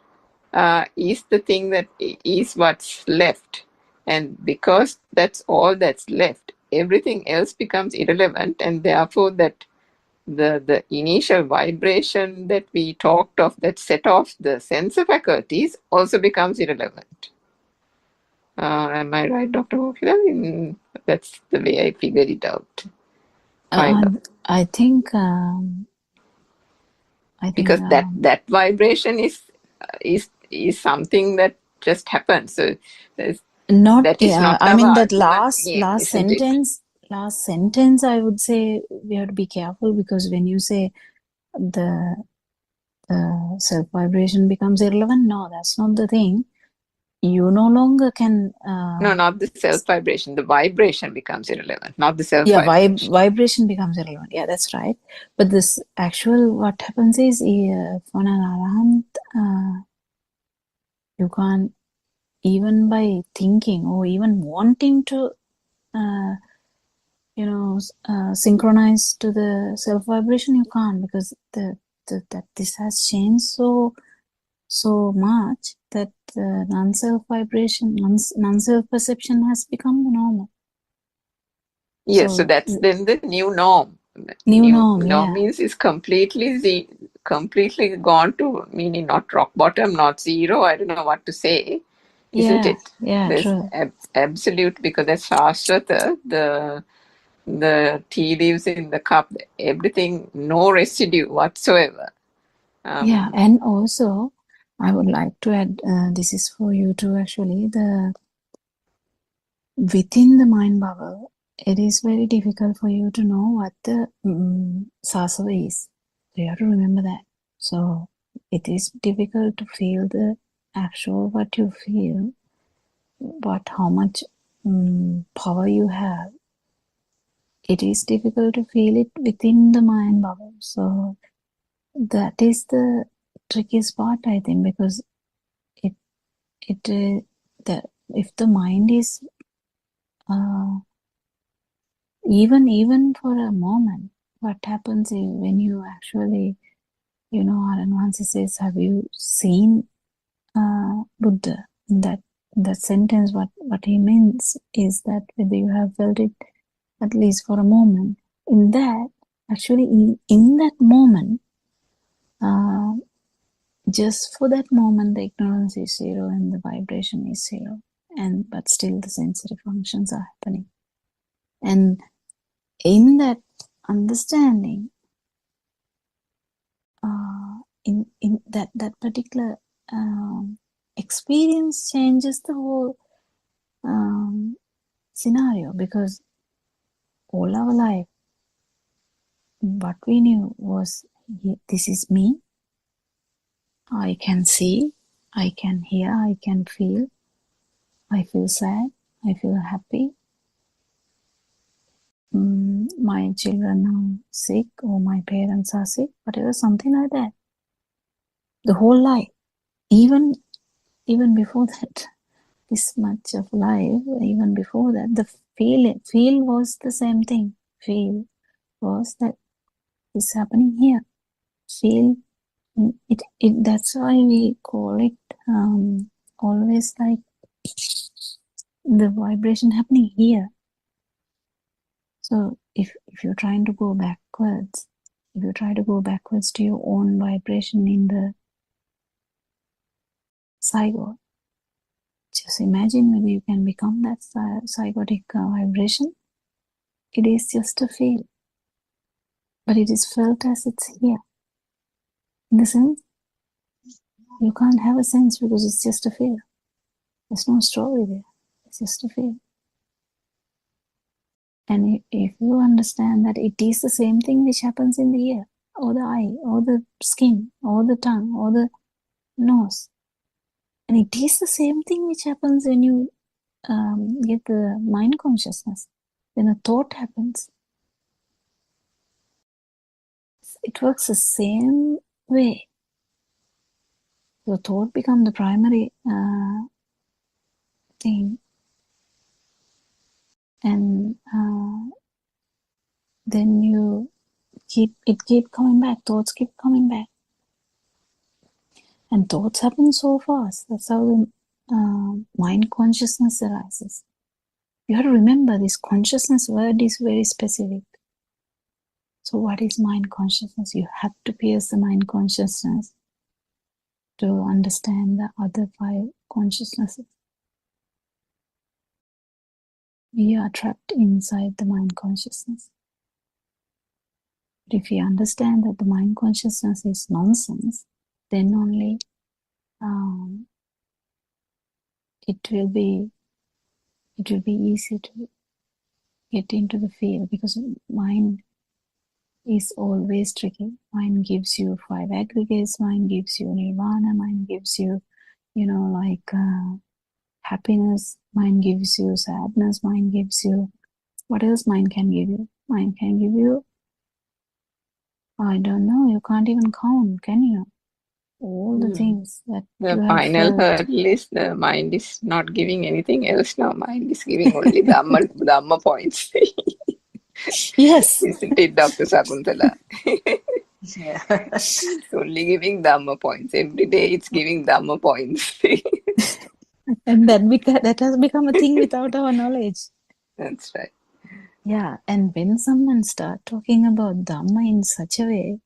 is the thing that is what's left. And because that's all that's left, everything else becomes irrelevant, and therefore that the initial vibration that we talked of that set off the sense faculties also becomes irrelevant. Am I right, Dr. Kokila? That's the way I figured it out. I think because that vibration is something that just happens. So not that is not I mean that last sentence I would say we have to be careful, because when you say the self vibration becomes irrelevant, no, that's not the thing. You no longer can no, not the self vibration, the vibration becomes irrelevant, not the self vibration. Vibration becomes irrelevant, that's right. But this actual, what happens is for an arahant, you can't, even by thinking or even wanting to synchronize to the self vibration, you can't, because that this has changed so much that non-self vibration, non-self perception has become the normal. Yes, so that's then the new norm. New norm, Now yeah. means it's completely gone to, meaning not rock bottom, not zero. I don't know what to say, isn't Yeah, it? yeah, There's true. absolute, because that's Shashrata, the tea leaves in the cup, everything, no residue whatsoever. Yeah, and also I would like to add, this is for you too actually, within the mind bubble, it is very difficult for you to know what the sasava is. So you have to remember that. So it is difficult to feel the actual what you feel, but how much power you have. It is difficult to feel it within the mind bubble. So that is the trickiest part, I think, because if the mind is even for a moment, what happens is when you actually, Aran once says, have you seen Buddha? That sentence, what he means is that whether you have felt it at least for a moment, in that, actually in that moment, just for that moment, the ignorance is zero and the vibration is zero, but still the sensory functions are happening. And in that understanding, in that particular experience changes the whole scenario, because all our life, what we knew was, this is me. I can see, I can hear, I can feel. I feel sad, I feel happy. My children are sick, or my parents are sick, whatever, something like that. The whole life, even before that, this much of life, even before that, the feel was the same thing. Feel was that it's happening here. Feel it. That's why we call it always like the vibration happening here. So if you're trying to go backwards, if you try to go backwards to your own vibration in the zygote, just imagine whether you can become that zygotic vibration. It is just a feel, but it is felt as it's here. In the sense, you can't have a sense because it's just a feel. There's no story there. It's just a feel. And if you understand that it is the same thing which happens in the ear, or the eye, or the skin, or the tongue, or the nose, and it is the same thing which happens when you get the mind consciousness. When a thought happens, it works the same way. The thought becomes the primary thing, and then you keep coming back. Thoughts keep coming back, and thoughts happen so fast. That's how the mind consciousness arises. You have to remember, this consciousness word is very specific. So what is mind consciousness? You have to pierce the mind consciousness to understand the other 5 consciousnesses. We are trapped inside the mind consciousness. But if you understand that the mind consciousness is nonsense, then only it will be easy to get into the field, because mind is always tricky. Mind gives you 5 aggregates, mind gives you nirvana, mind gives you, happiness, mind gives you sadness, mind gives you, what else mind can give you? Mind can give you, I don't know, you can't even count, can you? All the things that the you have final felt. hurdle is the mind is not giving anything else now. Mind is giving only Dhamma points. Yes. Isn't it, Dr. Sakuntala? Yeah. It's only giving Dhamma points. Every day it's giving Dhamma points. And that has become a thing without our knowledge. That's right. Yeah, and when someone start talking about Dhamma in such a way,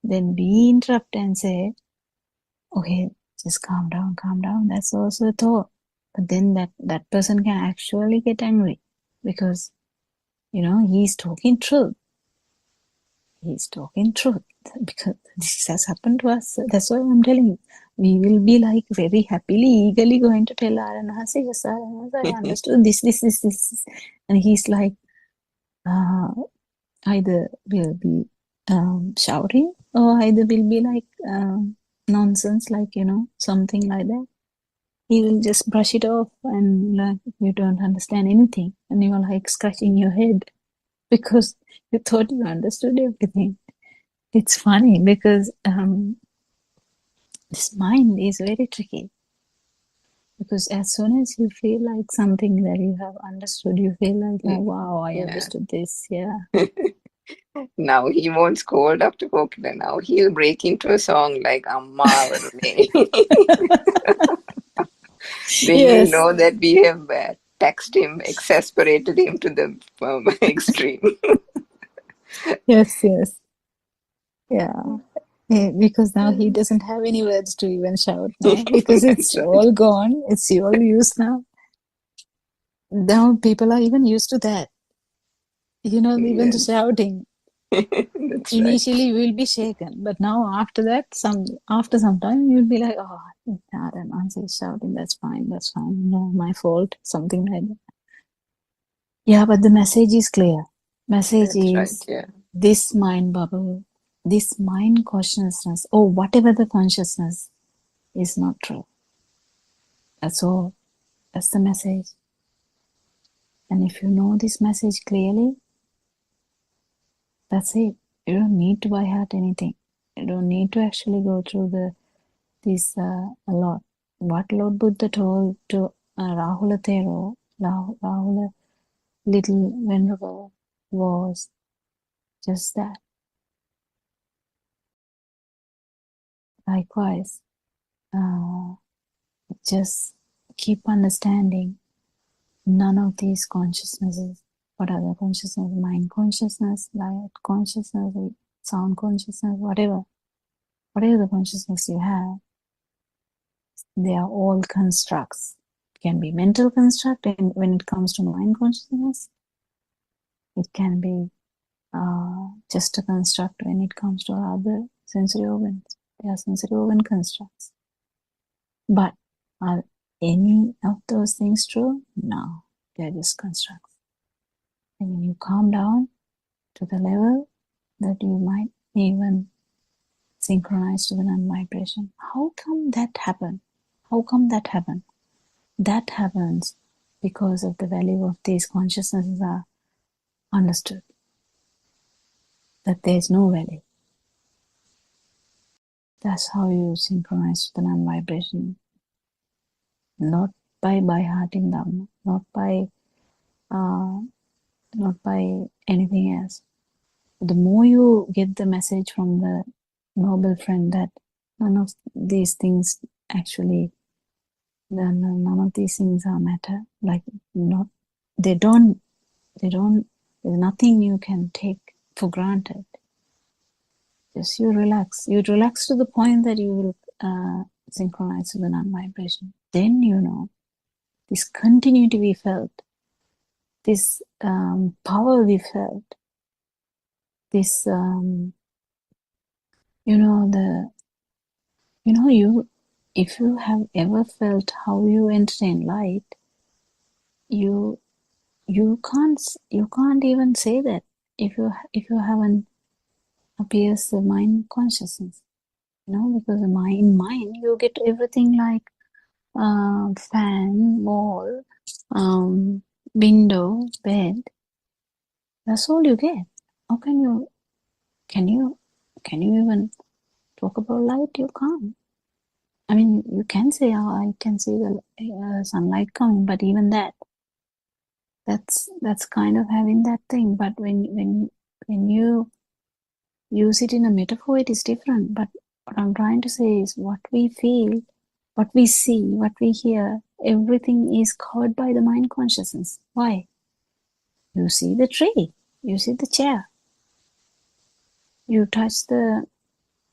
then we interrupt and say, okay, just calm down. That's also a thought. But then that person can actually get angry because, he's talking truth. He's talking truth because this has happened to us. That's why I'm telling you. We will be like very happily, eagerly going to tell Aranahasi, yes, Aranahasi, I understood this. And he's like, either will be shouting or either will be like nonsense, like, something like that. He will just brush it off and like, you don't understand anything. And you're like scratching your head because you thought you understood everything. It's funny because this mind is very tricky. Because as soon as you feel like something that you have understood, you feel like, oh, wow, I understood this. Yeah. Now he won't scold Dr. Kokila. Now he'll break into a song like Amma Varune. Then Yes. you know that we have taxed him, exasperated him to the extreme. Yes. Yeah. Because now he doesn't have any words to even shout now because it's That's right. all gone. It's all used now. Now people are even used to that. Even to Yes. shouting. That's Initially we'll be shaken, but now after that, after some time you'll be like, oh, I don't know, shouting. That's fine. No, my fault. Something like that. Yeah, but the message is clear. Message That's is right. Yeah. this mind bubble, this mind consciousness, or whatever the consciousness is not true. That's all. That's the message. And if you know this message clearly, that's it. You don't need to by heart anything. You don't need to actually go through this a lot. What Lord Buddha told to Rahula Thero, Rahula Little Venerable, was just that. Likewise, just keep understanding none of these consciousnesses. What are the consciousness? Mind consciousness, light consciousness, sound consciousness, whatever the consciousness you have, they are all constructs. It can be mental construct, and when it comes to mind consciousness, it can be just a construct when it comes to other sensory organs. They are sensory organ constructs. But are any of those things true? No, they're just constructs. And when you calm down to the level that you might even synchronize to the non-vibration, how come that happen? That happens because of the value of these consciousnesses are understood. That there is no value. That's how you synchronize to the non-vibration. Not by hearting Dhamma, not by anything else. The more you get the message from the noble friend that none of these things actually, none of these things are matter. Like they don't. There's nothing you can take for granted. Just you relax. You relax to the point that you will synchronize with the non-vibration. Then this continuity we felt, this power we felt, this if you have ever felt how you entertain light, you can't even say that if you haven't appears the mind consciousness, because in mind you get everything like fan, wall, window, bed. That's all you get. How can you even talk about light? You can't. I mean, you can say, oh, I can see the sunlight coming, but even that's kind of having that thing. But when you use it in a metaphor, it is different. But what I'm trying to say is what we feel, what we see, what we hear, everything is covered by the mind consciousness. Why? You see the tree, you see the chair, you touch the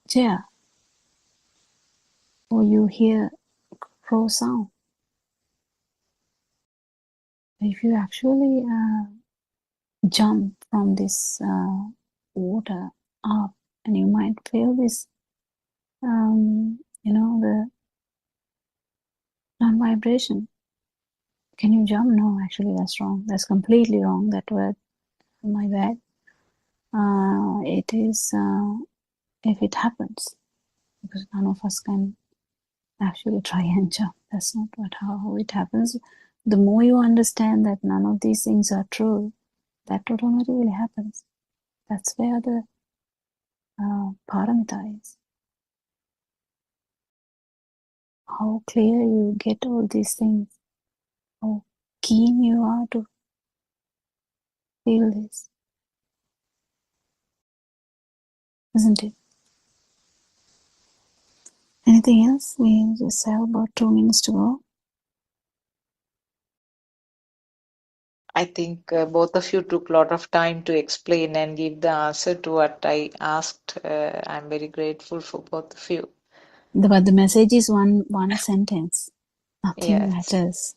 chair, or you hear crow sound. If you actually jump from this water up, and you might feel this, the non-vibration. Can you jump? No, actually that's wrong. That's completely wrong, that word. My bad. It is, if it happens, because none of us can actually try and jump. That's not how it happens. The more you understand that none of these things are true, that automatically happens. That's where the paramita is. How clear you get all these things, how keen you are to feel this, isn't it? Anything else? We just have about 2 minutes to go. I think both of you took a lot of time to explain and give the answer to what I asked. I'm very grateful for both of you. But the message is one sentence. Nothing Yes. matters.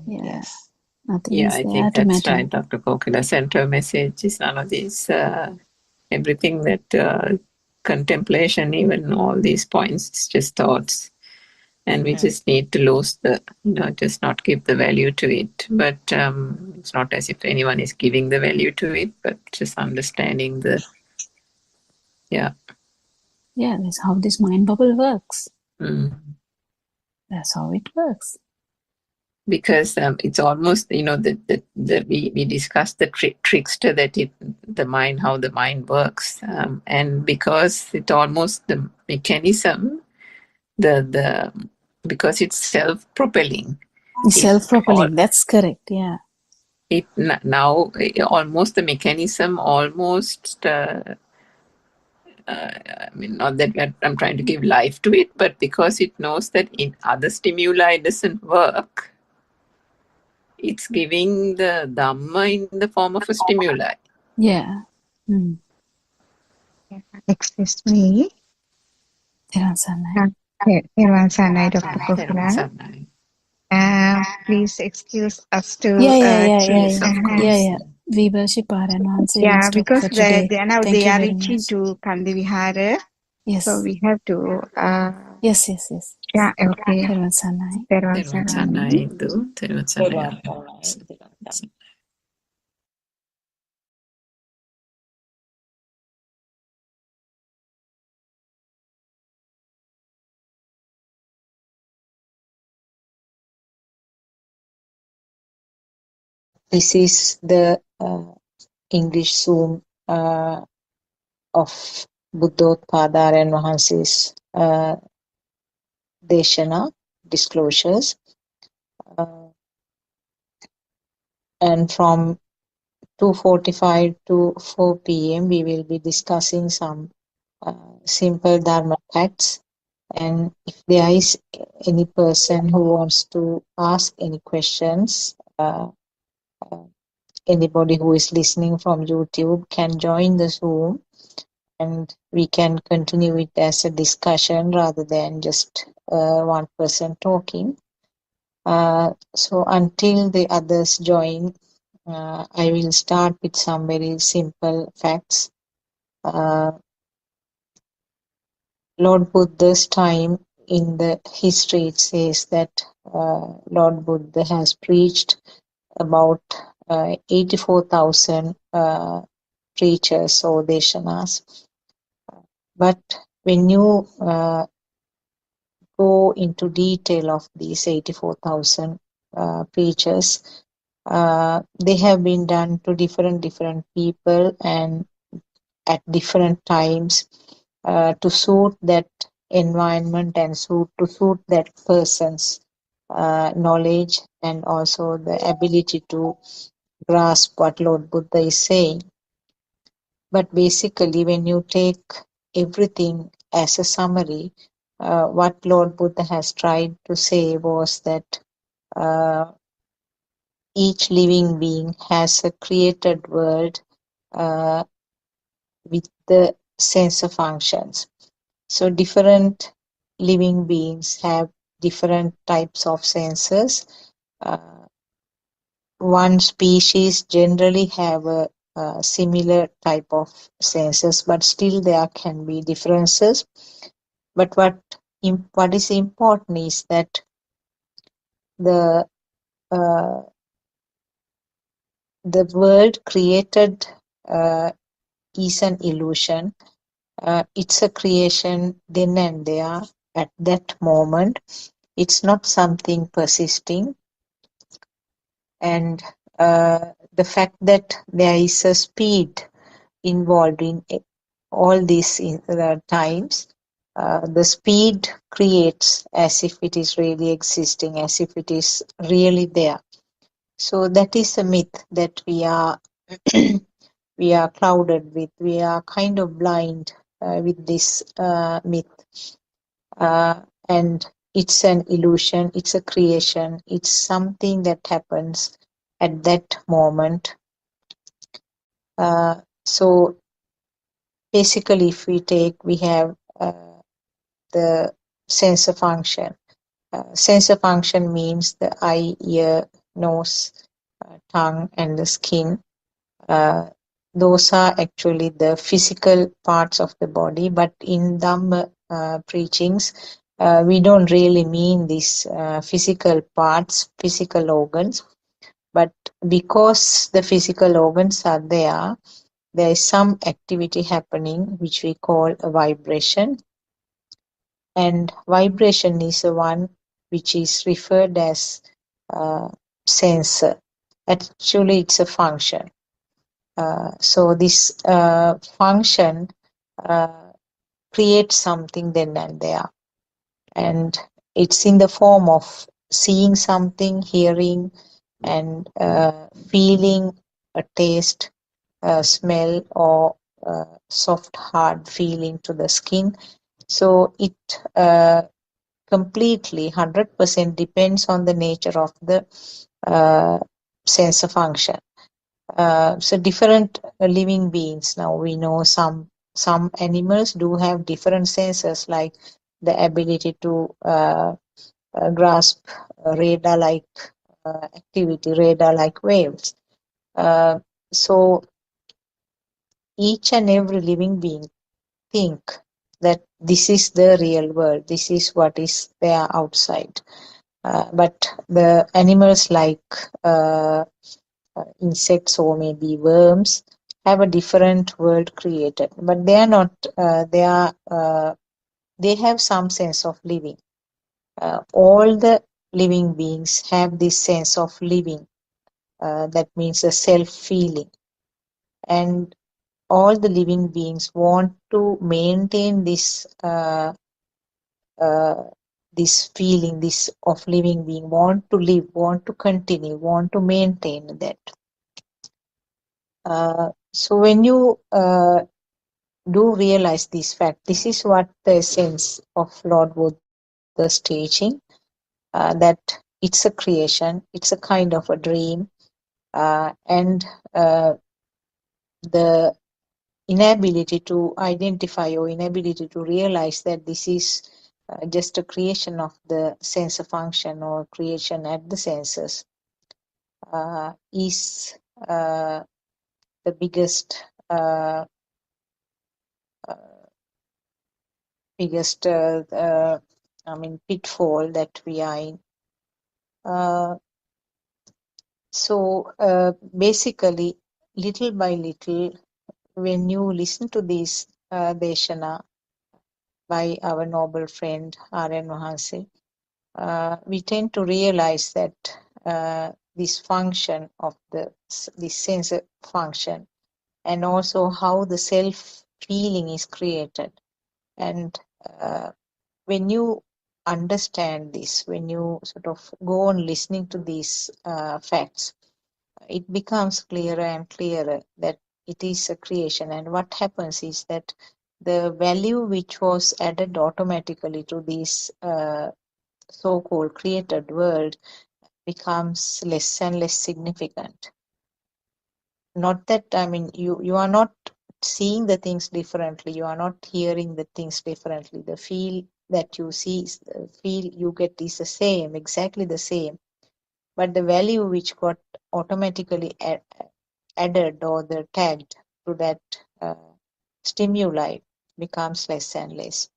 Yes. Nothing Yeah, is I there think to that's matter. right, Dr. Kokila. Central message is none of these, everything that contemplation, even all these points, it's just thoughts. And we just need to lose just not give the value to it. But it's not as if anyone is giving the value to it, but just understanding Yeah, that's how this mind bubble works. That's how it works. Because it's almost, we discussed the trickster, the mind, how the mind works. And because it almost, the mechanism, because it's self-propelling. Self-propelling, that's correct, yeah. It now almost the mechanism almost not that I'm trying to give life to it, but because it knows that in other stimuli doesn't work, it's giving the Dhamma in the form of a stimuli. Yeah. Excuse me. Therwan Sarnai. Therwan Sarnai, Dr. Kokila. Please excuse us to Yeah. We worship Aran Wanse. Yeah, We'll stop because for today. now Thank they you are very reaching much. to Kandi Vihara. Yes. So we have to Yes. yeah, okay. Therwan Sarnai. Therwan Sarnai. Therwan Sarnai. This is the English Zoom of Buddothpado and Wahanse's Deshana disclosures. And from 2:45 to 4 p.m. we will be discussing some simple Dharma facts. And if there is any person who wants to ask any questions, anybody who is listening from YouTube can join the Zoom and we can continue it as a discussion rather than just one person talking. So until the others join, I will start with some very simple facts. Lord Buddha's time in the history, it says that Lord Buddha has preached about 84,000 preachers or deshanas. But when you go into detail of these 84,000 preachers, they have been done to different people and at different times to suit that environment and to suit that person's knowledge and also the ability to grasp what Lord Buddha is saying. But basically, when you take everything as a summary, what Lord Buddha has tried to say was that each living being has a created world uh, with the sensor functions. So different living beings have different types of sensors. One species generally have a similar type of sensors, but still there can be differences. But what is important is that the uh, the world created is an illusion. It's a creation then and there at that moment. It's not something persisting. And the fact that there is a speed involved in all these times, the speed creates as if it is really existing, as if it is really there. So that is a myth that we are we are clouded with. We are kind of blind with this myth, and it's an illusion. It's a creation. It's something that happens at that moment. So basically, if we have the sensor function. Sensor function means the eye, ear, nose, tongue, and the skin. Those are actually the physical parts of the body, but in Dhamma preachings, we don't really mean these physical parts, physical organs, but because the physical organs are there, there is some activity happening which we call a vibration, and vibration is the one which is referred as sensor. Actually, it's a function. So this function creates something then and there, and it's in the form of seeing something, hearing, and feeling a taste, smell, or soft hard feeling to the skin. So it completely 100% depends on the nature of the sensor function. So different living beings, now we know some animals do have different sensors, like the ability to grasp radar-like activity, radar-like waves. So each and every living being think that this is the real world, this is what is there outside. But the animals like insects or maybe worms have a different world created, but they are not. They have some sense of living. All the living beings have this sense of living. That means a self-feeling, and all the living beings want to maintain this this feeling, this of living being, want to live, want to continue, want to maintain that. So when you do realize this fact, this is what the essence of Lord Buddha's teaching, that it's a creation, it's a kind of a dream, and the inability to identify or inability to realize that this is just a creation of the sensor function or creation at the senses is the biggest pitfall that we are in. So basically, little by little, when you listen to this Deshana by our noble friend R.N. Mahansi, we tend to realize that this function of this sensor function, and also how the self-feeling is created. And when you understand this, when you sort of go on listening to these facts, it becomes clearer and clearer that it is a creation. And what happens is that the value which was added automatically to this so-called created world becomes less and less significant. Not that, I mean, you are not seeing the things differently, you are not hearing the things differently. The feel that you see, the feel you get is the same, exactly the same. But the value which got automatically added or the tagged to that stimuli becomes less and less.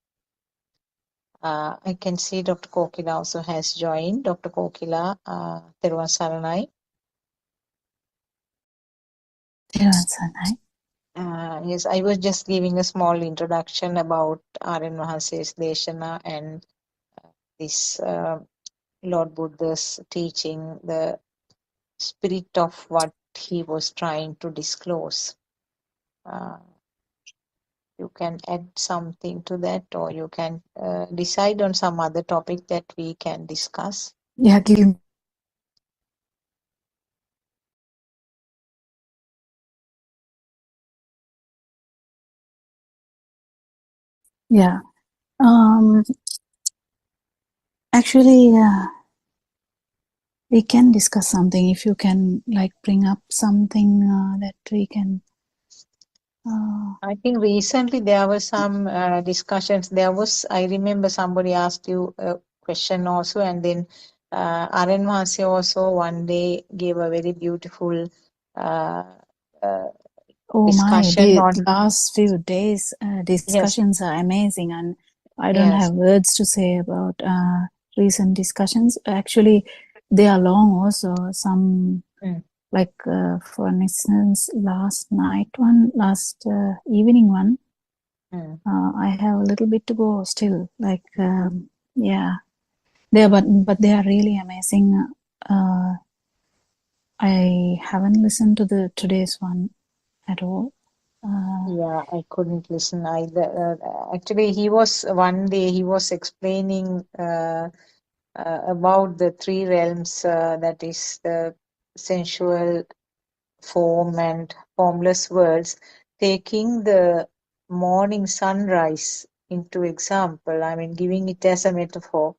I can see Dr. Kokila also has joined. Dr. Kokila, Theruvan Saranai. Yes, I was just giving a small introduction about R.N. Mahase's Deshana and this Lord Buddha's teaching, the spirit of what he was trying to disclose. You can add something to that, or you can decide on some other topic that we can discuss. Yeah, give. Yeah. Actually, we can discuss something if you can like bring up something that we can. I think recently there were some discussions. I remember somebody asked you a question also, and then R.N. Mahase also one day gave a very beautiful uh, Oh my, discussion the on. last few days Yes, discussions are amazing, and I don't yes. have words to say about recent discussions. Actually, they are long also. Some like for instance, last evening one, I have a little bit to go still. Like yeah, but they are really amazing. I haven't listened to today's one at all. Yeah, I couldn't listen either. Actually, one day he was explaining about the three realms, that is the sensual, form, and formless worlds, taking the morning sunrise into example. I mean, giving it as a metaphor.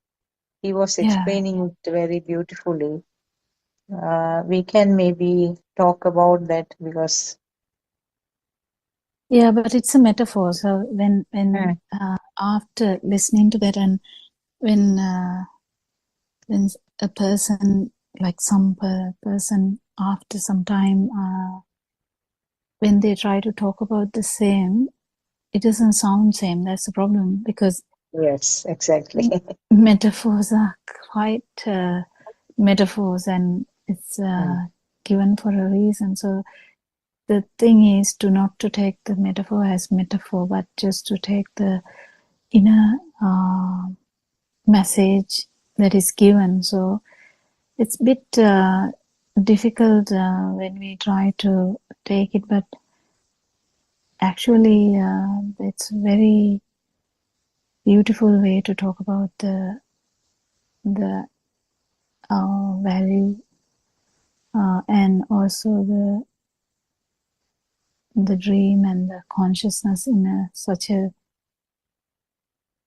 He was Yeah. explaining it very beautifully. We can maybe talk about that because. Yeah, but it's a metaphor. So when after listening to that, and when a person, like some person, after some time, when they try to talk about the same, it doesn't sound same. That's the problem, because Yes, exactly. metaphors are quite metaphors, and it's given for a reason. So the thing is not to take the metaphor as metaphor, but just to take the inner message that is given. So it's a bit difficult when we try to take it, but actually it's a very beautiful way to talk about the value and also the dream and the consciousness in such a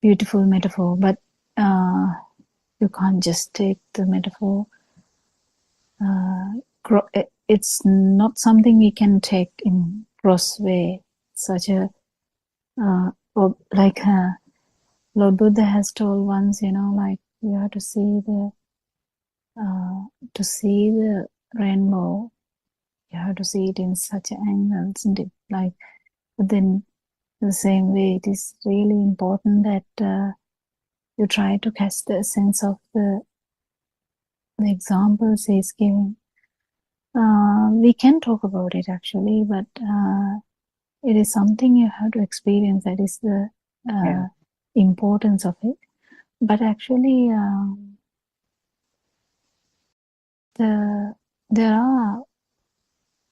beautiful metaphor. But you can't just take the metaphor. It's not something we can take in gross way. Such a like Lord Buddha has told once, like you have to see the rainbow. You have to see it in such an angle, isn't it? Like, but then the same way, it is really important that you try to catch the sense of the examples he's giving. We can talk about it actually, but it is something you have to experience. That is the importance of it. But actually, there are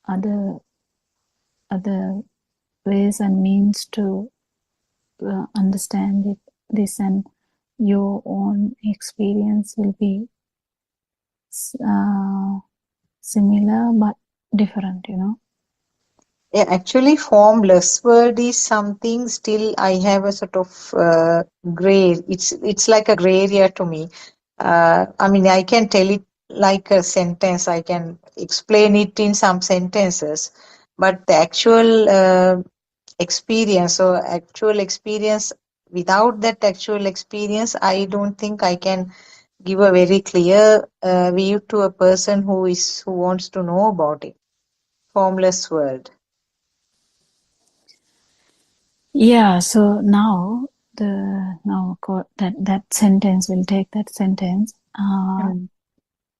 other ways and means to understand this, and your own experience will be similar but different, Yeah, actually, formless world is something still I have a sort of gray. It's like a gray area to me. I mean, I can tell it like a sentence. I can explain it in some sentences, but the actual experience or actual experience, without that actual experience, I don't think I can give a very clear view to a person who wants to know about it. Formless world. Yeah, so now that sentence, will take that sentence.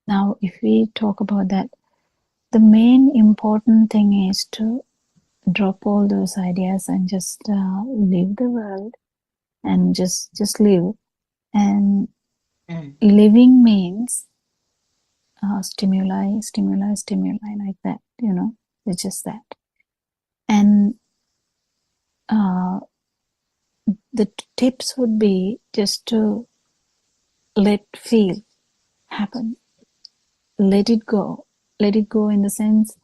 Now if we talk about that, the main important thing is to drop all those ideas and just live the world and just live. And living means stimuli like that, it's just that. And the tips would be just to let feel happen, let it go in the sense,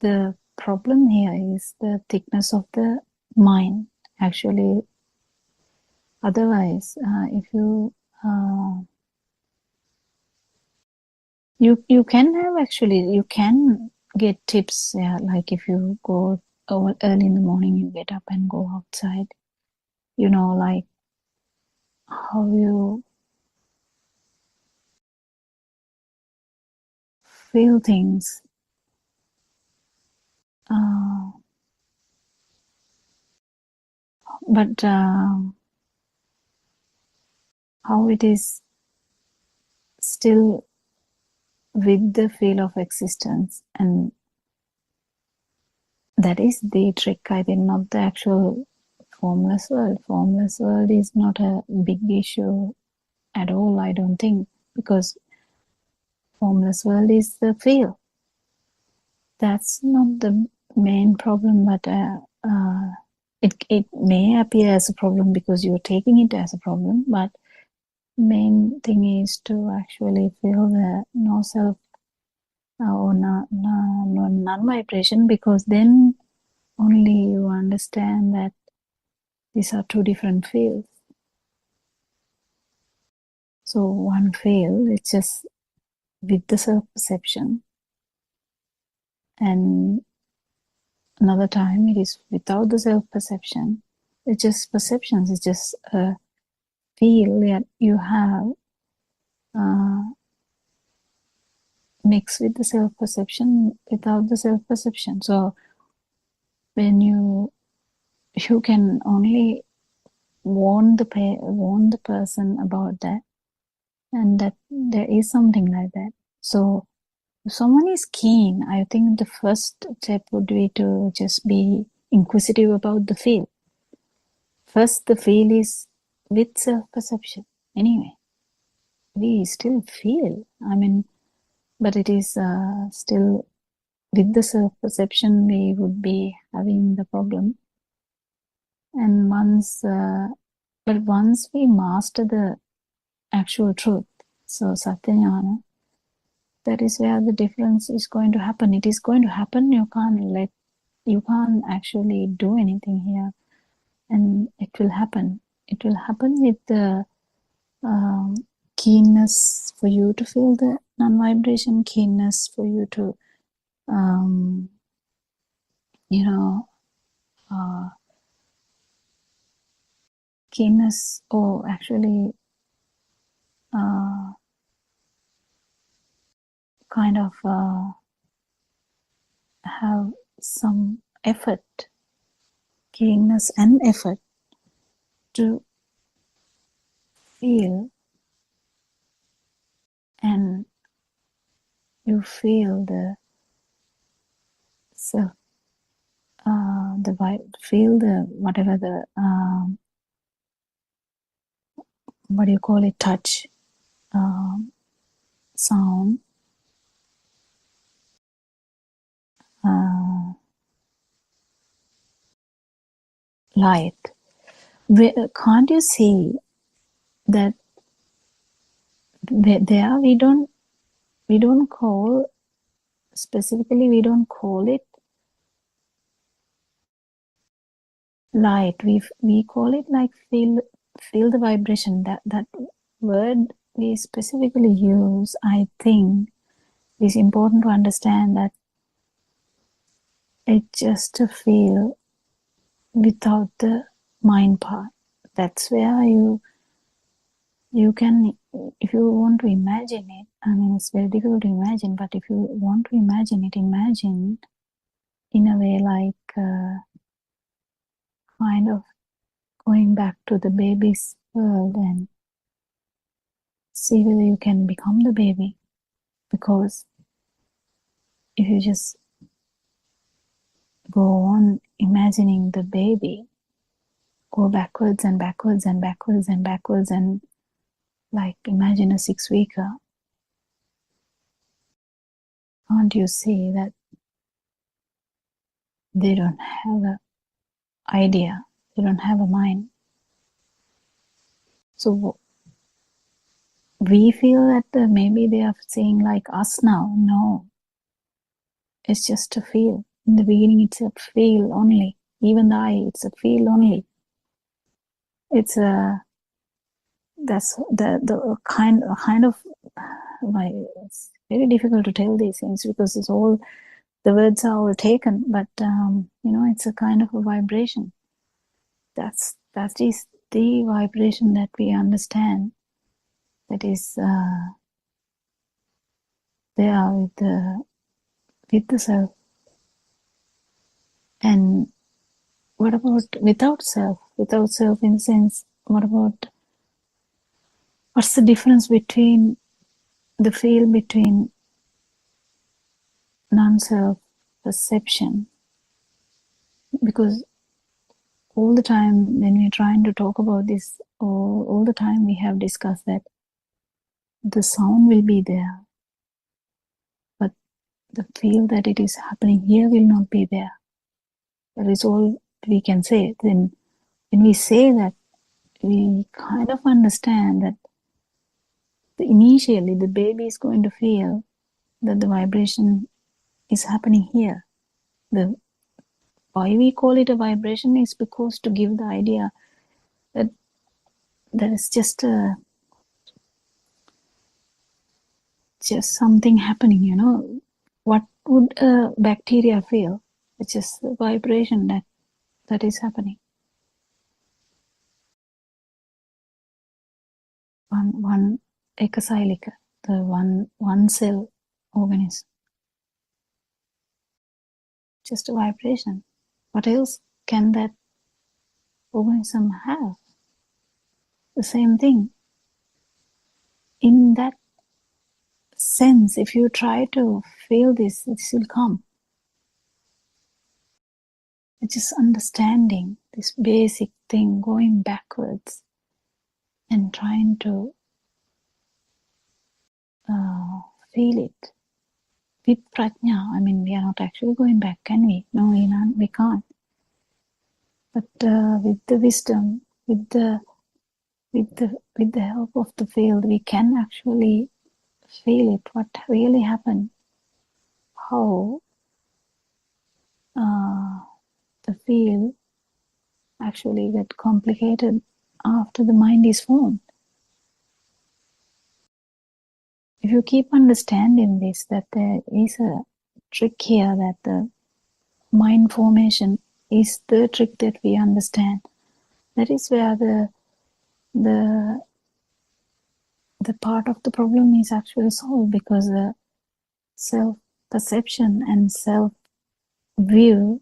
the problem here is the thickness of the mind. Actually, otherwise, if you you can have, actually you can get tips, like if you go early in the morning, you get up and go outside, like how you feel things, but how it is still with the feel of existence. And that is the trick, I think, not the actual formless world. Formless world is not a big issue at all, I don't think, because formless world is the feel. That's not the main problem, but it may appear as a problem because you're taking it as a problem, but main thing is to actually feel the no self or non-vibration, because then only you understand that these are two different fields. So one field is just with the self-perception, and another time it is without the self-perception. It's just perceptions. It's just a feel that you have mixed with the self-perception, without the self-perception. So when you can only warn the person about that, and that there is something like that. So if someone is keen, I think the first step would be to just be inquisitive about the feel. First, the feel is with self-perception. Anyway, we still feel, but it is still with the self-perception we would be having the problem. And once we master the actual truth, so Satyajnana, that is where the difference is going to happen. It is going to happen. You can't actually do anything here, and it will happen. It will happen with the keenness for you to feel the non-vibration, keenness for you to keenness, or actually kind of have some effort, keenness and effort to feel, and you feel the self, the vibe, feel the whatever the what do you call it, touch, sound, light. Can't you see that there we don't call specifically, we don't call it light. We call it like feel the vibration. That word we specifically use, I think, is important to understand that it's just a feel without the mind part. That's where you can, if you want to imagine it, I mean, it's very difficult to imagine, but if you want to imagine it, imagine in a way like kind of going back to the baby's world and see whether you can become the baby. Because if you just go on imagining the baby, go backwards and backwards and backwards and backwards, and like imagine a 6-weeker, can't you see that they don't have an idea, they don't have a mind? So we feel that maybe they are saying like us now. No, it's just a feel. In the beginning, it's a feel only. Even the eye, it's a feel only. It's a that's the kind of why it's very difficult to tell these things because it's all the words are all taken, but it's a kind of a vibration. That is the vibration that we understand. That is there with the self. And what about without self? Without self, in the sense, what's the difference between the feel between non-self perception? Because all the time when we're trying to talk about this, all the time we have discussed that the sound will be there, but the feel that it is happening here will not be there. That is all we can say. Then when we say that, we kind of understand that initially the baby is going to feel that the vibration is happening here. Why we call it a vibration is because to give the idea that there is just something happening. What would a bacteria feel? It's just the vibration that is happening. One ecocylica, the one cell organism. Just a vibration. What else can that organism have? The same thing. In that sense, if you try to feel this will come. It's just understanding this basic thing, going backwards and trying to feel it with prajna. I mean, we are not actually going back, can we? No, we can't. But with the wisdom, with the help of the field, we can actually feel it. What really happened? How the field actually get complicated after the mind is formed. If you keep understanding this, that there is a trick here, that the mind formation is the trick that we understand. That is where the part of the problem is actually solved, because the self-perception and self-view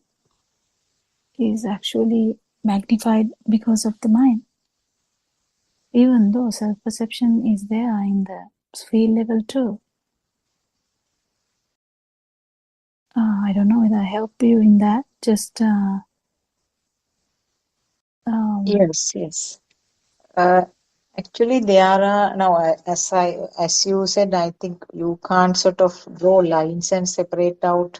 is actually magnified because of the mind. Even though self-perception is there in the feel level too. I don't know whether I help you in that. Just Yes. Actually, there are now, as you said, I think you can't sort of draw lines and separate out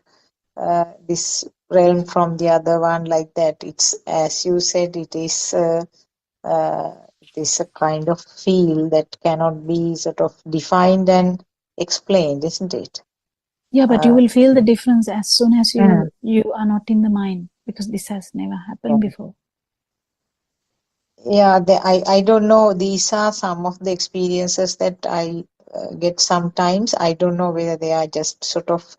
this realm from the other one like that. It's, as you said, it is a kind of feel that cannot be sort of defined and explained, isn't it? yeah, but you will feel the difference as soon as you are not in the mind, because this has never happened before. Yeah, I don't know. These are some of the experiences that I get sometimes. I don't know whether they are just sort of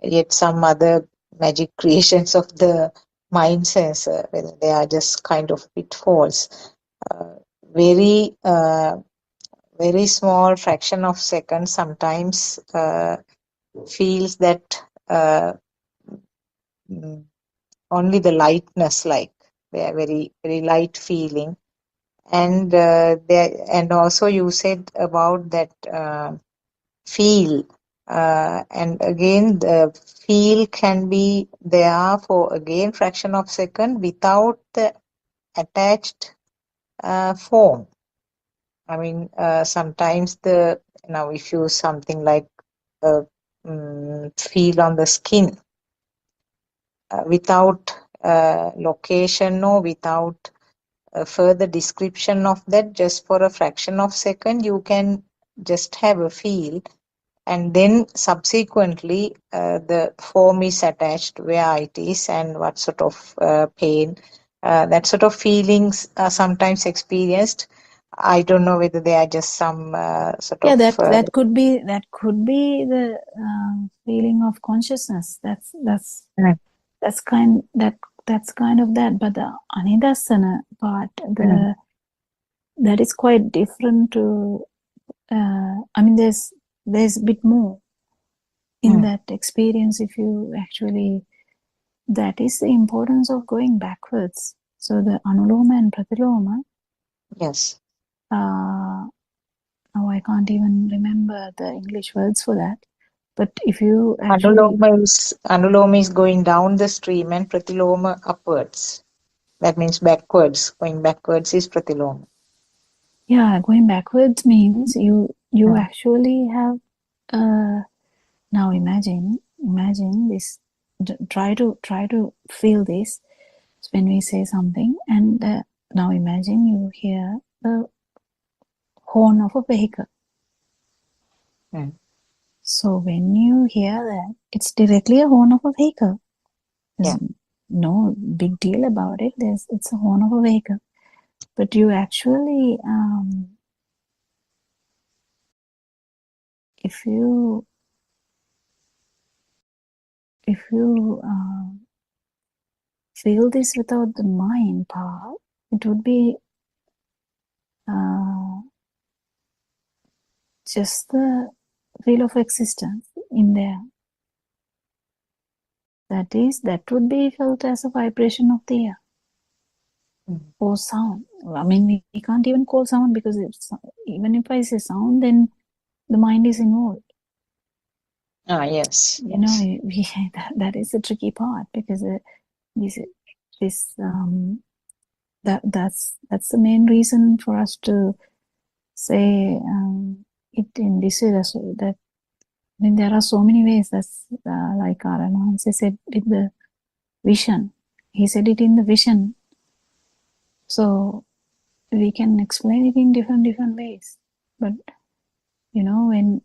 yet some other magic creations of the mind sensor, whether they are just kind of pitfalls. Uh, very, very small fraction of seconds sometimes feels that mm, only the lightness, like they are very, very light feeling. And and also you said about that feel, and again the feel can be there for again fraction of second without the attached form. I mean, sometimes now if you something like feel on the skin without location or without a further description of that, just for a fraction of second you can just have a feel, and then subsequently the form is attached where it is and what sort of pain, that sort of feelings are sometimes experienced. I don't know whether they are just some sort Yeah, of that could be the feeling of consciousness. Mm, That's kind of that. But the anidasana part, mm, that is quite different to. I mean, there's a bit more in mm. that experience. If you actually, that is the importance of going backwards. So the anuloma and pratiloma. Yes. Now I can't even remember the English words for that. But if you actually, Anuloma is going down the stream and pratiloma upwards. That means backwards. Going backwards is pratiloma. yeah, going backwards means you Mm, actually have. Now imagine this. Try to feel this when we say something, and now imagine you hear the horn of a vehicle. mm, So when you hear that, it's directly a horn of a vehicle. There's yeah. no big deal about it. It's a horn of a vehicle. But you actually, if you feel this without the mind part, it would be just the feel of existence in there. That would be felt as a vibration of the air Mm. or sound. I mean, we can't even call sound because even if I say sound, then the mind is involved. Ah, yes. You know, Yes. that is the tricky part because that's the main reason for us to say it in this way. So that I mean, there are so many ways. That's like Aran said with the vision. He said it in the vision. So we can explain it in different ways. But you know, when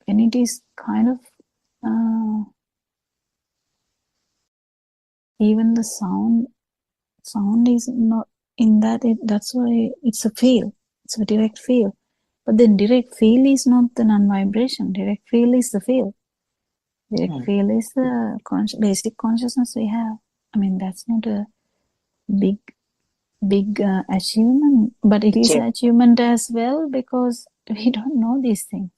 it is kind of even the sound is not in that. That's why it's a feel. It's a direct feel. But then direct feel is not the non-vibration. Direct feel is the feel. Direct Mm. feel is the basic consciousness we have. I mean, that's not a big achievement, but it is Check. an achievement as well because we don't know these things.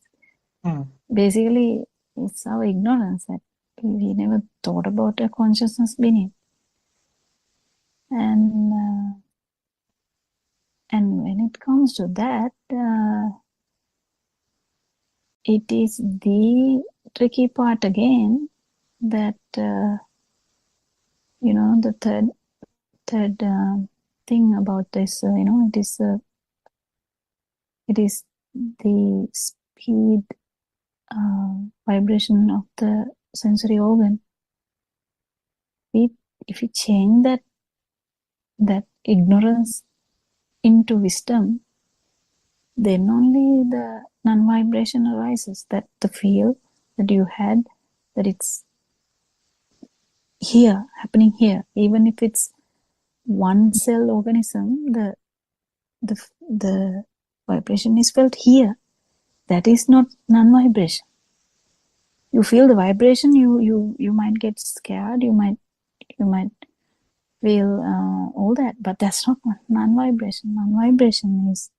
Mm. Basically, it's our ignorance that we never thought about a consciousness beneath. And when it comes to that, it is the tricky part again that you know, the third thing about this, you know, it is the speed vibration of the sensory organ. If we change that ignorance into wisdom, then only the non-vibration arises, that the feel that you had, that it's here, happening here, even if it's one cell organism, the vibration is felt here. That is not non-vibration. You feel the vibration, you might get scared, you might feel all that, but that's not non-vibration. Non-vibration is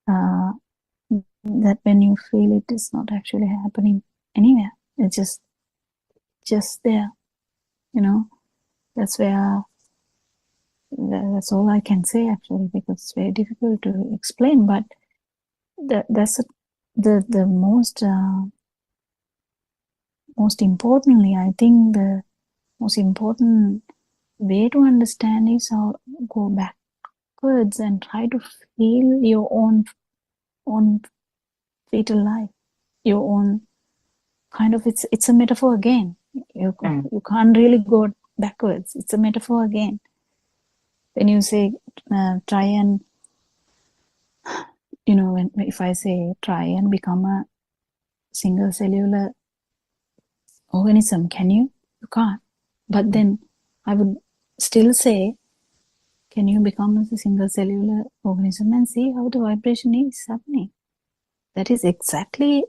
that when you feel it is not actually happening anywhere. It's just there. You know, that's where that's all I can say actually, because it's very difficult to explain. But that's the most importantly, I think the most important way to understand is how go backwards and try to feel your own fetal life, your own kind of. It's a metaphor again. You can't really go backwards. It's a metaphor again. When you say try and, you know, if I say try and become a single cellular organism, can you? You can't. But then I would still say, can you become a single cellular organism and see how the vibration is happening? That is exactly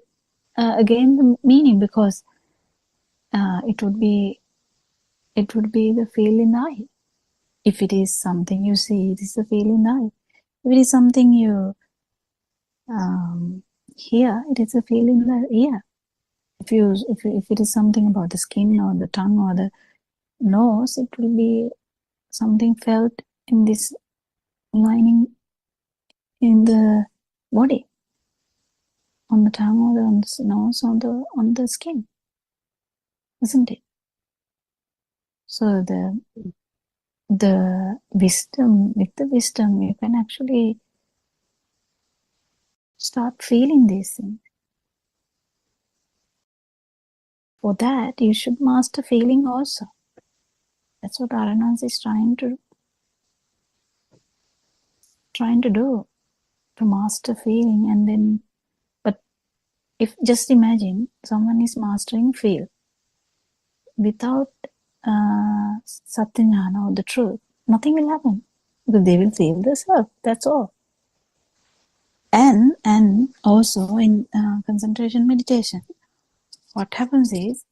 again the meaning, because it would be the feel in the eye. If it is something you see, it is a feel in the eye. If it is something you hear, it is a feel in the ear. If it is something about the skin or the tongue or the nose, it will be something felt in this lining in the body, on the tongue or on the nose, on the skin, isn't it? So the wisdom, with the wisdom, you can actually start feeling these things. For that, you should master feeling also. That's what Aranans is trying to do, to master feeling. And then, but if just imagine someone is mastering feel without Satyajnana or the truth, nothing will happen, because they will feel the self. That's all. And also in concentration meditation, what happens is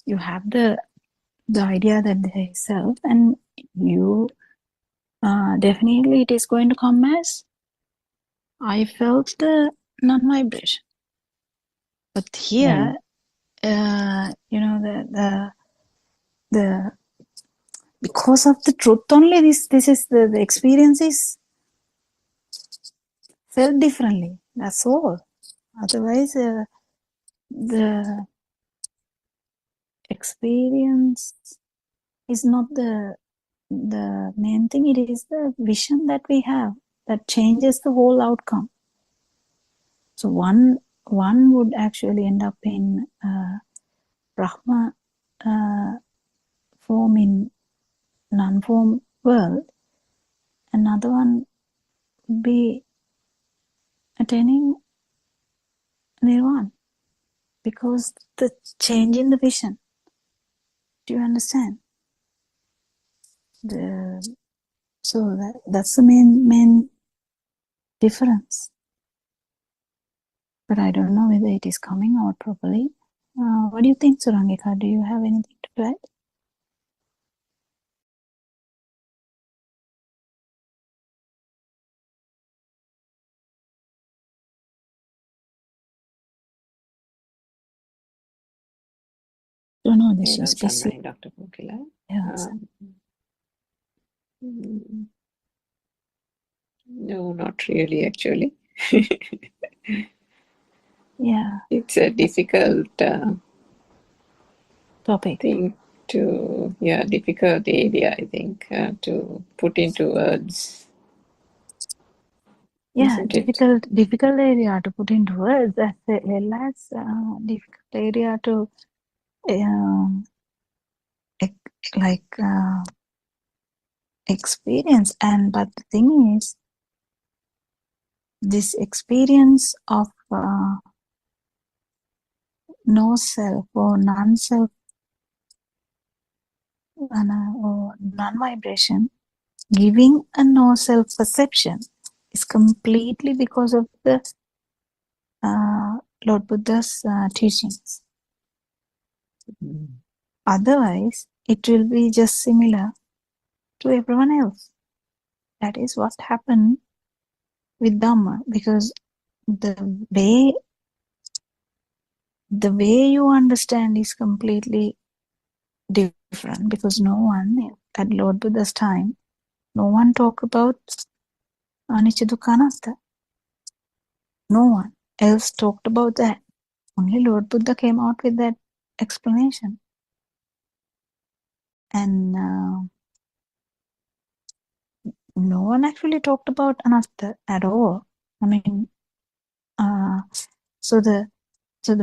you have the idea that there is self, and you definitely it is going to come as I felt the non-vibration. But here, you know, the because of the truth only, this is the experience is felt differently. That's all. Otherwise, the experience is not the main thing. It is the vision that we have that changes the whole outcome. So one would actually end up in Brahma form in non-form world. Another one would be attaining Nirvana, because the change in the vision. Do you understand? So that's the main difference. But I don't know whether it is coming out properly. What do you think, Surangika? Do you have anything to add? Don't know that she's busy. Dr. Kokila. Yes. No, not really, actually. Yeah. It's a difficult Topic. thing to, difficult area, I think, to put into words. Yeah, Isn't it? difficult area to put into words, as well as difficult area to experience. But the thing is, this experience of no self or non-self or non-vibration, giving a no self perception, is completely because of the Lord Buddha's teachings. Otherwise, it will be just similar to everyone else. That is what happened with Dhamma, because the way you understand is completely different, because no one at Lord Buddha's time, no one talked about anicca dukkha anatta. No one else talked about that. Only Lord Buddha came out with that explanation. And no one actually talked about anatta at all. I mean, so the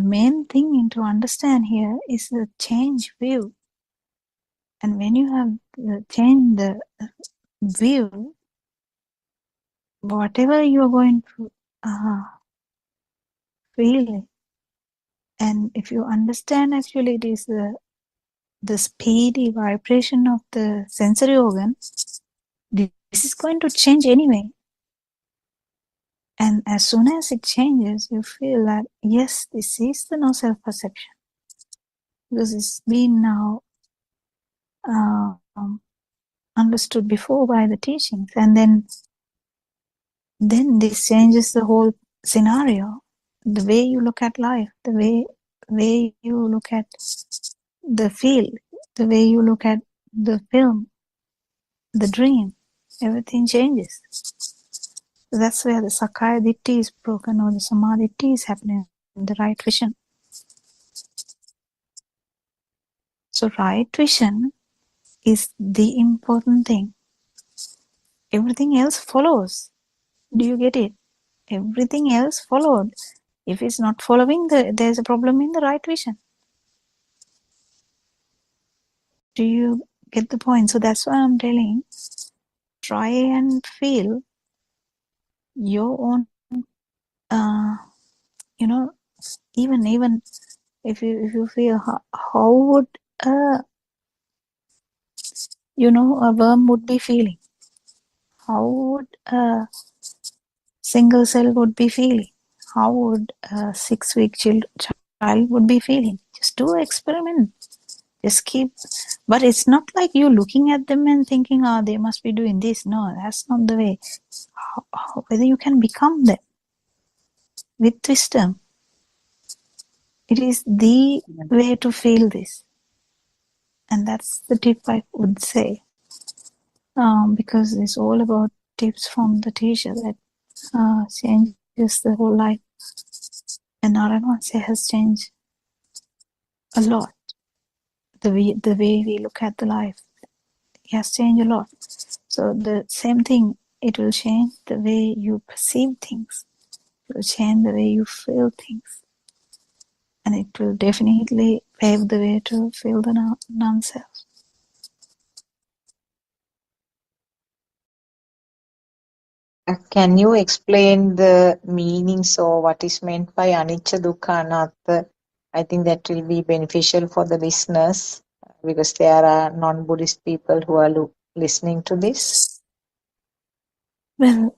main thing to understand here is the change view. And when you have changed the view, whatever you are going to feel, and if you understand, actually it is the speedy vibration of the sensory organ, this is going to change anyway. And as soon as it changes, you feel that, yes, this is the no self-perception. Because it's been now understood before by the teachings. And then this changes the whole scenario. The way you look at life, the way you look at the field, the way you look at the film, the dream, everything changes. That's where the Sakkaya Ditthi is broken, or the Samadhi Ditthi is happening, the right vision. So right vision is the important thing. Everything else follows. Do you get it? Everything else followed. If it's not following, there's a problem in the right vision. Do you get the point? So that's why I'm telling, try and feel your own, even if you feel how would a worm would be feeling, how would a single cell would be feeling, how would a 6-week child would be feeling. Just do an experiment. Just keep, but it's not like you looking at them and thinking, they must be doing this. No, that's not the way. Whether you can become them with wisdom, it is the way to feel this. And that's the tip I would say, because it's all about tips from the teacher that changes the whole life. And Narayana has changed a lot. The way we look at the life, it has changed a lot. So the same thing, it will change the way you perceive things. It will change the way you feel things. And it will definitely pave the way to feel the non-self. Can you explain the meanings or what is meant by anicca dukkha anatta? I think that will be beneficial for the listeners, because there are non-Buddhist people who are listening to this. Well,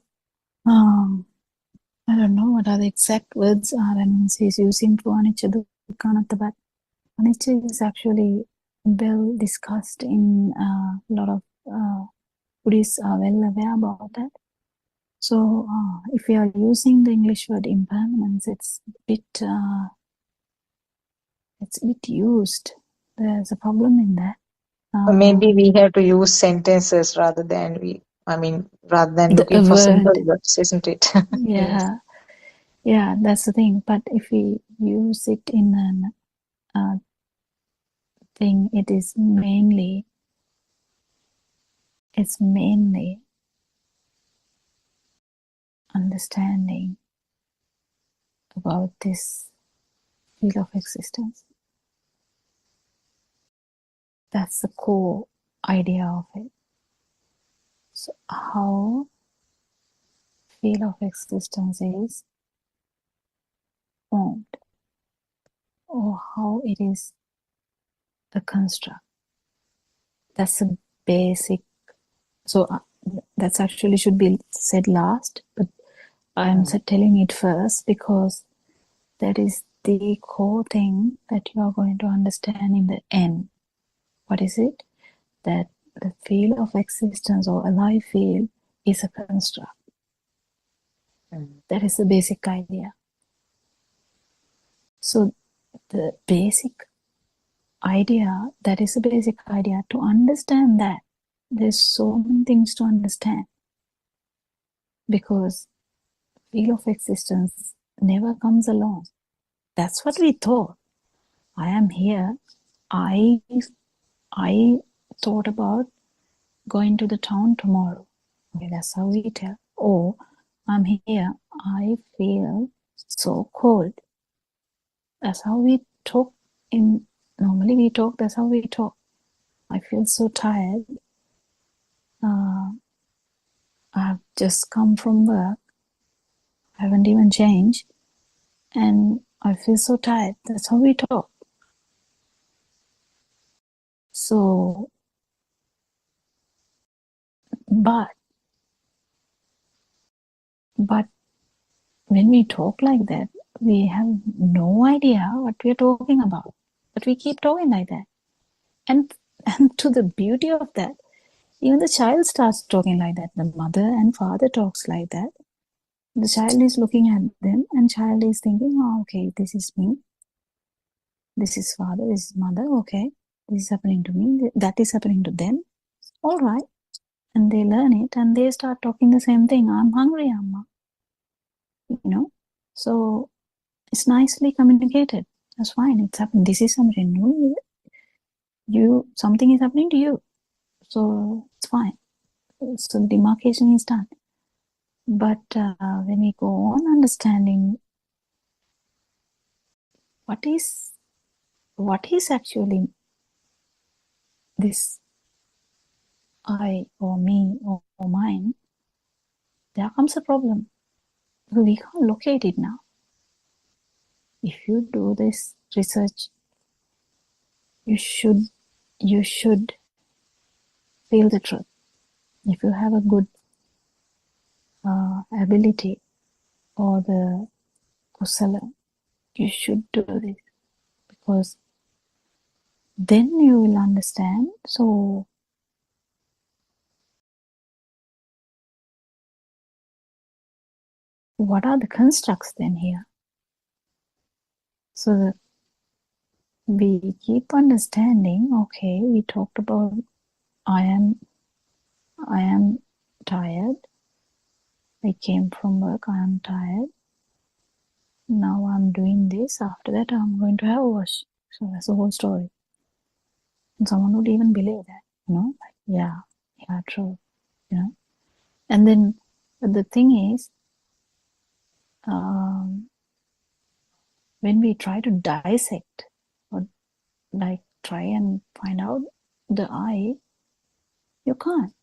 I don't know what are the exact words Anansi is using for anicca dukkha anatta, but anicca is actually well discussed in a lot of Buddhists are well aware about that. So if we are using the English word impermanence, it's a bit used. There's a problem in that. Maybe we have to use sentences rather than looking for simple words, isn't it? Yeah, yeah, that's the thing. But if we use it in an thing, it's mainly understanding about this field of existence. That's the core idea of it. So how field of existence is formed, or how it is a construct. That's a basic. So that's actually should be said last, but I'm telling it first because that is the core thing that you are going to understand in the end. What is it? That the field of existence or alive field is a construct. That is the basic idea. So the basic idea, that is the basic idea. To understand that, there's so many things to understand. Because field of existence never comes along. That's what we thought. I am here. I thought about going to the town tomorrow. Okay, that's how we tell. Or I'm here. I feel so cold. That's how we talk. Normally we talk. That's how we talk. I feel so tired. I've just come from work. I haven't even changed. And I feel so tired. That's how we talk. So, but when we talk like that, we have no idea what we are talking about. But we keep talking like that. And to the beauty of that, even the child starts talking like that. The mother and father talks like that. The child is looking at them and child is thinking, oh, okay, this is me. This is father, this is mother, okay. This is happening to me, that is happening to them. All right. And they learn it and they start talking the same thing. I'm hungry, Amma. You know? So it's nicely communicated. That's fine. It's happening. This is something new. Something is happening to you. So it's fine. So the demarcation is done. But when we go on understanding what is actually this I or me or mine, there comes a problem. We can't locate it now. If you do this research, you should feel the truth. If you have a good ability or the kusala, you should do this because then you will understand. So what are the constructs then here? So that we keep understanding, okay, we talked about I am tired. I came from work, I am tired. Now I'm doing this. After that, I'm going to have a wash. So that's the whole story. And someone would even believe that, like, yeah, true, And then the thing is, when we try to dissect or like try and find out the I, you can't.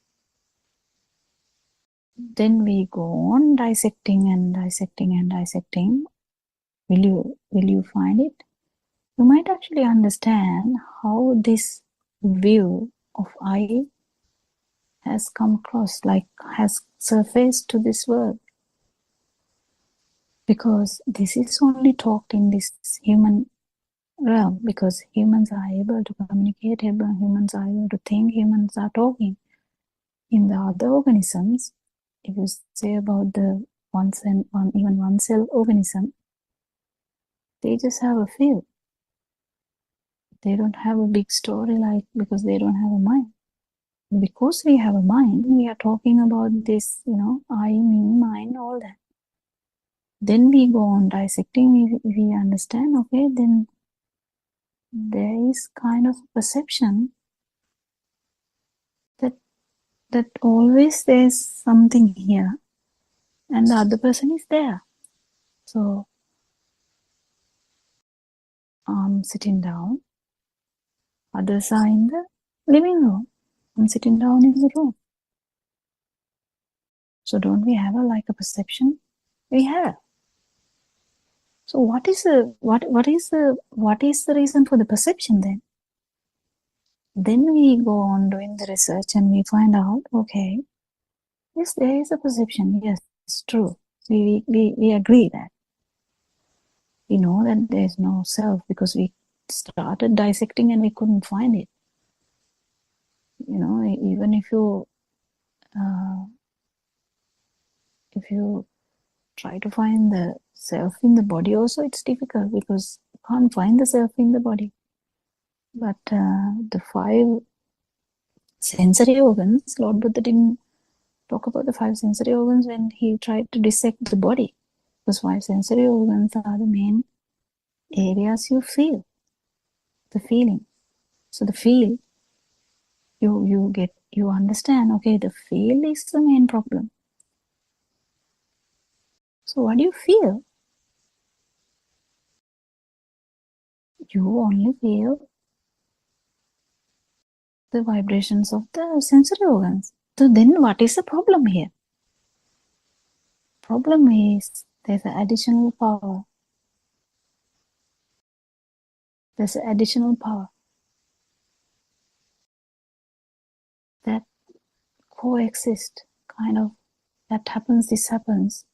Then we go on dissecting and dissecting and dissecting. Will you find it? You might actually understand how this view of I has come across, like has surfaced to this world. Because this is only talked in this human realm, because humans are able to communicate, humans are able to think, humans are talking. In the other organisms, if you say about the one cell organism, they just have a feel. They don't have a big story, like, because they don't have a mind. Because we have a mind, we are talking about this, I, me, mine, all that. Then we go on dissecting, we understand, okay, then there is kind of perception that always there's something here and the other person is there. So I'm sitting down, others are in the living room. I'm sitting down in the room. So don't we have a perception? We have. So what is the reason for the perception then? Then we go on doing the research and we find out, okay, Yes, there is a perception. Yes, it's true. We agree that. We know that there is no self because we started dissecting and we couldn't find it. You know, even if you try to find the self in the body also, it's difficult because you can't find the self in the body. But the 5 sensory organs, Lord Buddha didn't talk about the 5 sensory organs when he tried to dissect the body. Because 5 sensory organs are the main areas you feel, the feeling. So the feel, you understand, okay, the feel is the main problem. So what do you feel? You only feel the vibrations of the sensory organs. So then what is the problem here? Problem is there's an additional power. There's an additional power that coexist, kind of, that happens, this happens.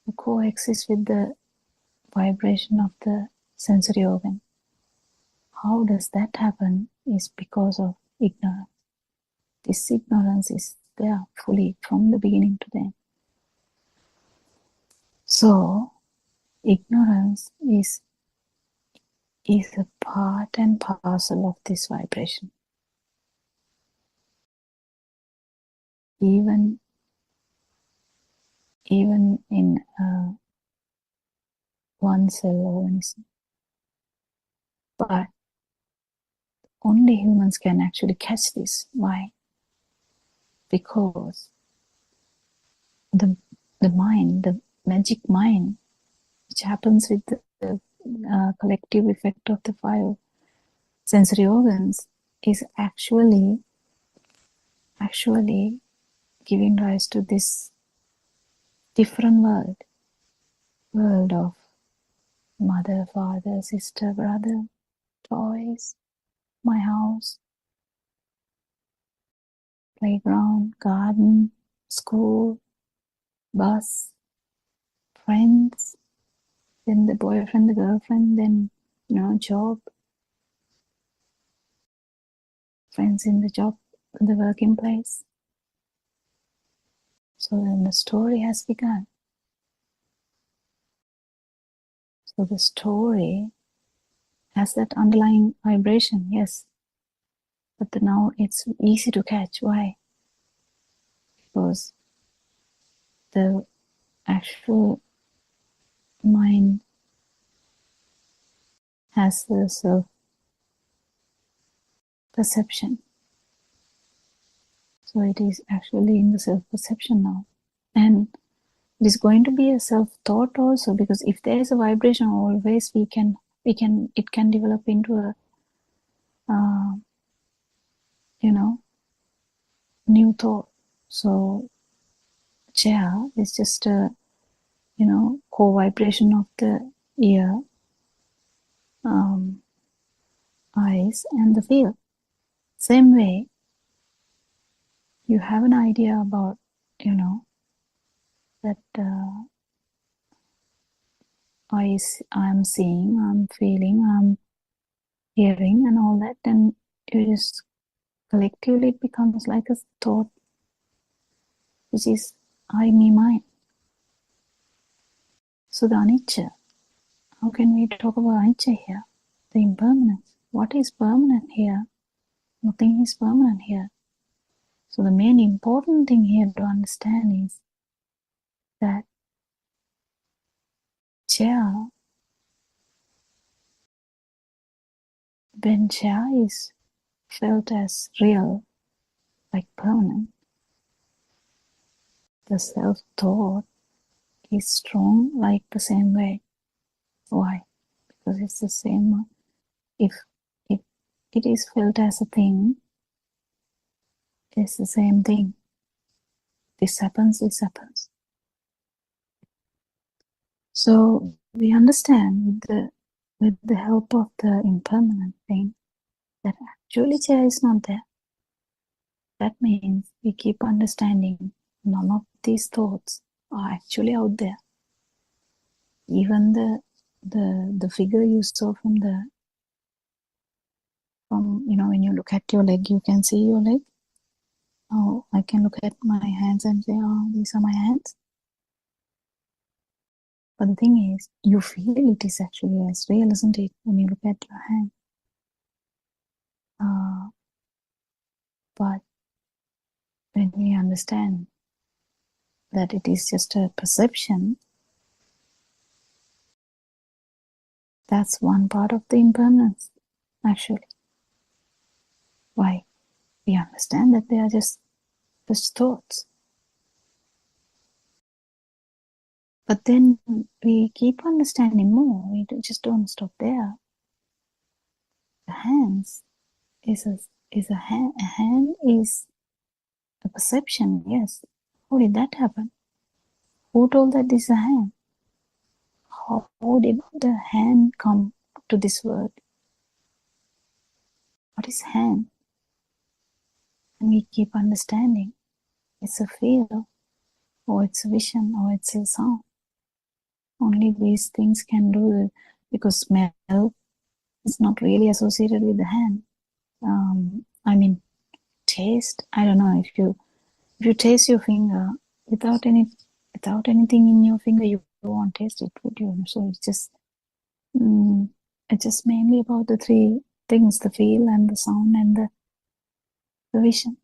It coexists with the vibration of the sensory organ. How does that happen is because of ignorance. This ignorance is there fully from the beginning to the end. So ignorance is a part and parcel of this vibration. Even in one cell organism. But only humans can actually catch this. Why? Because the mind, the magic mind, which happens with the collective effect of the 5 sensory organs, is actually giving rise to this different world of mother, father, sister, brother, toys, my house, playground, garden, school, bus, friends, then the boyfriend, the girlfriend, then, job, friends in the job, the working place. So then the story has begun. So the story has that underlying vibration, yes. But now it's easy to catch. Why? Because the actual mind has the self-perception. So it is actually in the self-perception now. And it is going to be a self-thought also, because if there is a vibration, always it can develop into a new thought. So chair is just a co-vibration of the ear, eyes, and the field. Same way, you have an idea about that I'm seeing, I'm feeling, I'm hearing, and all that, and you just collectively it becomes like a thought, which is I, me, mine. So the anicca, how can we talk about anicca here? The impermanence. What is permanent here? Nothing is permanent here. So the main important thing here to understand is that chair, when chair is felt as real, like permanent, the self-thought is strong like the same way. Why? Because it's the same. If it is felt as a thing, it's the same thing. This happens, this happens. So we understand with the help of the impermanent thing that actually chair is not there. That means we keep understanding none of these thoughts are actually out there. Even the figure you saw from when you look at your leg, you can see your leg. Oh, I can look at my hands and say, oh, these are my hands. But the thing is, you feel it is actually as real, isn't it, when you look at your hand? But when we understand that it is just a perception, that's one part of the impermanence, actually. Why? We understand that they are just thoughts. But then we keep understanding more. We just don't stop there. The hands is a hand. A hand is a perception. Yes. How did that happen? Who told that this is a hand? How did the hand come to this word? What is hand? And we keep understanding. It's a feel, or it's a vision, or it's a sound. Only these things can do it, because smell is not really associated with the hand. Taste. I don't know, if you taste your finger without anything in your finger, you won't taste it, would you? So it's just mainly about the three things: the feel and the sound and the vision.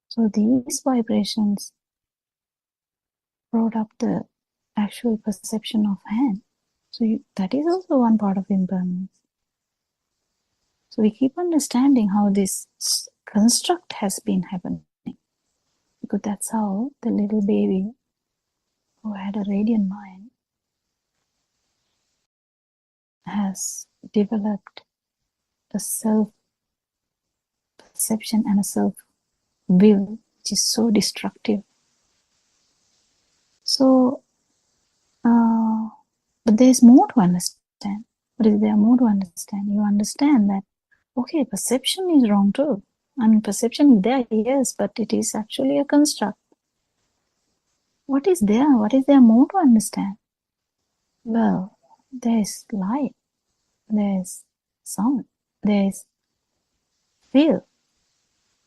So these vibrations brought up the actual perception of hand. So that is also one part of impermanence. So we keep understanding how this construct has been happening, because that's how the little baby who had a radiant mind has developed a self-perception and a self-will, which is so destructive. So, but there's more to understand. But is there more to understand? You understand that, okay, perception is wrong too. I mean, perception is there, yes, but it is actually a construct. What is there? What is there more to understand? Well, there's light, there's sound, there's feel.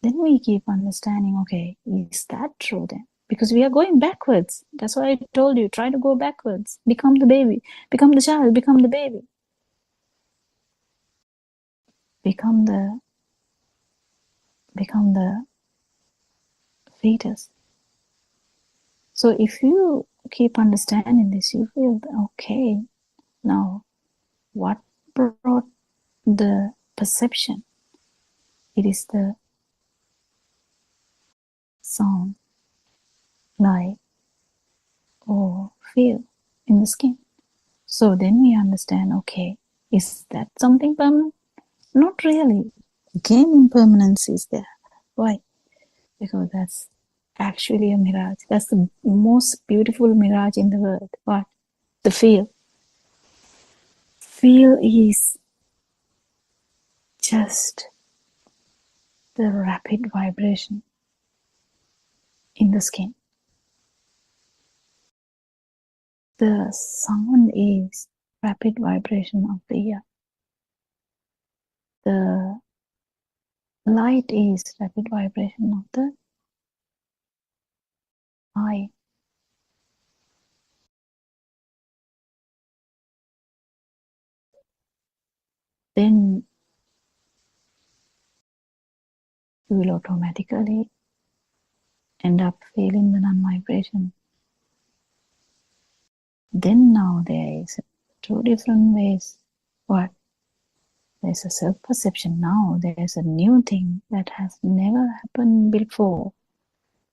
Then we keep understanding, okay, is that true then? Because we are going backwards. That's why I told you, try to go backwards. Become the baby, become the child, become the baby. Become the fetus. So if you keep understanding this, you feel, okay, now what brought the perception? It is the sound, light, or feel in the skin. So then we understand, okay, is that something permanent? Not really. Again, impermanence is there. Why? Because that's actually a mirage. That's the most beautiful mirage in the world. What? The feel. Feel is just the rapid vibration in the skin. The sound is rapid vibration of the ear. The light is rapid vibration of the eye. Then you will automatically end up feeling the non-vibration. Then now there is two different ways. What? There's a self-perception. Now there's a new thing that has never happened before.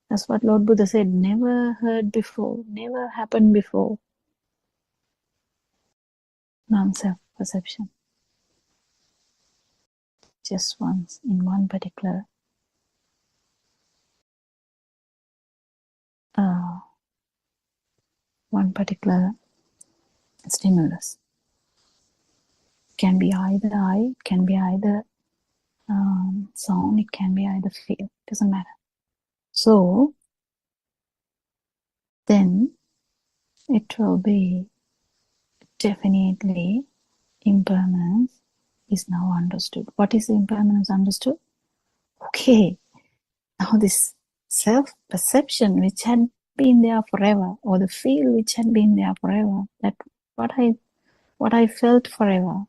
That's what Lord Buddha said, never heard before, never happened before. Non-self-perception. Just once in one particular stimulus. Can be either eye, can be either sound, it can be either feel, doesn't matter. So then it will be definitely impermanence is now understood. What is impermanence understood? Okay, now this self-perception which had been there forever, or the feel which had been there forever, that what I felt forever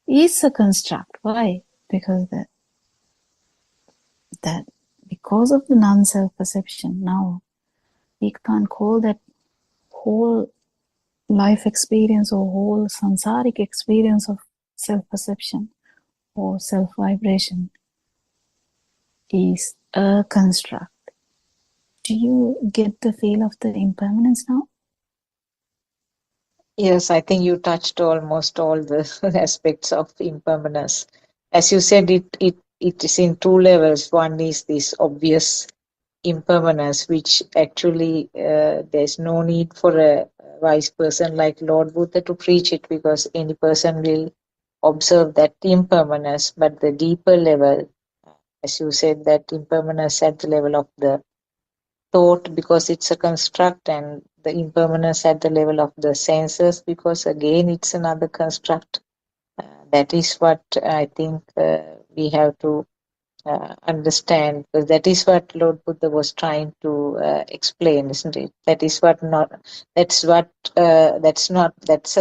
is a construct. Why? Because that because of the non-self perception, now we can't call that whole life experience or whole samsaric experience of self-perception or self-vibration is a construct. Do you get the feel of the impermanence now? Yes, I think you touched almost all the aspects of impermanence. As you said, it is in two levels. One is this obvious impermanence, which actually there's no need for a wise person like Lord Buddha to preach it, because any person will observe that impermanence. But the deeper level, as you said, that impermanence at the level of the thought, because it's a construct, and the impermanence at the level of the senses, because again it's another construct. That is what I think we have to understand, because that is what Lord Buddha was trying to explain, isn't it? That's a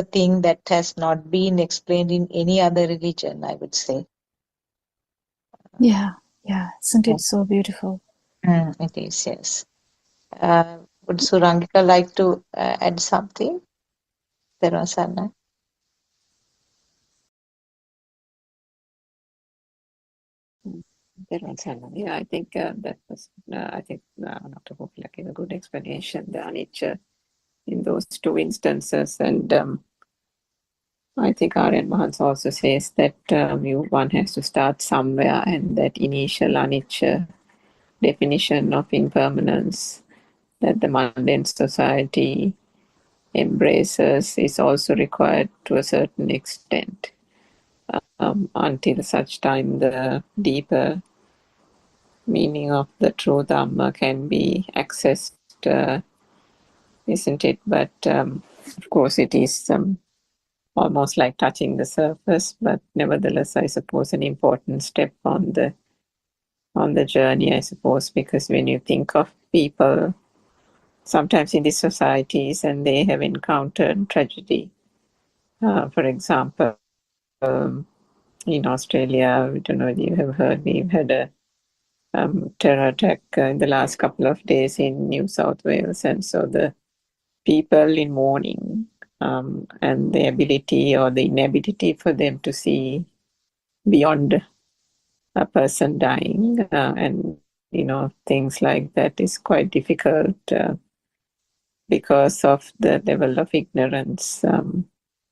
thing that has not been explained in any other religion, I would say. Yeah, isn't it so beautiful? It is, yes. Would Surangika like to add something? Terasana. Yeah, I think that was, I think Dr. Gopala gave a good explanation, the anicca in those two instances. And I think R.N. Mahans also says that one has to start somewhere, and that initial anicca definition of impermanence that the mundane society embraces is also required to a certain extent, until such time the deeper meaning of the true Dhamma can be accessed, isn't it? But of course it is almost like touching the surface, but nevertheless I suppose an important step on the journey, I suppose, because when you think of people sometimes in these societies and they have encountered tragedy, for example, in Australia, I don't know whether you have heard, we've had a terror attack in the last couple of days in New South Wales, and so the people in mourning, and the ability or the inability for them to see beyond a person dying, and things like that is quite difficult because of the level of ignorance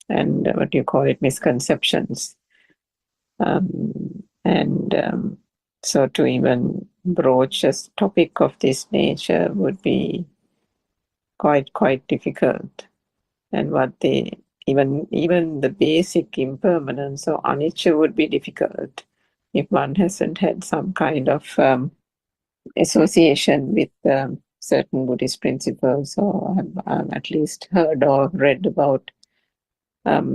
and what you call it, misconceptions. So to even broach a topic of this nature would be quite difficult. And what even the basic impermanence or anicca would be difficult if one hasn't had some kind of association with certain Buddhist principles, or have at least heard or read about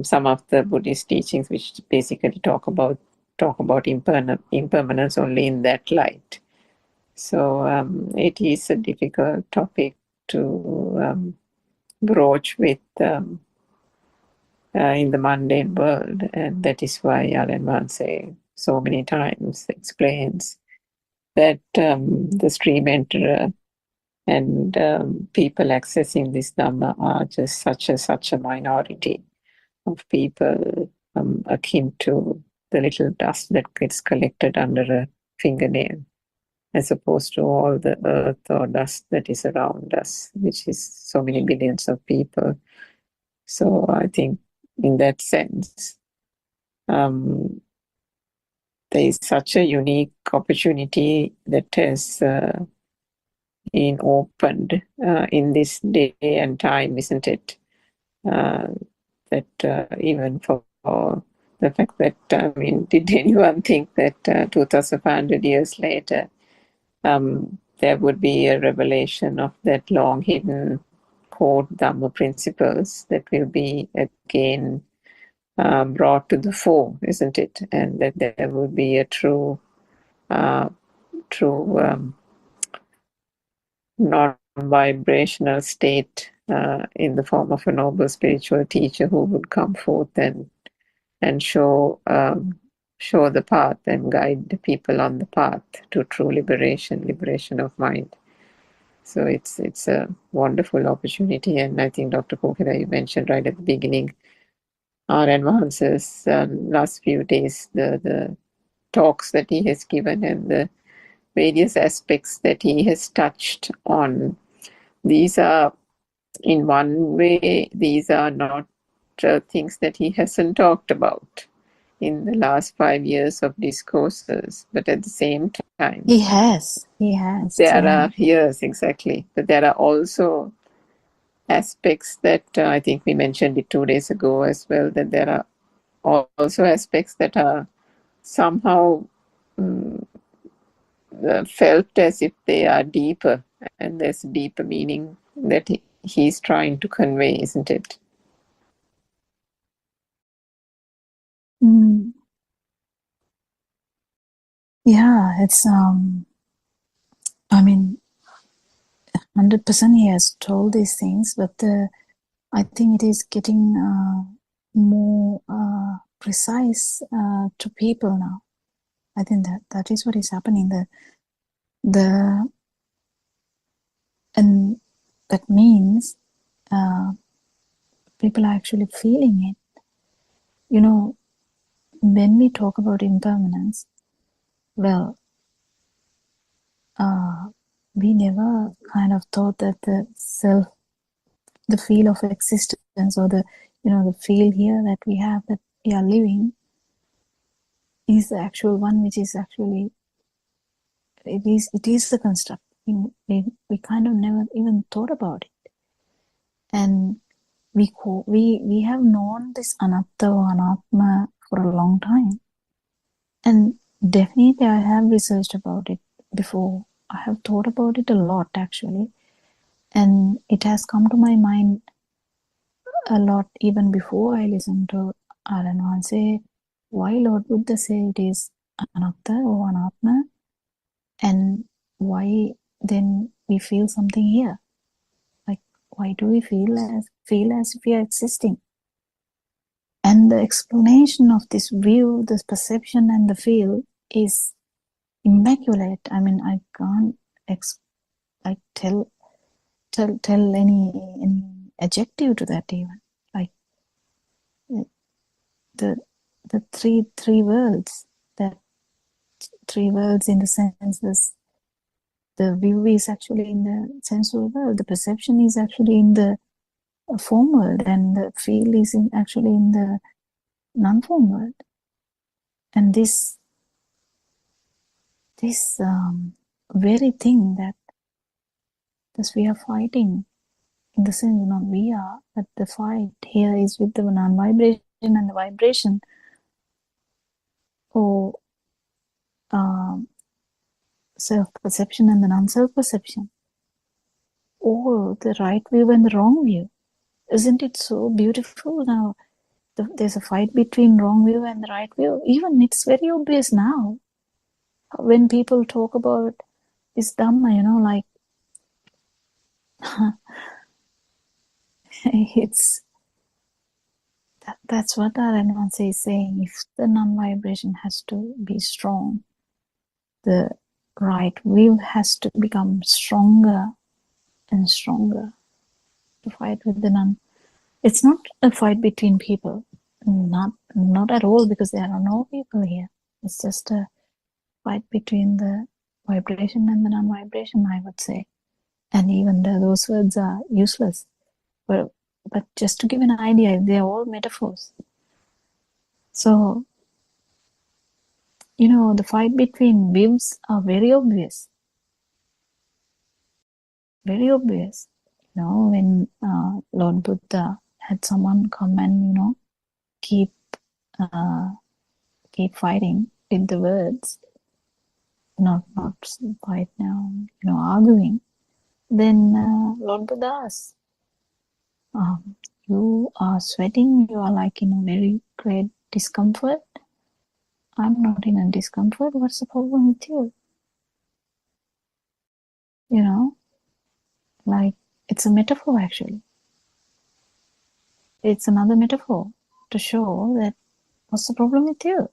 some of the Buddhist teachings, which basically talk about impermanence only in that light. So it is a difficult topic to broach with in the mundane world, and that is why Alan Vansay so many times explains that the stream enterer and people accessing this Dhamma are just such a minority of people, akin to the little dust that gets collected under a fingernail, as opposed to all the earth or dust that is around us, which is so many billions of people. So I think in that sense, there is such a unique opportunity that has been opened in this day and time, isn't it? That even for the fact that, did anyone think that 2,500 years later, there would be a revelation of that long hidden core Dhamma principles that will be again brought to the fore, isn't it? And that there will be a true non-vibrational state in the form of a noble spiritual teacher who would come forth and show the path and guide the people on the path to true liberation of mind. So it's a wonderful opportunity, and I think Dr. Kokera, you mentioned right at the beginning our advances last few days, the talks that he has given and the various aspects that he has touched on. These are, in one way, these are not things that he hasn't talked about in the last 5 years of discourses, but at the same time, He has. There are, yes, exactly. But there are also aspects that I think we mentioned it 2 days ago as well, that there are also aspects that are somehow felt as if they are deeper, and there's deeper meaning that he's trying to convey, isn't it? Yeah, it's I mean, 100% he has told these things, but I think it is getting more precise to people now. I think that is what is happening. And that means people are actually feeling it. You know, when we talk about impermanence, well, we never kind of thought that the self, the feel of existence, or the feel here that we have, that we are living, is the actual one, which is actually, it is the construct. We kind of never even thought about it, and we have known this anatta or anatma for a long time, and definitely I have researched about it before. I have thought about it a lot, actually, and it has come to my mind a lot even before I listened to Aran say, why Lord Buddha say it is anatta or anatma, and why then we feel something here? Like, why do we feel as if we are existing? And the explanation of this view, this perception and the feel is immaculate. I mean, I can't tell any adjective to that even. Like the three worlds, that three worlds in the sense this, the view is actually in the sensual world, the perception is actually in the form world, and the feel is actually in the non-form world. And this very thing that we are fighting, in the sense, not we are, but the fight here is with the non-vibration and the vibration, or self-perception and the non-self-perception, or the right view and the wrong view. Isn't it so beautiful now? There's a fight between wrong view and the right view. Even it's very obvious now when people talk about this Dhamma, like it's that's what our Advanced is saying. If the non-vibration has to be strong, the right view has to become stronger and stronger to fight with the non. It's not a fight between people, not at all, because there are no people here. It's just a fight between the vibration and the non-vibration, I would say. And even those words are useless. But just to give an idea, they are all metaphors. So, the fight between views are very obvious. Very obvious. When Lord Buddha had someone come and, keep fighting with the words, not right now, arguing, then Lord Buddha asks, you are sweating, you are like in a very great discomfort. I'm not in a discomfort. What's the problem with you? Like it's a metaphor actually. It's another metaphor to show that what's the problem with you?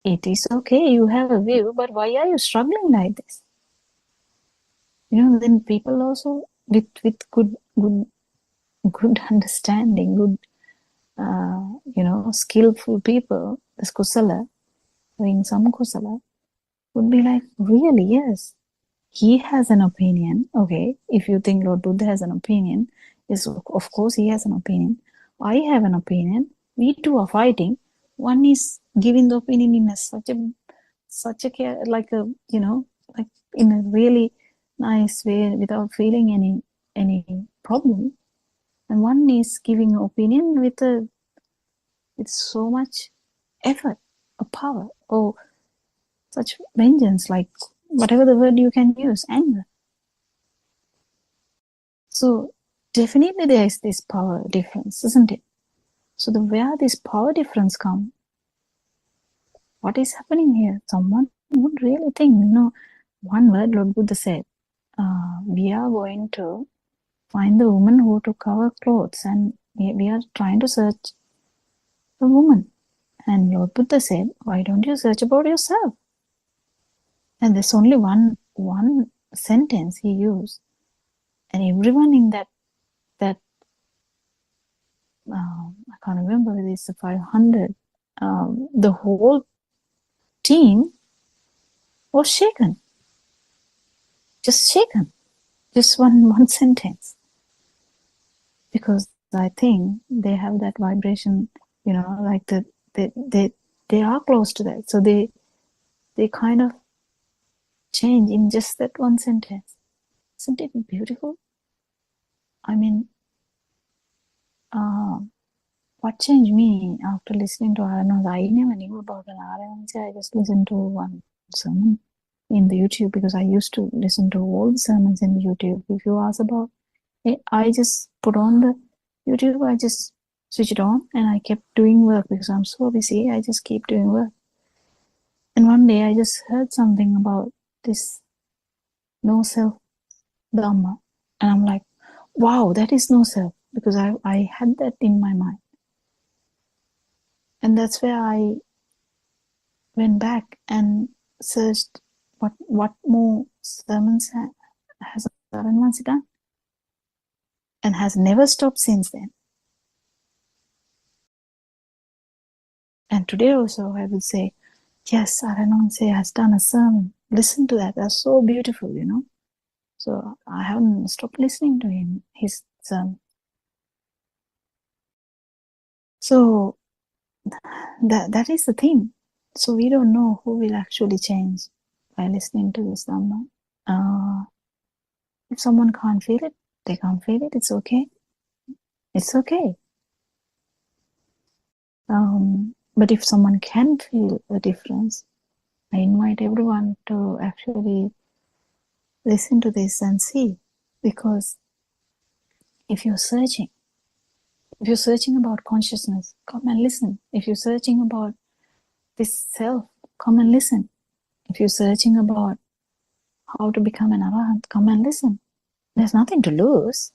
It is okay, you have a view, but why are you struggling like this? Then people also with good understanding, good skillful people, this kusala, doing some kusala, would be like, really, yes, he has an opinion. Okay, if you think Lord Buddha has an opinion, yes, of course he has an opinion. I have an opinion. We two are fighting. One is giving the opinion in such a like in a really nice way without feeling any problem, and one is giving an opinion with so much effort or power or such vengeance, like whatever the word you can use, anger. So definitely there is this power difference, isn't it? So where this power difference comes, what is happening here? Someone would really think, one word Lord Buddha said, we are going to find the woman who took our clothes, and we are trying to search the woman. And Lord Buddha said, why don't you search about yourself? And there's only one sentence he used, and everyone in that I can't remember whether it's 500, the whole team was shaken, just one sentence, because I think they have that vibration, like they are close to that, so they kind of change in just that one sentence. Isn't it beautiful? I mean, what changed me after listening to Arana's, I never knew about an Arana. I just listened to one sermon in the YouTube, because I used to listen to all the sermons in the YouTube. If you ask about it, I just put on the YouTube, I just switch it on, and I kept doing work because I'm so busy. I just keep doing work. And one day I just heard something about this no self Dhamma, and I'm like, wow, that is no self, because I had that in my mind. And that's where I went back and searched what more sermons has Aranwansi done, and has never stopped since then. And today also I will say, yes, Aranwansi has done a sermon. Listen to that. That's so beautiful, So I haven't stopped listening to his sermon. So that is the thing. So we don't know who will actually change by listening to this Dhamma. If someone can't feel it, they can't feel it. It's okay. It's okay. But if someone can feel the difference, I invite everyone to actually listen to this and see. Because if you're searching about consciousness, come and listen. If you're searching about this self, come and listen. If you're searching about how to become an arahant, come and listen. There's nothing to lose.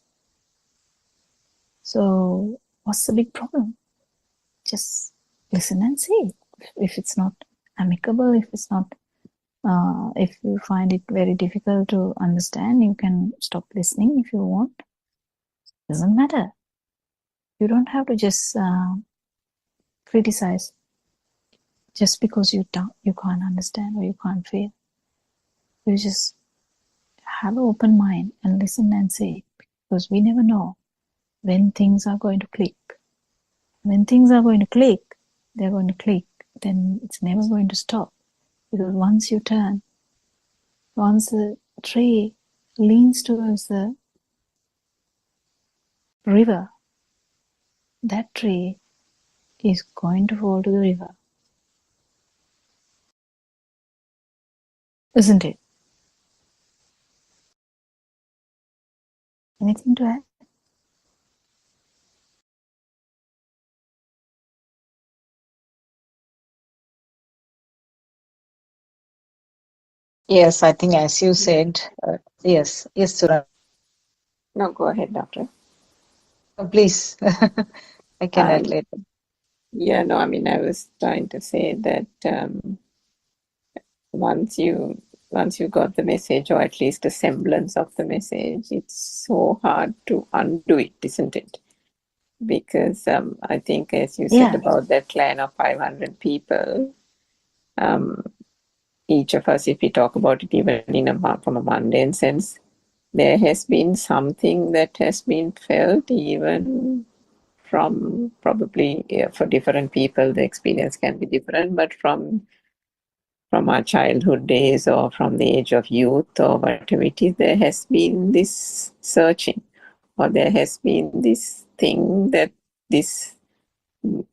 So what's the big problem? Just listen and see. If it's not amicable, if it's not, if you find it very difficult to understand, you can stop listening if you want. Doesn't matter. You don't have to just criticize just because you can't understand or you can't feel. You just have an open mind and listen and see, because we never know when things are going to click. When things are going to click, they're going to click. Then it's never going to stop, because once you turn, once the tree leans towards the river, that tree is going to fall to the river. isn't it? Anything to add? Yes, I think as you said, yes, Suran. No, go ahead, Doctor. Please, I can add Um, later. yeah, no, I mean, I was trying to say that once you got the message, or at least a semblance of the message, it's so hard to undo it, isn't it? Because I think, as you said Yeah. about that clan of 500 people, each of us, if we talk about it even from a mundane sense, there has been something that has been felt even from probably for different people, the experience can be different, but from our childhood days or from the age of youth or whatever it is, there has been this searching, or there has been this thing that this,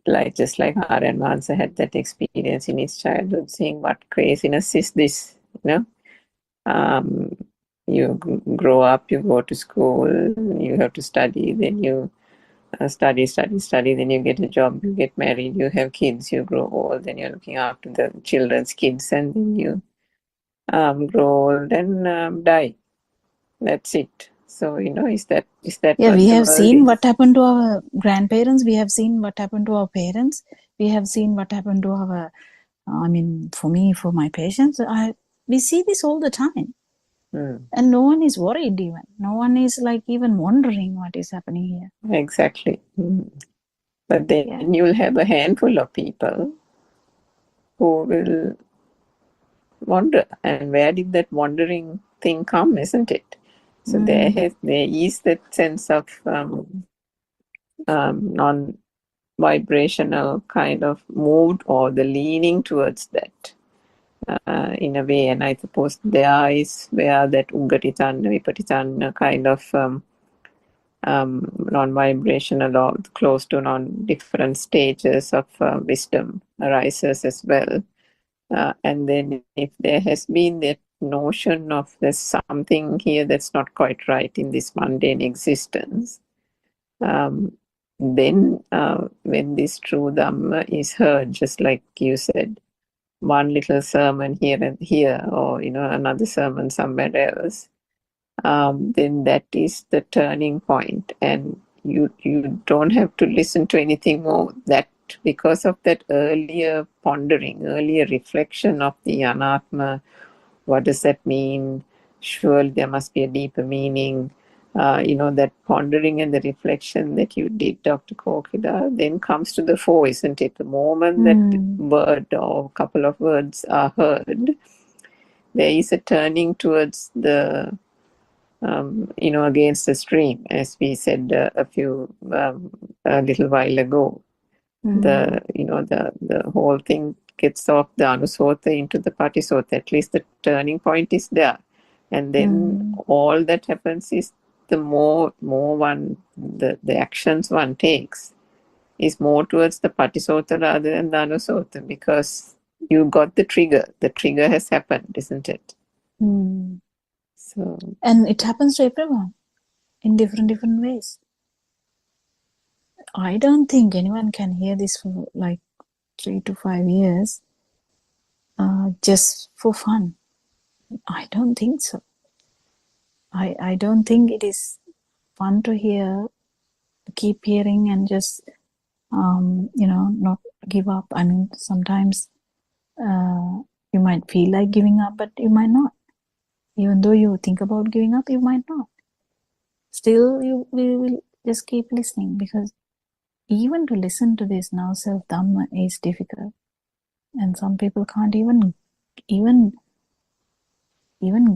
like just like R.N. Mansa had that experience in his childhood, saying, what craziness is this? You grow up, you go to school, you have to study, then you study, then you get a job, you get married, you have kids, you grow old, then you're looking after the children's kids, and then you grow old and die. That's it. So, is that Yeah, what we the have world seen what is? happened to our grandparents. We have seen what happened to our parents. We have seen what happened to our, I mean, for me, for my patients, we see this all the time. And no one is worried even. No one is like even wondering what is happening here. Exactly. But then Yeah. you'll have a handful of people who will wonder. And where did that wandering thing come, isn't it? So there is that sense of non-vibrational kind of mood, or the leaning towards that in a way. And I suppose there is where that Ugatitanna, Vipatitanna kind of non-vibrational or close to non-different stages of wisdom arises as well. And then if there has been that notion of there's something here that's not quite right in this mundane existence, then when this true Dhamma is heard, just like you said, one little sermon here and here, or another sermon somewhere else, then that is the turning point, and you don't have to listen to anything more. That because of that earlier pondering, earlier reflection of the anatma, what does that mean? Surely there must be a deeper meaning. That pondering and the reflection that you did, Dr. Kokida, then comes to the fore, isn't it? The moment that word or a couple of words are heard, there is a turning towards the against the stream, as we said a little while ago. The whole thing gets off the anusota into the patisota. At least the turning point is there, and then all that happens is the more one the actions one takes is more towards the patisota rather than the anusota, because you got the trigger. The trigger has happened, isn't it? So, and it happens to everyone in different ways. I don't think anyone can hear this for like 3 to 5 years just for fun. I don't think so. I don't think it is fun to hear, keep hearing and just not give up. I mean, sometimes you might feel like giving up, but you might not. Even though you think about giving up, you might not. Still, we will just keep listening, because even to listen to this now self Dhamma is difficult, and some people can't even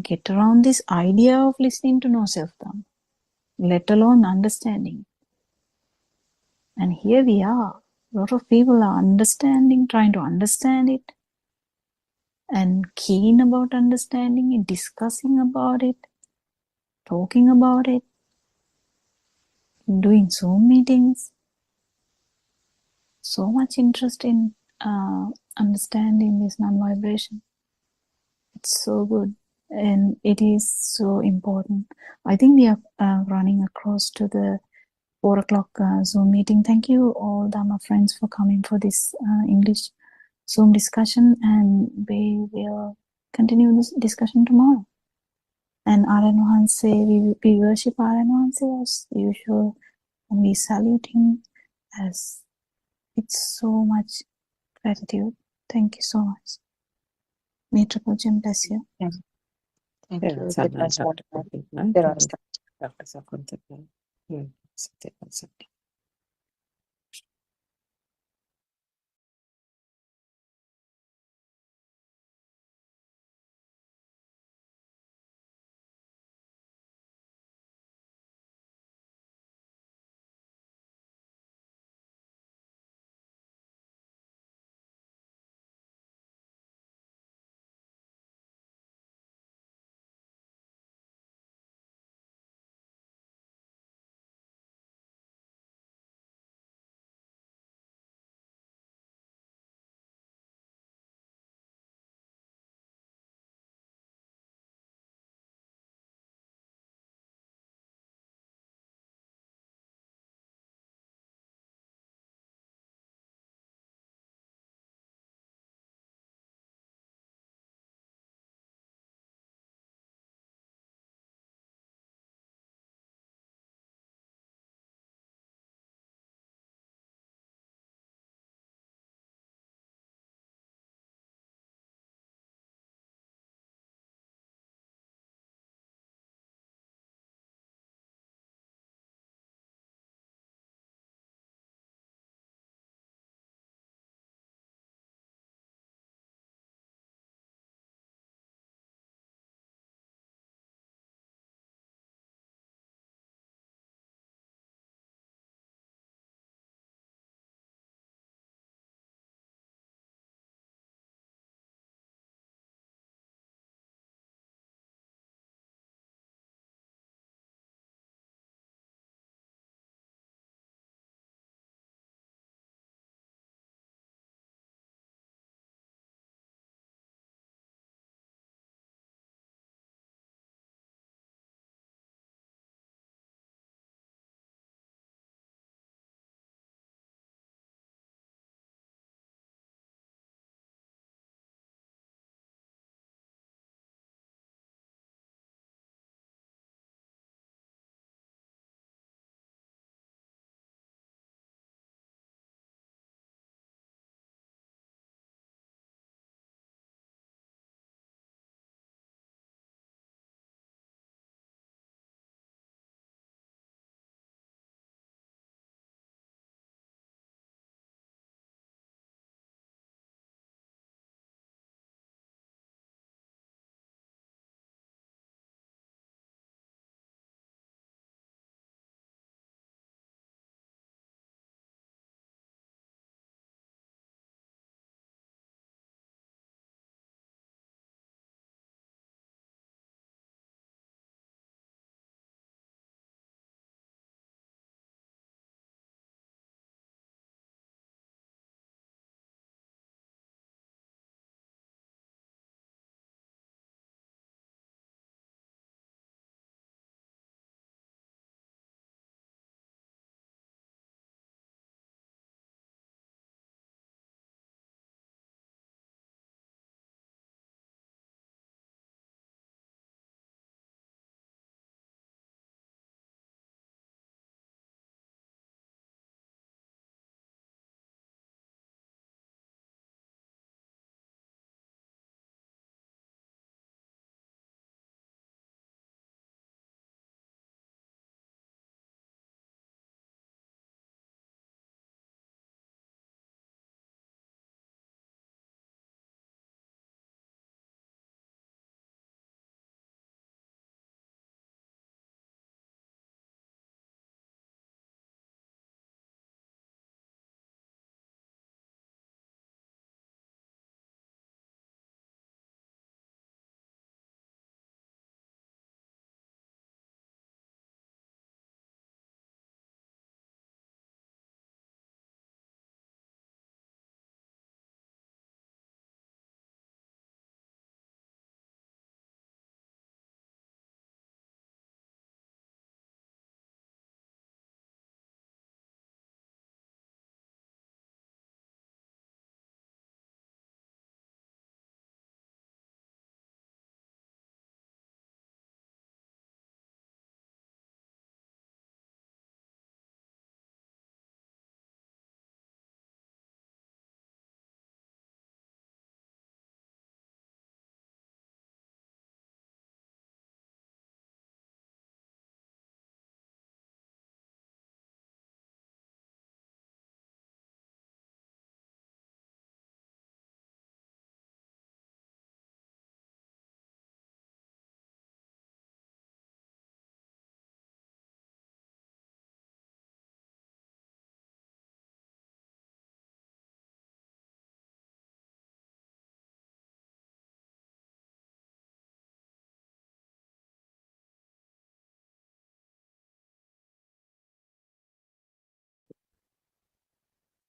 get around this idea of listening to no self Dhamma, let alone understanding. And here we are. A lot of people are trying to understand it, and keen about understanding it, discussing about it, talking about it, doing Zoom meetings. So much interest in understanding this non-vibration. That's so good. And it is so important. I think we are running across to the 4 o'clock Zoom meeting. Thank you all Dharma friends for coming for this English Zoom discussion, and we will continue this discussion tomorrow. And Aryan Wahanse, we worship Aryan Wahanse as usual, and we salute him as it's so much gratitude. Thank you so much. May Triple Gem bless you. Thank you. That's Good nice, night. Dr. Govinda. There are Dr. Sakuntala. Satya.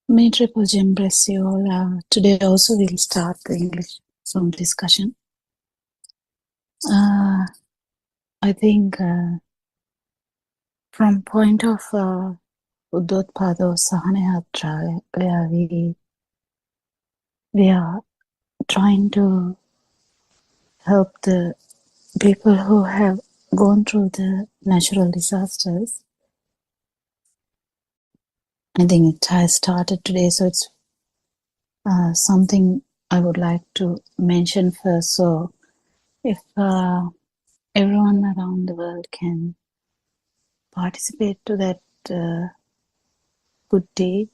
May Triple Gem bless you all. Today also we'll start the English song discussion. I think from point of Buddothpado Sahanayatra, where we are trying to help the people who have gone through the natural disasters. I think it has started today, so it's something I would like to mention first. So if everyone around the world can participate to that good deed,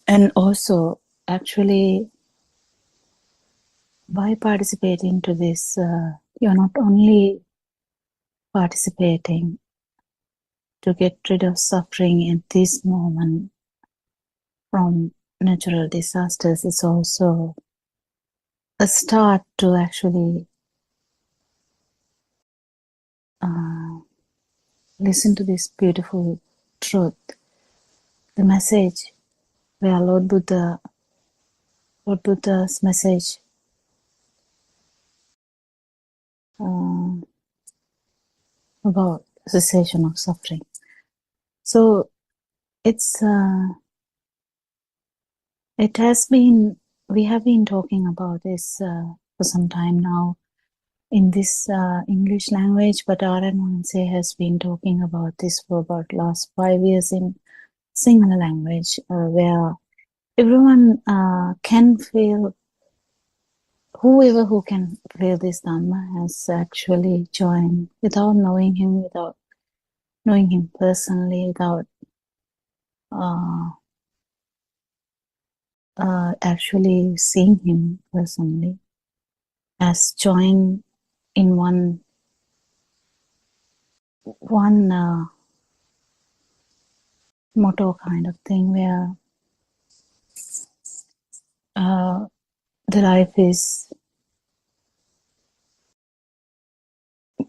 and also actually by participating to this, you're not only participating to get rid of suffering at this moment from natural disasters, it's also a start to actually listen to this beautiful truth, the message where Lord Buddha's message about cessation of suffering. So it's it has been, we have been talking about this for some time now in this English language, but RN1C has been talking about this for about last 5 years in Sinhala language, where everyone can feel, whoever who can feel this Dhamma has actually joined without knowing him, without knowing him personally, without actually seeing him personally, has joined in one motto kind of thing, where the life is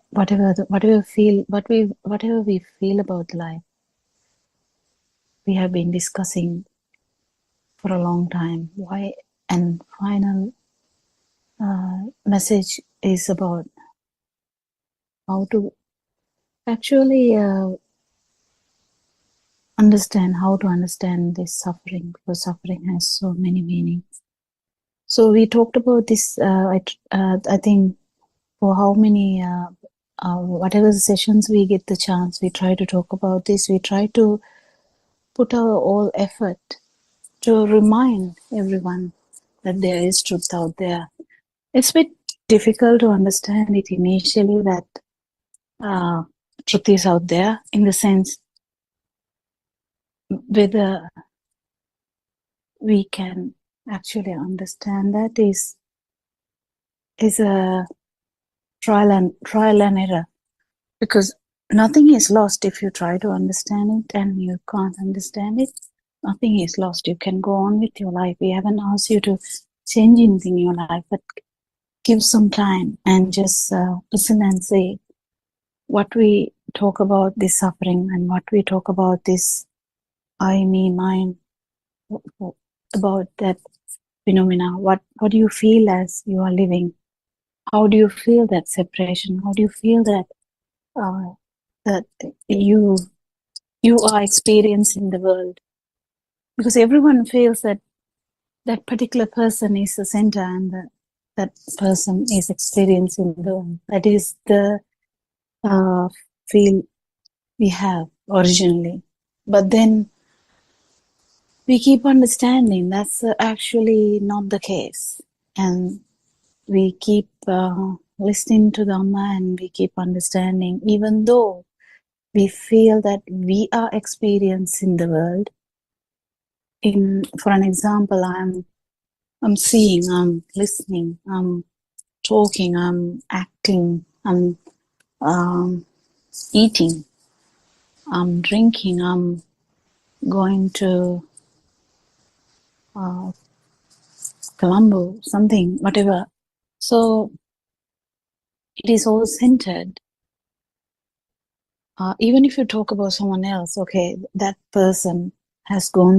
whatever we feel about life. We have been discussing for a long time why, and final message is about how to actually understand how to understand this suffering, because suffering has so many meanings. So we talked about this. I think for how many whatever the sessions we get the chance, we try to talk about this. We try to put our all effort to remind everyone that there is truth out there. It's a bit difficult to understand it initially, that truth is out there, in the sense whether we can actually understand that is a trial and error, because nothing is lost if you try to understand it and you can't understand it. Nothing is lost. You can go on with your life. We haven't asked you to change anything in your life, but give some time and just listen and say what we talk about this suffering, and what we talk about this I, me, mine, about that phenomena. What do you feel as you are living? How do you feel that separation? How do you feel that that you are experiencing the world? Because everyone feels that that particular person is the center, and that person is experiencing the world. That is the feel we have originally. But then we keep understanding that's actually not the case. And we keep listening to Dhamma, and we keep understanding, even though we feel that we are experiencing the world. For an example, I'm seeing, I'm listening, I'm talking, I'm acting, I'm eating, I'm drinking, I'm going to Colombo, something, whatever. So it is all centered. Even if you talk about someone else, okay, that person has gone